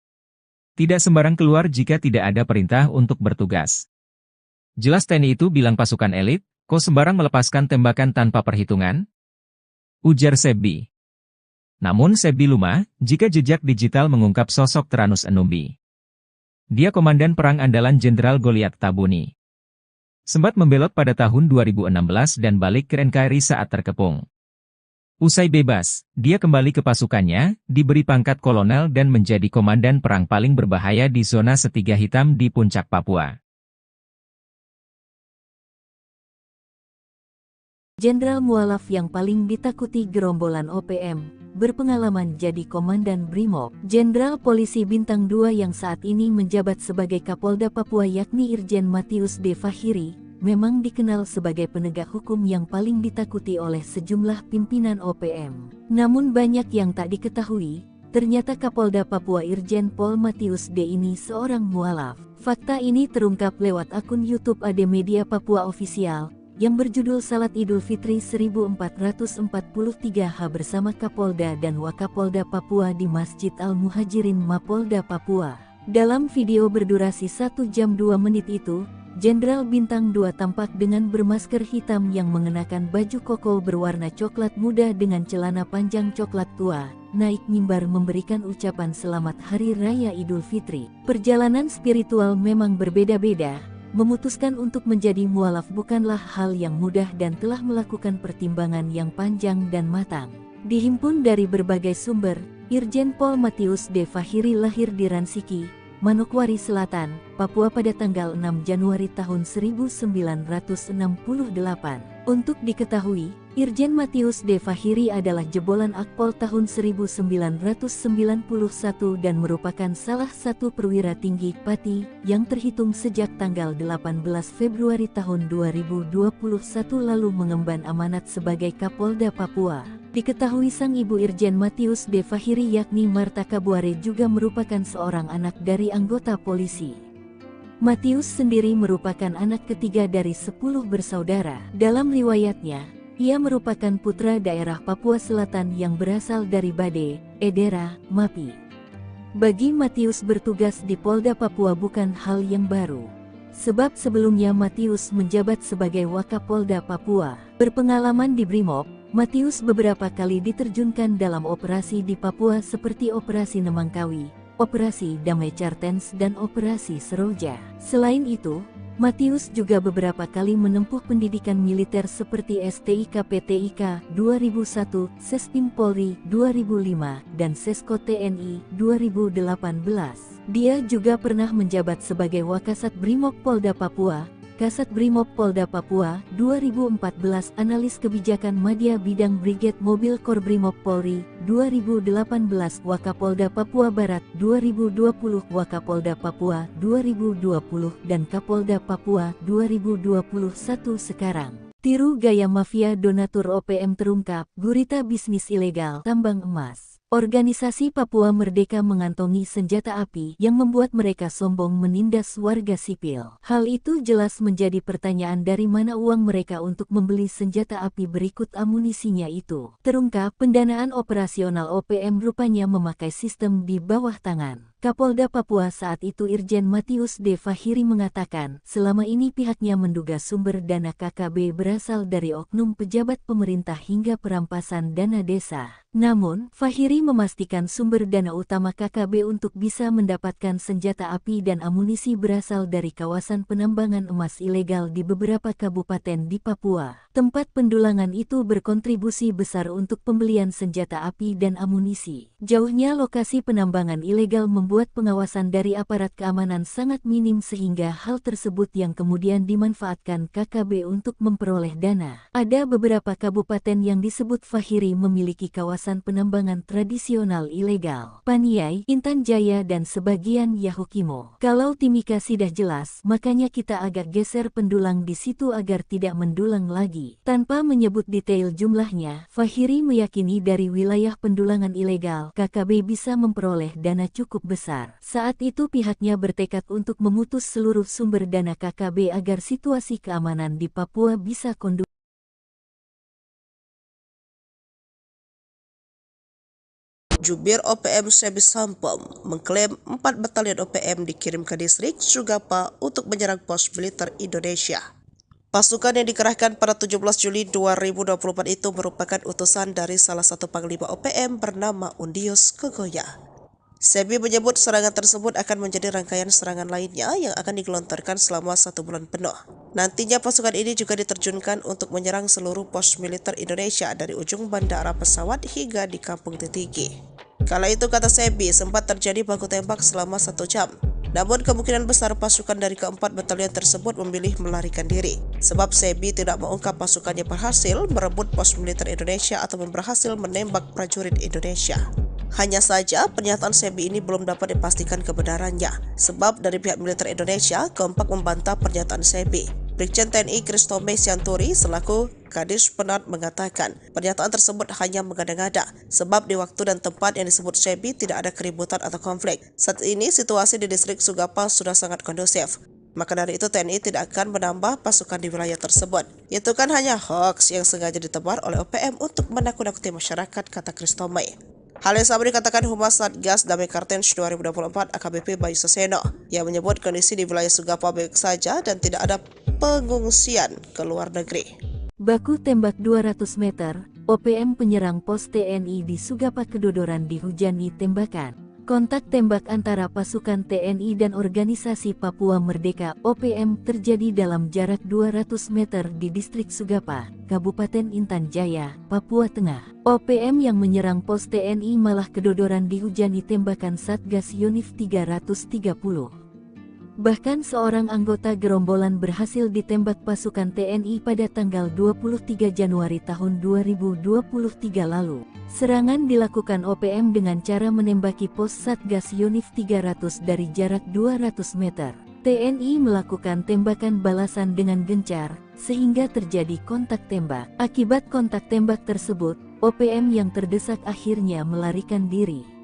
Speaker 3: Tidak sembarang keluar jika tidak ada perintah untuk bertugas. Jelas TNI itu bilang pasukan elit, kok sembarang melepaskan tembakan tanpa perhitungan? Ujar Sebbi. Namun Sebbi lumah, jika jejak digital mengungkap sosok Tranus Enumbi. Dia komandan perang andalan Jenderal Goliat Tabuni. Sempat membelot pada tahun 2016 dan balik ke NKRI saat terkepung. Usai bebas, dia kembali ke pasukannya, diberi pangkat kolonel dan menjadi komandan perang paling berbahaya di zona Setiga Hitam di Puncak Papua.
Speaker 1: Jenderal mualaf yang paling ditakuti gerombolan OPM, berpengalaman jadi Komandan Brimob. Jenderal Polisi Bintang 2 yang saat ini menjabat sebagai Kapolda Papua yakni Irjen Matius D. Fahiri, memang dikenal sebagai penegak hukum yang paling ditakuti oleh sejumlah pimpinan OPM. Namun banyak yang tak diketahui, ternyata Kapolda Papua Irjen Pol Matius D. ini seorang mualaf. Fakta ini terungkap lewat akun YouTube AD Media Papua Official, yang berjudul Salat Idul Fitri 1443H bersama Kapolda dan Wakapolda Papua di Masjid Al-Muhajirin Mapolda Papua. Dalam video berdurasi 1 jam 2 menit itu, Jenderal Bintang 2 tampak dengan bermasker hitam yang mengenakan baju koko berwarna coklat muda dengan celana panjang coklat tua, naik mimbar memberikan ucapan selamat Hari Raya Idul Fitri. Perjalanan spiritual memang berbeda-beda. Memutuskan untuk menjadi mualaf bukanlah hal yang mudah dan telah melakukan pertimbangan yang panjang dan matang. Dihimpun dari berbagai sumber, Irjen Pol Matius D. Fahiri lahir di Ransiki, Manokwari Selatan, Papua pada tanggal 6 Januari tahun 1968. Untuk diketahui, Irjen Matius D. Fahiri adalah jebolan Akpol tahun 1991 dan merupakan salah satu perwira tinggi Pati yang terhitung sejak tanggal 18 Februari tahun 2021 lalu mengemban amanat sebagai Kapolda Papua. Diketahui sang ibu Irjen Matius D. Fahiri yakni Marta Kabuare juga merupakan seorang anak dari anggota polisi. Matius sendiri merupakan anak ketiga dari 10 bersaudara. Dalam riwayatnya, ia merupakan putra daerah Papua Selatan yang berasal dari Bade, Edera, Mapi. Bagi Matius bertugas di Polda Papua bukan hal yang baru. Sebab sebelumnya Matius menjabat sebagai Wakapolda Papua. Berpengalaman di Brimob, Matius beberapa kali diterjunkan dalam operasi di Papua seperti Operasi Nemangkawi, Operasi Damai Cartens dan Operasi Seroja. Selain itu, Matius juga beberapa kali menempuh pendidikan militer seperti STIK-PTIK 2001, Sespim Polri 2005, dan Sesko TNI 2018. Dia juga pernah menjabat sebagai Wakasat Brimob Polda Papua, Kasat Brimob Polda Papua 2014, Analis Kebijakan Madya Bidang Brigade Mobil Kor Brimob Polri 2018, Wakapolda Papua Barat 2020, Wakapolda Papua 2020, dan Kapolda Papua 2021 sekarang. Tiru gaya mafia donatur OPM terungkap, gurita bisnis ilegal tambang emas. Organisasi Papua Merdeka mengantongi senjata api yang membuat mereka sombong menindas warga sipil. Hal itu jelas menjadi pertanyaan dari mana uang mereka untuk membeli senjata api berikut amunisinya itu. Terungkap pendanaan operasional OPM rupanya memakai sistem di bawah tangan. Kapolda Papua saat itu Irjen Matius D. Fahiri mengatakan, selama ini pihaknya menduga sumber dana KKB berasal dari oknum pejabat pemerintah hingga perampasan dana desa. Namun, Fahiri memastikan sumber dana utama KKB untuk bisa mendapatkan senjata api dan amunisi berasal dari kawasan penambangan emas ilegal di beberapa kabupaten di Papua. Tempat pendulangan itu berkontribusi besar untuk pembelian senjata api dan amunisi. Jauhnya lokasi penambangan ilegal membuat membuat pengawasan dari aparat keamanan sangat minim sehingga hal tersebut yang kemudian dimanfaatkan KKB untuk memperoleh dana. Ada beberapa kabupaten yang disebut Fahiri memiliki kawasan penambangan tradisional ilegal. Paniai, Intan Jaya dan sebagian Yahukimo. Kalau Timika sudah jelas, makanya kita agak geser pendulang di situ agar tidak mendulang lagi. Tanpa menyebut detail jumlahnya, Fahiri meyakini dari wilayah pendulangan ilegal, KKB bisa memperoleh dana cukup besar. Saat itu pihaknya bertekad untuk memutus seluruh sumber dana KKB agar situasi keamanan di Papua bisa kondusif.
Speaker 2: Jubir OPM Sebi Sampom mengklaim 4 batalion OPM dikirim ke distrik Sugapa untuk menyerang pos militer Indonesia. Pasukan yang dikerahkan pada 17 Juli 2024 itu merupakan utusan dari salah satu panglima OPM bernama Undius Kogoya. Sebi menyebut serangan tersebut akan menjadi rangkaian serangan lainnya yang akan digelontorkan selama 1 bulan penuh. Nantinya pasukan ini juga diterjunkan untuk menyerang seluruh pos militer Indonesia dari ujung bandara pesawat hingga di Kampung Titigi. Kala itu, kata Sebi, sempat terjadi baku tembak selama 1 jam. Namun kemungkinan besar pasukan dari keempat batalion tersebut memilih melarikan diri. Sebab Sebi tidak mengungkap pasukannya berhasil merebut pos militer Indonesia atau berhasil menembak prajurit Indonesia. Hanya saja, pernyataan Sebi ini belum dapat dipastikan kebenarannya, sebab dari pihak militer Indonesia kompak membantah pernyataan Sebi. Brigjen TNI Kristome Sianturi selaku Kadis Penat mengatakan pernyataan tersebut hanya mengada-ngada, sebab di waktu dan tempat yang disebut Sebi tidak ada keributan atau konflik. Saat ini situasi di distrik Sugapa sudah sangat kondusif. Maka dari itu TNI tidak akan menambah pasukan di wilayah tersebut. Itu kan hanya hoax yang sengaja ditebar oleh OPM untuk menakut-nakuti masyarakat, kata Kristome. Hal yang sama dikatakan Humas Satgas Damai Kartens 2024 AKBP Bayu Saseno yang menyebut kondisi di wilayah Sugapa baik saja dan tidak ada pengungsian ke luar negeri.
Speaker 1: Baku tembak 200 meter, OPM penyerang pos TNI di Sugapa kedodoran dihujani tembakan. Kontak tembak antara pasukan TNI dan Organisasi Papua Merdeka OPM terjadi dalam jarak 200 meter di distrik Sugapa, Kabupaten Intan Jaya, Papua Tengah. OPM yang menyerang pos TNI malah kedodoran dihujani tembakan Satgas Yonif 330. Bahkan seorang anggota gerombolan berhasil ditembak pasukan TNI pada tanggal 23 Januari tahun 2023 lalu. Serangan dilakukan OPM dengan cara menembaki pos Satgas Yonif 300 dari jarak 200 meter. TNI melakukan tembakan balasan dengan gencar, sehingga terjadi kontak tembak. Akibat kontak tembak tersebut, OPM yang terdesak akhirnya melarikan diri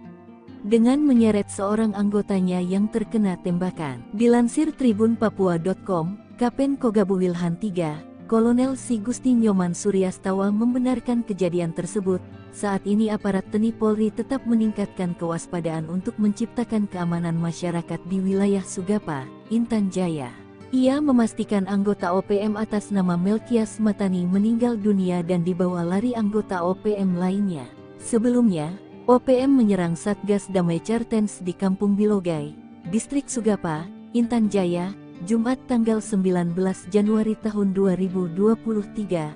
Speaker 1: dengan menyeret seorang anggotanya yang terkena tembakan. Dilansir tribunpapua.com, Kapen Kogabu Wilhan III, Kolonel Si Gusti Nyoman Suryastawa membenarkan kejadian tersebut. Saat ini aparat TNI Polri tetap meningkatkan kewaspadaan untuk menciptakan keamanan masyarakat di wilayah Sugapa, Intan Jaya. Ia memastikan anggota OPM atas nama Melkias Matani meninggal dunia dan dibawa lari anggota OPM lainnya. Sebelumnya, OPM menyerang Satgas Damai Kartens di Kampung Bilogai, Distrik Sugapa, Intan Jaya, Jumat tanggal 19 Januari tahun 2023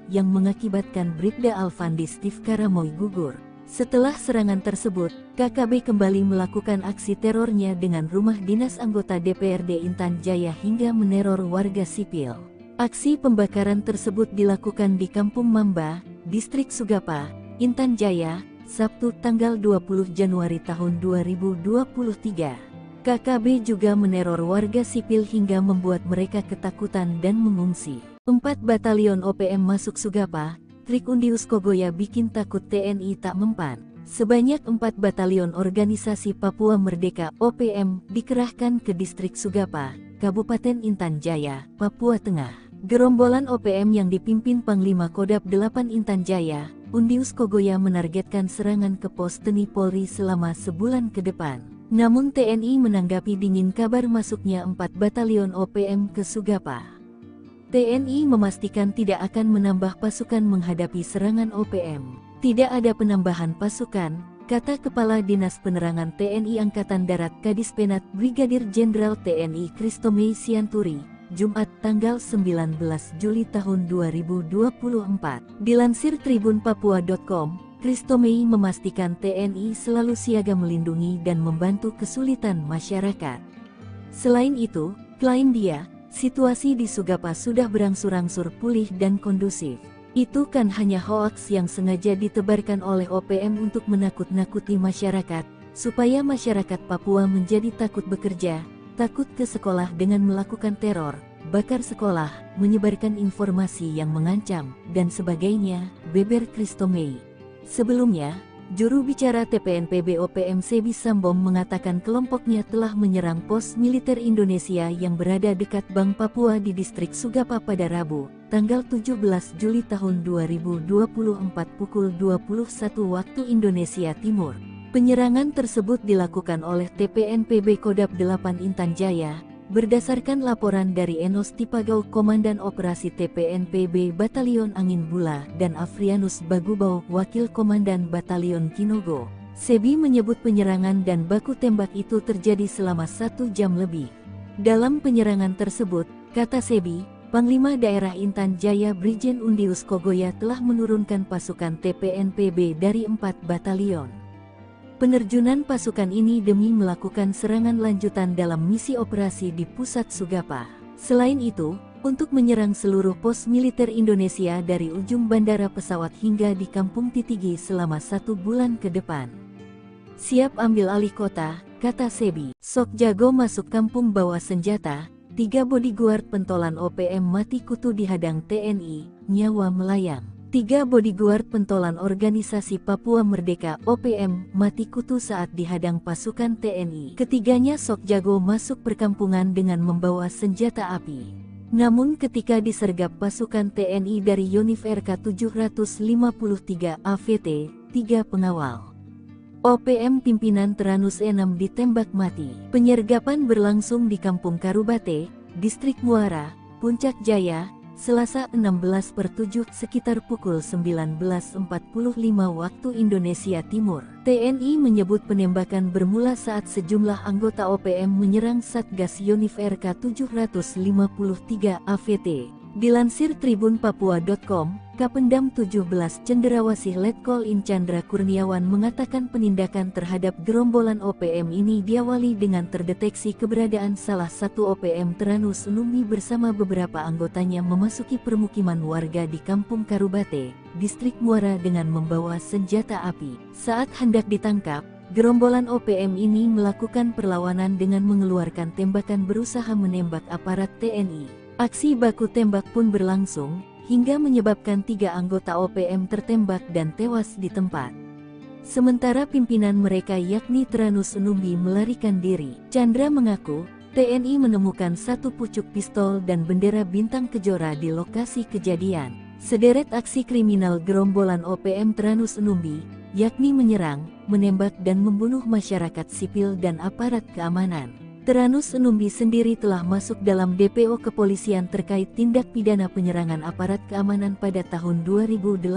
Speaker 1: yang mengakibatkan Bribda Alfandi Steve Karamoy gugur. Setelah serangan tersebut, KKB kembali melakukan aksi terornya dengan rumah dinas anggota DPRD Intan Jaya hingga meneror warga sipil. Aksi pembakaran tersebut dilakukan di Kampung Mamba, Distrik Sugapa, Intan Jaya, Sabtu tanggal 20 Januari tahun 2023. KKB juga meneror warga sipil hingga membuat mereka ketakutan dan mengungsi. 4 batalion OPM masuk Sugapa, trik Undius Kogoya bikin takut TNI tak mempan. Sebanyak 4 batalion Organisasi Papua Merdeka OPM dikerahkan ke distrik Sugapa, Kabupaten Intan Jaya, Papua Tengah. Gerombolan OPM yang dipimpin Panglima Kodap 8 Intan Jaya, Undius Kogoya menargetkan serangan ke pos TNI Polri selama sebulan ke depan. Namun TNI menanggapi dingin kabar masuknya 4 batalion OPM ke Sugapa. TNI memastikan tidak akan menambah pasukan menghadapi serangan OPM. Tidak ada penambahan pasukan, kata Kepala Dinas Penerangan TNI Angkatan Darat Kadis Penat Brigadir Jenderal TNI Kristome Sianturi, Jumat tanggal 19 Juli tahun 2024. Dilansir tribunpapua.com, Christomei memastikan TNI selalu siaga melindungi dan membantu kesulitan masyarakat. Selain itu, klaim dia, situasi di Sugapa sudah berangsur-angsur pulih dan kondusif. Itu kan hanya hoaks yang sengaja ditebarkan oleh OPM untuk menakut-nakuti masyarakat, supaya masyarakat Papua menjadi takut bekerja, takut ke sekolah dengan melakukan teror, bakar sekolah, menyebarkan informasi yang mengancam, dan sebagainya, beber Christomei. Sebelumnya, juru bicara TPNPB OPM Sebi Sambom mengatakan kelompoknya telah menyerang pos militer Indonesia yang berada dekat Bank Papua di distrik Sugapa pada Rabu, tanggal 17 Juli tahun 2024 pukul 21 waktu Indonesia Timur. Penyerangan tersebut dilakukan oleh TPNPB Kodap 8 Intan Jaya, berdasarkan laporan dari Enos Tipagau Komandan Operasi TPNPB Batalion Angin Bula dan Afrianus Bagubau Wakil Komandan Batalion Kinogo. Sebi menyebut penyerangan dan baku tembak itu terjadi selama 1 jam lebih. Dalam penyerangan tersebut, kata Sebi, Panglima Daerah Intan Jaya Brigjen Undius Kogoya telah menurunkan pasukan TPNPB dari 4 batalion. Penerjunan pasukan ini demi melakukan serangan lanjutan dalam misi operasi di pusat Sugapa. Selain itu, untuk menyerang seluruh pos militer Indonesia dari ujung bandara pesawat hingga di Kampung Titigi selama 1 bulan ke depan. Siap ambil alih kota, kata Sebi. Sok jago masuk kampung bawa senjata, 3 bodyguard pentolan OPM mati kutu dihadang TNI, nyawa melayang. 3 bodyguard pentolan organisasi Papua Merdeka OPM mati kutu saat dihadang pasukan TNI. Ketiganya sok jago masuk perkampungan dengan membawa senjata api. Namun ketika disergap pasukan TNI dari Yonif RK 753 AVT, 3 pengawal OPM pimpinan Teranus E6 ditembak mati. Penyergapan berlangsung di Kampung Karubate, Distrik Muara, Puncak Jaya, Selasa 16/7 sekitar pukul 19.45 waktu Indonesia Timur. TNI menyebut penembakan bermula saat sejumlah anggota OPM menyerang Satgas Yonif RK 753 AVT. Dilansir tribunpapua.com, Kapendam 17 Cenderawasih Letkol In Chandra Kurniawan mengatakan penindakan terhadap gerombolan OPM ini diawali dengan terdeteksi keberadaan salah satu OPM Teranus Numbi bersama beberapa anggotanya memasuki permukiman warga di Kampung Karubate, Distrik Muara dengan membawa senjata api. Saat hendak ditangkap, gerombolan OPM ini melakukan perlawanan dengan mengeluarkan tembakan berusaha menembak aparat TNI. Aksi baku tembak pun berlangsung, hingga menyebabkan 3 anggota OPM tertembak dan tewas di tempat. Sementara pimpinan mereka yakni Teranus Numbi melarikan diri. Chandra mengaku, TNI menemukan 1 pucuk pistol dan bendera bintang kejora di lokasi kejadian. Sederet aksi kriminal gerombolan OPM Teranus Numbi, yakni menyerang, menembak dan membunuh masyarakat sipil dan aparat keamanan. Teranus Numbi sendiri telah masuk dalam DPO kepolisian terkait tindak pidana penyerangan aparat keamanan pada tahun 2018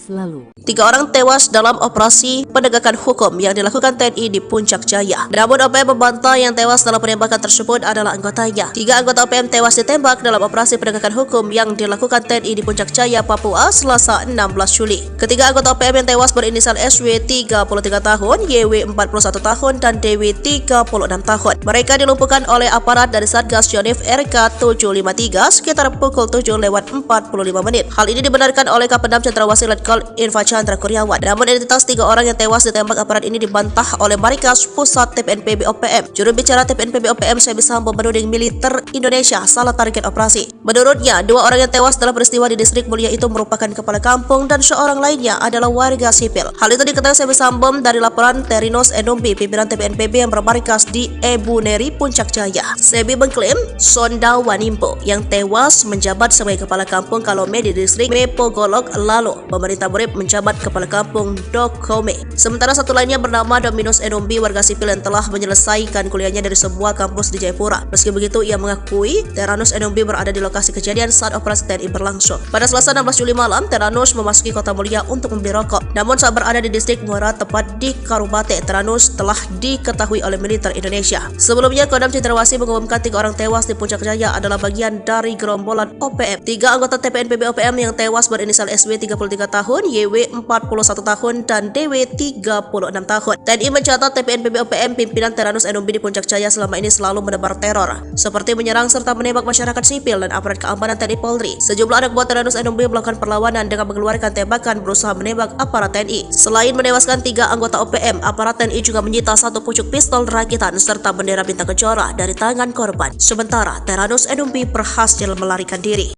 Speaker 1: lalu.
Speaker 2: 3 orang tewas dalam operasi penegakan hukum yang dilakukan TNI di Puncak Jaya. Namun OPM membantah yang tewas dalam penembakan tersebut adalah anggotanya. 3 anggota OPM tewas ditembak dalam operasi penegakan hukum yang dilakukan TNI di Puncak Jaya, Papua, Selasa 16 Juli. Ketiga anggota OPM yang tewas berinisial SW 33 tahun, YW 41 tahun, dan DW 36 tahun. Mereka dilumpuhkan oleh aparat dari Satgas Yonif RK 753 sekitar pukul 7:45 menit. Hal ini dibenarkan oleh Kapendam Cenderawasih Letkol Infa Chandra Kurniawan. Namun identitas 3 orang yang tewas ditembak aparat ini dibantah oleh Markas Pusat TPNPB OPM. Juru bicara TPNPB OPM Sebi Sambom menuding militer Indonesia salah target operasi. Menurutnya, 2 orang yang tewas dalam peristiwa di Distrik Mulia itu merupakan kepala kampung dan seorang lainnya adalah warga sipil. Hal itu diketahui Sebi Sambom dari laporan Teranus Numbi, pimpinan TPNPB yang bermarkas di Ebuneri, Puncak Jaya. Sebi mengklaim Sonda Wanimpo yang tewas menjabat sebagai kepala kampung Kalome di Distrik Mepogolok lalu pemerintah Murid menjabat kepala kampung Dokome. Sementara satu lainnya bernama Dominus Numbi, warga sipil yang telah menyelesaikan kuliahnya dari sebuah kampus di Jayapura. Meski begitu, ia mengakui Teranus Numbi berada di lokasi kejadian saat operasi TNI berlangsung. Pada Selasa 16 Juli malam, Teranus memasuki Kota Mulia untuk membeli rokok. Namun saat berada di Distrik Muara tepat di Karubate, Teranus telah diketahui oleh militer Indonesia. Sebelum Sebelumnya, Kodam Cendrawasih mengumumkan 3 orang tewas di Puncak Jaya adalah bagian dari gerombolan OPM. 3 anggota TPNPB OPM yang tewas berinisial SW 33 tahun, YW 41 tahun, dan DW 36 tahun. TNI mencatat TPNPB OPM pimpinan Teranus Enumbi di Puncak Jaya selama ini selalu menebar teror, seperti menyerang serta menembak masyarakat sipil dan aparat keamanan TNI Polri. Sejumlah anak buah Teranus Enumbi melakukan perlawanan dengan mengeluarkan tembakan berusaha menembak aparat TNI. Selain menewaskan 3 anggota OPM, aparat TNI juga menyita 1 pucuk pistol rakitan serta bendera bintang kencora dari tangan korban. Sementara Teranus Enumbi berhasil melarikan diri.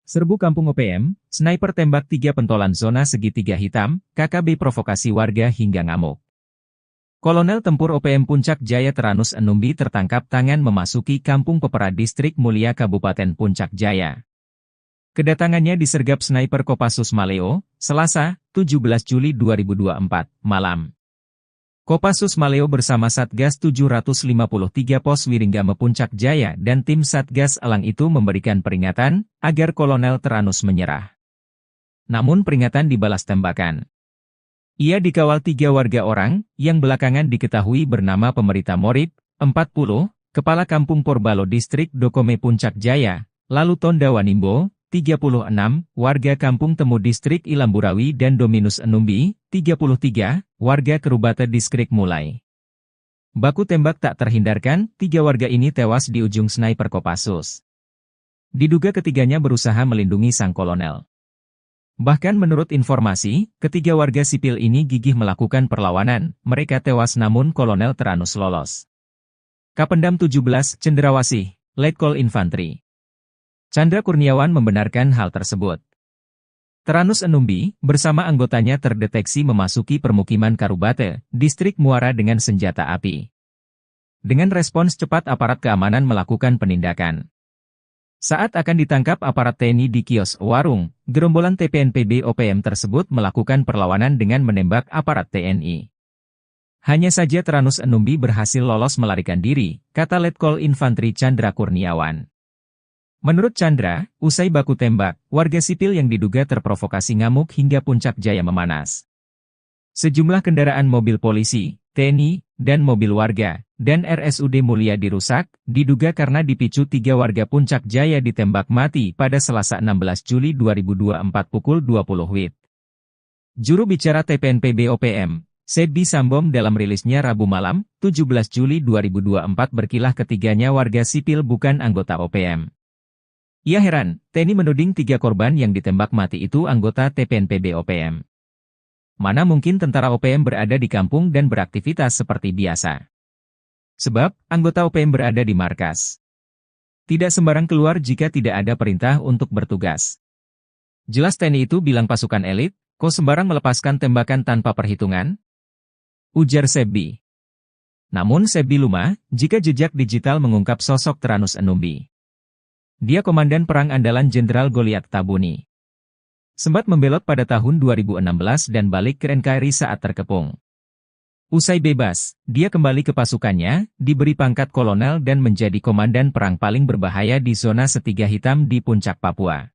Speaker 3: Serbu Kampung OPM, sniper tembak 3 pentolan zona segitiga hitam, KKB provokasi warga hingga ngamuk. Kolonel Tempur OPM Puncak Jaya Teranus Enumbi tertangkap tangan memasuki Kampung Pepera Distrik Mulia Kabupaten Puncak Jaya. Kedatangannya disergap sniper Kopassus Maleo, Selasa, 17 Juli 2024, malam. Kopassus Maleo bersama Satgas 753 Pos Wiringgame Puncak Jaya dan tim Satgas Elang itu memberikan peringatan agar Kolonel Teranus menyerah. Namun peringatan dibalas tembakan. Ia dikawal 3 warga orang yang belakangan diketahui bernama Pemerita Morib, 40, Kepala Kampung Porbalo Distrik Dokome Puncak Jaya, lalu Tonda Wanimbo, 36, warga Kampung Temu Distrik Ilamburawi dan Dominus Enumbi, 33, warga Kerubata Distrik Mulai. Baku tembak tak terhindarkan, 3 warga ini tewas di ujung sniper Kopassus. Diduga ketiganya berusaha melindungi sang kolonel. Bahkan menurut informasi, ketiga warga sipil ini gigih melakukan perlawanan, mereka tewas namun Kolonel Teranus lolos. Kapendam 17, Cendrawasih, Letkol Infantri Chandra Kurniawan membenarkan hal tersebut. Teranus Enumbi, bersama anggotanya terdeteksi memasuki permukiman Karubate, Distrik Muara dengan senjata api. Dengan respons cepat aparat keamanan melakukan penindakan. Saat akan ditangkap aparat TNI di kios warung, gerombolan TPNPB OPM tersebut melakukan perlawanan dengan menembak aparat TNI. Hanya saja Teranus Enumbi berhasil lolos melarikan diri, kata Letkol Infantri Chandra Kurniawan. Menurut Chandra, usai baku tembak, warga sipil yang diduga terprovokasi ngamuk hingga Puncak Jaya memanas. Sejumlah kendaraan mobil polisi, TNI, dan mobil warga, dan RSUD Mulia dirusak, diduga karena dipicu 3 warga Puncak Jaya ditembak mati pada Selasa 16 Juli 2024 pukul 20 WIB. Juru bicara TPNPB OPM, Sebi Sambom dalam rilisnya Rabu malam, 17 Juli 2024 berkilah ketiganya warga sipil bukan anggota OPM. Ia heran, TNI menuding 3 korban yang ditembak mati itu anggota TPNPB OPM. Mana mungkin tentara OPM berada di kampung dan beraktivitas seperti biasa. Sebab, anggota OPM berada di markas. Tidak sembarang keluar jika tidak ada perintah untuk bertugas. Jelas TNI itu bilang pasukan elit, kok sembarang melepaskan tembakan tanpa perhitungan? Ujar Sebi. Namun Sebi lumah, jika jejak digital mengungkap sosok Teranus Enumbi. Dia komandan perang andalan Jenderal Goliat Tabuni. Sempat membelot pada tahun 2016 dan balik ke NKRI saat terkepung. Usai bebas, dia kembali ke pasukannya, diberi pangkat kolonel dan menjadi komandan perang paling berbahaya di zona Setiga Hitam di Puncak Papua.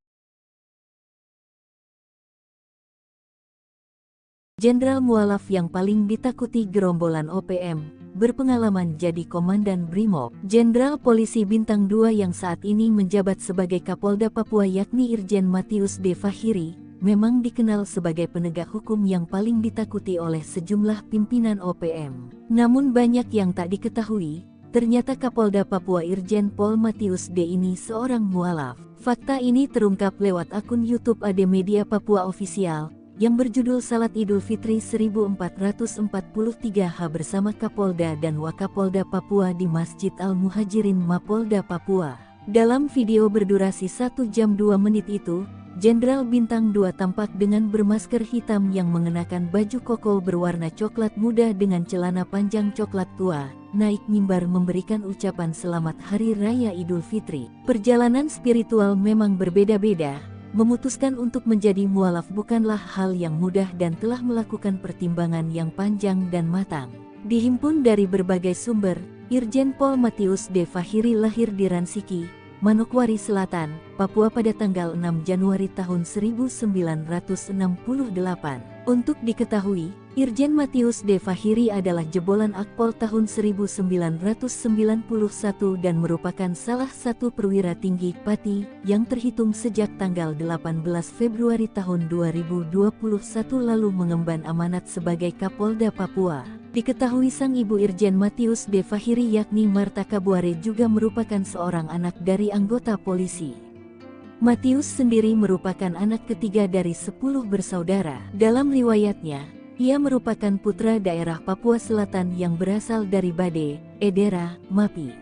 Speaker 1: Jenderal mualaf yang paling ditakuti gerombolan OPM, berpengalaman jadi Komandan Brimob. Jenderal Polisi Bintang 2 yang saat ini menjabat sebagai Kapolda Papua yakni Irjen Matius D. Fahiri, memang dikenal sebagai penegak hukum yang paling ditakuti oleh sejumlah pimpinan OPM. Namun banyak yang tak diketahui, ternyata Kapolda Papua Irjen Pol Matius D. ini seorang mualaf. Fakta ini terungkap lewat akun YouTube AD Media Papua Official, yang berjudul Salat Idul Fitri 1443H bersama Kapolda dan Wakapolda Papua di Masjid Al-Muhajirin Mapolda Papua. Dalam video berdurasi 1 jam 2 menit itu, Jenderal Bintang 2 tampak dengan bermasker hitam yang mengenakan baju koko berwarna coklat muda dengan celana panjang coklat tua, naik mimbar memberikan ucapan selamat Hari Raya Idul Fitri. Perjalanan spiritual memang berbeda-beda. Memutuskan untuk menjadi mualaf bukanlah hal yang mudah dan telah melakukan pertimbangan yang panjang dan matang. Dihimpun dari berbagai sumber, Irjen Pol Matius D. Fahiri lahir di Ransiki, Manokwari Selatan, Papua pada tanggal 6 Januari tahun 1968. Untuk diketahui, Irjen Matius D. Fahiri adalah jebolan Akpol tahun 1991 dan merupakan salah satu perwira tinggi Pati yang terhitung sejak tanggal 18 Februari tahun 2021 lalu mengemban amanat sebagai Kapolda Papua. Diketahui sang ibu Irjen Matius D. Fahiri yakni Marta Kabuare juga merupakan seorang anak dari anggota polisi. Matius sendiri merupakan anak ketiga dari 10 bersaudara. Dalam riwayatnya, ia merupakan putra daerah Papua Selatan yang berasal dari Bade, Edera, Mapi.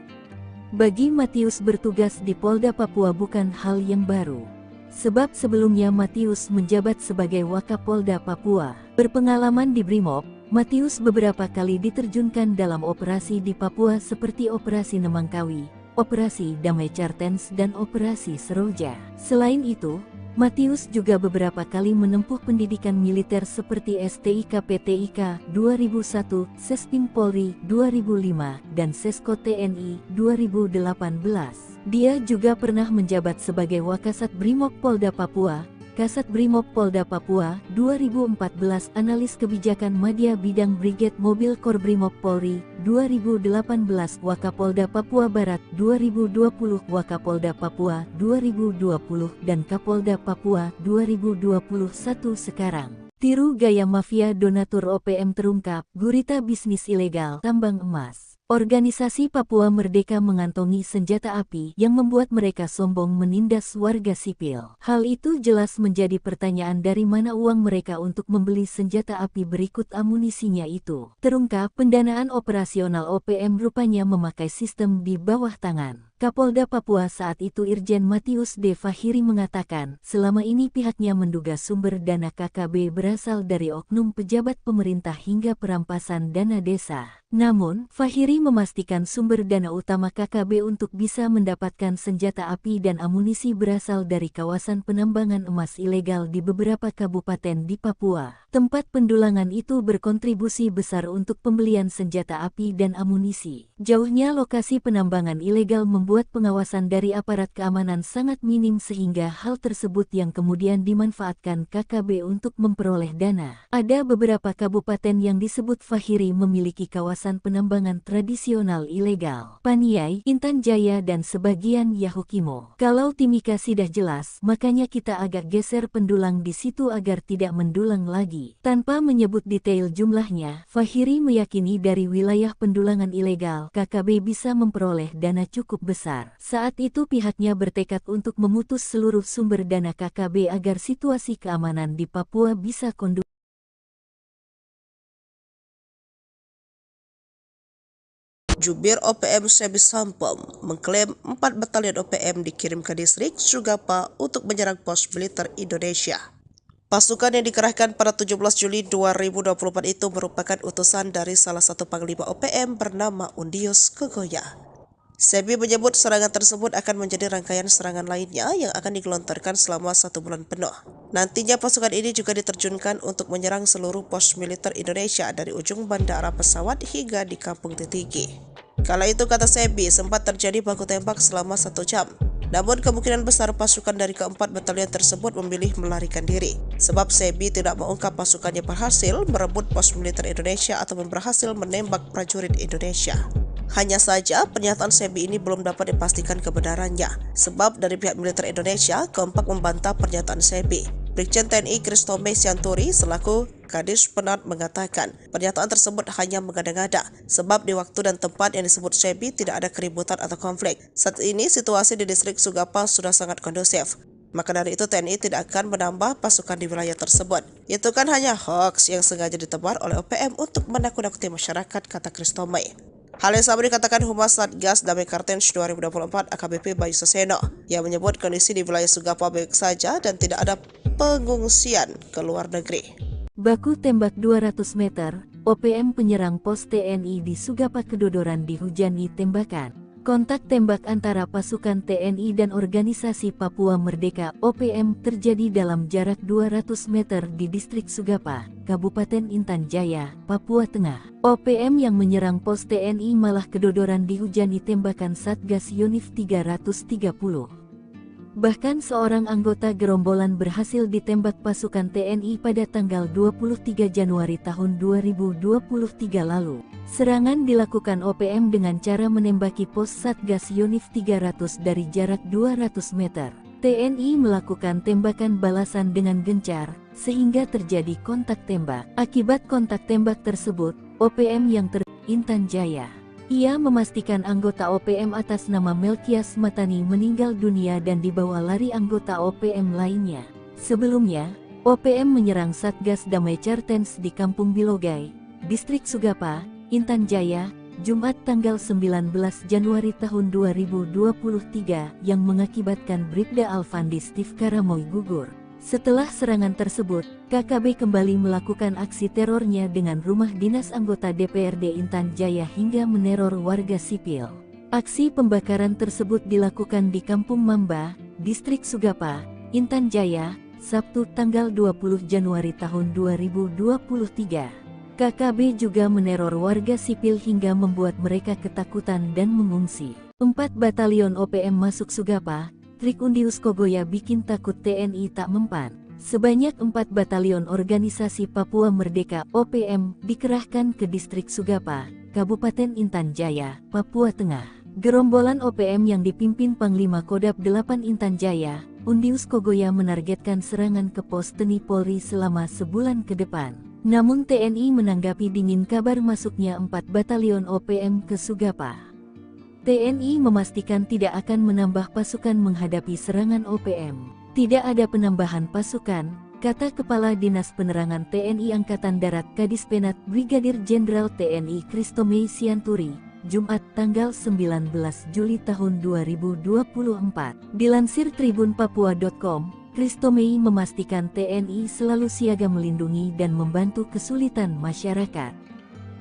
Speaker 1: Bagi Matius bertugas di Polda Papua bukan hal yang baru. Sebab sebelumnya Matius menjabat sebagai Wakapolda Papua. Berpengalaman di Brimob, Matius beberapa kali diterjunkan dalam operasi di Papua seperti Operasi Nemangkawi, Operasi Damai Cartens dan Operasi Seroja. Selain itu, Matius juga beberapa kali menempuh pendidikan militer seperti STIK PTIK 2001, Sespim Polri 2005, dan Sesko TNI 2018. Dia juga pernah menjabat sebagai Wakasat Brimob Polda Papua, Kasat Brimob Polda Papua 2014, Analis Kebijakan Madya Bidang Brigade Mobil Kor Brimob Polri 2018, Wakapolda Papua Barat 2020, Wakapolda Papua 2020, dan Kapolda Papua 2021 sekarang. Tiru gaya mafia donatur OPM terungkap, gurita bisnis ilegal tambang emas. Organisasi Papua Merdeka mengantongi senjata api yang membuat mereka sombong menindas warga sipil. Hal itu jelas menjadi pertanyaan dari mana uang mereka untuk membeli senjata api berikut amunisinya itu. Terungkap pendanaan operasional OPM rupanya memakai sistem di bawah tangan. Kapolda Papua saat itu Irjen Matius D. Fahiri mengatakan, selama ini pihaknya menduga sumber dana KKB berasal dari oknum pejabat pemerintah hingga perampasan dana desa. Namun, Fahiri memastikan sumber dana utama KKB untuk bisa mendapatkan senjata api dan amunisi berasal dari kawasan penambangan emas ilegal di beberapa kabupaten di Papua. Tempat pendulangan itu berkontribusi besar untuk pembelian senjata api dan amunisi. Jauhnya lokasi penambangan ilegal membuat pengawasan dari aparat keamanan sangat minim sehingga hal tersebut yang kemudian dimanfaatkan KKB untuk memperoleh dana. Ada beberapa kabupaten yang disebut Fahiri memiliki kawasan penambangan tradisional ilegal. Paniai, Intan Jaya dan sebagian Yahukimo. Kalau Timika sudah jelas, makanya kita agak geser pendulang di situ agar tidak mendulang lagi. Tanpa menyebut detail jumlahnya, Fahiri meyakini dari wilayah pendulangan ilegal, KKB bisa memperoleh dana cukup besar. Saat itu pihaknya bertekad untuk memutus seluruh sumber dana KKB agar situasi keamanan di Papua bisa kondusif.
Speaker 2: Jubir OPM Sebi Sampom mengklaim 4 batalion OPM dikirim ke distrik Sugapa untuk menyerang pos militer Indonesia. Pasukan yang dikerahkan pada 17 Juli 2024 itu merupakan utusan dari salah satu panglima OPM bernama Undius Kogoya. Sebi menyebut serangan tersebut akan menjadi rangkaian serangan lainnya yang akan digelontorkan selama 1 bulan penuh. Nantinya pasukan ini juga diterjunkan untuk menyerang seluruh pos militer Indonesia dari ujung bandara pesawat hingga di Kampung Titigi. Kala itu kata Sebi sempat terjadi baku tembak selama 1 jam. Namun kemungkinan besar pasukan dari keempat batalion tersebut memilih melarikan diri. Sebab Sebi tidak mengungkap pasukannya berhasil merebut pos militer Indonesia ataupun berhasil menembak prajurit Indonesia. Hanya saja pernyataan Sebi ini belum dapat dipastikan kebenarannya. Sebab dari pihak militer Indonesia kompak membantah pernyataan Sebi. Brigjen TNI Kristome Sianturi selaku Kadis Penat mengatakan pernyataan tersebut hanya mengada-ngada sebab di waktu dan tempat yang disebut Sebi tidak ada keributan atau konflik. Saat ini situasi di distrik Sugapa sudah sangat kondusif. Maka dari itu TNI tidak akan menambah pasukan di wilayah tersebut. Itu kan hanya hoax yang sengaja ditebar oleh OPM untuk menakut-nakuti masyarakat, kata Kristome. Hal yang sama dikatakan Humas Satgas Damai Cartens 2024 AKBP Bayu Saseno yang menyebut kondisi di wilayah Sugapa baik saja dan tidak ada pengungsian ke luar negeri.
Speaker 1: Baku tembak 200 meter, OPM penyerang pos TNI di Sugapa kedodoran dihujani tembakan. Kontak tembak antara pasukan TNI dan organisasi Papua Merdeka OPM terjadi dalam jarak 200 meter di distrik Sugapa, Kabupaten Intan Jaya, Papua Tengah. OPM yang menyerang pos TNI malah kedodoran dihujani tembakan Satgas Yonif 330. Bahkan seorang anggota gerombolan berhasil ditembak pasukan TNI pada tanggal 23 Januari tahun 2023 lalu. Serangan dilakukan OPM dengan cara menembaki pos Satgas Yonif 300 dari jarak 200 meter. TNI melakukan tembakan balasan dengan gencar, sehingga terjadi kontak tembak. Akibat kontak tembak tersebut, OPM yang Intan Jaya. Ia memastikan anggota OPM atas nama Melkias Matani meninggal dunia dan dibawa lari anggota OPM lainnya. Sebelumnya, OPM menyerang Satgas Damai Cartens di Kampung Bilogai, Distrik Sugapa, Intan Jaya, Jumat tanggal 19 Januari tahun 2023 yang mengakibatkan Bribda Alfandi Steve Karamoy gugur. Setelah serangan tersebut, KKB kembali melakukan aksi terornya dengan rumah dinas anggota DPRD Intan Jaya hingga meneror warga sipil. Aksi pembakaran tersebut dilakukan di Kampung Mamba, Distrik Sugapa, Intan Jaya, Sabtu tanggal 20 Januari tahun 2023. KKB juga meneror warga sipil hingga membuat mereka ketakutan dan mengungsi. 4 batalion OPM masuk Sugapa, trik Undius Kogoya bikin takut TNI tak mempan. Sebanyak 4 batalion organisasi Papua Merdeka OPM dikerahkan ke Distrik Sugapa, Kabupaten Intan Jaya, Papua Tengah. Gerombolan OPM yang dipimpin Panglima Kodap 8 Intan Jaya, Undius Kogoya menargetkan serangan ke pos TNI Polri selama sebulan ke depan. Namun TNI menanggapi dingin kabar masuknya 4 batalion OPM ke Sugapa. TNI memastikan tidak akan menambah pasukan menghadapi serangan OPM. Tidak ada penambahan pasukan, kata Kepala Dinas Penerangan TNI Angkatan Darat Kadispenat Brigadir Jenderal TNI Kristomei Sianturi, Jumat tanggal 19 Juli tahun 2024. Dilansir tribunpapua.com, Kristomei memastikan TNI selalu siaga melindungi dan membantu kesulitan masyarakat.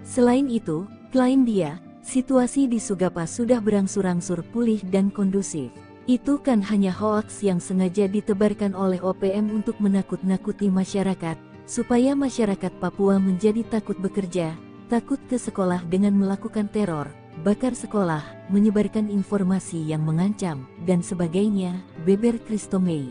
Speaker 1: Selain itu, klaim dia, situasi di Sugapa sudah berangsur-angsur pulih dan kondusif. Itu kan hanya hoaks yang sengaja ditebarkan oleh OPM untuk menakut-nakuti masyarakat, supaya masyarakat Papua menjadi takut bekerja, takut ke sekolah dengan melakukan teror, bakar sekolah, menyebarkan informasi yang mengancam, dan sebagainya, beber Kristomei.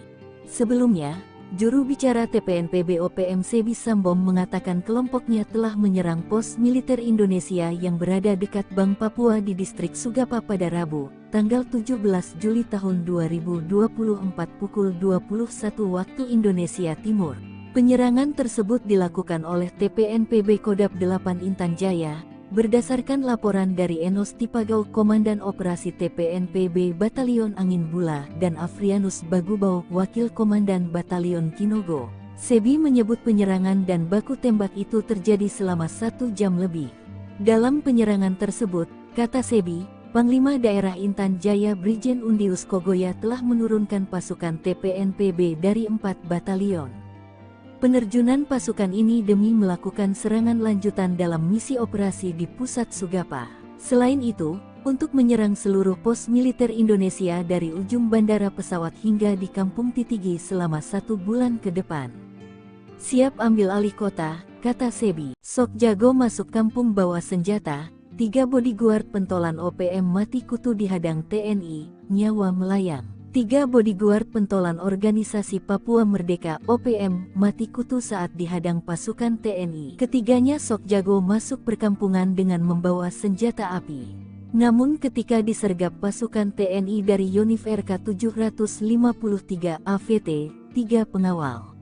Speaker 1: Sebelumnya, juru bicara TPNPB OPM Sebi Sambom mengatakan kelompoknya telah menyerang pos militer Indonesia yang berada dekat Bank Papua di Distrik Sugapa pada Rabu, tanggal 17 Juli tahun 2024 pukul 21 waktu Indonesia Timur. Penyerangan tersebut dilakukan oleh TPNPB Kodap 8 Intan Jaya, berdasarkan laporan dari Enos Tipagau Komandan Operasi TPNPB Batalion Angin Bula dan Afrianus Bagubau Wakil Komandan Batalion Kinogo. Sebi menyebut penyerangan dan baku tembak itu terjadi selama 1 jam lebih. Dalam penyerangan tersebut, kata Sebi, Panglima Daerah Intan Jaya Brigjen Undius Kogoya telah menurunkan pasukan TPNPB dari 4 batalion. Penerjunan pasukan ini demi melakukan serangan lanjutan dalam misi operasi di pusat Sugapa. Selain itu, untuk menyerang seluruh pos militer Indonesia dari ujung bandara pesawat hingga di Kampung Titigi selama 1 bulan ke depan. Siap ambil alih kota, kata Sebi. Sok jago masuk kampung bawa senjata, 3 bodyguard pentolan OPM mati kutu dihadang TNI, nyawa melayang. 3 bodyguard pentolan organisasi Papua Merdeka OPM mati kutu saat dihadang pasukan TNI. Ketiganya sok jago masuk perkampungan dengan membawa senjata api. Namun ketika disergap pasukan TNI dari Yonif RK 753 AVT, 3 pengawal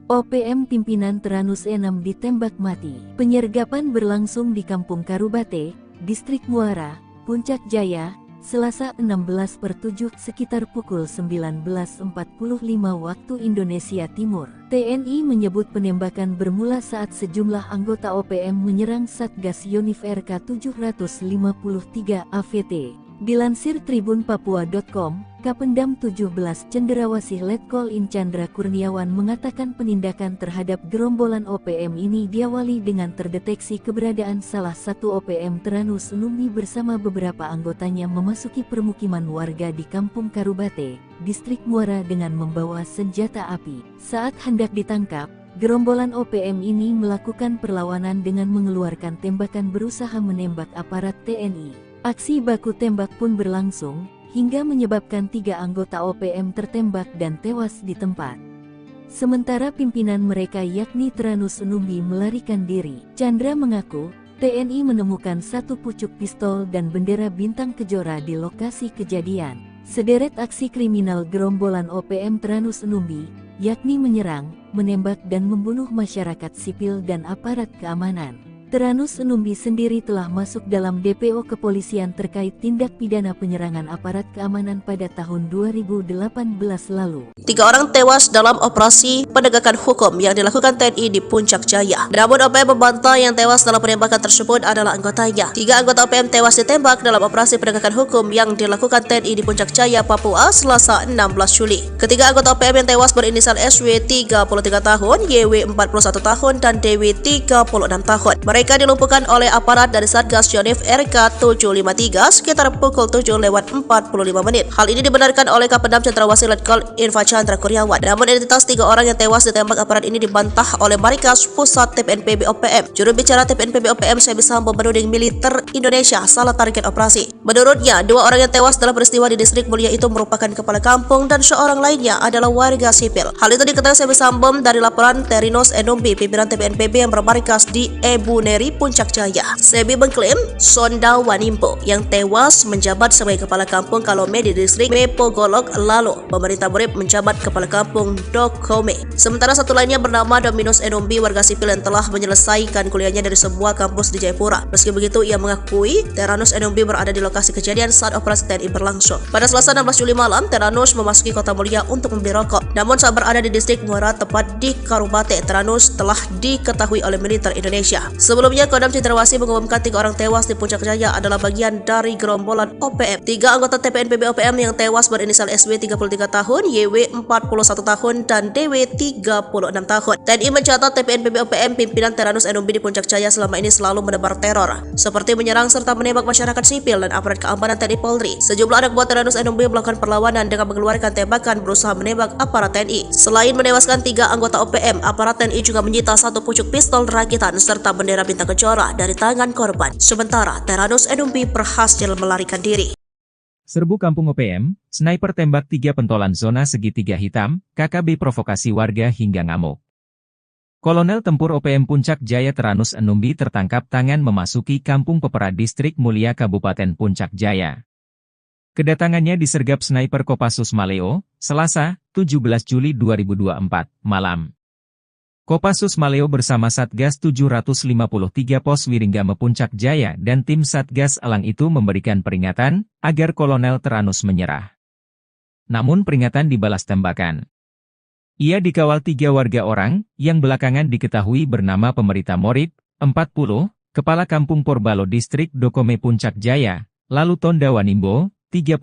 Speaker 1: OPM pimpinan Teranus Enam ditembak mati. Penyergapan berlangsung di Kampung Karubate, Distrik Muara, Puncak Jaya, Selasa 16/7 sekitar pukul 19.45 waktu Indonesia Timur. TNI menyebut penembakan bermula saat sejumlah anggota OPM menyerang Satgas Yonif RK 753 AVT. Dilansir tribunpapua.com, Kapendam 17 Cenderawasih Letkol In Chandra Kurniawan mengatakan penindakan terhadap gerombolan OPM ini diawali dengan terdeteksi keberadaan salah satu OPM Teranus Numi bersama beberapa anggotanya memasuki permukiman warga di Kampung Karubate, Distrik Muara dengan membawa senjata api. Saat hendak ditangkap, gerombolan OPM ini melakukan perlawanan dengan mengeluarkan tembakan berusaha menembak aparat TNI. Aksi baku tembak pun berlangsung, hingga menyebabkan 3 anggota OPM tertembak dan tewas di tempat. Sementara pimpinan mereka yakni Tranus Numbi melarikan diri. Chandra mengaku, TNI menemukan 1 pucuk pistol dan bendera bintang kejora di lokasi kejadian. Sederet aksi kriminal gerombolan OPM Tranus Numbi, yakni menyerang, menembak dan membunuh masyarakat sipil dan aparat keamanan. Tranus Numbi sendiri telah masuk dalam DPO kepolisian terkait tindak pidana penyerangan aparat keamanan pada tahun 2018 lalu.
Speaker 2: 3 orang tewas dalam operasi penegakan hukum yang dilakukan TNI di Puncak Jaya. Namun OPM membantah yang tewas dalam penembakan tersebut adalah anggotanya. 3 anggota OPM tewas ditembak dalam operasi penegakan hukum yang dilakukan TNI di Puncak Jaya, Papua, Selasa 16 Juli. Ketiga anggota OPM yang tewas berinisial SW 33 tahun, YW 41 tahun, dan DW 36 tahun. Mereka dilumpuhkan oleh aparat dari Satgas Yonif RK 753 sekitar pukul 7:45 menit. Hal ini dibenarkan oleh Kapendam Cendrawasih Letkol Infantri Chandra Kurniawan. Namun identitas 3 orang yang tewas ditembak aparat ini dibantah oleh Markas Pusat TPNPB OPM. Juru bicara TPNPB OPM Sebi Sambo menuding militer Indonesia salah target operasi. Menurutnya, 2 orang yang tewas dalam peristiwa di Distrik Mulia itu merupakan kepala kampung dan seorang lainnya adalah warga sipil. Hal itu diketahui Sebi Sambo dari laporan Trinus Numbi, pimpinan TPNPB yang bermarkas di Ebu Neri, Puncak Jaya. Sebi mengklaim Sonda Wanimpo yang tewas menjabat sebagai kepala kampung Kalome di Distrik Mepogolok, lalu pemerintah Murid menjabat kepala kampung Dokome. Sementara satu lainnya bernama Dominus Numbi, warga sipil yang telah menyelesaikan kuliahnya dari sebuah kampus di Jayapura. Meski begitu, ia mengakui Tranus Numbi berada di lokasi kejadian saat operasi TNI berlangsung. Pada Selasa 16 Juli malam, Tranus memasuki Kota Mulia untuk membeli rokok. Namun saat berada di Distrik Muara, tepat di Karubate, Tranus telah diketahui oleh militer Indonesia. Sebelumnya, Kodam Cendrawasih mengumumkan 3 orang tewas di Puncak Jaya adalah bagian dari gerombolan OPM. 3 anggota TPNPB OPM yang tewas berinisial SW 33 tahun, YW 41 tahun, dan DW 36 tahun. TNI mencatat TPNPB OPM pimpinan Tranus Numbi di Puncak Jaya selama ini selalu menebar teror, seperti menyerang serta menembak masyarakat sipil dan aparat keamanan TNI Polri. Sejumlah anak buah Tranus Numbi melakukan perlawanan dengan mengeluarkan tembakan berusaha menembak aparat TNI. Selain menewaskan 3 anggota OPM, aparat TNI juga menyita 1 pucuk pistol rakitan serta bendera bintang kejora dari tangan korban. Sementara Tranus Numbi berhasil melarikan diri.
Speaker 3: Serbu Kampung OPM, sniper tembak 3 pentolan zona segitiga hitam, KKB provokasi warga hingga ngamuk. Kolonel Tempur OPM Puncak Jaya Tranus Numbi tertangkap tangan memasuki Kampung Pepera Distrik Mulia Kabupaten Puncak Jaya. Kedatangannya disergap sniper Kopassus Maleo, Selasa, 17 Juli 2024, malam. Kopassus Maleo bersama Satgas 753 Pos Wiringgame Puncak Jaya dan tim Satgas Elang itu memberikan peringatan agar Kolonel Tranus menyerah. Namun peringatan dibalas tembakan. Ia dikawal 3 warga orang yang belakangan diketahui bernama Pemerita Morib, 40, Kepala Kampung Porbalo Distrik Dokome Puncak Jaya, lalu Tonda Wanimbo, 36,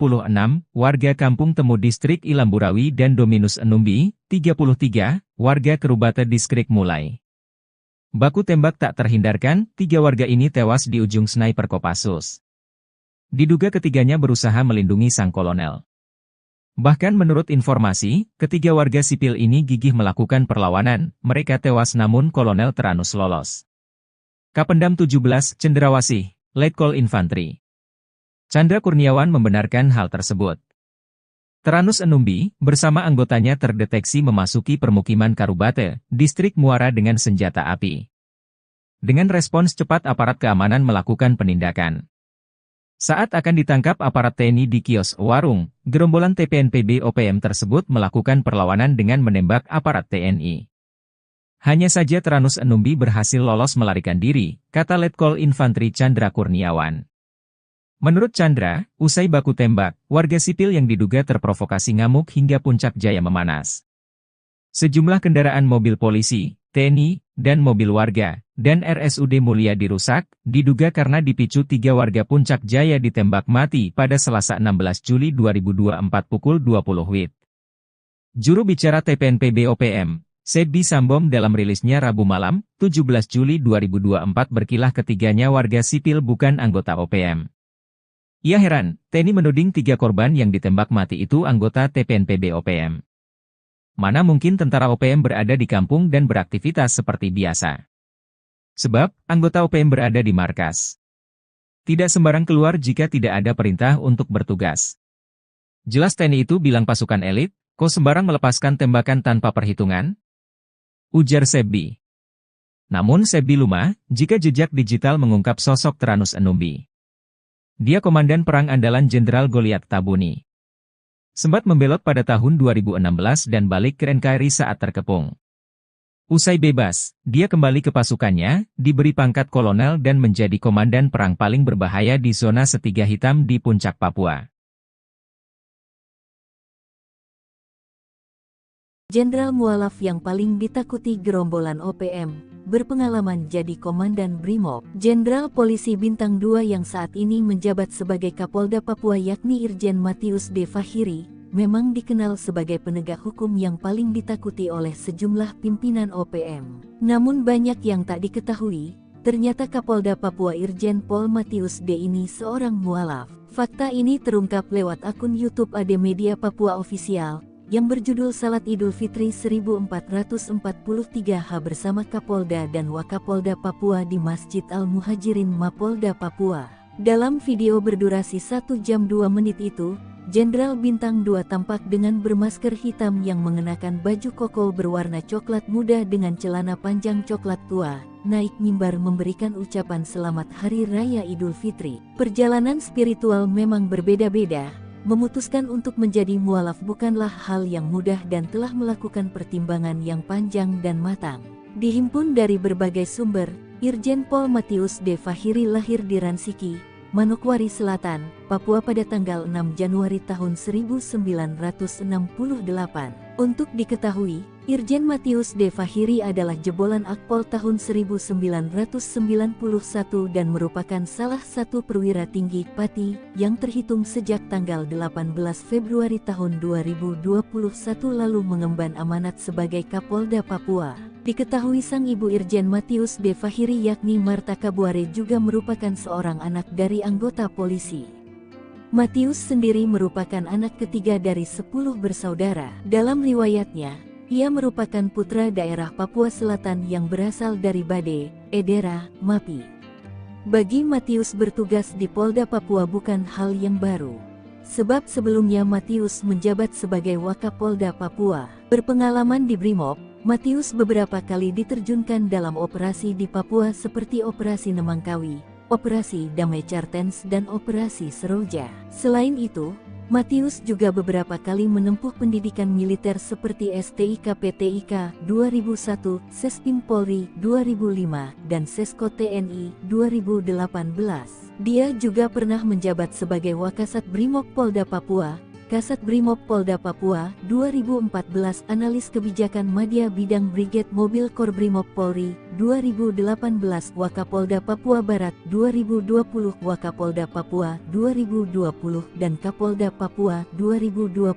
Speaker 3: warga Kampung Temu Distrik Ilamburawi, dan Dominus Numbi, 33, warga Kerubate Distrik Mulai. Baku tembak tak terhindarkan, 3 warga ini tewas di ujung sniper Kopassus. Diduga ketiganya berusaha melindungi sang kolonel. Bahkan menurut informasi, ketiga warga sipil ini gigih melakukan perlawanan, mereka tewas namun Kolonel Tranus lolos. Kapendam 17, Cendrawasih, Letkol Infantri Chandra Kurniawan membenarkan hal tersebut. Tranus Numbi, bersama anggotanya terdeteksi memasuki permukiman Karubate, Distrik Muara dengan senjata api. Dengan respons cepat aparat keamanan melakukan penindakan. Saat akan ditangkap aparat TNI di kios warung, gerombolan TPNPB OPM tersebut melakukan perlawanan dengan menembak aparat TNI. Hanya saja Tranus Numbi berhasil lolos melarikan diri, kata Letkol Infantri Chandra Kurniawan. Menurut Chandra, usai baku tembak, warga sipil yang diduga terprovokasi ngamuk hingga Puncak Jaya memanas. Sejumlah kendaraan mobil polisi, TNI, dan mobil warga, dan RSUD Mulia dirusak, diduga karena dipicu 3 warga Puncak Jaya ditembak mati pada Selasa 16 Juli 2024 pukul 20 WIB. Juru bicara TPNPB OPM, Sebi Sambom dalam rilisnya Rabu malam, 17 Juli 2024 berkilah ketiganya warga sipil bukan anggota OPM. Ia heran, TNI menuding 3 korban yang ditembak mati itu anggota TPNPB OPM. Mana mungkin tentara OPM berada di kampung dan beraktivitas seperti biasa. Sebab, anggota OPM berada di markas. Tidak sembarang keluar jika tidak ada perintah untuk bertugas. Jelas TNI itu bilang pasukan elit, kok sembarang melepaskan tembakan tanpa perhitungan? Ujar Sebbi. Namun Sebbi lumah, jika jejak digital mengungkap sosok Tyrannus Enumbi. Dia komandan perang andalan Jenderal Goliath Tabuni. Sempat membelot pada tahun 2016 dan balik ke NKRI saat terkepung. Usai bebas, dia kembali ke pasukannya, diberi pangkat kolonel dan menjadi komandan perang paling berbahaya di zona segitiga hitam di puncak Papua.
Speaker 1: Jenderal mualaf yang paling ditakuti gerombolan OPM, berpengalaman jadi komandan Brimob. Jenderal Polisi Bintang 2 yang saat ini menjabat sebagai Kapolda Papua yakni Irjen Matius D. Fahiri, memang dikenal sebagai penegak hukum yang paling ditakuti oleh sejumlah pimpinan OPM. Namun banyak yang tak diketahui, ternyata Kapolda Papua Irjen Pol Matius D. ini seorang mualaf. Fakta ini terungkap lewat akun YouTube AD Media Papua Official, yang berjudul Salat Idul Fitri 1443H bersama Kapolda dan Wakapolda Papua di Masjid Al-Muhajirin Mapolda Papua. Dalam video berdurasi 1 jam 2 menit itu, Jenderal Bintang 2 tampak dengan bermasker hitam yang mengenakan baju koko berwarna coklat muda dengan celana panjang coklat tua, naik mimbar memberikan ucapan selamat Hari Raya Idul Fitri. Perjalanan spiritual memang berbeda-beda. Memutuskan untuk menjadi mualaf bukanlah hal yang mudah dan telah melakukan pertimbangan yang panjang dan matang. Dihimpun dari berbagai sumber, Irjen Pol Matius D. Fahiri lahir di Ransiki, Manokwari Selatan, Papua pada tanggal 6 Januari tahun 1968. Untuk diketahui, Irjen Matius D. Fahiri adalah jebolan Akpol tahun 1991 dan merupakan salah satu perwira tinggi Pati yang terhitung sejak tanggal 18 Februari tahun 2021 lalu mengemban amanat sebagai Kapolda Papua. Diketahui sang ibu Irjen Matius D. Fahiri yakni Marta Kabuare juga merupakan seorang anak dari anggota polisi. Matius sendiri merupakan anak ketiga dari 10 bersaudara. Dalam riwayatnya, ia merupakan putra daerah Papua Selatan yang berasal dari Bade, Edera, Mapi. Bagi Matius bertugas di Polda Papua bukan hal yang baru. Sebab sebelumnya Matius menjabat sebagai Wakapolda Papua. Berpengalaman di Brimob, Matius beberapa kali diterjunkan dalam operasi di Papua seperti Operasi Nemangkawi, Operasi Damai Cartens dan Operasi Seroja. Selain itu, Matius juga beberapa kali menempuh pendidikan militer seperti STIK PTIK 2001, Sespim Polri 2005, dan Sesko TNI 2018. Dia juga pernah menjabat sebagai Wakasat Brimob Polda Papua, Kasat Brimob Polda Papua 2014, Analis Kebijakan Madya Bidang Brigade Mobil Kor Brimob Polri 2018, Wakapolda Papua Barat 2020, Wakapolda Papua 2020, dan Kapolda Papua 2021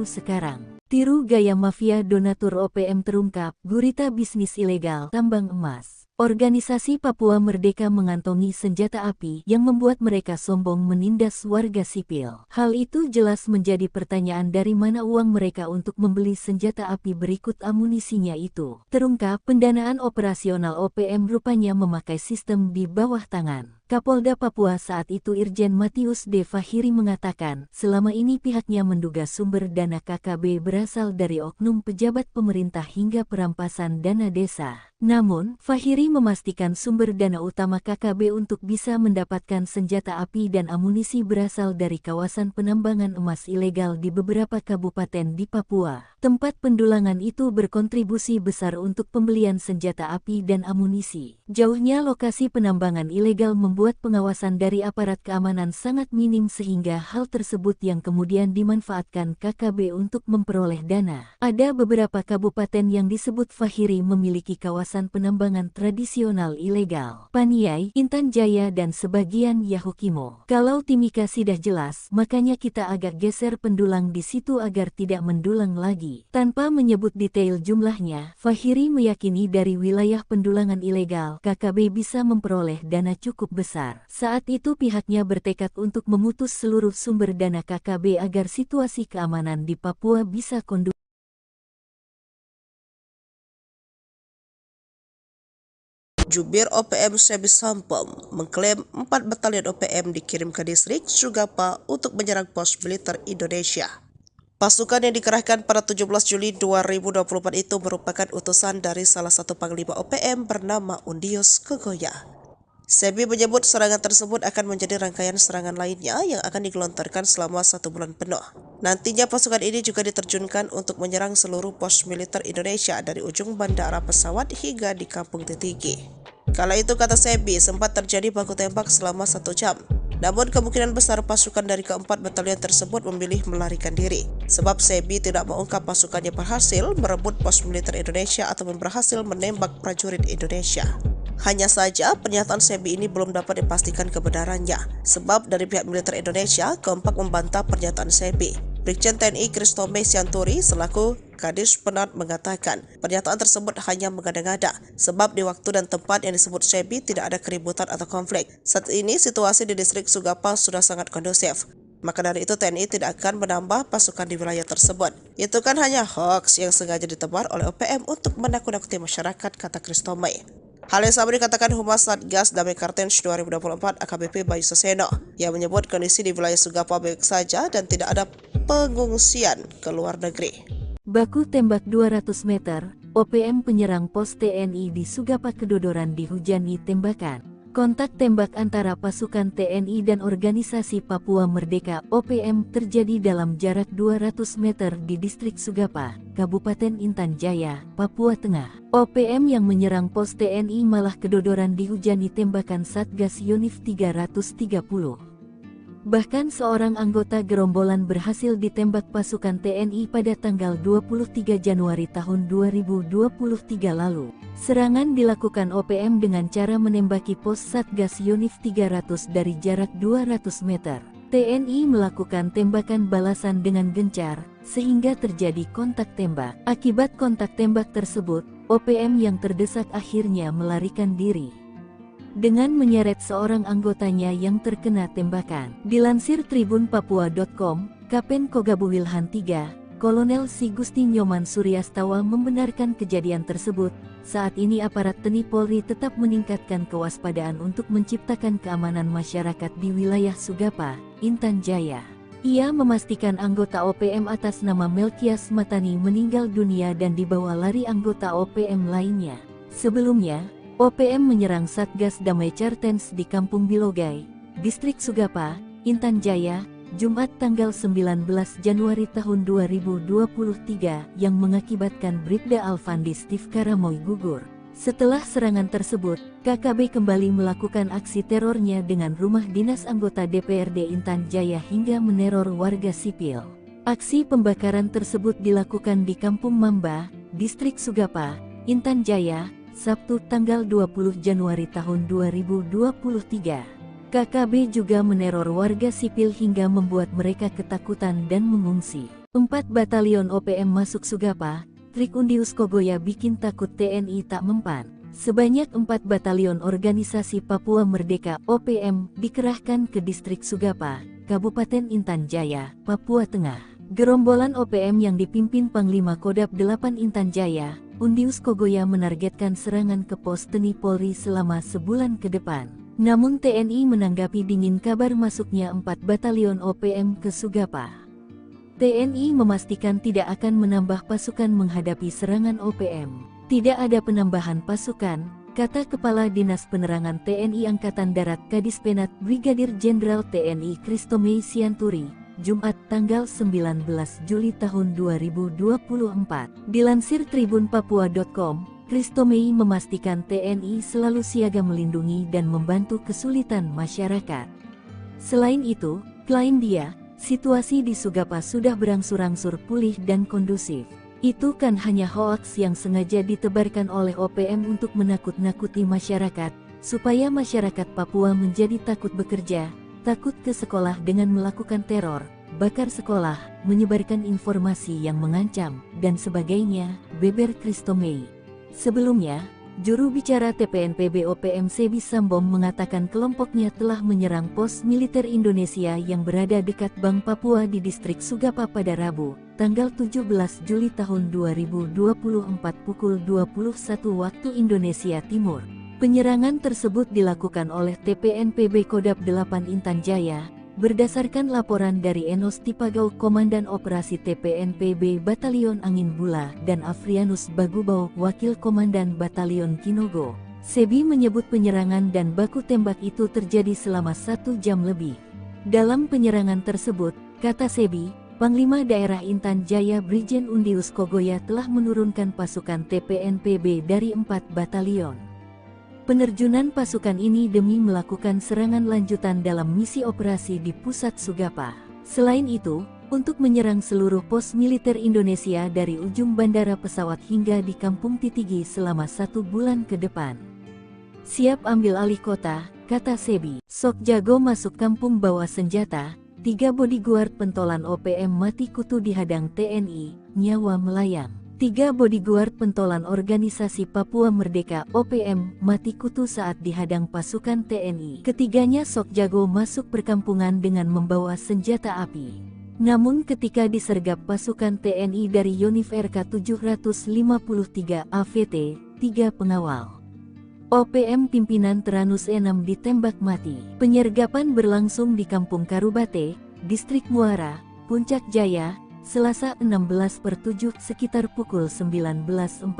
Speaker 1: sekarang. Tiru gaya mafia donatur OPM terungkap, gurita bisnis ilegal tambang emas. Organisasi Papua Merdeka mengantongi senjata api yang membuat mereka sombong menindas warga sipil. Hal itu jelas menjadi pertanyaan dari mana uang mereka untuk membeli senjata api berikut amunisinya itu. Terungkap, pendanaan operasional OPM rupanya memakai sistem di bawah tangan. Kapolda Papua saat itu Irjen Matius D. Fahiri mengatakan, selama ini pihaknya menduga sumber dana KKB berasal dari oknum pejabat pemerintah hingga perampasan dana desa. Namun, Fahiri memastikan sumber dana utama KKB untuk bisa mendapatkan senjata api dan amunisi berasal dari kawasan penambangan emas ilegal di beberapa kabupaten di Papua. Tempat pendulangan itu berkontribusi besar untuk pembelian senjata api dan amunisi. Jauhnya lokasi penambangan ilegal membuat pengawasan dari aparat keamanan sangat minim sehingga hal tersebut yang kemudian dimanfaatkan KKB untuk memperoleh dana. Ada beberapa kabupaten yang disebut Fahiri memiliki kawasan penambangan tradisional ilegal. Paniai, Intan Jaya dan sebagian Yahukimo. Kalau Timika sudah jelas, makanya kita agak geser pendulang di situ agar tidak mendulang lagi. Tanpa menyebut detail jumlahnya, Fahiri meyakini dari wilayah pendulangan ilegal, KKB bisa memperoleh dana cukup besar. Saat itu pihaknya bertekad untuk memutus seluruh sumber dana KKB agar situasi keamanan di Papua bisa kondusif.
Speaker 2: Jubir OPM Sebi Sampom mengklaim 4 batalion OPM dikirim ke distrik Sugapa untuk menyerang pos militer Indonesia. Pasukan yang dikerahkan pada 17 Juli 2024 itu merupakan utusan dari salah satu panglima OPM bernama Undius Kogoya. Sebi menyebut serangan tersebut akan menjadi rangkaian serangan lainnya yang akan digelontorkan selama 1 bulan penuh. Nantinya pasukan ini juga diterjunkan untuk menyerang seluruh pos militer Indonesia dari ujung bandara pesawat hingga di Kampung Titigi. Kala itu, kata Sebi, sempat terjadi baku tembak selama 1 jam. Namun kemungkinan besar pasukan dari keempat batalion tersebut memilih melarikan diri. Sebab Sebi tidak mengungkap pasukannya berhasil merebut pos militer Indonesia atau berhasil menembak prajurit Indonesia. Hanya saja pernyataan Sebi ini belum dapat dipastikan kebenarannya, sebab dari pihak militer Indonesia kompak membantah pernyataan Sebi. Brigjen TNI Kristome Sianturi selaku Kadis Penat mengatakan pernyataan tersebut hanya mengada-ngada, sebab di waktu dan tempat yang disebut Sebi tidak ada keributan atau konflik. Saat ini situasi di distrik Sugapa sudah sangat kondusif. Maka dari itu TNI tidak akan menambah pasukan di wilayah tersebut. Itu kan hanya hoax yang sengaja ditebar oleh OPM untuk menakut-nakuti masyarakat, kata Kristome. Hal yang sama dikatakan Humas Satgas Damai Kartens 2024 AKBP Bayu Saseno yang menyebut kondisi di wilayah Sugapa baik saja dan tidak ada pengungsian ke luar negeri.
Speaker 1: Baku tembak 200 meter, OPM penyerang pos TNI di Sugapa Kedodoran dihujani tembakan. Kontak tembak antara pasukan TNI dan Organisasi Papua Merdeka (OPM) terjadi dalam jarak 200 meter di distrik Sugapa, Kabupaten Intan Jaya, Papua Tengah. OPM yang menyerang pos TNI malah kedodoran dihujani tembakan Satgas Yonif 330. Bahkan seorang anggota gerombolan berhasil ditembak pasukan TNI pada tanggal 23 Januari tahun 2023 lalu. Serangan dilakukan OPM dengan cara menembaki pos Satgas Yonif 300 dari jarak 200 meter. TNI melakukan tembakan balasan dengan gencar, sehingga terjadi kontak tembak. Akibat kontak tembak tersebut, OPM yang terdesak akhirnya melarikan diri dengan menyeret seorang anggotanya yang terkena tembakan. Dilansir tribunpapua.com, Kapen Kogabu Wilhan III, Kolonel Si Gusti Nyoman Suryastawa membenarkan kejadian tersebut. Saat ini aparat TNI Polri tetap meningkatkan kewaspadaan untuk menciptakan keamanan masyarakat di wilayah Sugapa, Intan Jaya. Ia memastikan anggota OPM atas nama Melkias Matani meninggal dunia dan dibawa lari anggota OPM lainnya. Sebelumnya, OPM menyerang Satgas Damai Kartens di Kampung Bilogai, Distrik Sugapa, Intan Jaya, Jumat tanggal 19 Januari tahun 2023 yang mengakibatkan Bribda Alfandi Steve Karamoy gugur. Setelah serangan tersebut, KKB kembali melakukan aksi terornya dengan rumah dinas anggota DPRD Intan Jaya hingga meneror warga sipil. Aksi pembakaran tersebut dilakukan di Kampung Mamba, Distrik Sugapa, Intan Jaya, Sabtu tanggal 20 Januari tahun 2023. KKB juga meneror warga sipil hingga membuat mereka ketakutan dan mengungsi. 4 batalion OPM masuk Sugapa, trik Undius Kogoya bikin takut TNI tak mempan. Sebanyak 4 batalion Organisasi Papua Merdeka (OPM) dikerahkan ke distrik Sugapa, Kabupaten Intan Jaya, Papua Tengah. Gerombolan OPM yang dipimpin Panglima Kodam 8 Intan Jaya, Undius Kogoya menargetkan serangan ke pos TNI Polri selama sebulan ke depan. Namun TNI menanggapi dingin kabar masuknya 4 batalion OPM ke Sugapa. TNI memastikan tidak akan menambah pasukan menghadapi serangan OPM. Tidak ada penambahan pasukan, kata Kepala Dinas Penerangan TNI Angkatan Darat Kadis Penat Brigadir Jenderal TNI Kristome Sianturi, Jumat tanggal 19 Juli tahun 2024. Dilansir tribunpapua.com, Kristome memastikan TNI selalu siaga melindungi dan membantu kesulitan masyarakat. Selain itu, klaim dia, situasi di Sugapa sudah berangsur-angsur pulih dan kondusif. Itu kan hanya hoaks yang sengaja ditebarkan oleh OPM untuk menakut-nakuti masyarakat, supaya masyarakat Papua menjadi takut bekerja, takut ke sekolah dengan melakukan teror, bakar sekolah, menyebarkan informasi yang mengancam, dan sebagainya, beber Kristome. Sebelumnya, juru bicara TPNPB OPM Sebi Sambom mengatakan kelompoknya telah menyerang pos militer Indonesia yang berada dekat Bank Papua di distrik Sugapa pada Rabu, tanggal 17 Juli tahun 2024 pukul 21 waktu Indonesia Timur. Penyerangan tersebut dilakukan oleh TPNPB Kodap 8 Intan Jaya, berdasarkan laporan dari Enos Tipagau Komandan Operasi TPNPB Batalion Angin Bula dan Afrianus Bagubau Wakil Komandan Batalion Kinogo. Sebi menyebut penyerangan dan baku tembak itu terjadi selama 1 jam lebih. Dalam penyerangan tersebut, kata Sebi, Panglima Daerah Intan Jaya Brigjen Undius Kogoya telah menurunkan pasukan TPNPB dari 4 batalion. Penerjunan pasukan ini demi melakukan serangan lanjutan dalam misi operasi di pusat Sugapa. Selain itu, untuk menyerang seluruh pos militer Indonesia dari ujung bandara pesawat hingga di Kampung Titigi selama 1 bulan ke depan. Siap ambil alih kota, kata Sebi. Sok jago masuk kampung bawa senjata, 3 bodyguard pentolan OPM mati kutu dihadang TNI, nyawa melayang. 3 bodyguard pentolan organisasi Papua Merdeka OPM mati kutu saat dihadang pasukan TNI. Ketiganya sok jago masuk perkampungan dengan membawa senjata api. Namun ketika disergap pasukan TNI dari Yonif RK 753 AVT, 3 pengawal OPM pimpinan Teranus E6 ditembak mati. Penyergapan berlangsung di Kampung Karubate, Distrik Muara, Puncak Jaya, Selasa 16/7 sekitar pukul 19.45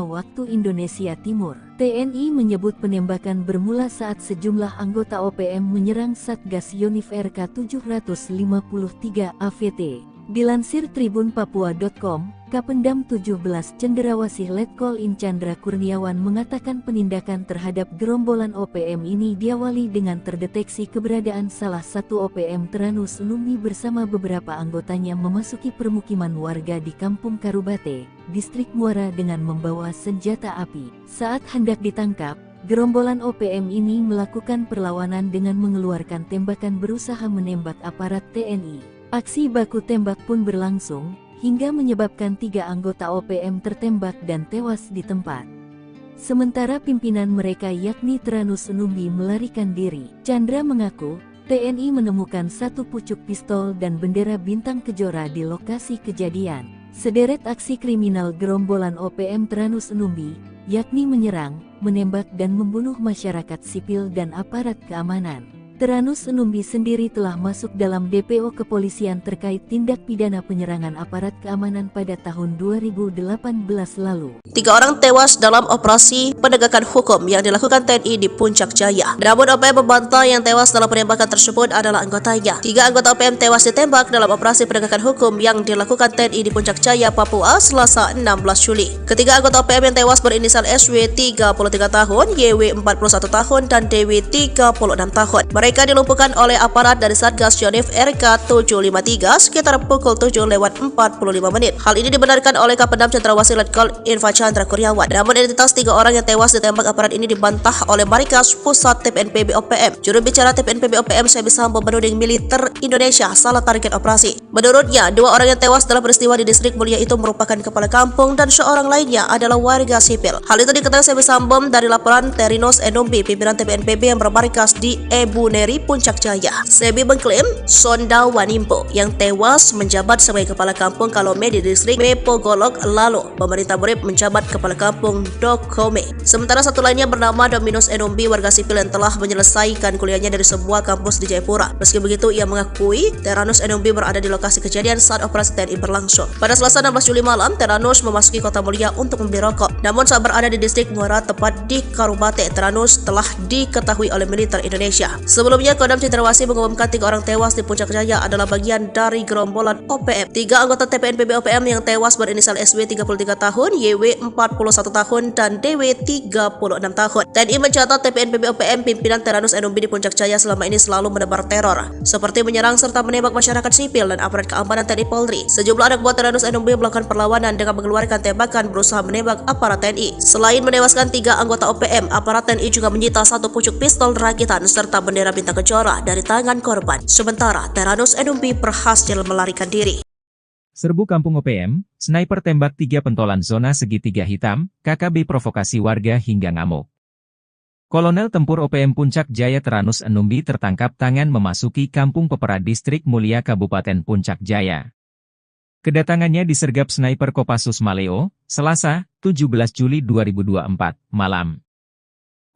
Speaker 1: waktu Indonesia Timur. TNI menyebut penembakan bermula saat sejumlah anggota OPM menyerang Satgas Yonif RK 753 AVT. Dilansir tribunpapua.com, Kapendam 17 Cenderawasih Letkol In Chandra Kurniawan mengatakan penindakan terhadap gerombolan OPM ini diawali dengan terdeteksi keberadaan salah satu OPM Teranus Numbi bersama beberapa anggotanya memasuki permukiman warga di Kampung Karubate, Distrik Muara dengan membawa senjata api. Saat hendak ditangkap, gerombolan OPM ini melakukan perlawanan dengan mengeluarkan tembakan berusaha menembak aparat TNI. Aksi baku tembak pun berlangsung, hingga menyebabkan 3 anggota OPM tertembak dan tewas di tempat. Sementara pimpinan mereka yakni Teranus Numbi melarikan diri. Chandra mengaku, TNI menemukan 1 pucuk pistol dan bendera bintang kejora di lokasi kejadian. Sederet aksi kriminal gerombolan OPM Teranus Numbi, yakni menyerang, menembak dan membunuh masyarakat sipil dan aparat keamanan. Teranus Numbi sendiri telah masuk dalam DPO kepolisian terkait tindak pidana penyerangan aparat keamanan pada tahun 2018 lalu.
Speaker 2: 3 orang tewas dalam operasi penegakan hukum yang dilakukan TNI di Puncak Jaya. Namun OPM membantah yang tewas dalam penembakan tersebut adalah anggotanya. 3 anggota OPM tewas ditembak dalam operasi penegakan hukum yang dilakukan TNI di Puncak Jaya, Papua, Selasa 16 Juli. Ketiga anggota OPM yang tewas berinisial SW 33 tahun, YW 41 tahun, dan DW 36 tahun. Mereka dilumpuhkan oleh aparat dari Satgas Yonif RK 753 sekitar pukul 7:45 menit. Hal ini dibenarkan oleh Kapendam Cendrawasih Letkol Info Chandra Kurniawan. Namun identitas 3 orang yang tewas ditembak aparat ini dibantah oleh Markas Pusat TPNPB OPM. Juru bicara TPNPB OPM Sebi Sambo menuding militer Indonesia salah target operasi. Menurutnya, 2 orang yang tewas dalam peristiwa di Distrik Mulia itu merupakan kepala kampung dan seorang lainnya adalah warga sipil. Hal itu diketahui Sebi Sambo dari laporan Terinos Enumbi, pimpinan TPNPB yang bermarkas di Ebu Neri, Puncak Jaya. Sebi mengklaim Sonda Wanimpo yang tewas menjabat sebagai kepala kampung Kalome di Distrik Mepogolok, lalu pemerintah Murid menjabat kepala kampung Dokome. Sementara satu lainnya bernama Dominus Enumbi, warga sipil yang telah menyelesaikan kuliahnya dari sebuah kampus di Jayapura. Meski begitu, ia mengakui Teranus Enumbi berada di lokasi kejadian saat operasi TNI berlangsung. Pada Selasa 16 Juli malam, Teranus memasuki Kota Mulia untuk membeli rokok. Namun saat berada di Distrik Muara tepat di Karubate, Teranus telah diketahui oleh militer Indonesia. Sebelumnya, Kodam Cendrawasih mengumumkan 3 orang tewas di Puncak Jaya adalah bagian dari gerombolan OPM. 3 anggota TPNPB OPM yang tewas berinisial SW 33 tahun, YW 41 tahun, dan DW 36 tahun. TNI mencatat TPNPB OPM pimpinan Teranus Enumbi di Puncak Jaya selama ini selalu menebar teror, seperti menyerang serta menembak masyarakat sipil dan aparat keamanan TNI Polri. Sejumlah anak buah Teranus Enumbi melakukan perlawanan dengan mengeluarkan tembakan berusaha menembak aparat TNI. Selain menewaskan 3 anggota OPM, aparat TNI juga menyita 1 pucuk pistol rakitan serta bendera bintang kejora dari tangan korban. Sementara Teranus Enumbi berhasil melarikan diri.
Speaker 3: Serbu Kampung OPM, sniper tembak 3 pentolan zona segitiga hitam, KKB provokasi warga hingga ngamuk. Kolonel Tempur OPM Puncak Jaya Teranus Enumbi tertangkap tangan memasuki Kampung Pepera Distrik Mulia Kabupaten Puncak Jaya. Kedatangannya disergap sniper Kopassus Maleo, Selasa, 17 Juli 2024, malam.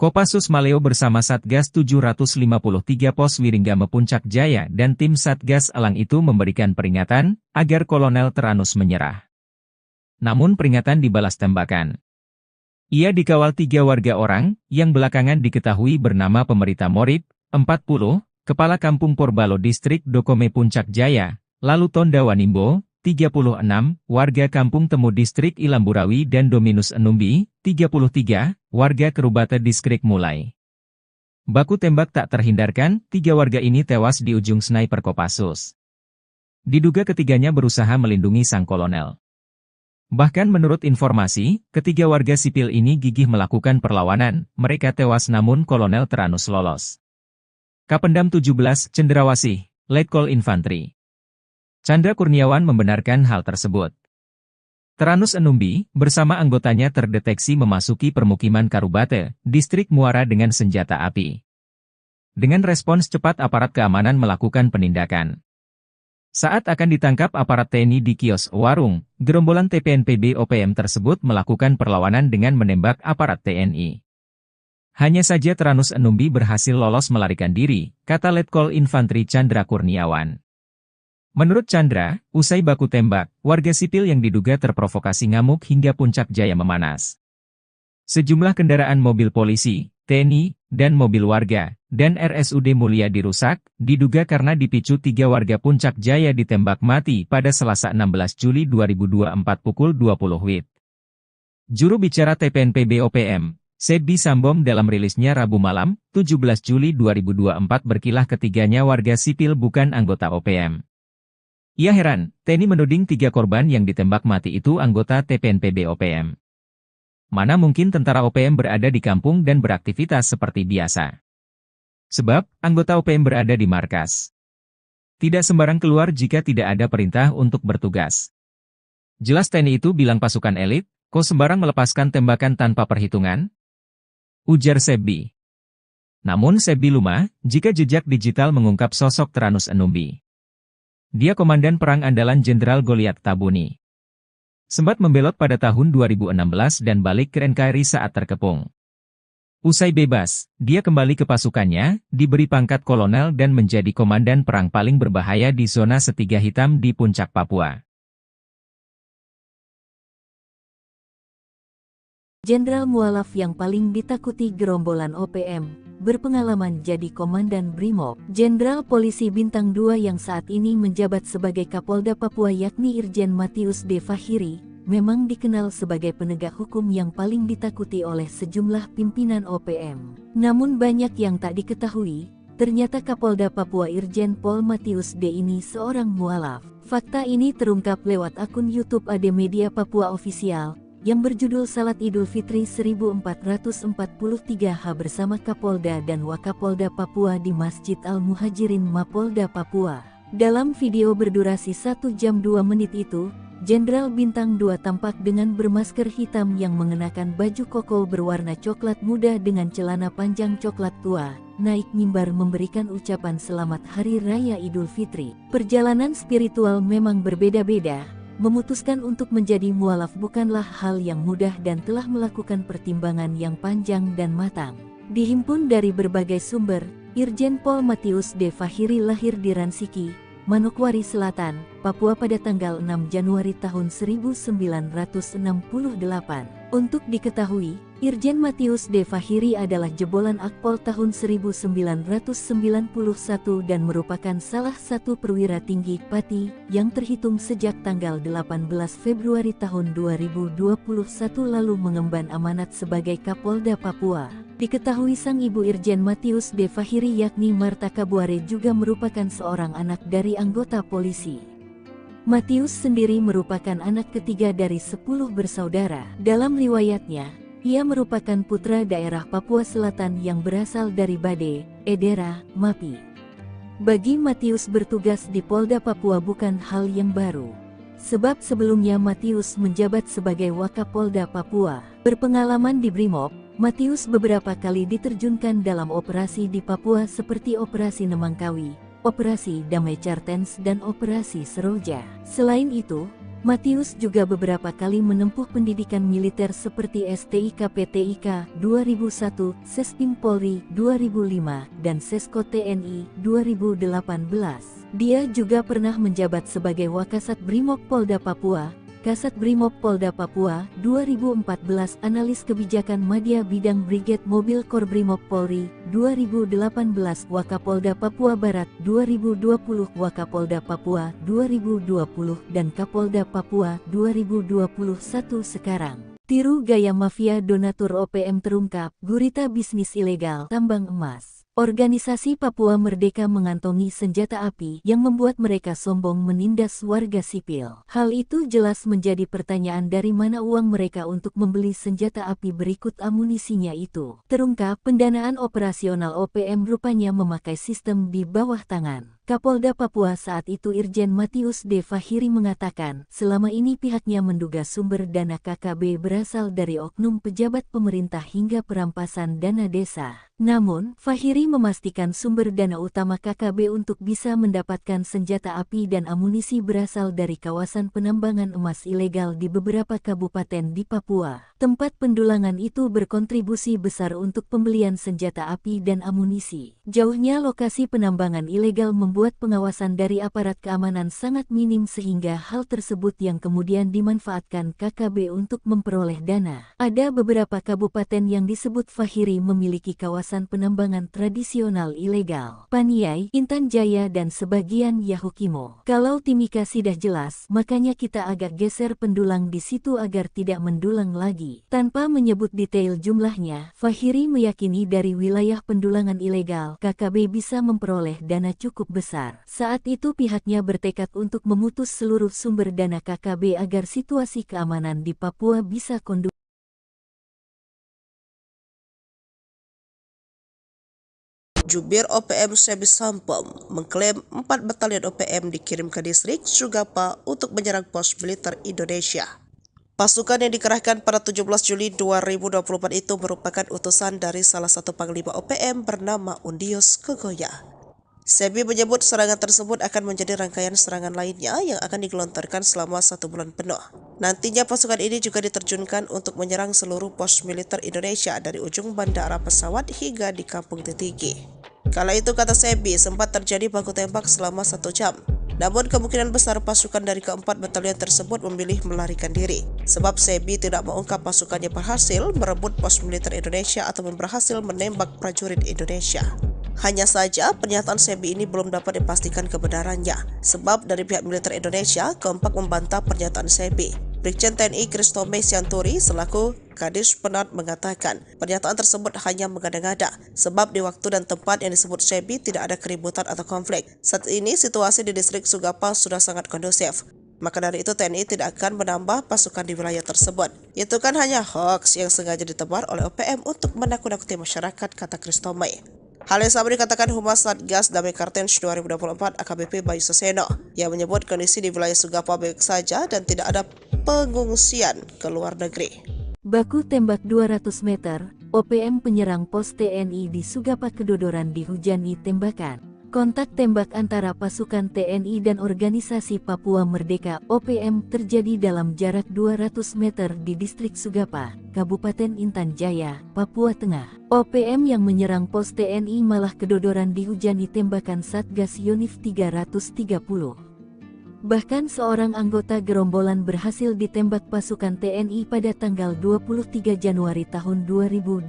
Speaker 3: Kopassus Maleo bersama Satgas 753 Pos Wiringgame Puncak Jaya dan tim Satgas Elang itu memberikan peringatan agar Kolonel Teranus menyerah. Namun peringatan dibalas tembakan. Ia dikawal 3 warga orang yang belakangan diketahui bernama Pemerita Morib, 40, Kepala Kampung Porbalo Distrik Dokome Puncak Jaya, lalu Tonda Wanimbo, 36, warga Kampung Temu Distrik Ilamburawi dan Dominus Enumbi, 33, warga Kerubata Distrik Mulai. Baku tembak tak terhindarkan, 3 warga ini tewas di ujung sniper Kopassus. Diduga ketiganya berusaha melindungi sang kolonel. Bahkan menurut informasi, ketiga warga sipil ini gigih melakukan perlawanan, mereka tewas namun Kolonel Teranus lolos. Kapendam 17, Cendrawasih, Letkol Infantri Chandra Kurniawan membenarkan hal tersebut. Teranus Enumbi, bersama anggotanya terdeteksi memasuki permukiman Karubate, Distrik Muara dengan senjata api. Dengan respons cepat aparat keamanan melakukan penindakan. Saat akan ditangkap aparat TNI di kios warung, gerombolan TPNPB OPM tersebut melakukan perlawanan dengan menembak aparat TNI. Hanya saja Teranus Enumbi berhasil lolos melarikan diri, kata Letkol Infantri Chandra Kurniawan. Menurut Chandra, usai baku tembak, warga sipil yang diduga terprovokasi ngamuk hingga Puncak Jaya memanas. Sejumlah kendaraan mobil polisi, TNI, dan mobil warga, dan RSUD Mulia dirusak, diduga karena dipicu 3 warga Puncak Jaya ditembak mati pada Selasa 16 Juli 2024 pukul 20 WIB. Juru bicara TPNPB OPM, Sebi Sambom dalam rilisnya Rabu malam, 17 Juli 2024 berkilah ketiganya warga sipil bukan anggota OPM. Ia heran, TNI menuding 3 korban yang ditembak mati itu anggota TPNPB OPM. Mana mungkin tentara OPM berada di kampung dan beraktivitas seperti biasa. Sebab, anggota OPM berada di markas. Tidak sembarang keluar jika tidak ada perintah untuk bertugas. Jelas TNI itu bilang pasukan elit, kok sembarang melepaskan tembakan tanpa perhitungan? Ujar Sebi. Namun Sebi lumah, jika jejak digital mengungkap sosok Teranus Enumbi. Dia komandan perang andalan Jenderal Goliat Tabuni. Sempat membelot pada tahun 2016 dan balik ke NKRI saat terkepung. Usai bebas, dia kembali ke pasukannya, diberi pangkat kolonel dan menjadi komandan perang paling berbahaya di zona Setiga Hitam di Puncak Papua.
Speaker 1: Jenderal mualaf yang paling ditakuti gerombolan OPM, berpengalaman jadi Komandan Brimob. Jenderal Polisi Bintang 2 yang saat ini menjabat sebagai Kapolda Papua yakni Irjen Matius D. Fahiri, memang dikenal sebagai penegak hukum yang paling ditakuti oleh sejumlah pimpinan OPM. Namun banyak yang tak diketahui, ternyata Kapolda Papua Irjen Pol Matius D. ini seorang mualaf. Fakta ini terungkap lewat akun YouTube AD Media Papua Official, yang berjudul Salat Idul Fitri 1443H bersama Kapolda dan Wakapolda Papua di Masjid Al-Muhajirin Mapolda Papua. Dalam video berdurasi 1 jam 2 menit itu, Jenderal Bintang 2 tampak dengan bermasker hitam yang mengenakan baju koko berwarna coklat muda dengan celana panjang coklat tua, naik mimbar memberikan ucapan selamat Hari Raya Idul Fitri. Perjalanan spiritual memang berbeda-beda. Memutuskan untuk menjadi mualaf bukanlah hal yang mudah dan telah melakukan pertimbangan yang panjang dan matang. Dihimpun dari berbagai sumber, Irjen Pol Matius D. Fahiri lahir di Ransiki, Manokwari Selatan, Papua pada tanggal 6 Januari tahun 1968. Untuk diketahui, Irjen Matius D. Fahiri adalah jebolan Akpol tahun 1991 dan merupakan salah satu perwira tinggi Pati yang terhitung sejak tanggal 18 Februari tahun 2021 lalu mengemban amanat sebagai Kapolda Papua. Diketahui sang ibu Irjen Matius D. Fahiri yakni Marta Kabuare juga merupakan seorang anak dari anggota polisi. Matius sendiri merupakan anak ketiga dari 10 bersaudara. Dalam riwayatnya, ia merupakan putra daerah Papua Selatan yang berasal dari Bade, Edera, Mapi. Bagi Matius bertugas di Polda Papua bukan hal yang baru. Sebab sebelumnya Matius menjabat sebagai Wakapolda Papua. Berpengalaman di Brimob, Matius beberapa kali diterjunkan dalam operasi di Papua seperti Operasi Nemangkawi, Operasi Damai Cartens dan Operasi Seroja. Selain itu, Matius juga beberapa kali menempuh pendidikan militer seperti STIK PTIK 2001, Sespim Polri 2005, dan Sesko TNI 2018. Dia juga pernah menjabat sebagai Wakasat Brimob Polda Papua, Kasat Brimob Polda Papua 2014, Analis Kebijakan Madya Bidang Brigade Mobil Kor Brimob Polri 2018, Wakapolda Papua Barat 2020, Wakapolda Papua 2020, dan Kapolda Papua 2021 sekarang. Tiru gaya mafia donatur OPM terungkap, gurita bisnis ilegal tambang emas. Organisasi Papua Merdeka mengantongi senjata api yang membuat mereka sombong menindas warga sipil. Hal itu jelas menjadi pertanyaan dari mana uang mereka untuk membeli senjata api berikut amunisinya itu. Terungkap, pendanaan operasional OPM rupanya memakai sistem di bawah tangan. Kapolda Papua saat itu Irjen Matius D. Fahiri mengatakan, selama ini pihaknya menduga sumber dana KKB berasal dari oknum pejabat pemerintah hingga perampasan dana desa. Namun, Fahiri memastikan sumber dana utama KKB untuk bisa mendapatkan senjata api dan amunisi berasal dari kawasan penambangan emas ilegal di beberapa kabupaten di Papua. Tempat pendulangan itu berkontribusi besar untuk pembelian senjata api dan amunisi. Jauhnya lokasi penambangan ilegal membuat pengawasan dari aparat keamanan sangat minim sehingga hal tersebut yang kemudian dimanfaatkan KKB untuk memperoleh dana. Ada beberapa kabupaten yang disebut Fahiri memiliki kawasan penambangan tradisional ilegal. Paniai, Intan Jaya dan sebagian Yahukimo. Kalau Timika sudah jelas, makanya kita agak geser pendulang di situ agar tidak mendulang lagi. Tanpa menyebut detail jumlahnya, Fahiri meyakini dari wilayah pendulangan ilegal, KKB bisa memperoleh dana cukup besar. Saat itu pihaknya bertekad untuk memutus seluruh sumber dana KKB agar situasi keamanan di Papua bisa kondusif.
Speaker 2: Jubir OPM Sebi Sampom mengklaim 4 batalion OPM dikirim ke distrik Sugapa untuk menyerang pos militer Indonesia. Pasukan yang dikerahkan pada 17 Juli 2024 itu merupakan utusan dari salah satu panglima OPM bernama Undios Kogoya. Sebi menyebut serangan tersebut akan menjadi rangkaian serangan lainnya yang akan digelontorkan selama 1 bulan penuh. Nantinya pasukan ini juga diterjunkan untuk menyerang seluruh pos militer Indonesia dari ujung bandara pesawat hingga di Kampung Titigi. Kala itu, kata Sebi, sempat terjadi baku tembak selama 1 jam. Namun kemungkinan besar pasukan dari keempat batalion tersebut memilih melarikan diri. Sebab Sebi tidak mengungkap pasukannya berhasil merebut pos militer Indonesia atau berhasil menembak prajurit Indonesia. Hanya saja pernyataan Sebi ini belum dapat dipastikan kebenarannya. Sebab dari pihak militer Indonesia kompak membantah pernyataan Sebi. Brigjen TNI Kristome Sianturi selaku Kadis Penat mengatakan pernyataan tersebut hanya mengada-ngada sebab di waktu dan tempat yang disebut Sebi tidak ada keributan atau konflik. Saat ini situasi di distrik Sugapa sudah sangat kondusif. Maka dari itu TNI tidak akan menambah pasukan di wilayah tersebut. Itu kan hanya hoax yang sengaja ditebar oleh OPM untuk menakut-nakuti masyarakat, kata Kristome. Hal yang sama dikatakan Humas Satgas Damai Kartens 2024 AKBP Bayu Saseno yang menyebut kondisi di wilayah Sugapa baik saja dan tidak ada pengungsian ke luar negeri.
Speaker 1: Baku tembak 200 meter, OPM penyerang pos TNI di Sugapa kedodoran dihujani tembakan. Kontak tembak antara pasukan TNI dan organisasi Papua Merdeka OPM terjadi dalam jarak 200 meter di distrik Sugapa, Kabupaten Intan Jaya, Papua Tengah. OPM yang menyerang pos TNI malah kedodoran dihujani tembakan Satgas Yonif 330. Bahkan seorang anggota gerombolan berhasil ditembak pasukan TNI pada tanggal 23 Januari tahun 2023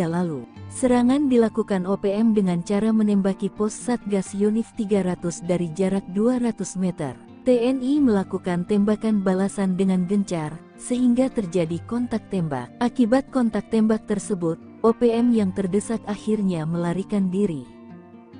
Speaker 1: lalu. Serangan dilakukan OPM dengan cara menembaki pos Satgas Yonif 300 dari jarak 200 meter. TNI melakukan tembakan balasan dengan gencar, sehingga terjadi kontak tembak. Akibat kontak tembak tersebut, OPM yang terdesak akhirnya melarikan diri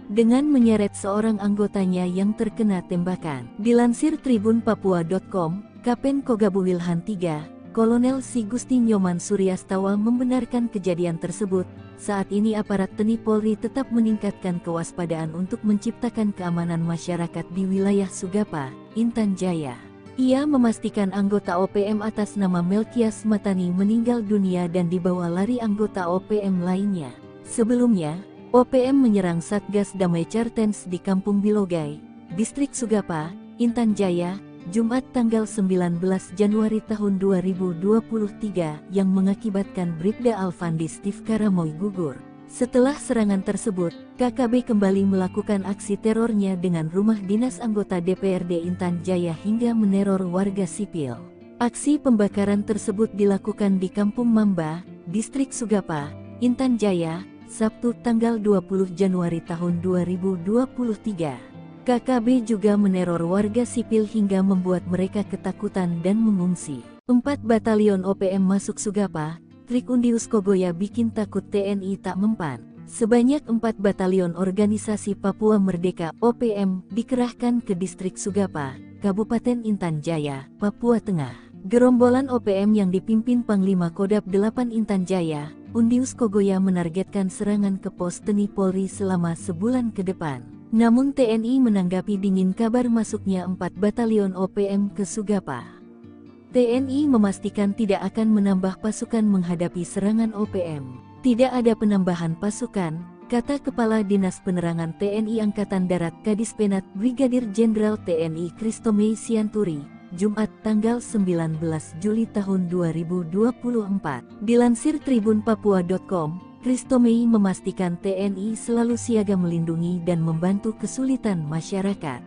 Speaker 1: dengan menyeret seorang anggotanya yang terkena tembakan. Dilansir tribunpapua.com, Kapen Kogabu Wilhan III, Kolonel Si Gusti Nyoman Suryastawa membenarkan kejadian tersebut. Saat ini aparat TNI Polri tetap meningkatkan kewaspadaan untuk menciptakan keamanan masyarakat di wilayah Sugapa, Intan Jaya. Ia memastikan anggota OPM atas nama Melkias Matani meninggal dunia dan dibawa lari anggota OPM lainnya. Sebelumnya, OPM menyerang Satgas Damai Kartens di Kampung Bilogai, Distrik Sugapa, Intan Jaya, Jumat tanggal 19 Januari tahun 2023 yang mengakibatkan Bribda Alfandi Steve Karamoy gugur. Setelah serangan tersebut, KKB kembali melakukan aksi terornya dengan rumah dinas anggota DPRD Intan Jaya hingga meneror warga sipil. Aksi pembakaran tersebut dilakukan di Kampung Mamba, Distrik Sugapa, Intan Jaya, Sabtu tanggal 20 Januari tahun 2023. KKB juga meneror warga sipil hingga membuat mereka ketakutan dan mengungsi. 4 batalion OPM masuk Sugapa, trik Undius Kogoya bikin takut TNI tak mempan. Sebanyak 4 batalion organisasi Papua Merdeka OPM dikerahkan ke Distrik Sugapa, Kabupaten Intan Jaya, Papua Tengah. Gerombolan OPM yang dipimpin Panglima Kodap 8 Intan Jaya, Undius Kogoya menargetkan serangan ke pos TNI Polri selama sebulan ke depan. Namun TNI menanggapi dingin kabar masuknya 4 batalion OPM ke Sugapa. TNI memastikan tidak akan menambah pasukan menghadapi serangan OPM. Tidak ada penambahan pasukan, kata Kepala Dinas Penerangan TNI Angkatan Darat Kadispenat Brigadir Jenderal TNI Christomei Sianturi, Jumat tanggal 19 Juli tahun 2024. Dilansir tribunpapua.com, Christomei memastikan TNI selalu siaga melindungi dan membantu kesulitan masyarakat.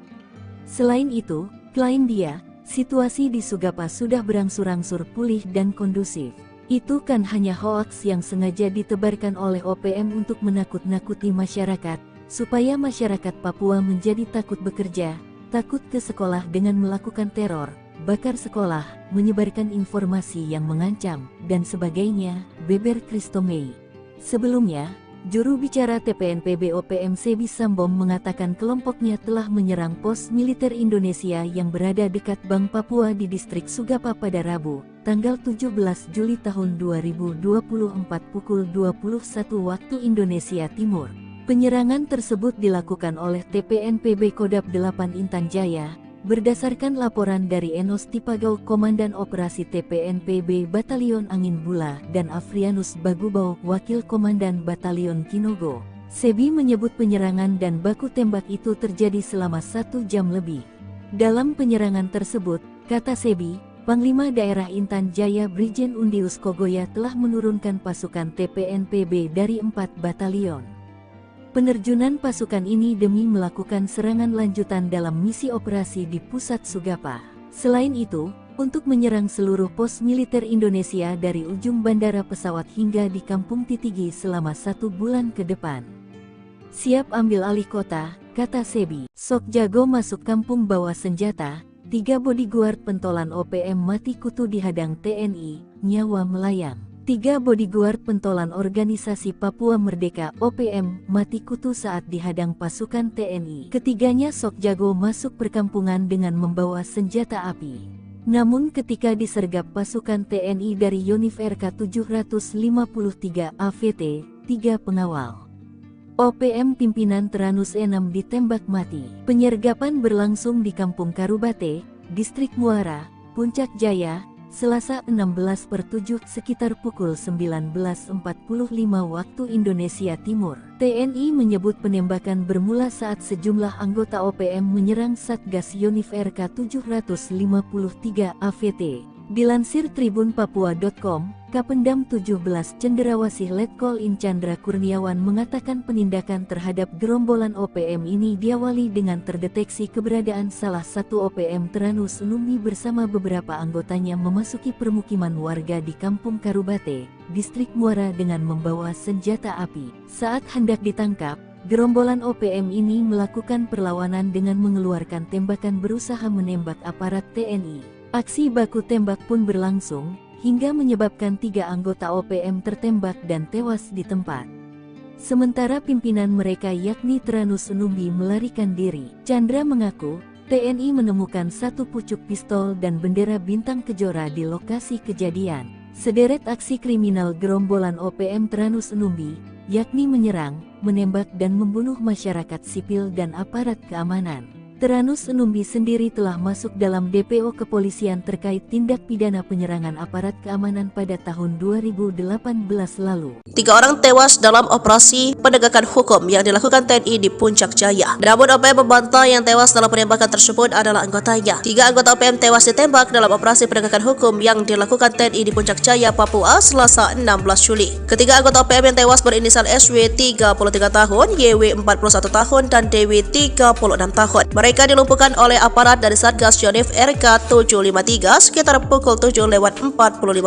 Speaker 1: Selain itu, klaim dia, situasi di Sugapa sudah berangsur-angsur pulih dan kondusif. Itu kan hanya hoaks yang sengaja ditebarkan oleh OPM untuk menakut-nakuti masyarakat, supaya masyarakat Papua menjadi takut bekerja, takut ke sekolah dengan melakukan teror, bakar sekolah, menyebarkan informasi yang mengancam, dan sebagainya, beber Christomei. Sebelumnya, juru bicara TPNPB OPM Sebi Sambom mengatakan kelompoknya telah menyerang pos militer Indonesia yang berada dekat Bank Papua di Distrik Sugapa pada Rabu, tanggal 17 Juli tahun 2024 pukul 21 waktu Indonesia Timur. Penyerangan tersebut dilakukan oleh TPNPB Kodap 8 Intan Jaya, berdasarkan laporan dari Enos Tipagau Komandan Operasi TPNPB Batalion Angin Bula dan Afrianus Bagubau Wakil Komandan Batalion Kinogo. Sebi menyebut penyerangan dan baku tembak itu terjadi selama 1 jam lebih. Dalam penyerangan tersebut, kata Sebi, Panglima Daerah Intan Jaya Brigjen Undius Kogoya telah menurunkan pasukan TPNPB dari 4 batalion. Penerjunan pasukan ini demi melakukan serangan lanjutan dalam misi operasi di pusat Sugapa. Selain itu, untuk menyerang seluruh pos militer Indonesia dari ujung bandara pesawat hingga di Kampung Titigi selama 1 bulan ke depan. Siap ambil alih kota, kata Sebi. Sok jago masuk kampung bawa senjata, 3 bodyguard pentolan OPM mati kutu dihadang TNI, nyawa melayang. 3 bodyguard pentolan organisasi Papua Merdeka OPM mati kutu saat dihadang pasukan TNI. Ketiganya sok jago masuk perkampungan dengan membawa senjata api. Namun ketika disergap pasukan TNI dari Yonif RK 753 AVT, 3 pengawal OPM pimpinan Teranus E6 ditembak mati. Penyergapan berlangsung di Kampung Karubate, Distrik Muara, Puncak Jaya, Selasa 16/7 sekitar pukul 19.45 waktu Indonesia Timur. TNI menyebut penembakan bermula saat sejumlah anggota OPM menyerang Satgas Yonif RK 753 AVT. Dilansir tribunpapua.com, Kapendam 17 Cenderawasih Letkol In Chandra Kurniawan mengatakan penindakan terhadap gerombolan OPM ini diawali dengan terdeteksi keberadaan salah satu OPM Teranus Numbi bersama beberapa anggotanya memasuki permukiman warga di Kampung Karubate, Distrik Muara dengan membawa senjata api. Saat hendak ditangkap, gerombolan OPM ini melakukan perlawanan dengan mengeluarkan tembakan berusaha menembak aparat TNI. Aksi baku tembak pun berlangsung, hingga menyebabkan 3 anggota OPM tertembak dan tewas di tempat. Sementara pimpinan mereka yakni Teranus Numbi melarikan diri. Chandra mengaku, TNI menemukan 1 pucuk pistol dan bendera bintang kejora di lokasi kejadian. Sederet aksi kriminal gerombolan OPM Teranus Numbi, yakni menyerang, menembak dan membunuh masyarakat sipil dan aparat keamanan. Teranus Enumbi sendiri telah masuk dalam DPO kepolisian terkait tindak pidana penyerangan aparat keamanan pada tahun 2018 lalu.
Speaker 2: 3 orang tewas dalam operasi penegakan hukum yang dilakukan TNI di Puncak Jaya. Namun OPM membantah yang tewas dalam penembakan tersebut adalah anggotanya. 3 anggota OPM tewas ditembak dalam operasi penegakan hukum yang dilakukan TNI di Puncak Jaya, Papua, Selasa 16 Juli. Ketiga anggota OPM yang tewas berinisial SW 33 tahun, YW 41 tahun, dan DW 36 tahun. Mereka dilumpuhkan oleh aparat dari Satgas Yonif RK 753 sekitar pukul 7:45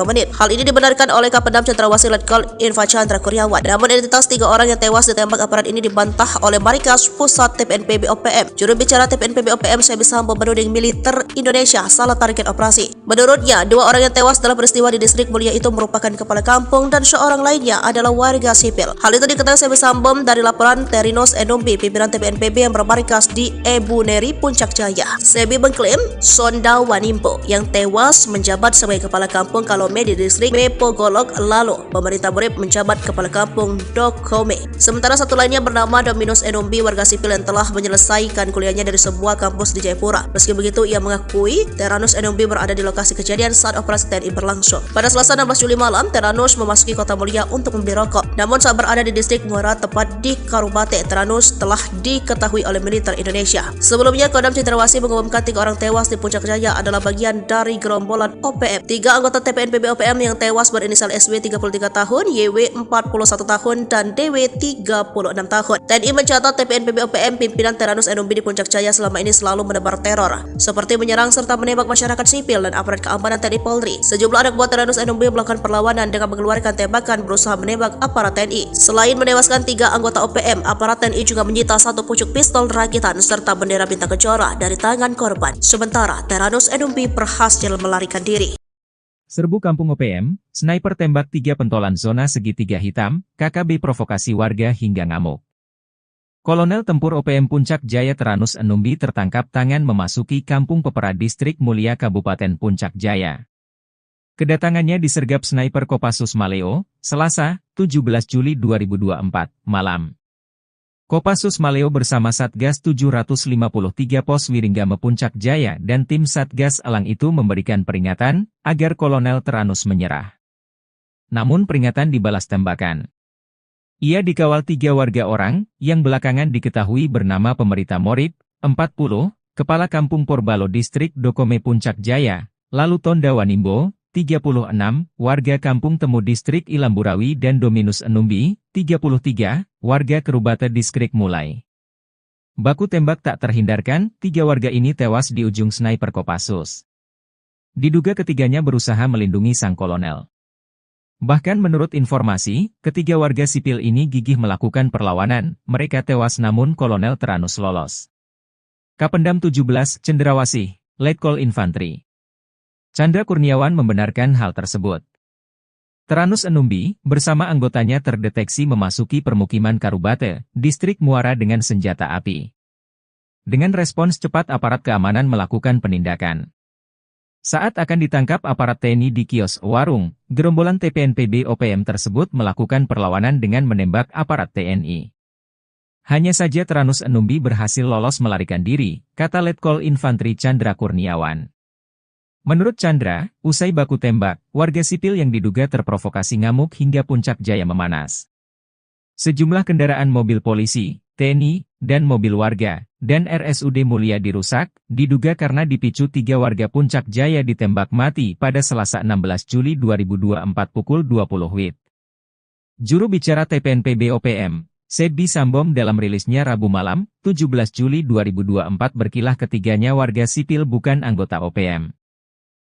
Speaker 2: menit. Hal ini dibenarkan oleh Kapendam Cendrawasih Letkol Infantri Chandra Kurniawan. Namun identitas 3 orang yang tewas ditembak aparat ini dibantah oleh Markas Pusat TPNPB OPM. Juru bicara TPNPB OPM Sebi Sambo menuding militer Indonesia salah target operasi. Menurutnya, 2 orang yang tewas dalam peristiwa di Distrik Mulia itu merupakan kepala kampung dan seorang lainnya adalah warga sipil. Hal itu diketahui Sebi Sambo dari laporan Teranus Enumbi, pimpinan TPNPB yang bermarkas di Ebu Neri, Puncak Jaya. Sebi mengklaim Sonda Wanimbo yang tewas menjabat sebagai kepala kampung Kalome di Distrik Mepogolok, lalu pemerintah Borib menjabat kepala kampung Dokome. Sementara satu lainnya bernama Dominus Enumbi, warga sipil yang telah menyelesaikan kuliahnya dari sebuah kampus di Jayapura. Meski begitu, ia mengakui Teranus Enumbi berada di lokasi kejadian saat operasi TNI berlangsung. Pada Selasa 16 Juli malam, Teranus memasuki Kota Mulia untuk membeli rokok. Namun saat berada di Distrik Muara, tepat di Karubate, Teranus telah diketahui oleh militer Indonesia. Sebelumnya, Kodam Cendrawasih mengumumkan 3 orang tewas di Puncak Jaya adalah bagian dari gerombolan OPM. 3 anggota TPNPB OPM yang tewas berinisial SW 33 tahun, YW 41 tahun, dan DW 36 tahun. TNI mencatat TPNPB OPM pimpinan Teranus Enumbi di Puncak Jaya selama ini selalu menebar teror, seperti menyerang serta menembak masyarakat sipil dan aparat keamanan TNI Polri. Sejumlah anak buah Teranus Enumbi melakukan perlawanan dengan mengeluarkan tembakan berusaha menembak aparat TNI. Selain menewaskan 3 anggota OPM, aparat TNI juga menyita 1 pucuk pistol rakitan serta bendera bintang kejora dari tangan korban. Sementara Teranus Enumbi berhasil melarikan diri.
Speaker 3: Serbu kampung OPM, sniper tembak 3 pentolan zona segitiga hitam, KKB provokasi warga hingga ngamuk. Kolonel Tempur OPM Puncak Jaya Teranus Enumbi tertangkap tangan memasuki Kampung Pepera Distrik Mulia Kabupaten Puncak Jaya. Kedatangannya disergap sniper Kopassus Maleo, Selasa, 17 Juli 2024, malam. Kopassus Maleo bersama Satgas 753 Pos Wiringgame Puncak Jaya dan tim Satgas Elang itu memberikan peringatan agar Kolonel Teranus menyerah. Namun peringatan dibalas tembakan. Ia dikawal 3 warga orang yang belakangan diketahui bernama Pemerita Morib, 40, Kepala Kampung Porbalo Distrik Dokome Puncak Jaya, lalu Tonda Wanimbo, 36, warga Kampung Temu Distrik Ilamburawi dan Dominus Enumbi, 33, warga Kerubate Distrik Mulai. Baku tembak tak terhindarkan, 3 warga ini tewas di ujung sniper Kopassus. Diduga ketiganya berusaha melindungi sang kolonel. Bahkan menurut informasi, 3 warga sipil ini gigih melakukan perlawanan, mereka tewas namun Kolonel Teranus lolos. Kapendam 17 Cendrawasih, Letkol Infantri Chandra Kurniawan membenarkan hal tersebut. Teranus Enumbi, bersama anggotanya terdeteksi memasuki permukiman Karubate, Distrik Muara dengan senjata api. Dengan respons cepat aparat keamanan melakukan penindakan. Saat akan ditangkap aparat TNI di kios warung, gerombolan TPNPB OPM tersebut melakukan perlawanan dengan menembak aparat TNI. Hanya saja Teranus Enumbi berhasil lolos melarikan diri, kata Letkol Infantri Chandra Kurniawan. Menurut Chandra, usai baku tembak, warga sipil yang diduga terprovokasi ngamuk hingga Puncak Jaya memanas. Sejumlah kendaraan mobil polisi, TNI, dan mobil warga, dan RSUD Mulia dirusak, diduga karena dipicu 3 warga Puncak Jaya ditembak mati pada Selasa 16 Juli 2024 pukul 20 WIB. Juru bicara TPNPB OPM, Sebi Sambo dalam rilisnya Rabu malam, 17 Juli 2024 berkilah ketiganya warga sipil bukan anggota OPM.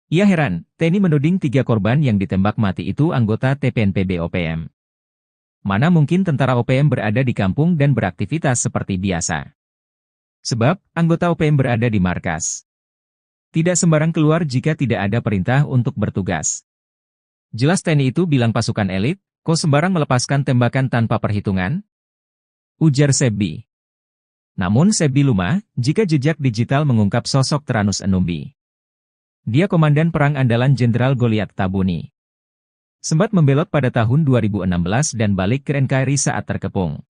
Speaker 3: Ia heran, TNI menuding 3 korban yang ditembak mati itu anggota TPNPB OPM. Mana mungkin tentara OPM berada di kampung dan beraktivitas seperti biasa. Sebab, anggota OPM berada di markas. Tidak sembarang keluar jika tidak ada perintah untuk bertugas. Jelas TNI itu bilang pasukan elit, kok sembarang melepaskan tembakan tanpa perhitungan? Ujar Sebi. Namun Sebi lumah, jika jejak digital mengungkap sosok Teranus Enumbi. Dia komandan perang andalan Jenderal Goliat Tabuni. Sempat membelot pada tahun 2016 dan balik ke NKRI saat terkepung.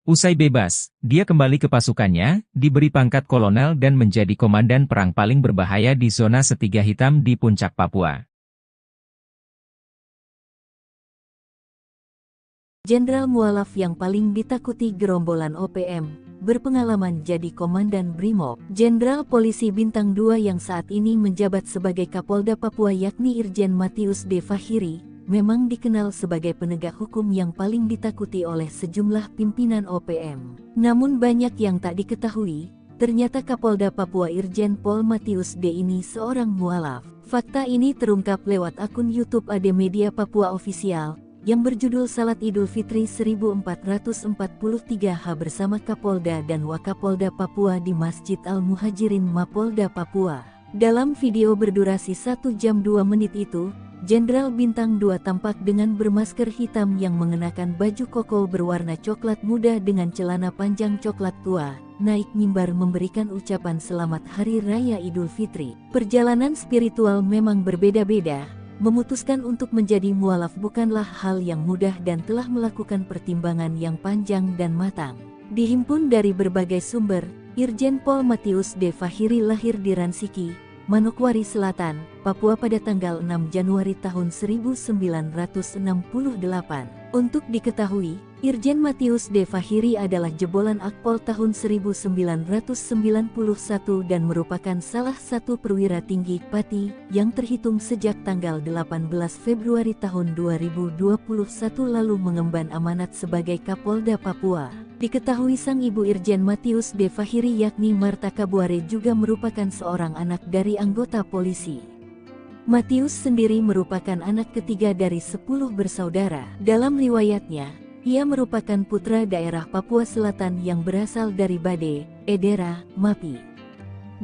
Speaker 3: Usai bebas, dia kembali ke pasukannya, diberi pangkat kolonel dan menjadi komandan perang paling berbahaya di zona segitiga hitam di puncak Papua.
Speaker 1: Jenderal mualaf yang paling ditakuti gerombolan OPM, berpengalaman jadi Komandan Brimob. Jenderal Polisi Bintang 2 yang saat ini menjabat sebagai Kapolda Papua yakni Irjen Matius D. Fahiri, memang dikenal sebagai penegak hukum yang paling ditakuti oleh sejumlah pimpinan OPM. Namun banyak yang tak diketahui, ternyata Kapolda Papua Irjen Pol Matius D. ini seorang mualaf. Fakta ini terungkap lewat akun YouTube AD Media Papua Official, yang berjudul Salat Idul Fitri 1443H bersama Kapolda dan Wakapolda Papua di Masjid Al-Muhajirin Mapolda Papua. Dalam video berdurasi 1 jam 2 menit itu, Jenderal Bintang 2 tampak dengan bermasker hitam yang mengenakan baju koko berwarna coklat muda dengan celana panjang coklat tua, naik mimbar memberikan ucapan selamat Hari Raya Idul Fitri. Perjalanan spiritual memang berbeda-beda. Memutuskan untuk menjadi mualaf bukanlah hal yang mudah dan telah melakukan pertimbangan yang panjang dan matang. Dihimpun dari berbagai sumber, Irjen Pol Matius D. Fahiri lahir di Ransiki, Manokwari Selatan, Papua pada tanggal 6 Januari tahun 1968. Untuk diketahui, Irjen Matius D. Fahiri adalah jebolan Akpol tahun 1991 dan merupakan salah satu perwira tinggi Pati yang terhitung sejak tanggal 18 Februari tahun 2021 lalu mengemban amanat sebagai Kapolda Papua. Diketahui sang ibu Irjen Matius D. Fahiri yakni Marta Kabuare juga merupakan seorang anak dari anggota polisi. Matius sendiri merupakan anak ketiga dari 10 bersaudara. Dalam riwayatnya, ia merupakan putra daerah Papua Selatan yang berasal dari Bade, Edera, Mapi.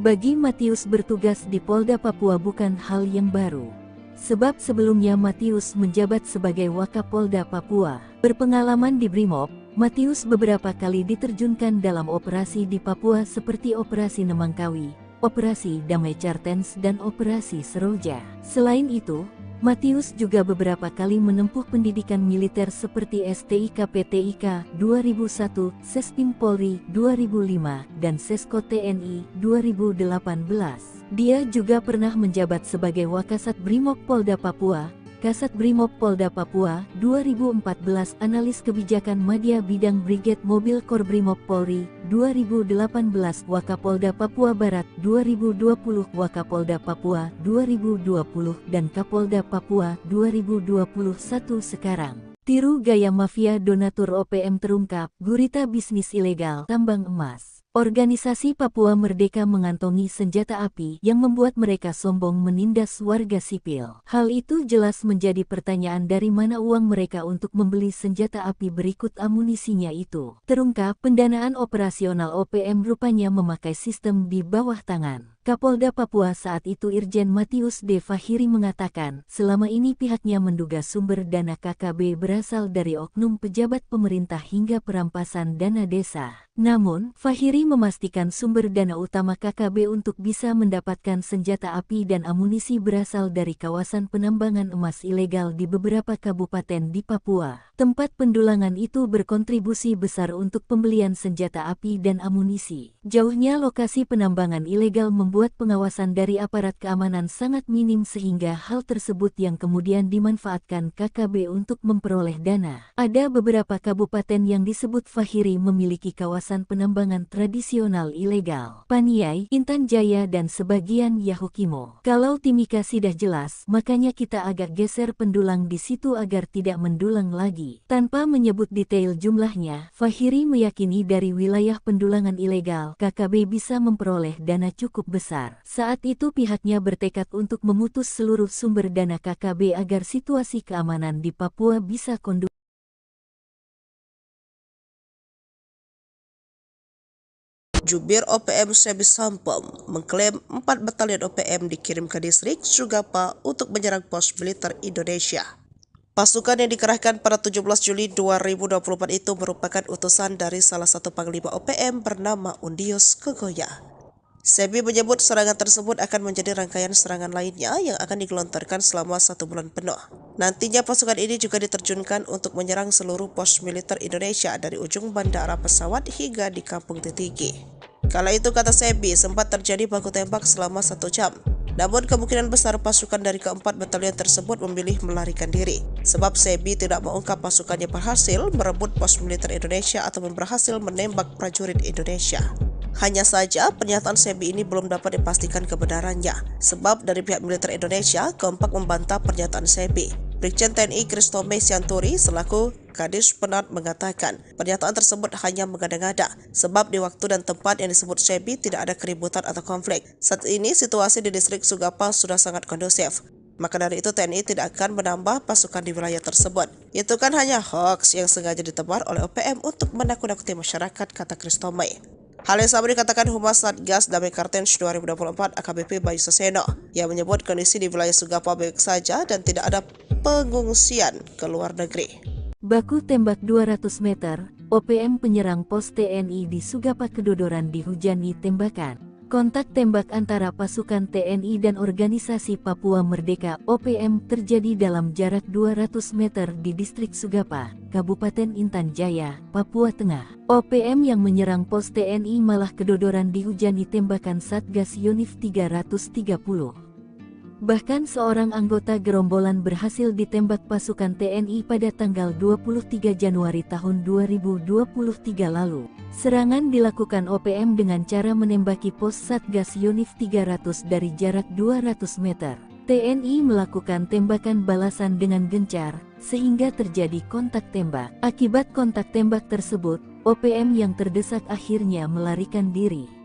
Speaker 1: Bagi Matius bertugas di Polda Papua bukan hal yang baru. Sebab sebelumnya Matius menjabat sebagai Wakapolda Papua. Berpengalaman di Brimob, Matius beberapa kali diterjunkan dalam operasi di Papua seperti Operasi Nemangkawi, Operasi Damai Cartens dan Operasi Seroja. Selain itu, Matius juga beberapa kali menempuh pendidikan militer seperti STIK-PTIK 2001, Sespim Polri 2005, dan Sesko TNI 2018. Dia juga pernah menjabat sebagai Wakasat Brimob Polda Papua, Kasat Brimob Polda Papua 2014, Analis Kebijakan Madya Bidang Brigade Mobil Kor Brimob Polri 2018, Wakapolda Papua Barat 2020, Wakapolda Papua 2020, dan Kapolda Papua 2021 sekarang. Tiru gaya mafia donatur OPM terungkap, gurita bisnis ilegal tambang emas. Organisasi Papua Merdeka mengantongi senjata api yang membuat mereka sombong menindas warga sipil. Hal itu jelas menjadi pertanyaan dari mana uang mereka untuk membeli senjata api berikut amunisinya itu. Terungkap pendanaan operasional OPM rupanya memakai sistem di bawah tangan. Kapolda Papua saat itu Irjen Matius D. Fahiri mengatakan, selama ini pihaknya menduga sumber dana KKB berasal dari oknum pejabat pemerintah hingga perampasan dana desa. Namun, Fahiri memastikan sumber dana utama KKB untuk bisa mendapatkan senjata api dan amunisi berasal dari kawasan penambangan emas ilegal di beberapa kabupaten di Papua. Tempat pendulangan itu berkontribusi besar untuk pembelian senjata api dan amunisi. Jauhnya lokasi penambangan ilegal membuat pengawasan dari aparat keamanan sangat minim sehingga hal tersebut yang kemudian dimanfaatkan KKB untuk memperoleh dana. Ada beberapa kabupaten yang disebut Fahiri memiliki kawasan penambangan tradisional ilegal. Paniai, Intan Jaya dan sebagian Yahukimo. Kalau Timika sudah jelas, makanya kita agak geser pendulang di situ agar tidak mendulang lagi. Tanpa menyebut detail jumlahnya, Fahiri meyakini dari wilayah pendulangan ilegal, KKB bisa memperoleh dana cukup besar. Saat itu pihaknya bertekad untuk memutus seluruh sumber dana KKB agar situasi keamanan di Papua bisa kondusif.
Speaker 2: Jubir OPM Sebi Sampom mengklaim 4 batalion OPM dikirim ke distrik Sugapa untuk menyerang pos militer Indonesia. Pasukan yang dikerahkan pada 17 Juli 2024 itu merupakan utusan dari salah satu panglima OPM bernama Undius Kogoya. Sebi menyebut serangan tersebut akan menjadi rangkaian serangan lainnya yang akan digelontorkan selama 1 bulan penuh. Nantinya pasukan ini juga diterjunkan untuk menyerang seluruh pos militer Indonesia dari ujung bandara pesawat hingga di Kampung Titigi. Kala itu, kata Sebi, sempat terjadi baku tembak selama 1 jam. Namun kemungkinan besar pasukan dari keempat batalion tersebut memilih melarikan diri. Sebab Sebi tidak mengungkap pasukannya berhasil merebut pos militer Indonesia ataupun berhasil menembak prajurit Indonesia. Hanya saja pernyataan Sebi ini belum dapat dipastikan kebenarannya, sebab dari pihak militer Indonesia kompak membantah pernyataan Sebi. Brigjen TNI Christome Sianturi selaku Kadis Penat mengatakan pernyataan tersebut hanya mengada-ngada, sebab di waktu dan tempat yang disebut Sebi tidak ada keributan atau konflik. Saat ini situasi di distrik Sugapa sudah sangat kondusif. Maka dari itu TNI tidak akan menambah pasukan di wilayah tersebut. Itu kan hanya hoax yang sengaja ditebar oleh OPM untuk menakut-nakuti masyarakat, kata Christome. Hal yang sama dikatakan Humas Satgas Damai Kartens 2024 AKBP Bayu Saseno, yang menyebut kondisi di wilayah Sugapa baik saja dan tidak ada pengungsian ke luar negeri.
Speaker 1: Baku tembak 200 meter, OPM penyerang pos TNI di Sugapa kedodoran dihujani tembakan. Kontak tembak antara pasukan TNI dan Organisasi Papua Merdeka OPM terjadi dalam jarak 200 meter di distrik Sugapa, Kabupaten Intan Jaya, Papua Tengah. OPM yang menyerang pos TNI malah kedodoran dihujani tembakan Satgas Yonif 330. Bahkan seorang anggota gerombolan berhasil ditembak pasukan TNI pada tanggal 23 Januari tahun 2023 lalu. Serangan dilakukan OPM dengan cara menembaki pos Satgas Yonif 300 dari jarak 200 meter. TNI melakukan tembakan balasan dengan gencar, sehingga terjadi kontak tembak. Akibat kontak tembak tersebut, OPM yang terdesak akhirnya melarikan diri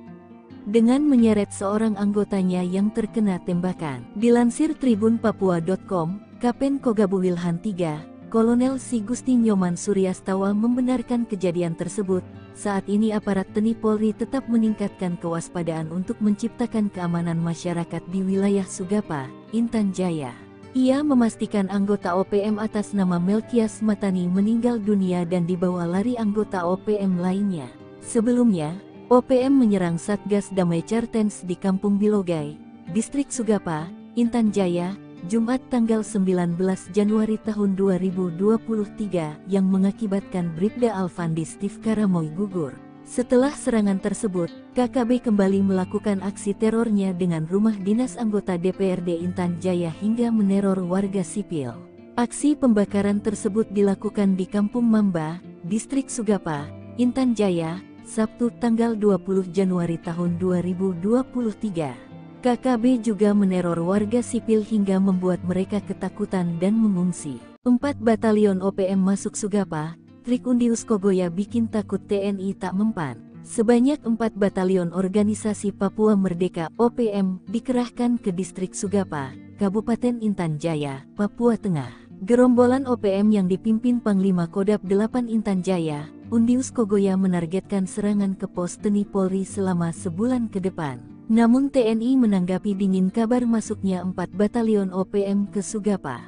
Speaker 1: dengan menyeret seorang anggotanya yang terkena tembakan. Dilansir tribunpapua.com, Kapen Kogabu Wilhan III, Kolonel Si Gusti Nyoman Suryastawa membenarkan kejadian tersebut. Saat ini aparat TNI Polri tetap meningkatkan kewaspadaan untuk menciptakan keamanan masyarakat di wilayah Sugapa, Intan Jaya. Ia memastikan anggota OPM atas nama Melkias Matani meninggal dunia dan dibawa lari anggota OPM lainnya. Sebelumnya, OPM menyerang Satgas Damai Kartens di Kampung Bilogai, Distrik Sugapa, Intan Jaya, Jumat tanggal 19 Januari tahun 2023 yang mengakibatkan Bribda Alfandi Steve Karamoy gugur. Setelah serangan tersebut, KKB kembali melakukan aksi terornya dengan rumah dinas anggota DPRD Intan Jaya hingga meneror warga sipil. Aksi pembakaran tersebut dilakukan di Kampung Mamba, Distrik Sugapa, Intan Jaya, Sabtu tanggal 20 Januari tahun 2023. KKB juga meneror warga sipil hingga membuat mereka ketakutan dan mengungsi. 4 batalion OPM masuk Sugapa, trik Undius Kogoya bikin takut TNI tak mempan. Sebanyak 4 batalion Organisasi Papua Merdeka OPM dikerahkan ke distrik Sugapa, Kabupaten Intan Jaya, Papua Tengah. Gerombolan OPM yang dipimpin Panglima Kodap 8 Intan Jaya, Undius Kogoya menargetkan serangan ke pos TNI Polri selama sebulan ke depan. Namun TNI menanggapi dingin kabar masuknya 4 batalion OPM ke Sugapa.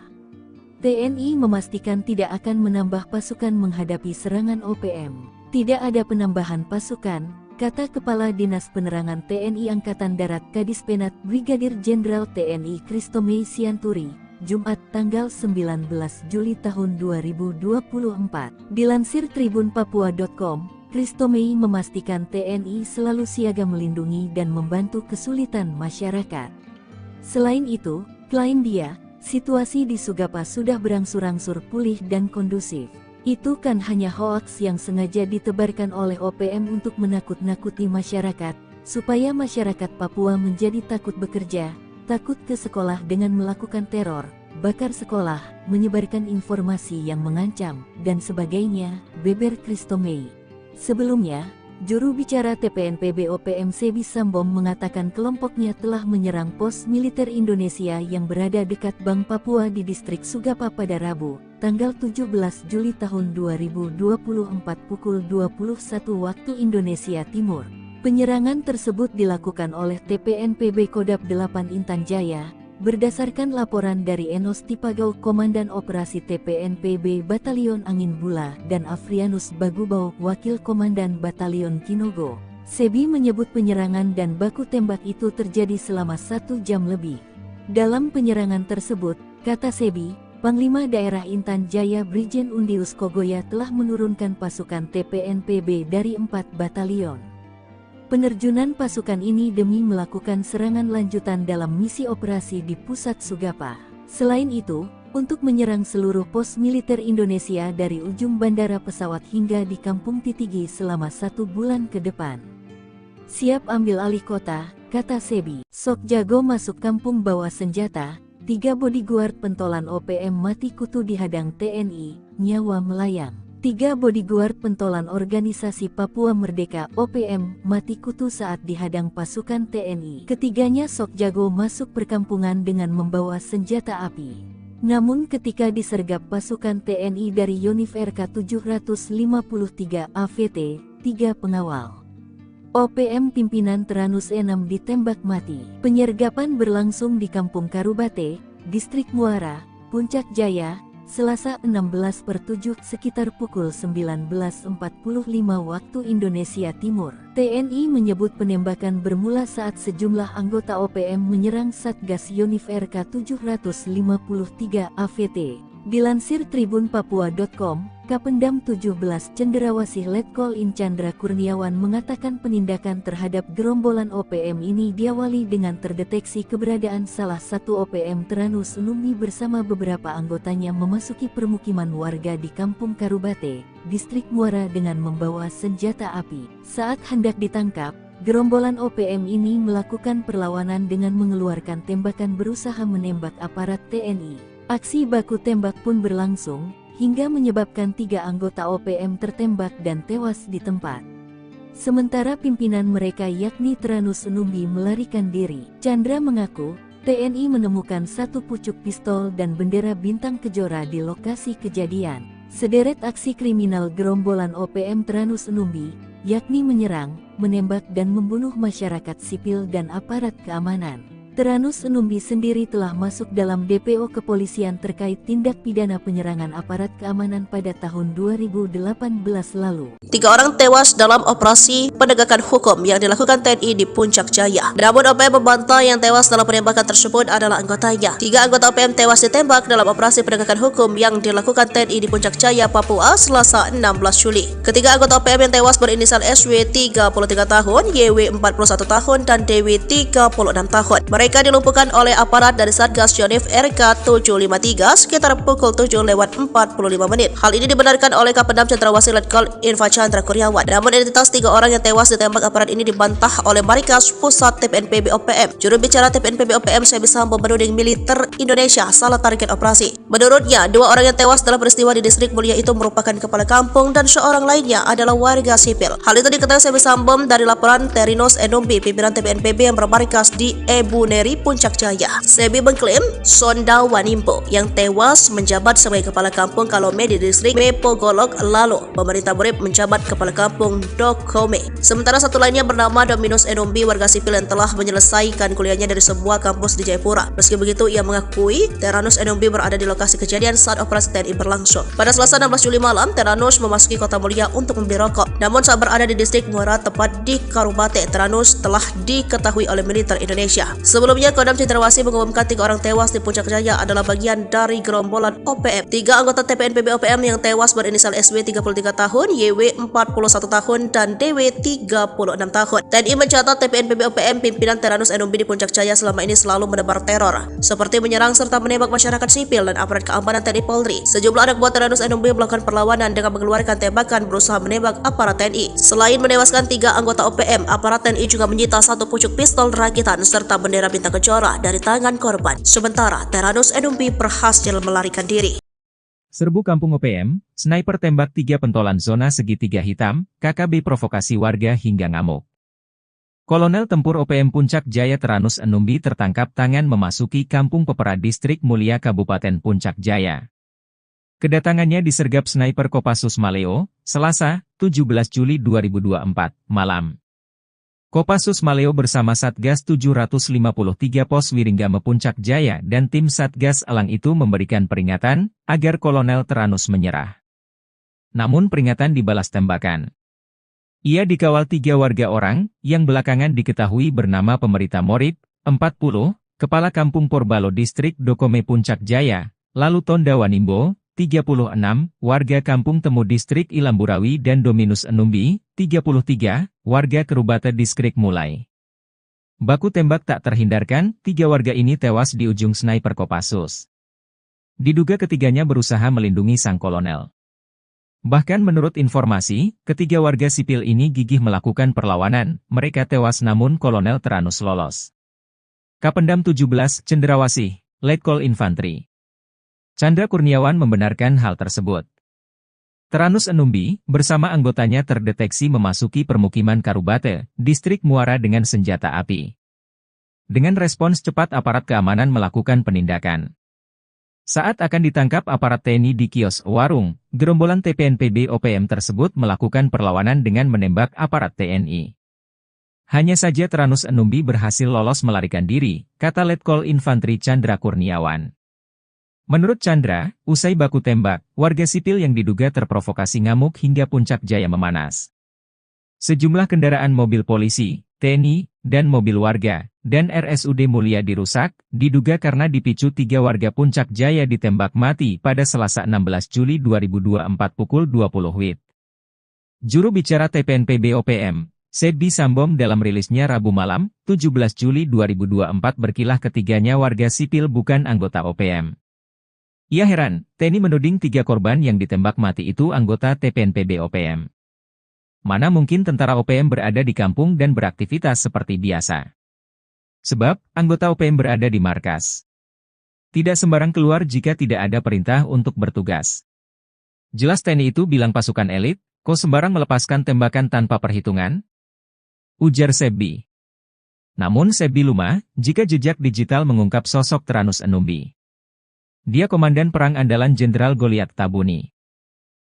Speaker 1: TNI memastikan tidak akan menambah pasukan menghadapi serangan OPM. Tidak ada penambahan pasukan, kata Kepala Dinas Penerangan TNI Angkatan Darat Kadis Penat Brigadir Jenderal TNI Christome Sianturi, Jumat tanggal 19 Juli tahun 2024. Dilansir tribunpapua.com, Christome memastikan TNI selalu siaga melindungi dan membantu kesulitan masyarakat. Selain itu, klaim dia, situasi di Sugapa sudah berangsur-angsur pulih dan kondusif. Itu kan hanya hoaks yang sengaja ditebarkan oleh OPM untuk menakut-nakuti masyarakat, supaya masyarakat Papua menjadi takut bekerja, takut ke sekolah dengan melakukan teror, bakar sekolah, menyebarkan informasi yang mengancam, dan sebagainya, beber Christome. Sebelumnya, juru bicara TPNPB OPM Sebi Sambom mengatakan kelompoknya telah menyerang pos militer Indonesia yang berada dekat Bank Papua di distrik Sugapa pada Rabu, tanggal 17 Juli tahun 2024 pukul 21 waktu Indonesia Timur. Penyerangan tersebut dilakukan oleh TPNPB Kodap 8 Intan Jaya, berdasarkan laporan dari Enos Tipagau Komandan Operasi TPNPB Batalion Angin Bula dan Afrianus Bagubau Wakil Komandan Batalion Kinogo. Sebi menyebut penyerangan dan baku tembak itu terjadi selama 1 jam lebih. Dalam penyerangan tersebut, kata Sebi, Panglima Daerah Intan Jaya Brigjen Undius Kogoya telah menurunkan pasukan TPNPB dari 4 batalion. Penerjunan pasukan ini demi melakukan serangan lanjutan dalam misi operasi di pusat Sugapa. Selain itu, untuk menyerang seluruh pos militer Indonesia dari ujung bandara pesawat hingga di Kampung Titigi selama 1 bulan ke depan. Siap ambil alih kota, kata Sebi. Sok jago masuk kampung bawa senjata. 3 bodyguard pentolan OPM mati kutu dihadang TNI, nyawa melayang. 3 bodyguard pentolan organisasi Papua Merdeka OPM mati kutu saat dihadang pasukan TNI. Ketiganya sok jago masuk perkampungan dengan membawa senjata api. Namun ketika disergap pasukan TNI dari Yonif RK 753 AVT, 3 pengawal OPM pimpinan Teranus E6 ditembak mati. Penyergapan berlangsung di Kampung Karubate, Distrik Muara, Puncak Jaya, Selasa 16/7 sekitar pukul 19.45 waktu Indonesia Timur. TNI menyebut penembakan bermula saat sejumlah anggota OPM menyerang Satgas Yonif RK 753 AVT. Dilansir tribunpapua.com, Kapendam 17 Cenderawasih Letkol In Chandra Kurniawan mengatakan penindakan terhadap gerombolan OPM ini diawali dengan terdeteksi keberadaan salah satu OPM Teranus Enumi bersama beberapa anggotanya memasuki permukiman warga di Kampung Karubate, Distrik Muara dengan membawa senjata api. Saat hendak ditangkap, gerombolan OPM ini melakukan perlawanan dengan mengeluarkan tembakan berusaha menembak aparat TNI. Aksi baku tembak pun berlangsung, hingga menyebabkan 3 anggota OPM tertembak dan tewas di tempat. Sementara pimpinan mereka yakni Teranus Enumbi melarikan diri. Chandra mengaku, TNI menemukan 1 pucuk pistol dan bendera bintang kejora di lokasi kejadian. Sederet aksi kriminal gerombolan OPM Teranus Enumbi, yakni menyerang, menembak dan membunuh masyarakat sipil dan aparat keamanan. Teranus Enumbi sendiri telah masuk dalam DPO kepolisian terkait tindak pidana penyerangan aparat keamanan pada tahun 2018 lalu.
Speaker 2: 3 orang tewas dalam operasi penegakan hukum yang dilakukan TNI di Puncak Jaya. Namun OPM membantah yang tewas dalam penembakan tersebut adalah anggotanya. 3 anggota OPM tewas ditembak dalam operasi penegakan hukum yang dilakukan TNI di Puncak Jaya, Papua, Selasa 16 Juli. Ketiga anggota OPM yang tewas berinisial SW 33 tahun, YW 41 tahun, dan DW 36 tahun. Mereka dilumpuhkan oleh aparat dari Satgas Yonif RK 753 sekitar pukul 7:45 menit. Hal ini dibenarkan oleh Kapendam Cenderawasih Letkol Infa Chandra Kurniawan. Namun identitas 3 orang yang tewas ditembak aparat ini dibantah oleh Markas Pusat TPNPB OPM. Juru bicara TPNPB OPM Sebi Sambo menuding militer Indonesia salah target operasi. Menurutnya, 2 orang yang tewas dalam peristiwa di Distrik Mulia itu merupakan kepala kampung dan seorang lainnya adalah warga sipil. Hal itu diketahui Sebi Sambo dari laporan Teranus Enumbi, pimpinan TPNPB yang bermarkas di Ebuneri, Puncak Jaya. Sebi mengklaim Sonda Wanimpo yang tewas menjabat sebagai kepala kampung Kalome di Distrik Mepogolok, lalu pemerintah Murid menjabat kepala kampung Dokome. Sementara satu lainnya bernama Dominus Enumbi, warga sipil yang telah menyelesaikan kuliahnya dari sebuah kampus di Jayapura. Meski begitu, ia mengakui Teranus Enumbi berada di lokasi kejadian saat operasi TNI berlangsung. Pada Selasa 16 Juli malam, Teranus memasuki Kota Mulia untuk membeli rokok. Namun saat berada di Distrik Muara, tepat di Karubate, Teranus telah diketahui oleh militer Indonesia. Sebelumnya, Kodam Cenderawasih mengumumkan 3 orang tewas di Puncak Jaya adalah bagian dari gerombolan OPM. 3 anggota TPNPB OPM yang tewas berinisial SW 33 tahun, YW 41 tahun, dan DW 36 tahun. TNI mencatat TPNPB OPM pimpinan Teranus Enumbi di Puncak Jaya selama ini selalu menebar teror, seperti menyerang serta menembak masyarakat sipil dan aparat keamanan TNI Polri. Sejumlah anak buah Teranus Enumbi melakukan perlawanan dengan mengeluarkan tembakan berusaha menembak aparat TNI. Selain menewaskan 3 anggota OPM, aparat TNI juga menyita 1 pucuk pistol rakitan serta bendera bintang kejora dari tangan korban. Sementara Teranus Enumbi berhasil melarikan diri.
Speaker 3: Serbu Kampung OPM, sniper tembak 3 pentolan zona segitiga hitam, KKB provokasi warga hingga ngamuk. Kolonel Tempur OPM Puncak Jaya Teranus Enumbi tertangkap tangan memasuki Kampung Pepera Distrik Mulia Kabupaten Puncak Jaya. Kedatangannya disergap sniper Kopassus Maleo, Selasa, 17 Juli 2024, malam. Kopassus Maleo bersama Satgas 753 Pos Wiringgame Puncak Jaya dan tim Satgas Elang itu memberikan peringatan agar Kolonel Teranus menyerah. Namun peringatan dibalas tembakan. Ia dikawal 3 warga orang yang belakangan diketahui bernama Pemerita Morib, 40, Kepala Kampung Porbalo Distrik Dokome Puncak Jaya, lalu Tonda Wanimbo, 36, warga Kampung Temu Distrik Ilamburawi dan Dominus Enumbi, 33, warga Kerubata Distrik Mulai. Baku tembak tak terhindarkan, 3 warga ini tewas di ujung sniper Kopassus. Diduga ketiganya berusaha melindungi sang kolonel. Bahkan menurut informasi, ketiga warga sipil ini gigih melakukan perlawanan, mereka tewas namun kolonel Teranus lolos. Kapendam 17, Cendrawasih, Letkol Infantri Chandra Kurniawan membenarkan hal tersebut. Teranus Enumbi, bersama anggotanya terdeteksi memasuki permukiman Karubate, distrik Muara dengan senjata api. Dengan respons cepat aparat keamanan melakukan penindakan. Saat akan ditangkap aparat TNI di kios warung, gerombolan TPNPB OPM tersebut melakukan perlawanan dengan menembak aparat TNI. Hanya saja Teranus Enumbi berhasil lolos melarikan diri, kata Letkol Infantri Chandra Kurniawan. Menurut Chandra, usai baku tembak, warga sipil yang diduga terprovokasi ngamuk hingga puncak jaya memanas. Sejumlah kendaraan mobil polisi, TNI, dan mobil warga, dan RSUD Mulia dirusak, diduga karena dipicu 3 warga Puncak Jaya ditembak mati pada Selasa 16 Juli 2024 pukul 20 WIB. Juru bicara TPNPB OPM, Sedbi Sambom dalam rilisnya Rabu malam, 17 Juli 2024 berkilah ketiganya warga sipil bukan anggota OPM. Ia heran, TNI menuding 3 korban yang ditembak mati itu anggota TPNPB OPM. Mana mungkin tentara OPM berada di kampung dan beraktivitas seperti biasa. Sebab, anggota OPM berada di markas. Tidak sembarang keluar jika tidak ada perintah untuk bertugas. Jelas TNI itu bilang pasukan elit, kok sembarang melepaskan tembakan tanpa perhitungan? Ujar Sedbi. Namun Sedbi lumah, jika jejak digital mengungkap sosok Teranus Enumbi. Dia komandan perang andalan Jenderal Goliat Tabuni.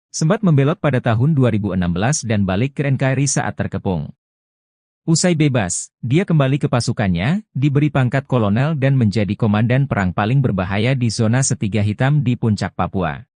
Speaker 3: Sempat membelot pada tahun 2016 dan balik ke NKRI saat terkepung. Usai bebas, dia kembali ke pasukannya, diberi pangkat kolonel dan menjadi komandan perang paling berbahaya di zona Setiga Hitam di Puncak Papua.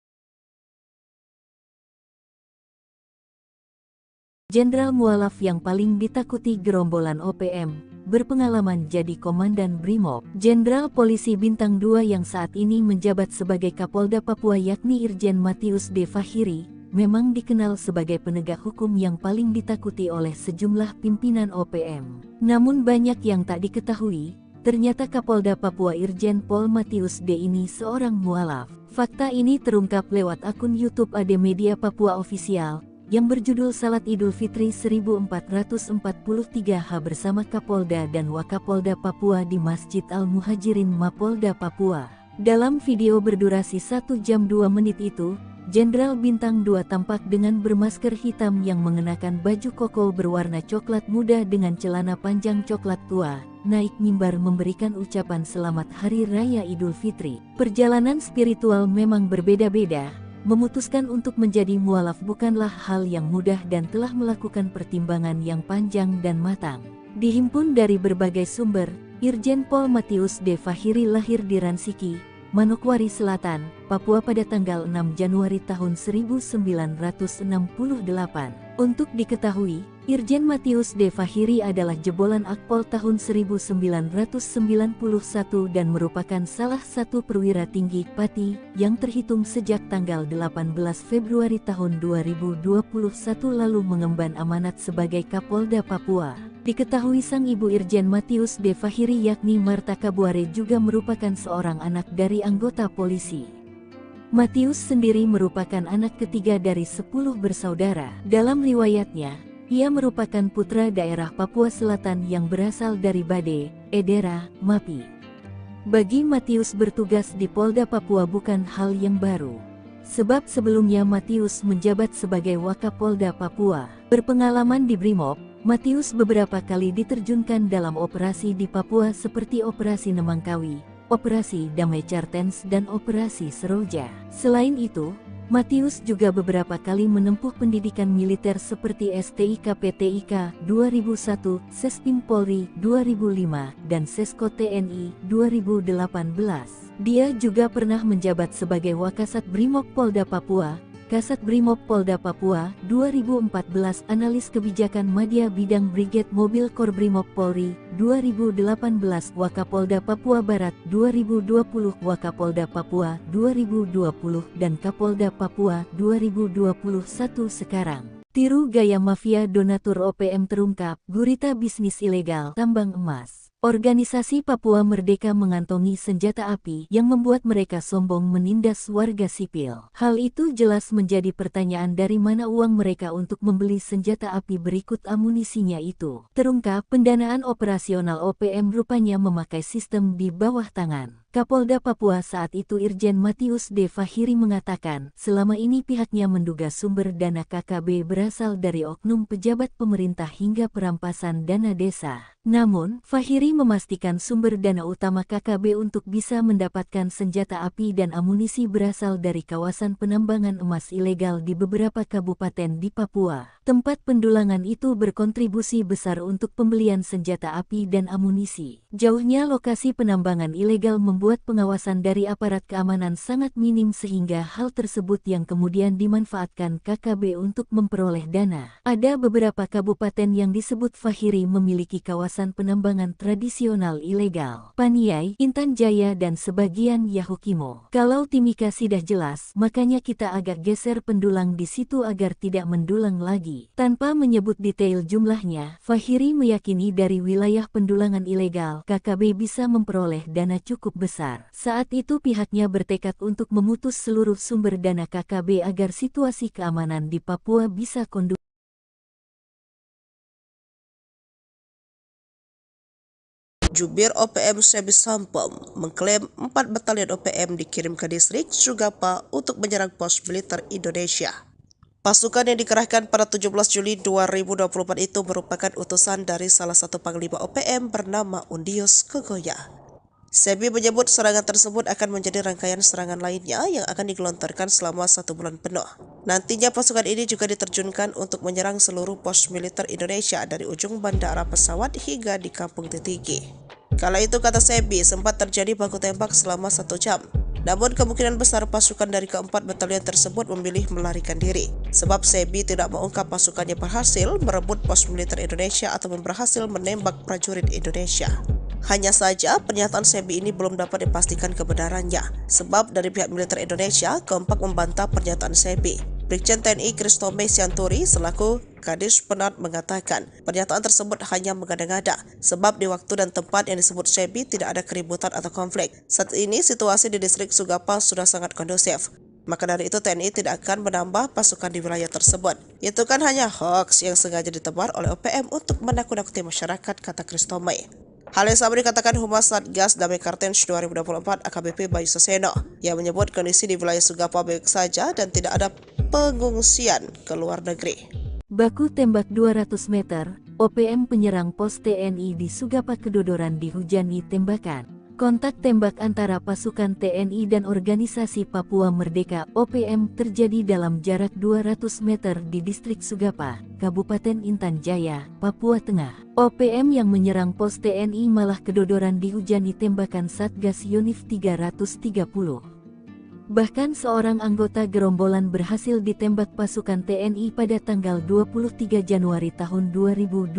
Speaker 1: Jenderal mualaf yang paling ditakuti gerombolan OPM, berpengalaman jadi Komandan Brimob. Jenderal Polisi Bintang 2 yang saat ini menjabat sebagai Kapolda Papua yakni Irjen Matius D. Fahiri, memang dikenal sebagai penegak hukum yang paling ditakuti oleh sejumlah pimpinan OPM. Namun banyak yang tak diketahui, ternyata Kapolda Papua Irjen Pol Matius D. ini seorang mualaf. Fakta ini terungkap lewat akun YouTube AD Media Papua Official, yang berjudul Salat Idul Fitri 1443H bersama Kapolda dan Wakapolda Papua di Masjid Al-Muhajirin Mapolda Papua. Dalam video berdurasi 1 jam 2 menit itu, Jenderal Bintang 2 tampak dengan bermasker hitam yang mengenakan baju koko berwarna coklat muda dengan celana panjang coklat tua, naik mimbar memberikan ucapan selamat Hari Raya Idul Fitri. Perjalanan spiritual memang berbeda-beda. Memutuskan untuk menjadi mualaf bukanlah hal yang mudah dan telah melakukan pertimbangan yang panjang dan matang. Dihimpun dari berbagai sumber, Irjen Pol Matius D. Fahiri lahir di Ransiki, Manokwari Selatan, Papua pada tanggal 6 Januari tahun 1968. Untuk diketahui, Irjen Matius D. Fahiri adalah jebolan Akpol tahun 1991 dan merupakan salah satu perwira tinggi Pati yang terhitung sejak tanggal 18 Februari tahun 2021 lalu mengemban amanat sebagai Kapolda Papua. Diketahui sang ibu Irjen Matius D. Fahiri yakni Marta Kabuare juga merupakan seorang anak dari anggota polisi. Matius sendiri merupakan anak ketiga dari 10 bersaudara. Dalam riwayatnya, ia merupakan putra daerah Papua Selatan yang berasal dari Bade, Edera, Mapi. Bagi Matius bertugas di Polda Papua bukan hal yang baru. Sebab sebelumnya Matius menjabat sebagai Wakapolda Papua. Berpengalaman di Brimob, Matius beberapa kali diterjunkan dalam operasi di Papua seperti Operasi Nemangkawi, Operasi Damai Cartens dan Operasi Seroja. Selain itu, Matius juga beberapa kali menempuh pendidikan militer seperti STIK-PTIK 2001, Sespim Polri 2005, dan Sesko TNI 2018. Dia juga pernah menjabat sebagai Wakasat Brimob Polda Papua, Kasat Brimob Polda Papua, 2014 Analis Kebijakan Madya Bidang Brigade Mobil Kor Brimob Polri, 2018 Wakapolda Papua Barat, 2020 Wakapolda Papua, 2020 dan Kapolda Papua, 2021 sekarang. Tiru gaya mafia donatur OPM terungkap, gurita bisnis ilegal tambang emas. Organisasi Papua Merdeka mengantongi senjata api yang membuat mereka sombong menindas warga sipil. Hal itu jelas menjadi pertanyaan dari mana uang mereka untuk membeli senjata api berikut amunisinya itu. Terungkap pendanaan operasional OPM rupanya memakai sistem di bawah tangan. Kapolda Papua saat itu Irjen Matius D. Fahiri mengatakan, selama ini pihaknya menduga sumber dana KKB berasal dari oknum pejabat pemerintah hingga perampasan dana desa. Namun, Fahiri memastikan sumber dana utama KKB untuk bisa mendapatkan senjata api dan amunisi berasal dari kawasan penambangan emas ilegal di beberapa kabupaten di Papua. Tempat pendulangan itu berkontribusi besar untuk pembelian senjata api dan amunisi. Jauhnya lokasi penambangan ilegal membuat pengawasan dari aparat keamanan sangat minim sehingga hal tersebut yang kemudian dimanfaatkan KKB untuk memperoleh dana. Ada beberapa kabupaten yang disebut Fahiri memiliki kawasan penambangan tradisional ilegal. Paniai, Intan Jaya dan sebagian Yahukimo. Kalau Timika sudah jelas, makanya kita agak geser pendulang di situ agar tidak mendulang lagi. Tanpa menyebut detail jumlahnya, Fahiri meyakini dari wilayah pendulangan ilegal, KKB bisa memperoleh dana cukup besar. Saat itu pihaknya bertekad untuk memutus seluruh sumber dana KKB agar situasi keamanan di Papua bisa kondusif.
Speaker 2: Jubir OPM Sebi Sampom mengklaim 4 batalion OPM dikirim ke distrik Sugapa untuk menyerang pos militer Indonesia. Pasukan yang dikerahkan pada 17 Juli 2024 itu merupakan utusan dari salah satu panglima OPM bernama Undius Kogoya. Sebi menyebut serangan tersebut akan menjadi rangkaian serangan lainnya yang akan digelontorkan selama 1 bulan penuh. Nantinya pasukan ini juga diterjunkan untuk menyerang seluruh pos militer Indonesia dari ujung bandara pesawat hingga di Kampung Titigi. Kala itu, kata Sebi, sempat terjadi baku tembak selama 1 jam. Namun kemungkinan besar pasukan dari keempat batalion tersebut memilih melarikan diri. Sebab Sebi tidak mengungkap pasukannya berhasil merebut pos militer Indonesia atau berhasil menembak prajurit Indonesia. Hanya saja pernyataan Sebi ini belum dapat dipastikan kebenarannya. Sebab dari pihak militer Indonesia kompak membantah pernyataan Sebi. Brigjen TNI Kristome Sianturi selaku Kadis Penat mengatakan pernyataan tersebut hanya mengada-ngada sebab di waktu dan tempat yang disebut Sebi tidak ada keributan atau konflik. Saat ini situasi di distrik Sugapa sudah sangat kondusif. Maka dari itu TNI tidak akan menambah pasukan di wilayah tersebut. Itu kan hanya hoax yang sengaja ditebar oleh OPM untuk menakut-nakuti masyarakat, kata Kristome. Hal yang sama dikatakan Humas Satgas Damai Kartens 2024 AKBP Bayu Saseno yang menyebut kondisi di wilayah Sugapa baik saja dan tidak ada pengungsian ke luar negeri.
Speaker 1: Baku tembak 200 meter, OPM penyerang pos TNI di Sugapa kedodoran dihujani tembakan. Kontak tembak antara pasukan TNI dan organisasi Papua Merdeka OPM terjadi dalam jarak 200 meter di distrik Sugapa, Kabupaten Intan Jaya, Papua Tengah. OPM yang menyerang pos TNI malah kedodoran dihujani tembakan Satgas Yonif 330. Bahkan seorang anggota gerombolan berhasil ditembak pasukan TNI pada tanggal 23 Januari tahun 2023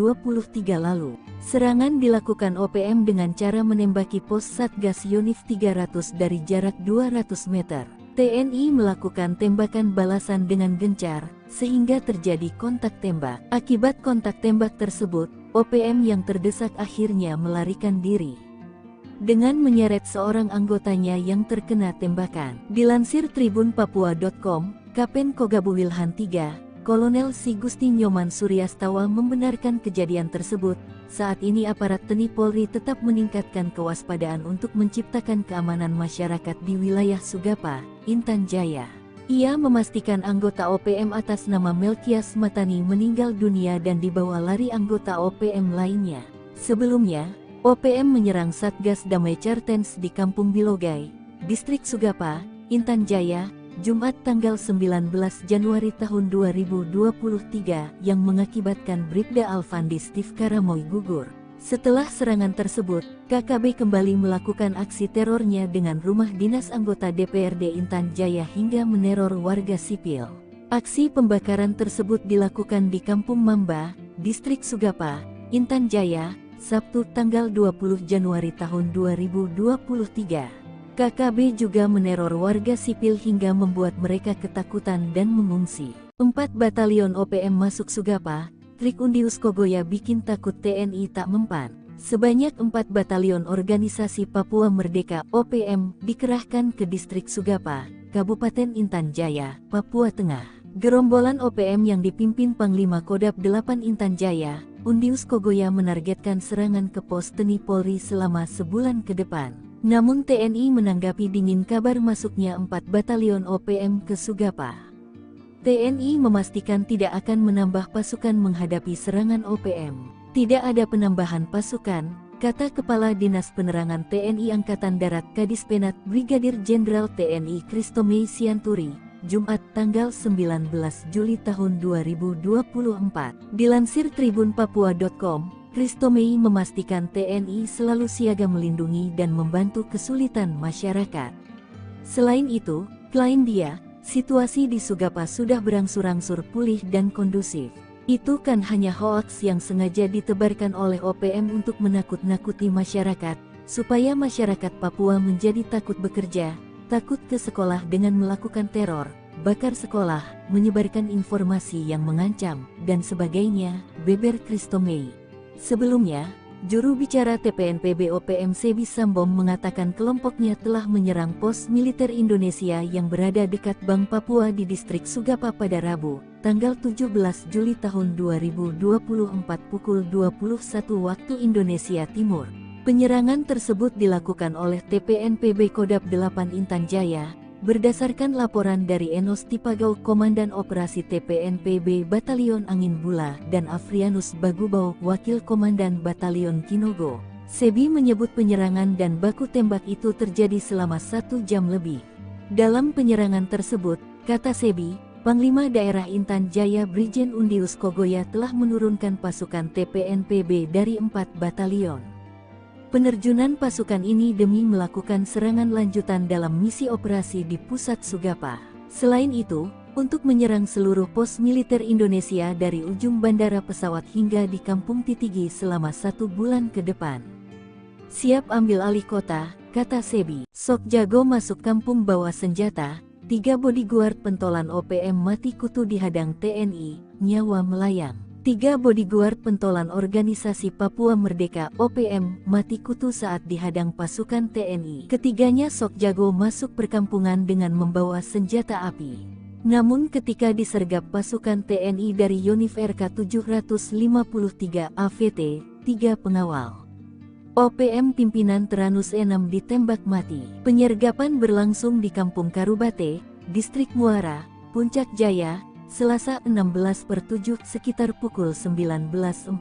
Speaker 1: lalu. Serangan dilakukan OPM dengan cara menembaki pos Satgas Yonif 300 dari jarak 200 meter. TNI melakukan tembakan balasan dengan gencar, sehingga terjadi kontak tembak. Akibat kontak tembak tersebut, OPM yang terdesak akhirnya melarikan diri dengan menyeret seorang anggotanya yang terkena tembakan. Dilansir tribunpapua.com, Kapen Kogabu Wilhan III, Kolonel Si Gusti Nyoman Suryastawa membenarkan kejadian tersebut. Saat ini aparat TNI Polri tetap meningkatkan kewaspadaan untuk menciptakan keamanan masyarakat di wilayah Sugapa, Intan Jaya. Ia memastikan anggota OPM atas nama Melkias Matani meninggal dunia dan dibawa lari anggota OPM lainnya. Sebelumnya, OPM menyerang Satgas Damai Kartens di Kampung Bilogai, Distrik Sugapa, Intan Jaya, Jumat tanggal 19 Januari tahun 2023 yang mengakibatkan Bribda Alfandi Steve Karamoy gugur. Setelah serangan tersebut, KKB kembali melakukan aksi terornya dengan rumah dinas anggota DPRD Intan Jaya hingga meneror warga sipil. Aksi pembakaran tersebut dilakukan di Kampung Mamba, Distrik Sugapa, Intan Jaya, Sabtu tanggal 20 Januari tahun 2023. KKB juga meneror warga sipil hingga membuat mereka ketakutan dan mengungsi. 4 batalion OPM masuk Sugapa, trik Undius Kogoya bikin takut TNI tak mempan. Sebanyak 4 batalion organisasi Papua Merdeka OPM dikerahkan ke Distrik Sugapa, Kabupaten Intan Jaya, Papua Tengah. Gerombolan OPM yang dipimpin Panglima Kodam 8 Intan Jaya, Undius Kogoya menargetkan serangan ke pos TNI Polri selama sebulan ke depan. Namun TNI menanggapi dingin kabar masuknya 4 batalion OPM ke Sugapa. TNI memastikan tidak akan menambah pasukan menghadapi serangan OPM. Tidak ada penambahan pasukan, kata Kepala Dinas Penerangan TNI Angkatan Darat Kadispenat Brigadir Jenderal TNI Christomei Sianturi, Jumat tanggal 19 Juli tahun 2024. Dilansir tribunpapua.com, Christomei memastikan TNI selalu siaga melindungi dan membantu kesulitan masyarakat. Selain itu, klaim dia, situasi di Sugapa sudah berangsur-angsur pulih dan kondusif. Itu kan hanya hoaks yang sengaja ditebarkan oleh OPM untuk menakut-nakuti masyarakat, supaya masyarakat Papua menjadi takut bekerja, takut ke sekolah dengan melakukan teror, bakar sekolah, menyebarkan informasi yang mengancam, dan sebagainya, beber Christomei. Sebelumnya, juru bicara TPNPB OPM Sebi Sambom mengatakan kelompoknya telah menyerang pos militer Indonesia yang berada dekat Bank Papua di Distrik Sugapa pada Rabu, tanggal 17 Juli tahun 2024 pukul 21 waktu Indonesia Timur. Penyerangan tersebut dilakukan oleh TPNPB Kodam 8 Intan Jaya, berdasarkan laporan dari Enos Tipagau Komandan Operasi TPNPB Batalion Angin Bula dan Afrianus Bagubau Wakil Komandan Batalion Kinogo. Sebi menyebut penyerangan dan baku tembak itu terjadi selama 1 jam lebih. Dalam penyerangan tersebut, kata Sebi, Panglima Daerah Intan Jaya Brigjen Undius Kogoya telah menurunkan pasukan TPNPB dari 4 batalion. Penerjunan pasukan ini demi melakukan serangan lanjutan dalam misi operasi di pusat Sugapa. Selain itu, untuk menyerang seluruh pos militer Indonesia dari ujung bandara pesawat hingga di Kampung Titigi selama 1 bulan ke depan. Siap ambil alih kota, kata Sebi. Sok jago masuk kampung bawa senjata, 3 bodyguard pentolan OPM mati kutu dihadang TNI, nyawa melayang. 3 bodyguard pentolan organisasi Papua Merdeka OPM mati kutu saat dihadang pasukan TNI. Ketiganya sok jago masuk perkampungan dengan membawa senjata api. Namun ketika disergap pasukan TNI dari Yonif RK 753 AVT, 3 pengawal OPM pimpinan Teranus 6 ditembak mati. Penyergapan berlangsung di Kampung Karubate, Distrik Muara, Puncak Jaya, Selasa 16/7 sekitar pukul 19.45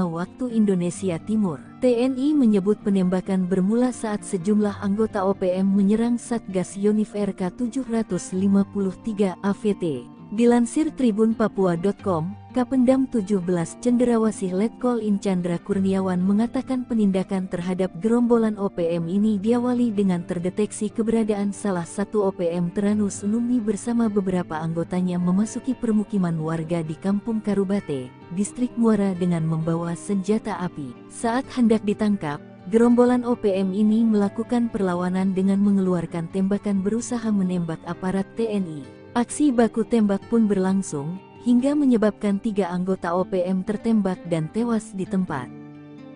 Speaker 1: waktu Indonesia Timur. TNI menyebut penembakan bermula saat sejumlah anggota OPM menyerang Satgas Yonif RK 753 AVT. Dilansir tribunpapua.com, Kapendam 17 Cenderawasih Letkol In Chandra Kurniawan mengatakan penindakan terhadap gerombolan OPM ini diawali dengan terdeteksi keberadaan salah satu OPM Teranus Numi bersama beberapa anggotanya memasuki permukiman warga di Kampung Karubate, Distrik Muara dengan membawa senjata api. Saat hendak ditangkap, gerombolan OPM ini melakukan perlawanan dengan mengeluarkan tembakan berusaha menembak aparat TNI. Aksi baku tembak pun berlangsung, hingga menyebabkan 3 anggota OPM tertembak dan tewas di tempat.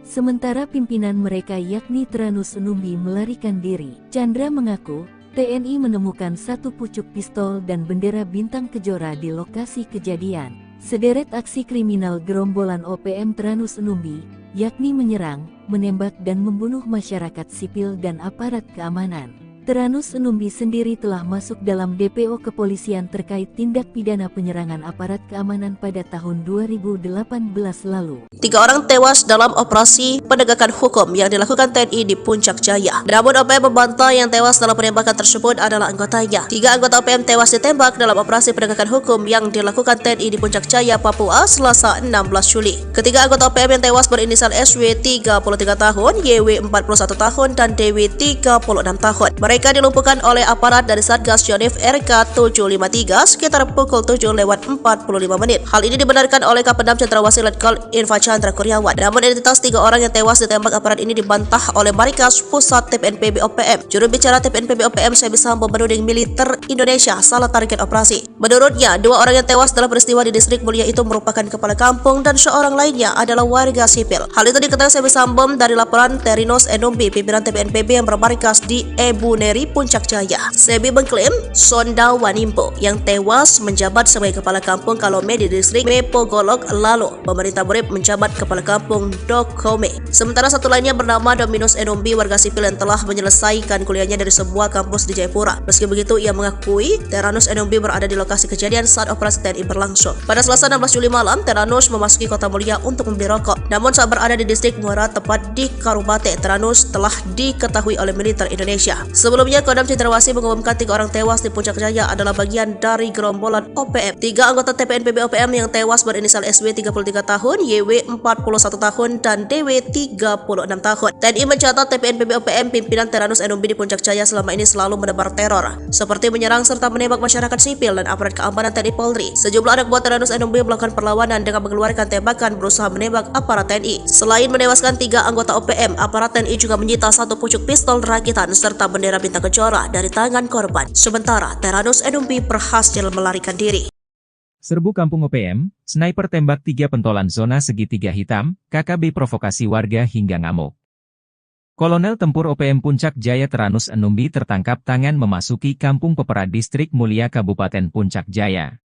Speaker 1: Sementara pimpinan mereka yakni Teranus Numbi melarikan diri. Chandra mengaku, TNI menemukan 1 pucuk pistol dan bendera bintang kejora di lokasi kejadian. Sederet aksi kriminal gerombolan OPM Teranus Numbi, yakni menyerang, menembak dan membunuh masyarakat sipil dan aparat keamanan. Teranus Enumbi sendiri telah masuk dalam DPO kepolisian terkait tindak pidana penyerangan aparat keamanan pada tahun 2018 lalu.
Speaker 2: 3 orang tewas dalam operasi penegakan hukum yang dilakukan TNI di Puncak Jaya. Namun OPM membantah yang tewas dalam penembakan tersebut adalah anggotanya. 3 anggota OPM tewas ditembak dalam operasi penegakan hukum yang dilakukan TNI di Puncak Jaya, Papua, Selasa 16 Juli. Ketiga anggota OPM yang tewas berinisial SW 33 tahun, YW 41 tahun, dan DW 36 tahun. Mereka dilumpuhkan oleh aparat dari Satgas Yonif RK 753 sekitar pukul 7:45 menit. Hal ini dibenarkan oleh Kapendam Cendrawasih Letkol Infantri Chandra Kurniawan. Namun identitas 3 orang yang tewas ditembak aparat ini dibantah oleh Markas Pusat TPNPB OPM. Juru bicara TPNPB OPM Sebi Sambo menuding militer Indonesia salah target operasi. Menurutnya, 2 orang yang tewas dalam peristiwa di Distrik Mulia itu merupakan kepala kampung dan seorang lainnya adalah warga sipil. Hal itu diketahui Sebi Sambo dari laporan Teranus Enumbi, pimpinan TPNPB yang bermarkas di Ebuneri, Puncak Jaya. Sebi mengklaim Sonda Wanimbo yang tewas menjabat sebagai kepala kampung Kalome di Distrik Mepogolok, lalu pemerintah Murid menjabat kepala kampung Dokome. Sementara satu lainnya bernama Dominus Enumbi, warga sipil yang telah menyelesaikan kuliahnya dari sebuah kampus di Jayapura. Meski begitu, ia mengakui Teranus Enumbi berada di lokasi kejadian saat operasi TNI berlangsung. Pada Selasa 16 Juli malam, Teranus memasuki Kota Mulia untuk membeli rokok. Namun saat berada di Distrik Muara, tepat di Karubate, Teranus telah diketahui oleh militer Indonesia. Sebelumnya, Kodam Cendrawasih mengumumkan 3 orang tewas di Puncak Jaya adalah bagian dari gerombolan OPM. 3 anggota TPNPB OPM yang tewas berinisial SW 33 tahun, YW 41 tahun, dan DW 36 tahun. TNI mencatat TPNPB OPM pimpinan Teranus Enumbi di Puncak Jaya selama ini selalu menebar teror, seperti menyerang serta menembak masyarakat sipil dan aparat keamanan TNI Polri. Sejumlah anak buah Teranus Enumbi melakukan perlawanan dengan mengeluarkan tembakan berusaha menembak aparat TNI. Selain menewaskan 3 anggota OPM, aparat TNI juga menyita 1 pucuk pistol rakitan serta bendera bintang kejora dari tangan korban. Sementara Teranus Enumbi berhasil melarikan diri.
Speaker 3: Serbu Kampung OPM, sniper tembak 3 pentolan zona segitiga hitam, KKB provokasi warga hingga ngamuk. Kolonel Tempur OPM Puncak Jaya Teranus Enumbi tertangkap tangan memasuki Kampung Pepera Distrik Mulia Kabupaten Puncak Jaya.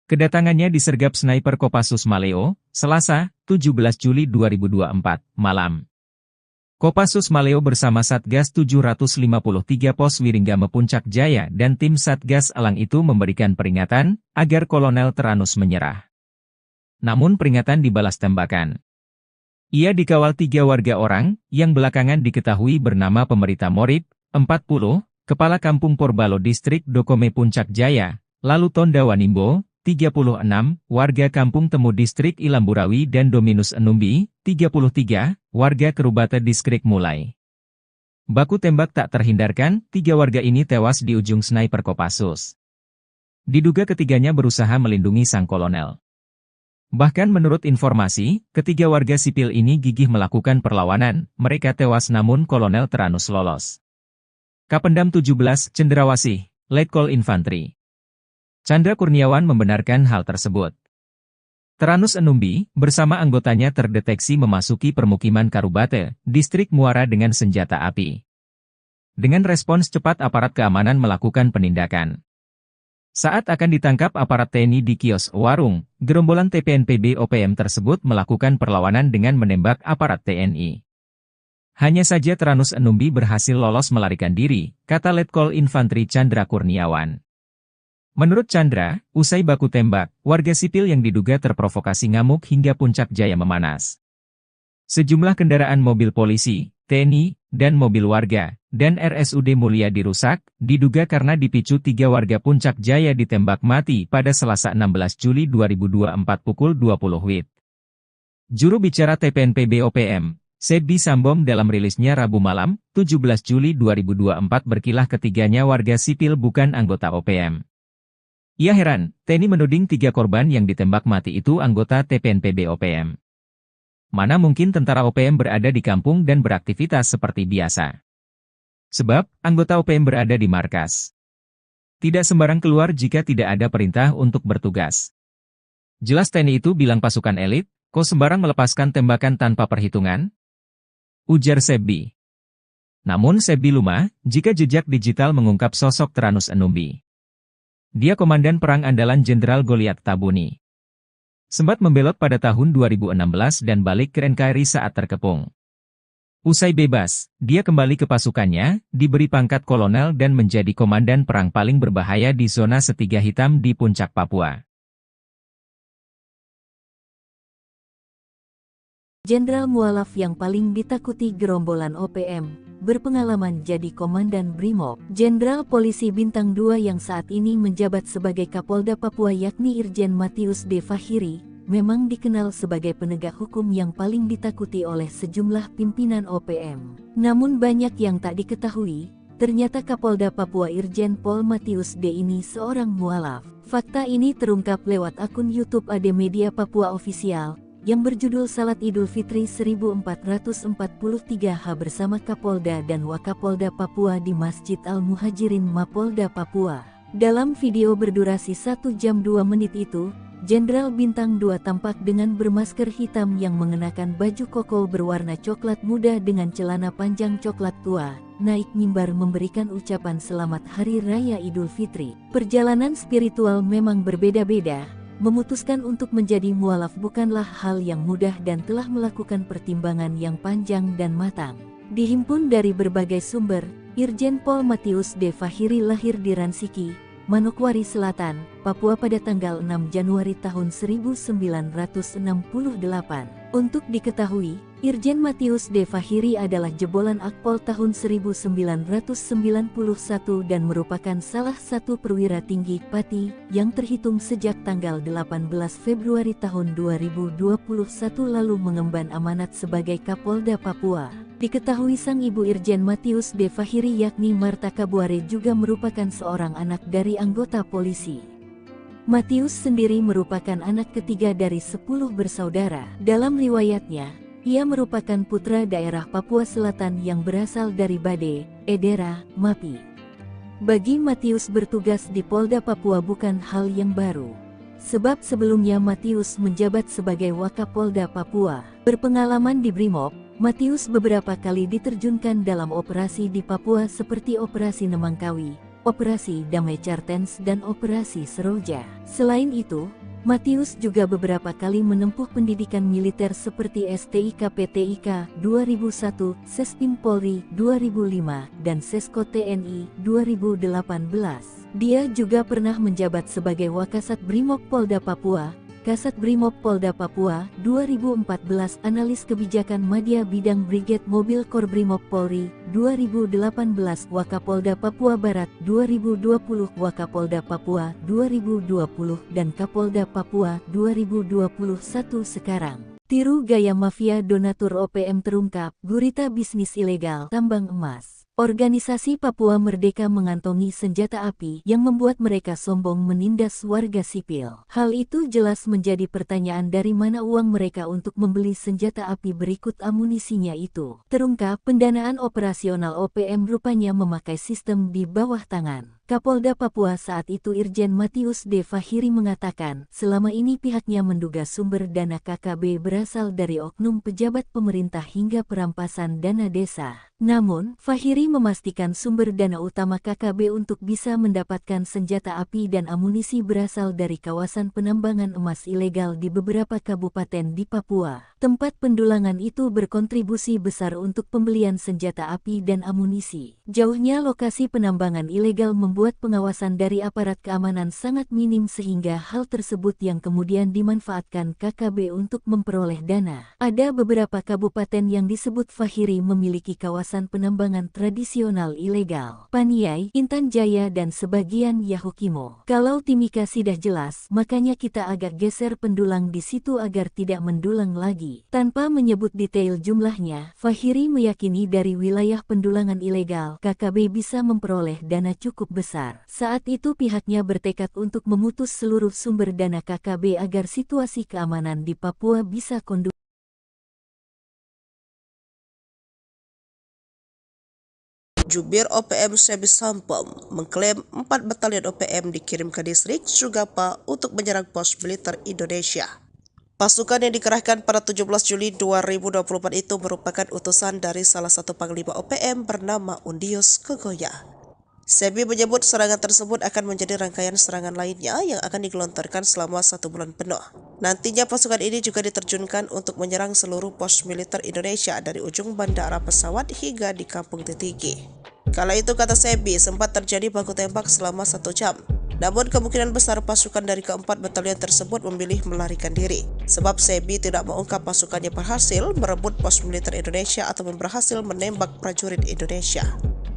Speaker 3: Kedatangannya disergap sniper Kopassus Maleo, Selasa, 17 Juli 2024, malam. Kopassus Maleo bersama Satgas 753 Pos Wiringgame Puncak Jaya dan tim Satgas Elang itu memberikan peringatan agar Kolonel Teranus menyerah. Namun peringatan dibalas tembakan. Ia dikawal 3 warga orang yang belakangan diketahui bernama Pemerita Morib, 40, Kepala Kampung Porbalo Distrik Dokome Puncak Jaya, lalu Tonda Wanimbo, 36, warga Kampung Temu Distrik Ilamburawi, dan Dominus Enumbi, 33, warga Kerubate Distrik Mulai. Baku tembak tak terhindarkan, 3 warga ini tewas di ujung sniper Kopassus. Diduga ketiganya berusaha melindungi sang kolonel. Bahkan menurut informasi, ketiga warga sipil ini gigih melakukan perlawanan, mereka tewas namun Kolonel Teranus lolos. Kapendam 17 Cendrawasih, Letkol Infantri Chandra Kurniawan membenarkan hal tersebut. Teranus Enumbi, bersama anggotanya terdeteksi memasuki permukiman Karubate, Distrik Muara dengan senjata api. Dengan respons cepat aparat keamanan melakukan penindakan. Saat akan ditangkap aparat TNI di kios warung, gerombolan TPNPB OPM tersebut melakukan perlawanan dengan menembak aparat TNI. Hanya saja Teranus Enumbi berhasil lolos melarikan diri, kata Letkol Infantri Chandra Kurniawan. Menurut Chandra, usai baku tembak, warga sipil yang diduga terprovokasi ngamuk hingga Puncak Jaya memanas. Sejumlah kendaraan mobil polisi, TNI, dan mobil warga, dan RSUD Mulia dirusak, diduga karena dipicu 3 warga Puncak Jaya ditembak mati pada Selasa 16 Juli 2024 pukul 20 WIB. Juru bicara TPNPB OPM, Sebi Sambo dalam rilisnya Rabu malam, 17 Juli 2024 berkilah ketiganya warga sipil bukan anggota OPM. Ia heran, TNI menuding 3 korban yang ditembak mati itu anggota TPNPB OPM. Mana mungkin tentara OPM berada di kampung dan beraktivitas seperti biasa. Sebab, anggota OPM berada di markas. Tidak sembarang keluar jika tidak ada perintah untuk bertugas. Jelas TNI itu bilang pasukan elit, kok sembarang melepaskan tembakan tanpa perhitungan? Ujar Sebi. Namun Sebi lumah, jika jejak digital mengungkap sosok Teranus Enumbi. Dia komandan perang andalan Jenderal Goliat Tabuni. Sempat membelot pada tahun 2016 dan balik ke NKRI saat terkepung. Usai bebas, dia kembali ke pasukannya, diberi pangkat kolonel dan menjadi komandan perang paling berbahaya di zona segitiga hitam di puncak Papua.
Speaker 1: Jenderal mualaf yang paling ditakuti gerombolan OPM, berpengalaman jadi komandan Brimob. Jenderal Polisi Bintang 2 yang saat ini menjabat sebagai Kapolda Papua yakni Irjen Matius D. Fahiri, memang dikenal sebagai penegak hukum yang paling ditakuti oleh sejumlah pimpinan OPM. Namun banyak yang tak diketahui, ternyata Kapolda Papua Irjen Pol Matius D. ini seorang mualaf. Fakta ini terungkap lewat akun YouTube AD Media Papua Official, yang berjudul Salat Idul Fitri 1443H bersama Kapolda dan Wakapolda Papua di Masjid Al-Muhajirin Mapolda Papua. Dalam video berdurasi 1 jam 2 menit itu, Jenderal Bintang 2 tampak dengan bermasker hitam yang mengenakan baju koko berwarna coklat muda dengan celana panjang coklat tua, naik mimbar memberikan ucapan selamat Hari Raya Idul Fitri. Perjalanan spiritual memang berbeda-beda. Memutuskan untuk menjadi mualaf bukanlah hal yang mudah dan telah melakukan pertimbangan yang panjang dan matang. Dihimpun dari berbagai sumber, Irjen Pol Matius D. Fahiri lahir di Ransiki, Manokwari Selatan, Papua pada tanggal 6 Januari tahun 1968. Untuk diketahui, Irjen Matius D. Fahiri adalah jebolan Akpol tahun 1991 dan merupakan salah satu perwira tinggi Pati yang terhitung sejak tanggal 18 Februari tahun 2021 lalu mengemban amanat sebagai Kapolda Papua. Diketahui sang ibu Irjen Matius D. Fahiri yakni Marta Kabuare juga merupakan seorang anak dari anggota polisi. Matius sendiri merupakan anak ketiga dari 10 bersaudara. Dalam riwayatnya, ia merupakan putra daerah Papua Selatan yang berasal dari Bade, Edera, Mapi. Bagi Matius bertugas di Polda Papua bukan hal yang baru. Sebab sebelumnya Matius menjabat sebagai Wakapolda Papua. Berpengalaman di Brimob, Matius beberapa kali diterjunkan dalam operasi di Papua seperti Operasi Nemangkawi, Operasi Damai Cartens dan Operasi Seroja. Selain itu, Matius juga beberapa kali menempuh pendidikan militer seperti STIK PTIK 2001, Sespim Polri 2005, dan Sesko TNI 2018. Dia juga pernah menjabat sebagai Wakasat Brimob Polda Papua, Kasat Brimob Polda Papua 2014, Analis Kebijakan Madya Bidang Brigade Mobil Kor Brimob Polri 2018, Wakapolda Papua Barat 2020, Wakapolda Papua 2020, dan Kapolda Papua 2021 sekarang. Tiru gaya mafia donatur OPM terungkap, gurita bisnis ilegal tambang emas. Organisasi Papua Merdeka mengantongi senjata api yang membuat mereka sombong menindas warga sipil. Hal itu jelas menjadi pertanyaan dari mana uang mereka untuk membeli senjata api berikut amunisinya itu. Terungkap pendanaan operasional OPM rupanya memakai sistem di bawah tangan. Kapolda Papua saat itu Irjen Matius D. Fahiri mengatakan, selama ini pihaknya menduga sumber dana KKB berasal dari oknum pejabat pemerintah hingga perampasan dana desa. Namun, Fahiri memastikan sumber dana utama KKB untuk bisa mendapatkan senjata api dan amunisi berasal dari kawasan penambangan emas ilegal di beberapa kabupaten di Papua. Tempat pendulangan itu berkontribusi besar untuk pembelian senjata api dan amunisi. Jauhnya lokasi penambangan ilegal membuat pengawasan dari aparat keamanan sangat minim sehingga hal tersebut yang kemudian dimanfaatkan KKB untuk memperoleh dana. Ada beberapa kabupaten yang disebut Fahiri memiliki kawasan penambangan tradisional ilegal. Paniai, Intan Jaya dan sebagian Yahukimo. Kalau Timika sudah jelas, makanya kita agak geser pendulang di situ agar tidak mendulang lagi. Tanpa menyebut detail jumlahnya, Fahiri meyakini dari wilayah pendulangan ilegal, KKB bisa memperoleh dana cukup besar. Saat itu pihaknya bertekad untuk memutus seluruh sumber dana KKB agar situasi keamanan di Papua bisa kondusif.
Speaker 2: Jubir OPM Sebi Sampom mengklaim 4 batalion OPM dikirim ke distrik Sugapa untuk menyerang pos militer Indonesia. Pasukan yang dikerahkan pada 17 Juli 2024 itu merupakan utusan dari salah satu panglima OPM bernama Undius Kogoya. Sebi menyebut serangan tersebut akan menjadi rangkaian serangan lainnya yang akan digelontorkan selama 1 bulan penuh. Nantinya pasukan ini juga diterjunkan untuk menyerang seluruh pos militer Indonesia dari ujung bandara pesawat hingga di Kampung Titigi. Kala itu, kata Sebi, sempat terjadi baku tembak selama 1 jam. Namun kemungkinan besar pasukan dari keempat batalion tersebut memilih melarikan diri, sebab Sebi tidak mengungkap pasukannya berhasil merebut pos militer Indonesia atau berhasil menembak prajurit Indonesia.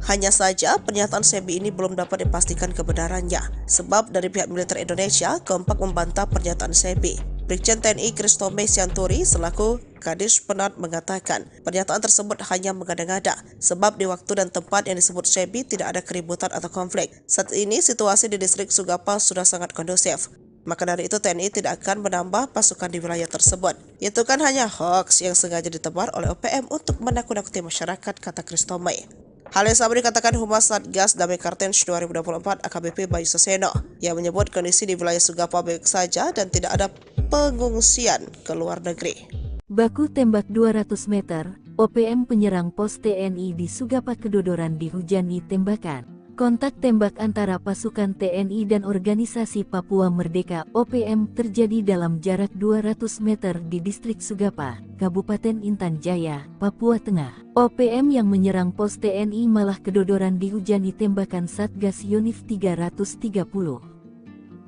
Speaker 2: Hanya saja pernyataan Sebi ini belum dapat dipastikan kebenarannya, sebab dari pihak militer Indonesia kompak membantah pernyataan Sebi. Brigjen TNI Christomay Sianturi selaku Kadis Penat mengatakan pernyataan tersebut hanya mengada-ngada, sebab di waktu dan tempat yang disebut Sebi tidak ada keributan atau konflik. Saat ini situasi di distrik Sugapa sudah sangat kondusif. Maka dari itu TNI tidak akan menambah pasukan di wilayah tersebut. Itu kan hanya hoax yang sengaja ditebar oleh OPM untuk menakut-nakuti masyarakat, kata Christomay. Hal yang sama dikatakan Humas Satgas Damai Kartens 2024 AKBP Bayu Saseno, yang menyebut kondisi di wilayah Sugapa baik saja dan tidak ada pengungsian ke luar negeri.
Speaker 1: Baku tembak 200 meter, OPM penyerang pos TNI di Sugapa Kedodoran dihujani tembakan. Kontak tembak antara pasukan TNI dan Organisasi Papua Merdeka (OPM) terjadi dalam jarak 200 meter di distrik Sugapa, Kabupaten Intan Jaya, Papua Tengah. OPM yang menyerang pos TNI malah kedodoran dihujani tembakan Satgas Yonif 330.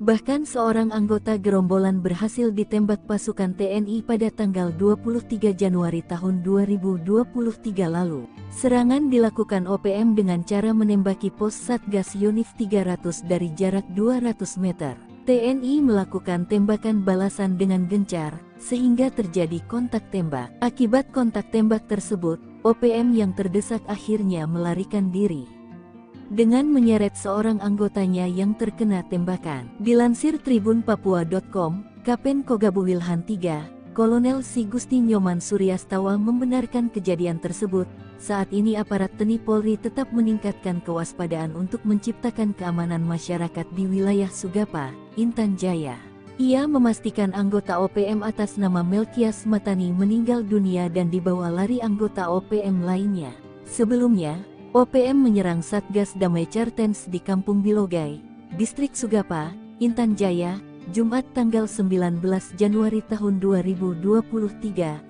Speaker 1: Bahkan seorang anggota gerombolan berhasil ditembak pasukan TNI pada tanggal 23 Januari tahun 2023 lalu. Serangan dilakukan OPM dengan cara menembaki pos Satgas Yonif 300 dari jarak 200 meter. TNI melakukan tembakan balasan dengan gencar, sehingga terjadi kontak tembak. Akibat kontak tembak tersebut, OPM yang terdesak akhirnya melarikan diri dengan menyeret seorang anggotanya yang terkena tembakan. Dilansir tribunpapua.com, Kapen Kogabu Wilhan III, Kolonel Si Gusti Nyoman Suryastawa membenarkan kejadian tersebut. Saat ini aparat TNI Polri tetap meningkatkan kewaspadaan untuk menciptakan keamanan masyarakat di wilayah Sugapa, Intan Jaya. Ia memastikan anggota OPM atas nama Melkias Matani meninggal dunia dan dibawa lari anggota OPM lainnya. Sebelumnya, OPM menyerang Satgas Damai Kartens di Kampung Bilogai, Distrik Sugapa, Intan Jaya, Jumat tanggal 19 Januari tahun 2023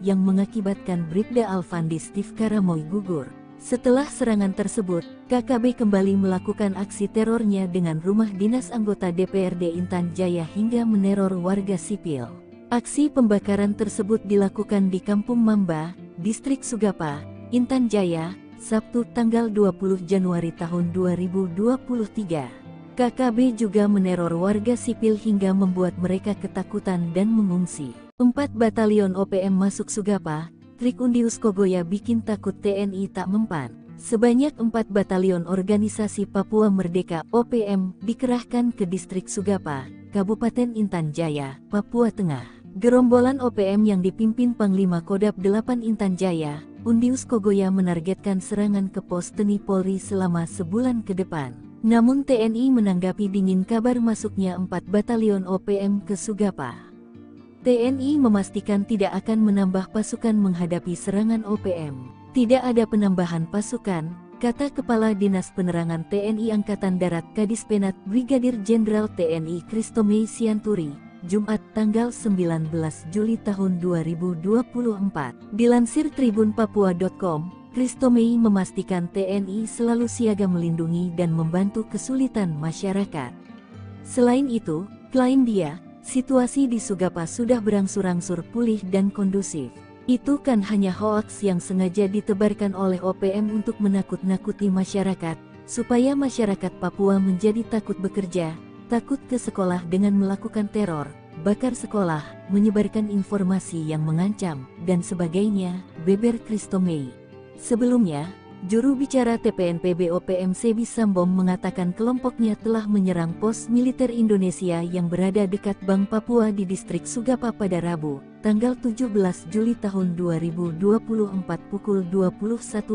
Speaker 1: yang mengakibatkan Bribda Alfandi Steve Karamoy gugur. Setelah serangan tersebut, KKB kembali melakukan aksi terornya dengan rumah dinas anggota DPRD Intan Jaya hingga meneror warga sipil. Aksi pembakaran tersebut dilakukan di Kampung Mamba, Distrik Sugapa, Intan Jaya, Sabtu tanggal 20 Januari tahun 2023. KKB juga meneror warga sipil hingga membuat mereka ketakutan dan mengungsi. 4 batalion OPM masuk Sugapa, trik Undius Kogoya bikin takut TNI tak mempan. Sebanyak 4 batalion Organisasi Papua Merdeka (OPM) dikerahkan ke distrik Sugapa, Kabupaten Intan Jaya, Papua Tengah. Gerombolan OPM yang dipimpin Panglima Kodam 8 Intan Jaya, Undius Kogoya menargetkan serangan ke pos TNI Polri selama sebulan ke depan. Namun TNI menanggapi dingin kabar masuknya 4 batalion OPM ke Sugapa. TNI memastikan tidak akan menambah pasukan menghadapi serangan OPM. Tidak ada penambahan pasukan, kata Kepala Dinas Penerangan TNI Angkatan Darat Kadis Penat Brigadir Jenderal TNI Christomay Sianturi, Jumat tanggal 19 Juli tahun 2024. Dilansir tribunpapua.com, Christomay memastikan TNI selalu siaga melindungi dan membantu kesulitan masyarakat. Selain itu, klaim dia, situasi di Sugapa sudah berangsur-angsur pulih dan kondusif. Itu kan hanya hoaks yang sengaja ditebarkan oleh OPM untuk menakut-nakuti masyarakat, supaya masyarakat Papua menjadi takut bekerja, takut ke sekolah dengan melakukan teror, bakar sekolah, menyebarkan informasi yang mengancam, dan sebagainya, beber Christomay. Sebelumnya, juru bicara TPNPB OPM Sebi Sambom mengatakan kelompoknya telah menyerang pos militer Indonesia yang berada dekat Bank Papua di distrik Sugapa pada Rabu, tanggal 17 Juli tahun 2024 pukul 21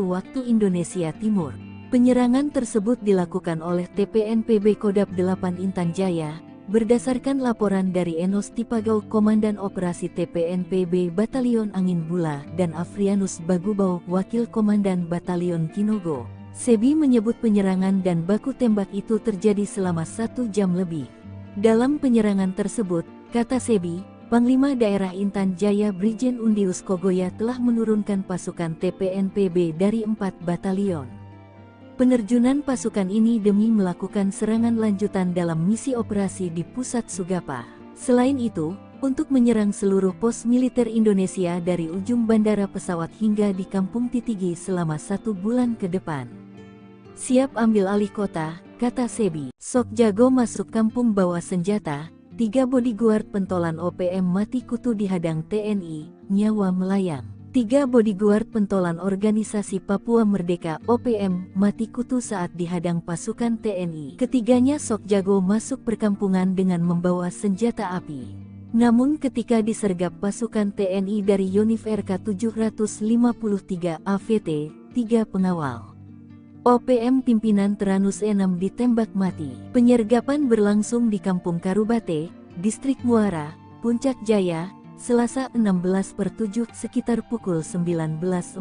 Speaker 1: waktu Indonesia Timur. Penyerangan tersebut dilakukan oleh TPNPB Kodam 8 Intan Jaya, berdasarkan laporan dari Enos Tipagau Komandan Operasi TPNPB Batalion Angin Bula dan Afrianus Bagubau Wakil Komandan Batalion Kinogo. Sebi menyebut penyerangan dan baku tembak itu terjadi selama 1 jam lebih. Dalam penyerangan tersebut, kata Sebi, Panglima Daerah Intan Jaya Brigjen Undius Kogoya telah menurunkan pasukan TPNPB dari 4 batalion. Penerjunan pasukan ini demi melakukan serangan lanjutan dalam misi operasi di pusat Sugapa. Selain itu, untuk menyerang seluruh pos militer Indonesia dari ujung bandara pesawat hingga di Kampung Titigi selama 1 bulan ke depan. Siap ambil alih kota, kata Sebi. Sok jago masuk kampung bawa senjata, 3 bodyguard pentolan OPM mati kutu dihadang TNI, nyawa melayang. 3 bodyguard pentolan organisasi Papua Merdeka OPM mati kutu saat dihadang pasukan TNI. Ketiganya sok jago masuk perkampungan dengan membawa senjata api. Namun ketika disergap pasukan TNI dari Yonif RK 753 AVT, 3 pengawal OPM pimpinan Teranus E6 ditembak mati. Penyergapan berlangsung di Kampung Karubate, Distrik Muara, Puncak Jaya, Selasa 16/7 sekitar pukul 19.45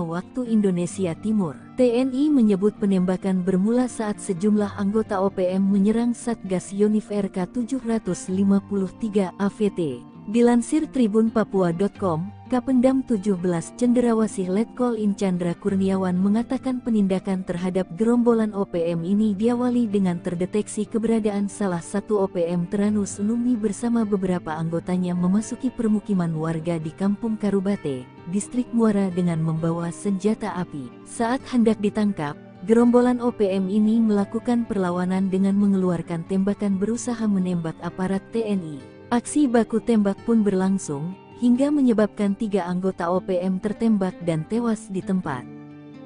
Speaker 1: waktu Indonesia Timur. TNI menyebut penembakan bermula saat sejumlah anggota OPM menyerang Satgas Yonif RK 753 AVT. Dilansir tribunpapua.com, Kapendam 17 Cenderawasih Letkol In Chandra Kurniawan mengatakan penindakan terhadap gerombolan OPM ini diawali dengan terdeteksi keberadaan salah satu OPM Teranus Numbi bersama beberapa anggotanya memasuki permukiman warga di Kampung Karubate, Distrik Muara dengan membawa senjata api. Saat hendak ditangkap, gerombolan OPM ini melakukan perlawanan dengan mengeluarkan tembakan berusaha menembak aparat TNI. Aksi baku tembak pun berlangsung, hingga menyebabkan 3 anggota OPM tertembak dan tewas di tempat.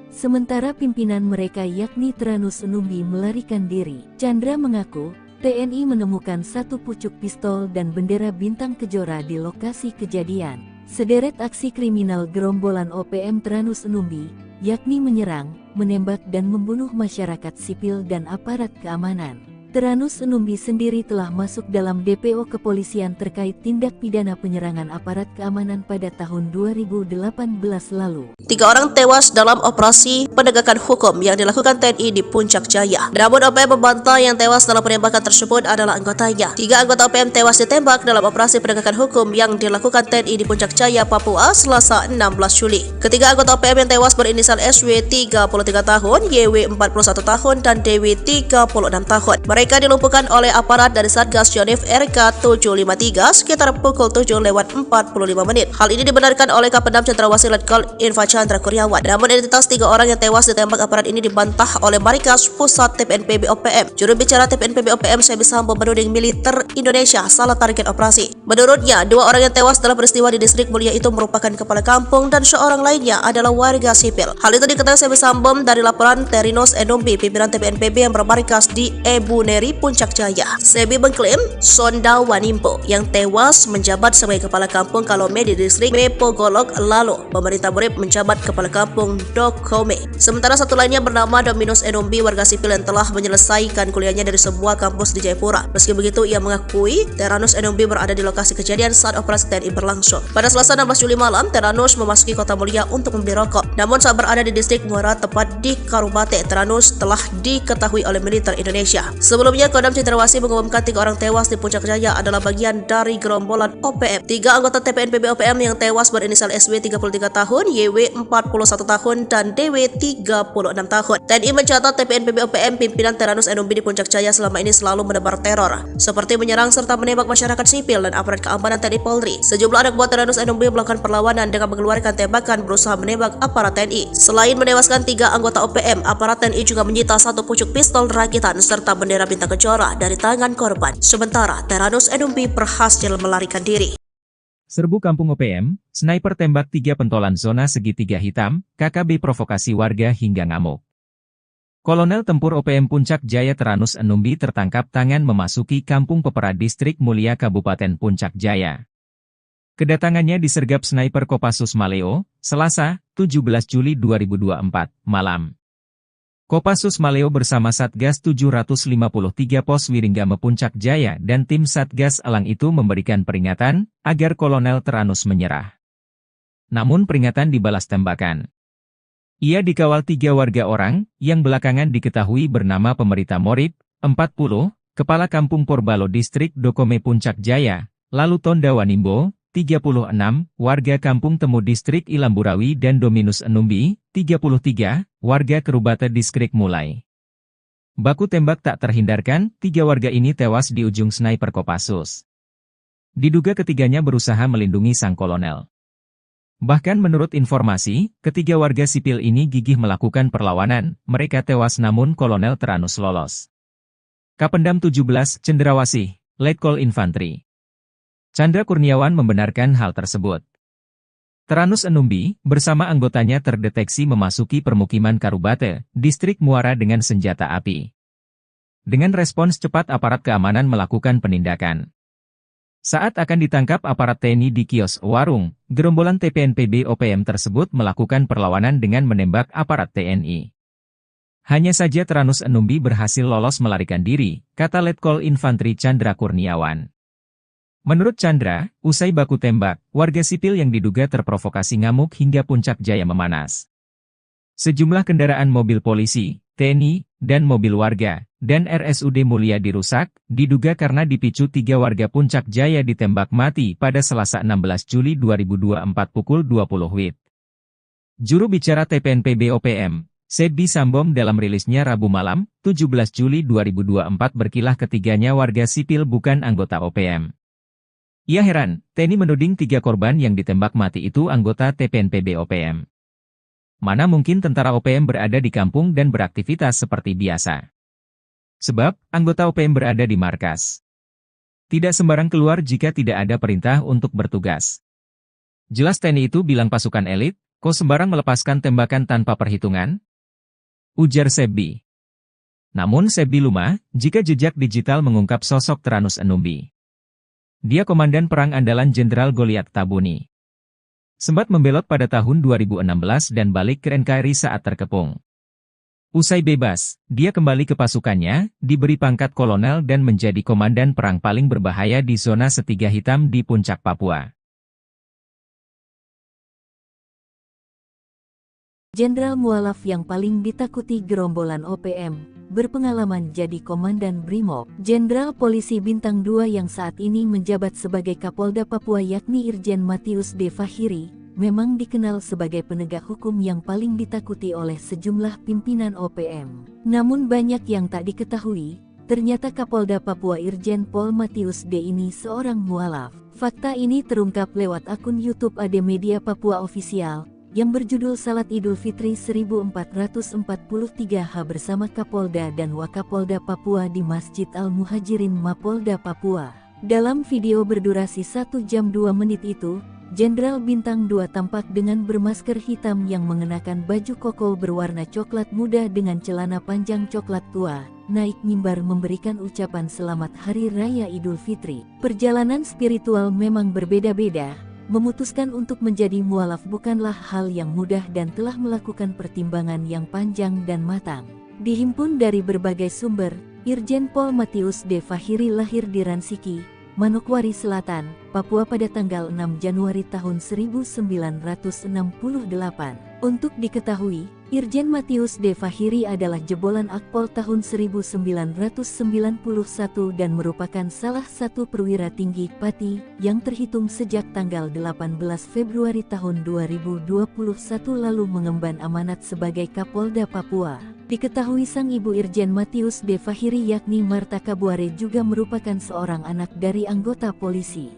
Speaker 1: Sementara pimpinan mereka yakni Teranus Numbi melarikan diri. Chandra mengaku, TNI menemukan 1 pucuk pistol dan bendera bintang kejora di lokasi kejadian. Sederet aksi kriminal gerombolan OPM Teranus Numbi, yakni menyerang, menembak dan membunuh masyarakat sipil dan aparat keamanan. Teranus Numbi sendiri telah masuk dalam DPO kepolisian terkait tindak pidana penyerangan aparat keamanan pada tahun 2018 lalu.
Speaker 2: 3 orang tewas dalam operasi penegakan hukum yang dilakukan TNI di Puncak Jaya. Namun OPM membantah yang tewas dalam penembakan tersebut adalah anggotanya. 3 anggota OPM tewas ditembak dalam operasi penegakan hukum yang dilakukan TNI di Puncak Jaya, Papua, Selasa 16 Juli. Ketiga anggota OPM yang tewas berinisial SW 33 tahun, YW 41 tahun, dan DW 36 tahun. Mereka dilumpuhkan oleh aparat dari Satgas Yonif RK 753 sekitar pukul 7:45 menit. Hal ini dibenarkan oleh Kapendam Cenderawasih Letkol Infa Chandra Kurniawan. Namun identitas 3 orang yang tewas ditembak aparat ini dibantah oleh Markas Pusat TPNPB OPM. Juru bicara TPNPB OPM Sebi Sambo menuding militer Indonesia salah target operasi. Menurutnya, 2 orang yang tewas dalam peristiwa di Distrik Mulia itu merupakan kepala kampung dan seorang lainnya adalah warga sipil. Hal itu diketahui Sebi Sambo dari laporan Teranus Numbi, pimpinan TPNPB yang bermarkas di Ebuneri, Puncak Jaya. Sebi mengklaim Sonda Wanimpo yang tewas menjabat sebagai kepala kampung Kalome di Distrik Mepogolok, lalu pemerintah murid menjabat kepala kampung Dokome. Sementara satu lainnya bernama Dominus Numbi, warga sipil yang telah menyelesaikan kuliahnya dari sebuah kampus di Jayapura. Meski begitu, ia mengakui Teranus Numbi berada di lokasi kejadian saat operasi TNI berlangsung. Pada Selasa 16 Juli malam, Teranus memasuki Kota Mulia untuk membeli rokok. Namun saat berada di Distrik Muara, tepat di Karubate, Teranus telah diketahui oleh militer Indonesia. Sebelumnya, Kodam Cenderawasih mengumumkan 3 orang tewas di Puncak Jaya adalah bagian dari gerombolan OPM. 3 anggota TPNPB OPM yang tewas berinisial SW 33 tahun, YW 41 tahun, dan DW 36 tahun. TNI mencatat TPNPB OPM pimpinan Teranus Numbi di Puncak Jaya selama ini selalu menebar teror, seperti menyerang serta menembak masyarakat sipil dan aparat keamanan TNI Polri. Sejumlah anak buah Teranus Numbi melakukan perlawanan dengan mengeluarkan tembakan berusaha menembak aparat TNI. Selain menewaskan 3 anggota OPM, aparat TNI juga menyita 1 pucuk pistol rakitan serta bendera bintang kejora dari tangan korban. Sementara Teranus Numbi berhasil melarikan diri.
Speaker 3: Serbu Kampung OPM, sniper tembak 3 pentolan zona segitiga hitam, KKB provokasi warga hingga ngamuk. Kolonel Tempur OPM Puncak Jaya Teranus Numbi tertangkap tangan memasuki Kampung Pepera Distrik Mulia Kabupaten Puncak Jaya. Kedatangannya disergap sniper Kopassus Maleo, Selasa, 17 Juli 2024, malam. Kopassus Maleo bersama Satgas 753 Pos Wiringgame Puncak Jaya dan tim Satgas Elang itu memberikan peringatan agar Kolonel Teranus menyerah. Namun peringatan dibalas tembakan. Ia dikawal 3 warga orang, yang belakangan diketahui bernama Pemerita Morib, 40, Kepala Kampung Porbalo Distrik Dokome Puncak Jaya, lalu Tonda Wanimbo, 36, warga Kampung Temu Distrik Ilamburawi dan Dominus Enumbi, 33, warga Kerubata Distrik Mulai. Baku tembak tak terhindarkan, 3 warga ini tewas di ujung sniper Kopassus. Diduga ketiganya berusaha melindungi sang kolonel. Bahkan menurut informasi, ketiga warga sipil ini gigih melakukan perlawanan, mereka tewas namun kolonel Teranus lolos. Kapendam 17, Cendrawasih, Letkol Infantri Chandra Kurniawan membenarkan hal tersebut. Teranus Enumbi, bersama anggotanya terdeteksi memasuki permukiman Karubate, distrik Muara dengan senjata api. Dengan respons cepat aparat keamanan melakukan penindakan. Saat akan ditangkap aparat TNI di kios warung, gerombolan TPNPB OPM tersebut melakukan perlawanan dengan menembak aparat TNI. Hanya saja Teranus Enumbi berhasil lolos melarikan diri, kata Letkol Infantri Chandra Kurniawan. Menurut Chandra, usai baku tembak, warga sipil yang diduga terprovokasi ngamuk hingga Puncak Jaya memanas. Sejumlah kendaraan mobil polisi, TNI, dan mobil warga, dan RSUD Mulia dirusak, diduga karena dipicu 3 warga Puncak Jaya ditembak mati pada Selasa 16 Juli 2024 pukul 20 WIB. Juru bicara TPNPB OPM, Sedbi Sambom dalam rilisnya Rabu malam, 17 Juli 2024 berkilah ketiganya warga sipil bukan anggota OPM. Ia heran, TNI menuding 3 korban yang ditembak mati itu anggota TPNPB OPM. Mana mungkin tentara OPM berada di kampung dan beraktivitas seperti biasa. Sebab, anggota OPM berada di markas. Tidak sembarang keluar jika tidak ada perintah untuk bertugas. Jelas TNI itu bilang pasukan elit, kok sembarang melepaskan tembakan tanpa perhitungan? Ujar Sedbi. Namun Sedbi lumah, jika jejak digital mengungkap sosok Teranus Enumbi. Dia komandan perang andalan Jenderal Goliat Tabuni. Sempat membelot pada tahun 2016 dan balik ke NKRI saat terkepung. Usai bebas, dia kembali ke pasukannya, diberi pangkat kolonel dan menjadi komandan perang paling berbahaya di zona Setiga Hitam di Puncak Papua.
Speaker 1: Jenderal mualaf yang paling ditakuti gerombolan OPM, berpengalaman jadi komandan Brimob. Jenderal Polisi Bintang 2 yang saat ini menjabat sebagai Kapolda Papua yakni Irjen Matius D. Fahiri, memang dikenal sebagai penegak hukum yang paling ditakuti oleh sejumlah pimpinan OPM. Namun banyak yang tak diketahui, ternyata Kapolda Papua Irjen Pol Matius D. ini seorang mualaf. Fakta ini terungkap lewat akun YouTube AD Media Papua Official, yang berjudul Salat Idul Fitri 1443H bersama Kapolda dan Wakapolda Papua di Masjid Al-Muhajirin Mapolda Papua. Dalam video berdurasi 1 jam 2 menit itu, Jenderal Bintang 2 tampak dengan bermasker hitam yang mengenakan baju koko berwarna coklat muda dengan celana panjang coklat tua, naik mimbar memberikan ucapan selamat Hari Raya Idul Fitri. Perjalanan spiritual memang berbeda-beda. Memutuskan untuk menjadi mualaf bukanlah hal yang mudah dan telah melakukan pertimbangan yang panjang dan matang. Dihimpun dari berbagai sumber, Irjen Pol Matius D. Fahiri lahir di Ransiki, Manokwari Selatan, Papua pada tanggal 6 Januari tahun 1968. Untuk diketahui, Irjen Matius D. Fahiri adalah jebolan Akpol tahun 1991 dan merupakan salah satu perwira tinggi Pati yang terhitung sejak tanggal 18 Februari tahun 2021 lalu mengemban amanat sebagai Kapolda Papua. Diketahui sang ibu Irjen Matius D. Fahiri yakni Marta Kabuare juga merupakan seorang anak dari anggota polisi.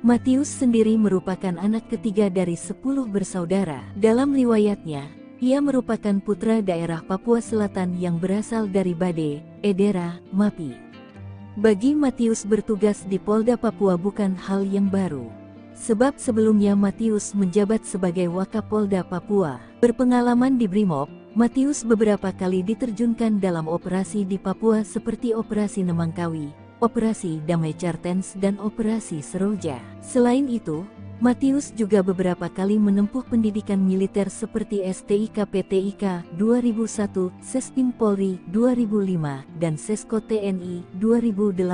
Speaker 1: Matius sendiri merupakan anak ketiga dari 10 bersaudara. Dalam riwayatnya, ia merupakan putra daerah Papua Selatan yang berasal dari Bade, Edera, Mapi. Bagi Matius bertugas di Polda Papua bukan hal yang baru. Sebab sebelumnya Matius menjabat sebagai Wakapolda Papua. Berpengalaman di Brimob, Matius beberapa kali diterjunkan dalam operasi di Papua seperti Operasi Nemangkawi, Operasi Damai Cartens dan Operasi Seroja. Selain itu, Matius juga beberapa kali menempuh pendidikan militer seperti STIK-PTIK 2001, Sespim Polri 2005, dan Sesko TNI 2018.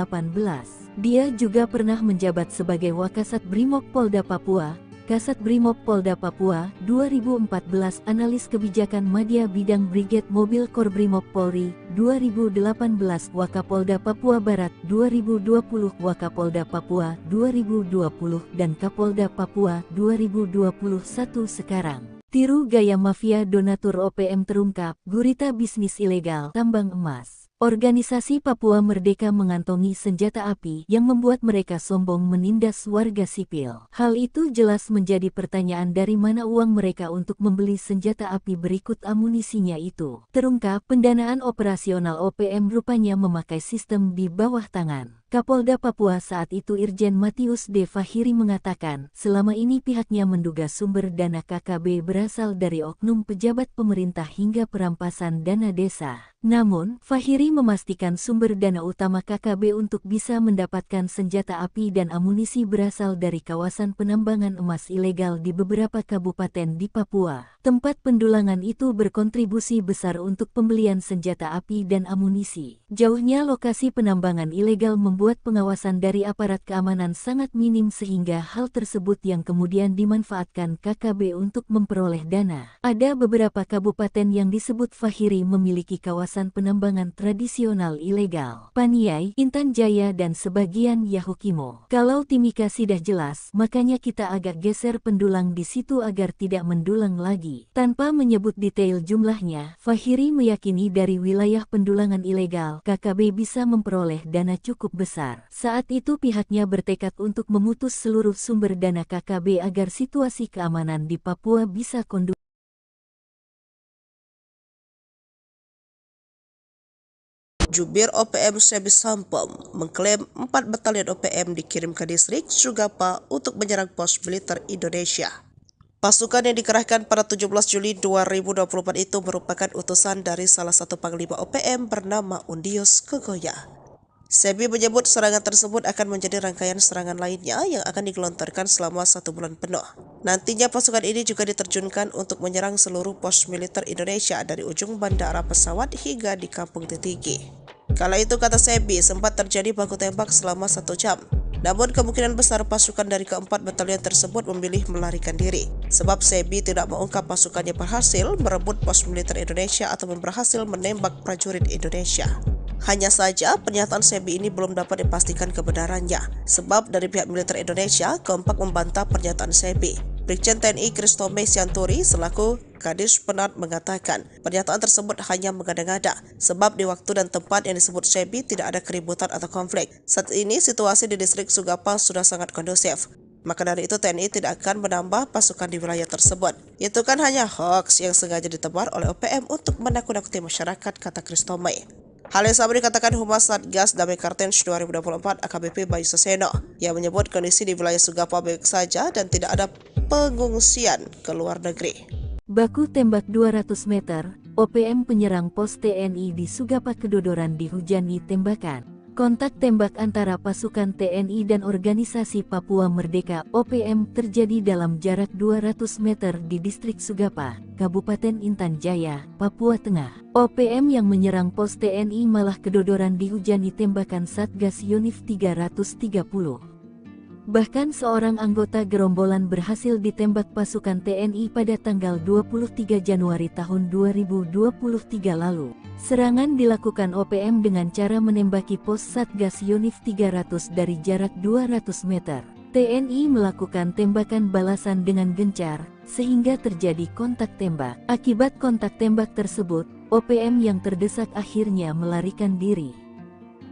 Speaker 1: Dia juga pernah menjabat sebagai Wakasat Brimob Polda Papua, Kasat Brimob Polda Papua, 2014 Analis Kebijakan Madya Bidang Brigade Mobil Kor Brimob Polri, 2018 Wakapolda Papua Barat, 2020 Wakapolda Papua, 2020 dan Kapolda Papua, 2021 sekarang. Tiru gaya mafia donatur OPM terungkap, gurita bisnis ilegal tambang emas. Organisasi Papua Merdeka mengantongi senjata api yang membuat mereka sombong menindas warga sipil. Hal itu jelas menjadi pertanyaan dari mana uang mereka untuk membeli senjata api berikut amunisinya itu. Terungkap pendanaan operasional OPM rupanya memakai sistem di bawah tangan. Kapolda Papua saat itu Irjen Matius D. Fahiri mengatakan, selama ini pihaknya menduga sumber dana KKB berasal dari oknum pejabat pemerintah hingga perampasan dana desa. Namun, Fahiri memastikan sumber dana utama KKB untuk bisa mendapatkan senjata api dan amunisi berasal dari kawasan penambangan emas ilegal di beberapa kabupaten di Papua. Tempat pendulangan itu berkontribusi besar untuk pembelian senjata api dan amunisi. Jauhnya lokasi penambangan ilegal membuat pengawasan dari aparat keamanan sangat minim sehingga hal tersebut yang kemudian dimanfaatkan KKB untuk memperoleh dana. Ada beberapa kabupaten yang disebut Fahiri memiliki kawasan penambangan tradisional ilegal. Paniai, Intan Jaya dan sebagian Yahukimo. Kalau Timika sudah jelas, makanya kita agak geser pendulang di situ agar tidak mendulang lagi. Tanpa menyebut detail jumlahnya, Fahiri meyakini dari wilayah pendulangan ilegal, KKB bisa memperoleh dana cukup besar. Saat itu pihaknya bertekad untuk memutus seluruh sumber dana KKB agar situasi keamanan di Papua bisa kondusif.
Speaker 2: Jubir OPM Sebi Sampom mengklaim 4 batalion OPM dikirim ke distrik Sugapa untuk menyerang pos militer Indonesia. Pasukan yang dikerahkan pada 17 Juli 2024 itu merupakan utusan dari salah satu panglima OPM bernama Undius Kogoya. Sebi menyebut serangan tersebut akan menjadi rangkaian serangan lainnya yang akan digelontorkan selama 1 bulan penuh. Nantinya pasukan ini juga diterjunkan untuk menyerang seluruh pos militer Indonesia dari ujung bandara pesawat hingga di Kampung Titigi. Kala itu, kata Sebi, sempat terjadi baku tembak selama 1 jam. Namun kemungkinan besar pasukan dari keempat batalion tersebut memilih melarikan diri. Sebab Sebi tidak mengungkap pasukannya berhasil merebut pos militer Indonesia atau berhasil menembak prajurit Indonesia. Hanya saja pernyataan Sebi ini belum dapat dipastikan kebenarannya. Sebab dari pihak militer Indonesia kompak membantah pernyataan Sebi. Brigjen TNI Kristome Sianturi selaku Kadis Penat mengatakan pernyataan tersebut hanya mengada-ngada sebab di waktu dan tempat yang disebut Sebi tidak ada keributan atau konflik. Saat ini situasi di distrik Sugapa sudah sangat kondusif. Maka dari itu TNI tidak akan menambah pasukan di wilayah tersebut. Itu kan hanya hoax yang sengaja ditebar oleh OPM untuk menakut-nakuti masyarakat, kata Kristome. Hal yang sama dikatakan Humas Satgas Damai Kartens 2024 AKBP Bayu Saseno yang menyebut kondisi di wilayah Sugapa baik saja dan tidak ada pengungsian ke luar negeri.
Speaker 1: Baku tembak 200 meter, OPM penyerang pos TNI di Sugapa kedodoran dihujani tembakan. Kontak tembak antara pasukan TNI dan organisasi Papua Merdeka OPM terjadi dalam jarak 200 meter di distrik Sugapa, Kabupaten Intan Jaya, Papua Tengah. OPM yang menyerang pos TNI malah kedodoran dihujani tembakan Satgas Yonif 330. Bahkan seorang anggota gerombolan berhasil ditembak pasukan TNI pada tanggal 23 Januari tahun 2023 lalu. Serangan dilakukan OPM dengan cara menembaki pos Satgas Yonif 300 dari jarak 200 meter. TNI melakukan tembakan balasan dengan gencar, sehingga terjadi kontak tembak. Akibat kontak tembak tersebut, OPM yang terdesak akhirnya melarikan diri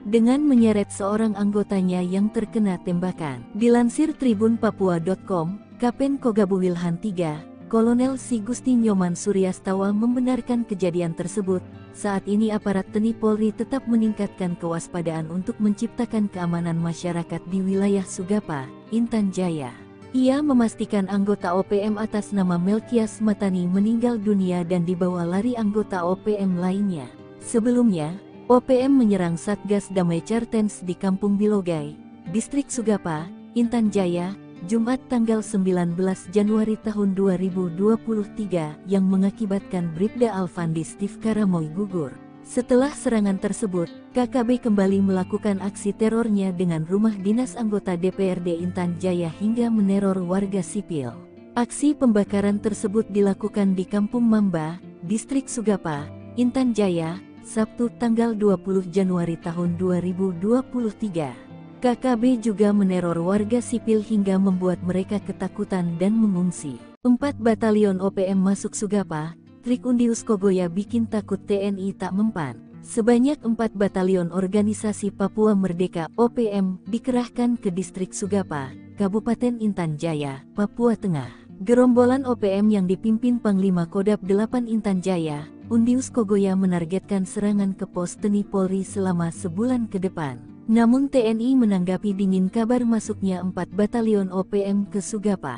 Speaker 1: dengan menyeret seorang anggotanya yang terkena tembakan. Dilansir tribunpapua.com, Kapen Kogabu Wilhan III, Kolonel Si Gusti Nyoman Suryastawa membenarkan kejadian tersebut. Saat ini aparat TNI Polri tetap meningkatkan kewaspadaan untuk menciptakan keamanan masyarakat di wilayah Sugapa, Intan Jaya. Ia memastikan anggota OPM atas nama Melkias Matani meninggal dunia dan dibawa lari anggota OPM lainnya. Sebelumnya, OPM menyerang Satgas Damai Kartens di Kampung Bilogai, Distrik Sugapa, Intan Jaya, Jumat tanggal 19 Januari tahun 2023 yang mengakibatkan Bribda Alfandi Steve Karamoy gugur. Setelah serangan tersebut, KKB kembali melakukan aksi terornya dengan rumah dinas anggota DPRD Intan Jaya hingga meneror warga sipil. Aksi pembakaran tersebut dilakukan di Kampung Mamba, Distrik Sugapa, Intan Jaya, Sabtu tanggal 20 Januari tahun 2023. KKB juga meneror warga sipil hingga membuat mereka ketakutan dan mengungsi. 4 batalion OPM masuk Sugapa, trik Undius Kogoya bikin takut TNI tak mempan. Sebanyak 4 batalion organisasi Papua Merdeka OPM dikerahkan ke Distrik Sugapa, Kabupaten Intan Jaya, Papua Tengah. Gerombolan OPM yang dipimpin Panglima Kodam 8 Intan Jaya, Undius Kogoya menargetkan serangan ke pos TNI Polri selama sebulan ke depan. Namun TNI menanggapi dingin kabar masuknya 4 batalion OPM ke Sugapa.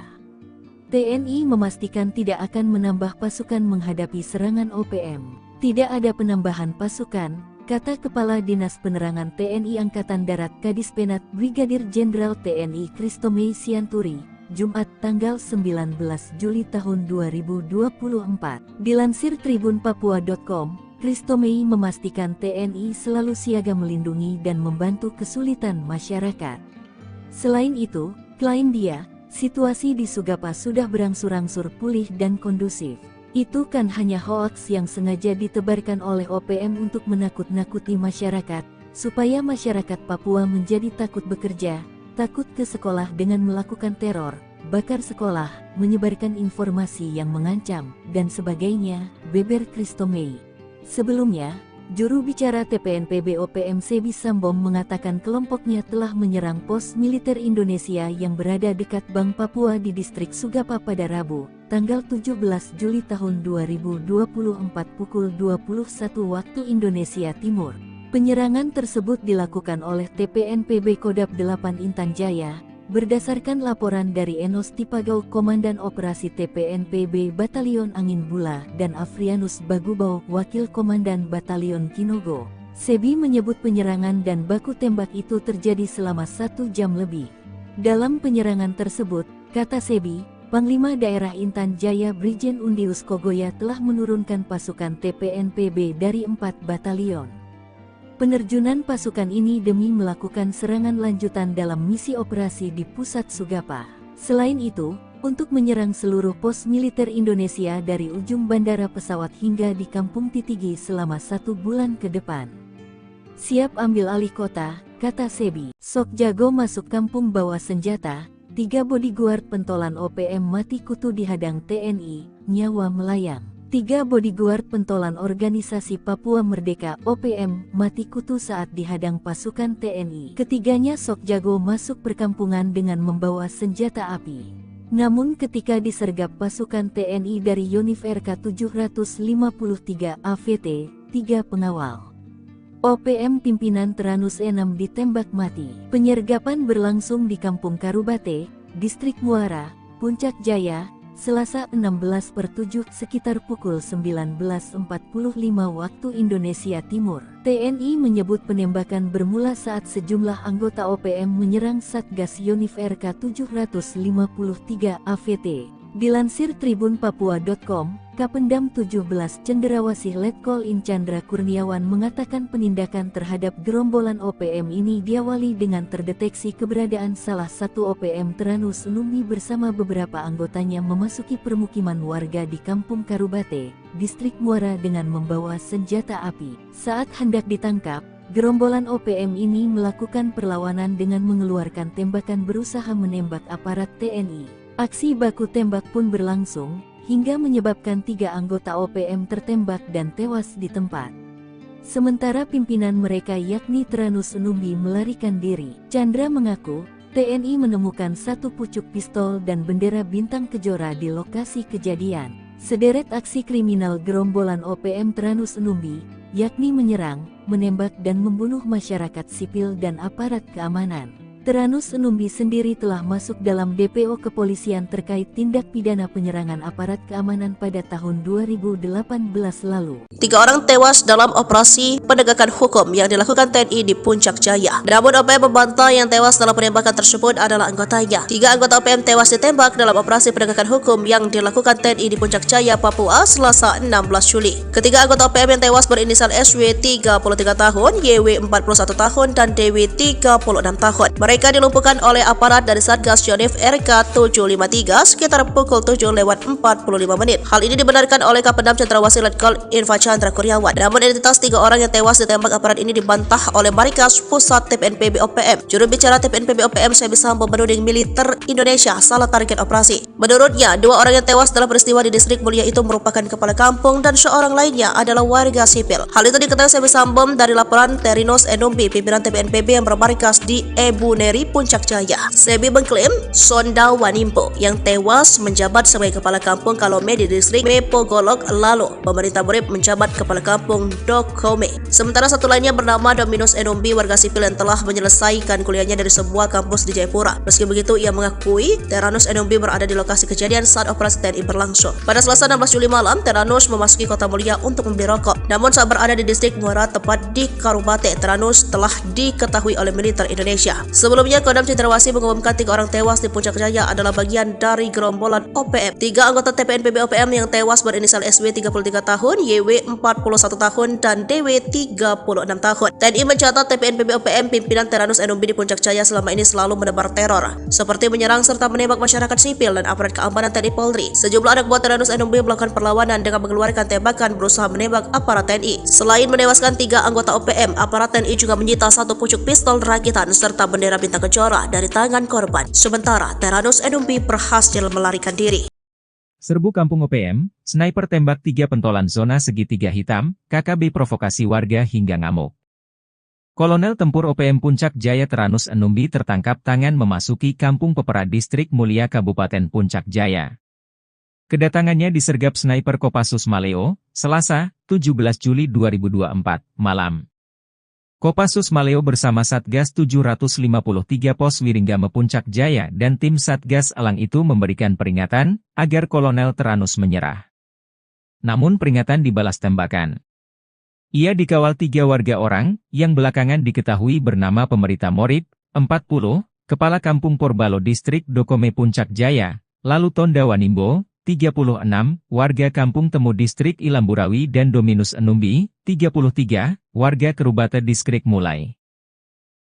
Speaker 1: TNI memastikan tidak akan menambah pasukan menghadapi serangan OPM. Tidak ada penambahan pasukan, kata Kepala Dinas Penerangan TNI Angkatan Darat Kadispenat Brigadir Jenderal TNI Christomei Sianturi, Jumat tanggal 19 Juli tahun 2024. Dilansir tribunpapua.com, Christomei memastikan TNI selalu siaga melindungi dan membantu kesulitan masyarakat. Selain itu, klaim dia, situasi di Sugapa sudah berangsur-angsur pulih dan kondusif. Itu kan hanya hoaks yang sengaja ditebarkan oleh OPM untuk menakut-nakuti masyarakat, supaya masyarakat Papua menjadi takut bekerja, takut ke sekolah dengan melakukan teror, bakar sekolah, menyebarkan informasi yang mengancam, dan sebagainya, beber Christomei. Sebelumnya, juru bicara TPNPB OPM Sebi Sambom mengatakan kelompoknya telah menyerang pos militer Indonesia yang berada dekat Bank Papua di Distrik Sugapa pada Rabu, tanggal 17 Juli tahun 2024 pukul 21 waktu Indonesia Timur. Penyerangan tersebut dilakukan oleh TPNPB Kodam 8 Intan Jaya, berdasarkan laporan dari Enos Tipagau Komandan Operasi TPNPB Batalion Angin Bula dan Afrianus Bagubau Wakil Komandan Batalion Kinogo. Sebi menyebut penyerangan dan baku tembak itu terjadi selama 1 jam lebih. Dalam penyerangan tersebut, kata Sebi, Panglima Daerah Intan Jaya Brigjen Undius Kogoya telah menurunkan pasukan TPNPB dari 4 batalion. Penerjunan pasukan ini demi melakukan serangan lanjutan dalam misi operasi di pusat Sugapa. Selain itu, untuk menyerang seluruh pos militer Indonesia dari ujung bandara pesawat hingga di Kampung Titigi selama 1 bulan ke depan. Siap ambil alih kota, kata Sebi. Sok jago masuk kampung bawa senjata, 3 bodyguard pentolan OPM mati kutu dihadang TNI, nyawa melayang. 3 bodyguard pentolan organisasi Papua Merdeka OPM mati kutu saat dihadang pasukan TNI. Ketiganya sok jago masuk perkampungan dengan membawa senjata api. Namun ketika disergap pasukan TNI dari Yonif RK 753 AVT, 3 pengawal OPM pimpinan Teranus 6 ditembak mati. Penyergapan berlangsung di Kampung Karubate, Distrik Muara, Puncak Jaya, Selasa 16/7 sekitar pukul 19.45 waktu Indonesia Timur. TNI menyebut penembakan bermula saat sejumlah anggota OPM menyerang Satgas Yonif RK 753 AVT. Dilansir tribunpapua.com, Kapendam 17 Cenderawasih Letkol In Chandra Kurniawan mengatakan penindakan terhadap gerombolan OPM ini diawali dengan terdeteksi keberadaan salah satu OPM Teranus Numbi bersama beberapa anggotanya memasuki permukiman warga di Kampung Karubate, Distrik Muara dengan membawa senjata api. Saat hendak ditangkap, gerombolan OPM ini melakukan perlawanan dengan mengeluarkan tembakan berusaha menembak aparat TNI. Aksi baku tembak pun berlangsung, hingga menyebabkan 3 anggota OPM tertembak dan tewas di tempat. Sementara pimpinan mereka yakni Teranus Numbi melarikan diri. Chandra mengaku, TNI menemukan 1 pucuk pistol dan bendera bintang kejora di lokasi kejadian. Sederet aksi kriminal gerombolan OPM Teranus Numbi, yakni menyerang, menembak dan membunuh masyarakat sipil dan aparat keamanan. Teranus Numbi sendiri telah masuk dalam DPO kepolisian terkait tindak pidana penyerangan aparat keamanan pada tahun 2018 lalu.
Speaker 2: 3 orang tewas dalam operasi penegakan hukum yang dilakukan TNI di Puncak Jaya. Namun OPM membantah yang tewas dalam penembakan tersebut adalah anggotanya. 3 anggota OPM tewas ditembak dalam operasi penegakan hukum yang dilakukan TNI di Puncak Jaya, Papua, Selasa 16 Juli. Ketiga anggota OPM yang tewas berinisial SW 33 tahun, YW 41 tahun, dan DW 36 tahun. Mereka dilumpuhkan oleh aparat dari Satgas Yonif RK 753 sekitar pukul 7:45. Hal ini dibenarkan oleh Kapendam Cendrawasih Letkol Infantri Chandra Kurniawan. Namun identitas 3 orang yang tewas ditembak aparat ini dibantah oleh Markas Pusat TPNPB OPM. Juru bicara TPNPB OPM Sebi Sambo menuding militer Indonesia salah target operasi. Menurutnya, 2 orang yang tewas dalam peristiwa di Distrik Mulia itu merupakan kepala kampung dan seorang lainnya adalah warga sipil. Hal itu diketahui Sebi Sambo dari laporan Terinos Enumbi, pimpinan TPNPB yang bermarkas di Ebuneri, Puncak Jaya. Sebi mengklaim Sonda Wanimpo yang tewas menjabat sebagai kepala kampung Kalome di Distrik Mepogolok, lalu pemerintah Murid menjabat kepala kampung Dokome. Sementara satu lainnya bernama Dominus Enumbi, warga sipil yang telah menyelesaikan kuliahnya dari sebuah kampus di Jayapura. Meski begitu, ia mengakui Teranus Enumbi berada di lokasi kejadian saat operasi TNI berlangsung. Pada Selasa 16 Juli malam, Teranus memasuki Kota Mulia untuk membeli rokok. Namun saat berada di Distrik Muara, tepat di Karubate, Teranus telah diketahui oleh militer Indonesia. Sebelumnya, Kodam Cendrawasih mengumumkan 3 orang tewas di Puncak Jaya adalah bagian dari gerombolan OPM. 3 anggota TPNPB OPM yang tewas berinisial SW 33 tahun, YW 41 tahun, dan DW 36 tahun. TNI mencatat TPNPB OPM pimpinan Teranus Enumbi di Puncak Jaya selama ini selalu menebar teror, seperti menyerang serta menembak masyarakat sipil dan aparat keamanan TNI Polri. Sejumlah anak buah Teranus Enumbi melakukan perlawanan dengan mengeluarkan tembakan berusaha menembak aparat TNI. Selain menewaskan 3 anggota OPM, aparat TNI juga menyita 1 pucuk pistol rakitan serta bendera bintang kejora dari tangan korban. Sementara Teranus Enumbi berhasil melarikan diri.
Speaker 3: Serbu Kampung OPM, sniper tembak 3 pentolan zona segitiga hitam, KKB provokasi warga hingga ngamuk. Kolonel Tempur OPM Puncak Jaya Teranus Enumbi tertangkap tangan memasuki Kampung Pepera Distrik Mulia Kabupaten Puncak Jaya. Kedatangannya disergap sniper Kopassus Maleo, Selasa, 17 Juli 2024, malam. Kopassus Maleo bersama Satgas 753 Pos Wiringgame Puncak Jaya dan tim Satgas Elang itu memberikan peringatan agar Kolonel Teranus menyerah. Namun peringatan dibalas tembakan. Ia dikawal 3 warga orang yang belakangan diketahui bernama Pemerita Morib, 40, Kepala Kampung Porbalo Distrik Dokome Puncak Jaya, lalu Tonda Wanimbo, 36, warga Kampung Temu Distrik Ilamburawi dan Dominus Enumbi, 33, warga Kerubate Distrik Mulai.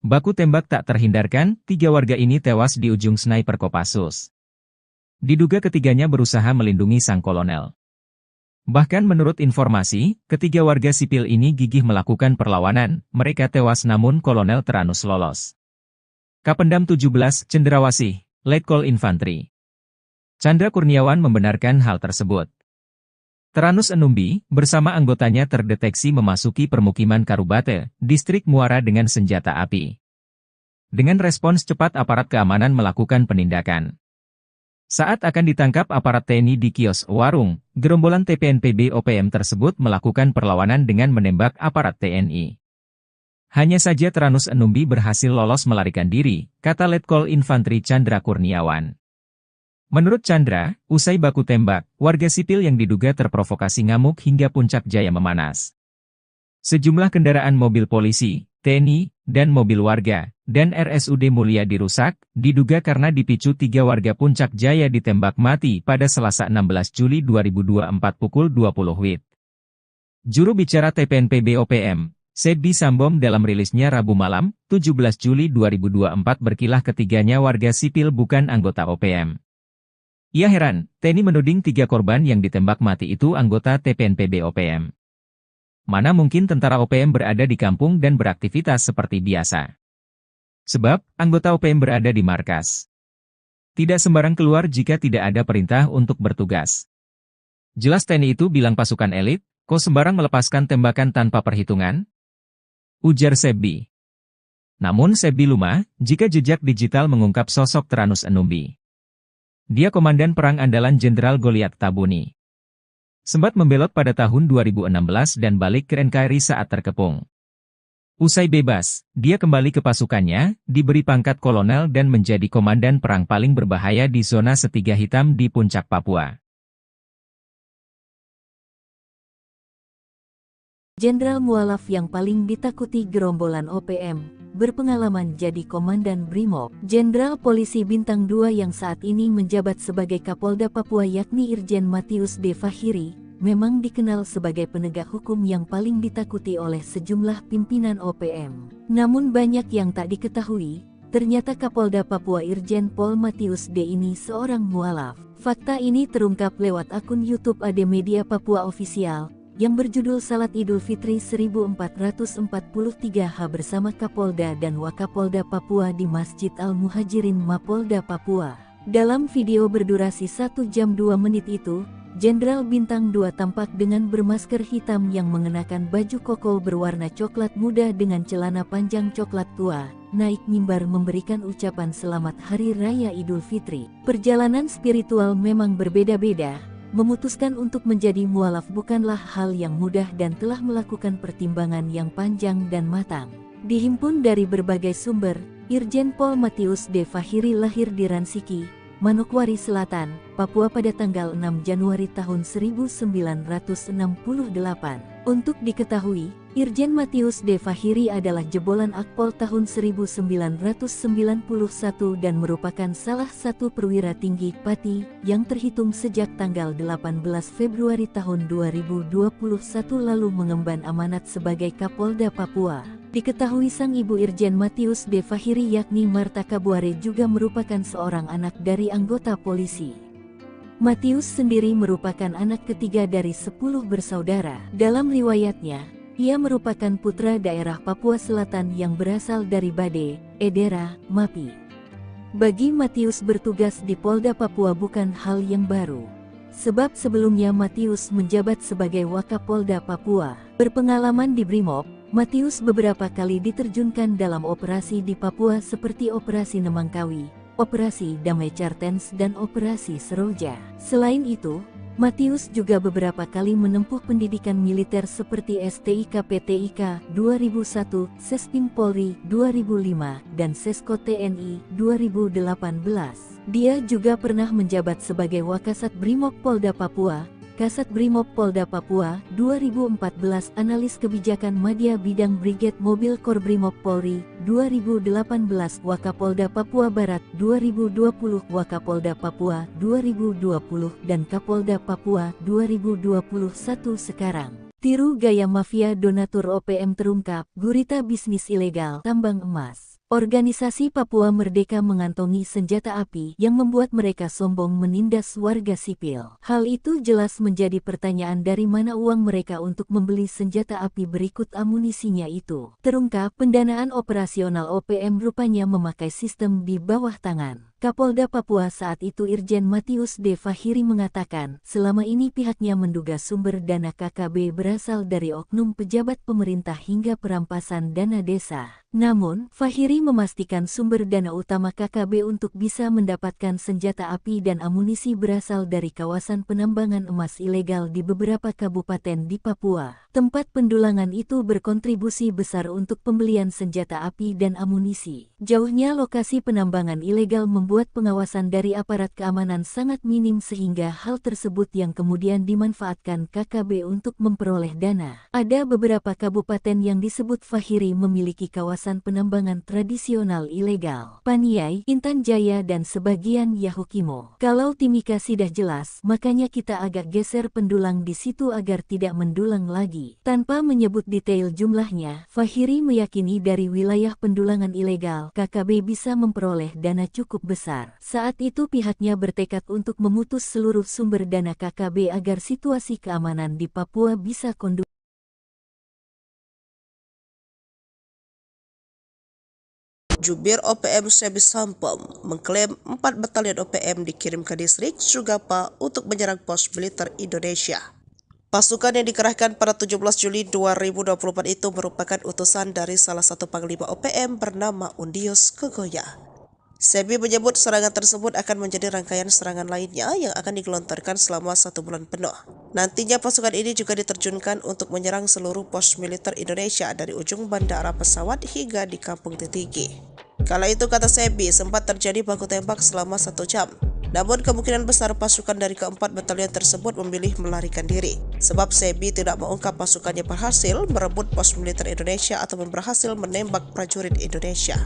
Speaker 3: Baku tembak tak terhindarkan, 3 warga ini tewas di ujung sniper Kopassus. Diduga ketiganya berusaha melindungi sang kolonel. Bahkan menurut informasi, ketiga warga sipil ini gigih melakukan perlawanan, mereka tewas namun Kolonel Teranus lolos. Kapendam 17, Cendrawasih, Letkol Infantri Chandra Kurniawan membenarkan hal tersebut. Teranus Enumbi, bersama anggotanya terdeteksi memasuki permukiman Karubate, Distrik Muara dengan senjata api. Dengan respons cepat aparat keamanan melakukan penindakan. Saat akan ditangkap aparat TNI di kios warung, gerombolan TPNPB OPM tersebut melakukan perlawanan dengan menembak aparat TNI. Hanya saja Teranus Enumbi berhasil lolos melarikan diri, kata Letkol Infantri Chandra Kurniawan. Menurut Chandra, usai baku tembak, warga sipil yang diduga terprovokasi ngamuk hingga Puncak Jaya memanas. Sejumlah kendaraan mobil polisi, TNI, dan mobil warga, dan RSUD Mulia dirusak, diduga karena dipicu 3 warga Puncak Jaya ditembak mati pada Selasa 16 Juli 2024 pukul 20 WIB. Juru bicara TPNPB OPM, Sebi Sambom dalam rilisnya Rabu malam, 17 Juli 2024 berkilah ketiganya warga sipil bukan anggota OPM. Ia heran, TNI menuding 3 korban yang ditembak mati itu anggota TPNPB OPM. Mana mungkin tentara OPM berada di kampung dan beraktivitas seperti biasa. Sebab, anggota OPM berada di markas. Tidak sembarang keluar jika tidak ada perintah untuk bertugas. Jelas TNI itu bilang pasukan elit, kok sembarang melepaskan tembakan tanpa perhitungan? Ujar Sebi. Namun Sebi lumah, jika jejak digital mengungkap sosok Teranus Enumbi. Dia komandan perang andalan Jenderal Goliat Tabuni. Sempat membelot pada tahun 2016 dan balik ke NKRI saat terkepung. Usai bebas, dia kembali ke pasukannya, diberi pangkat kolonel dan menjadi komandan perang paling berbahaya di zona Setiga Hitam di Puncak Papua.
Speaker 1: Jenderal mualaf yang paling ditakuti gerombolan OPM, berpengalaman jadi komandan Brimob. Jenderal Polisi Bintang 2 yang saat ini menjabat sebagai Kapolda Papua yakni Irjen Matius D. Fahiri, memang dikenal sebagai penegak hukum yang paling ditakuti oleh sejumlah pimpinan OPM. Namun banyak yang tak diketahui, ternyata Kapolda Papua Irjen Pol Matius D ini seorang mualaf. Fakta ini terungkap lewat akun YouTube AD Media Papua Official yang berjudul Salat Idul Fitri 1443H bersama Kapolda dan Wakapolda Papua di Masjid Al-Muhajirin Mapolda Papua. Dalam video berdurasi 1 jam 2 menit itu, Jenderal Bintang 2 tampak dengan bermasker hitam yang mengenakan baju koko berwarna coklat muda dengan celana panjang coklat tua, naik mimbar memberikan ucapan selamat Hari Raya Idul Fitri. Perjalanan spiritual memang berbeda-beda. Memutuskan untuk menjadi mualaf bukanlah hal yang mudah dan telah melakukan pertimbangan yang panjang dan matang. Dihimpun dari berbagai sumber, Irjen Pol Matius D. Fahiri lahir di Ransiki, Manokwari Selatan, Papua pada tanggal 6 Januari tahun 1968. Untuk diketahui, Irjen Matius D. Fahiri adalah jebolan Akpol tahun 1991 dan merupakan salah satu perwira tinggi Pati yang terhitung sejak tanggal 18 Februari tahun 2021 lalu mengemban amanat sebagai Kapolda Papua. Diketahui sang ibu Irjen Matius D. Fahiri yakni Marta Kabuare juga merupakan seorang anak dari anggota polisi. Matius sendiri merupakan anak ketiga dari 10 bersaudara. Dalam riwayatnya, ia merupakan putra daerah Papua Selatan yang berasal dari Bade, Edera, Mapi. Bagi Matius bertugas di Polda Papua bukan hal yang baru. Sebab sebelumnya Matius menjabat sebagai Wakapolda Papua. Berpengalaman di Brimob, Matius beberapa kali diterjunkan dalam operasi di Papua seperti Operasi Nemangkawi, Operasi Damai Cartens dan Operasi Seroja. Selain itu, Matius juga beberapa kali menempuh pendidikan militer seperti STIK PTIK 2001, Sespim Polri 2005, dan Sesko TNI 2018. Dia juga pernah menjabat sebagai Wakasat Brimob Polda Papua, Kasat Brimob Polda Papua 2014, Analis Kebijakan Madya Bidang Brigade Mobil Kor Brimob Polri 2018, Wakapolda Papua Barat 2020, Wakapolda Papua 2020, dan Kapolda Papua 2021 sekarang. Tiru gaya mafia donatur OPM terungkap, gurita bisnis ilegal tambang emas. Organisasi Papua Merdeka mengantongi senjata api yang membuat mereka sombong menindas warga sipil. Hal itu jelas menjadi pertanyaan dari mana uang mereka untuk membeli senjata api berikut amunisinya itu. Terungkap pendanaan operasional OPM rupanya memakai sistem di bawah tangan. Kapolda Papua saat itu Irjen Matius D. Fahiri mengatakan, selama ini pihaknya menduga sumber dana KKB berasal dari oknum pejabat pemerintah hingga perampasan dana desa. Namun, Fahiri memastikan sumber dana utama KKB untuk bisa mendapatkan senjata api dan amunisi berasal dari kawasan penambangan emas ilegal di beberapa kabupaten di Papua. Tempat pendulangan itu berkontribusi besar untuk pembelian senjata api dan amunisi. Jauhnya lokasi penambangan ilegal membuat pengawasan dari aparat keamanan sangat minim sehingga hal tersebut yang kemudian dimanfaatkan KKB untuk memperoleh dana. Ada beberapa kabupaten yang disebut Fahiri memiliki kawasan penambangan tradisional ilegal. Paniai, Intan Jaya dan sebagian Yahukimo. Kalau Timika sudah jelas, makanya kita agak geser pendulang di situ agar tidak mendulang lagi. Tanpa menyebut detail jumlahnya, Fahiri meyakini dari wilayah pendulangan ilegal, KKB bisa memperoleh dana cukup besar. Saat itu pihaknya bertekad untuk memutus seluruh sumber dana KKB agar situasi keamanan di Papua bisa kondusif.
Speaker 2: Jubir OPM Sebi Sampom mengklaim 4 batalion OPM dikirim ke distrik Sugapa untuk menyerang pos militer Indonesia. Pasukan yang dikerahkan pada 17 Juli 2024 itu merupakan utusan dari salah satu panglima OPM bernama Undius Kegoya. Sebi menyebut serangan tersebut akan menjadi rangkaian serangan lainnya yang akan digelontorkan selama 1 bulan penuh. Nantinya pasukan ini juga diterjunkan untuk menyerang seluruh pos militer Indonesia dari ujung bandara pesawat hingga di Kampung Titigi. Kala itu kata Sebi sempat terjadi baku tembak selama 1 jam. Namun kemungkinan besar pasukan dari keempat batalion tersebut memilih melarikan diri. Sebab Sebi tidak mengungkap pasukannya berhasil merebut pos militer Indonesia ataupun berhasil menembak prajurit Indonesia.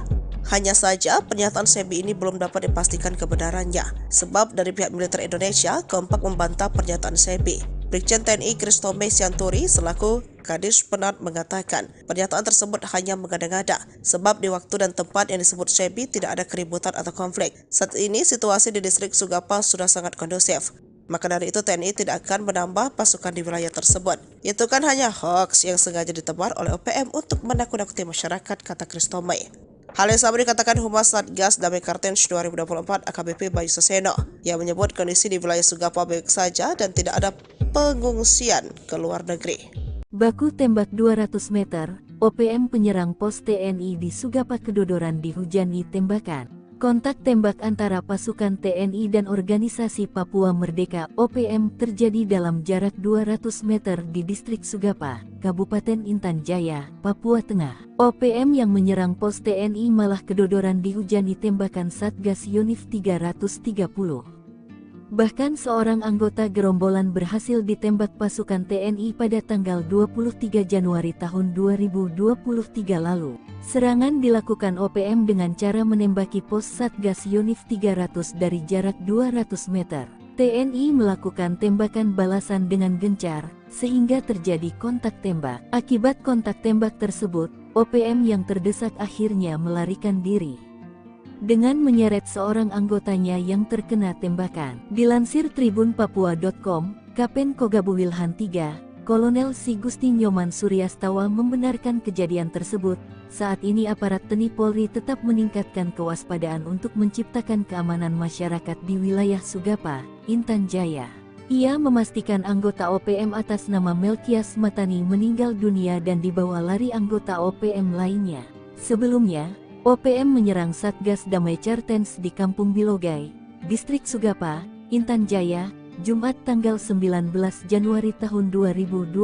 Speaker 2: Hanya saja pernyataan Sebi ini belum dapat dipastikan kebenarannya. Sebab dari pihak militer Indonesia kompak membantah pernyataan Sebi. Brigjen TNI Kristome Sianturi selaku Kadis Penat mengatakan pernyataan tersebut hanya mengada-ngada sebab di waktu dan tempat yang disebut Sebi tidak ada keributan atau konflik. Saat ini situasi di distrik Sugapa sudah sangat kondusif. Maka dari itu TNI tidak akan menambah pasukan di wilayah tersebut. Itu kan hanya hoax yang sengaja ditebar oleh OPM untuk menakut-nakuti masyarakat, kata Kristome. Hal yang sama dikatakan Humas Satgas Damai Kartens 2024 AKBP Bayu Saseno yang menyebut kondisi di wilayah Sugapa baik saja dan tidak ada pengungsian ke luar negeri.
Speaker 1: Baku tembak 200 meter, OPM penyerang pos TNI di Sugapa kedodoran dihujani tembakan. Kontak tembak antara pasukan TNI dan Organisasi Papua Merdeka OPM terjadi dalam jarak 200 meter di distrik Sugapa, Kabupaten Intan Jaya, Papua Tengah. OPM yang menyerang pos TNI malah kedodoran dihujani tembakan Satgas Yonif 330. Bahkan seorang anggota gerombolan berhasil ditembak pasukan TNI pada tanggal 23 Januari tahun 2023 lalu. Serangan dilakukan OPM dengan cara menembaki pos Satgas Yonif 300 dari jarak 200 meter. TNI melakukan tembakan balasan dengan gencar, sehingga terjadi kontak tembak. Akibat kontak tembak tersebut, OPM yang terdesak akhirnya melarikan diri dengan menyeret seorang anggotanya yang terkena tembakan. Dilansir tribunpapua.com, Kapen Kogabu Wilhan III, Kolonel Si Gusti Nyoman Suryastawa membenarkan kejadian tersebut. Saat ini aparat TNI Polri tetap meningkatkan kewaspadaan untuk menciptakan keamanan masyarakat di wilayah Sugapa, Intan Jaya. Ia memastikan anggota OPM atas nama Melkias Matani meninggal dunia dan dibawa lari anggota OPM lainnya. Sebelumnya, OPM menyerang Satgas Damai Kartens di Kampung Bilogai, Distrik Sugapa, Intan Jaya, Jumat tanggal 19 Januari tahun 2023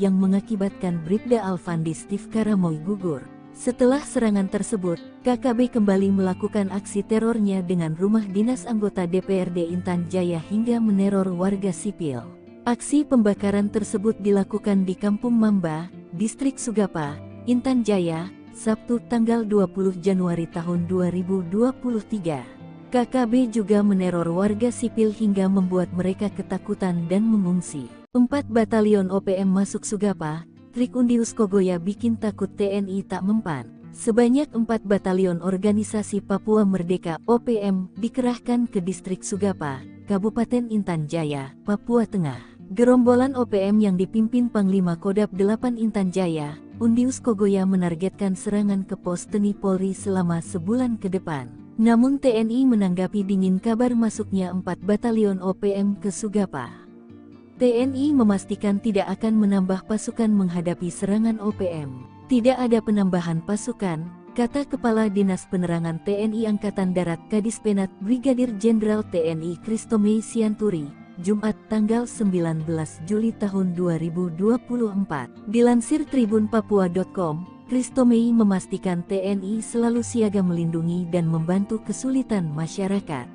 Speaker 1: yang mengakibatkan Bribda Alfandi Steve Karamoy gugur. Setelah serangan tersebut, KKB kembali melakukan aksi terornya dengan rumah dinas anggota DPRD Intan Jaya hingga meneror warga sipil. Aksi pembakaran tersebut dilakukan di Kampung Mamba, Distrik Sugapa, Intan Jaya, Sabtu tanggal 20 Januari tahun 2023. KKB juga meneror warga sipil hingga membuat mereka ketakutan dan mengungsi. 4 batalion OPM masuk Sugapa, trik Undius Kogoya bikin takut TNI tak mempan. Sebanyak 4 batalion Organisasi Papua Merdeka OPM dikerahkan ke distrik Sugapa, Kabupaten Intan Jaya, Papua Tengah. Gerombolan OPM yang dipimpin Panglima Kodap 8 Intan Jaya, Undius Kogoya menargetkan serangan ke pos TNI Polri selama sebulan ke depan. Namun TNI menanggapi dingin kabar masuknya 4 batalion OPM ke Sugapa. TNI memastikan tidak akan menambah pasukan menghadapi serangan OPM. Tidak ada penambahan pasukan, kata Kepala Dinas Penerangan TNI Angkatan Darat Kadis Penat Brigadir Jenderal TNI Kristome Sianturi, Jumat tanggal 19 Juli tahun 2024. Dilansir tribunpapua.com, Kristome memastikan TNI selalu siaga melindungi dan membantu kesulitan masyarakat.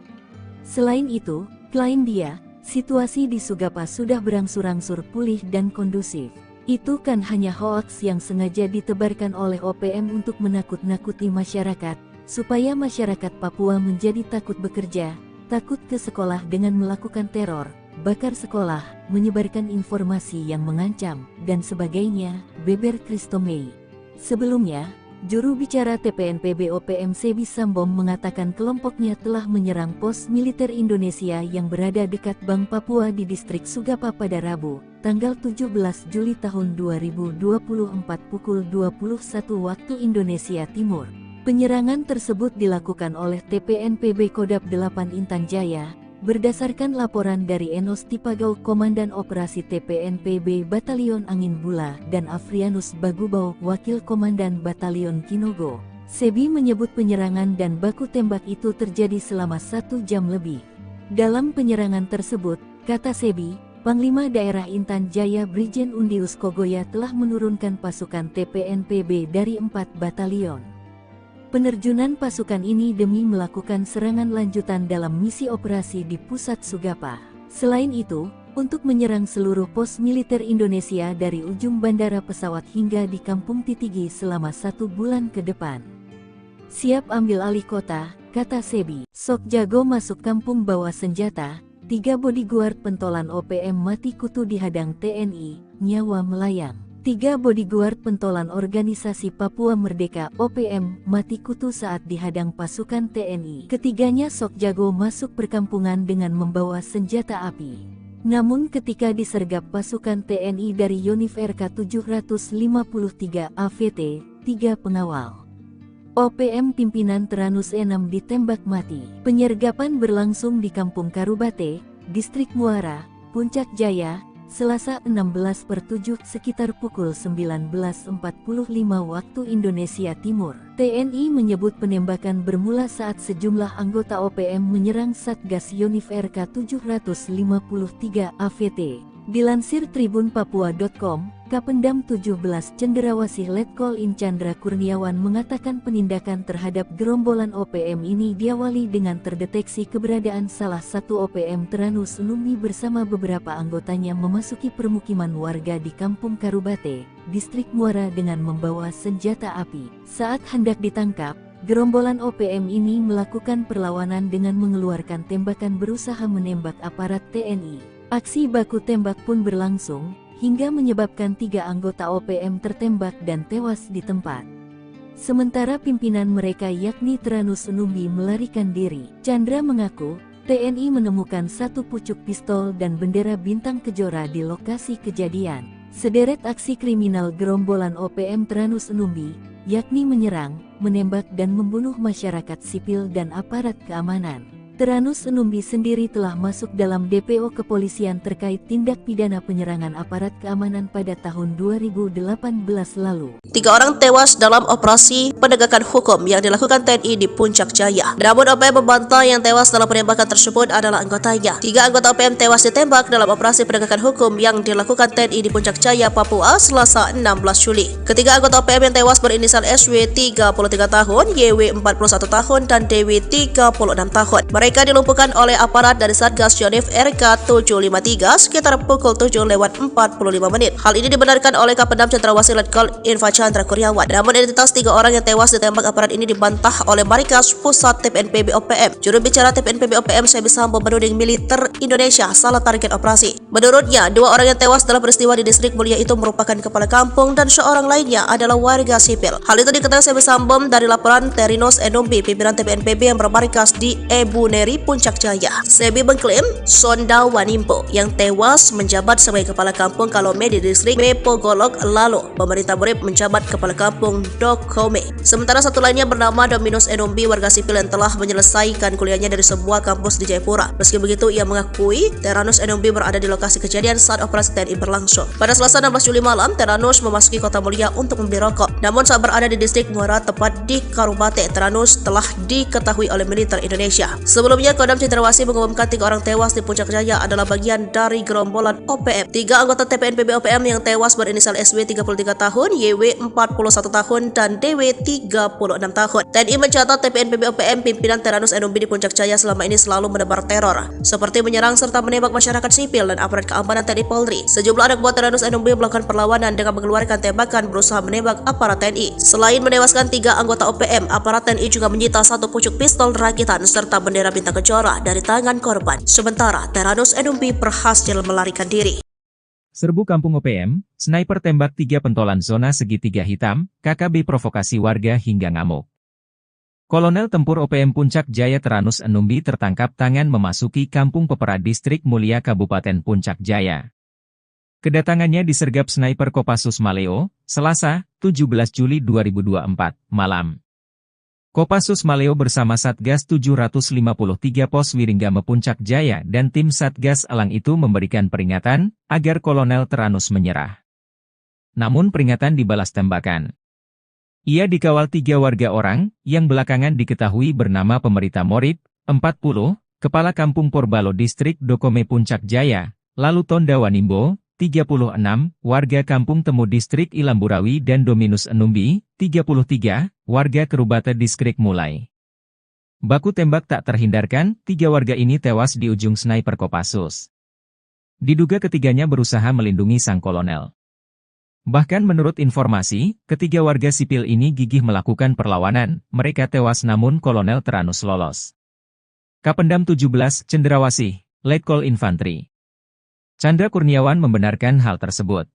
Speaker 1: Selain itu, klaim dia, situasi di Sugapa sudah berangsur-angsur pulih dan kondusif. Itu kan hanya hoaks yang sengaja ditebarkan oleh OPM untuk menakut-nakuti masyarakat, supaya masyarakat Papua menjadi takut bekerja, takut ke sekolah dengan melakukan teror, bakar sekolah, menyebarkan informasi yang mengancam, dan sebagainya, beber Kristome. Sebelumnya, juru bicara TPNPB OPM Sebi Sambom mengatakan kelompoknya telah menyerang pos militer Indonesia yang berada dekat Bank Papua di distrik Sugapa pada Rabu, tanggal 17 Juli tahun 2024 pukul 21 waktu Indonesia Timur. Penyerangan tersebut dilakukan oleh TPNPB Kodap 8 Intan Jaya, berdasarkan laporan dari Enos Tipagau Komandan Operasi TPNPB Batalion Angin Bula dan Afrianus Bagubau Wakil Komandan Batalion Kinogo. Sebi menyebut penyerangan dan baku tembak itu terjadi selama 1 jam lebih. Dalam penyerangan tersebut, kata Sebi, Panglima Daerah Intan Jaya Brigjen Undius Kogoya telah menurunkan pasukan TPNPB dari 4 batalion. Penerjunan pasukan ini demi melakukan serangan lanjutan dalam misi operasi di pusat Sugapa. Selain itu, untuk menyerang seluruh pos militer Indonesia dari ujung bandara pesawat hingga di Kampung Titigi selama 1 bulan ke depan. Siap ambil alih kota, kata Sebi. Sok jago masuk kampung bawa senjata, 3 bodyguard pentolan OPM mati kutu dihadang TNI, nyawa melayang. 3 bodyguard pentolan organisasi Papua Merdeka OPM mati kutu saat dihadang pasukan TNI. Ketiganya sok jago masuk perkampungan dengan membawa senjata api. Namun ketika disergap pasukan TNI dari Yonif RK 753 AVT, 3 pengawal OPM pimpinan Teranus E6 ditembak mati. Penyergapan berlangsung di Kampung Karubate, Distrik Muara, Puncak Jaya, Selasa 16/7 sekitar pukul 19.45 waktu Indonesia Timur. TNI menyebut penembakan bermula saat sejumlah anggota OPM menyerang Satgas Yonif RK 753 AVT. Dilansir tribunpapua.com, Kapendam 17 Cenderawasih Letkol In Chandra Kurniawan mengatakan penindakan terhadap gerombolan OPM ini diawali dengan terdeteksi keberadaan salah satu OPM Teranus Numbi bersama beberapa anggotanya memasuki permukiman warga di Kampung Karubate, Distrik Muara dengan membawa senjata api. Saat hendak ditangkap, gerombolan OPM ini melakukan perlawanan dengan mengeluarkan tembakan berusaha menembak aparat TNI. Aksi baku tembak pun berlangsung, hingga menyebabkan 3 anggota OPM tertembak dan tewas di tempat. Sementara pimpinan mereka yakni Teranus Numbi melarikan diri. Chandra mengaku, TNI menemukan 1 pucuk pistol dan bendera bintang kejora di lokasi kejadian. Sederet aksi kriminal gerombolan OPM Teranus Numbi, yakni menyerang, menembak dan membunuh masyarakat sipil dan aparat keamanan. Teranus Numbi sendiri telah masuk dalam DPO kepolisian terkait tindak pidana penyerangan aparat keamanan pada tahun 2018 lalu.
Speaker 2: 3 orang tewas dalam operasi penegakan hukum yang dilakukan TNI di Puncak Jaya. Namun OPM membantah yang tewas dalam penembakan tersebut adalah anggotanya. 3 anggota OPM tewas ditembak dalam operasi penegakan hukum yang dilakukan TNI di Puncak Jaya, Papua, Selasa 16 Juli. Ketiga anggota OPM yang tewas berinisial SW 33 tahun, YW 41 tahun, dan DW 36 tahun. Mereka dilumpuhkan oleh aparat dari Satgas Yonif RK 753 sekitar pukul 7:45 menit. Hal ini dibenarkan oleh Kapendam Cenderawasih Letkol Info Chandra Kurniawan. Namun identitas 3 orang yang tewas ditembak aparat ini dibantah oleh Markas Pusat TPNPB OPM. Juru bicara TPNPB OPM Sebi Sambo menuding militer Indonesia salah target operasi. Menurutnya, 2 orang yang tewas dalam peristiwa di Distrik Mulia itu merupakan kepala kampung dan seorang lainnya adalah warga sipil. Hal itu diketahui Sebi Sambo dari laporan Teranus Numbi, pimpinan TPNPB yang bermarkas di Ebuneri, Puncak Jaya. Sebi mengklaim Sonda Wanimbo yang tewas menjabat sebagai kepala kampung Kalome di Distrik Mepogolok, lalu pemerintah Borib menjabat kepala kampung Dokome. Sementara satu lainnya bernama Dominus Numbi, warga sipil yang telah menyelesaikan kuliahnya dari sebuah kampus di Jayapura. Meski begitu, ia mengakui Teranus Numbi berada di lokasi kejadian saat operasi TNI berlangsung. Pada Selasa 16 Juli malam, Teranus memasuki Kota Mulia untuk membeli rokok. Namun saat berada di Distrik Muara, tepat di Karubate, Teranus telah diketahui oleh militer Indonesia. Sebelumnya, Kodam Cenderawasih mengumumkan 3 orang tewas di Puncak Jaya adalah bagian dari gerombolan OPM. 3 anggota TPNPB OPM yang tewas berinisial SW 33 tahun, YW 41 tahun, dan DW 36 tahun. TNI mencatat TPNPB OPM pimpinan Teranus Numbi di Puncak Jaya selama ini selalu menebar teror, seperti menyerang serta menembak masyarakat sipil dan aparat keamanan TNI Polri. Sejumlah anak buah Teranus Numbi melakukan perlawanan dengan mengeluarkan tembakan berusaha menembak aparat TNI. Selain menewaskan 3 anggota OPM, aparat TNI juga menyita 1 pucuk pistol rakitan serta bendera bintang kejora dari tangan korban. Sementara Teranus Numbi berhasil melarikan diri.
Speaker 3: Serbu Kampung OPM, sniper tembak 3 pentolan zona segitiga hitam, KKB provokasi warga hingga ngamuk. Kolonel Tempur OPM Puncak Jaya Teranus Numbi tertangkap tangan memasuki Kampung Pepera Distrik Mulia Kabupaten Puncak Jaya. Kedatangannya disergap sniper Kopassus Maleo, Selasa, 17 Juli 2024, malam. Kopassus Maleo bersama Satgas 753 Pos Wiringgame Puncak Jaya dan tim Satgas Elang itu memberikan peringatan agar Kolonel Teranus menyerah. Namun peringatan dibalas tembakan. Ia dikawal 3 warga orang yang belakangan diketahui bernama Pemerita Morib, 40, Kepala Kampung Porbalo Distrik Dokome Puncak Jaya, lalu Tonda Wanimbo, 36, warga Kampung Temu Distrik Ilamburawi dan Dominus Numbi, 33, warga Kerubate Distrik Mulai. Baku tembak tak terhindarkan, 3 warga ini tewas di ujung sniper Kopassus. Diduga ketiganya berusaha melindungi sang kolonel. Bahkan menurut informasi, ketiga warga sipil ini gigih melakukan perlawanan, mereka tewas namun Kolonel Teranus lolos. Kapendam 17 Cenderawasih, Letkol Infantri Chandra Kurniawan membenarkan hal tersebut.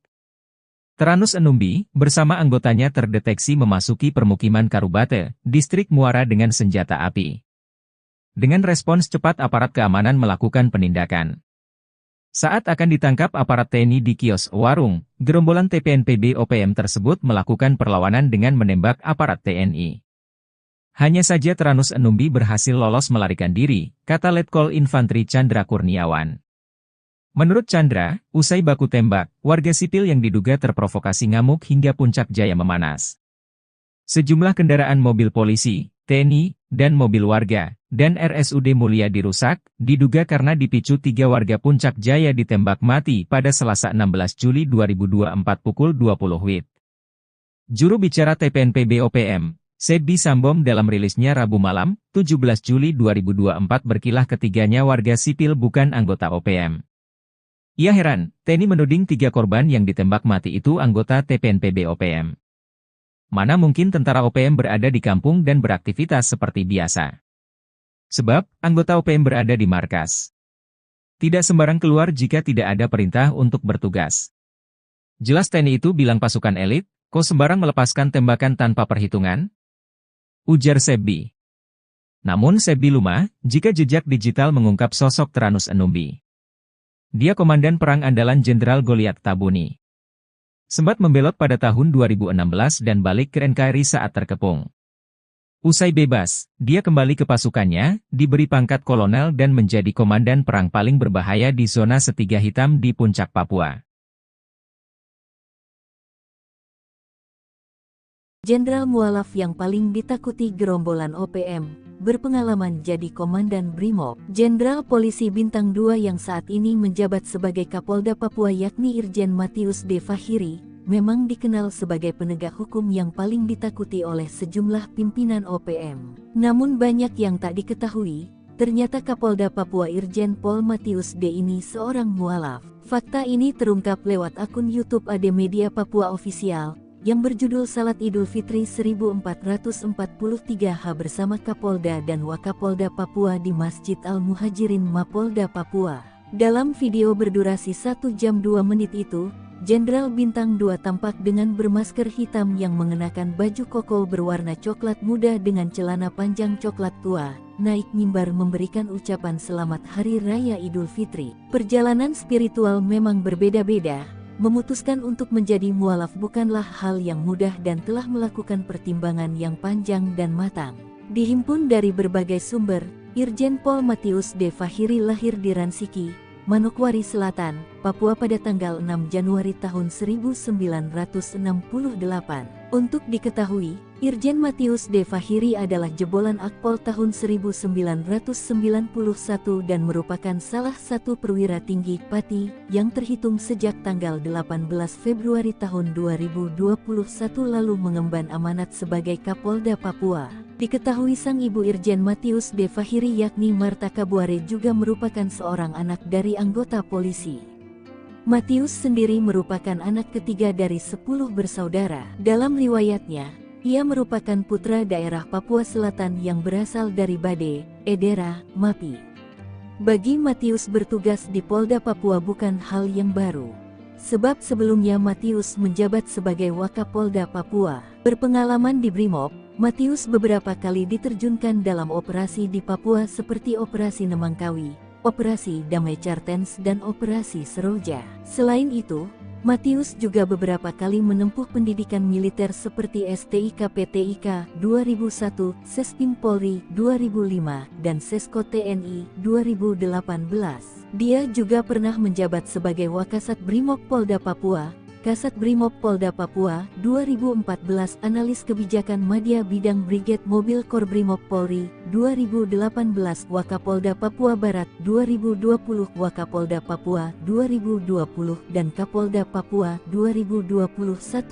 Speaker 3: Teranus Enumbi, bersama anggotanya terdeteksi memasuki permukiman Karubate, distrik Muara dengan senjata api. Dengan respons cepat aparat keamanan melakukan penindakan. Saat akan ditangkap aparat TNI di kios warung, gerombolan TPNPB OPM tersebut melakukan perlawanan dengan menembak aparat TNI. Hanya saja Teranus Enumbi berhasil lolos melarikan diri, kata Letkol Infantri Chandra Kurniawan. Menurut Chandra, usai baku tembak, warga sipil yang diduga terprovokasi ngamuk hingga puncak jaya memanas. Sejumlah kendaraan mobil polisi, TNI, dan mobil warga, dan RSUD Mulia dirusak, diduga karena dipicu 3 warga puncak jaya ditembak mati pada Selasa 16 Juli 2024 pukul 20 WIB. Juru bicara TPNPB OPM, Sedbi Sambom dalam rilisnya Rabu malam, 17 Juli 2024 berkilah ketiganya warga sipil bukan anggota OPM. Ia heran, TNI menuding 3 korban yang ditembak mati itu anggota TPNPB OPM. Mana mungkin tentara OPM berada di kampung dan beraktivitas seperti biasa. Sebab, anggota OPM berada di markas. Tidak sembarang keluar jika tidak ada perintah untuk bertugas. Jelas TNI itu bilang pasukan elit, kok sembarang melepaskan tembakan tanpa perhitungan? Ujar Sedbi. Namun Sedbi lumah, jika jejak digital mengungkap sosok Teranus Enumbi. Dia komandan perang andalan Jenderal Goliat Tabuni. Sempat membelot pada tahun 2016 dan balik ke NKRI saat terkepung. Usai bebas, dia kembali ke pasukannya, diberi pangkat kolonel dan menjadi komandan perang paling berbahaya di zona Setiga Hitam di Puncak Papua.
Speaker 1: Jenderal mualaf yang paling ditakuti gerombolan OPM, berpengalaman jadi Komandan Brimob. Jenderal Polisi Bintang 2 yang saat ini menjabat sebagai Kapolda Papua yakni Irjen Matius D. Fahiri, memang dikenal sebagai penegak hukum yang paling ditakuti oleh sejumlah pimpinan OPM. Namun banyak yang tak diketahui, ternyata Kapolda Papua Irjen Pol Matius D. ini seorang mualaf. Fakta ini terungkap lewat akun YouTube AD Media Papua Official, yang berjudul Salat Idul Fitri 1443H bersama Kapolda dan Wakapolda Papua di Masjid Al-Muhajirin Mapolda Papua. Dalam video berdurasi 1 jam 2 menit itu, Jenderal Bintang 2 tampak dengan bermasker hitam yang mengenakan baju koko berwarna coklat muda dengan celana panjang coklat tua, naik mimbar memberikan ucapan selamat Hari Raya Idul Fitri. Perjalanan spiritual memang berbeda-beda. Memutuskan untuk menjadi mualaf bukanlah hal yang mudah dan telah melakukan pertimbangan yang panjang dan matang. Dihimpun dari berbagai sumber, Irjen Pol Matius D. Fahiri lahir di Ransiki, Manokwari Selatan, Papua pada tanggal 6 Januari tahun 1968. Untuk diketahui, Irjen Matius D. Fahiri adalah jebolan Akpol tahun 1991 dan merupakan salah satu perwira tinggi Pati yang terhitung sejak tanggal 18 Februari tahun 2021 lalu mengemban amanat sebagai Kapolda Papua. Diketahui sang ibu Irjen Matius D. Fahiri yakni Marta Kabuare juga merupakan seorang anak dari anggota polisi. Matius sendiri merupakan anak ketiga dari 10 bersaudara. Dalam riwayatnya, ia merupakan putra daerah Papua Selatan yang berasal dari Bade, Edera, Mapi. Bagi Matius bertugas di Polda Papua bukan hal yang baru. Sebab sebelumnya Matius menjabat sebagai Wakapolda Papua. Berpengalaman di Brimob, Matius beberapa kali diterjunkan dalam operasi di Papua seperti Operasi Nemangkawi, Operasi Damai Cartens dan Operasi Seroja. Selain itu, Matius juga beberapa kali menempuh pendidikan militer seperti STIK-PTIK 2001, Sespim Polri 2005, dan Sesko TNI 2018. Dia juga pernah menjabat sebagai Wakasat Brimob Polda Papua, Kasat Brimob Polda Papua 2014, Analis Kebijakan Madya Bidang Brigade Mobil Kor Brimob Polri 2018, Wakapolda Papua Barat 2020, Wakapolda Papua 2020, dan Kapolda Papua 2021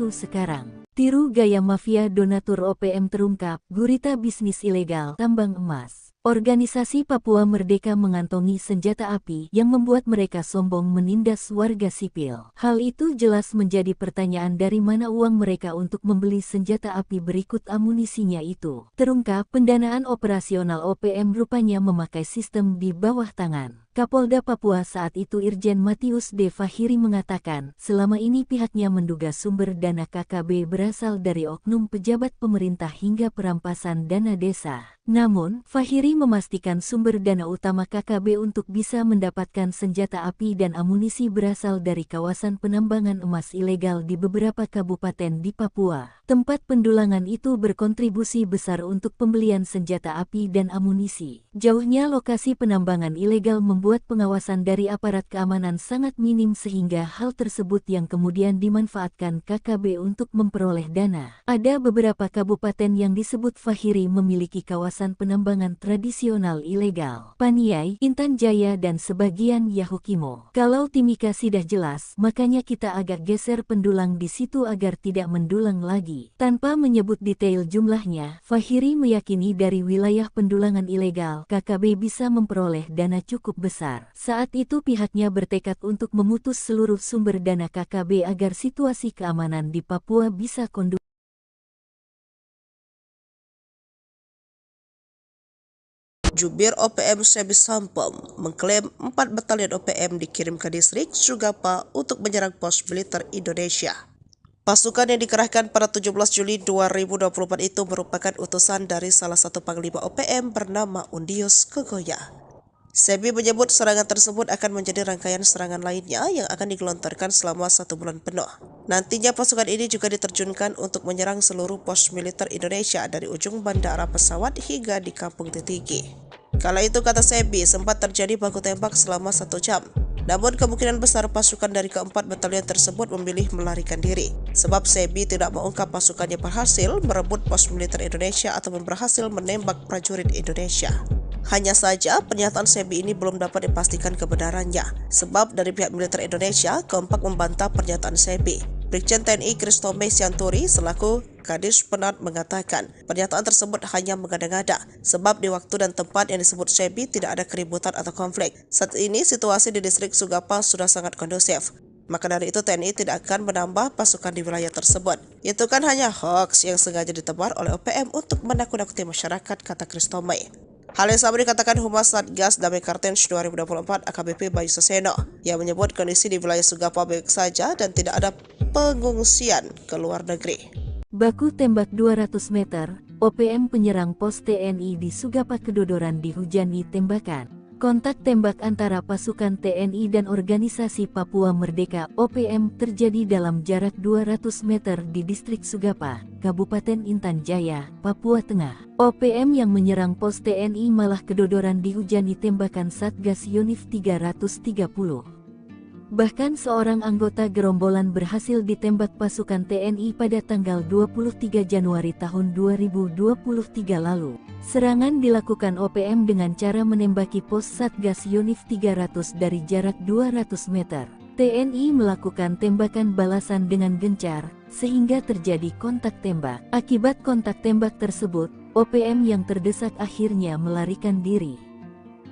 Speaker 1: sekarang. Tiru gaya mafia donatur OPM terungkap, gurita bisnis ilegal tambang emas. Organisasi Papua Merdeka mengantongi senjata api yang membuat mereka sombong menindas warga sipil. Hal itu jelas menjadi pertanyaan dari mana uang mereka untuk membeli senjata api berikut amunisinya itu. Terungkap pendanaan operasional OPM rupanya memakai sistem di bawah tangan. Kapolda Papua saat itu Irjen Matius D. Fahiri mengatakan, selama ini pihaknya menduga sumber dana KKB berasal dari oknum pejabat pemerintah hingga perampasan dana desa. Namun, Fahiri memastikan sumber dana utama KKB untuk bisa mendapatkan senjata api dan amunisi berasal dari kawasan penambangan emas ilegal di beberapa kabupaten di Papua. Tempat pendulangan itu berkontribusi besar untuk pembelian senjata api dan amunisi. Jauhnya lokasi penambangan ilegal membuat pengawasan dari aparat keamanan sangat minim sehingga hal tersebut yang kemudian dimanfaatkan KKB untuk memperoleh dana. Ada beberapa kabupaten yang disebut Fahiri memiliki kawasan penambangan tradisional ilegal. Paniai, Intan Jaya dan sebagian Yahukimo. Kalau Timika sudah jelas, makanya kita agak geser pendulang di situ agar tidak mendulang lagi. Tanpa menyebut detail jumlahnya, Fahiri meyakini dari wilayah pendulangan ilegal, KKB bisa memperoleh dana cukup besar. Saat itu pihaknya bertekad untuk memutus seluruh sumber dana KKB agar situasi keamanan di Papua bisa kondusif.
Speaker 2: Jubir OPM Sebi Sampom mengklaim 4 batalion OPM dikirim ke distrik Sugapa untuk menyerang pos militer Indonesia. Pasukan yang dikerahkan pada 17 Juli 2024 itu merupakan utusan dari salah satu panglima OPM bernama Undius Kogoya. Sebi menyebut serangan tersebut akan menjadi rangkaian serangan lainnya yang akan digelontorkan selama 1 bulan penuh. Nantinya pasukan ini juga diterjunkan untuk menyerang seluruh pos militer Indonesia dari ujung bandara pesawat hingga di Kampung Titigi. Kala itu, kata Sebi, sempat terjadi baku tembak selama 1 jam. Namun kemungkinan besar pasukan dari keempat batalion tersebut memilih melarikan diri. Sebab Sebi tidak mengungkap pasukannya berhasil merebut pos militer Indonesia atau berhasil menembak prajurit Indonesia. Hanya saja pernyataan Sebi ini belum dapat dipastikan kebenarannya. Sebab dari pihak militer Indonesia kompak membantah pernyataan Sebi. Brigjen TNI Kristome Sianturi selaku Kadis Penat mengatakan pernyataan tersebut hanya mengada-ngada sebab di waktu dan tempat yang disebut Sebi tidak ada keributan atau konflik. Saat ini situasi di distrik Sugapa sudah sangat kondusif. Maka dari itu TNI tidak akan menambah pasukan di wilayah tersebut. Itu kan hanya hoax yang sengaja ditebar oleh OPM untuk menakut-nakuti masyarakat, kata Kristome. Hal yang sama dikatakan Humas Satgas Damai Kartens 2024 AKBP Bayu Saseno yang menyebut kondisi di wilayah Sugapa baik saja dan tidak ada pengungsian ke luar negeri.
Speaker 1: Baku tembak 200 meter, OPM penyerang pos TNI di Sugapa kedodoran dihujani tembakan. Kontak tembak antara pasukan TNI dan Organisasi Papua Merdeka OPM terjadi dalam jarak 200 meter di distrik Sugapa, Kabupaten Intan Jaya, Papua Tengah. OPM yang menyerang pos TNI malah kedodoran dihujani tembakan Satgas Yonif 330. Bahkan seorang anggota gerombolan berhasil ditembak pasukan TNI pada tanggal 23 Januari tahun 2023 lalu. Serangan dilakukan OPM dengan cara menembaki pos Satgas Yonif 300 dari jarak 200 meter. TNI melakukan tembakan balasan dengan gencar, sehingga terjadi kontak tembak. Akibat kontak tembak tersebut, OPM yang terdesak akhirnya melarikan diri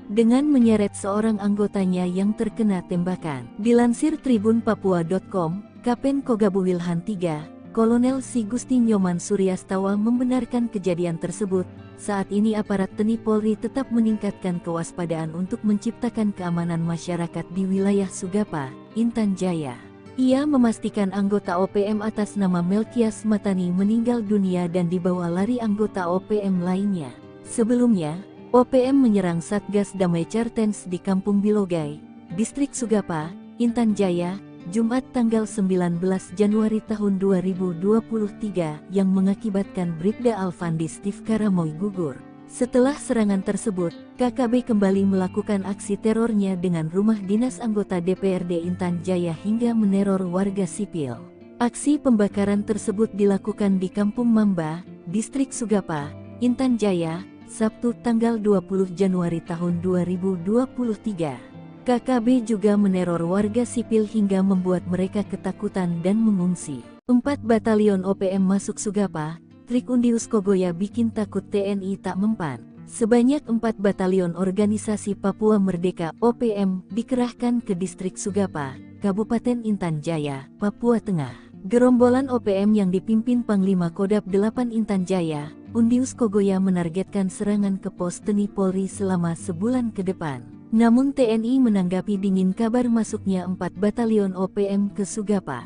Speaker 1: dengan menyeret seorang anggotanya yang terkena tembakan. Dilansir tribunpapua.com, Kapen Kogabu Wilhan III, Kolonel Si Gusti Nyoman Suryastawa membenarkan kejadian tersebut. Saat ini aparat TNI Polri tetap meningkatkan kewaspadaan untuk menciptakan keamanan masyarakat di wilayah Sugapa, Intan Jaya. Ia memastikan anggota OPM atas nama Melkias Matani meninggal dunia dan dibawa lari anggota OPM lainnya. Sebelumnya, OPM menyerang Satgas Damai Kartens di Kampung Bilogai, Distrik Sugapa, Intan Jaya, Jumat tanggal 19 Januari tahun 2023 yang mengakibatkan Bribda Alfandi Steve Karamoy gugur. Setelah serangan tersebut, KKB kembali melakukan aksi terornya dengan rumah dinas anggota DPRD Intan Jaya hingga meneror warga sipil. Aksi pembakaran tersebut dilakukan di Kampung Mamba, Distrik Sugapa, Intan Jaya, Sabtu tanggal 20 Januari tahun 2023. KKB juga meneror warga sipil hingga membuat mereka ketakutan dan mengungsi. 4 batalion OPM masuk Sugapa, trik Undius Kogoya bikin takut TNI tak mempan. Sebanyak 4 batalion organisasi Papua Merdeka (OPM) dikerahkan ke distrik Sugapa, Kabupaten Intan Jaya, Papua Tengah. Gerombolan OPM yang dipimpin Panglima Kodam 8 Intan Jaya, Undius Kogoya menargetkan serangan ke pos TNI Polri selama sebulan ke depan. Namun TNI menanggapi dingin kabar masuknya 4 batalion OPM ke Sugapa.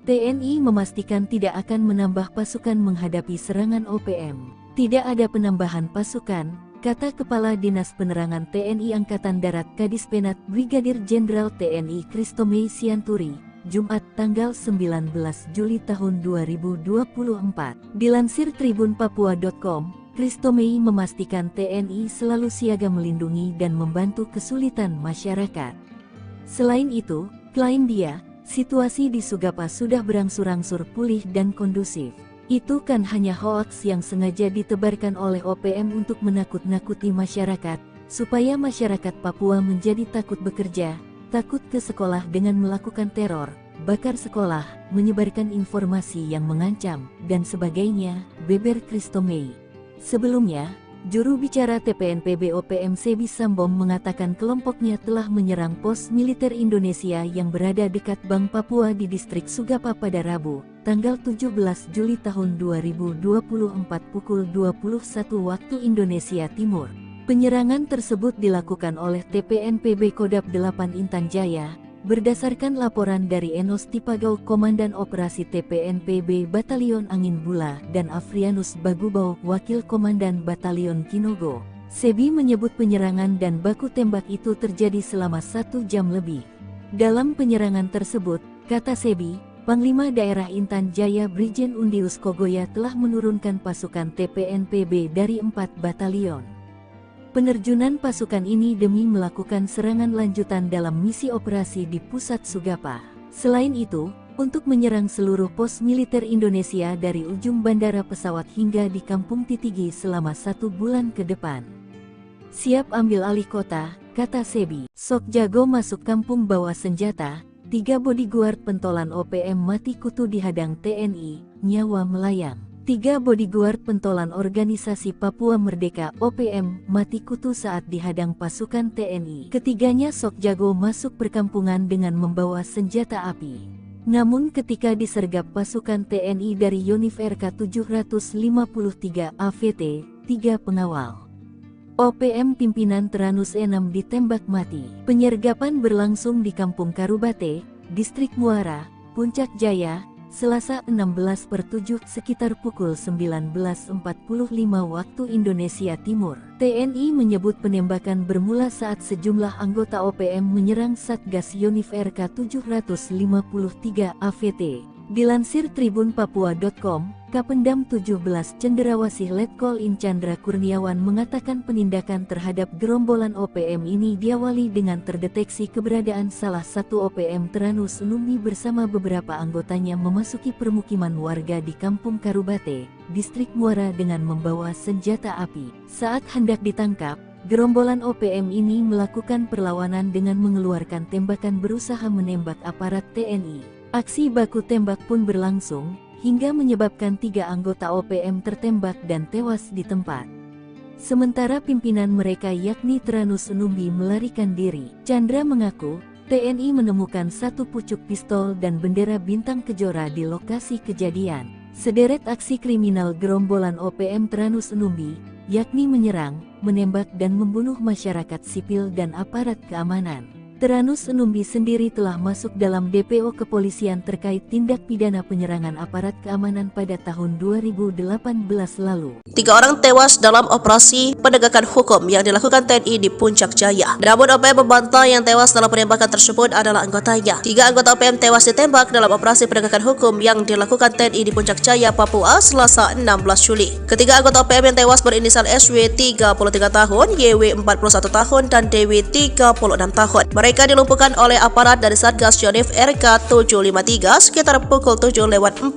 Speaker 1: TNI memastikan tidak akan menambah pasukan menghadapi serangan OPM. Tidak ada penambahan pasukan, kata Kepala Dinas Penerangan TNI Angkatan Darat Kadispenat Brigadir Jenderal TNI Christomei Sianturi, Jumat tanggal 19 Juli tahun 2024. Dilansir tribunpapua.com, Christomei memastikan TNI selalu siaga melindungi dan membantu kesulitan masyarakat. Selain itu, klaim dia, situasi di Sugapa sudah berangsur-angsur pulih dan kondusif. Itu kan hanya hoaks yang sengaja ditebarkan oleh OPM untuk menakut-nakuti masyarakat, supaya masyarakat Papua menjadi takut bekerja, takut ke sekolah dengan melakukan teror, bakar sekolah, menyebarkan informasi yang mengancam, dan sebagainya, beber Christomei. Sebelumnya, juru bicara TPNPB OPM Sebi Sambom mengatakan kelompoknya telah menyerang pos militer Indonesia yang berada dekat Bank Papua di distrik Sugapa pada Rabu, tanggal 17 Juli tahun 2024 pukul 21 waktu Indonesia Timur. Penyerangan tersebut dilakukan oleh TPNPB Kodam 8 Intan Jaya, berdasarkan laporan dari Enos Tipagau Komandan Operasi TPNPB Batalion Angin Bula dan Afrianus Bagubau Wakil Komandan Batalion Kinogo. Sebi menyebut penyerangan dan baku tembak itu terjadi selama 1 jam lebih. Dalam penyerangan tersebut, kata Sebi, Panglima Daerah Intan Jaya Brigjen Undius Kogoya telah menurunkan pasukan TPNPB dari 4 batalion. Penerjunan pasukan ini demi melakukan serangan lanjutan dalam misi operasi di pusat Sugapa. Selain itu, untuk menyerang seluruh pos militer Indonesia dari ujung bandara pesawat hingga di Kampung Titigi selama 1 bulan ke depan. Siap ambil alih kota, kata Sebi. Sok jago masuk kampung bawa senjata, 3 bodyguard pentolan OPM mati kutu dihadang TNI, nyawa melayang. 3 bodyguard pentolan organisasi Papua Merdeka (OPM) mati kutu saat dihadang pasukan TNI. Ketiganya sok jago masuk perkampungan dengan membawa senjata api. Namun ketika disergap pasukan TNI dari Yonif RK 753 AVT, 3 pengawal OPM pimpinan Teranus 6 ditembak mati. Penyergapan berlangsung di Kampung Karubate, Distrik Muara, Puncak Jaya, Selasa 16/7 sekitar pukul 19.45 waktu Indonesia Timur. TNI menyebut penembakan bermula saat sejumlah anggota OPM menyerang Satgas Yonif RK 753 AVT. Dilansir tribunpapua.com, Kapendam 17 Cenderawasih Letkol In Chandra Kurniawan mengatakan penindakan terhadap gerombolan OPM ini diawali dengan terdeteksi keberadaan salah satu OPM Teranus Numbi bersama beberapa anggotanya memasuki permukiman warga di Kampung Karubate, Distrik Muara dengan membawa senjata api. Saat hendak ditangkap, gerombolan OPM ini melakukan perlawanan dengan mengeluarkan tembakan berusaha menembak aparat TNI. Aksi baku tembak pun berlangsung, hingga menyebabkan 3 anggota OPM tertembak dan tewas di tempat. Sementara pimpinan mereka yakni Teranus Numbi melarikan diri. Chandra mengaku, TNI menemukan 1 pucuk pistol dan bendera bintang kejora di lokasi kejadian. Sederet aksi kriminal gerombolan OPM Teranus Numbi, yakni menyerang, menembak dan membunuh masyarakat sipil dan aparat keamanan. Teranus Numbi sendiri telah masuk dalam DPO kepolisian terkait tindak pidana penyerangan aparat keamanan pada tahun 2018 lalu.
Speaker 2: 3 orang tewas dalam operasi penegakan hukum yang dilakukan TNI di Puncak Jaya. Namun OPM membantah yang tewas dalam penembakan tersebut adalah anggotanya. 3 anggota OPM tewas ditembak dalam operasi penegakan hukum yang dilakukan TNI di Puncak Jaya, Papua, Selasa 16 Juli. Ketiga anggota OPM yang tewas berinisial SW 33 tahun, YW 41 tahun, dan DW 36 tahun. Mereka Mereka dilumpuhkan oleh aparat dari Satgas Yonif RK 753 sekitar pukul 7:45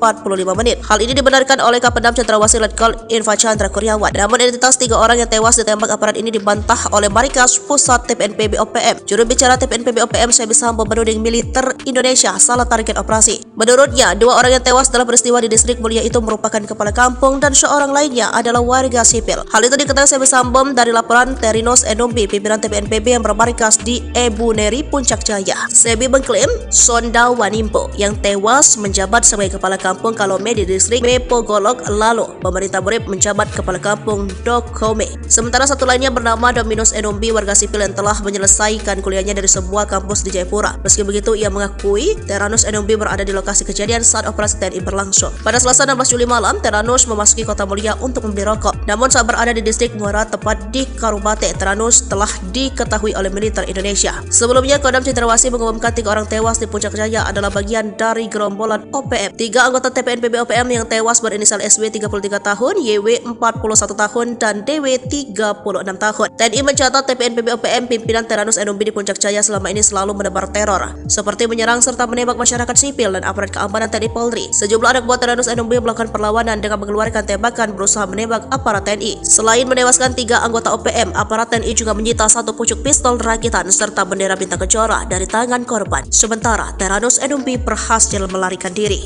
Speaker 2: menit. Hal ini dibenarkan oleh Kapendam Cendrawasih Letkol Infantri Chandra Kurniawan. Namun identitas 3 orang yang tewas ditembak aparat ini dibantah oleh Markas Pusat TPNPB OPM. Juru bicara TPNPB OPM Sebi Sambo menuding militer Indonesia salah target operasi. Menurutnya, 2 orang yang tewas dalam peristiwa di Distrik Mulia itu merupakan kepala kampung dan seorang lainnya adalah warga sipil. Hal itu diketahui Sebi Sambo dari laporan Terinos Enumbi, pimpinan TPNPB yang bermarkas di Ebuneri, Puncak Jaya. Sebi mengklaim Sonda Wanimpo yang tewas menjabat sebagai kepala kampung Kalome di Distrik Mepogolok, lalu pemerintah Borep menjabat kepala kampung Dokome. Sementara satu lainnya bernama Dominus Enumbi, warga sipil yang telah menyelesaikan kuliahnya dari sebuah kampus di Jayapura. Meski begitu, ia mengakui Teranus Enumbi berada di lokasi kejadian saat operasi TNI berlangsung. Pada Selasa 16 Juli malam, Teranus memasuki Kota Mulia untuk membeli rokok. Namun saat berada di Distrik Muara, tepat di Karubate, Teranus telah diketahui oleh militer Indonesia. Sebelumnya, Kodam Cendrawasih mengumumkan 3 orang tewas di Puncak Jaya adalah bagian dari gerombolan OPM. 3 anggota TPNPB OPM yang tewas berinisial SW 33 tahun, YW 41 tahun, dan DW 36 tahun. TNI mencatat TPNPB OPM pimpinan Teranus Enumbi di Puncak Jaya selama ini selalu menebar teror, seperti menyerang serta menembak masyarakat sipil dan aparat keamanan TNI Polri. Sejumlah anak buah Teranus Enumbi melakukan perlawanan dengan mengeluarkan tembakan berusaha menembak aparat TNI. Selain menewaskan 3 anggota OPM, aparat TNI juga menyita 1 pucuk pistol rakitan serta bendera bintang kencora dari tangan korban. Sementara Teranus Enumbi berhasil melarikan diri.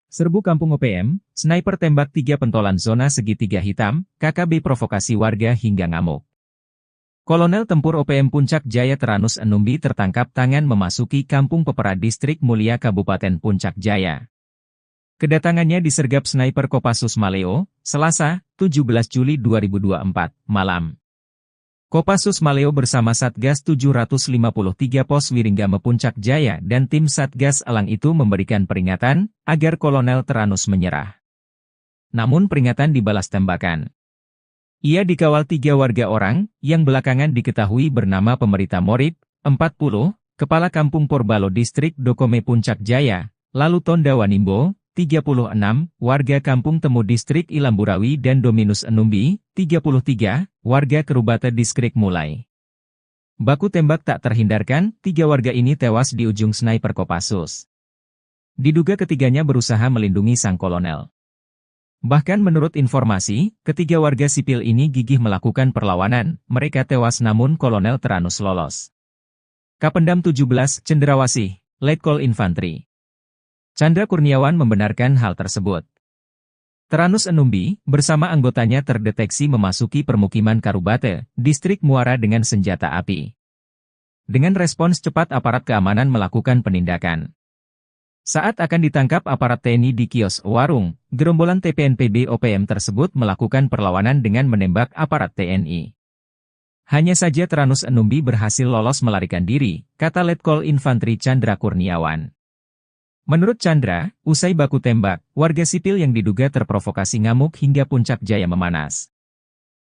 Speaker 3: Serbu kampung OPM, sniper tembak 3 pentolan zona segitiga hitam, KKB provokasi warga hingga ngamuk. Kolonel Tempur OPM Puncak Jaya Teranus Enumbi tertangkap tangan memasuki Kampung Pepera Distrik Mulia Kabupaten Puncak Jaya. Kedatangannya disergap sniper Kopassus Maleo, Selasa, 17 Juli 2024, malam. Kopassus Maleo bersama Satgas 753 Pos Wiringgame Puncak Jaya dan tim Satgas Elang itu memberikan peringatan agar Kolonel Teranus menyerah. Namun peringatan dibalas tembakan. Ia dikawal 3 warga orang yang belakangan diketahui bernama Pemerita Morib, 40, Kepala Kampung Porbalo Distrik Dokome Puncak Jaya, lalu Tonda Wanimbo, 36, warga Kampung Temu Distrik Ilamburawi dan Dominus Enumbi, 33, warga Kerubate Distrik Mulai. Baku tembak tak terhindarkan, 3 warga ini tewas di ujung sniper Kopassus. Diduga ketiganya berusaha melindungi sang kolonel. Bahkan menurut informasi, ketiga warga sipil ini gigih melakukan perlawanan, mereka tewas namun Kolonel Teranus lolos. Kapendam 17 Cendrawasih, Letkol Infantri Chandra Kurniawan membenarkan hal tersebut. Teranus Enumbi, bersama anggotanya terdeteksi memasuki permukiman Karubate, Distrik Muara dengan senjata api. Dengan respons cepat aparat keamanan melakukan penindakan. Saat akan ditangkap aparat TNI di kios warung, gerombolan TPNPB OPM tersebut melakukan perlawanan dengan menembak aparat TNI. Hanya saja Teranus Enumbi berhasil lolos melarikan diri, kata Letkol Infantri Chandra Kurniawan. Menurut Chandra, usai baku tembak, warga sipil yang diduga terprovokasi ngamuk hingga Puncak Jaya memanas.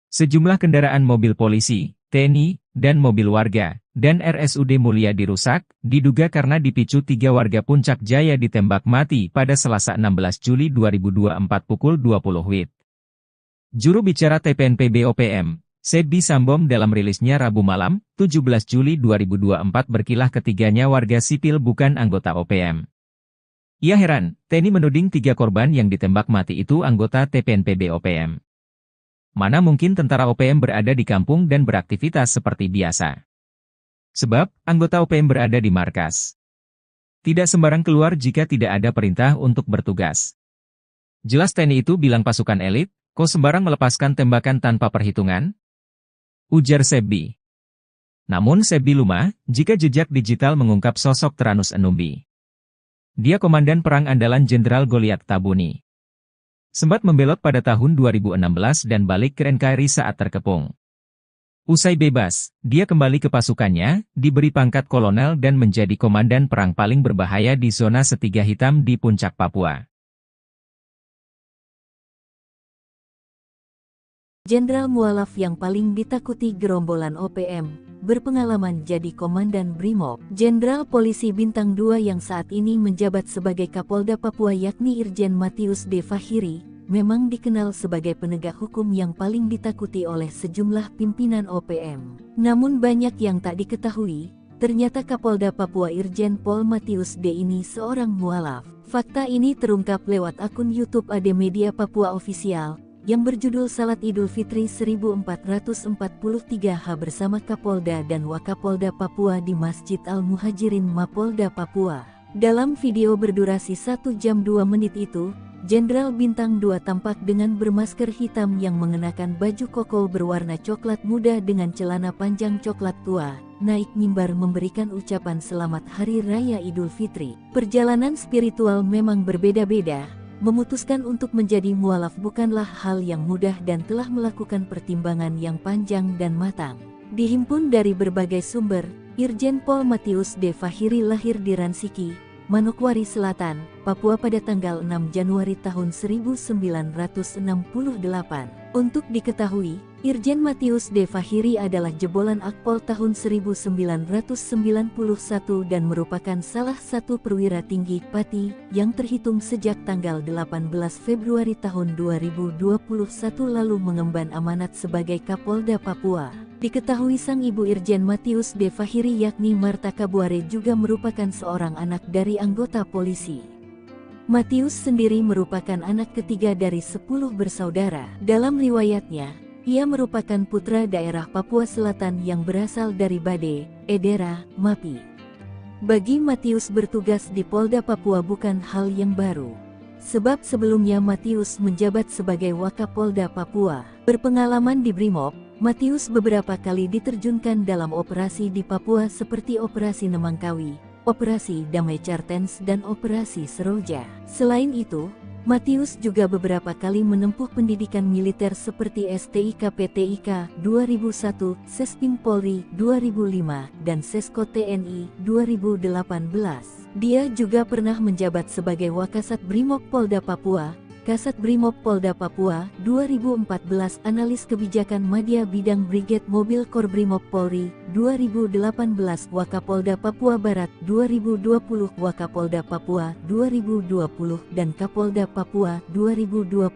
Speaker 3: Sejumlah kendaraan mobil polisi, TNI, dan mobil warga, dan RSUD Mulia dirusak, diduga karena dipicu 3 warga Puncak Jaya ditembak mati pada Selasa 16 Juli 2024 pukul 20 WIB. Juru bicara TPNPB OPM, Sebi Sambo dalam rilisnya Rabu malam, 17 Juli 2024 berkilah ketiganya warga sipil bukan anggota OPM. Ia heran, TNI menuding 3 korban yang ditembak mati itu anggota TPNPB OPM. Mana mungkin tentara OPM berada di kampung dan beraktivitas seperti biasa. Sebab, anggota OPM berada di markas. Tidak sembarang keluar jika tidak ada perintah untuk bertugas. Jelas TNI itu bilang pasukan elit, kok sembarang melepaskan tembakan tanpa perhitungan? Ujar Sebi. Namun Sebi lumah, jika jejak digital mengungkap sosok Teranus Enumbi. Dia komandan perang andalan Jenderal Goliat Tabuni. Sempat membelot pada tahun 2016 dan balik ke NKRI saat terkepung. Usai bebas, dia kembali ke pasukannya, diberi pangkat kolonel dan menjadi komandan perang paling berbahaya di zona Setiga Hitam di Puncak Papua.
Speaker 1: Jenderal mualaf yang paling ditakuti gerombolan OPM, berpengalaman jadi Komandan Brimob. Jenderal Polisi Bintang 2 yang saat ini menjabat sebagai Kapolda Papua yakni Irjen Matius D. Fahiri, memang dikenal sebagai penegak hukum yang paling ditakuti oleh sejumlah pimpinan OPM. Namun banyak yang tak diketahui, ternyata Kapolda Papua Irjen Pol Matius D ini seorang mualaf. Fakta ini terungkap lewat akun YouTube AD Media Papua Official yang berjudul Salat Idul Fitri 1443H bersama Kapolda dan Wakapolda Papua di Masjid Al-Muhajirin Mapolda Papua. Dalam video berdurasi 1 jam 2 menit itu, Jenderal Bintang 2 tampak dengan bermasker hitam yang mengenakan baju koko berwarna coklat muda dengan celana panjang coklat tua, naik mimbar memberikan ucapan selamat Hari Raya Idul Fitri. Perjalanan spiritual memang berbeda-beda. Memutuskan untuk menjadi mualaf bukanlah hal yang mudah dan telah melakukan pertimbangan yang panjang dan matang. Dihimpun dari berbagai sumber, Irjen Pol Matius D. Fahiri lahir di Ransiki, Manokwari Selatan, Papua pada tanggal 6 Januari tahun 1968. Untuk diketahui, Irjen Matius D. Fahiri adalah jebolan Akpol tahun 1991 dan merupakan salah satu perwira tinggi Pati yang terhitung sejak tanggal 18 Februari tahun 2021 lalu mengemban amanat sebagai Kapolda Papua. Diketahui sang ibu Irjen Matius D. Fahiri yakni Marta Kabuare juga merupakan seorang anak dari anggota polisi. Matius sendiri merupakan anak ketiga dari 10 bersaudara. Dalam riwayatnya, ia merupakan putra daerah Papua Selatan yang berasal dari Bade, Edera, Mapi. Bagi Matius bertugas di Polda Papua bukan hal yang baru. Sebab sebelumnya Matius menjabat sebagai Wakapolda Papua. Berpengalaman di Brimob, Matius beberapa kali diterjunkan dalam operasi di Papua seperti Operasi Nemangkawi, Operasi Damai Cartens dan Operasi Seroja. Selain itu, Matius juga beberapa kali menempuh pendidikan militer seperti STIK-PTIK 2001, Sespim Polri 2005, dan Sesko TNI 2018. Dia juga pernah menjabat sebagai Wakasat Brimob Polda Papua, Kasat Brimob Polda Papua 2014, Analis Kebijakan Madya Bidang Brigade Mobil Kor Brimob Polri 2018, Wakapolda Papua Barat 2020, Wakapolda Papua 2020, dan Kapolda Papua 2021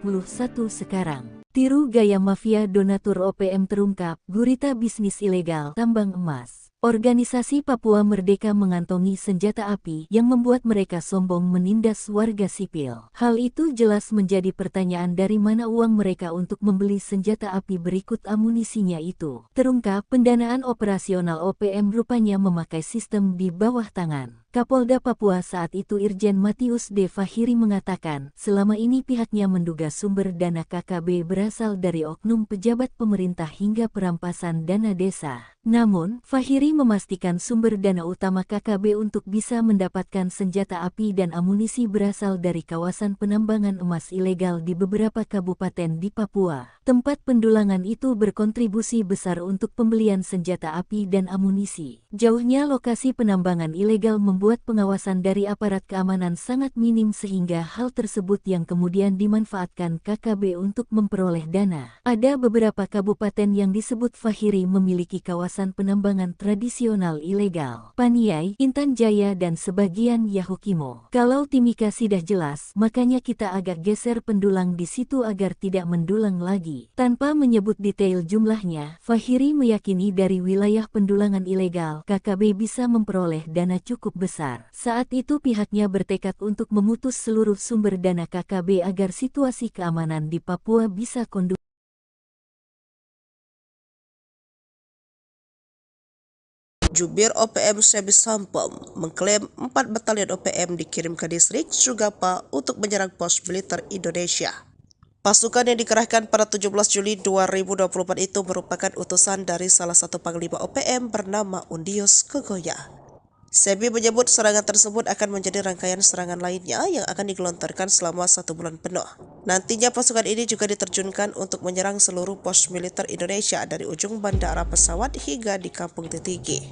Speaker 1: sekarang. Tiru gaya mafia donatur OPM terungkap, gurita bisnis ilegal tambang emas. Organisasi Papua Merdeka mengantongi senjata api yang membuat mereka sombong menindas warga sipil. Hal itu jelas menjadi pertanyaan dari mana uang mereka untuk membeli senjata api berikut amunisinya itu. Terungkap pendanaan operasional OPM rupanya memakai sistem di bawah tangan. Kapolda Papua saat itu Irjen Matius D. Fahiri mengatakan, selama ini pihaknya menduga sumber dana KKB berasal dari oknum pejabat pemerintah hingga perampasan dana desa. Namun, Fahiri memastikan sumber dana utama KKB untuk bisa mendapatkan senjata api dan amunisi berasal dari kawasan penambangan emas ilegal di beberapa kabupaten di Papua. Tempat pendulangan itu berkontribusi besar untuk pembelian senjata api dan amunisi. Jauhnya lokasi penambangan ilegal membuat pengawasan dari aparat keamanan sangat minim sehingga hal tersebut yang kemudian dimanfaatkan KKB untuk memperoleh dana. Ada beberapa kabupaten yang disebut Fahiri memiliki kawasan penambangan tradisional ilegal. Paniai, Intan Jaya dan sebagian Yahukimo. Kalau Timika sudah jelas, makanya kita agak geser pendulang di situ agar tidak mendulang lagi. Tanpa menyebut detail jumlahnya, Fahiri meyakini dari wilayah pendulangan ilegal, KKB bisa memperoleh dana cukup besar. Saat itu pihaknya bertekad untuk memutus seluruh sumber dana KKB agar situasi keamanan di Papua bisa kondusif.
Speaker 2: Jubir OPM Sebi Sampom mengklaim 4 batalion OPM dikirim ke distrik Sugapa untuk menyerang pos militer Indonesia. Pasukan yang dikerahkan pada 17 Juli 2024 itu merupakan utusan dari salah satu panglima OPM bernama Undius Kegoya. Sebi menyebut serangan tersebut akan menjadi rangkaian serangan lainnya yang akan digelontorkan selama 1 bulan penuh. Nantinya pasukan ini juga diterjunkan untuk menyerang seluruh pos militer Indonesia dari ujung bandara pesawat hingga di Kampung Titigi.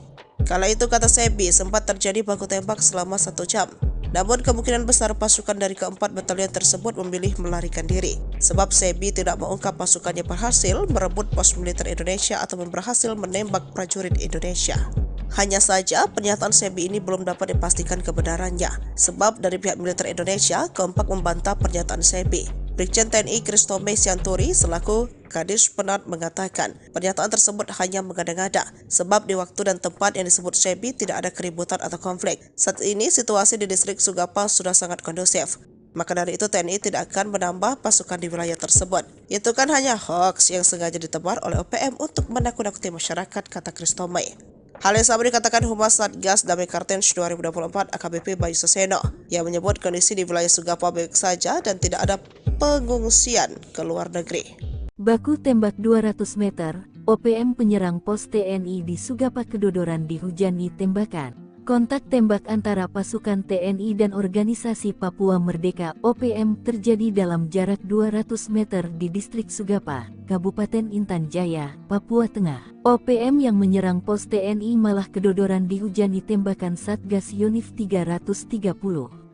Speaker 2: Kala itu, kata Sebi, sempat terjadi baku tembak selama 1 jam. Namun kemungkinan besar pasukan dari keempat batalion tersebut memilih melarikan diri. Sebab Sebi tidak mengungkap pasukannya berhasil merebut pos militer Indonesia atau berhasil menembak prajurit Indonesia. Hanya saja pernyataan Sebi ini belum dapat dipastikan kebenarannya. Sebab dari pihak militer Indonesia kompak membantah pernyataan Sebi. Brigjen TNI Kristome Sianturi selaku Kadis Penat mengatakan pernyataan tersebut hanya mengada-ngada sebab di waktu dan tempat yang disebut Sebi tidak ada keributan atau konflik. Saat ini situasi di distrik Sugapa sudah sangat kondusif. Maka dari itu TNI tidak akan menambah pasukan di wilayah tersebut. Itu kan hanya hoax yang sengaja ditebar oleh OPM untuk menakut-nakuti masyarakat, kata Kristome. Hal yang sama dikatakan Humas Satgas Damai Kartens 2024 AKBP Bayu Seseno yang menyebut kondisi di wilayah Sugapa baik saja dan tidak ada pengungsian ke luar negeri.
Speaker 1: Baku tembak 200 meter, OPM penyerang pos TNI di Sugapa kedodoran dihujani tembakan. Kontak tembak antara pasukan TNI dan Organisasi Papua Merdeka OPM terjadi dalam jarak 200 meter di distrik Sugapa, Kabupaten Intan Jaya, Papua Tengah. OPM yang menyerang pos TNI malah kedodoran dihujani tembakan Satgas Yonif 330.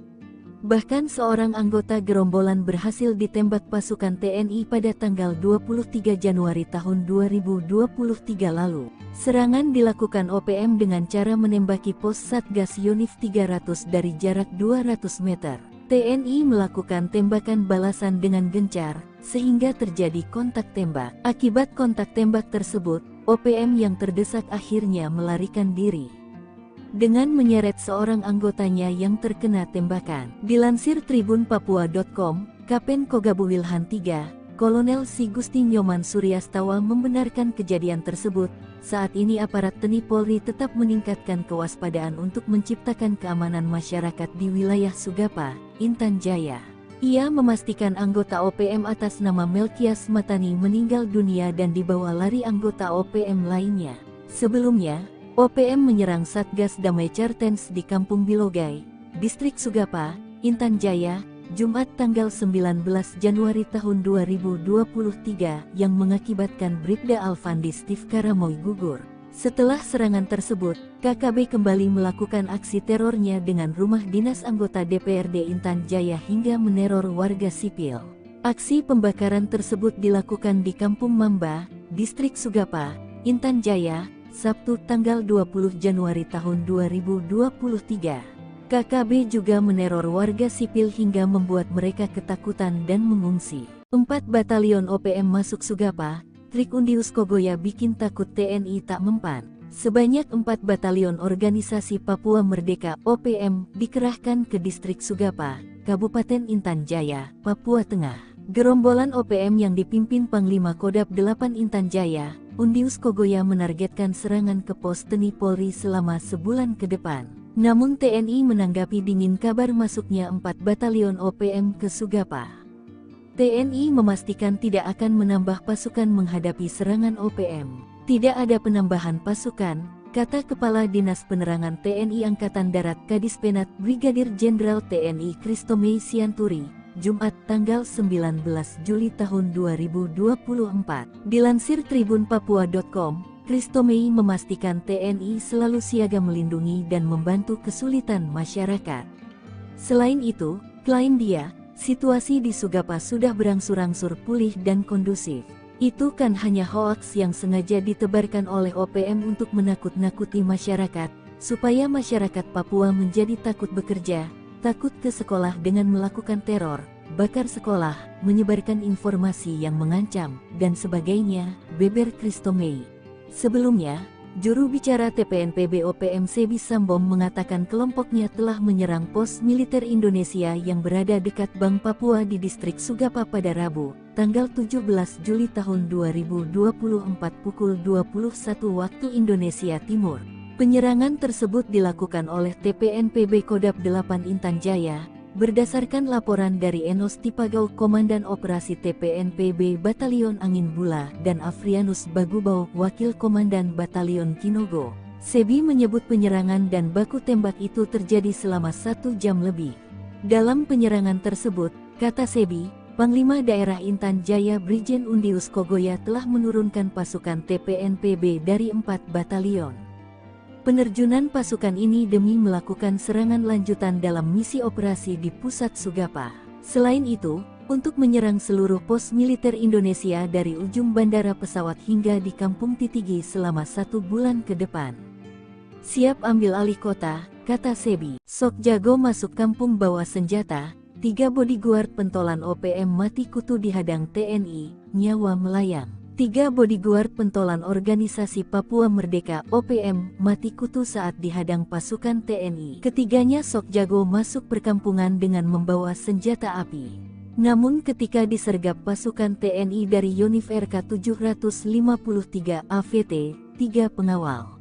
Speaker 1: Bahkan seorang anggota gerombolan berhasil ditembak pasukan TNI pada tanggal 23 Januari tahun 2023 lalu. Serangan dilakukan OPM dengan cara menembaki pos Satgas Yonif 300 dari jarak 200 meter. TNI melakukan tembakan balasan dengan gencar, sehingga terjadi kontak tembak. Akibat kontak tembak tersebut, OPM yang terdesak akhirnya melarikan diri dengan menyeret seorang anggotanya yang terkena tembakan. Dilansir tribunpapua.com, Kapen Kogabu Wilhan III, Kolonel Si Gusti Nyoman Suryastawa membenarkan kejadian tersebut. Saat ini aparat TNI Polri tetap meningkatkan kewaspadaan untuk menciptakan keamanan masyarakat di wilayah Sugapa, Intan Jaya. Ia memastikan anggota OPM atas nama Melkias Matani meninggal dunia dan dibawa lari anggota OPM lainnya. Sebelumnya, OPM menyerang Satgas Damai Kartens di Kampung Bilogai, Distrik Sugapa, Intan Jaya, Jumat tanggal 19 Januari tahun 2023 yang mengakibatkan Bribda Alfandi Steve Karamoy gugur. Setelah serangan tersebut, KKB kembali melakukan aksi terornya dengan rumah dinas anggota DPRD Intan Jaya hingga meneror warga sipil. Aksi pembakaran tersebut dilakukan di Kampung Mamba, Distrik Sugapa, Intan Jaya, Sabtu tanggal 20 Januari tahun 2023. KKB juga meneror warga sipil hingga membuat mereka ketakutan dan mengungsi. 4 batalion OPM masuk Sugapa, trik Undius Kogoya bikin takut TNI tak mempan. Sebanyak 4 batalion Organisasi Papua Merdeka OPM dikerahkan ke distrik Sugapa, Kabupaten Intan Jaya, Papua Tengah. Gerombolan OPM yang dipimpin Panglima Kodam 8 Intan Jaya, Undius Kogoya menargetkan serangan ke pos TNI Polri selama sebulan ke depan. Namun TNI menanggapi dingin kabar masuknya 4 batalion OPM ke Sugapa. TNI memastikan tidak akan menambah pasukan menghadapi serangan OPM. Tidak ada penambahan pasukan, kata Kepala Dinas Penerangan TNI Angkatan Darat Kadis Penat Brigadir Jenderal TNI Kristome Sianturi, Jumat tanggal 19 Juli tahun 2024. Dilansir tribunpapua.com, Kristome memastikan TNI selalu siaga melindungi dan membantu kesulitan masyarakat. Selain itu, klaim dia, situasi di Sugapa sudah berangsur-angsur pulih dan kondusif. Itu kan hanya hoaks yang sengaja ditebarkan oleh OPM untuk menakut-nakuti masyarakat, supaya masyarakat Papua menjadi takut bekerja, takut ke sekolah dengan melakukan teror, bakar sekolah, menyebarkan informasi yang mengancam, dan sebagainya, beber Kristome. Sebelumnya, juru bicara TPNPB OPM Sebi Sambom mengatakan kelompoknya telah menyerang pos militer Indonesia yang berada dekat Bank Papua di distrik Sugapa pada Rabu, tanggal 17 Juli tahun 2024 pukul 21 waktu Indonesia Timur. Penyerangan tersebut dilakukan oleh TPNPB Kodam 8 Intan Jaya, berdasarkan laporan dari Enos Tipagau Komandan Operasi TPNPB Batalion Angin Bula dan Afrianus Bagubau Wakil Komandan Batalion Kinogo. Sebi menyebut penyerangan dan baku tembak itu terjadi selama 1 jam lebih. Dalam penyerangan tersebut, kata Sebi, Panglima Daerah Intan Jaya Brigjen Undius Kogoya telah menurunkan pasukan TPNPB dari 4 batalion. Penerjunan pasukan ini demi melakukan serangan lanjutan dalam misi operasi di pusat Sugapa. Selain itu, untuk menyerang seluruh pos militer Indonesia dari ujung bandara pesawat hingga di Kampung Titigi selama 1 bulan ke depan. Siap ambil alih kota, kata Sebi. Sok jago masuk kampung bawa senjata, 3 bodyguard pentolan OPM mati kutu dihadang TNI, nyawa melayang. 3 bodyguard pentolan organisasi Papua Merdeka OPM mati kutu saat dihadang pasukan TNI. Ketiganya sok jago masuk perkampungan dengan membawa senjata api. Namun ketika disergap pasukan TNI dari Yonif RK 753 AVT, 3 pengawal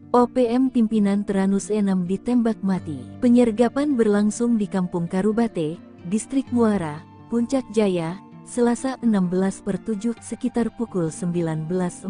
Speaker 1: OPM pimpinan Teranus 6 ditembak mati. Penyergapan berlangsung di Kampung Karubate, Distrik Muara, Puncak Jaya, Selasa 16/7 sekitar pukul 19.45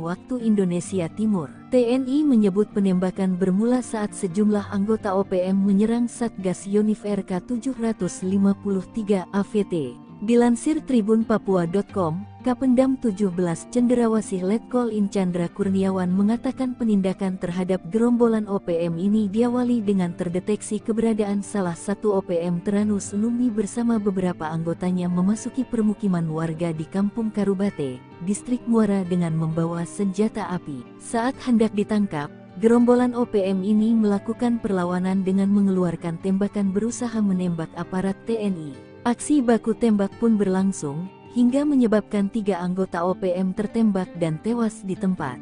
Speaker 1: waktu Indonesia Timur. TNI menyebut penembakan bermula saat sejumlah anggota OPM menyerang Satgas Yonif RK 753 AVT. Dilansir tribunpapua.com, Kapendam 17 Cenderawasih Letkol In Chandra Kurniawan mengatakan penindakan terhadap gerombolan OPM ini diawali dengan terdeteksi keberadaan salah satu OPM Teranus Numbi bersama beberapa anggotanya memasuki permukiman warga di Kampung Karubate, Distrik Muara dengan membawa senjata api. Saat hendak ditangkap, gerombolan OPM ini melakukan perlawanan dengan mengeluarkan tembakan berusaha menembak aparat TNI. Aksi baku tembak pun berlangsung, hingga menyebabkan 3 anggota OPM tertembak dan tewas di tempat.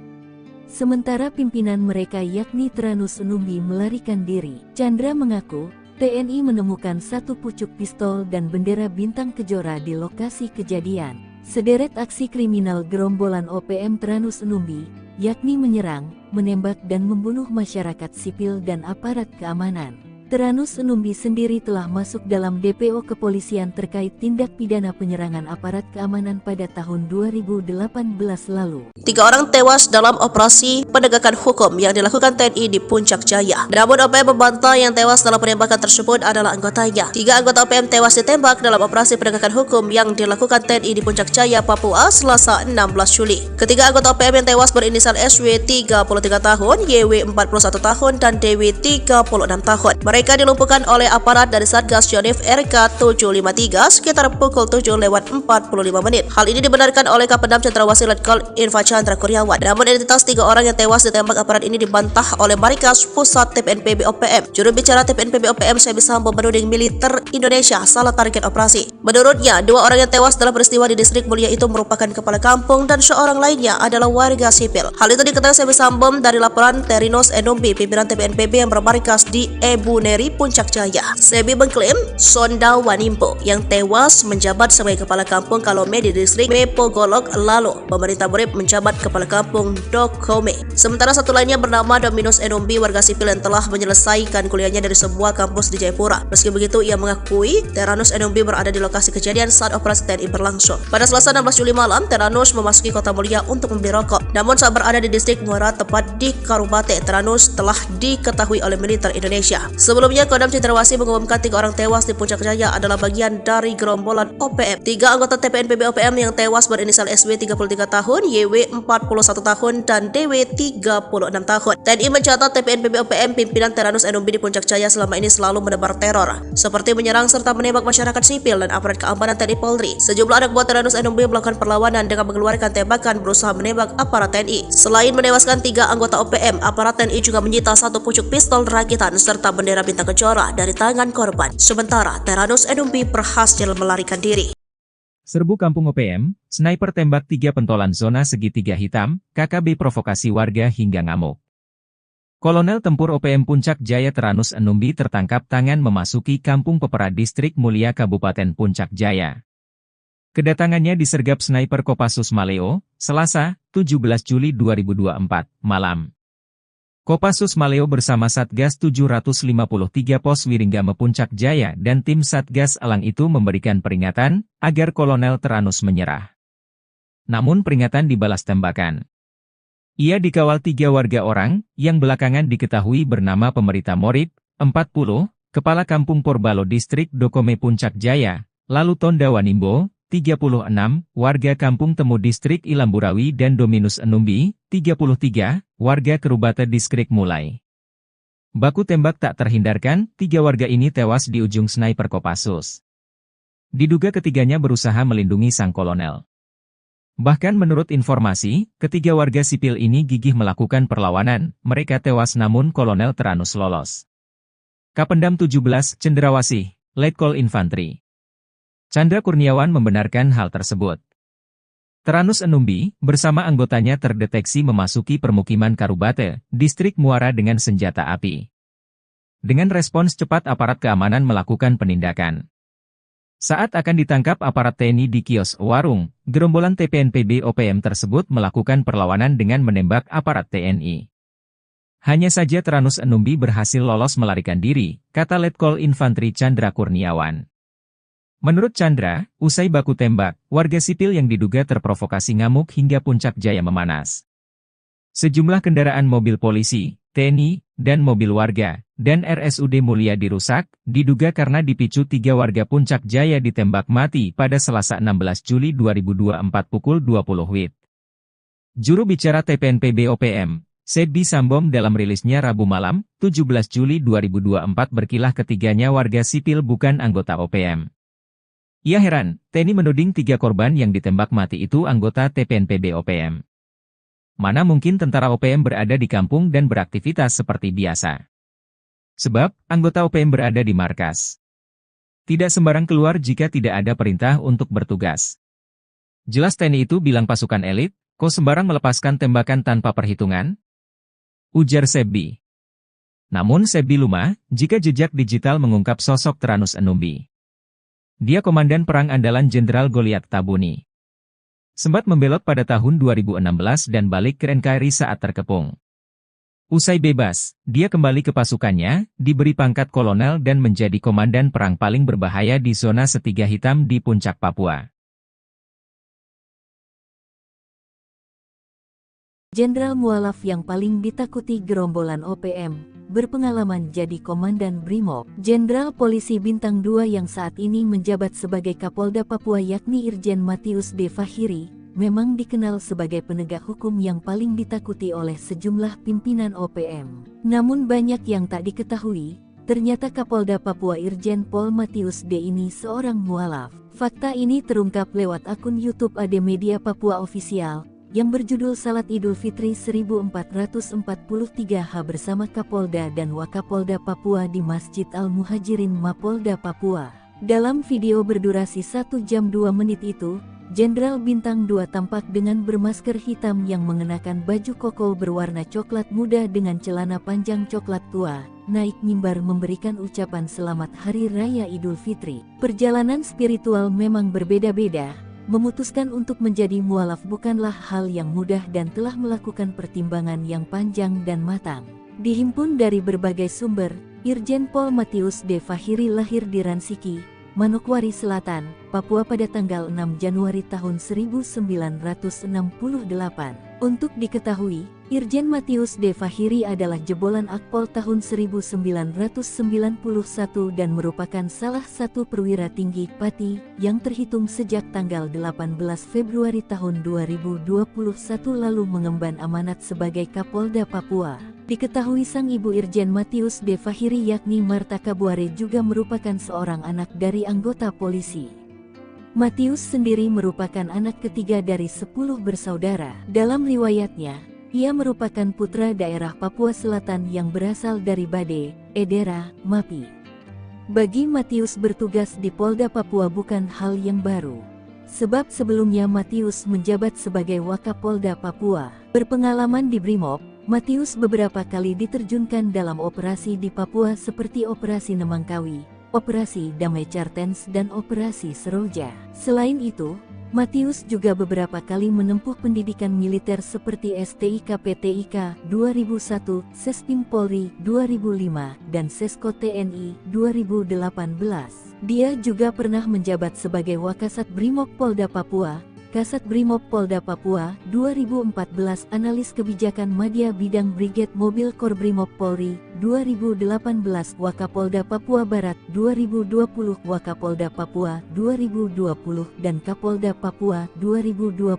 Speaker 1: Sementara pimpinan mereka yakni Teranus Numbi melarikan diri. Chandra mengaku, TNI menemukan 1 pucuk pistol dan bendera bintang kejora di lokasi kejadian. Sederet aksi kriminal gerombolan OPM Teranus Numbi, yakni menyerang, menembak dan membunuh masyarakat sipil dan aparat keamanan. Teranus Numbi sendiri telah masuk dalam DPO kepolisian terkait tindak pidana penyerangan aparat keamanan pada tahun 2018 lalu.
Speaker 2: 3 orang tewas dalam operasi penegakan hukum yang dilakukan TNI di Puncak Jaya. Namun OPM membantah yang tewas dalam penembakan tersebut adalah anggotanya. 3 anggota OPM tewas ditembak dalam operasi penegakan hukum yang dilakukan TNI di Puncak Jaya, Papua, Selasa 16 Juli. Ketiga anggota OPM yang tewas berinisial SW 33 tahun, YW 41 tahun, dan DW 36 tahun. Mereka dilumpuhkan oleh aparat dari Satgas Yonif RK 753 sekitar pukul 7:45 menit. Hal ini dibenarkan oleh Kapendam Cenderawasih Letkol Info Chandra Kurniawan. Namun identitas 3 orang yang tewas ditembak aparat ini dibantah oleh Markas Pusat TPNPB OPM. Juru bicara TPNPB OPM Sebi Sambo menuding militer Indonesia salah target operasi. Menurutnya, 2 orang yang tewas dalam peristiwa di Distrik Mulia itu merupakan kepala kampung dan seorang lainnya adalah warga sipil. Hal itu diketahui Sebi Sambo dari laporan Teranus Numbi, pimpinan TPNPB yang bermarkas di Ebu Neri, Puncak Jaya. Sebi mengklaim Sonda Wanimpo yang tewas menjabat sebagai kepala kampung Kalome di Distrik Mepo Golok, lalu pemerintah murid menjabat kepala kampung Dokome. Sementara satu lainnya bernama Dominus Numbi, warga sipil yang telah menyelesaikan kuliahnya dari sebuah kampus di Jayapura. Meski begitu, ia mengakui Teranus Numbi berada di lokasi kejadian saat operasi TNI berlangsung. Pada Selasa 16 Juli malam, Teranus memasuki Kota Mulia untuk membeli rokok. Namun saat berada di Distrik Muara, tepat di Karubate, Teranus telah diketahui oleh militer Indonesia. Sebelumnya, Kodam Cenderawasih mengumumkan 3 orang tewas di Puncak Jaya adalah bagian dari gerombolan OPM. 3 anggota TPNPB OPM yang tewas berinisial SW 33 tahun, YW 41 tahun, dan DW 36 tahun. TNI mencatat TPNPB OPM pimpinan Teranus Numbi di Puncak Jaya selama ini selalu menebar teror, seperti menyerang serta menembak masyarakat sipil dan aparat keamanan TNI Polri. Sejumlah anak buah Teranus Numbi melakukan perlawanan dengan mengeluarkan tembakan berusaha menembak aparat TNI. Selain menewaskan 3 anggota OPM, aparat TNI juga menyita 1 pucuk pistol rakitan serta bendera bintang kejora dari tangan korban. Sementara Teranus Numbi berhasil melarikan diri.
Speaker 3: Serbu Kampung OPM, sniper tembak 3 pentolan zona segitiga hitam, KKB provokasi warga hingga ngamuk. Kolonel Tempur OPM Puncak Jaya Teranus Numbi tertangkap tangan memasuki Kampung Pepera Distrik Mulia Kabupaten Puncak Jaya. Kedatangannya disergap sniper Kopassus Maleo, Selasa, 17 Juli 2024, malam. Kopassus Maleo bersama Satgas 753 Pos Wiringgame Puncak Jaya dan tim Satgas Elang itu memberikan peringatan agar Kolonel Teranus menyerah. Namun peringatan dibalas tembakan. Ia dikawal 3 warga orang yang belakangan diketahui bernama Pemerita Morib, 40, Kepala Kampung Porbalo Distrik Dokome Puncak Jaya, lalu Tonda Wanimbo, 36, warga Kampung Temu Distrik Ilamburawi dan Dominus Numbi, 33, warga Kerubate Distrik Mulai. Baku tembak tak terhindarkan, 3 warga ini tewas di ujung sniper Kopassus. Diduga ketiganya berusaha melindungi sang kolonel. Bahkan menurut informasi, ketiga warga sipil ini gigih melakukan perlawanan, mereka tewas namun Kolonel Teranus lolos. Kapendam 17 Cenderawasih, Letkol Infantri Chandra Kurniawan membenarkan hal tersebut. Teranus Enumbi, bersama anggotanya terdeteksi memasuki permukiman Karubate, distrik Muara dengan senjata api. Dengan respons cepat aparat keamanan melakukan penindakan. Saat akan ditangkap aparat TNI di kios warung, gerombolan TPNPB OPM tersebut melakukan perlawanan dengan menembak aparat TNI. Hanya saja Teranus Enumbi berhasil lolos melarikan diri, kata Letkol Infantri Chandra Kurniawan. Menurut Chandra, usai baku tembak, warga sipil yang diduga terprovokasi ngamuk hingga puncak jaya memanas. Sejumlah kendaraan mobil polisi, TNI, dan mobil warga, dan RSUD Mulia dirusak, diduga karena dipicu 3 warga Puncak Jaya ditembak mati pada Selasa 16 Juli 2024 pukul 20 WIB. Juru bicara TPNPB OPM, Sebbi Sambom dalam rilisnya Rabu malam, 17 Juli 2024 berkilah ketiganya warga sipil bukan anggota OPM. Ia heran, TNI menuding 3 korban yang ditembak mati itu anggota TPNPB OPM. Mana mungkin tentara OPM berada di kampung dan beraktivitas seperti biasa. Sebab, anggota OPM berada di markas. Tidak sembarang keluar jika tidak ada perintah untuk bertugas. Jelas TNI itu bilang pasukan elit, kok sembarang melepaskan tembakan tanpa perhitungan? Ujar Sebbi. Namun Sebbi lumah, jika jejak digital mengungkap sosok Teranus Enumbi. Dia komandan perang andalan Jenderal Goliat Tabuni. Sempat membelot pada tahun 2016 dan balik ke NKRI saat terkepung. Usai bebas, dia kembali ke pasukannya, diberi pangkat kolonel dan menjadi komandan perang paling berbahaya di zona Setiga Hitam di Puncak Papua.
Speaker 1: Jenderal mualaf yang paling ditakuti gerombolan OPM, berpengalaman jadi komandan Brimob. Jenderal Polisi Bintang 2 yang saat ini menjabat sebagai Kapolda Papua yakni Irjen Matius D. Fahiri, memang dikenal sebagai penegak hukum yang paling ditakuti oleh sejumlah pimpinan OPM. Namun banyak yang tak diketahui, ternyata Kapolda Papua Irjen Pol Matius D. ini seorang mualaf. Fakta ini terungkap lewat akun YouTube AD Media Papua Official, yang berjudul Salat Idul Fitri 1443H bersama Kapolda dan Wakapolda Papua di Masjid Al-Muhajirin Mapolda Papua. Dalam video berdurasi 1 jam 2 menit itu, Jenderal Bintang 2 tampak dengan bermasker hitam yang mengenakan baju koko berwarna coklat muda dengan celana panjang coklat tua, naik mimbar memberikan ucapan selamat Hari Raya Idul Fitri. Perjalanan spiritual memang berbeda-beda. Memutuskan untuk menjadi mualaf bukanlah hal yang mudah dan telah melakukan pertimbangan yang panjang dan matang. Dihimpun dari berbagai sumber, Irjen Pol Matius D. Fahiri lahir di Ransiki, Manokwari Selatan, Papua pada tanggal 6 Januari tahun 1968. Untuk diketahui, Irjen Matius D. Fahiri adalah jebolan Akpol tahun 1991 dan merupakan salah satu perwira tinggi Pati yang terhitung sejak tanggal 18 Februari tahun 2021 lalu mengemban amanat sebagai Kapolda Papua. Diketahui sang ibu Irjen Matius D. Fahiri yakni Marta Kabuare juga merupakan seorang anak dari anggota polisi. Matius sendiri merupakan anak ketiga dari 10 bersaudara. Dalam riwayatnya, ia merupakan putra daerah Papua Selatan yang berasal dari Bade, Edera, Mapi. Bagi Matius bertugas di Polda Papua bukan hal yang baru. Sebab sebelumnya Matius menjabat sebagai Wakapolda Papua. Berpengalaman di Brimob, Matius beberapa kali diterjunkan dalam operasi di Papua seperti Operasi Nemangkawi, Operasi Damai Cartens dan Operasi Seroja. Selain itu, Matius juga beberapa kali menempuh pendidikan militer seperti STIK-PTIK 2001, Sespim Polri 2005, dan Sesko TNI 2018. Dia juga pernah menjabat sebagai Wakasat Brimob Polda Papua, Kasat Brimob Polda Papua 2014, Analis Kebijakan Madya Bidang Brigade Mobil Kor Brimob Polri 2018, Wakapolda Papua Barat 2020, Wakapolda Papua 2020, dan Kapolda Papua 2021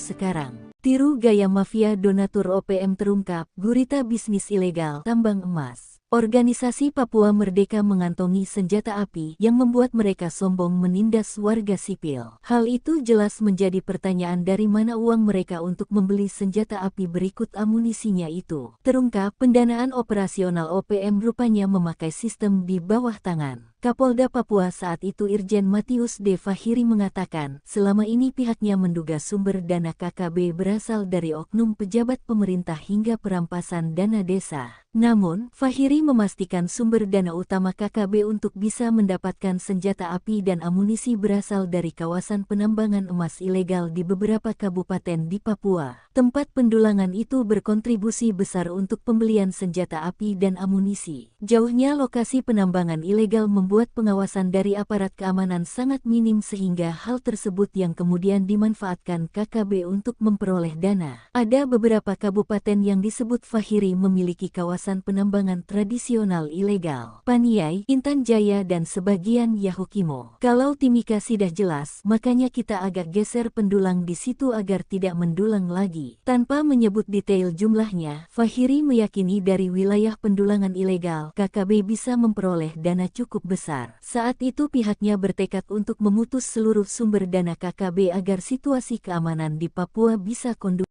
Speaker 1: sekarang. Tiru gaya mafia donatur OPM terungkap, gurita bisnis ilegal tambang emas. Organisasi Papua Merdeka mengantongi senjata api yang membuat mereka sombong menindas warga sipil. Hal itu jelas menjadi pertanyaan dari mana uang mereka untuk membeli senjata api berikut amunisinya itu. Terungkap pendanaan operasional OPM rupanya memakai sistem di bawah tangan. Kapolda Papua saat itu Irjen Matius D. Fahiri mengatakan, selama ini pihaknya menduga sumber dana KKB berasal dari oknum pejabat pemerintah hingga perampasan dana desa. Namun, Fahiri memastikan sumber dana utama KKB untuk bisa mendapatkan senjata api dan amunisi berasal dari kawasan penambangan emas ilegal di beberapa kabupaten di Papua. Tempat pendulangan itu berkontribusi besar untuk pembelian senjata api dan amunisi. Jauhnya lokasi penambangan ilegal membuat pengawasan dari aparat keamanan sangat minim sehingga hal tersebut yang kemudian dimanfaatkan KKB untuk memperoleh dana. Ada beberapa kabupaten yang disebut Fahiri memiliki kawasan penambangan tradisional ilegal. Paniai, Intan Jaya dan sebagian Yahukimo. Kalau Timika sudah jelas, makanya kita agak geser pendulang di situ agar tidak mendulang lagi. Tanpa menyebut detail jumlahnya, Fahiri meyakini dari wilayah pendulangan ilegal, KKB bisa memperoleh dana cukup besar. Saat itu pihaknya bertekad untuk memutus seluruh sumber dana KKB agar situasi keamanan di Papua bisa kondusif.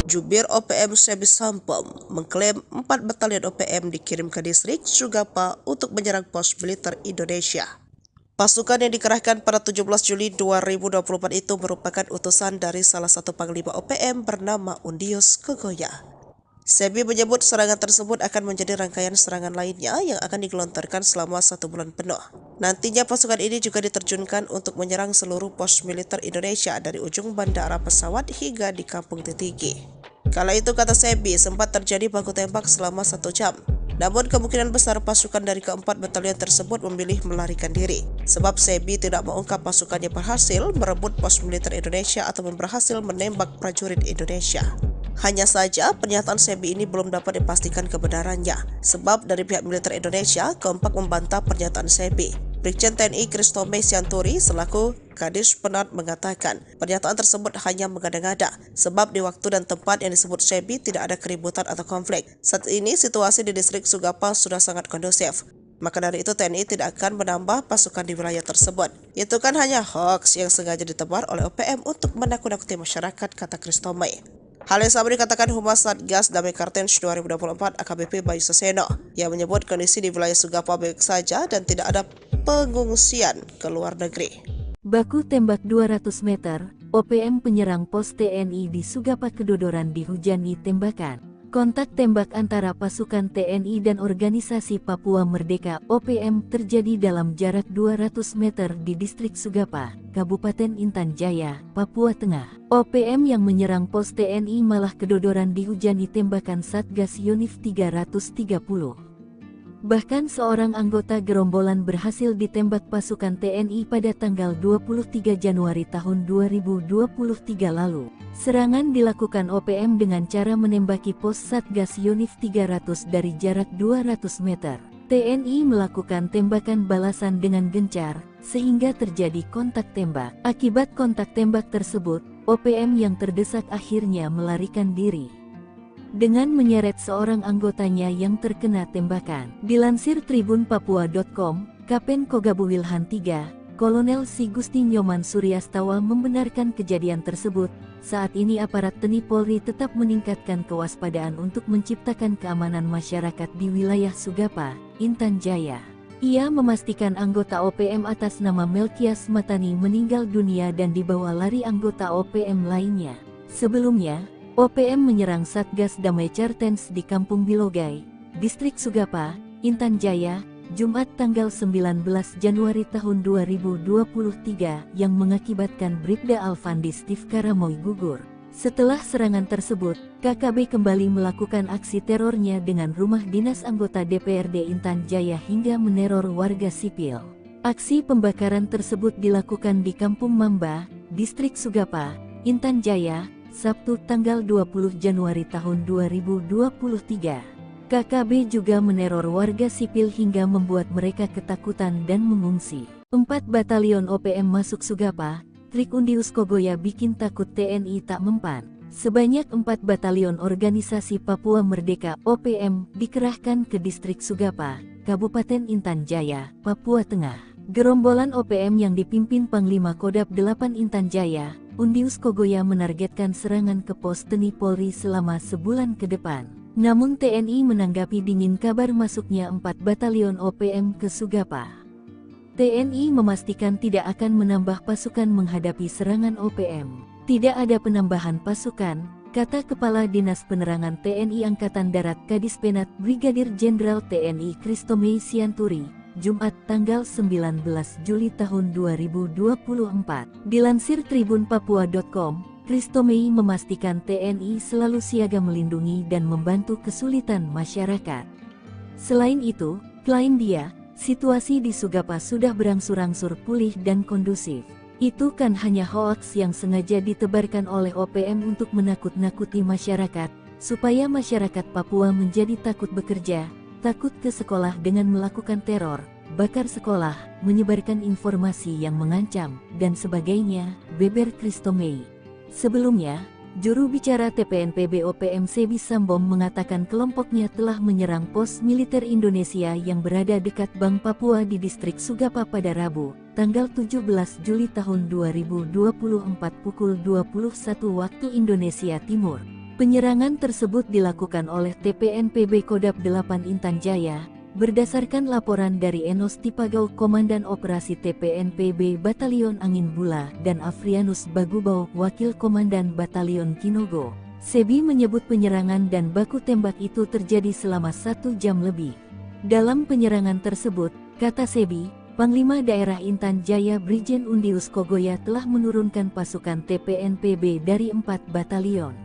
Speaker 2: Jubir OPM Sebi Sampom mengklaim 4 batalion OPM dikirim ke distrik Sugapa untuk menyerang pos militer Indonesia. Pasukan yang dikerahkan pada 17 Juli 2024 itu merupakan utusan dari salah satu panglima OPM bernama Undius Kogoya. Sebi menyebut serangan tersebut akan menjadi rangkaian serangan lainnya yang akan digelontorkan selama 1 bulan penuh. Nantinya pasukan ini juga diterjunkan untuk menyerang seluruh pos militer Indonesia dari ujung bandara pesawat hingga di Kampung Titigi. Kala itu, kata Sebi, sempat terjadi baku tembak selama 1 jam. Namun kemungkinan besar pasukan dari keempat batalion tersebut memilih melarikan diri. Sebab Sebi tidak mengungkap pasukannya berhasil merebut pos militer Indonesia atau berhasil menembak prajurit Indonesia. Hanya saja pernyataan Sebi ini belum dapat dipastikan kebenarannya. Sebab dari pihak militer Indonesia kompak membantah pernyataan Sebi. Brigjen TNI Kristome Sianturi selaku Kadis Penat mengatakan pernyataan tersebut hanya mengada-ngada sebab di waktu dan tempat yang disebut Sebi tidak ada keributan atau konflik. Saat ini situasi di distrik Sugapa sudah sangat kondusif. Maka dari itu TNI tidak akan menambah pasukan di wilayah tersebut. Itu kan hanya hoax yang sengaja ditebar oleh OPM untuk menakut-nakuti masyarakat, kata Kristome. Hal yang sama dikatakan Humas Satgas Damai Kartens 2024 AKBP Bayu Saseno yang menyebut kondisi di wilayah Sugapa baik saja dan tidak ada pengungsian ke luar negeri.
Speaker 1: Baku tembak 200 meter, OPM penyerang pos TNI di Sugapa kedodoran dihujani tembakan. Kontak tembak antara pasukan TNI dan Organisasi Papua Merdeka (OPM) terjadi dalam jarak 200 meter di distrik Sugapa, Kabupaten Intan Jaya, Papua Tengah. OPM yang menyerang pos TNI malah kedodoran dihujani tembakan Satgas Yonif 330. Bahkan seorang anggota gerombolan berhasil ditembak pasukan TNI pada tanggal 23 Januari tahun 2023 lalu. Serangan dilakukan OPM dengan cara menembaki pos Satgas Yonif 300 dari jarak 200 meter. TNI melakukan tembakan balasan dengan gencar, sehingga terjadi kontak tembak. Akibat kontak tembak tersebut, OPM yang terdesak akhirnya melarikan diri dengan menyeret seorang anggotanya yang terkena tembakan. Dilansir tribunpapua.com, Kapen Kogabu Wilhan III, Kolonel Si Gusti Nyoman Suryastawa membenarkan kejadian tersebut. Saat ini aparat TNI Polri tetap meningkatkan kewaspadaan untuk menciptakan keamanan masyarakat di wilayah Sugapa, Intan Jaya. Ia memastikan anggota OPM atas nama Melkias Matani meninggal dunia dan dibawa lari anggota OPM lainnya. Sebelumnya, OPM menyerang Satgas Damai Kartens di Kampung Bilogai, Distrik Sugapa, Intan Jaya, Jumat tanggal 19 Januari tahun 2023 yang mengakibatkan Bribda Alfandi Steve Karamoy gugur. Setelah serangan tersebut, KKB kembali melakukan aksi terornya dengan rumah dinas anggota DPRD Intan Jaya hingga meneror warga sipil. Aksi pembakaran tersebut dilakukan di Kampung Mamba, Distrik Sugapa, Intan Jaya, Sabtu tanggal 20 Januari tahun 2023. KKB juga meneror warga sipil hingga membuat mereka ketakutan dan mengungsi. 4 batalion OPM masuk Sugapa, trik Undius Kogoya bikin takut TNI tak mempan. Sebanyak 4 batalion Organisasi Papua Merdeka (OPM) dikerahkan ke distrik Sugapa, Kabupaten Intan Jaya, Papua Tengah. Gerombolan OPM yang dipimpin Panglima Kodam 8 Intan Jaya, Undius Kogoya menargetkan serangan ke pos TNI Polri selama sebulan ke depan. Namun TNI menanggapi dingin kabar masuknya 4 batalion OPM ke Sugapa. TNI memastikan tidak akan menambah pasukan menghadapi serangan OPM. Tidak ada penambahan pasukan, kata Kepala Dinas Penerangan TNI Angkatan Darat Kadispenat Brigadir Jenderal TNI Christomei Sianturi, Jumat tanggal 19 Juli tahun 2024. Dilansir tribunpapua.com, Christomei memastikan TNI selalu siaga melindungi dan membantu kesulitan masyarakat. Selain itu, klaim dia, situasi di Sugapa sudah berangsur-angsur pulih dan kondusif. Itu kan hanya hoaks yang sengaja ditebarkan oleh OPM untuk menakut-nakuti masyarakat, supaya masyarakat Papua menjadi takut bekerja, takut ke sekolah dengan melakukan teror, bakar sekolah, menyebarkan informasi yang mengancam, dan sebagainya, beber Christomei. Sebelumnya, juru bicara TPNPB OPM Sebi Sambom mengatakan kelompoknya telah menyerang pos militer Indonesia yang berada dekat Bank Papua di distrik Sugapa pada Rabu, tanggal 17 Juli tahun 2024 pukul 21 waktu Indonesia Timur. Penyerangan tersebut dilakukan oleh TPNPB Kodap 8 Intan Jaya, berdasarkan laporan dari Enos Tipagau Komandan Operasi TPNPB Batalion Angin Bula dan Afrianus Bagubau Wakil Komandan Batalion Kinogo. Sebi menyebut penyerangan dan baku tembak itu terjadi selama 1 jam lebih. Dalam penyerangan tersebut, kata Sebi, Panglima Daerah Intan Jaya Brigjen Undius Kogoya telah menurunkan pasukan TPNPB dari 4 batalion.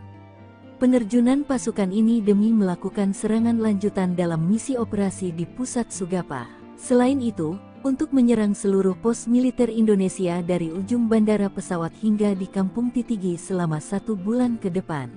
Speaker 1: Penerjunan pasukan ini demi melakukan serangan lanjutan dalam misi operasi di pusat Sugapa. Selain itu, untuk menyerang seluruh pos militer Indonesia dari ujung bandara pesawat hingga di Kampung Titigi selama 1 bulan ke depan.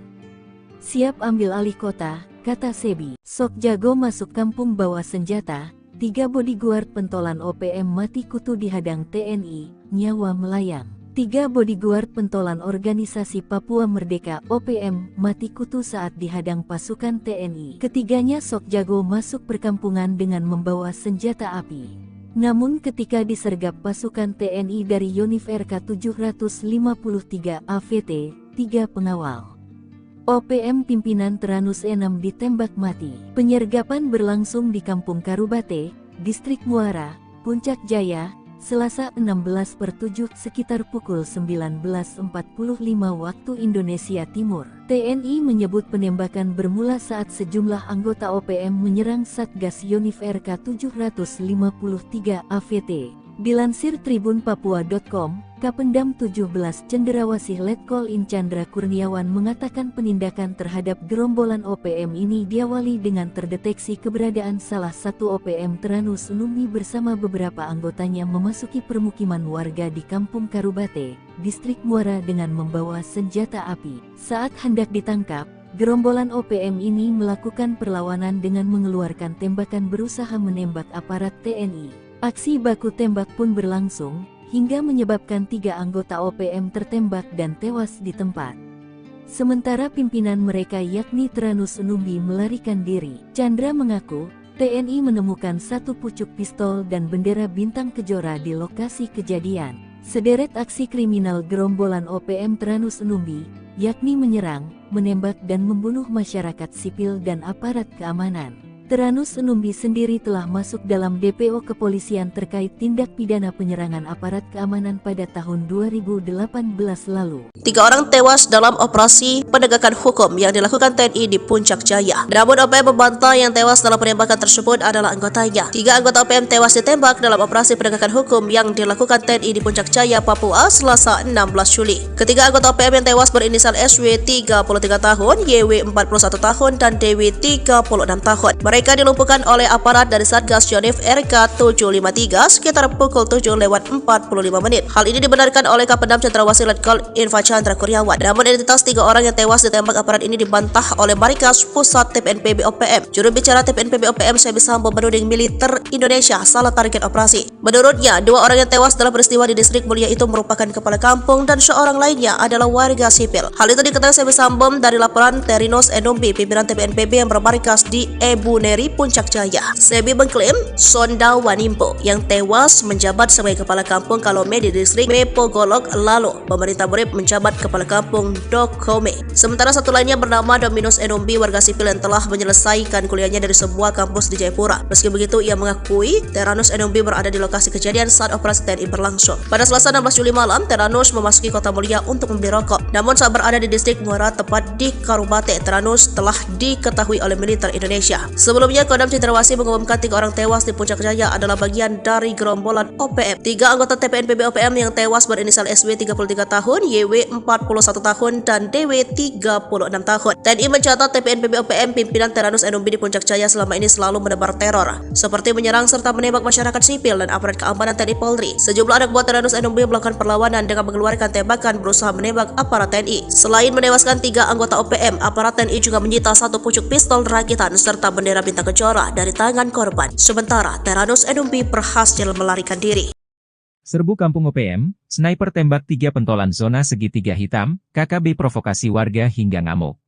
Speaker 1: Siap ambil alih kota, kata Sebi. Sok jago masuk kampung bawa senjata, 3 bodyguard pentolan OPM mati kutu dihadang TNI, nyawa melayang. 3 bodyguard pentolan organisasi Papua Merdeka OPM mati kutu saat dihadang pasukan TNI. Ketiganya sok jago masuk perkampungan dengan membawa senjata api. Namun ketika disergap pasukan TNI dari Yonif RK 753 AVT, 3 pengawal OPM pimpinan Teranus 6 ditembak mati. Penyergapan berlangsung di Kampung Karubate, Distrik Muara, Puncak Jaya, Selasa 16/7 sekitar pukul 19.45 waktu Indonesia Timur. TNI menyebut penembakan bermula saat sejumlah anggota OPM menyerang Satgas Yonif RK 753 AVT. Dilansir tribunpapua.com, Kapendam 17 Cenderawasih Letkol In Chandra Kurniawan mengatakan penindakan terhadap gerombolan OPM ini diawali dengan terdeteksi keberadaan salah satu OPM Teranus Numi bersama beberapa anggotanya memasuki permukiman warga di Kampung Karubate, Distrik Muara dengan membawa senjata api. Saat hendak ditangkap, gerombolan OPM ini melakukan perlawanan dengan mengeluarkan tembakan berusaha menembak aparat TNI. Aksi baku tembak pun berlangsung, hingga menyebabkan 3 anggota OPM tertembak dan tewas di tempat. Sementara pimpinan mereka yakni Teranus Numbi melarikan diri. Chandra mengaku, TNI menemukan 1 pucuk pistol dan bendera bintang kejora di lokasi kejadian. Sederet aksi kriminal gerombolan OPM Teranus Numbi, yakni menyerang, menembak dan membunuh masyarakat sipil dan aparat keamanan. Teranus Numbi sendiri telah masuk dalam DPO kepolisian terkait tindak pidana penyerangan aparat keamanan pada tahun 2018 lalu.
Speaker 2: 3 orang tewas dalam operasi penegakan hukum yang dilakukan TNI di Puncak Jaya. Namun OPM membantah yang tewas dalam penembakan tersebut adalah anggotanya. 3 anggota OPM tewas ditembak dalam operasi penegakan hukum yang dilakukan TNI di Puncak Jaya, Papua, Selasa 16 Juli. Ketiga anggota OPM yang tewas berinisial SW 33 tahun, YW 41 tahun, dan DW 36 tahun. Mereka dilumpuhkan oleh aparat dari Satgas Yonif RK 753 sekitar pukul 7:45 menit. Hal ini dibenarkan oleh Kapendam Cenderawasih Letkol Infa Chandra Kurniawan. Namun identitas 3 orang yang tewas ditembak aparat ini dibantah oleh Marikas Pusat TPNPB OPM. Juru bicara TPNPB OPM Sebi Sambom menuding militer Indonesia salah target operasi. Menurutnya, 2 orang yang tewas dalam peristiwa di Distrik Mulia itu merupakan kepala kampung dan seorang lainnya adalah warga sipil. Hal itu diketahui Sebi Sambom dari laporan Terinos Enombi, pimpinan TPNPB yang bermarkas di Ebu Neri, Puncak Jaya. Sebi mengklaim Sonda Wanimpo yang tewas menjabat sebagai kepala kampung Kalome di Distrik Mepo Golok, lalu pemerintah murid menjabat kepala kampung Dokome. Sementara satu lainnya bernama Dominus Enombi, warga sipil yang telah menyelesaikan kuliahnya dari sebuah kampus di Jayapura. Meski begitu, ia mengakui Teranus Enombi berada di lokasi kejadian saat operasi TNI berlangsung. Pada Selasa 16 Juli malam, Teranus memasuki Kota Mulia untuk membeli rokok. Namun saat berada di Distrik Muara, tepat di Karubate, Teranus telah diketahui oleh militer Indonesia. Sebelumnya, Kodam Cendrawasih mengumumkan 3 orang tewas di Puncak Jaya adalah bagian dari gerombolan OPM. 3 anggota TPNPB OPM yang tewas berinisial SW 33 tahun, YW 41 tahun, dan DW 36 tahun. TNI mencatat TPNPB OPM pimpinan Teranus Enombi di Puncak Jaya selama ini selalu menebar teror, seperti menyerang serta menembak masyarakat sipil dan aparat keamanan TNI Polri. Sejumlah anak buah Teranus Enombi melakukan perlawanan dengan mengeluarkan tembakan berusaha menembak aparat TNI. Selain menewaskan 3 anggota OPM, aparat TNI juga menyita 1 pucuk pistol rakitan serta bendera bintang kejora dari tangan korban. Sementara Teranus Enombi berhasil melarikan diri.
Speaker 3: Serbu kampung OPM, sniper tembak 3 pentolan zona segitiga hitam, KKB provokasi warga hingga ngamuk.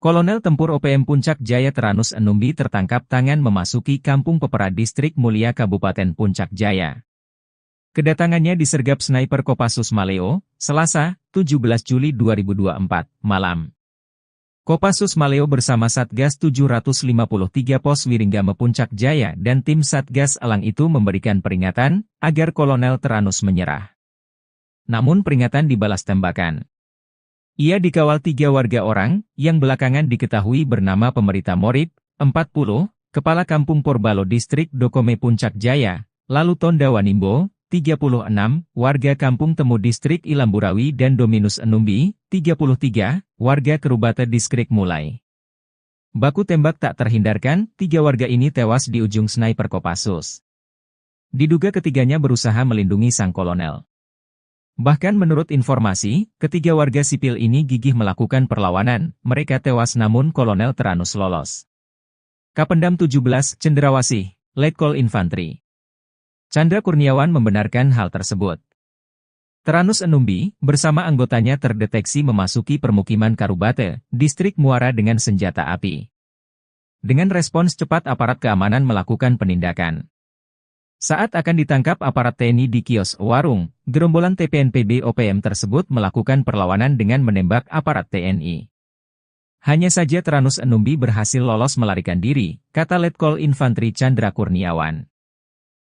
Speaker 3: Kolonel Tempur OPM Puncak Jaya Teranus Enombi tertangkap tangan memasuki Kampung Pepera Distrik Mulia Kabupaten Puncak Jaya. Kedatangannya disergap sniper Kopassus Maleo, Selasa, 17 Juli 2024, malam. Kopassus Maleo bersama Satgas 753 Pos Wiringgame Puncak Jaya dan tim Satgas Elang itu memberikan peringatan agar Kolonel Teranus menyerah. Namun peringatan dibalas tembakan. Ia dikawal 3 warga orang, yang belakangan diketahui bernama Pemerita Morib, 40, Kepala Kampung Porbalo Distrik Dokome Puncak Jaya, lalu Tonda Wanimbo, 36, warga Kampung Temu Distrik Ilamburawi dan Dominus Enombi, 33, warga Kerubate Distrik Mulai. Baku tembak tak terhindarkan, 3 warga ini tewas di ujung sniper Kopassus. Diduga ketiganya berusaha melindungi sang kolonel. Bahkan menurut informasi, ketiga warga sipil ini gigih melakukan perlawanan, mereka tewas namun Kolonel Teranus lolos. Kapendam 17, Cendrawasih, Letkol Infantri Chandra Kurniawan membenarkan hal tersebut. Teranus Enombi, bersama anggotanya terdeteksi memasuki permukiman Karubate, Distrik Muara dengan senjata api. Dengan respons cepat aparat keamanan melakukan penindakan. Saat akan ditangkap aparat TNI di kios warung, gerombolan TPNPB OPM tersebut melakukan perlawanan dengan menembak aparat TNI. Hanya saja Teranus Enombi berhasil lolos melarikan diri, kata Letkol Infantri Chandra Kurniawan.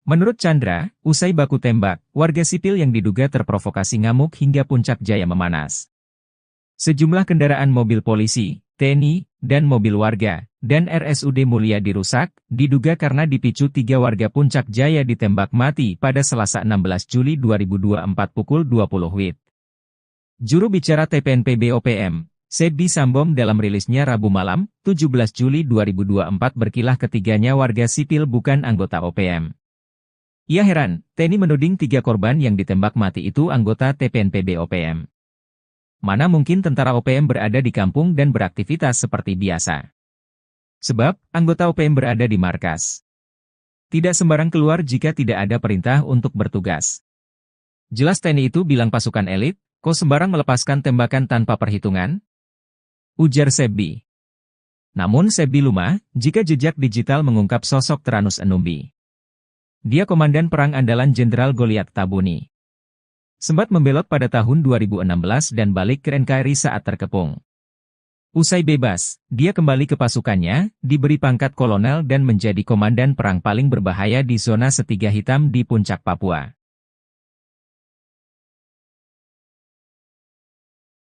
Speaker 3: Menurut Chandra, usai baku tembak, warga sipil yang diduga terprovokasi ngamuk hingga Puncak Jaya memanas. Sejumlah kendaraan mobil polisi, TNI, dan mobil warga, dan RSUD Mulia dirusak, diduga karena dipicu 3 warga Puncak Jaya ditembak mati pada Selasa 16 Juli 2024 pukul 20 WIB. Juru bicara TPNPB OPM, Sebi Sambom dalam rilisnya Rabu malam, 17 Juli 2024 berkilah ketiganya warga sipil bukan anggota OPM. Ia heran, TNI menuding 3 korban yang ditembak mati itu anggota TPNPB OPM. Mana mungkin tentara OPM berada di kampung dan beraktivitas seperti biasa. Sebab, anggota OPM berada di markas. Tidak sembarang keluar jika tidak ada perintah untuk bertugas. Jelas TNI itu bilang pasukan elit, kok sembarang melepaskan tembakan tanpa perhitungan? Ujar Sebi. Namun Sebi lumah, jika jejak digital mengungkap sosok Teranus Enombi. Dia komandan perang andalan Jenderal Goliat Tabuni. Sempat membelot pada tahun 2016 dan balik ke NKRI saat terkepung. Usai bebas, dia kembali ke pasukannya, diberi pangkat kolonel dan menjadi komandan perang paling berbahaya di zona Setiga Hitam di Puncak Papua.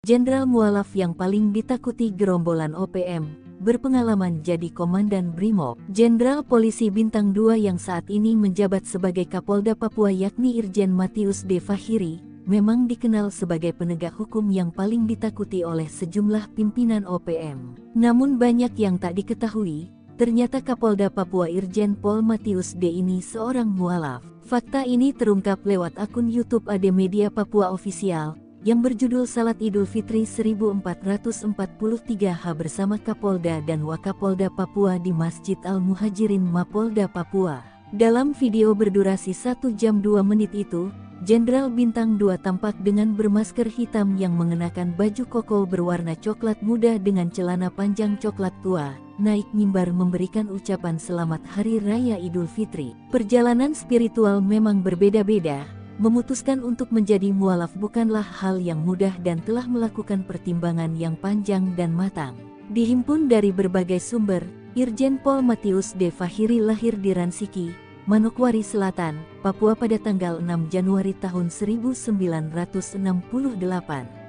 Speaker 1: Jenderal mualaf yang paling ditakuti gerombolan OPM, berpengalaman jadi komandan Brimob. Jenderal Polisi Bintang 2 yang saat ini menjabat sebagai Kapolda Papua yakni Irjen Matius D. Fahiri, memang dikenal sebagai penegak hukum yang paling ditakuti oleh sejumlah pimpinan OPM. Namun banyak yang tak diketahui, ternyata Kapolda Papua Irjen Pol Matius D. ini seorang mualaf. Fakta ini terungkap lewat akun YouTube AD Media Papua Official, yang berjudul Salat Idul Fitri 1443H bersama Kapolda dan Wakapolda Papua di Masjid Al-Muhajirin Mapolda Papua. Dalam video berdurasi 1 jam 2 menit itu, Jenderal Bintang 2 tampak dengan bermasker hitam yang mengenakan baju koko berwarna coklat muda dengan celana panjang coklat tua, naik mimbar memberikan ucapan selamat Hari Raya Idul Fitri. Perjalanan spiritual memang berbeda-beda. Memutuskan untuk menjadi mualaf bukanlah hal yang mudah dan telah melakukan pertimbangan yang panjang dan matang. Dihimpun dari berbagai sumber, Irjen Pol Matius D. Fahiri lahir di Ransiki, Manokwari Selatan, Papua pada tanggal 6 Januari tahun 1968.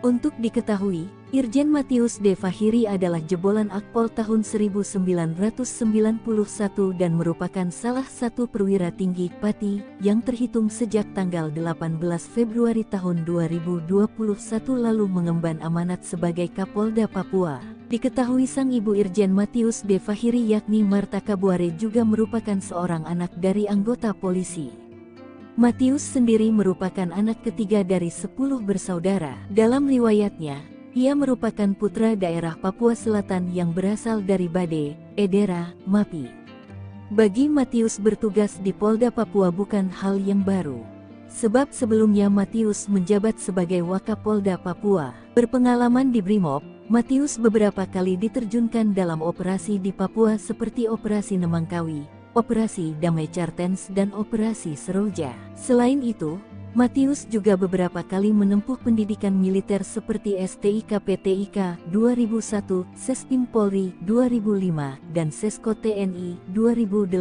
Speaker 1: Untuk diketahui, Irjen Matius D. Fahiri adalah jebolan Akpol tahun 1991 dan merupakan salah satu perwira tinggi Pati yang terhitung sejak tanggal 18 Februari tahun 2021 lalu mengemban amanat sebagai Kapolda Papua. Diketahui sang ibu Irjen Matius D. Fahiri yakni Marta Kabuare juga merupakan seorang anak dari anggota polisi. Matius sendiri merupakan anak ketiga dari 10 bersaudara. Dalam riwayatnya, ia merupakan putra daerah Papua Selatan yang berasal dari Bade, Edera, Mapi. Bagi Matius bertugas di Polda Papua bukan hal yang baru. Sebab sebelumnya Matius menjabat sebagai Wakapolda Papua. Berpengalaman di Brimob, Matius beberapa kali diterjunkan dalam operasi di Papua seperti Operasi Nemangkawi, Operasi Damai Cartens dan Operasi Seroja. Selain itu, Matius juga beberapa kali menempuh pendidikan militer seperti STIK PTIK 2001, Sespim Polri 2005, dan Sesko TNI 2018.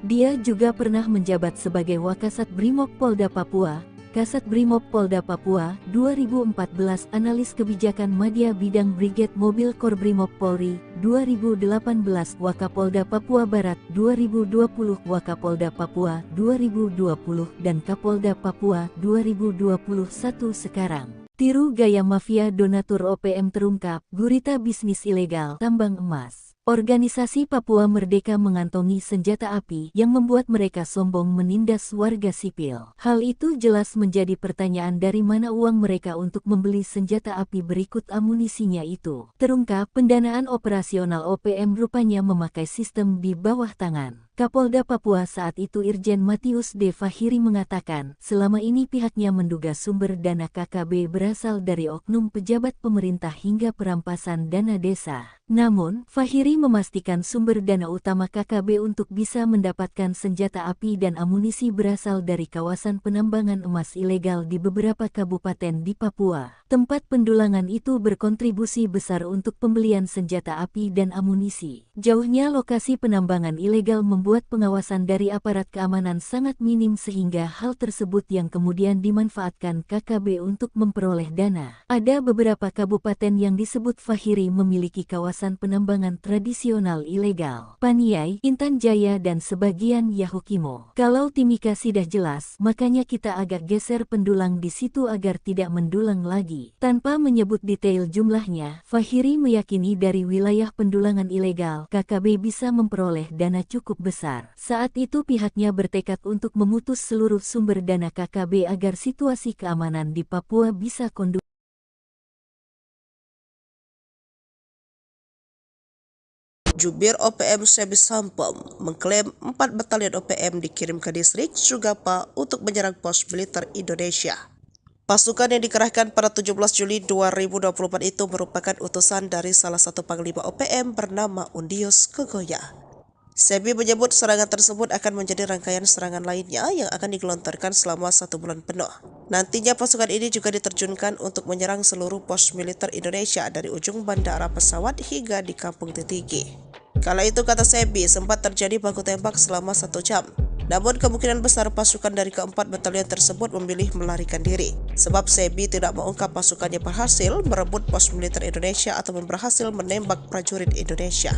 Speaker 1: Dia juga pernah menjabat sebagai Wakasat Brimob Polda Papua, Kasat Brimob Polda Papua 2014, Analis Kebijakan Madya Bidang Brigade Mobil Kor Brimob Polri 2018, Wakapolda Papua Barat 2020, Wakapolda Papua 2020, dan Kapolda Papua 2021 sekarang. Tiru gaya mafia donatur OPM terungkap, gurita bisnis ilegal tambang emas. Organisasi Papua Merdeka mengantongi senjata api yang membuat mereka sombong menindas warga sipil. Hal itu jelas menjadi pertanyaan dari mana uang mereka untuk membeli senjata api berikut amunisinya itu. Terungkap pendanaan operasional OPM rupanya memakai sistem di bawah tangan. Kapolda Papua saat itu Irjen Matius D. Fahiri mengatakan, selama ini pihaknya menduga sumber dana KKB berasal dari oknum pejabat pemerintah hingga perampasan dana desa. Namun, Fahiri memastikan sumber dana utama KKB untuk bisa mendapatkan senjata api dan amunisi berasal dari kawasan penambangan emas ilegal di beberapa kabupaten di Papua. Tempat pendulangan itu berkontribusi besar untuk pembelian senjata api dan amunisi. Jauhnya lokasi penambangan ilegal membuat pengawasan dari aparat keamanan sangat minim sehingga hal tersebut yang kemudian dimanfaatkan KKB untuk memperoleh dana. Ada beberapa kabupaten yang disebut Fahiri memiliki kawasan penambangan tradisional ilegal. Paniai, Intan Jaya dan sebagian Yahukimo. Kalau Timika sudah jelas, makanya kita agak geser pendulang di situ agar tidak mendulang lagi. Tanpa menyebut detail jumlahnya, Fahiri meyakini dari wilayah pendulangan ilegal, KKB bisa memperoleh dana cukup besar. Saat itu pihaknya bertekad untuk memutus seluruh sumber dana KKB agar situasi keamanan di Papua bisa kondusif.
Speaker 2: Jubir OPM Sebi Sampom mengklaim 4 batalion OPM dikirim ke distrik Sugapa untuk menyerang pos militer Indonesia. Pasukan yang dikerahkan pada 17 Juli 2024 itu merupakan utusan dari salah satu panglima OPM bernama Undius Kogoya. Sebi menyebut serangan tersebut akan menjadi rangkaian serangan lainnya yang akan digelontorkan selama 1 bulan penuh. Nantinya pasukan ini juga diterjunkan untuk menyerang seluruh pos militer Indonesia dari ujung bandara pesawat hingga di Kampung Titigi. Kala itu, kata Sebi, sempat terjadi baku tembak selama 1 jam. Namun kemungkinan besar pasukan dari keempat batalion tersebut memilih melarikan diri. Sebab Sebi tidak mengungkap pasukannya berhasil merebut pos militer Indonesia atau berhasil menembak prajurit Indonesia.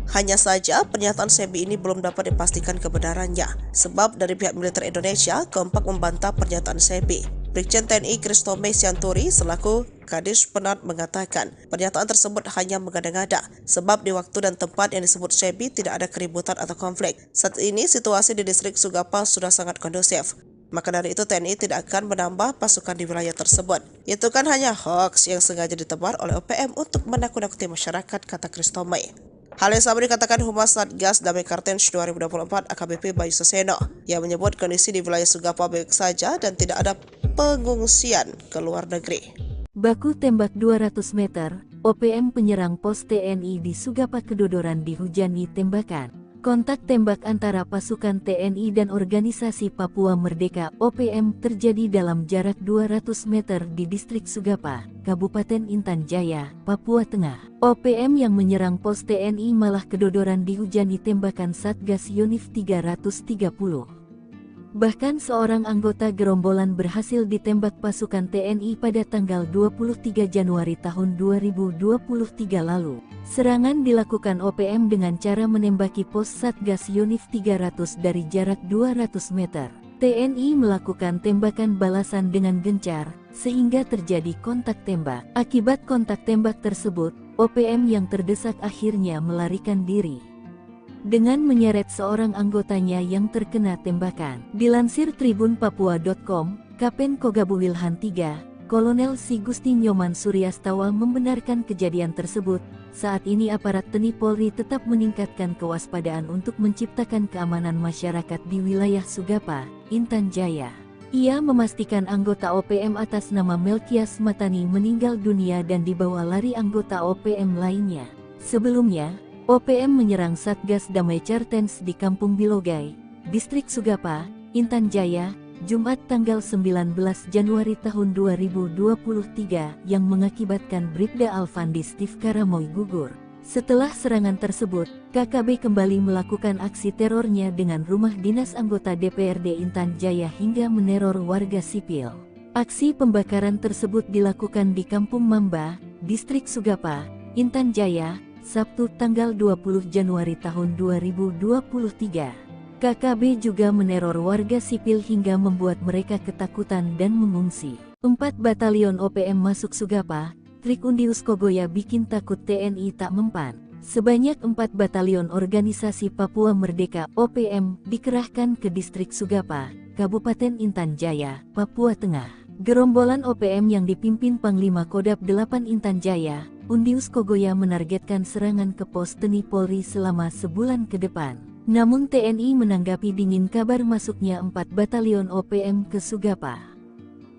Speaker 2: Hanya saja pernyataan Sebi ini belum dapat dipastikan kebenarannya. Sebab dari pihak militer Indonesia kompak membantah pernyataan Sebi. Brigjen TNI Kristome Sianturi selaku Kadis Penat mengatakan pernyataan tersebut hanya mengada-ngada sebab di waktu dan tempat yang disebut Sebi tidak ada keributan atau konflik. Saat ini situasi di distrik Sugapa sudah sangat kondusif. Maka dari itu TNI tidak akan menambah pasukan di wilayah tersebut. Itu kan hanya hoax yang sengaja ditebar oleh OPM untuk menakut-nakuti masyarakat, kata Kristome. Hal yang sama dikatakan Humas Satgas Damai Kartens 2024 AKBP Bayu Saseno yang menyebut kondisi di wilayah Sugapa baik saja dan tidak ada pengungsian ke luar negeri.
Speaker 1: Baku tembak 200 meter, OPM penyerang pos TNI di Sugapa Kedodoran dihujani tembakan. Kontak tembak antara pasukan TNI dan Organisasi Papua Merdeka (OPM) terjadi dalam jarak 200 meter di Distrik Sugapa, Kabupaten Intan Jaya, Papua Tengah. OPM yang menyerang pos TNI malah Kedodoran dihujani tembakan Satgas Yonif 330. Bahkan seorang anggota gerombolan berhasil ditembak pasukan TNI pada tanggal 23 Januari tahun 2023 lalu. Serangan dilakukan OPM dengan cara menembaki pos Satgas Yonif 300 dari jarak 200 meter. TNI melakukan tembakan balasan dengan gencar, sehingga terjadi kontak tembak. Akibat kontak tembak tersebut, OPM yang terdesak akhirnya melarikan diri dengan menyeret seorang anggotanya yang terkena tembakan. Dilansir tribunpapua.com, Kapen Kogabu Wilhan III, Kolonel Si Gusti Nyoman Suryastawa membenarkan kejadian tersebut. Saat ini aparat TNI Polri tetap meningkatkan kewaspadaan untuk menciptakan keamanan masyarakat di wilayah Sugapa, Intan Jaya. Ia memastikan anggota OPM atas nama Melkias Matani meninggal dunia dan dibawa lari anggota OPM lainnya. Sebelumnya, OPM menyerang Satgas Damai Kartens di Kampung Bilogai, Distrik Sugapa, Intan Jaya, Jumat tanggal 19 Januari tahun 2023 yang mengakibatkan Bribda Alfandi Steve Karamoy gugur. Setelah serangan tersebut, KKB kembali melakukan aksi terornya dengan rumah dinas anggota DPRD Intan Jaya hingga meneror warga sipil. Aksi pembakaran tersebut dilakukan di Kampung Mamba, Distrik Sugapa, Intan Jaya, Sabtu tanggal 20 Januari tahun 2023. KKB juga meneror warga sipil hingga membuat mereka ketakutan dan mengungsi. 4 batalion OPM masuk Sugapa, trik Undius Kogoya bikin takut TNI tak mempan. Sebanyak 4 batalion Organisasi Papua Merdeka (OPM) dikerahkan ke Distrik Sugapa, Kabupaten Intan Jaya, Papua Tengah. Gerombolan OPM yang dipimpin Panglima Kodam 8 Intan Jaya, Undius Kogoya menargetkan serangan ke pos TNI Polri selama sebulan ke depan. Namun TNI menanggapi dingin kabar masuknya 4 batalion OPM ke Sugapa.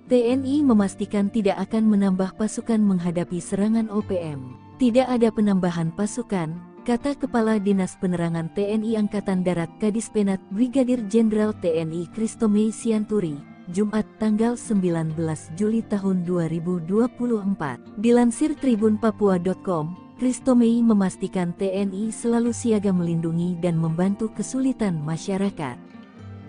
Speaker 1: TNI memastikan tidak akan menambah pasukan menghadapi serangan OPM. Tidak ada penambahan pasukan, kata Kepala Dinas Penerangan TNI Angkatan Darat Kadispenat Brigadir Jenderal TNI Kristomei Sianturi, Jumat tanggal 19 Juli tahun 2024. Dilansir tribunpapua.com, Kristomei memastikan TNI selalu siaga melindungi dan membantu kesulitan masyarakat.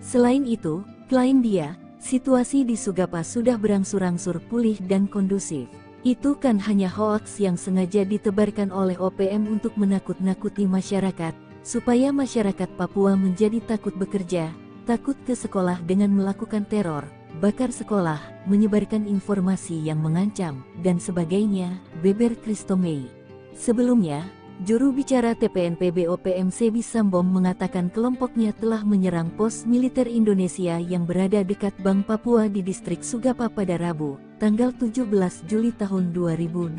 Speaker 1: Selain itu, klaim dia, situasi di Sugapa sudah berangsur-angsur pulih dan kondusif. Itu kan hanya hoaks yang sengaja ditebarkan oleh OPM untuk menakut-nakuti masyarakat, supaya masyarakat Papua menjadi takut bekerja, takut ke sekolah dengan melakukan teror, bakar sekolah, menyebarkan informasi yang mengancam, dan sebagainya, beber Kristomei. Sebelumnya, juru bicara TPNPB OPM Sebi Sambom mengatakan kelompoknya telah menyerang pos militer Indonesia yang berada dekat Bank Papua di Distrik Sugapa pada Rabu, tanggal 17 Juli tahun 2024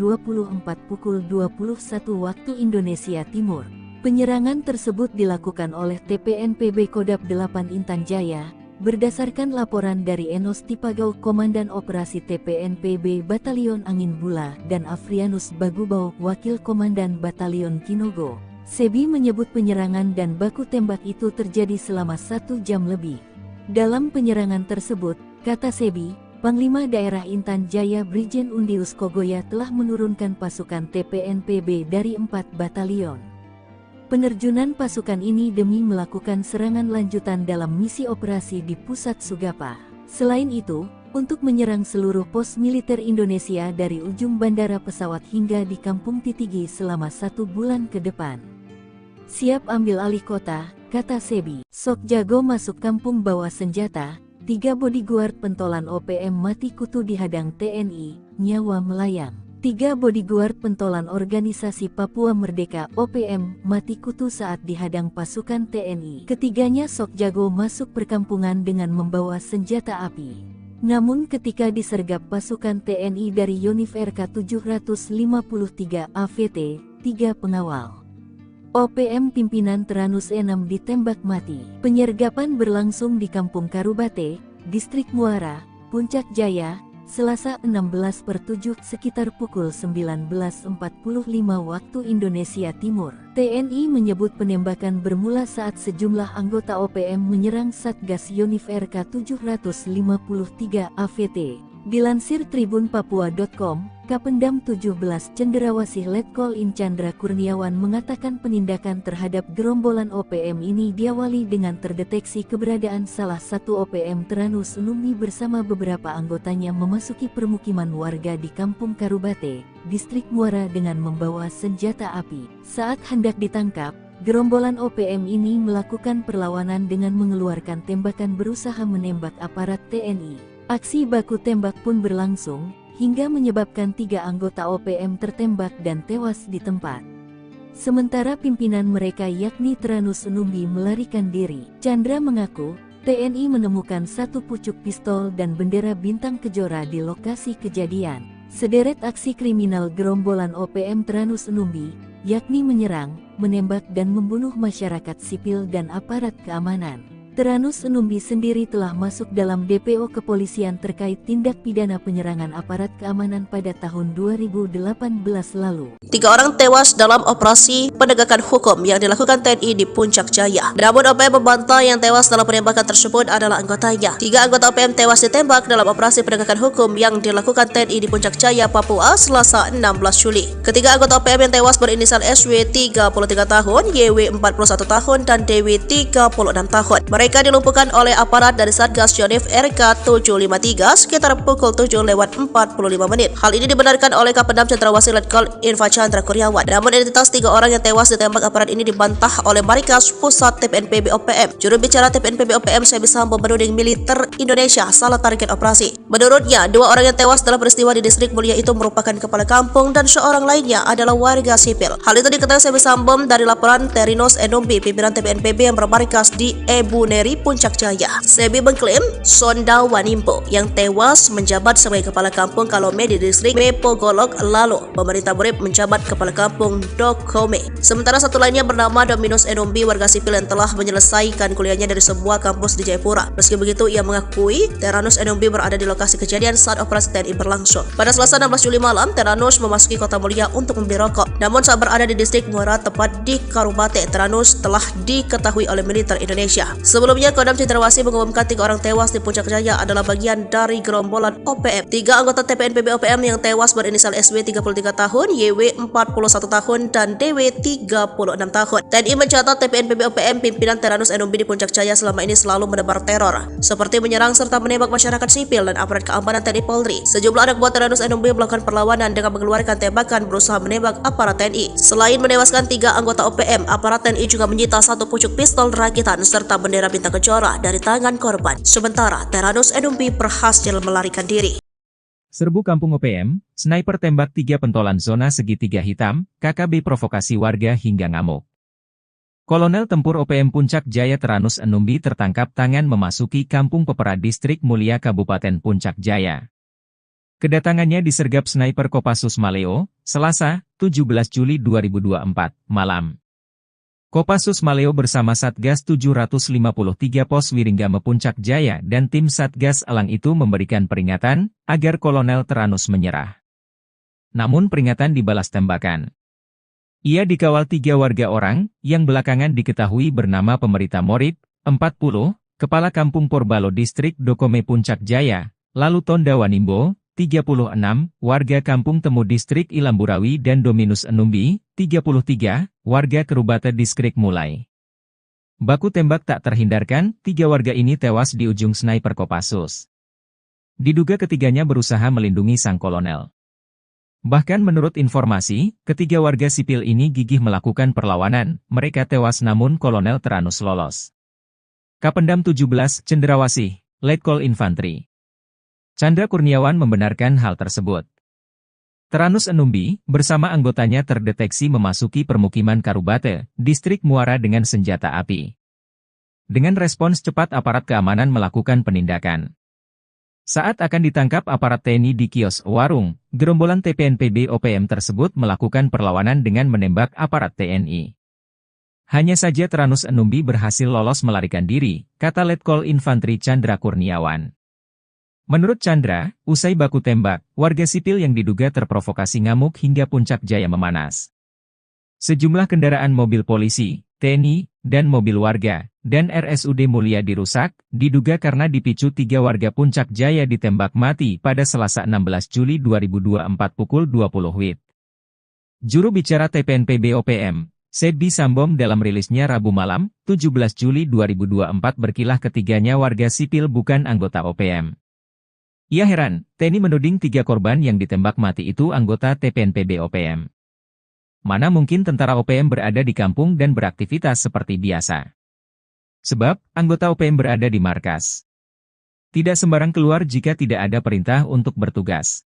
Speaker 1: pukul 21 waktu Indonesia Timur. Penyerangan tersebut dilakukan oleh TPNPB Kodam 8 Intan Jaya, berdasarkan laporan dari Enos Tipagau Komandan Operasi TPNPB Batalion Angin Bula dan Afrianus Bagubau Wakil Komandan Batalion Kinogo. Sebi menyebut penyerangan dan baku tembak itu terjadi selama 1 jam lebih. Dalam penyerangan tersebut, kata Sebi, Panglima Daerah Intan Jaya Brigjen Undius Kogoya telah menurunkan pasukan TPNPB dari 4 batalion. Penerjunan pasukan ini demi melakukan serangan lanjutan dalam misi operasi di pusat Sugapa. Selain itu, untuk menyerang seluruh pos militer Indonesia dari ujung bandara pesawat hingga di Kampung Titigi selama 1 bulan ke depan. Siap ambil alih kota, kata Sebi. Sok jago masuk kampung bawa senjata, 3 bodyguard pentolan OPM mati kutu dihadang TNI, nyawa melayang. 3 bodyguard pentolan Organisasi Papua Merdeka (OPM) mati kutu saat dihadang pasukan TNI. Ketiganya sok jago masuk perkampungan dengan membawa senjata api. Namun ketika disergap pasukan TNI dari Yonif RK 753 AVT, 3 pengawal OPM pimpinan Teranus 6 ditembak mati. Penyergapan berlangsung di Kampung Karubate, Distrik Muara, Puncak Jaya, Selasa 16/7 sekitar pukul 19.45 waktu Indonesia Timur. TNI menyebut penembakan bermula saat sejumlah anggota OPM menyerang Satgas Yonif RK 753 AVT. Dilansir tribunpapua.com, Kapendam 17 Cenderawasih Letkol In Chandra Kurniawan mengatakan penindakan terhadap gerombolan OPM ini diawali dengan terdeteksi keberadaan salah satu OPM Teranus Numbi bersama beberapa anggotanya memasuki permukiman warga di Kampung Karubate, Distrik Muara dengan membawa senjata api. Saat hendak ditangkap, gerombolan OPM ini melakukan perlawanan dengan mengeluarkan tembakan berusaha menembak aparat TNI. Aksi baku tembak pun berlangsung, hingga menyebabkan 3 anggota OPM tertembak dan tewas di tempat. Sementara pimpinan mereka yakni Teranus Numbi melarikan diri. Chandra mengaku, TNI menemukan 1 pucuk pistol dan bendera bintang kejora di lokasi kejadian. Sederet aksi kriminal gerombolan OPM Teranus Numbi, yakni menyerang, menembak dan membunuh masyarakat sipil dan aparat keamanan. Teranus Numbi sendiri telah masuk dalam DPO kepolisian terkait tindak pidana penyerangan aparat keamanan pada tahun 2018 lalu.
Speaker 2: 3 orang tewas dalam operasi penegakan hukum yang dilakukan TNI di Puncak Jaya. Namun OPM membantah yang tewas dalam penembakan tersebut adalah anggotanya. 3 anggota OPM tewas ditembak dalam operasi penegakan hukum yang dilakukan TNI di Puncak Jaya, Papua, Selasa 16 Juli. Ketiga anggota OPM yang tewas berinisial SW 33 tahun, YW 41 tahun, dan DW 36 tahun. Mereka dilumpuhkan oleh aparat dari Satgas Yonif RK 753 sekitar pukul 7:45 menit. Hal ini dibenarkan oleh Kapendam Cenderawasih Letkol Infa Chandra Kurniawan. Namun identitas 3 orang yang tewas ditembak aparat ini dibantah oleh Markas Pusat TPNPB OPM. Juru bicara TPNPB OPM Sebi Sambo menuding militer Indonesia salah target operasi. Menurutnya, 2 orang yang tewas dalam peristiwa di Distrik Mulia itu merupakan kepala kampung dan seorang lainnya adalah warga sipil. Hal itu diketahui Sebi Sambo dari laporan Teranus Numbi, pimpinan TPNPB yang bermarkas di Ebuneri, Puncak Jaya. Sebi mengklaim Sonda Wanimbo yang tewas menjabat sebagai kepala kampung Kalome di Distrik Mepogolok, lalu pemerintah Murid menjabat kepala kampung Dokome. Sementara satu lainnya bernama Dominus Numbi, warga sipil yang telah menyelesaikan kuliahnya dari sebuah kampus di Jayapura. Meski begitu, ia mengakui Teranus Numbi berada di lokasi kejadian saat operasi TNI berlangsung. Pada Selasa 16 Juli malam, Teranus memasuki Kota Mulia untuk membeli rokok. Namun saat berada di Distrik Muara, tepat di Karubate, Teranus telah diketahui oleh militer Indonesia. Sebelumnya, Kodam Cenderawasih mengumumkan 3 orang tewas di Puncak Jaya adalah bagian dari gerombolan OPM. 3 anggota TPNPB OPM yang tewas berinisial SW 33 tahun, YW 41 tahun, dan DW 36 tahun. TNI mencatat TPNPB OPM pimpinan Teranus Numbi di Puncak Jaya selama ini selalu menebar teror, seperti menyerang serta menembak masyarakat sipil dan aparat keamanan TNI Polri. Sejumlah anak buah Teranus Numbi melakukan perlawanan dengan mengeluarkan tembakan berusaha menembak aparat TNI. Selain menewaskan 3 anggota OPM, aparat TNI juga menyita 1 pucuk pistol rakitan serta bendera bintang kejora dari tangan korban. Sementara Teranus Numbi berhasil melarikan diri.
Speaker 3: Serbu Kampung OPM, sniper tembak 3 pentolan zona segitiga hitam, KKB provokasi warga hingga ngamuk. Kolonel Tempur OPM Puncak Jaya Teranus Numbi tertangkap tangan memasuki Kampung Pepera Distrik Mulia Kabupaten Puncak Jaya. Kedatangannya disergap sniper Kopassus Maleo, Selasa, 17 Juli 2024, malam. Kopassus Maleo bersama Satgas 753 Pos Wiringgame Puncak Jaya dan tim Satgas Elang itu memberikan peringatan agar Kolonel Teranus menyerah. Namun peringatan dibalas tembakan. Ia dikawal 3 warga orang yang belakangan diketahui bernama Pemerita Morib, 40, Kepala Kampung Porbalo Distrik Dokome Puncak Jaya, lalu Tonda Wanimbo, 36, warga Kampung Temu Distrik Ilamburawi dan Dominus Numbi, 33, warga Karubate Distrik Mulai. Baku tembak tak terhindarkan, 3 warga ini tewas di ujung sniper Kopassus. Diduga ketiganya berusaha melindungi sang kolonel. Bahkan menurut informasi, ketiga warga sipil ini gigih melakukan perlawanan, mereka tewas namun Kolonel Teranus lolos. Kapendam 17 Cenderawasih, Letkol Infantri Chandra Kurniawan membenarkan hal tersebut. Teranus Numbi, bersama anggotanya terdeteksi memasuki permukiman Karubate, Distrik Muara dengan senjata api. Dengan respons cepat aparat keamanan melakukan penindakan. Saat akan ditangkap aparat TNI di kios warung, gerombolan TPNPB OPM tersebut melakukan perlawanan dengan menembak aparat TNI. Hanya saja Tranus Enumbi berhasil lolos melarikan diri, kata Letkol Infantri Chandra Kurniawan. Menurut Chandra, usai baku tembak, warga sipil yang diduga terprovokasi ngamuk hingga puncak jaya memanas. Sejumlah kendaraan mobil polisi, TNI, dan mobil warga, dan RSUD Mulia dirusak, diduga karena dipicu 3 warga puncak jaya ditembak mati pada Selasa 16 Juli 2024 pukul 20 WIB. Juru bicara TPNPB OPM, Sebbi Sambom dalam rilisnya Rabu malam, 17 Juli 2024 berkilah ketiganya warga sipil bukan anggota OPM. Ia heran, TNI menuding 3 korban yang ditembak mati itu anggota TPNPB OPM. Mana mungkin tentara OPM berada di kampung dan beraktivitas seperti biasa. Sebab, anggota OPM berada di markas. Tidak sembarang keluar jika tidak ada perintah untuk bertugas.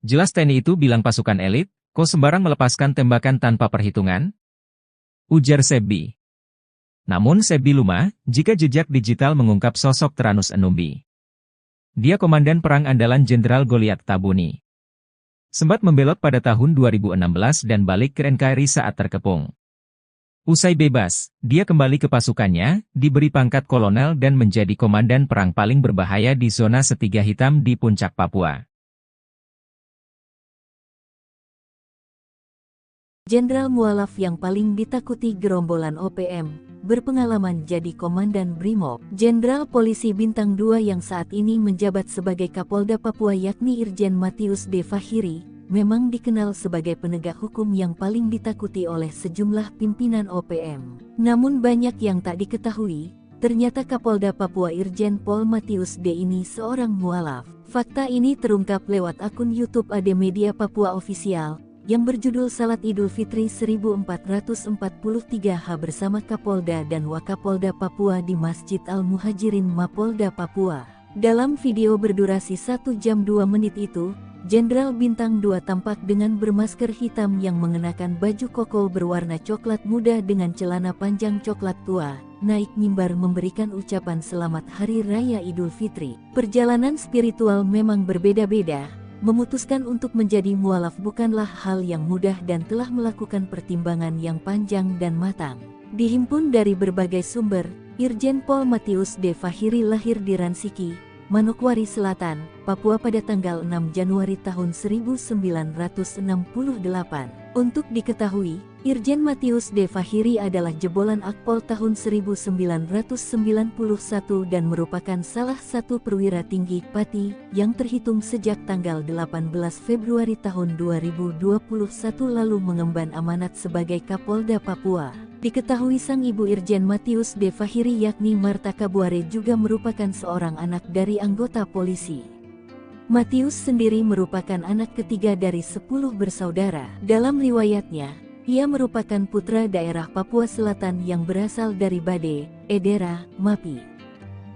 Speaker 3: Jelas TNI itu bilang pasukan elit, kok sembarang melepaskan tembakan tanpa perhitungan? Ujar Sebbi. Namun Sebbi lumah, jika jejak digital mengungkap sosok Tranus Enumbi. Dia komandan perang andalan Jenderal Goliat Tabuni. Sempat membelot pada tahun 2016 dan balik ke NKRI saat terkepung. Usai bebas, dia kembali ke pasukannya, diberi pangkat kolonel dan menjadi komandan perang paling berbahaya di zona Segitiga Hitam di Puncak Papua.
Speaker 1: Jenderal mualaf yang paling ditakuti gerombolan OPM, berpengalaman jadi komandan Brimob. Jenderal Polisi Bintang 2 yang saat ini menjabat sebagai Kapolda Papua yakni Irjen Matius D. Fahiri, memang dikenal sebagai penegak hukum yang paling ditakuti oleh sejumlah pimpinan OPM. Namun banyak yang tak diketahui, ternyata Kapolda Papua Irjen Pol Matius D. ini seorang mualaf. Fakta ini terungkap lewat akun YouTube AD Media Papua Official, yang berjudul Salat Idul Fitri 1443H bersama Kapolda dan Wakapolda Papua di Masjid Al-Muhajirin Mapolda Papua. Dalam video berdurasi 1 jam 2 menit itu, Jenderal Bintang 2 tampak dengan bermasker hitam yang mengenakan baju koko berwarna coklat muda dengan celana panjang coklat tua, naik mimbar memberikan ucapan selamat Hari Raya Idul Fitri. Perjalanan spiritual memang berbeda-beda. Memutuskan untuk menjadi mualaf bukanlah hal yang mudah dan telah melakukan pertimbangan yang panjang dan matang. Dihimpun dari berbagai sumber, Irjen Pol Matius D. Fahiri lahir di Ransiki, Manokwari Selatan, Papua pada tanggal 6 Januari tahun 1968. Untuk diketahui, Irjen Matius D. Fahiri adalah jebolan Akpol tahun 1991 dan merupakan salah satu perwira tinggi Pati yang terhitung sejak tanggal 18 Februari tahun 2021 lalu mengemban amanat sebagai Kapolda Papua. Diketahui sang ibu Irjen Matius D. Fahiri yakni Marta Kabuare juga merupakan seorang anak dari anggota polisi. Matius sendiri merupakan anak ketiga dari 10 bersaudara. Dalam riwayatnya, ia merupakan putra daerah Papua Selatan yang berasal dari Bade, Edera, Mapi.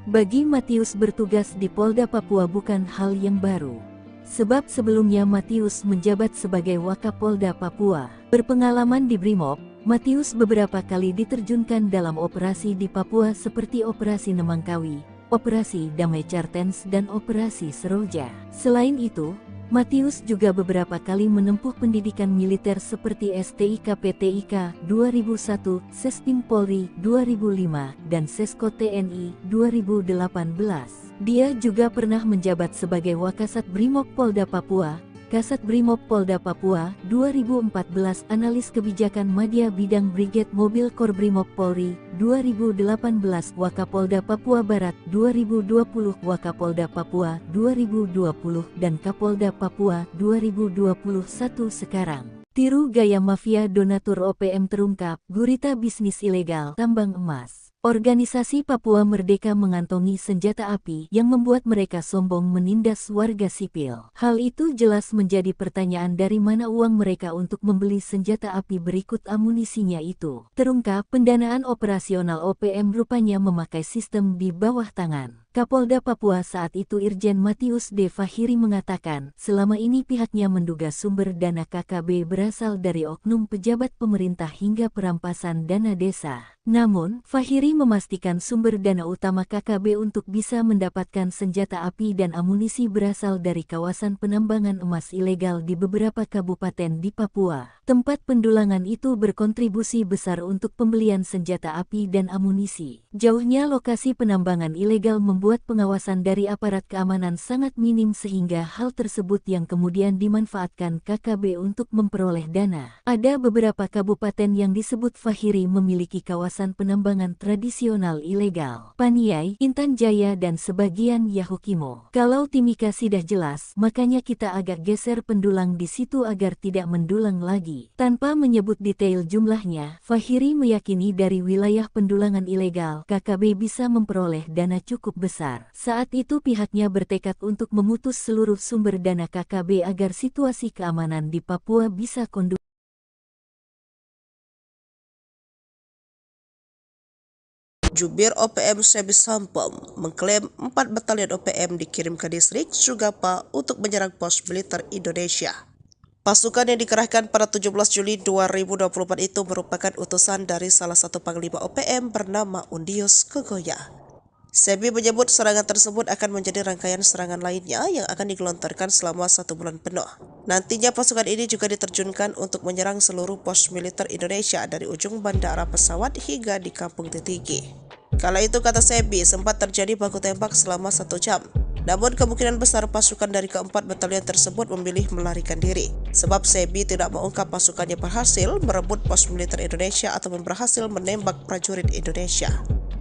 Speaker 1: Bagi Matius bertugas di Polda Papua bukan hal yang baru. Sebab sebelumnya Matius menjabat sebagai Wakapolda Papua. Berpengalaman di Brimob, Matius beberapa kali diterjunkan dalam operasi di Papua seperti Operasi Nemangkawi, Operasi Damai Cartens dan Operasi Seroja. Selain itu, Matius juga beberapa kali menempuh pendidikan militer seperti STIK PTIK 2001, Sestim Polri 2005, dan Sesko TNI 2018. Dia juga pernah menjabat sebagai Wakasat Brimob Polda Papua, Kasat Brimob Polda Papua 2014, Analis Kebijakan Madya Bidang Brigade Mobil Kor Brimob Polri 2018, Wakapolda Papua Barat 2020, Wakapolda Papua 2020, dan Kapolda Papua 2021 sekarang. Tiru gaya mafia donatur OPM terungkap, gurita bisnis ilegal tambang emas. Organisasi Papua Merdeka mengantongi senjata api yang membuat mereka sombong menindas warga sipil. Hal itu jelas menjadi pertanyaan dari mana uang mereka untuk membeli senjata api berikut amunisinya itu. Terungkap pendanaan operasional OPM rupanya memakai sistem di bawah tangan. Kapolda Papua saat itu Irjen Matius D. Fahiri mengatakan, selama ini pihaknya menduga sumber dana KKB berasal dari oknum pejabat pemerintah hingga perampasan dana desa. Namun, Fahiri memastikan sumber dana utama KKB untuk bisa mendapatkan senjata api dan amunisi berasal dari kawasan penambangan emas ilegal di beberapa kabupaten di Papua. Tempat pendulangan itu berkontribusi besar untuk pembelian senjata api dan amunisi. Jauhnya lokasi penambangan ilegal membuat pengawasan dari aparat keamanan sangat minim sehingga hal tersebut yang kemudian dimanfaatkan KKB untuk memperoleh dana. Ada beberapa kabupaten yang disebut Fahiri memiliki kawasan penambangan tradisional ilegal. Paniai, Intan Jaya dan sebagian Yahukimo. Kalau Timika sudah jelas, makanya kita agak geser pendulang di situ agar tidak mendulang lagi. Tanpa menyebut detail jumlahnya, Fahiri meyakini dari wilayah pendulangan ilegal, KKB bisa memperoleh dana cukup besar. Saat itu pihaknya bertekad untuk memutus seluruh sumber dana KKB agar situasi keamanan di Papua bisa kondusif.
Speaker 2: Jubir OPM Sebi Sampom mengklaim 4 batalion OPM dikirim ke distrik Sugapa untuk menyerang pos militer Indonesia. Pasukan yang dikerahkan pada 17 Juli 2024 itu merupakan utusan dari salah satu panglima OPM bernama Undius Kogoya. Sebi menyebut serangan tersebut akan menjadi rangkaian serangan lainnya yang akan digelontorkan selama 1 bulan penuh. Nantinya pasukan ini juga diterjunkan untuk menyerang seluruh pos militer Indonesia dari ujung bandara pesawat hingga di Kampung Titigi. Kala itu, kata Sebi, sempat terjadi baku tembak selama 1 jam. Namun kemungkinan besar pasukan dari keempat batalion tersebut memilih melarikan diri. Sebab Sebi tidak mengungkap pasukannya berhasil merebut pos militer Indonesia ataupun berhasil menembak prajurit Indonesia.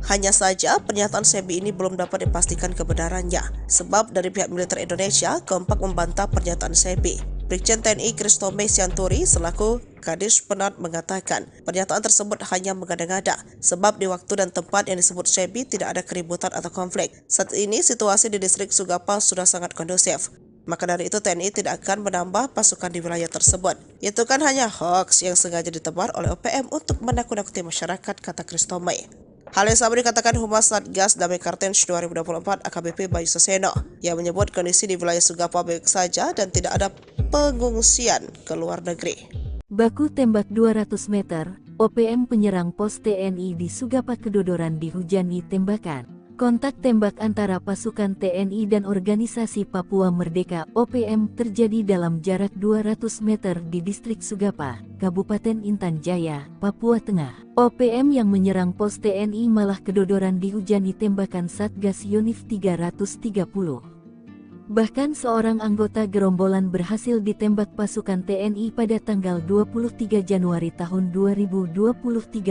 Speaker 2: Hanya saja pernyataan Sebi ini belum dapat dipastikan kebenarannya. Sebab dari pihak militer Indonesia kompak membantah pernyataan Sebi. Brigjen TNI Kristome Sianturi selaku Kadis Penat mengatakan pernyataan tersebut hanya mengada-ngada sebab di waktu dan tempat yang disebut Sebi tidak ada keributan atau konflik. Saat ini situasi di distrik Sugapa sudah sangat kondusif. Maka dari itu TNI tidak akan menambah pasukan di wilayah tersebut. Itu kan hanya hoax yang sengaja ditebar oleh OPM untuk menakut-nakuti masyarakat, kata Kristome. Hal yang sama dikatakan Humas Satgas Damai Kartens 2024 AKBP Bayu Saseno yang menyebut kondisi di wilayah Sugapa baik saja dan tidak ada pengungsian ke luar negeri.
Speaker 1: Baku tembak 200 meter, OPM penyerang pos TNI di Sugapa kedodoran dihujani tembakan. Kontak tembak antara pasukan TNI dan Organisasi Papua Merdeka OPM terjadi dalam jarak 200 meter di distrik Sugapa, Kabupaten Intan Jaya, Papua Tengah. OPM yang menyerang pos TNI malah kedodoran dihujani tembakan Satgas Yonif 330. Bahkan seorang anggota gerombolan berhasil ditembak pasukan TNI pada tanggal 23 Januari tahun 2023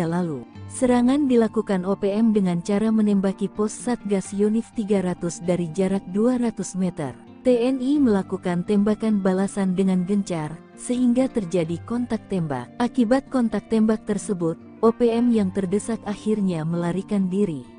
Speaker 1: lalu. Serangan dilakukan OPM dengan cara menembaki pos Satgas Yonif 300 dari jarak 200 meter. TNI melakukan tembakan balasan dengan gencar, sehingga terjadi kontak tembak. Akibat kontak tembak tersebut, OPM yang terdesak akhirnya melarikan diri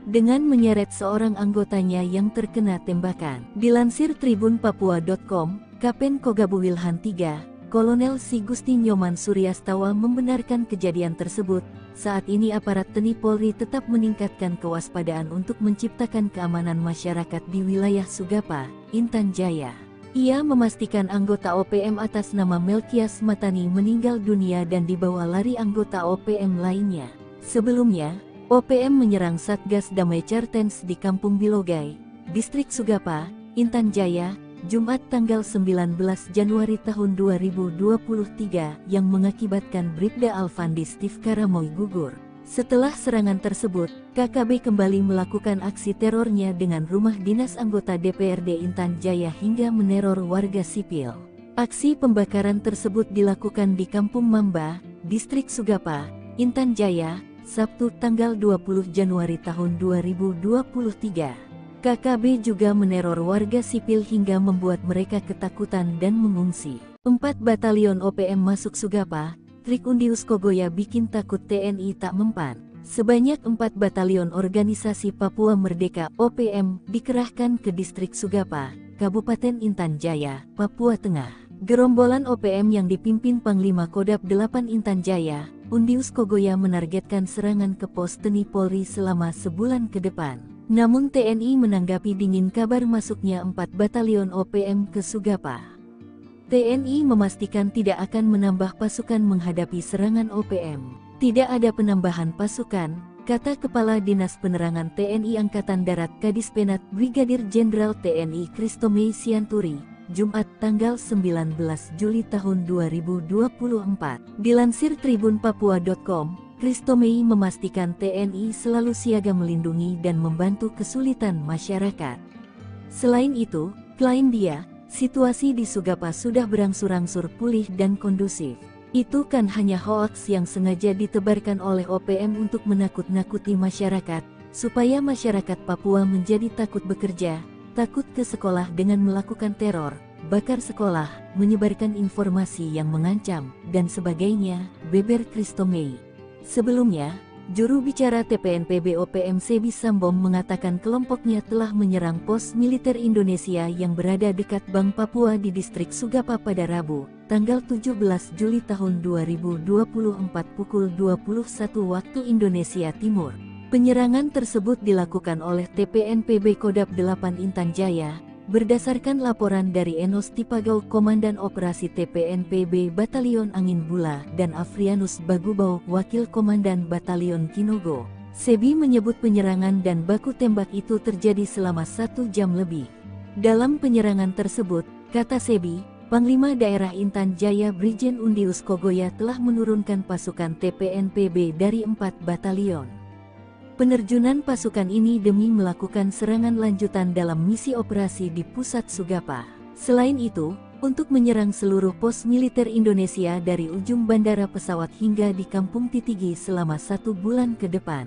Speaker 1: dengan menyeret seorang anggotanya yang terkena tembakan. Dilansir tribunpapua.com, Kapen Kogabu Wilhan III, Kolonel Si Gusti Nyoman Suryastawa membenarkan kejadian tersebut. Saat ini aparat TNI Polri tetap meningkatkan kewaspadaan untuk menciptakan keamanan masyarakat di wilayah Sugapa, Intan Jaya. Ia memastikan anggota OPM atas nama Melkias Matani meninggal dunia dan dibawa lari anggota OPM lainnya. Sebelumnya, OPM menyerang Satgas Damai Kartens di Kampung Bilogai, Distrik Sugapa, Intan Jaya, Jumat tanggal 19 Januari tahun 2023 yang mengakibatkan Bribda Alfandi Steve Karamoy gugur. Setelah serangan tersebut, KKB kembali melakukan aksi terornya dengan rumah dinas anggota DPRD Intan Jaya hingga meneror warga sipil. Aksi pembakaran tersebut dilakukan di Kampung Mamba, Distrik Sugapa, Intan Jaya, Sabtu tanggal 20 Januari tahun 2023. KKB juga meneror warga sipil hingga membuat mereka ketakutan dan mengungsi. 4 batalion OPM masuk Sugapa, trik Undius Kogoya bikin takut TNI tak mempan. Sebanyak 4 batalion Organisasi Papua Merdeka OPM dikerahkan ke distrik Sugapa, Kabupaten Intan Jaya, Papua Tengah. Gerombolan OPM yang dipimpin Panglima Kodap 8 Intan Jaya, Undius Kogoya menargetkan serangan ke pos TNI Polri selama sebulan ke depan. Namun TNI menanggapi dingin kabar masuknya 4 batalion OPM ke Sugapa. TNI memastikan tidak akan menambah pasukan menghadapi serangan OPM. Tidak ada penambahan pasukan, kata Kepala Dinas Penerangan TNI Angkatan Darat Kadis Penat Brigadir Jenderal TNI Kristome Sianturi. Jumat tanggal 19 Juli tahun 2024. Dilansir tribunpapua.com, Christomei memastikan TNI selalu siaga melindungi dan membantu kesulitan masyarakat. Selain itu, klaim dia, situasi di Sugapa sudah berangsur-angsur pulih dan kondusif. Itu kan hanya hoaks yang sengaja ditebarkan oleh OPM untuk menakut-nakuti masyarakat, supaya masyarakat Papua menjadi takut bekerja, takut ke sekolah dengan melakukan teror, bakar sekolah, menyebarkan informasi yang mengancam, dan sebagainya, beber Christomei. Sebelumnya, juru bicara TPNPB OPM Sebi Sambom mengatakan kelompoknya telah menyerang pos militer Indonesia yang berada dekat Bank Papua di distrik Sugapa pada Rabu, tanggal 17 Juli tahun 2024 pukul 21 waktu Indonesia Timur. Penyerangan tersebut dilakukan oleh TPNPB Kodap 8 Intan Jaya, berdasarkan laporan dari Enos Tipagau Komandan Operasi TPNPB Batalion Angin Bula dan Afrianus Bagubau Wakil Komandan Batalion Kinogo. Sebi menyebut penyerangan dan baku tembak itu terjadi selama 1 jam lebih. Dalam penyerangan tersebut, kata Sebi, Panglima Daerah Intan Jaya Brigjen Undius Kogoya telah menurunkan pasukan TPNPB dari 4 batalion. Penerjunan pasukan ini demi melakukan serangan lanjutan dalam misi operasi di pusat Sugapa. Selain itu, untuk menyerang seluruh pos militer Indonesia dari ujung bandara pesawat hingga di Kampung Titigi selama 1 bulan ke depan.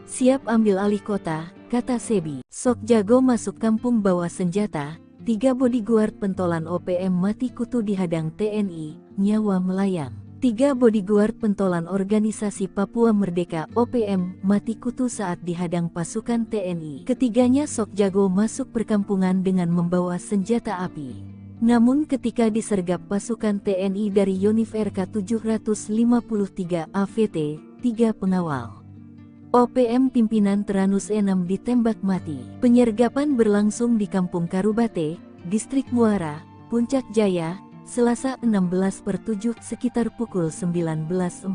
Speaker 1: Siap ambil alih kota, kata Sebi. Sok jago masuk kampung bawa senjata, 3 bodyguard pentolan OPM mati kutu dihadang TNI, nyawa melayang. 3 bodyguard pentolan organisasi Papua Merdeka OPM mati kutu saat dihadang pasukan TNI. Ketiganya sok jago masuk perkampungan dengan membawa senjata api. Namun ketika disergap pasukan TNI dari Yonif RK 753 AVT, 3 pengawal OPM pimpinan Teranus E6 ditembak mati. Penyergapan berlangsung di Kampung Karubate, Distrik Muara, Puncak Jaya, Selasa 16/7 sekitar pukul 19.45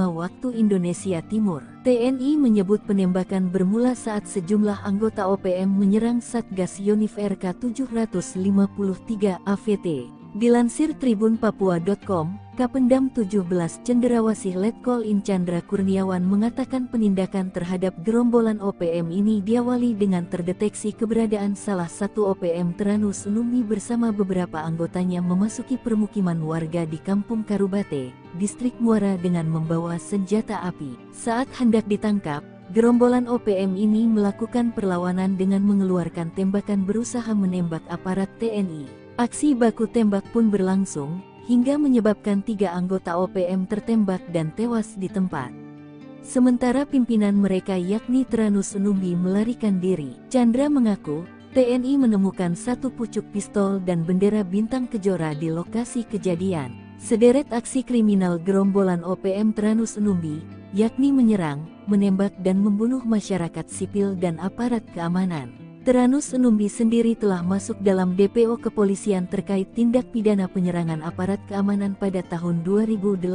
Speaker 1: waktu Indonesia Timur. TNI menyebut penembakan bermula saat sejumlah anggota OPM menyerang Satgas Yonif RK 753 AVT. Dilansir tribunpapua.com, Kapendam 17 Cenderawasih Letkol In Chandra Kurniawan mengatakan penindakan terhadap gerombolan OPM ini diawali dengan terdeteksi keberadaan salah satu OPM Teranus Numbi bersama beberapa anggotanya memasuki permukiman warga di Kampung Karubate, Distrik Muara dengan membawa senjata api. Saat hendak ditangkap, gerombolan OPM ini melakukan perlawanan dengan mengeluarkan tembakan berusaha menembak aparat TNI. Aksi baku tembak pun berlangsung, hingga menyebabkan 3 anggota OPM tertembak dan tewas di tempat. Sementara pimpinan mereka yakni Teranus Numbi melarikan diri. Chandra mengaku, TNI menemukan 1 pucuk pistol dan bendera bintang kejora di lokasi kejadian. Sederet aksi kriminal gerombolan OPM Teranus Numbi, yakni menyerang, menembak dan membunuh masyarakat sipil dan aparat keamanan. Teranus Numbi sendiri telah masuk dalam DPO kepolisian terkait tindak pidana penyerangan aparat keamanan pada tahun 2018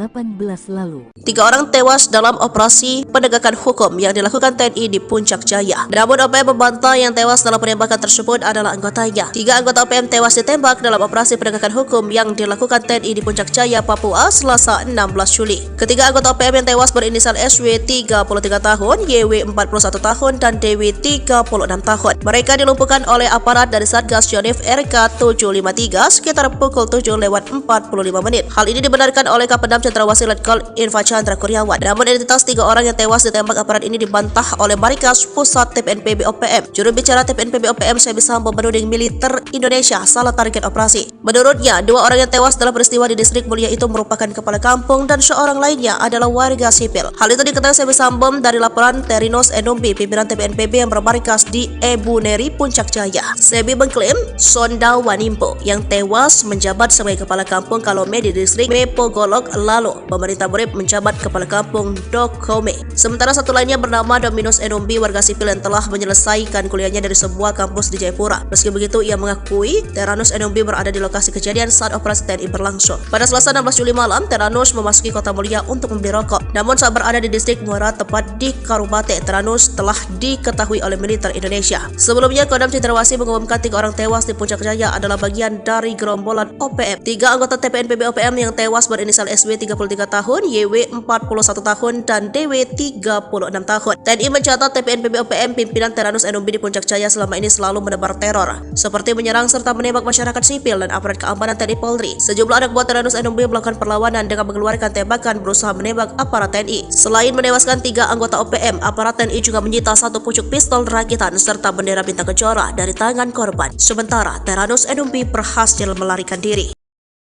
Speaker 1: lalu.
Speaker 2: 3 orang tewas dalam operasi penegakan hukum yang dilakukan TNI di Puncak Jaya. Namun OPM membantah yang tewas dalam penembakan tersebut adalah anggotanya. 3 anggota OPM tewas ditembak dalam operasi penegakan hukum yang dilakukan TNI di Puncak Jaya, Papua, Selasa 16 Juli. Ketiga anggota OPM yang tewas berinisial SW 33 tahun, YW 41 tahun, dan DW 36 tahun. Mereka dilumpuhkan oleh aparat dari Satgas Yonif RK 753 sekitar pukul 7:45 menit. Hal ini dibenarkan oleh Kapendam Cenderawasih Letkol Infa Chandra Kurniawan. Namun identitas 3 orang yang tewas ditembak aparat ini dibantah oleh Marikas Pusat TPNPB OPM. Juru bicara TPNPB OPM Sebi Sambom menuding militer Indonesia salah target operasi. Menurutnya, 2 orang yang tewas dalam peristiwa di Distrik Mulia itu merupakan kepala kampung dan seorang lainnya adalah warga sipil. Hal itu diketahui Sebi Sambom dari laporan Terinos Enumbi, pimpinan TPNPB yang bermarkas di Ebuneri, Puncak Jaya. Sebi mengklaim Sonda Wanimpo yang tewas menjabat sebagai kepala kampung Kalome di Distrik Mepogolok, lalu pemerintah Borep menjabat kepala kampung Dokome. Sementara satu lainnya bernama Dominus Enumbi, warga sipil yang telah menyelesaikan kuliahnya dari sebuah kampus di Jayapura. Meski begitu, ia mengakui Teranus Enumbi berada di lokasi kejadian saat operasi TNI berlangsung. Pada Selasa 16 Juli malam, Teranus memasuki Kota Mulia untuk membeli rokok. Namun saat berada di Distrik Muara tepat di Karubate, Teranus telah diketahui oleh militer Indonesia. Sebelumnya, Kodam Cendrawasih mengumumkan 3 orang tewas di Puncak Jaya adalah bagian dari gerombolan OPM. 3 anggota TPNPB OPM yang tewas berinisial SW 33 tahun, YW 41 tahun, dan DW 36 tahun. TNI mencatat TPNPB OPM pimpinan Teranus Enumbi di Puncak Jaya selama ini selalu menebar teror, seperti menyerang serta menembak masyarakat sipil dan aparat keamanan TNI Polri. Sejumlah anak buah Teranus Enumbi melakukan perlawanan dengan mengeluarkan tembakan berusaha menembak aparat TNI. Selain menewaskan 3 anggota OPM, aparat TNI juga menyita 1 pucuk pistol rakitan serta bendera bintang kejora dari tangan korban. Sementara Teranus Enumbi berhasil melarikan diri.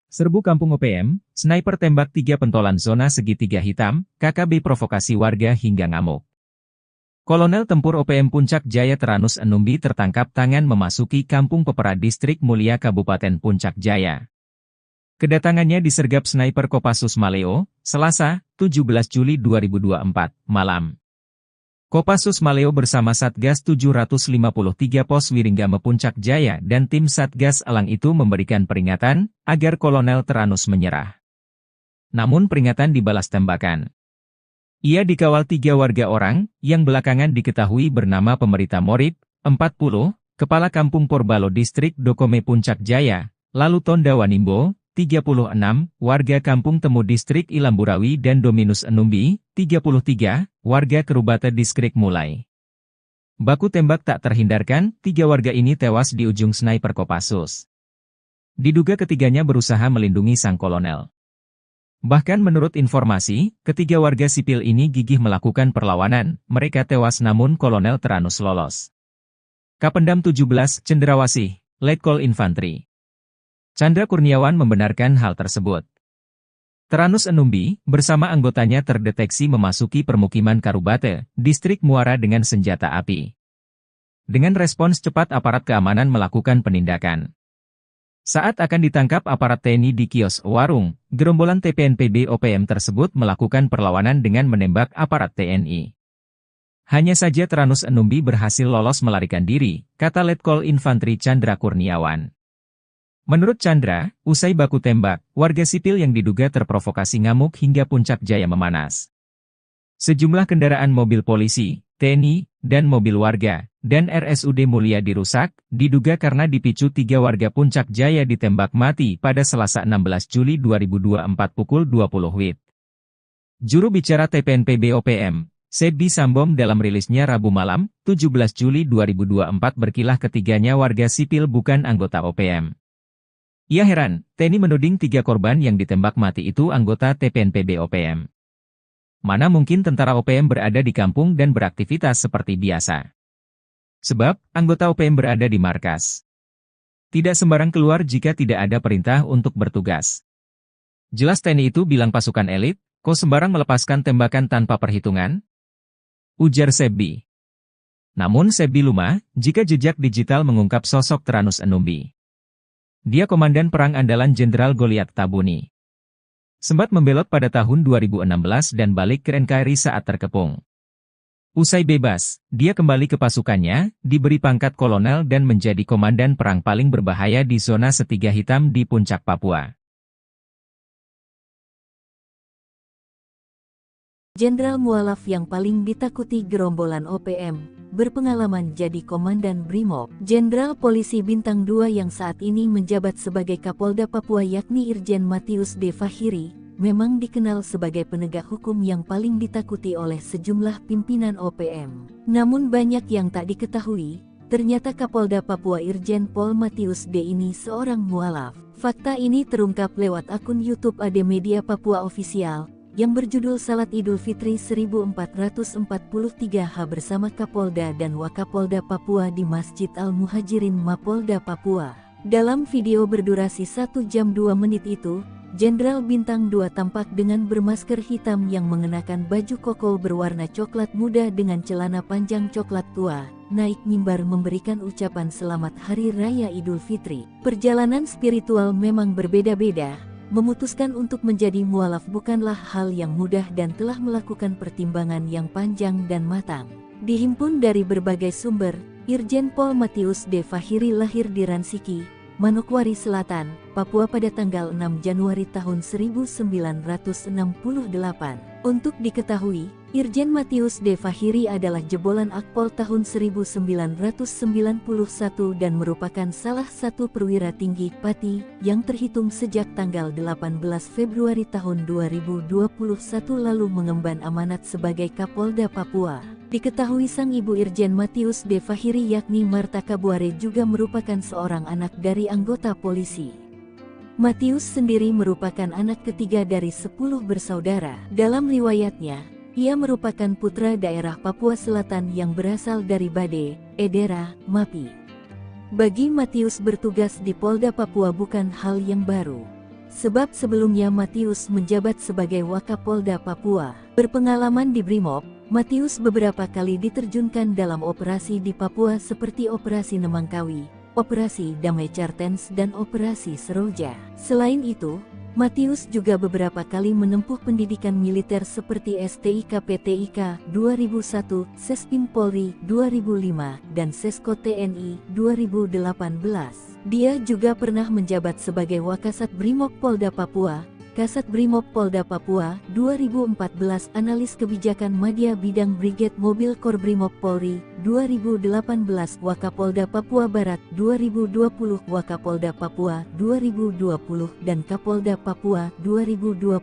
Speaker 3: Serbu Kampung OPM, sniper tembak 3 pentolan zona segitiga hitam, KKB provokasi warga hingga ngamuk. Kolonel Tempur OPM Puncak Jaya Teranus Enumbi tertangkap tangan memasuki Kampung Pepera Distrik Mulia Kabupaten Puncak Jaya. Kedatangannya disergap sniper Kopassus Maleo, Selasa, 17 Juli 2024, malam. Kopassus Maleo bersama Satgas 753 Pos Wiringgame Puncak Jaya dan tim Satgas Elang itu memberikan peringatan agar Kolonel Teranus menyerah. Namun peringatan dibalas tembakan. Ia dikawal 3 warga orang yang belakangan diketahui bernama Pemerita Morib, 40, Kepala Kampung Porbalo Distrik Dokome Puncak Jaya, lalu Tonda Wanimbo, 36, warga Kampung Temu Distrik Ilamburawi dan Dominus Enumbi, 33, warga Kerubata Distrik Mulai. Baku tembak tak terhindarkan, 3 warga ini tewas di ujung sniper Kopassus. Diduga ketiganya berusaha melindungi sang kolonel. Bahkan menurut informasi, 3 warga sipil ini gigih melakukan perlawanan, mereka tewas namun Kolonel Teranus lolos. Kapendam 17, Cendrawasih, Letkol Infantri Chandra Kurniawan membenarkan hal tersebut. Teranus Enumbi, bersama anggotanya terdeteksi memasuki permukiman Karubate, Distrik Muara dengan senjata api. Dengan respons cepat aparat keamanan melakukan penindakan. Saat akan ditangkap aparat TNI di kios warung, gerombolan TPNPB OPM tersebut melakukan perlawanan dengan menembak aparat TNI. Hanya saja Teranus Enumbi berhasil lolos melarikan diri, kata Letkol Infantri Chandra Kurniawan. Menurut Chandra, usai baku tembak, warga sipil yang diduga terprovokasi ngamuk hingga Puncak Jaya memanas. Sejumlah kendaraan mobil polisi, TNI, dan mobil warga, dan RSUD Mulia dirusak, diduga karena dipicu 3 warga Puncak Jaya ditembak mati pada Selasa 16 Juli 2024 pukul 20 WIB. Juru bicara TPNPB OPM, Sebi Sambom dalam rilisnya Rabu malam, 17 Juli 2024 berkilah ketiganya warga sipil bukan anggota OPM. Ia heran, TNI menuding 3 korban yang ditembak mati itu anggota TPNPB OPM. Mana mungkin tentara OPM berada di kampung dan beraktivitas seperti biasa. Sebab, anggota OPM berada di markas. Tidak sembarang keluar jika tidak ada perintah untuk bertugas. Jelas TNI itu bilang pasukan elit, kok sembarang melepaskan tembakan tanpa perhitungan? Ujar Sebi. Namun Sebi lumah, jika jejak digital mengungkap sosok Teranus Enumbi. Dia komandan perang andalan Jenderal Goliat Tabuni. Sempat membelot pada tahun 2016 dan balik ke NKRI saat terkepung. Usai bebas, dia kembali ke pasukannya, diberi pangkat kolonel dan menjadi komandan perang paling berbahaya di zona Setiga Hitam di Puncak Papua.
Speaker 1: Jenderal mualaf yang paling ditakuti gerombolan OPM, berpengalaman jadi Komandan Brimob. Jenderal Polisi Bintang 2 yang saat ini menjabat sebagai Kapolda Papua yakni Irjen Matius D. Fahiri, memang dikenal sebagai penegak hukum yang paling ditakuti oleh sejumlah pimpinan OPM. Namun banyak yang tak diketahui, ternyata Kapolda Papua Irjen Pol Matius D. ini seorang mualaf. Fakta ini terungkap lewat akun YouTube AD Media Papua Official, yang berjudul Salat Idul Fitri 1443H bersama Kapolda dan Wakapolda Papua di Masjid Al-Muhajirin Mapolda Papua. Dalam video berdurasi 1 jam 2 menit itu, Jenderal Bintang 2 tampak dengan bermasker hitam yang mengenakan baju koko berwarna coklat muda dengan celana panjang coklat tua, naik mimbar memberikan ucapan selamat Hari Raya Idul Fitri. Perjalanan spiritual memang berbeda-beda. Memutuskan untuk menjadi mualaf bukanlah hal yang mudah dan telah melakukan pertimbangan yang panjang dan matang. Dihimpun dari berbagai sumber, Irjen Pol Matius D. Fahiri lahir di Ransiki, Manokwari Selatan, Papua pada tanggal 6 Januari tahun 1968. Untuk diketahui, Irjen Matius D. Fahiri adalah jebolan Akpol tahun 1991 dan merupakan salah satu perwira tinggi Pati yang terhitung sejak tanggal 18 Februari tahun 2021 lalu mengemban amanat sebagai Kapolda Papua. Diketahui sang ibu Irjen Matius D. Fahiri yakni Marta Kabuare juga merupakan seorang anak dari anggota polisi. Matius sendiri merupakan anak ketiga dari 10 bersaudara. Dalam riwayatnya, ia merupakan putra daerah Papua Selatan yang berasal dari Bade, Edera, Mapi. Bagi Matius bertugas di Polda Papua bukan hal yang baru. Sebab sebelumnya Matius menjabat sebagai Wakapolda Papua. Berpengalaman di Brimob, Matius beberapa kali diterjunkan dalam operasi di Papua seperti Operasi Nemangkawi, Operasi Damai Cartens dan Operasi Seroja. Selain itu, Matius juga beberapa kali menempuh pendidikan militer seperti STIK PTIK 2001, Sespim Polri 2005, dan Sesko TNI 2018. Dia juga pernah menjabat sebagai Wakasat Brimob Polda Papua, Kasat Brimob Polda Papua 2014, Analis Kebijakan Madya Bidang Brigade Mobil Kor Brimob Polri 2018, Wakapolda Papua Barat 2020, Wakapolda Papua 2020, dan Kapolda Papua 2021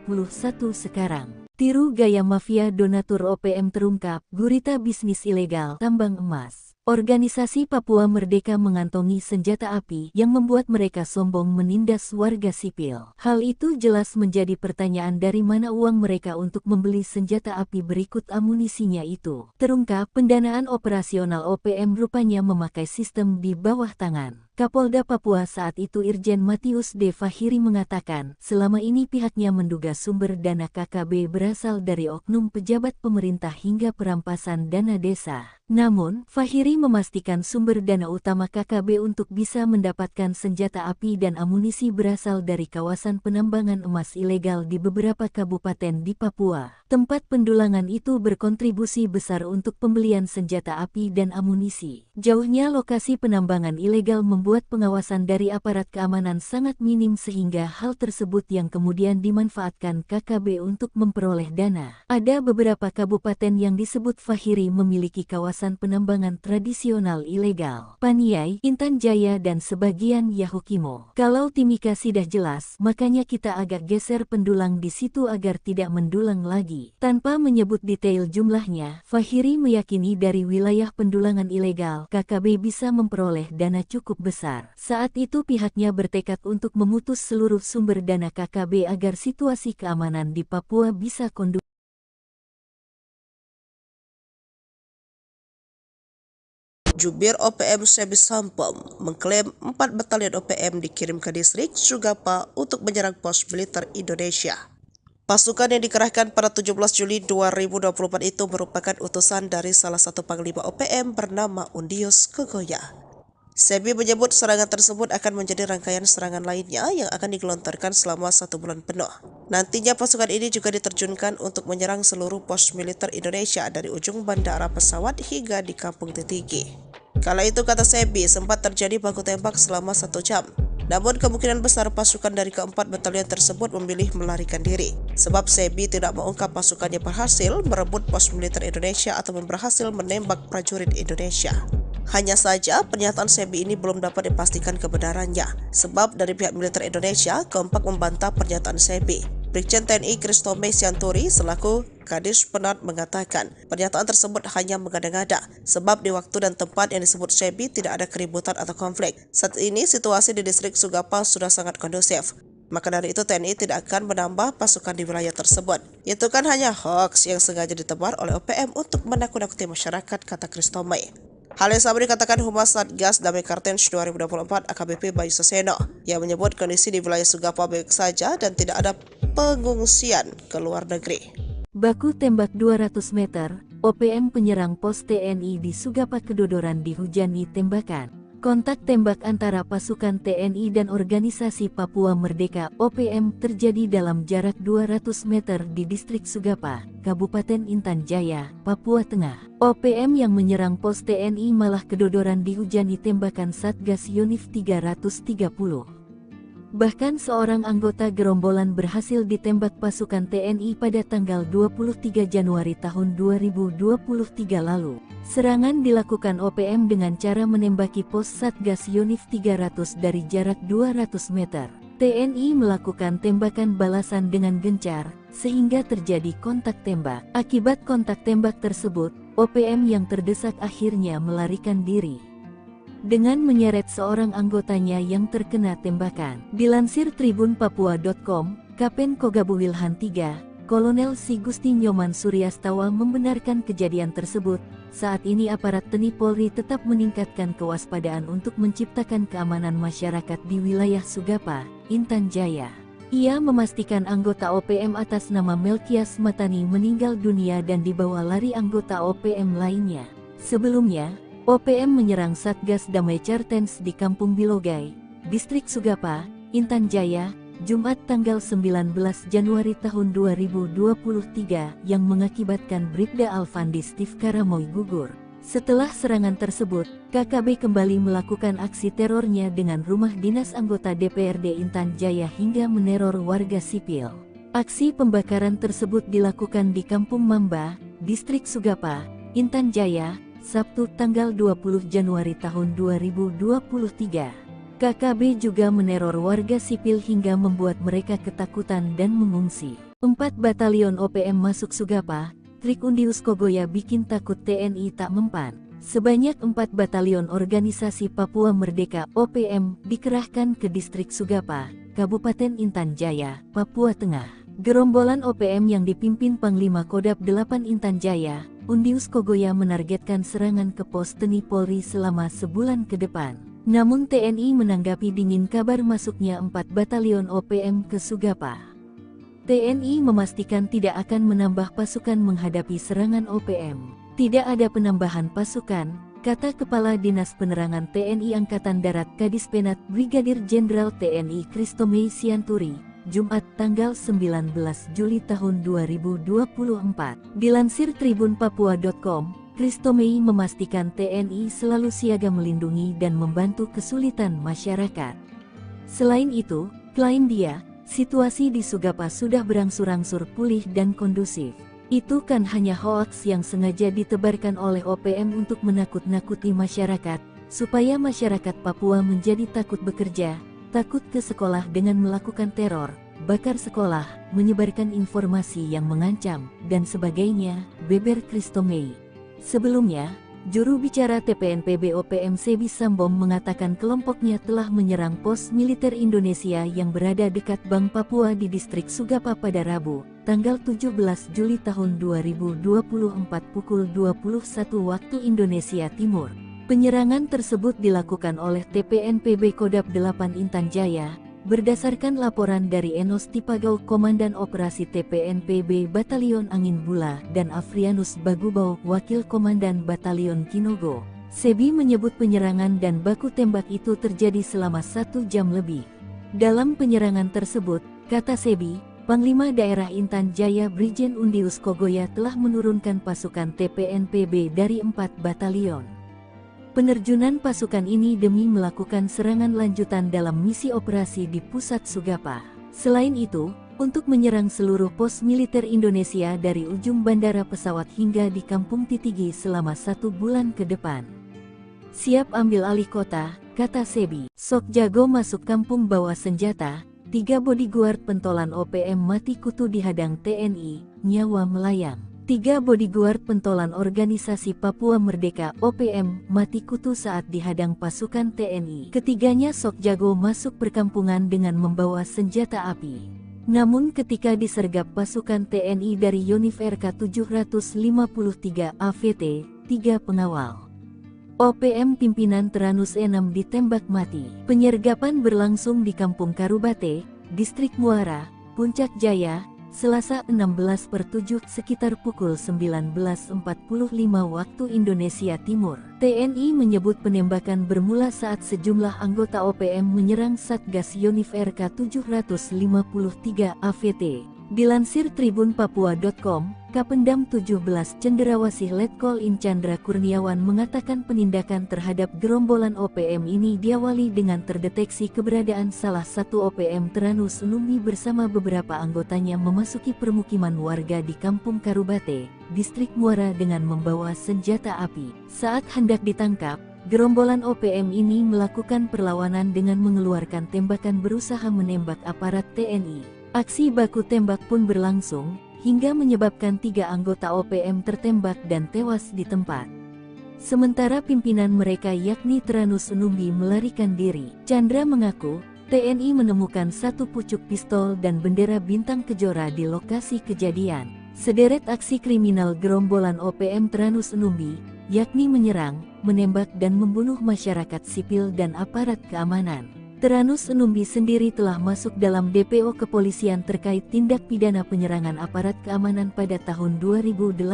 Speaker 1: sekarang. Tiru gaya mafia donatur OPM terungkap, gurita bisnis ilegal tambang emas. Organisasi Papua Merdeka mengantongi senjata api yang membuat mereka sombong menindas warga sipil. Hal itu jelas menjadi pertanyaan dari mana uang mereka untuk membeli senjata api berikut amunisinya itu. Terungkap pendanaan operasional OPM rupanya memakai sistem di bawah tangan. Kapolda Papua saat itu Irjen Matius D. Fahiri mengatakan, selama ini pihaknya menduga sumber dana KKB berasal dari oknum pejabat pemerintah hingga perampasan dana desa. Namun, Fahiri memastikan sumber dana utama KKB untuk bisa mendapatkan senjata api dan amunisi berasal dari kawasan penambangan emas ilegal di beberapa kabupaten di Papua. Tempat pendulangan itu berkontribusi besar untuk pembelian senjata api dan amunisi. Jauhnya lokasi penambangan ilegal membuat pengawasan dari aparat keamanan sangat minim sehingga hal tersebut yang kemudian dimanfaatkan KKB untuk memperoleh dana. Ada beberapa kabupaten yang disebut Fahiri memiliki kawasan penambangan tradisional ilegal. Paniai, Intan Jaya dan sebagian Yahukimo. Kalau Timika sudah jelas, makanya kita agak geser pendulang di situ agar tidak mendulang lagi. Tanpa menyebut detail jumlahnya, Fahiri meyakini dari wilayah pendulangan ilegal, KKB bisa memperoleh dana cukup besar. Saat itu pihaknya bertekad untuk memutus seluruh sumber dana KKB agar situasi keamanan di Papua bisa kondusif.
Speaker 2: Jubir OPM Sebi Sampom mengklaim 4 batalion OPM dikirim ke distrik Sugapa untuk menyerang pos militer Indonesia. Pasukan yang dikerahkan pada 17 Juli 2024 itu merupakan utusan dari salah satu panglima OPM bernama Undius Kogoya. Sebi menyebut serangan tersebut akan menjadi rangkaian serangan lainnya yang akan digelontorkan selama 1 bulan penuh. Nantinya pasukan ini juga diterjunkan untuk menyerang seluruh pos militer Indonesia dari ujung bandara pesawat hingga di Kampung Titigi. Kala itu kata Sebi sempat terjadi baku tembak selama 1 jam. Namun kemungkinan besar pasukan dari keempat batalion tersebut memilih melarikan diri. Sebab Sebi tidak mengungkap pasukannya berhasil merebut pos militer Indonesia atau berhasil menembak prajurit Indonesia. Hanya saja pernyataan Sebi ini belum dapat dipastikan kebenarannya. Sebab dari pihak militer Indonesia kompak membantah pernyataan Sebi. Brigjen TNI Kristome Sianturi selaku Kadis Penat mengatakan pernyataan tersebut hanya mengada-ngada sebab di waktu dan tempat yang disebut Sebi tidak ada keributan atau konflik. Saat ini situasi di distrik Sugapa sudah sangat kondusif. Maka dari itu TNI tidak akan menambah pasukan di wilayah tersebut. Itu kan hanya hoax yang sengaja ditebar oleh OPM untuk menakut-nakuti masyarakat, kata Kristome. Hal yang sama dikatakan Humas Satgas Damai Cartens 2024 AKBP Bayu Saseno yang menyebut kondisi di wilayah Sugapa baik saja dan tidak ada pengungsian ke luar negeri.
Speaker 1: Baku tembak 200 meter, OPM penyerang pos TNI di Sugapa kedodoran dihujani tembakan. Kontak tembak antara pasukan TNI dan Organisasi Papua Merdeka (OPM) terjadi dalam jarak 200 meter di Distrik Sugapa, Kabupaten Intan Jaya, Papua Tengah. OPM yang menyerang pos TNI malah kedodoran dihujani tembakan Satgas Yonif 330. Bahkan seorang anggota gerombolan berhasil ditembak pasukan TNI pada tanggal 23 Januari tahun 2023 lalu. Serangan dilakukan OPM dengan cara menembaki pos Satgas Yonif 300 dari jarak 200 meter. TNI melakukan tembakan balasan dengan gencar, sehingga terjadi kontak tembak. Akibat kontak tembak tersebut, OPM yang terdesak akhirnya melarikan diri dengan menyeret seorang anggotanya yang terkena tembakan. Dilansir tribunpapua.com, Kapen Kogabu Wilhan III, Kolonel Si Gusti Nyoman Suryastawa membenarkan kejadian tersebut. Saat ini aparat TNI Polri tetap meningkatkan kewaspadaan untuk menciptakan keamanan masyarakat di wilayah Sugapa, Intan Jaya. Ia memastikan anggota OPM atas nama Melkias Matani meninggal dunia dan dibawa lari anggota OPM lainnya. Sebelumnya, OPM menyerang Satgas Damai Cartens di Kampung Bilogai, Distrik Sugapa, Intan Jaya, Jumat tanggal 19 Januari tahun 2023 yang mengakibatkan Bribda Alfandi Steve Karamoy gugur. Setelah serangan tersebut, KKB kembali melakukan aksi terornya dengan rumah dinas anggota DPRD Intan Jaya hingga meneror warga sipil. Aksi pembakaran tersebut dilakukan di Kampung Mamba, Distrik Sugapa, Intan Jaya, Sabtu tanggal 20 Januari tahun 2023. KKB juga meneror warga sipil hingga membuat mereka ketakutan dan mengungsi. 4 batalion OPM masuk Sugapa, trik Undius Kogoya bikin takut TNI tak mempan. Sebanyak 4 batalion Organisasi Papua Merdeka (OPM) dikerahkan ke Distrik Sugapa, Kabupaten Intan Jaya, Papua Tengah. Gerombolan OPM yang dipimpin Panglima Kodap 8 Intan Jaya, Undius Kogoya menargetkan serangan ke pos TNI Polri selama sebulan ke depan. Namun TNI menanggapi dingin kabar masuknya 4 batalion OPM ke Sugapa. TNI memastikan tidak akan menambah pasukan menghadapi serangan OPM. Tidak ada penambahan pasukan, kata Kepala Dinas Penerangan TNI Angkatan Darat Kadispenat Brigadir Jenderal TNI Kristomei Sianturi, Jumat tanggal 19 Juli tahun 2024. Dilansir tribunpapua.com, Kristomei memastikan TNI selalu siaga melindungi dan membantu kesulitan masyarakat. Selain itu, klaim dia, situasi di Sugapa sudah berangsur-angsur pulih dan kondusif. Itu kan hanya hoaks yang sengaja ditebarkan oleh OPM untuk menakut-nakuti masyarakat, supaya masyarakat Papua menjadi takut bekerja, takut ke sekolah dengan melakukan teror, bakar sekolah, menyebarkan informasi yang mengancam, dan sebagainya, beber Kristomei. Sebelumnya, juru bicara TPNPB OPM Sebi Sambom mengatakan kelompoknya telah menyerang pos militer Indonesia yang berada dekat Bank Papua di Distrik Sugapa pada Rabu, tanggal 17 Juli tahun 2024 pukul 21 waktu Indonesia Timur. Penyerangan tersebut dilakukan oleh TPNPB Kodap 8 Intan Jaya, berdasarkan laporan dari Enos Tipagau Komandan Operasi TPNPB Batalion Angin Bula dan Afrianus Bagubau Wakil Komandan Batalion Kinogo. Sebi menyebut penyerangan dan baku tembak itu terjadi selama 1 jam lebih. Dalam penyerangan tersebut, kata Sebi, Panglima Daerah Intan Jaya Brigjen Undius Kogoya telah menurunkan pasukan TPNPB dari 4 batalion. Penerjunan pasukan ini demi melakukan serangan lanjutan dalam misi operasi di pusat Sugapa. Selain itu, untuk menyerang seluruh pos militer Indonesia dari ujung bandara pesawat hingga di Kampung Titigi selama 1 bulan ke depan. Siap ambil alih kota, kata Sebi. Sok jago masuk kampung bawa senjata, 3 bodyguard pentolan OPM mati kutu dihadang TNI, nyawa melayang. 3 bodyguard pentolan Organisasi Papua Merdeka (OPM) mati kutu saat dihadang pasukan TNI. Ketiganya sok jago masuk perkampungan dengan membawa senjata api. Namun ketika disergap pasukan TNI dari Yonif RK 753 AVT, 3 pengawal OPM pimpinan Teranus E6 ditembak mati. Penyergapan berlangsung di Kampung Karubate, Distrik Muara, Puncak Jaya, Selasa 16/7 sekitar pukul 19.45 waktu Indonesia Timur. TNI menyebut penembakan bermula saat sejumlah anggota OPM menyerang Satgas Yonif RK 753 AVT. Dilansir tribunpapua.com, Kapendam 17 Cendrawasih Letkol In Chandra Kurniawan mengatakan penindakan terhadap gerombolan OPM ini diawali dengan terdeteksi keberadaan salah satu OPM Teranus Numbi bersama beberapa anggotanya memasuki permukiman warga di Kampung Karubate, Distrik Muara dengan membawa senjata api. Saat hendak ditangkap, gerombolan OPM ini melakukan perlawanan dengan mengeluarkan tembakan berusaha menembak aparat TNI. Aksi baku tembak pun berlangsung, hingga menyebabkan 3 anggota OPM tertembak dan tewas di tempat. Sementara pimpinan mereka yakni Teranus Numbi melarikan diri. Chandra mengaku, TNI menemukan 1 pucuk pistol dan bendera bintang kejora di lokasi kejadian. Sederet aksi kriminal gerombolan OPM Teranus Numbi, yakni menyerang, menembak dan membunuh masyarakat sipil dan aparat keamanan. Teranus Numbi sendiri telah masuk dalam DPO kepolisian terkait tindak pidana penyerangan aparat keamanan pada tahun 2018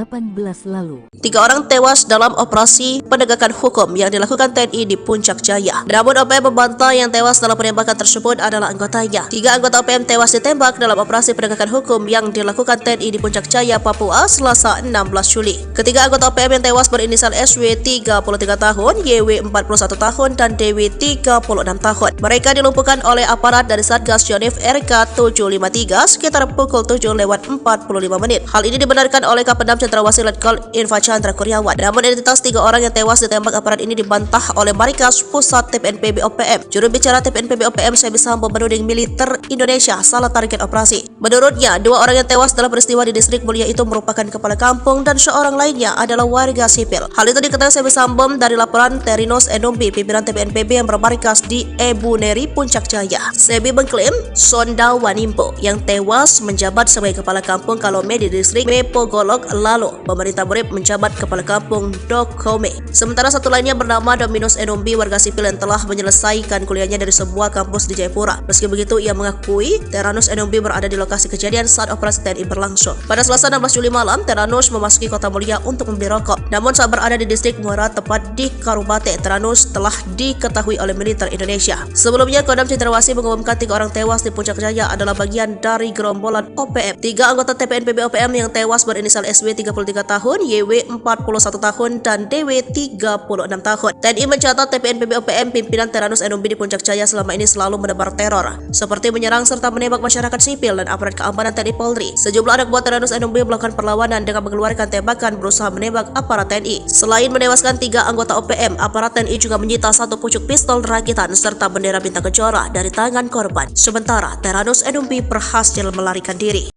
Speaker 1: lalu.
Speaker 2: 3 orang tewas dalam operasi penegakan hukum yang dilakukan TNI di Puncak Jaya. Namun OPM membantah yang tewas dalam penembakan tersebut adalah anggotanya. 3 anggota OPM tewas ditembak dalam operasi penegakan hukum yang dilakukan TNI di Puncak Jaya, Papua, Selasa 16 Juli. Ketiga anggota OPM yang tewas berinisial SW 33 tahun, YW 41 tahun, dan DW 36 tahun. Mereka dilumpuhkan oleh aparat dari Satgas Yonif RK 753 sekitar pukul 7:45 menit. Hal ini dibenarkan oleh Kapendam Cendrawasih Letkol Infantri Chandra Kurniawan. Namun identitas 3 orang yang tewas ditembak aparat ini dibantah oleh Markas Pusat TPNPB OPM. Juru bicara TPNPB OPM Sebi Sambo menuding militer Indonesia salah target operasi. Menurutnya, 2 orang yang tewas dalam peristiwa di Distrik Mulia itu merupakan kepala kampung dan seorang lainnya adalah warga sipil. Hal itu diketahui Sebi Sambo dari laporan Teranus Numbi, pimpinan TPNPB yang bermarkas di Ebu Neri, Puncak Jaya. Sebi mengklaim Sonda Wanimbo yang tewas menjabat sebagai kepala kampung Kalome di Distrik Mepogolok lalu. Pemerintah Murid menjabat kepala kampung Dokome. Sementara satu lainnya bernama Dominus Numbi, warga sipil yang telah menyelesaikan kuliahnya dari sebuah kampus di Jayapura. Meski begitu, ia mengakui Teranus Numbi berada di lokasi kejadian saat operasi TNI berlangsung. Pada Selasa 16 Juli malam, Teranus memasuki Kota Mulia untuk membeli rokok. Namun saat berada di Distrik Muara tepat di Karubate, Teranus telah diketahui oleh militer Indonesia. Sebelumnya, Kodam Cendrawasih mengumumkan 3 orang tewas di Puncak Jaya adalah bagian dari gerombolan OPM. 3 anggota TPNPB OPM yang tewas berinisial SW 33 tahun, YW 41 tahun, dan DW 36 tahun. TNI mencatat TPNPB OPM pimpinan Teranus Numbi di Puncak Jaya selama ini selalu menebar teror, seperti menyerang serta menembak masyarakat sipil dan aparat keamanan TNI Polri. Sejumlah anak buah Teranus Numbi melakukan perlawanan dengan mengeluarkan tembakan berusaha menembak aparat TNI. Selain menewaskan 3 anggota OPM, aparat TNI juga menyita 1 pucuk pistol rakitan serta bendera bintang kejora dari tangan korban. Sementara Teranus Numbi berhasil melarikan diri.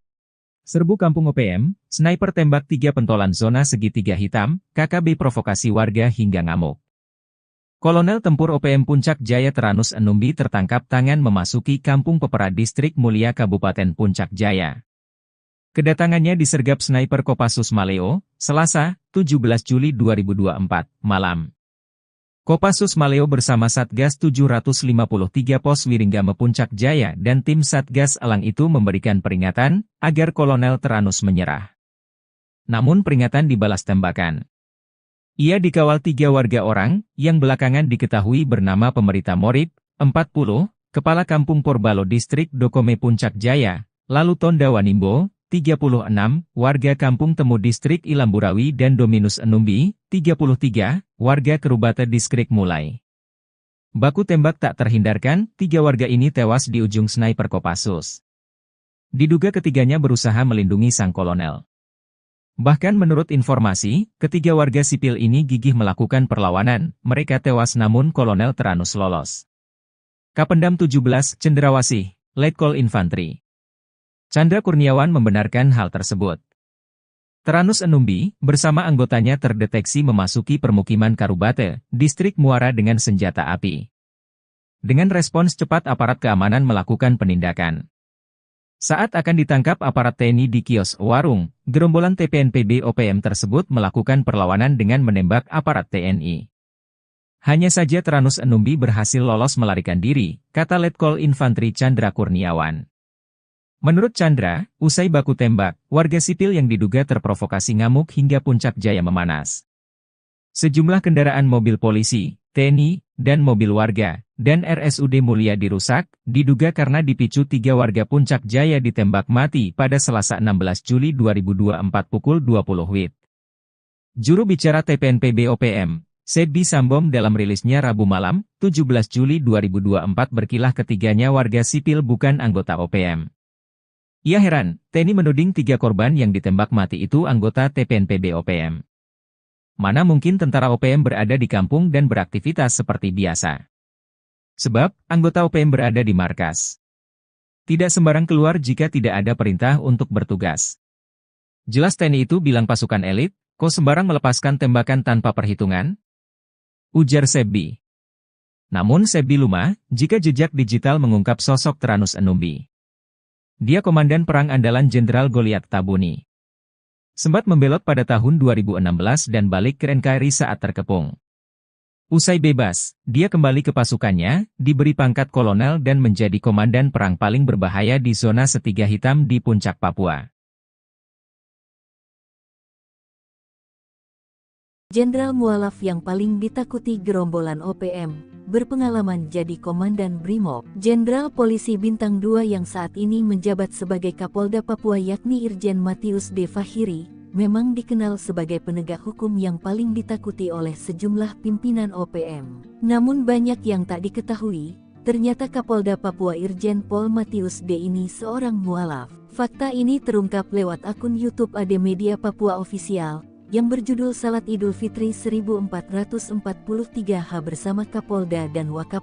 Speaker 3: Serbu Kampung OPM, sniper tembak 3 pentolan zona segitiga hitam, KKB provokasi warga hingga ngamuk. Kolonel Tempur OPM Puncak Jaya Teranus Numbi tertangkap tangan memasuki Kampung Pepera Distrik Mulia Kabupaten Puncak Jaya. Kedatangannya disergap sniper Kopassus Maleo, Selasa, 17 Juli 2024, malam. Kopassus Maleo bersama Satgas 753 Pos Wiringgame Puncak Jaya dan tim Satgas Elang itu memberikan peringatan agar Kolonel Teranus menyerah. Namun peringatan dibalas tembakan. Ia dikawal 3 warga orang yang belakangan diketahui bernama Pemerita Morib, 40, Kepala Kampung Porbalo Distrik Dokome Puncak Jaya, lalu Tonda Wanimbo, 36, warga Kampung Temu Distrik Ilamburawi dan Dominus Numbi, 33, warga Kerubate Distrik Mulai. Baku tembak tak terhindarkan, 3 warga ini tewas di ujung sniper Kopassus. Diduga ketiganya berusaha melindungi sang kolonel. Bahkan menurut informasi, ketiga warga sipil ini gigih melakukan perlawanan, mereka tewas namun Kolonel Teranus lolos. Kapendam 17 Cendrawasih, Letkol Infantri Chandra Kurniawan membenarkan hal tersebut. Teranus Numbi, bersama anggotanya terdeteksi memasuki permukiman Karubate, Distrik Muara dengan senjata api. Dengan respons cepat aparat keamanan melakukan penindakan. Saat akan ditangkap aparat TNI di kios warung, gerombolan TPNPB OPM tersebut melakukan perlawanan dengan menembak aparat TNI. Hanya saja Teranus Numbi berhasil lolos melarikan diri, kata Letkol Infantri Chandra Kurniawan. Menurut Chandra, usai baku tembak, warga sipil yang diduga terprovokasi ngamuk hingga puncak jaya memanas. Sejumlah kendaraan mobil polisi, TNI, dan mobil warga, dan RSUD Mulia dirusak, diduga karena dipicu 3 warga Puncak Jaya ditembak mati pada Selasa 16 Juli 2024 pukul 20 WIB. Juru bicara TPNPB OPM, Sebbi Sambom dalam rilisnya Rabu malam, 17 Juli 2024 berkilah ketiganya warga sipil bukan anggota OPM. Ia heran, TNI menuding 3 korban yang ditembak mati itu anggota TPNPB OPM. Mana mungkin tentara OPM berada di kampung dan beraktivitas seperti biasa. Sebab, anggota OPM berada di markas. Tidak sembarang keluar jika tidak ada perintah untuk bertugas. Jelas TNI itu bilang pasukan elit, kok sembarang melepaskan tembakan tanpa perhitungan? Ujar Sebbi. Namun Sebbi lumah, jika jejak digital mengungkap sosok Tranus Enumbi. Dia komandan perang andalan Jenderal Goliat Tabuni. Sempat membelot pada tahun 2016 dan balik ke NKRI saat terkepung. Usai bebas, dia kembali ke pasukannya, diberi pangkat kolonel dan menjadi komandan perang paling berbahaya di zona Setiga Hitam di Puncak Papua.
Speaker 1: Jenderal mualaf yang paling ditakuti gerombolan OPM, berpengalaman jadi Komandan Brimob. Jenderal Polisi Bintang 2 yang saat ini menjabat sebagai Kapolda Papua yakni Irjen Matius D. Fahiri, memang dikenal sebagai penegak hukum yang paling ditakuti oleh sejumlah pimpinan OPM. Namun banyak yang tak diketahui, ternyata Kapolda Papua Irjen Pol Matius D. ini seorang mualaf. Fakta ini terungkap lewat akun YouTube AD Media Papua Official, yang berjudul Salat Idul Fitri 1443H bersama Kapolda dan Wakapolda.